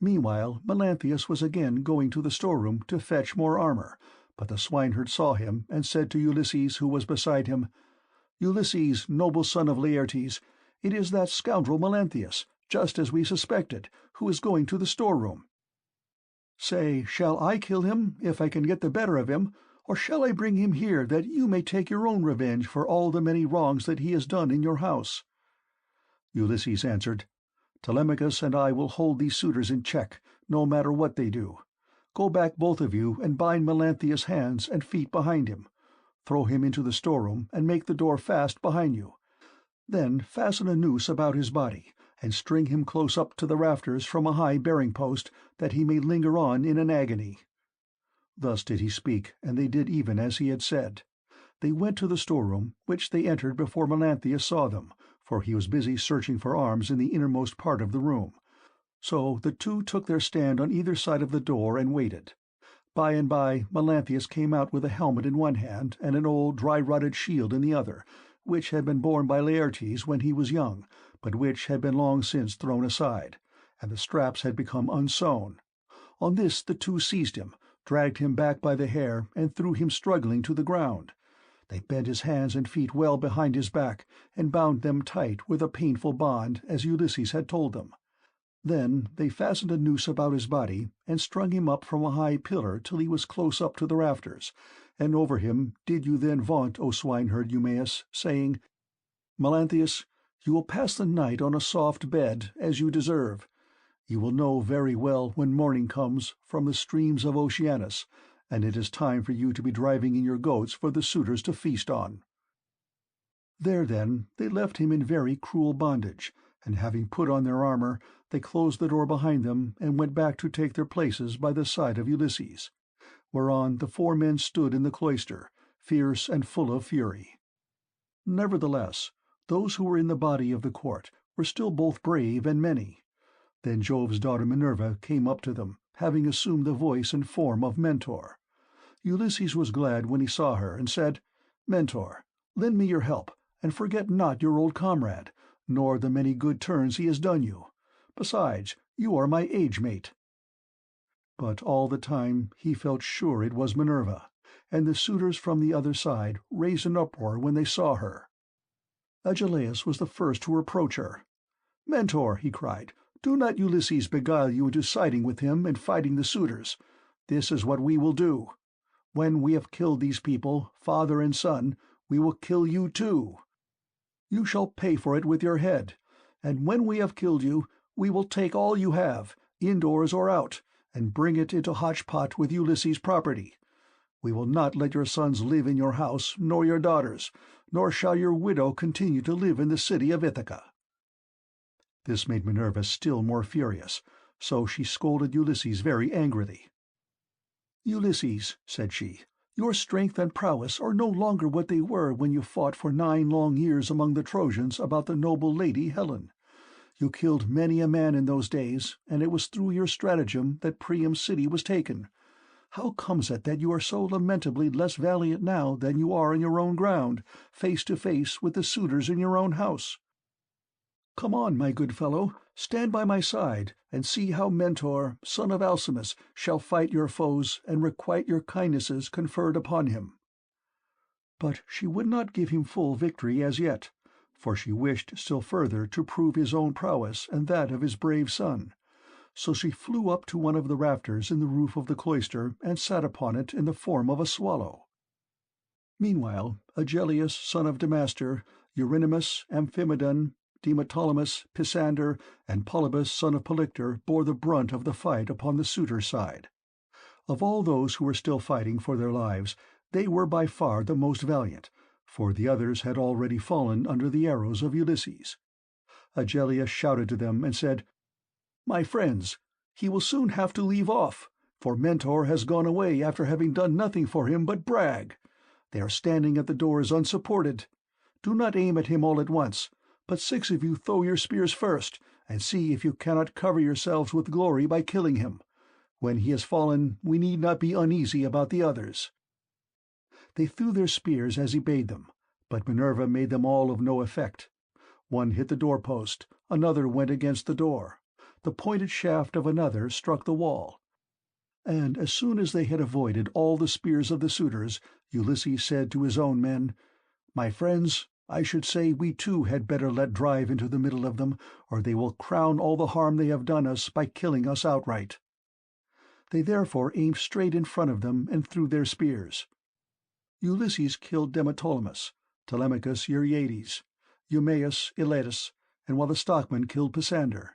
Meanwhile Melanthius was again going to the storeroom to fetch more armor, but the swineherd saw him, and said to Ulysses, who was beside him, "Ulysses, noble son of Laertes, it is that scoundrel Melanthius, just as we suspected, who is going to the storeroom. Say, shall I kill him, if I can get the better of him, or shall I bring him here that you may take your own revenge for all the many wrongs that he has done in your house?" Ulysses answered, "Telemachus and I will hold these suitors in check, no matter what they do. Go back, both of you, and bind Melanthius' hands and feet behind him. Throw him into the storeroom, and make the door fast behind you. Then fasten a noose about his body, and string him close up to the rafters from a high bearing-post, that he may linger on in an agony." Thus did he speak, and they did even as he had said. They went to the storeroom, which they entered before Melanthius saw them, for he was busy searching for arms in the innermost part of the room. So the two took their stand on either side of the door and waited. By and by Melanthius came out with a helmet in one hand and an old dry-rotted shield in the other, which had been borne by Laertes when he was young, but which had been long since thrown aside, and the straps had become unsewn. On this the two seized him, dragged him back by the hair, and threw him struggling to the ground. They bent his hands and feet well behind his back, and bound them tight with a painful bond, as Ulysses had told them. Then they fastened a noose about his body, and strung him up from a high pillar till he was close up to the rafters, and over him did you then vaunt, O swineherd Eumaeus, saying, Melanthius, you will pass the night on a soft bed, as you deserve. You will know very well when morning comes from the streams of Oceanus, and it is time for you to be driving in your goats for the suitors to feast on. There, then, they left him in very cruel bondage, and having put on their armor, they closed the door behind them and went back to take their places by the side of Ulysses, whereon the 4 men stood in the cloister, fierce and full of fury. Nevertheless, those who were in the body of the court were still both brave and many. Then Jove's daughter Minerva came up to them, having assumed the voice and form of Mentor. Ulysses was glad when he saw her, and said, Mentor, lend me your help, and forget not your old comrade, nor the many good turns he has done you. Besides, you are my age-mate. But all the time he felt sure it was Minerva, and the suitors from the other side raised an uproar when they saw her. Agelaus was the first to approach her. Mentor, he cried, do not Ulysses beguile you into siding with him and fighting the suitors. This is what we will do. When we have killed these people, father and son, we will kill you too. You shall pay for it with your head, and when we have killed you, we will take all you have, indoors or out, and bring it into hotchpot with Ulysses' property. We will not let your sons live in your house, nor your daughters, nor shall your widow continue to live in the city of Ithaca. This made Minerva still more furious, so she scolded Ulysses very angrily. Ulysses, said she, your strength and prowess are no longer what they were when you fought for 9 long years among the Trojans about the noble lady Helen. You killed many a man in those days, and it was through your stratagem that Priam's city was taken. How comes it that you are so lamentably less valiant now than you are in your own ground, face to face with the suitors in your own house? Come on, my good fellow, stand by my side, and see how Mentor, son of Alcimus, shall fight your foes and requite your kindnesses conferred upon him. But she would not give him full victory as yet, for she wished still further to prove his own prowess and that of his brave son. So she flew up to one of the rafters in the roof of the cloister and sat upon it in the form of a swallow. Meanwhile, Agelaus, son of Damastor, Eurynomus, Amphimedon, Demoptolemus, Pisander, and Polybus, son of Polyctor, bore the brunt of the fight upon the suitor side. Of all those who were still fighting for their lives, they were by far the most valiant, for the others had already fallen under the arrows of Ulysses. Agelaus shouted to them and said, My friends, he will soon have to leave off, for Mentor has gone away after having done nothing for him but brag. They are standing at the doors unsupported. Do not aim at him all at once, but 6 of you throw your spears first, and see if you cannot cover yourselves with glory by killing him. When he has fallen, we need not be uneasy about the others. They threw their spears as he bade them, but Minerva made them all of no effect. One hit the doorpost, another went against the door, the pointed shaft of another struck the wall. And as soon as they had avoided all the spears of the suitors, Ulysses said to his own men, My friends, I should say we too had better let drive into the middle of them, or they will crown all the harm they have done us by killing us outright. They therefore aimed straight in front of them and threw their spears. Ulysses killed Demoptolemus, Telemachus Euryades, Eumaeus Elatus, and while the stockmen killed Pisander.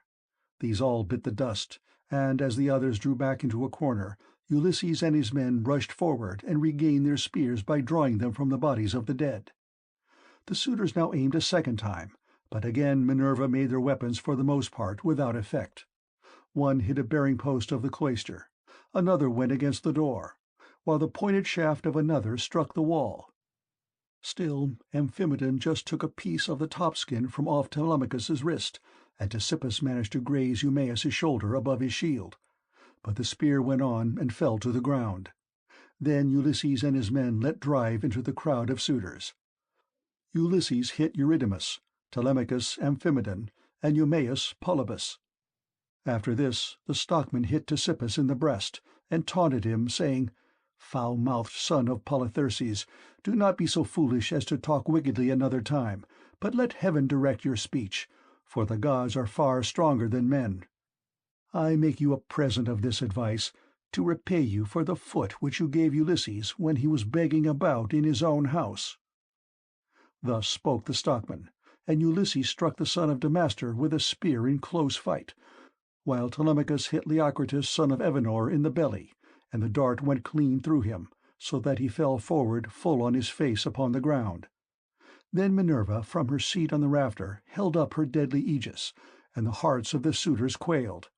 These all bit the dust, and as the others drew back into a corner, Ulysses and his men rushed forward and regained their spears by drawing them from the bodies of the dead. The suitors now aimed a second time, but again Minerva made their weapons for the most part without effect. One hit a bearing-post of the cloister, another went against the door, while the pointed shaft of another struck the wall. Still, Amphimedon just took a piece of the top-skin from off Telemachus's wrist, and Ctesippus managed to graze Eumaeus's shoulder above his shield. But the spear went on and fell to the ground. Then Ulysses and his men let drive into the crowd of suitors. Ulysses hit Eurynomus, Telemachus Amphimedon, and Eumaeus Polybus. After this the stockman hit Ctesippus in the breast, and taunted him, saying, "Foul-mouthed son of Polytherses, do not be so foolish as to talk wickedly another time, but let heaven direct your speech, for the gods are far stronger than men. I make you a present of this advice, to repay you for the foot which you gave Ulysses when he was begging about in his own house." Thus spoke the stockman, and Ulysses struck the son of Damastor with a spear in close fight, while Telemachus hit Leocritus son of Evenor in the belly, and the dart went clean through him, so that he fell forward full on his face upon the ground. Then Minerva from her seat on the rafter held up her deadly aegis, and the hearts of the suitors quailed.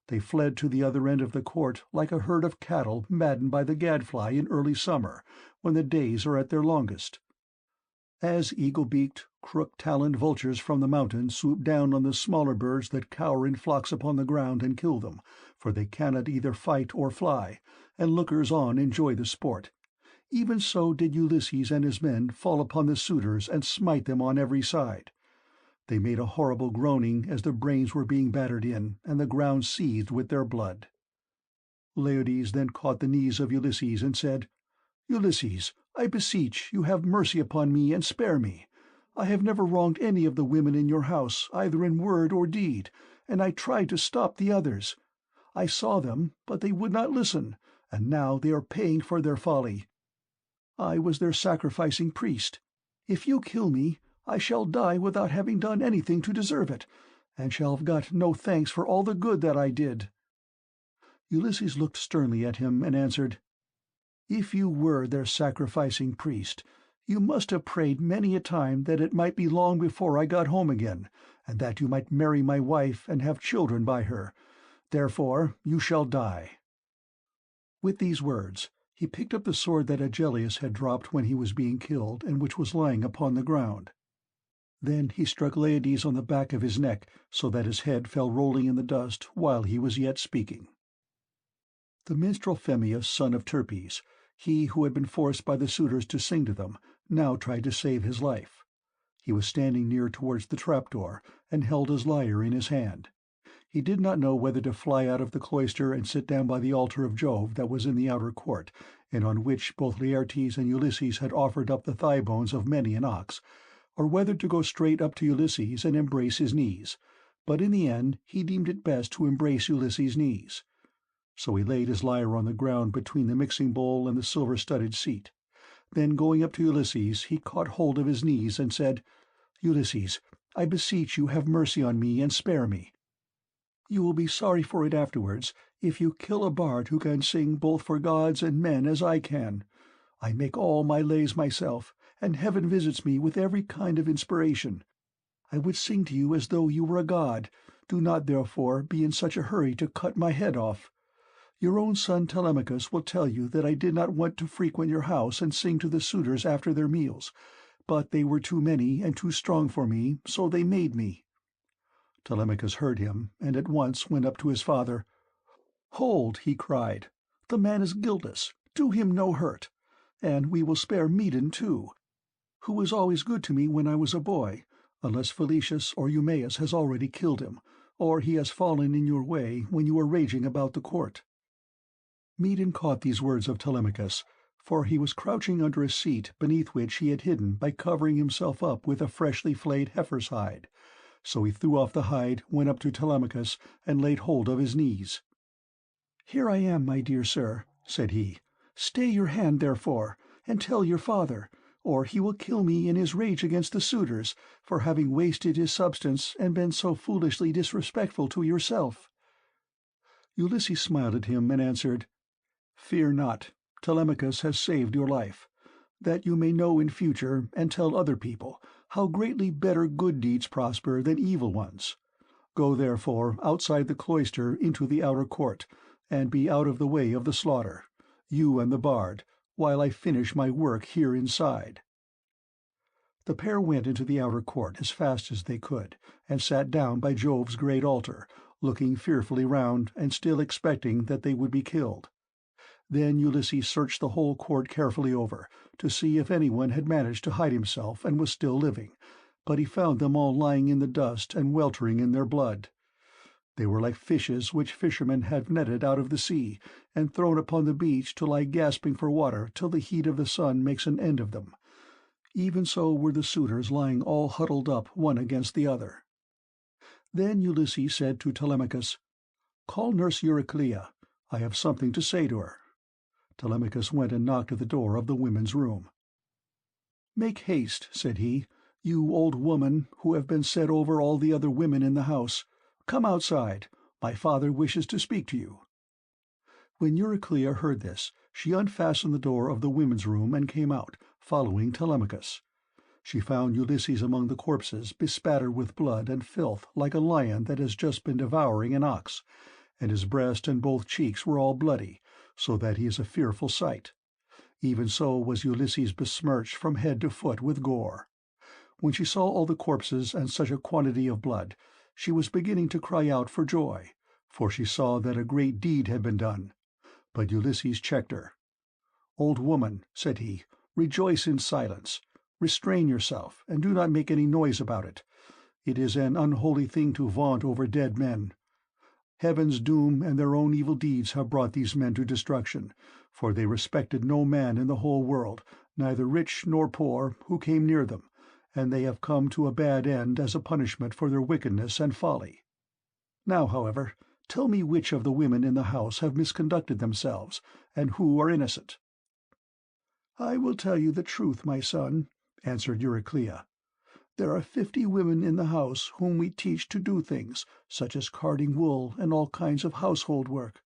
They fled to the other end of the court like a herd of cattle maddened by the gadfly in early summer, when the days are at their longest. As eagle-beaked, crook-taloned vultures from the mountain swoop down on the smaller birds that cower in flocks upon the ground and kill them, for they cannot either fight or fly, and lookers-on enjoy the sport, even so did Ulysses and his men fall upon the suitors and smite them on every side. They made a horrible groaning as their brains were being battered in, and the ground seethed with their blood. Laertes then caught the knees of Ulysses and said, "Ulysses, I beseech you have mercy upon me and spare me. I have never wronged any of the women in your house, either in word or deed, and I tried to stop the others. I saw them, but they would not listen, and now they are paying for their folly. I was their sacrificing priest. If you kill me, I shall die without having done anything to deserve it, and shall have got no thanks for all the good that I did." Ulysses looked sternly at him and answered, "If you were their sacrificing priest, you must have prayed many a time that it might be long before I got home again, and that you might marry my wife and have children by her. Therefore you shall die." With these words he picked up the sword that Agellius had dropped when he was being killed, and which was lying upon the ground. Then he struck Laertes on the back of his neck, so that his head fell rolling in the dust while he was yet speaking. The minstrel Phemius, son of Terpes, he who had been forced by the suitors to sing to them, now tried to save his life. He was standing near towards the trapdoor, and held his lyre in his hand. He did not know whether to fly out of the cloister and sit down by the altar of Jove that was in the outer court, and on which both Laertes and Ulysses had offered up the thigh bones of many an ox, or whether to go straight up to Ulysses and embrace his knees, but in the end he deemed it best to embrace Ulysses' knees. So he laid his lyre on the ground between the mixing bowl and the silver-studded seat. Then going up to Ulysses he caught hold of his knees and said, "Ulysses, I beseech you have mercy on me and spare me. You will be sorry for it afterwards if you kill a bard who can sing both for gods and men as I can. I make all my lays myself, and heaven visits me with every kind of inspiration. I would sing to you as though you were a god. Do not, therefore, be in such a hurry to cut my head off. Your own son Telemachus will tell you that I did not want to frequent your house and sing to the suitors after their meals, but they were too many and too strong for me, so they made me." Telemachus heard him, and at once went up to his father. "Hold," he cried, "the man is guiltless. Do him no hurt. And we will spare Medon too, who was always good to me when I was a boy, unless Phalecius or Eumaeus has already killed him, or he has fallen in your way when you were raging about the court." Medon caught these words of Telemachus, for he was crouching under a seat beneath which he had hidden by covering himself up with a freshly flayed heifer's hide. So he threw off the hide, went up to Telemachus, and laid hold of his knees. "Here I am, my dear sir," said he. "Stay your hand, therefore, and tell your father, or he will kill me in his rage against the suitors, for having wasted his substance and been so foolishly disrespectful to yourself." Ulysses smiled at him and answered, "Fear not, Telemachus has saved your life, that you may know in future, and tell other people, how greatly better good deeds prosper than evil ones. Go therefore outside the cloister into the outer court, and be out of the way of the slaughter, you and the bard, while I finish my work here inside." The pair went into the outer court as fast as they could, and sat down by Jove's great altar, looking fearfully round, and still expecting that they would be killed. Then Ulysses searched the whole court carefully over, to see if anyone had managed to hide himself and was still living, but he found them all lying in the dust and weltering in their blood. They were like fishes which fishermen have netted out of the sea, and thrown upon the beach to lie gasping for water till the heat of the sun makes an end of them. Even so were the suitors lying all huddled up one against the other. Then Ulysses said to Telemachus, "Call nurse Euryclea. I have something to say to her." Telemachus went and knocked at the door of the women's room. "Make haste," said he, "you old woman who have been set over all the other women in the house. Come outside. My father wishes to speak to you." When Euryclea heard this, she unfastened the door of the women's room and came out, following Telemachus. She found Ulysses among the corpses, bespattered with blood and filth like a lion that has just been devouring an ox, and his breast and both cheeks were all bloody, so that he is a fearful sight. Even so was Ulysses besmirched from head to foot with gore. When she saw all the corpses and such a quantity of blood, she was beginning to cry out for joy, for she saw that a great deed had been done. But Ulysses checked her. "Old woman," said he, "rejoice in silence. Restrain yourself, and do not make any noise about it. It is an unholy thing to vaunt over dead men. Heaven's doom and their own evil deeds have brought these men to destruction, for they respected no man in the whole world, neither rich nor poor, who came near them, and they have come to a bad end as a punishment for their wickedness and folly. Now, however, tell me which of the women in the house have misconducted themselves, and who are innocent." "I will tell you the truth, my son," answered Euryclea. "There are 50 women in the house whom we teach to do things, such as carding wool and all kinds of household work.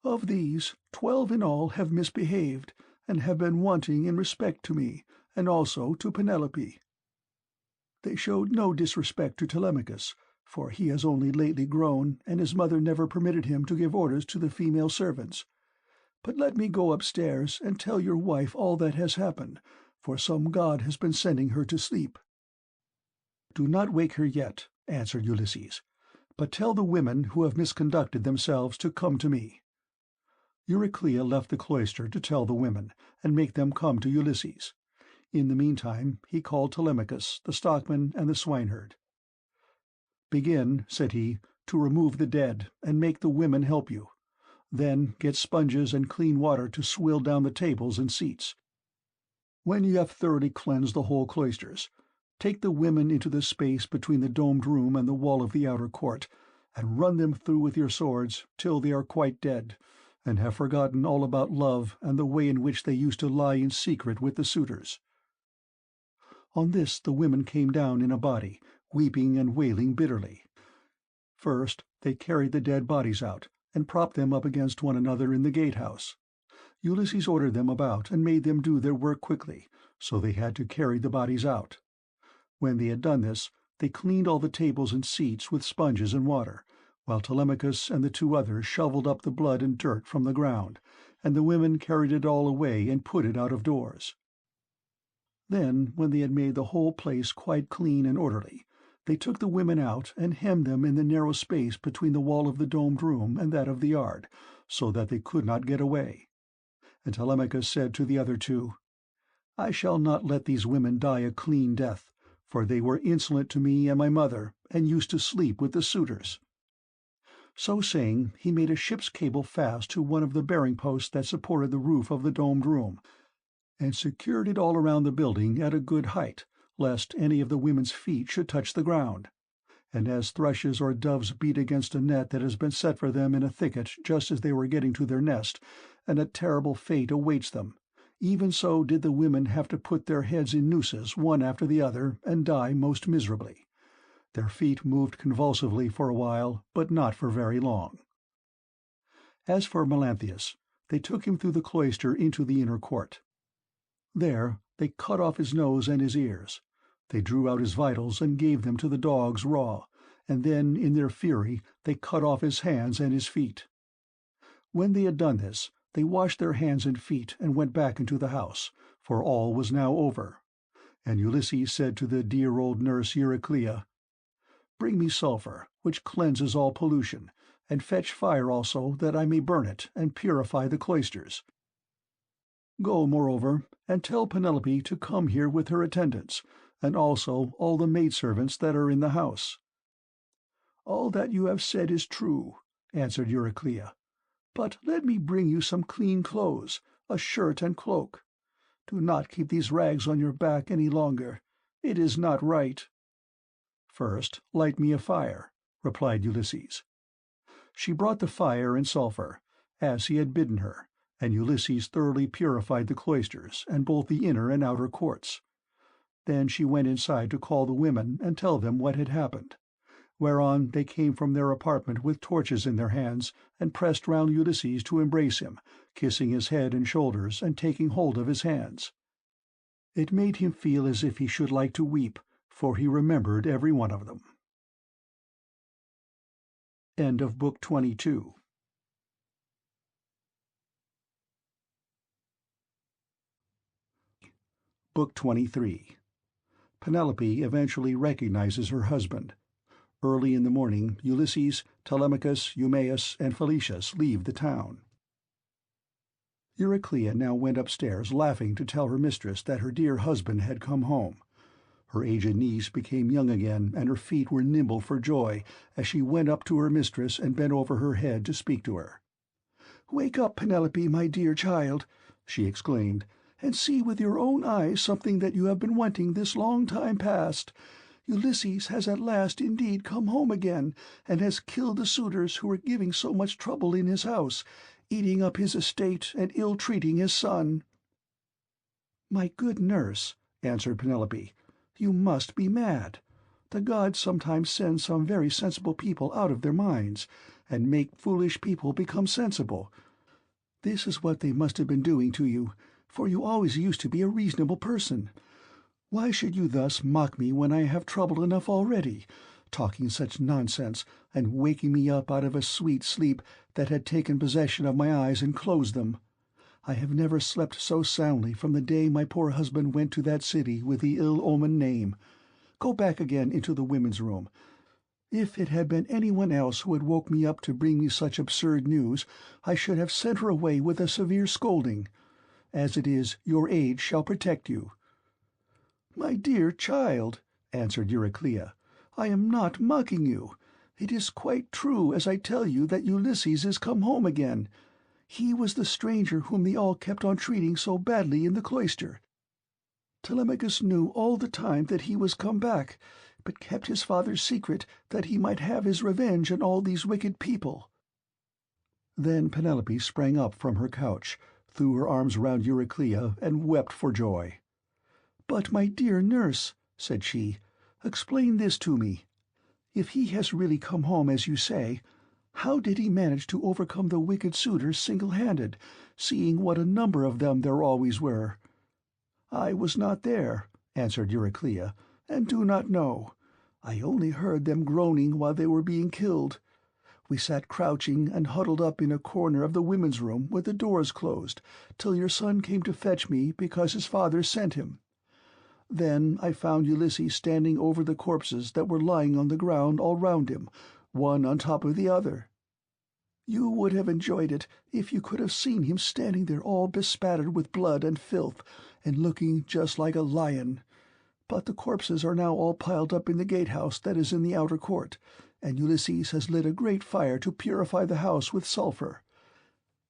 Of these, 12 in all have misbehaved, and have been wanting in respect to me, and also to Penelope. They showed no disrespect to Telemachus, for he has only lately grown, and his mother never permitted him to give orders to the female servants. But let me go upstairs and tell your wife all that has happened, for some god has been sending her to sleep." "Do not wake her yet," answered Ulysses, "but tell the women who have misconducted themselves to come to me." Euryclea left the cloister to tell the women, and make them come to Ulysses. In the meantime he called Telemachus, the stockman, and the swineherd. "Begin," said he, "to remove the dead, and make the women help you. Then get sponges and clean water to swill down the tables and seats. When you have thoroughly cleansed the whole cloisters, take the women into the space between the domed room and the wall of the outer court, and run them through with your swords till they are quite dead, and have forgotten all about love and the way in which they used to lie in secret with the suitors." On this the women came down in a body, weeping and wailing bitterly. First they carried the dead bodies out, and propped them up against one another in the gatehouse. Ulysses ordered them about and made them do their work quickly, so they had to carry the bodies out. When they had done this, they cleaned all the tables and seats with sponges and water, while Telemachus and the 2 others shoveled up the blood and dirt from the ground, and the women carried it all away and put it out of doors. Then, when they had made the whole place quite clean and orderly, they took the women out and hemmed them in the narrow space between the wall of the domed room and that of the yard, so that they could not get away. And Telemachus said to the other 2, "I shall not let these women die a clean death, for they were insolent to me and my mother, and used to sleep with the suitors." So saying, he made a ship's cable fast to one of the bearing posts that supported the roof of the domed room, and secured it all around the building at a good height, lest any of the women's feet should touch the ground. And as thrushes or doves beat against a net that has been set for them in a thicket just as they were getting to their nest, and a terrible fate awaits them, even so did the women have to put their heads in nooses one after the other and die most miserably. Their feet moved convulsively for a while, but not for very long. As for Melanthius, they took him through the cloister into the inner court. There they cut off his nose and his ears. They drew out his vitals and gave them to the dogs raw, and then, in their fury, they cut off his hands and his feet. When they had done this, they washed their hands and feet and went back into the house, for all was now over. And Ulysses said to the dear old nurse Euryclea, "Bring me sulphur, which cleanses all pollution, and fetch fire also, that I may burn it and purify the cloisters. Go, moreover, and tell Penelope to come here with her attendants, and also all the maidservants that are in the house." "All that you have said is true," answered Euryclea. "But let me bring you some clean clothes, a shirt and cloak. Do not keep these rags on your back any longer. It is not right." "First light me a fire," replied Ulysses. She brought the fire and sulphur, as he had bidden her, and Ulysses thoroughly purified the cloisters and both the inner and outer courts. Then she went inside to call the women and tell them what had happened, whereon they came from their apartment with torches in their hands and pressed round Ulysses to embrace him, kissing his head and shoulders and taking hold of his hands. It made him feel as if he should like to weep, for he remembered every one of them. End of Book 22. Book 23. Penelope eventually recognizes her husband. Early in the morning, Ulysses, Telemachus, Eumaeus, and Felicius leave the town. Euryclea now went upstairs laughing to tell her mistress that her dear husband had come home. Her aged niece became young again, and her feet were nimble for joy as she went up to her mistress and bent over her head to speak to her. "Wake up, Penelope, my dear child," she exclaimed, "and see with your own eyes something that you have been wanting this long time past. Ulysses has at last indeed come home again, and has killed the suitors who were giving so much trouble in his house, eating up his estate and ill-treating his son." "My good nurse," answered Penelope, "you must be mad. The gods sometimes send some very sensible people out of their minds, and make foolish people become sensible. This is what they must have been doing to you, for you always used to be a reasonable person. Why should you thus mock me when I have trouble enough already, talking such nonsense, and waking me up out of a sweet sleep that had taken possession of my eyes and closed them? I have never slept so soundly from the day my poor husband went to that city with the ill-omened name. Go back again into the women's room. If it had been anyone else who had woke me up to bring me such absurd news, I should have sent her away with a severe scolding. As it is, your age shall protect you." "My dear child," answered Euryclea, "I am not mocking you. It is quite true as I tell you that Ulysses is come home again. He was the stranger whom they all kept on treating so badly in the cloister. Telemachus knew all the time that he was come back, but kept his father's secret that he might have his revenge on all these wicked people." Then Penelope sprang up from her couch, threw her arms round Euryclea, and wept for joy. "But, my dear nurse," said she, "explain this to me. If he has really come home as you say, how did he manage to overcome the wicked suitors single-handed, seeing what a number of them there always were?" "I was not there," answered Euryclea, "and do not know. I only heard them groaning while they were being killed. We sat crouching and huddled up in a corner of the women's room with the doors closed, till your son came to fetch me because his father sent him. Then I found Ulysses standing over the corpses that were lying on the ground all round him, one on top of the other. You would have enjoyed it if you could have seen him standing there all bespattered with blood and filth, and looking just like a lion. But the corpses are now all piled up in the gatehouse that is in the outer court, and Ulysses has lit a great fire to purify the house with sulphur.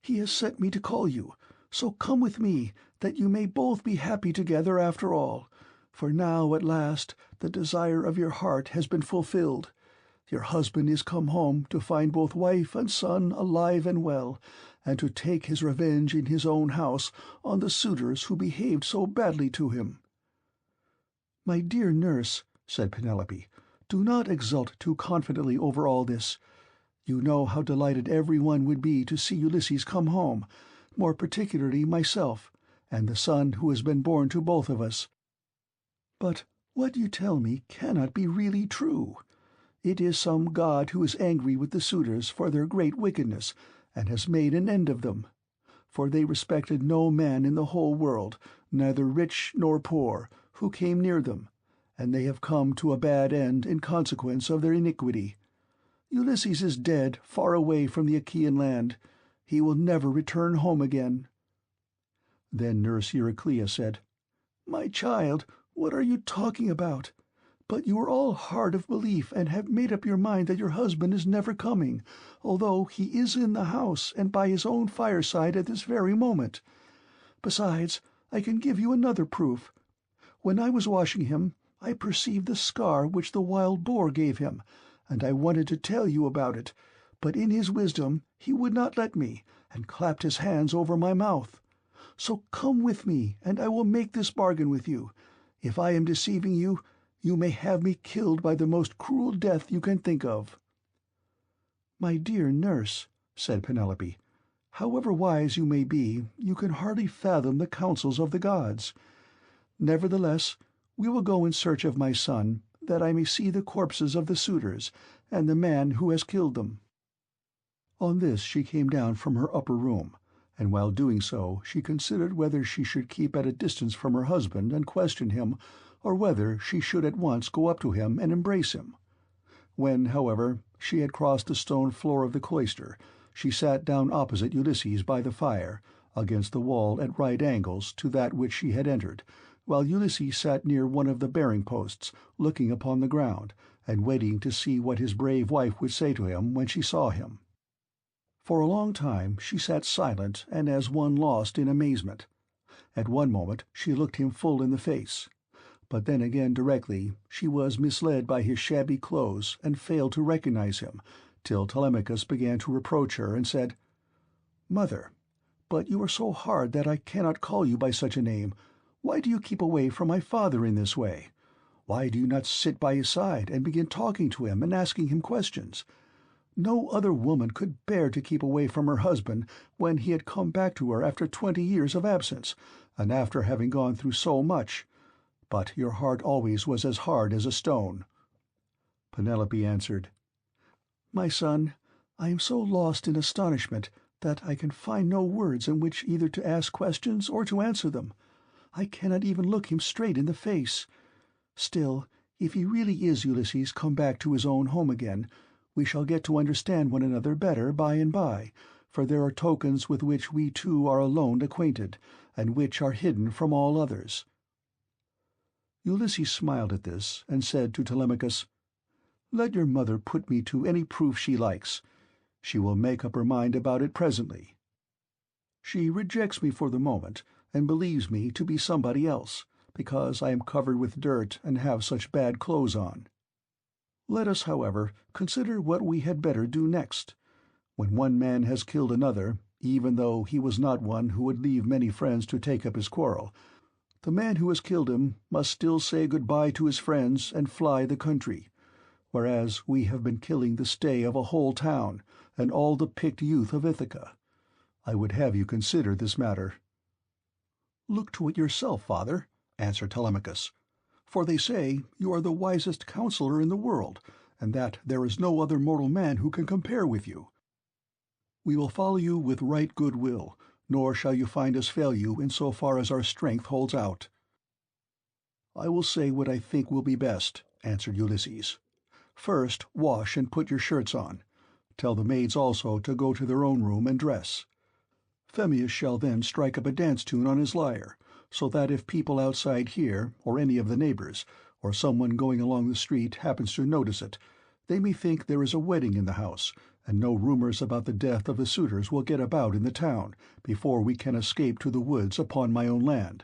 He has sent me to call you, so come with me, that you may both be happy together after all. For now, at last, the desire of your heart has been fulfilled. Your husband is come home to find both wife and son alive and well, and to take his revenge in his own house on the suitors who behaved so badly to him." "My dear nurse," said Penelope, "do not exult too confidently over all this. You know how delighted every one would be to see Ulysses come home, more particularly myself, and the son who has been born to both of us. But what you tell me cannot be really true. It is some god who is angry with the suitors for their great wickedness, and has made an end of them. For they respected no man in the whole world, neither rich nor poor, who came near them, and they have come to a bad end in consequence of their iniquity. Ulysses is dead, far away from the Achaean land. He will never return home again." Then Nurse Euryclea said, "My child, what are you talking about? But you are all hard of belief, and have made up your mind that your husband is never coming, although he is in the house and by his own fireside at this very moment. Besides, I can give you another proof. When I was washing him, I perceived the scar which the wild boar gave him, and I wanted to tell you about it, but in his wisdom he would not let me, and clapped his hands over my mouth. So come with me, and I will make this bargain with you. If I am deceiving you, you may have me killed by the most cruel death you can think of." "My dear nurse," said Penelope, "however wise you may be, you can hardly fathom the counsels of the gods. Nevertheless, we will go in search of my son, that I may see the corpses of the suitors, and the man who has killed them." On this she came down from her upper room, and while doing so she considered whether she should keep at a distance from her husband and question him, or whether she should at once go up to him and embrace him. When, however, she had crossed the stone floor of the cloister, she sat down opposite Ulysses by the fire, against the wall at right angles to that which she had entered, while Ulysses sat near one of the bearing-posts, looking upon the ground, and waiting to see what his brave wife would say to him when she saw him. For a long time she sat silent and as one lost in amazement. At one moment she looked him full in the face, but then again directly she was misled by his shabby clothes and failed to recognize him, till Telemachus began to reproach her and said, "Mother, but you are so hard that I cannot call you by such a name. Why do you keep away from my father in this way? Why do you not sit by his side and begin talking to him and asking him questions? No other woman could bear to keep away from her husband when he had come back to her after 20 years of absence, and after having gone through so much. But your heart always was as hard as a stone." Penelope answered, "My son, I am so lost in astonishment that I can find no words in which either to ask questions or to answer them. I cannot even look him straight in the face. Still, if he really is Ulysses come back to his own home again, we shall get to understand one another better by and by, for there are tokens with which we two are alone acquainted, and which are hidden from all others." Ulysses smiled at this, and said to Telemachus, "Let your mother put me to any proof she likes. She will make up her mind about it presently. She rejects me for the moment, and believes me to be somebody else, because I am covered with dirt and have such bad clothes on. Let us, however, consider what we had better do next. When one man has killed another, even though he was not one who would leave many friends to take up his quarrel, the man who has killed him must still say good-bye to his friends and fly the country, whereas we have been killing the stay of a whole town, and all the picked youth of Ithaca. I would have you consider this matter." "Look to it yourself, father," answered Telemachus, "for they say you are the wisest counselor in the world, and that there is no other mortal man who can compare with you. We will follow you with right good will, nor shall you find us fail you in so far as our strength holds out." "I will say what I think will be best," answered Ulysses. "First, wash and put your shirts on. Tell the maids also to go to their own room and dress. Phemius shall then strike up a dance tune on his lyre, so that if people outside hear, or any of the neighbors, or someone going along the street happens to notice it, they may think there is a wedding in the house, and no rumors about the death of the suitors will get about in the town before we can escape to the woods upon my own land.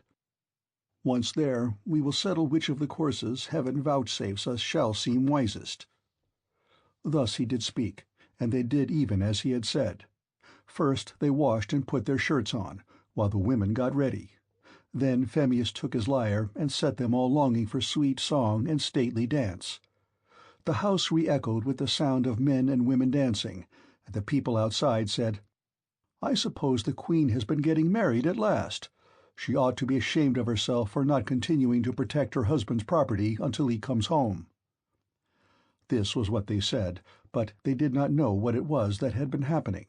Once there, we will settle which of the courses heaven vouchsafes us shall seem wisest." Thus he did speak, and they did even as he had said. First they washed and put their shirts on, while the women got ready. Then Phemius took his lyre and set them all longing for sweet song and stately dance. The house re-echoed with the sound of men and women dancing, and the people outside said, "I suppose the Queen has been getting married at last. She ought to be ashamed of herself for not continuing to protect her husband's property until he comes home." This was what they said, but they did not know what it was that had been happening.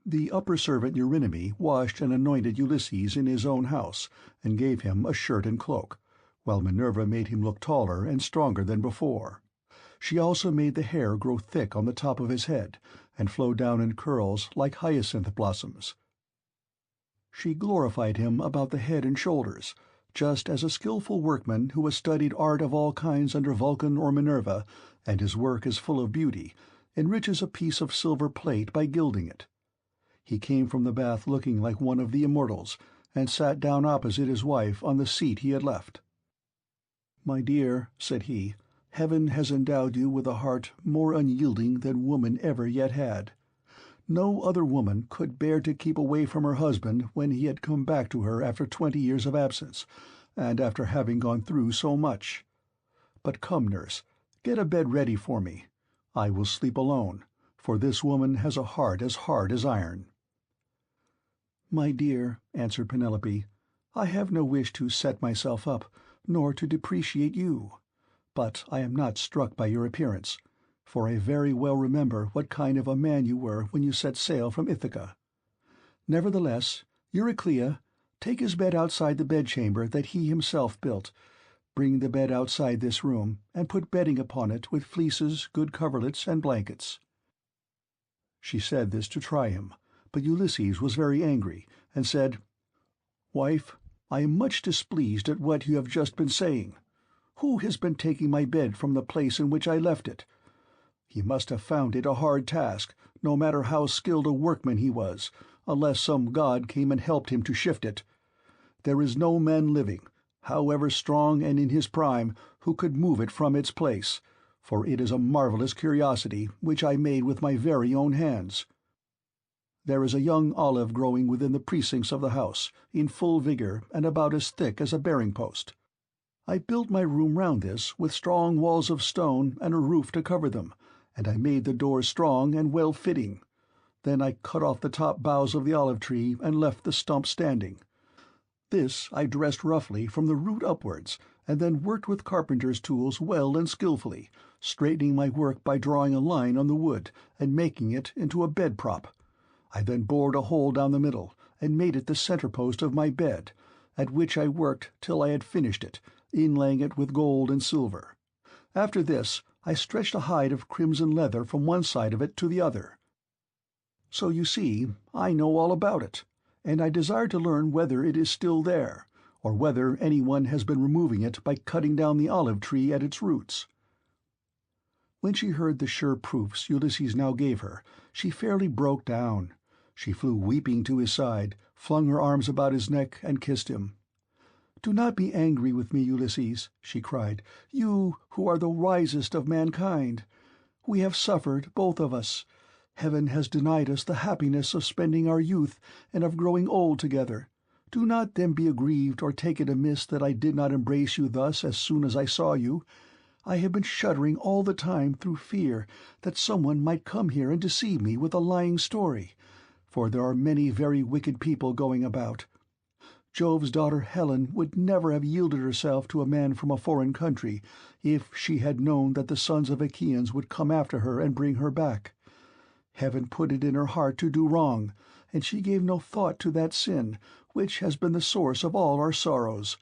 The upper servant Eurynome washed and anointed Ulysses in his own house, and gave him a shirt and cloak, while Minerva made him look taller and stronger than before. She also made the hair grow thick on the top of his head, and flow down in curls like hyacinth blossoms. She glorified him about the head and shoulders, just as a skillful workman who has studied art of all kinds under Vulcan or Minerva, and his work is full of beauty, enriches a piece of silver plate by gilding it. He came from the bath looking like one of the immortals, and sat down opposite his wife on the seat he had left. "My dear," said he, "Heaven has endowed you with a heart more unyielding than woman ever yet had. No other woman could bear to keep away from her husband when he had come back to her after 20 years of absence, and after having gone through so much. But come, nurse, get a bed ready for me. I will sleep alone, for this woman has a heart as hard as iron." "My dear," answered Penelope, "I have no wish to set myself up, nor to depreciate you. But I am not struck by your appearance, for I very well remember what kind of a man you were when you set sail from Ithaca. Nevertheless, Euryclea, take his bed outside the bedchamber that he himself built. Bring the bed outside this room, and put bedding upon it with fleeces, good coverlets, and blankets." She said this to try him, but Ulysses was very angry, and said, "Wife, I am much displeased at what you have just been saying. Who has been taking my bed from the place in which I left it? He must have found it a hard task, no matter how skilled a workman he was, unless some god came and helped him to shift it. There is no man living, however strong and in his prime, who could move it from its place, for it is a marvelous curiosity which I made with my very own hands. There is a young olive growing within the precincts of the house, in full vigor and about as thick as a bearing-post. I built my room round this with strong walls of stone and a roof to cover them, and I made the doors strong and well-fitting. Then I cut off the top boughs of the olive tree and left the stump standing. This I dressed roughly from the root upwards, and then worked with carpenter's tools well and skilfully, straightening my work by drawing a line on the wood and making it into a bed-prop. I then bored a hole down the middle, and made it the centre-post of my bed, at which I worked till I had finished it, inlaying it with gold and silver. After this I stretched a hide of crimson leather from one side of it to the other. So you see, I know all about it, and I desire to learn whether it is still there, or whether anyone has been removing it by cutting down the olive tree at its roots." When she heard the sure proofs Ulysses now gave her, she fairly broke down. She flew weeping to his side, flung her arms about his neck, and kissed him. "Do not be angry with me, Ulysses," she cried, "you who are the wisest of mankind. We have suffered, both of us. Heaven has denied us the happiness of spending our youth and of growing old together. Do not then be aggrieved or take it amiss that I did not embrace you thus as soon as I saw you. I have been shuddering all the time through fear that someone might come here and deceive me with a lying story, for there are many very wicked people going about. Jove's daughter Helen would never have yielded herself to a man from a foreign country if she had known that the sons of Achaeans would come after her and bring her back. Heaven put it in her heart to do wrong, and she gave no thought to that sin, which has been the source of all our sorrows.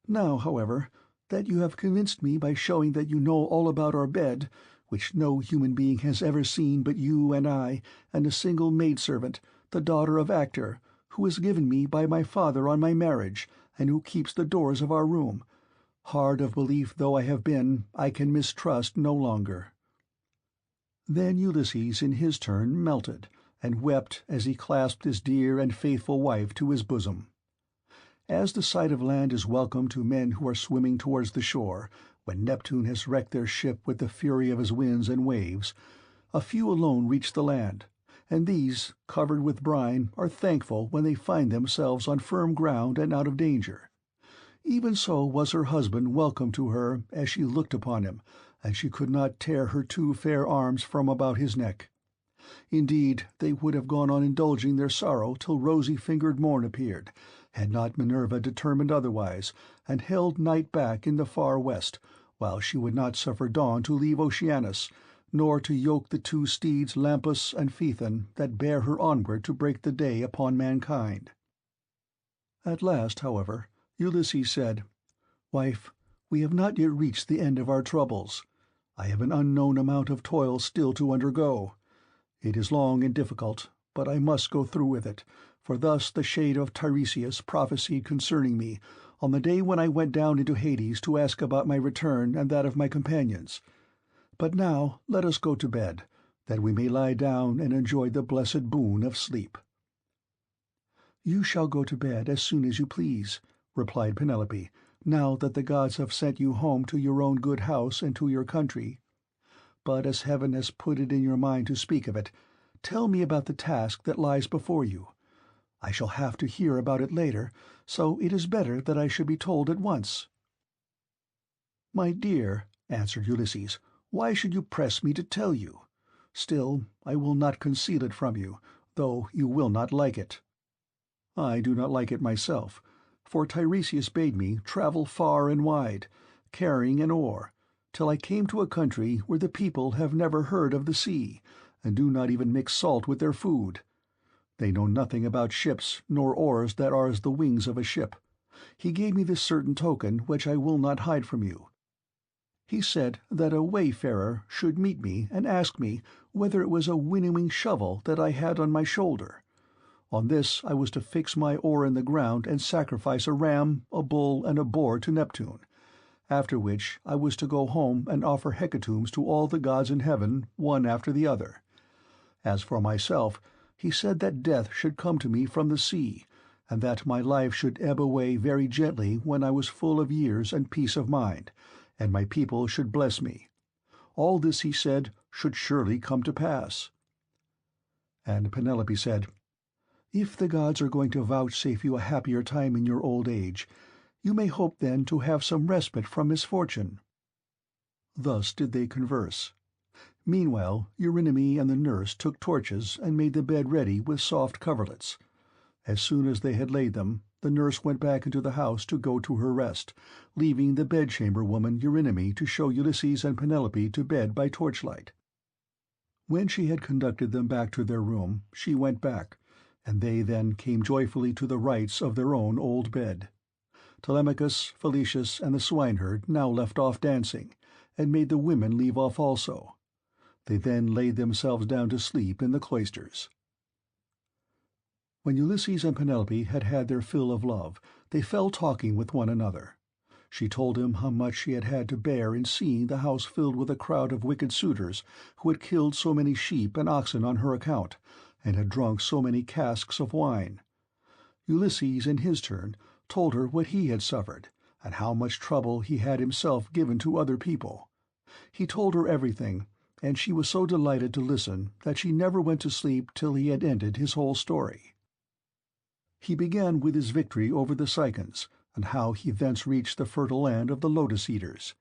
Now, however, that you have convinced me by showing that you know all about our bed, which no human being has ever seen but you and I, and a single maidservant, the daughter of Actor, who was given me by my father on my marriage, and who keeps the doors of our room. Hard of belief though I have been, I can mistrust no longer." Then Ulysses in his turn melted, and wept as he clasped his dear and faithful wife to his bosom. As the sight of land is welcome to men who are swimming towards the shore, when Neptune has wrecked their ship with the fury of his winds and waves, a few alone reach the land, and these, covered with brine, are thankful when they find themselves on firm ground and out of danger. Even so was her husband welcome to her as she looked upon him, and she could not tear her two fair arms from about his neck. Indeed, they would have gone on indulging their sorrow till rosy-fingered morn appeared, had not Minerva determined otherwise, and held night back in the far west, while she would not suffer dawn to leave Oceanus, nor to yoke the two steeds Lampus and Phaethon that bear her onward to break the day upon mankind. At last, however, Ulysses said, "Wife, we have not yet reached the end of our troubles. I have an unknown amount of toil still to undergo. It is long and difficult, but I must go through with it, for thus the shade of Tiresias prophesied concerning me, on the day when I went down into Hades to ask about my return and that of my companions. But now let us go to bed, that we may lie down and enjoy the blessed boon of sleep." "You shall go to bed as soon as you please," replied Penelope, "now that the gods have sent you home to your own good house and to your country. But as heaven has put it in your mind to speak of it, tell me about the task that lies before you. I shall have to hear about it later, so it is better that I should be told at once." "My dear," answered Ulysses, "why should you press me to tell you? Still, I will not conceal it from you, though you will not like it. I do not like it myself, for Tiresias bade me travel far and wide, carrying an oar, till I came to a country where the people have never heard of the sea, and do not even mix salt with their food. They know nothing about ships, nor oars that are as the wings of a ship. He gave me this certain token which I will not hide from you. He said that a wayfarer should meet me and ask me whether it was a winnowing shovel that I had on my shoulder. On this I was to fix my oar in the ground and sacrifice a ram, a bull, and a boar to Neptune, after which I was to go home and offer hecatombs to all the gods in heaven, one after the other. As for myself, he said that death should come to me from the sea, and that my life should ebb away very gently when I was full of years and peace of mind, and my people should bless me. All this, he said, should surely come to pass." And Penelope said, "If the gods are going to vouchsafe you a happier time in your old age, you may hope then to have some respite from misfortune." Thus did they converse. Meanwhile Eurynome and the nurse took torches and made the bed ready with soft coverlets. As soon as they had laid them, the nurse went back into the house to go to her rest, leaving the bedchamber woman Eurynome to show Ulysses and Penelope to bed by torchlight. When she had conducted them back to their room, she went back, and they then came joyfully to the rites of their own old bed. Telemachus, Felicius, and the swineherd now left off dancing, and made the women leave off also. They then laid themselves down to sleep in the cloisters. When Ulysses and Penelope had had their fill of love, they fell talking with one another. She told him how much she had had to bear in seeing the house filled with a crowd of wicked suitors who had killed so many sheep and oxen on her account, and had drunk so many casks of wine. Ulysses, in his turn, told her what he had suffered, and how much trouble he had himself given to other people. He told her everything, and she was so delighted to listen that she never went to sleep till he had ended his whole story. He began with his victory over the Cicons, and how he thence reached the fertile land of the lotus-eaters.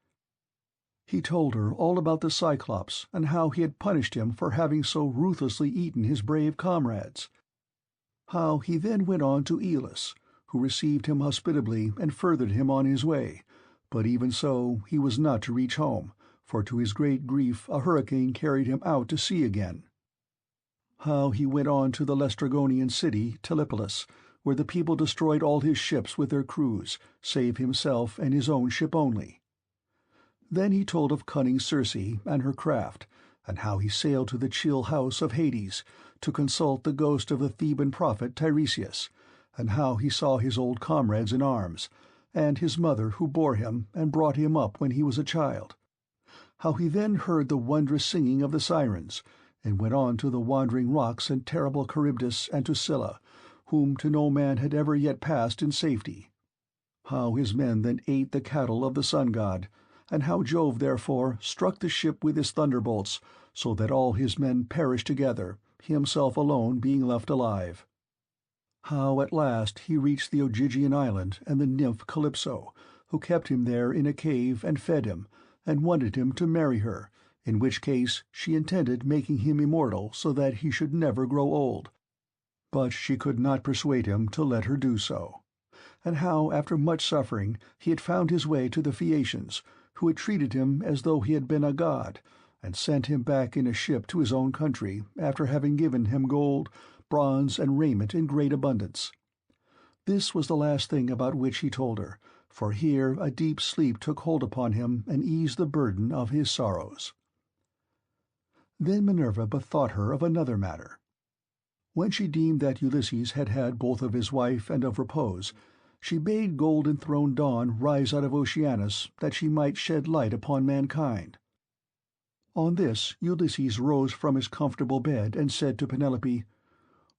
He told her all about the Cyclops, and how he had punished him for having so ruthlessly eaten his brave comrades. How he then went on to Aeolus, who received him hospitably and furthered him on his way, but even so he was not to reach home, for to his great grief a hurricane carried him out to sea again. How he went on to the Laestrygonian city, Telepolis, where the people destroyed all his ships with their crews, save himself and his own ship only. Then he told of cunning Circe and her craft, and how he sailed to the chill house of Hades to consult the ghost of the Theban prophet Tiresias, and how he saw his old comrades in arms, and his mother who bore him and brought him up when he was a child. How he then heard the wondrous singing of the sirens, and went on to the wandering rocks and terrible Charybdis and to Scylla, whom to no man had ever yet passed in safety. How his men then ate the cattle of the sun-god, and how Jove therefore struck the ship with his thunderbolts, so that all his men perished together, himself alone being left alive. How at last he reached the Ogygian island and the nymph Calypso, who kept him there in a cave and fed him, and wanted him to marry her, in which case she intended making him immortal so that he should never grow old. But she could not persuade him to let her do so. And how, after much suffering, he had found his way to the Phaeacians, who had treated him as though he had been a god, and sent him back in a ship to his own country, after having given him gold, bronze, and raiment in great abundance. This was the last thing about which he told her, for here a deep sleep took hold upon him and eased the burden of his sorrows. Then Minerva bethought her of another matter. When she deemed that Ulysses had had both of his wife and of repose, She bade golden-throned Dawn rise out of Oceanus, that she might shed light upon mankind. On this Ulysses rose from his comfortable bed and said to Penelope,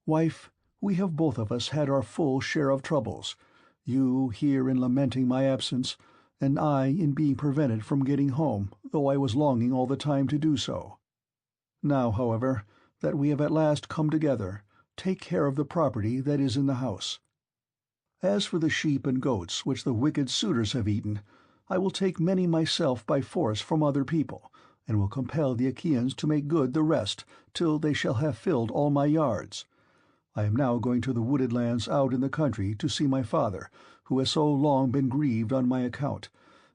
"Wife, we have both of us had our full share of troubles, you here in lamenting my absence, and I in being prevented from getting home, though I was longing all the time to do so. Now, however, that we have at last come together, take care of the property that is in the house. As for the sheep and goats which the wicked suitors have eaten, I will take many myself by force from other people, and will compel the Achaeans to make good the rest, till they shall have filled all my yards. I am now going to the wooded lands out in the country to see my father, who has so long been grieved on my account,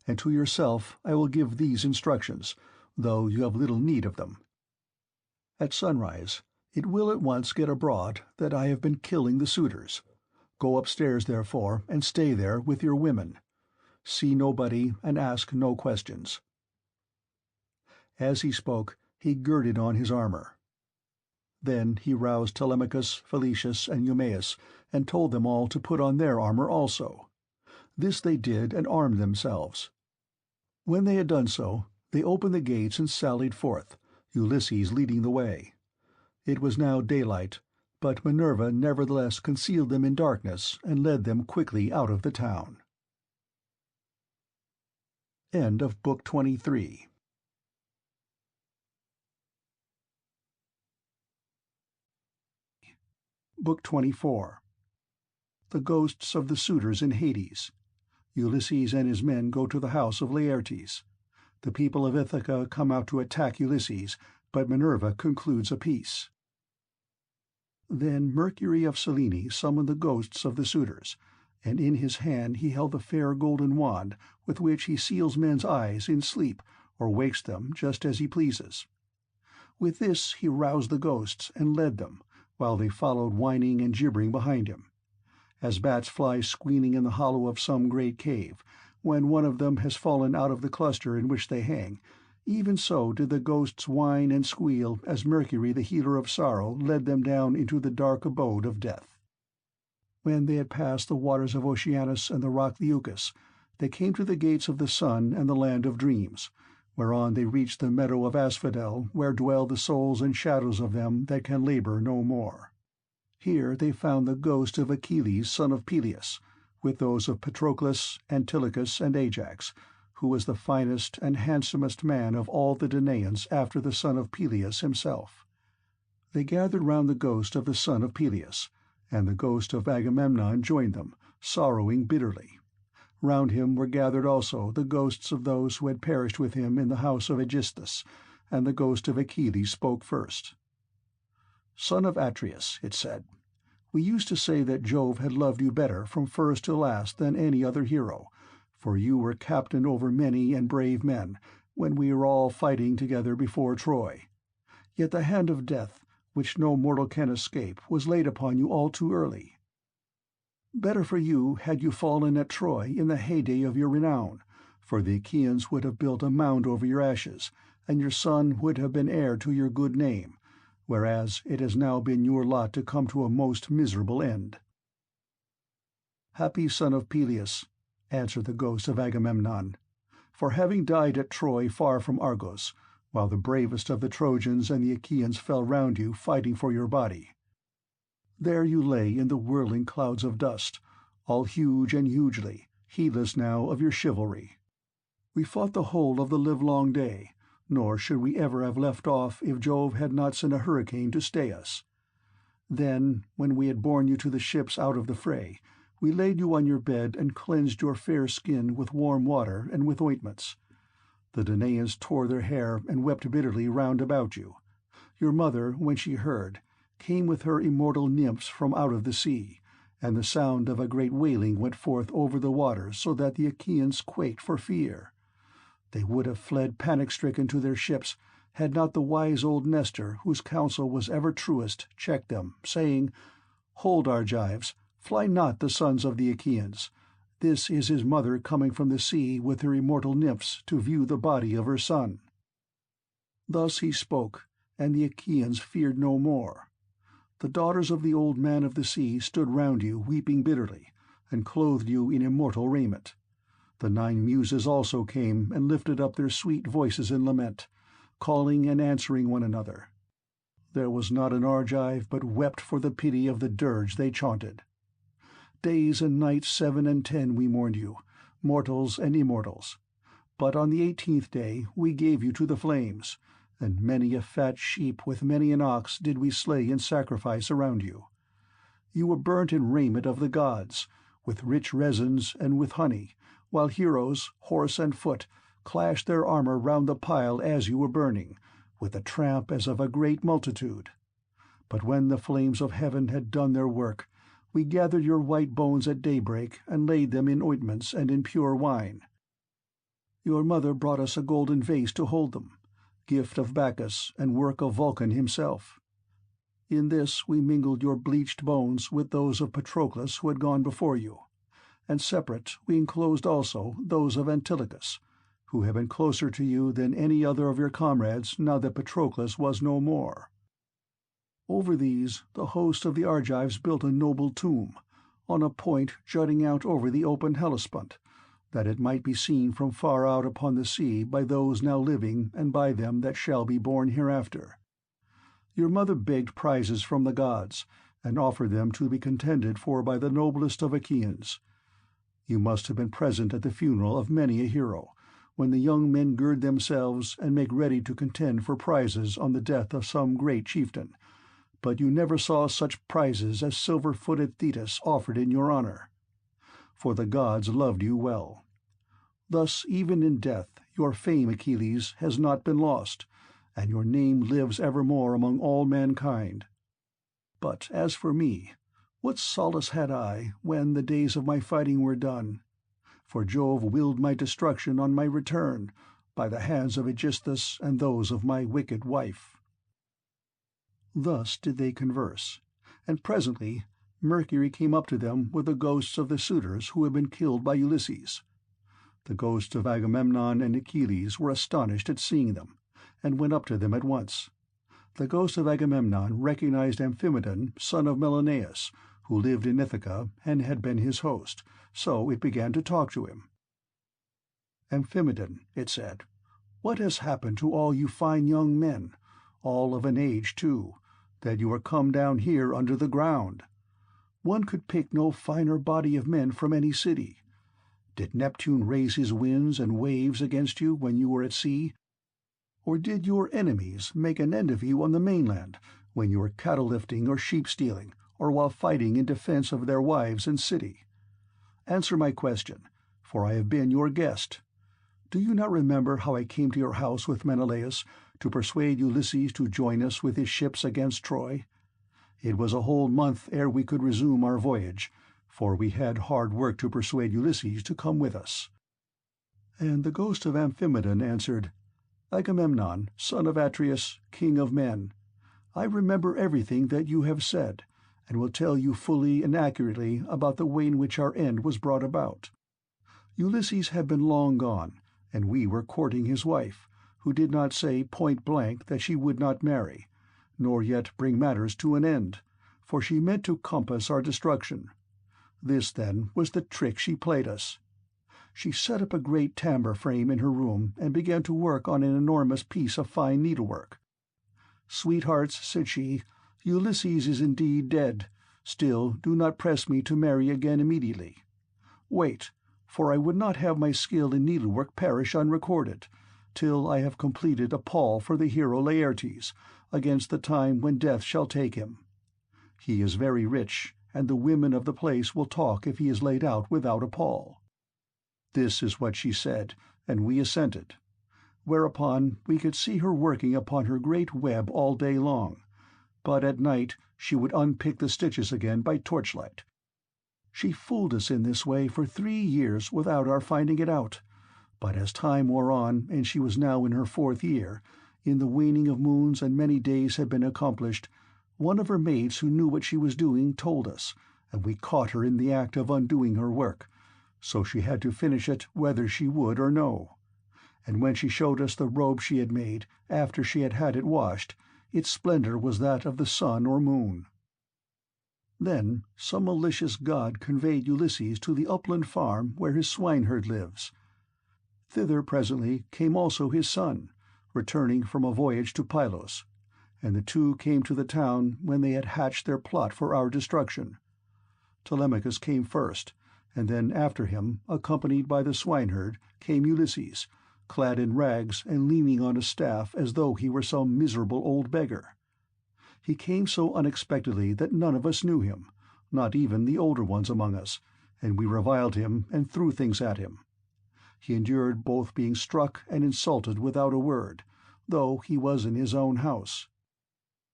and to yourself I will give these instructions, though you have little need of them. At sunrise it will at once get abroad that I have been killing the suitors. Go upstairs, therefore, and stay there with your women. See nobody and ask no questions." As he spoke, he girded on his armor. Then he roused Telemachus, Phalecius, and Eumaeus, and told them all to put on their armor also. This they did and armed themselves. When they had done so, they opened the gates and sallied forth, Ulysses leading the way. It was now daylight, but Minerva nevertheless concealed them in darkness and led them quickly out of the town. End of Book 23. Book 24. The Ghosts of the Suitors in Hades. Ulysses and his men go to the house of Laertes. The people of Ithaca come out to attack Ulysses, but Minerva concludes a peace. Then Mercury of Selene summoned the ghosts of the suitors, and in his hand he held the fair golden wand with which he seals men's eyes in sleep, or wakes them just as he pleases. With this he roused the ghosts and led them, while they followed whining and gibbering behind him. As bats fly squealing in the hollow of some great cave, when one of them has fallen out of the cluster in which they hang, even so did the ghosts whine and squeal as Mercury the healer of sorrow led them down into the dark abode of death. When they had passed the waters of Oceanus and the rock Leucus, they came to the gates of the sun and the land of dreams, whereon they reached the meadow of Asphodel, where dwell the souls and shadows of them that can labor no more. Here they found the ghost of Achilles son of Peleus, with those of Patroclus, Antilochus, and Ajax, who was the finest and handsomest man of all the Danaans after the son of Peleus himself. They gathered round the ghost of the son of Peleus, and the ghost of Agamemnon joined them, sorrowing bitterly. Round him were gathered also the ghosts of those who had perished with him in the house of Aegisthus, and the ghost of Achilles spoke first. "Son of Atreus," it said, "we used to say that Jove had loved you better from first to last than any other hero, for you were captain over many and brave men, when we were all fighting together before Troy. Yet the hand of death, which no mortal can escape, was laid upon you all too early. Better for you had you fallen at Troy in the heyday of your renown, for the Achaeans would have built a mound over your ashes, and your son would have been heir to your good name, whereas it has now been your lot to come to a most miserable end." "Happy son of Peleus," answered the ghost of Agamemnon, "for having died at Troy far from Argos, while the bravest of the Trojans and the Achaeans fell round you fighting for your body. There you lay in the whirling clouds of dust, all huge and hugely, heedless now of your chivalry. We fought the whole of the livelong day, nor should we ever have left off if Jove had not sent a hurricane to stay us. Then, when we had borne you to the ships out of the fray, we laid you on your bed and cleansed your fair skin with warm water and with ointments. The Danaans tore their hair and wept bitterly round about you. Your mother, when she heard, came with her immortal nymphs from out of the sea, and the sound of a great wailing went forth over the waters, so that the Achaeans quaked for fear. They would have fled panic-stricken to their ships, had not the wise old Nestor, whose counsel was ever truest, checked them, saying, 'Hold, Argives, fly not the sons of the Achaeans. This is his mother coming from the sea with her immortal nymphs to view the body of her son.' Thus he spoke, and the Achaeans feared no more. The daughters of the old man of the sea stood round you weeping bitterly, and clothed you in immortal raiment. The 9 Muses also came and lifted up their sweet voices in lament, calling and answering one another. There was not an Argive but wept for the pity of the dirge they chaunted. Days and nights 7 and 10 we mourned you, mortals and immortals. But on the 18th day we gave you to the flames, and many a fat sheep with many an ox did we slay in sacrifice around you. You were burnt in raiment of the gods, with rich resins and with honey, while heroes, horse and foot, clashed their armor round the pile as you were burning, with a tramp as of a great multitude. But when the flames of heaven had done their work, we gathered your white bones at daybreak and laid them in ointments and in pure wine. Your mother brought us a golden vase to hold them, gift of Bacchus and work of Vulcan himself. In this we mingled your bleached bones with those of Patroclus who had gone before you, and separate we enclosed also those of Antilochus, who had been closer to you than any other of your comrades now that Patroclus was no more. Over these the host of the Argives built a noble tomb, on a point jutting out over the open Hellespont, that it might be seen from far out upon the sea by those now living and by them that shall be born hereafter. Your mother begged prizes from the gods, and offered them to be contended for by the noblest of Achaeans. You must have been present at the funeral of many a hero, when the young men gird themselves and make ready to contend for prizes on the death of some great chieftain, but you never saw such prizes as silver-footed Thetis offered in your honor. For the gods loved you well. Thus, even in death, your fame, Achilles, has not been lost, and your name lives evermore among all mankind. But as for me, what solace had I when the days of my fighting were done? For Jove willed my destruction on my return, by the hands of Aegisthus and those of my wicked wife. Thus did they converse, and presently Mercury came up to them with the ghosts of the suitors who had been killed by Ulysses. The ghosts of Agamemnon and Achilles were astonished at seeing them, and went up to them at once. The ghost of Agamemnon recognized Amphimedon, son of Menelaus, who lived in Ithaca and had been his host, so it began to talk to him. "Amphimedon," it said, "what has happened to all you fine young men, all of an age too, that you are come down here under the ground? One could pick no finer body of men from any city. Did Neptune raise his winds and waves against you when you were at sea? Or did your enemies make an end of you on the mainland, when you were cattle-lifting or sheep-stealing, or while fighting in defense of their wives and city? Answer my question, for I have been your guest. Do you not remember how I came to your house with Menelaus to persuade Ulysses to join us with his ships against Troy? It was a whole month ere we could resume our voyage, for we had hard work to persuade Ulysses to come with us." And the ghost of Amphimedon answered, "Agamemnon, son of Atreus, king of men, I remember everything that you have said, and will tell you fully and accurately about the way in which our end was brought about. Ulysses had been long gone, and we were courting his wife, who did not say point-blank that she would not marry, nor yet bring matters to an end, for she meant to compass our destruction. This, then, was the trick she played us. She set up a great tambour frame in her room and began to work on an enormous piece of fine needlework. 'Sweethearts,' said she, 'Ulysses is indeed dead. Still, do not press me to marry again immediately. Wait, for I would not have my skill in needlework perish unrecorded, till I have completed a pall for the hero Laertes, against the time when death shall take him. He is very rich, and the women of the place will talk if he is laid out without a pall.' This is what she said, and we assented. Whereupon we could see her working upon her great web all day long, but at night she would unpick the stitches again by torchlight. She fooled us in this way for 3 years without our finding it out, but as time wore on and she was now in her 4th year, in the waning of moons and many days had been accomplished, one of her maids who knew what she was doing told us, and we caught her in the act of undoing her work, so she had to finish it whether she would or no. And when she showed us the robe she had made, after she had had it washed, its splendor was that of the sun or moon." Then some malicious god conveyed Ulysses to the upland farm where his swineherd lives. Thither presently came also his son, returning from a voyage to Pylos, and the two came to the town when they had hatched their plot for our destruction. Telemachus came first, and then after him, accompanied by the swineherd, came Ulysses, clad in rags and leaning on a staff as though he were some miserable old beggar. He came so unexpectedly that none of us knew him, not even the older ones among us, and we reviled him and threw things at him. He endured both being struck and insulted without a word, though he was in his own house.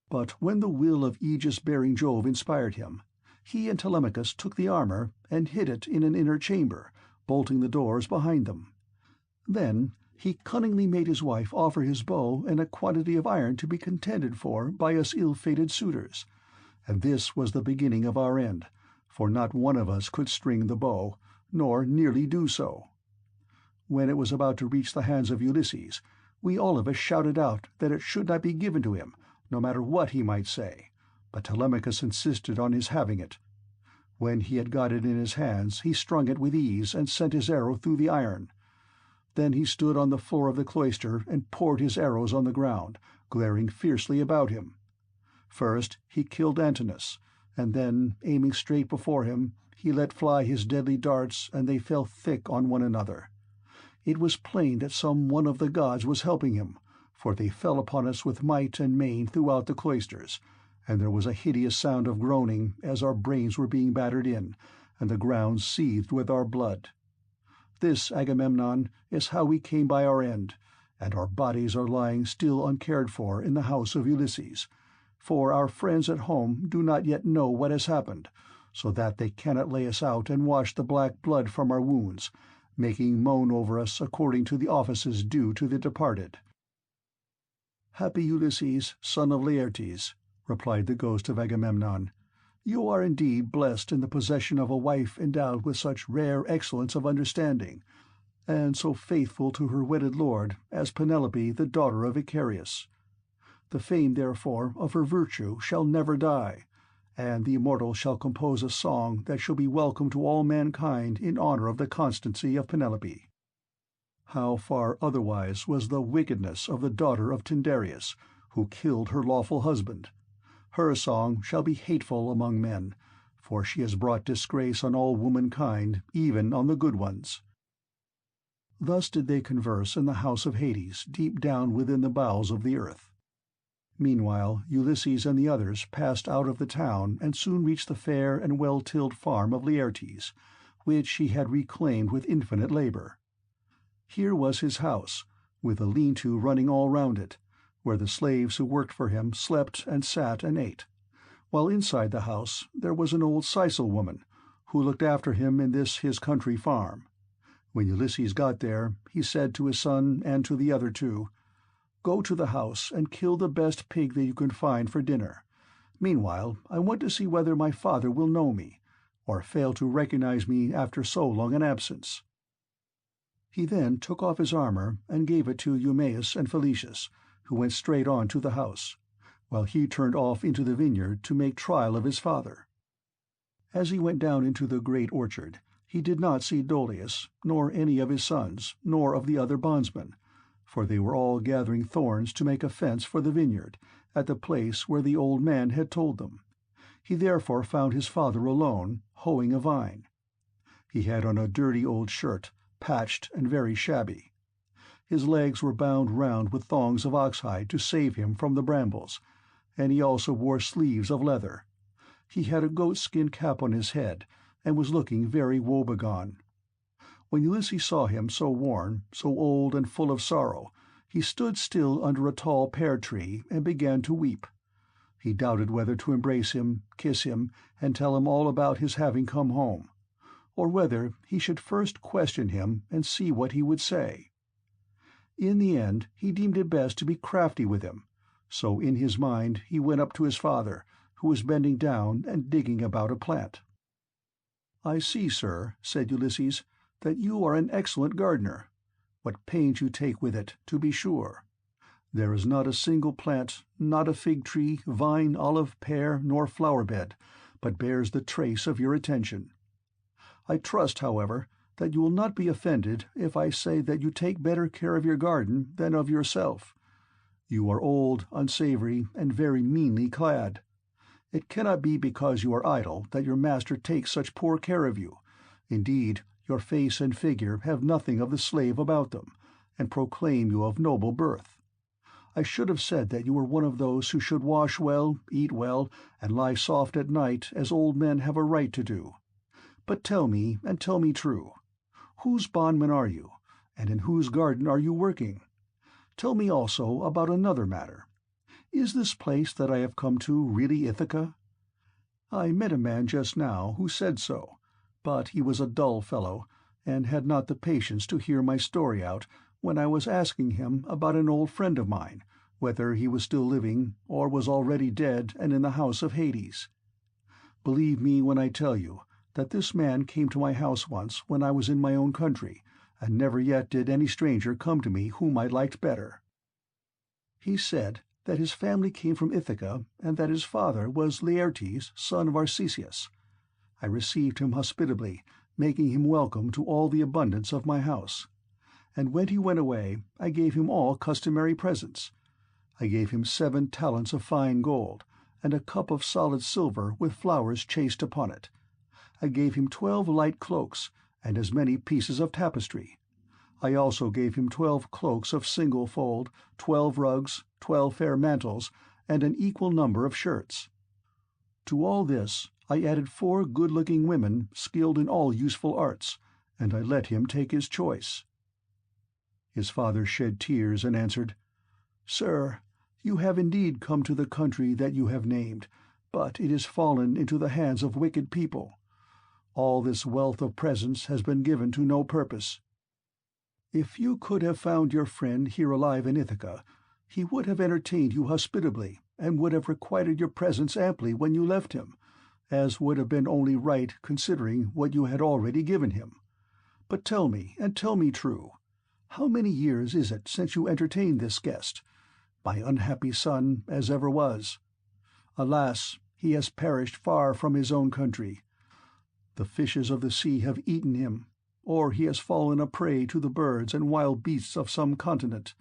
But when the will of aegis-bearing Jove inspired him, he and Telemachus took the armor and hid it in an inner chamber, bolting the doors behind them. Then he cunningly made his wife offer his bow and a quantity of iron to be contended for by us ill-fated suitors, and this was the beginning of our end, for not one of us could string the bow, nor nearly do so. When it was about to reach the hands of Ulysses, we all of us shouted out that it should not be given to him, no matter what he might say, but Telemachus insisted on his having it. When he had got it in his hands, he strung it with ease and sent his arrow through the iron. Then he stood on the floor of the cloister and poured his arrows on the ground, glaring fiercely about him. First he killed Antinous, and then, aiming straight before him, he let fly his deadly darts, and they fell thick on one another. It was plain that some one of the gods was helping him, for they fell upon us with might and main throughout the cloisters, and there was a hideous sound of groaning as our brains were being battered in, and the ground seethed with our blood. This, Agamemnon, is how we came by our end, and our bodies are lying still uncared for in the house of Ulysses, for our friends at home do not yet know what has happened, so that they cannot lay us out and wash the black blood from our wounds, making moan over us according to the offices due to the departed." "Happy Ulysses, son of Laertes," replied the ghost of Agamemnon, "you are indeed blessed in the possession of a wife endowed with such rare excellence of understanding, and so faithful to her wedded lord as Penelope, the daughter of Icarius. The fame, therefore, of her virtue shall never die, and the immortal shall compose a song that shall be welcome to all mankind in honor of the constancy of Penelope. How far otherwise was the wickedness of the daughter of Tyndareus, who killed her lawful husband. Her song shall be hateful among men, for she has brought disgrace on all womankind, even on the good ones." Thus did they converse in the house of Hades, deep down within the bowels of the earth. Meanwhile Ulysses and the others passed out of the town and soon reached the fair and well-tilled farm of Laertes, which he had reclaimed with infinite labor. Here was his house, with a lean-to running all round it, where the slaves who worked for him slept and sat and ate, while inside the house there was an old Sicel woman, who looked after him in this his country farm. When Ulysses got there, he said to his son and to the other two, "Go to the house and kill the best pig that you can find for dinner. Meanwhile, I want to see whether my father will know me, or fail to recognize me after so long an absence." He then took off his armor and gave it to Eumaeus and Felicius, who went straight on to the house, while he turned off into the vineyard to make trial of his father. As he went down into the great orchard, he did not see Dolius, nor any of his sons, nor of the other bondsmen, for they were all gathering thorns to make a fence for the vineyard, at the place where the old man had told them. He therefore found his father alone, hoeing a vine. He had on a dirty old shirt, patched and very shabby. His legs were bound round with thongs of oxhide to save him from the brambles, and he also wore sleeves of leather. He had a goatskin cap on his head, and was looking very woebegone. When Ulysses saw him so worn, so old and full of sorrow, he stood still under a tall pear-tree and began to weep. He doubted whether to embrace him, kiss him, and tell him all about his having come home, or whether he should first question him and see what he would say. In the end he deemed it best to be crafty with him, so in his mind he went up to his father, who was bending down and digging about a plant. "I see, sir," said Ulysses, "that you are an excellent gardener. What pains you take with it, to be sure! There is not a single plant, not a fig tree, vine, olive, pear, nor flower bed, but bears the trace of your attention. I trust, however, that you will not be offended if I say that you take better care of your garden than of yourself. You are old, unsavory, and very meanly clad. It cannot be because you are idle that your master takes such poor care of you. Indeed, your face and figure have nothing of the slave about them, and proclaim you of noble birth. I should have said that you were one of those who should wash well, eat well, and lie soft at night, as old men have a right to do. But tell me, and tell me true, whose bondman are you, and in whose garden are you working? Tell me also about another matter. Is this place that I have come to really Ithaca? I met a man just now who said so, but he was a dull fellow, and had not the patience to hear my story out when I was asking him about an old friend of mine, whether he was still living, or was already dead and in the house of Hades. Believe me when I tell you that this man came to my house once when I was in my own country, and never yet did any stranger come to me whom I liked better. He said that his family came from Ithaca, and that his father was Laertes, son of Arceisius. I received him hospitably, making him welcome to all the abundance of my house. And when he went away, I gave him all customary presents. I gave him 7 talents of fine gold, and a cup of solid silver with flowers chased upon it. I gave him 12 light cloaks, and as many pieces of tapestry. I also gave him 12 cloaks of single fold, 12 rugs, 12 fair mantles, and an equal number of shirts. To all this I added 4 good-looking women skilled in all useful arts, and I let him take his choice. His father shed tears and answered, "Sir, you have indeed come to the country that you have named, but it is fallen into the hands of wicked people. All this wealth of presents has been given to no purpose. If you could have found your friend here alive in Ithaca, he would have entertained you hospitably, and would have requited your presents amply when you left him, as would have been only right considering what you had already given him. But tell me, and tell me true, how many years is it since you entertained this guest, my unhappy son as ever was? Alas, he has perished far from his own country. The fishes of the sea have eaten him, or he has fallen a prey to the birds and wild beasts of some continent.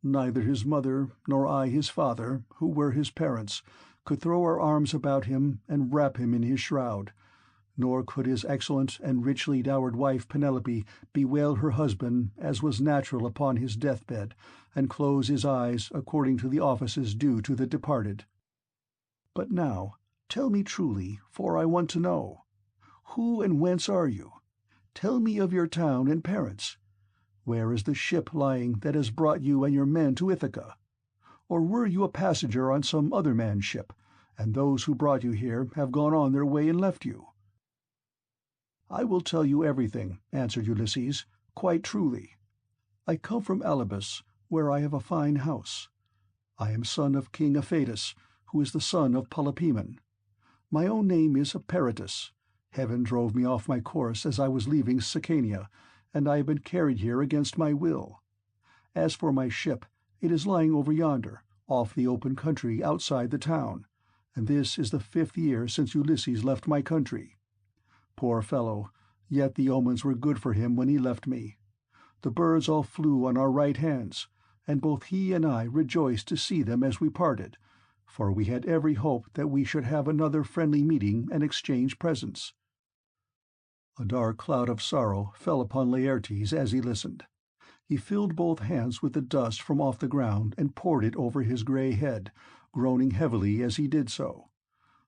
Neither his mother nor I his father, who were his parents, could throw our arms about him and wrap him in his shroud, nor could his excellent and richly dowered wife Penelope bewail her husband as was natural upon his deathbed, and close his eyes according to the offices due to the departed. But now tell me truly, for I want to know. Who and whence are you? Tell me of your town and parents. Where is the ship lying that has brought you and your men to Ithaca? Or were you a passenger on some other man's ship, and those who brought you here have gone on their way and left you?" "I will tell you everything," answered Ulysses, "quite truly. I come from Alybus, where I have a fine house. I am son of King Aphaetus, who is the son of Polypemon. My own name is Eperitus. Heaven drove me off my course as I was leaving Sicania, and I have been carried here against my will. As for my ship, it is lying over yonder, off the open country outside the town, and this is the 5th year since Ulysses left my country. Poor fellow, yet the omens were good for him when he left me. The birds all flew on our right hands, and both he and I rejoiced to see them as we parted, for we had every hope that we should have another friendly meeting and exchange presents." A dark cloud of sorrow fell upon Laertes as he listened. He filled both hands with the dust from off the ground and poured it over his grey head, groaning heavily as he did so.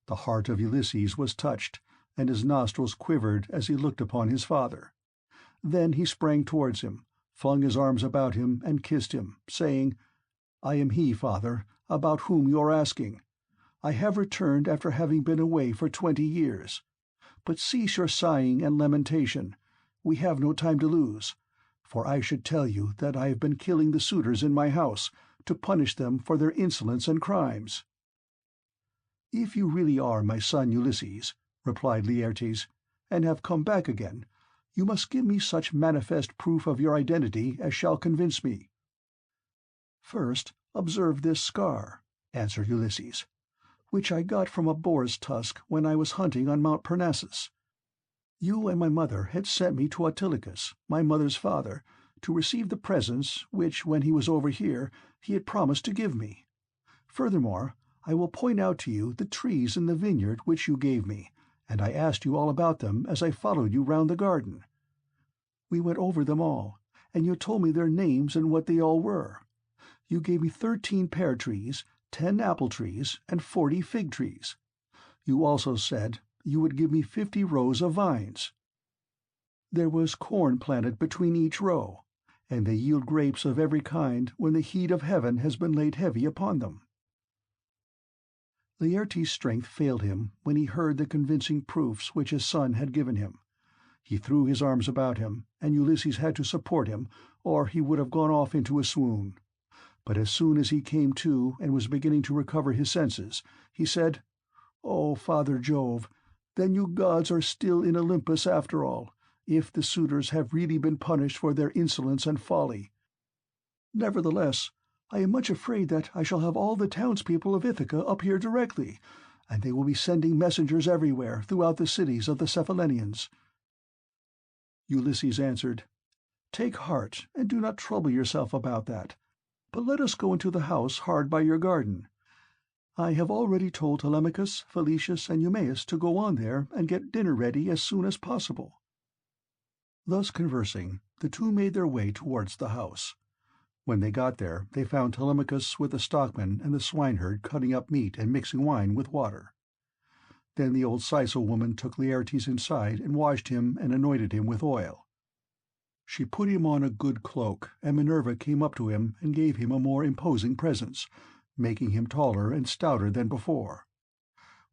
The heart of Ulysses was touched, and his nostrils quivered as he looked upon his father. Then he sprang towards him, flung his arms about him, and kissed him, saying, "I am he, father, about whom you are asking. I have returned after having been away for 20 years. But cease your sighing and lamentation. We have no time to lose, for I should tell you that I have been killing the suitors in my house, to punish them for their insolence and crimes." "If you really are my son Ulysses," replied Laertes, "and have come back again, you must give me such manifest proof of your identity as shall convince me." "First, observe this scar," answered Ulysses. which I got from a boar's tusk when I was hunting on Mount Parnassus. You and my mother had sent me to Autolycus, my mother's father, to receive the presents which, when he was over here, he had promised to give me. Furthermore, I will point out to you the trees in the vineyard which you gave me, and I asked you all about them as I followed you round the garden. We went over them all, and you told me their names and what they all were. You gave me 13 pear trees, 10 apple trees, and 40 fig trees. You also said you would give me 50 rows of vines. There was corn planted between each row, and they yield grapes of every kind when the heat of heaven has been laid heavy upon them. Laertes' strength failed him when he heard the convincing proofs which his son had given him. He threw his arms about him, and Ulysses had to support him, or he would have gone off into a swoon. But as soon as he came to and was beginning to recover his senses, he said, "O Father Jove, then you gods are still in Olympus after all, if the suitors have really been punished for their insolence and folly. Nevertheless, I am much afraid that I shall have all the townspeople of Ithaca up here directly, and they will be sending messengers everywhere throughout the cities of the Cephallenians." Ulysses answered, "Take heart, and do not trouble yourself about that, but let us go into the house hard by your garden. I have already told Telemachus, Phalecius, and Eumaeus to go on there and get dinner ready as soon as possible." Thus conversing, the two made their way towards the house. When they got there, they found Telemachus with the stockman and the swineherd cutting up meat and mixing wine with water. Then the old Sicel woman took Laertes inside and washed him and anointed him with oil. She put him on a good cloak, and Minerva came up to him and gave him a more imposing presence, making him taller and stouter than before.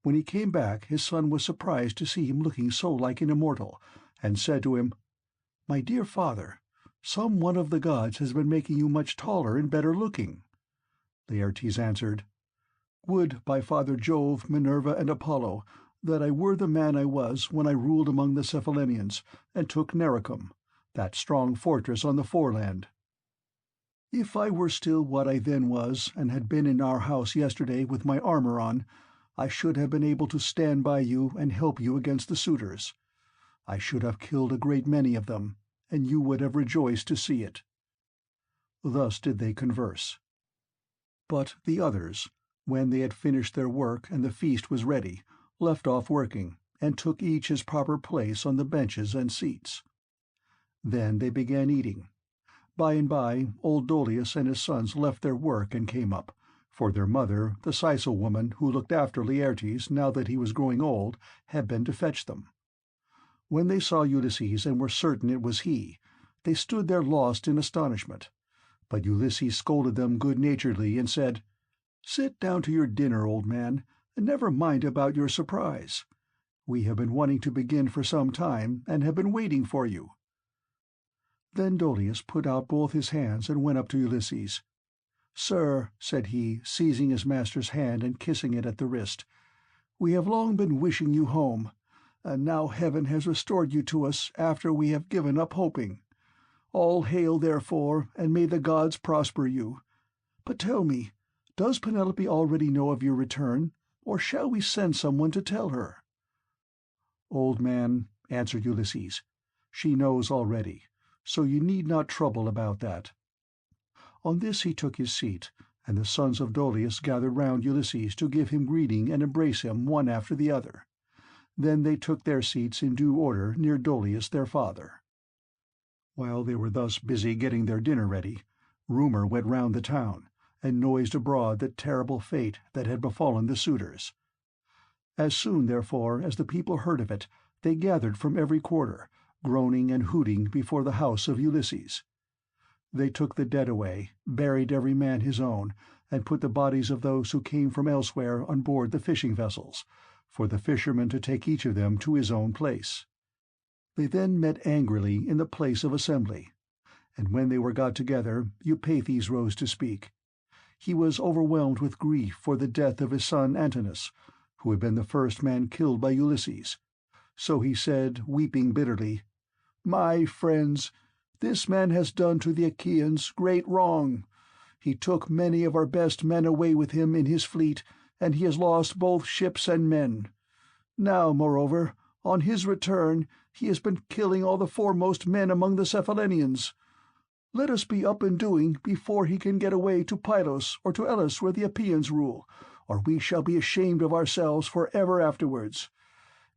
When he came back, his son was surprised to see him looking so like an immortal, and said to him, "My dear father, some one of the gods has been making you much taller and better looking." Laertes answered, "Would, by Father Jove, Minerva, and Apollo, that I were the man I was when I ruled among the Cephallenians, and took Nericum, that strong fortress on the foreland. If I were still what I then was, and had been in our house yesterday with my armor on, I should have been able to stand by you and help you against the suitors. I should have killed a great many of them, and you would have rejoiced to see it." Thus did they converse. But the others, when they had finished their work and the feast was ready, left off working, and took each his proper place on the benches and seats. Then they began eating. By and by old Dolius and his sons left their work and came up, for their mother, the Sicel woman who looked after Laertes now that he was growing old, had been to fetch them. When they saw Ulysses and were certain it was he, they stood there lost in astonishment. But Ulysses scolded them good-naturedly and said, "Sit down to your dinner, old man, and never mind about your surprise. We have been wanting to begin for some time, and have been waiting for you." Then Dolius put out both his hands and went up to Ulysses. "Sir," said he, seizing his master's hand and kissing it at the wrist, "we have long been wishing you home, and now heaven has restored you to us after we have given up hoping. All hail, therefore, and may the gods prosper you. But tell me, does Penelope already know of your return, or shall we send someone to tell her?" "Old man," answered Ulysses, "she knows already, so you need not trouble about that." On this he took his seat, and the sons of Dolius gathered round Ulysses to give him greeting and embrace him one after the other. Then they took their seats in due order near Dolius their father. While they were thus busy getting their dinner ready, rumour went round the town, and noised abroad the terrible fate that had befallen the suitors. As soon, therefore, as the people heard of it, they gathered from every quarter, groaning and hooting before the house of Ulysses. They took the dead away, buried every man his own, and put the bodies of those who came from elsewhere on board the fishing vessels, for the fishermen to take each of them to his own place. They then met angrily in the place of assembly, and when they were got together, Eupeithes rose to speak. He was overwhelmed with grief for the death of his son Antinous, who had been the first man killed by Ulysses. So he said, weeping bitterly, "My friends, this man has done to the Achaeans great wrong. He took many of our best men away with him in his fleet, and he has lost both ships and men. Now, moreover, on his return, he has been killing all the foremost men among the Cephallenians. Let us be up and doing before he can get away to Pylos or to Elis where the Epeans rule, or we shall be ashamed of ourselves for ever afterwards.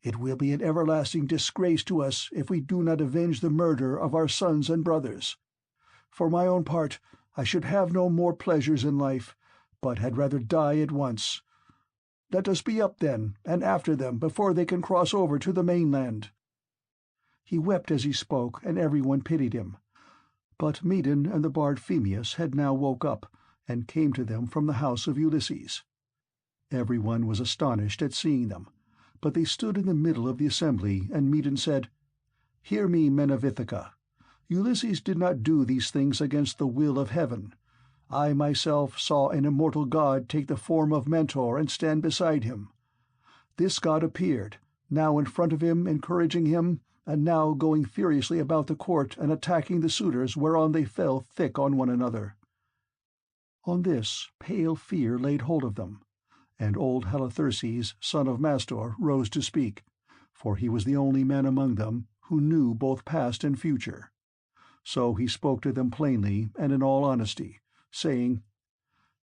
It will be an everlasting disgrace to us if we do not avenge the murder of our sons and brothers. For my own part, I should have no more pleasures in life, but had rather die at once. Let us be up, then, and after them before they can cross over to the mainland." He wept as he spoke, and everyone pitied him. But Medon and the bard Phemius had now woke up, and came to them from the house of Ulysses. Everyone was astonished at seeing them, but they stood in the middle of the assembly, and Medon said, "Hear me, men of Ithaca. Ulysses did not do these things against the will of heaven. I myself saw an immortal god take the form of Mentor and stand beside him. This god appeared, now in front of him encouraging him, and now going furiously about the court and attacking the suitors, whereon they fell thick on one another." On this pale fear laid hold of them, and old Halitherses, son of Mastor, rose to speak, for he was the only man among them who knew both past and future. So he spoke to them plainly and in all honesty, saying,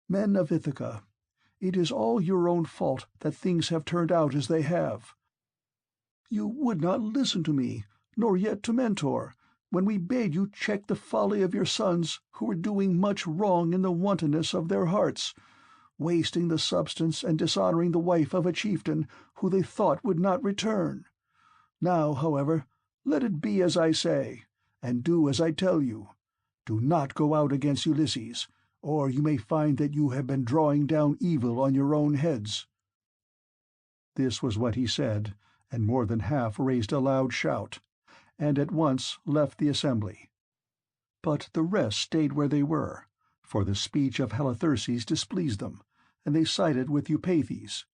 "Men of Ithaca, it is all your own fault that things have turned out as they have. You would not listen to me, nor yet to Mentor, when we bade you check the folly of your sons, who were doing much wrong in the wantonness of their hearts, wasting the substance and dishonouring the wife of a chieftain who they thought would not return. Now, however, let it be as I say, and do as I tell you. Do not go out against Ulysses, or you may find that you have been drawing down evil on your own heads." This was what he said, and more than half raised a loud shout, and at once left the assembly. But the rest stayed where they were, for the speech of Halitherses displeased them, and they sided with Eupeithes.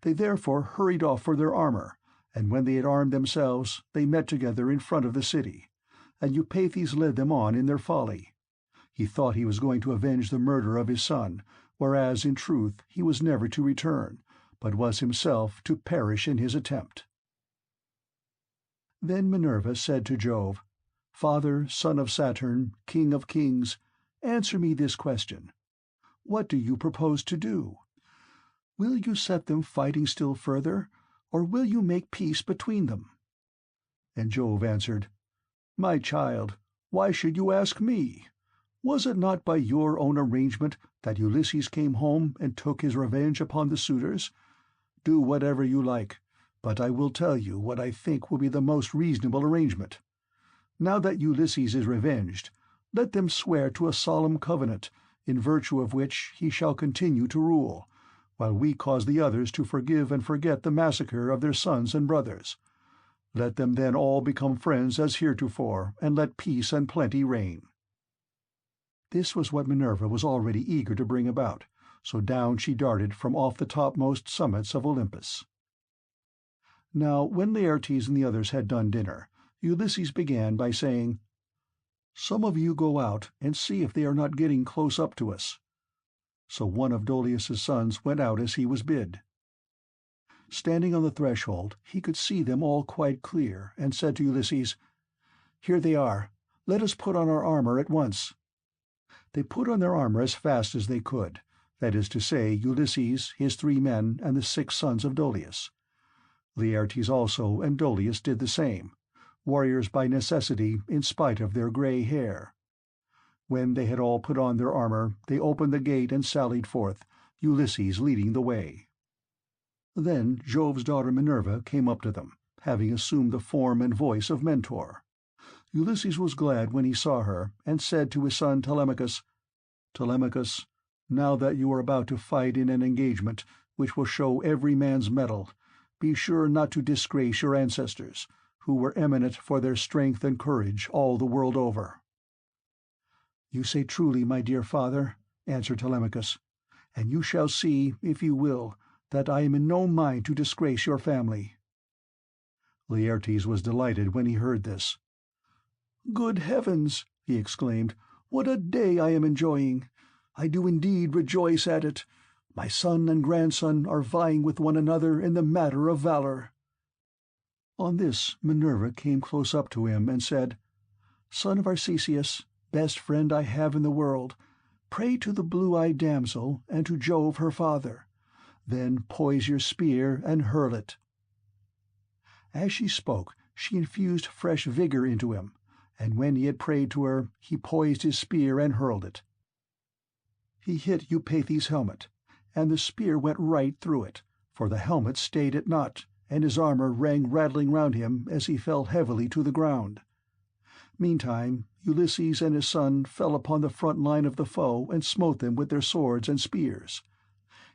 They therefore hurried off for their armour, and when they had armed themselves, they met together in front of the city, and Eupeithes led them on in their folly. He thought he was going to avenge the murder of his son, whereas in truth he was never to return, but was himself to perish in his attempt. Then Minerva said to Jove, "Father, son of Saturn, king of kings, answer me this question. What do you propose to do? Will you set them fighting still further, or will you make peace between them?" And Jove answered, "My child, why should you ask me? Was it not by your own arrangement that Ulysses came home and took his revenge upon the suitors? Do whatever you like, but I will tell you what I think will be the most reasonable arrangement. Now that Ulysses is revenged, let them swear to a solemn covenant, in virtue of which he shall continue to rule, while we cause the others to forgive and forget the massacre of their sons and brothers. Let them then all become friends as heretofore, and let peace and plenty reign." This was what Minerva was already eager to bring about, so down she darted from off the topmost summits of Olympus. Now when Laertes and the others had done dinner, Ulysses began by saying, "Some of you go out and see if they are not getting close up to us." So one of Dolius's sons went out as he was bid. Standing on the threshold, he could see them all quite clear, and said to Ulysses, "Here they are. Let us put on our armour at once." They put on their armour as fast as they could, that is to say, Ulysses, his 3 men, and the 6 sons of Dolius. Laertes also and Dolius did the same, warriors by necessity in spite of their grey hair. When they had all put on their armour, they opened the gate and sallied forth, Ulysses leading the way. Then Jove's daughter Minerva came up to them, having assumed the form and voice of Mentor. Ulysses was glad when he saw her, and said to his son Telemachus, "Telemachus, now that you are about to fight in an engagement which will show every man's mettle, be sure not to disgrace your ancestors, who were eminent for their strength and courage all the world over." "You say truly, my dear father," answered Telemachus, "and you shall see, if you will, that I am in no mind to disgrace your family." Laertes was delighted when he heard this. "Good heavens!" he exclaimed, "what a day I am enjoying! I do indeed rejoice at it. My son and grandson are vying with one another in the matter of valor." On this Minerva came close up to him and said, "Son of Arcesius, best friend I have in the world, pray to the blue-eyed damsel and to Jove her father. Then poise your spear and hurl it." As she spoke, she infused fresh vigor into him, and when he had prayed to her, he poised his spear and hurled it. He hit Eupeithes' helmet, and the spear went right through it, for the helmet stayed it not, and his armor rang rattling round him as he fell heavily to the ground. Meantime Ulysses and his son fell upon the front line of the foe and smote them with their swords and spears.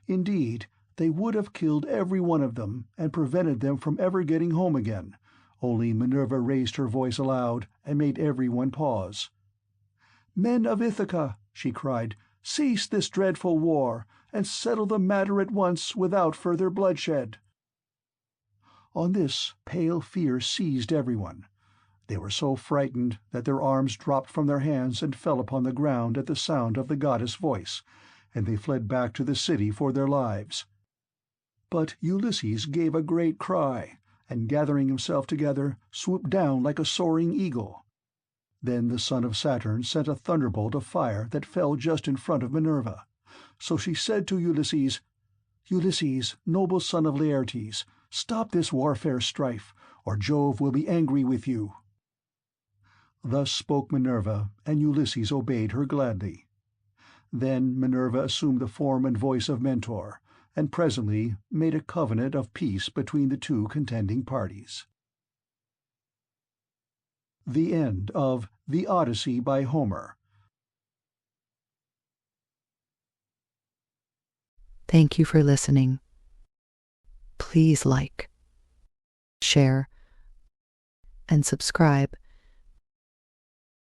Indeed, they would have killed every one of them, and prevented them from ever getting home again, only Minerva raised her voice aloud and made every one pause. "Men of Ithaca," she cried, "cease this dreadful war, and settle the matter at once without further bloodshed." On this pale fear seized everyone. They were so frightened that their arms dropped from their hands and fell upon the ground at the sound of the goddess' voice, and they fled back to the city for their lives. But Ulysses gave a great cry, and gathering himself together, swooped down like a soaring eagle. Then the son of Saturn sent a thunderbolt of fire that fell just in front of Minerva. So she said to Ulysses, "Ulysses, noble son of Laertes, stop this warfare strife, or Jove will be angry with you." Thus spoke Minerva, and Ulysses obeyed her gladly. Then Minerva assumed the form and voice of Mentor, and presently made a covenant of peace between the two contending parties. The end of The Odyssey by Homer. Thank you for listening. Please like, share, and subscribe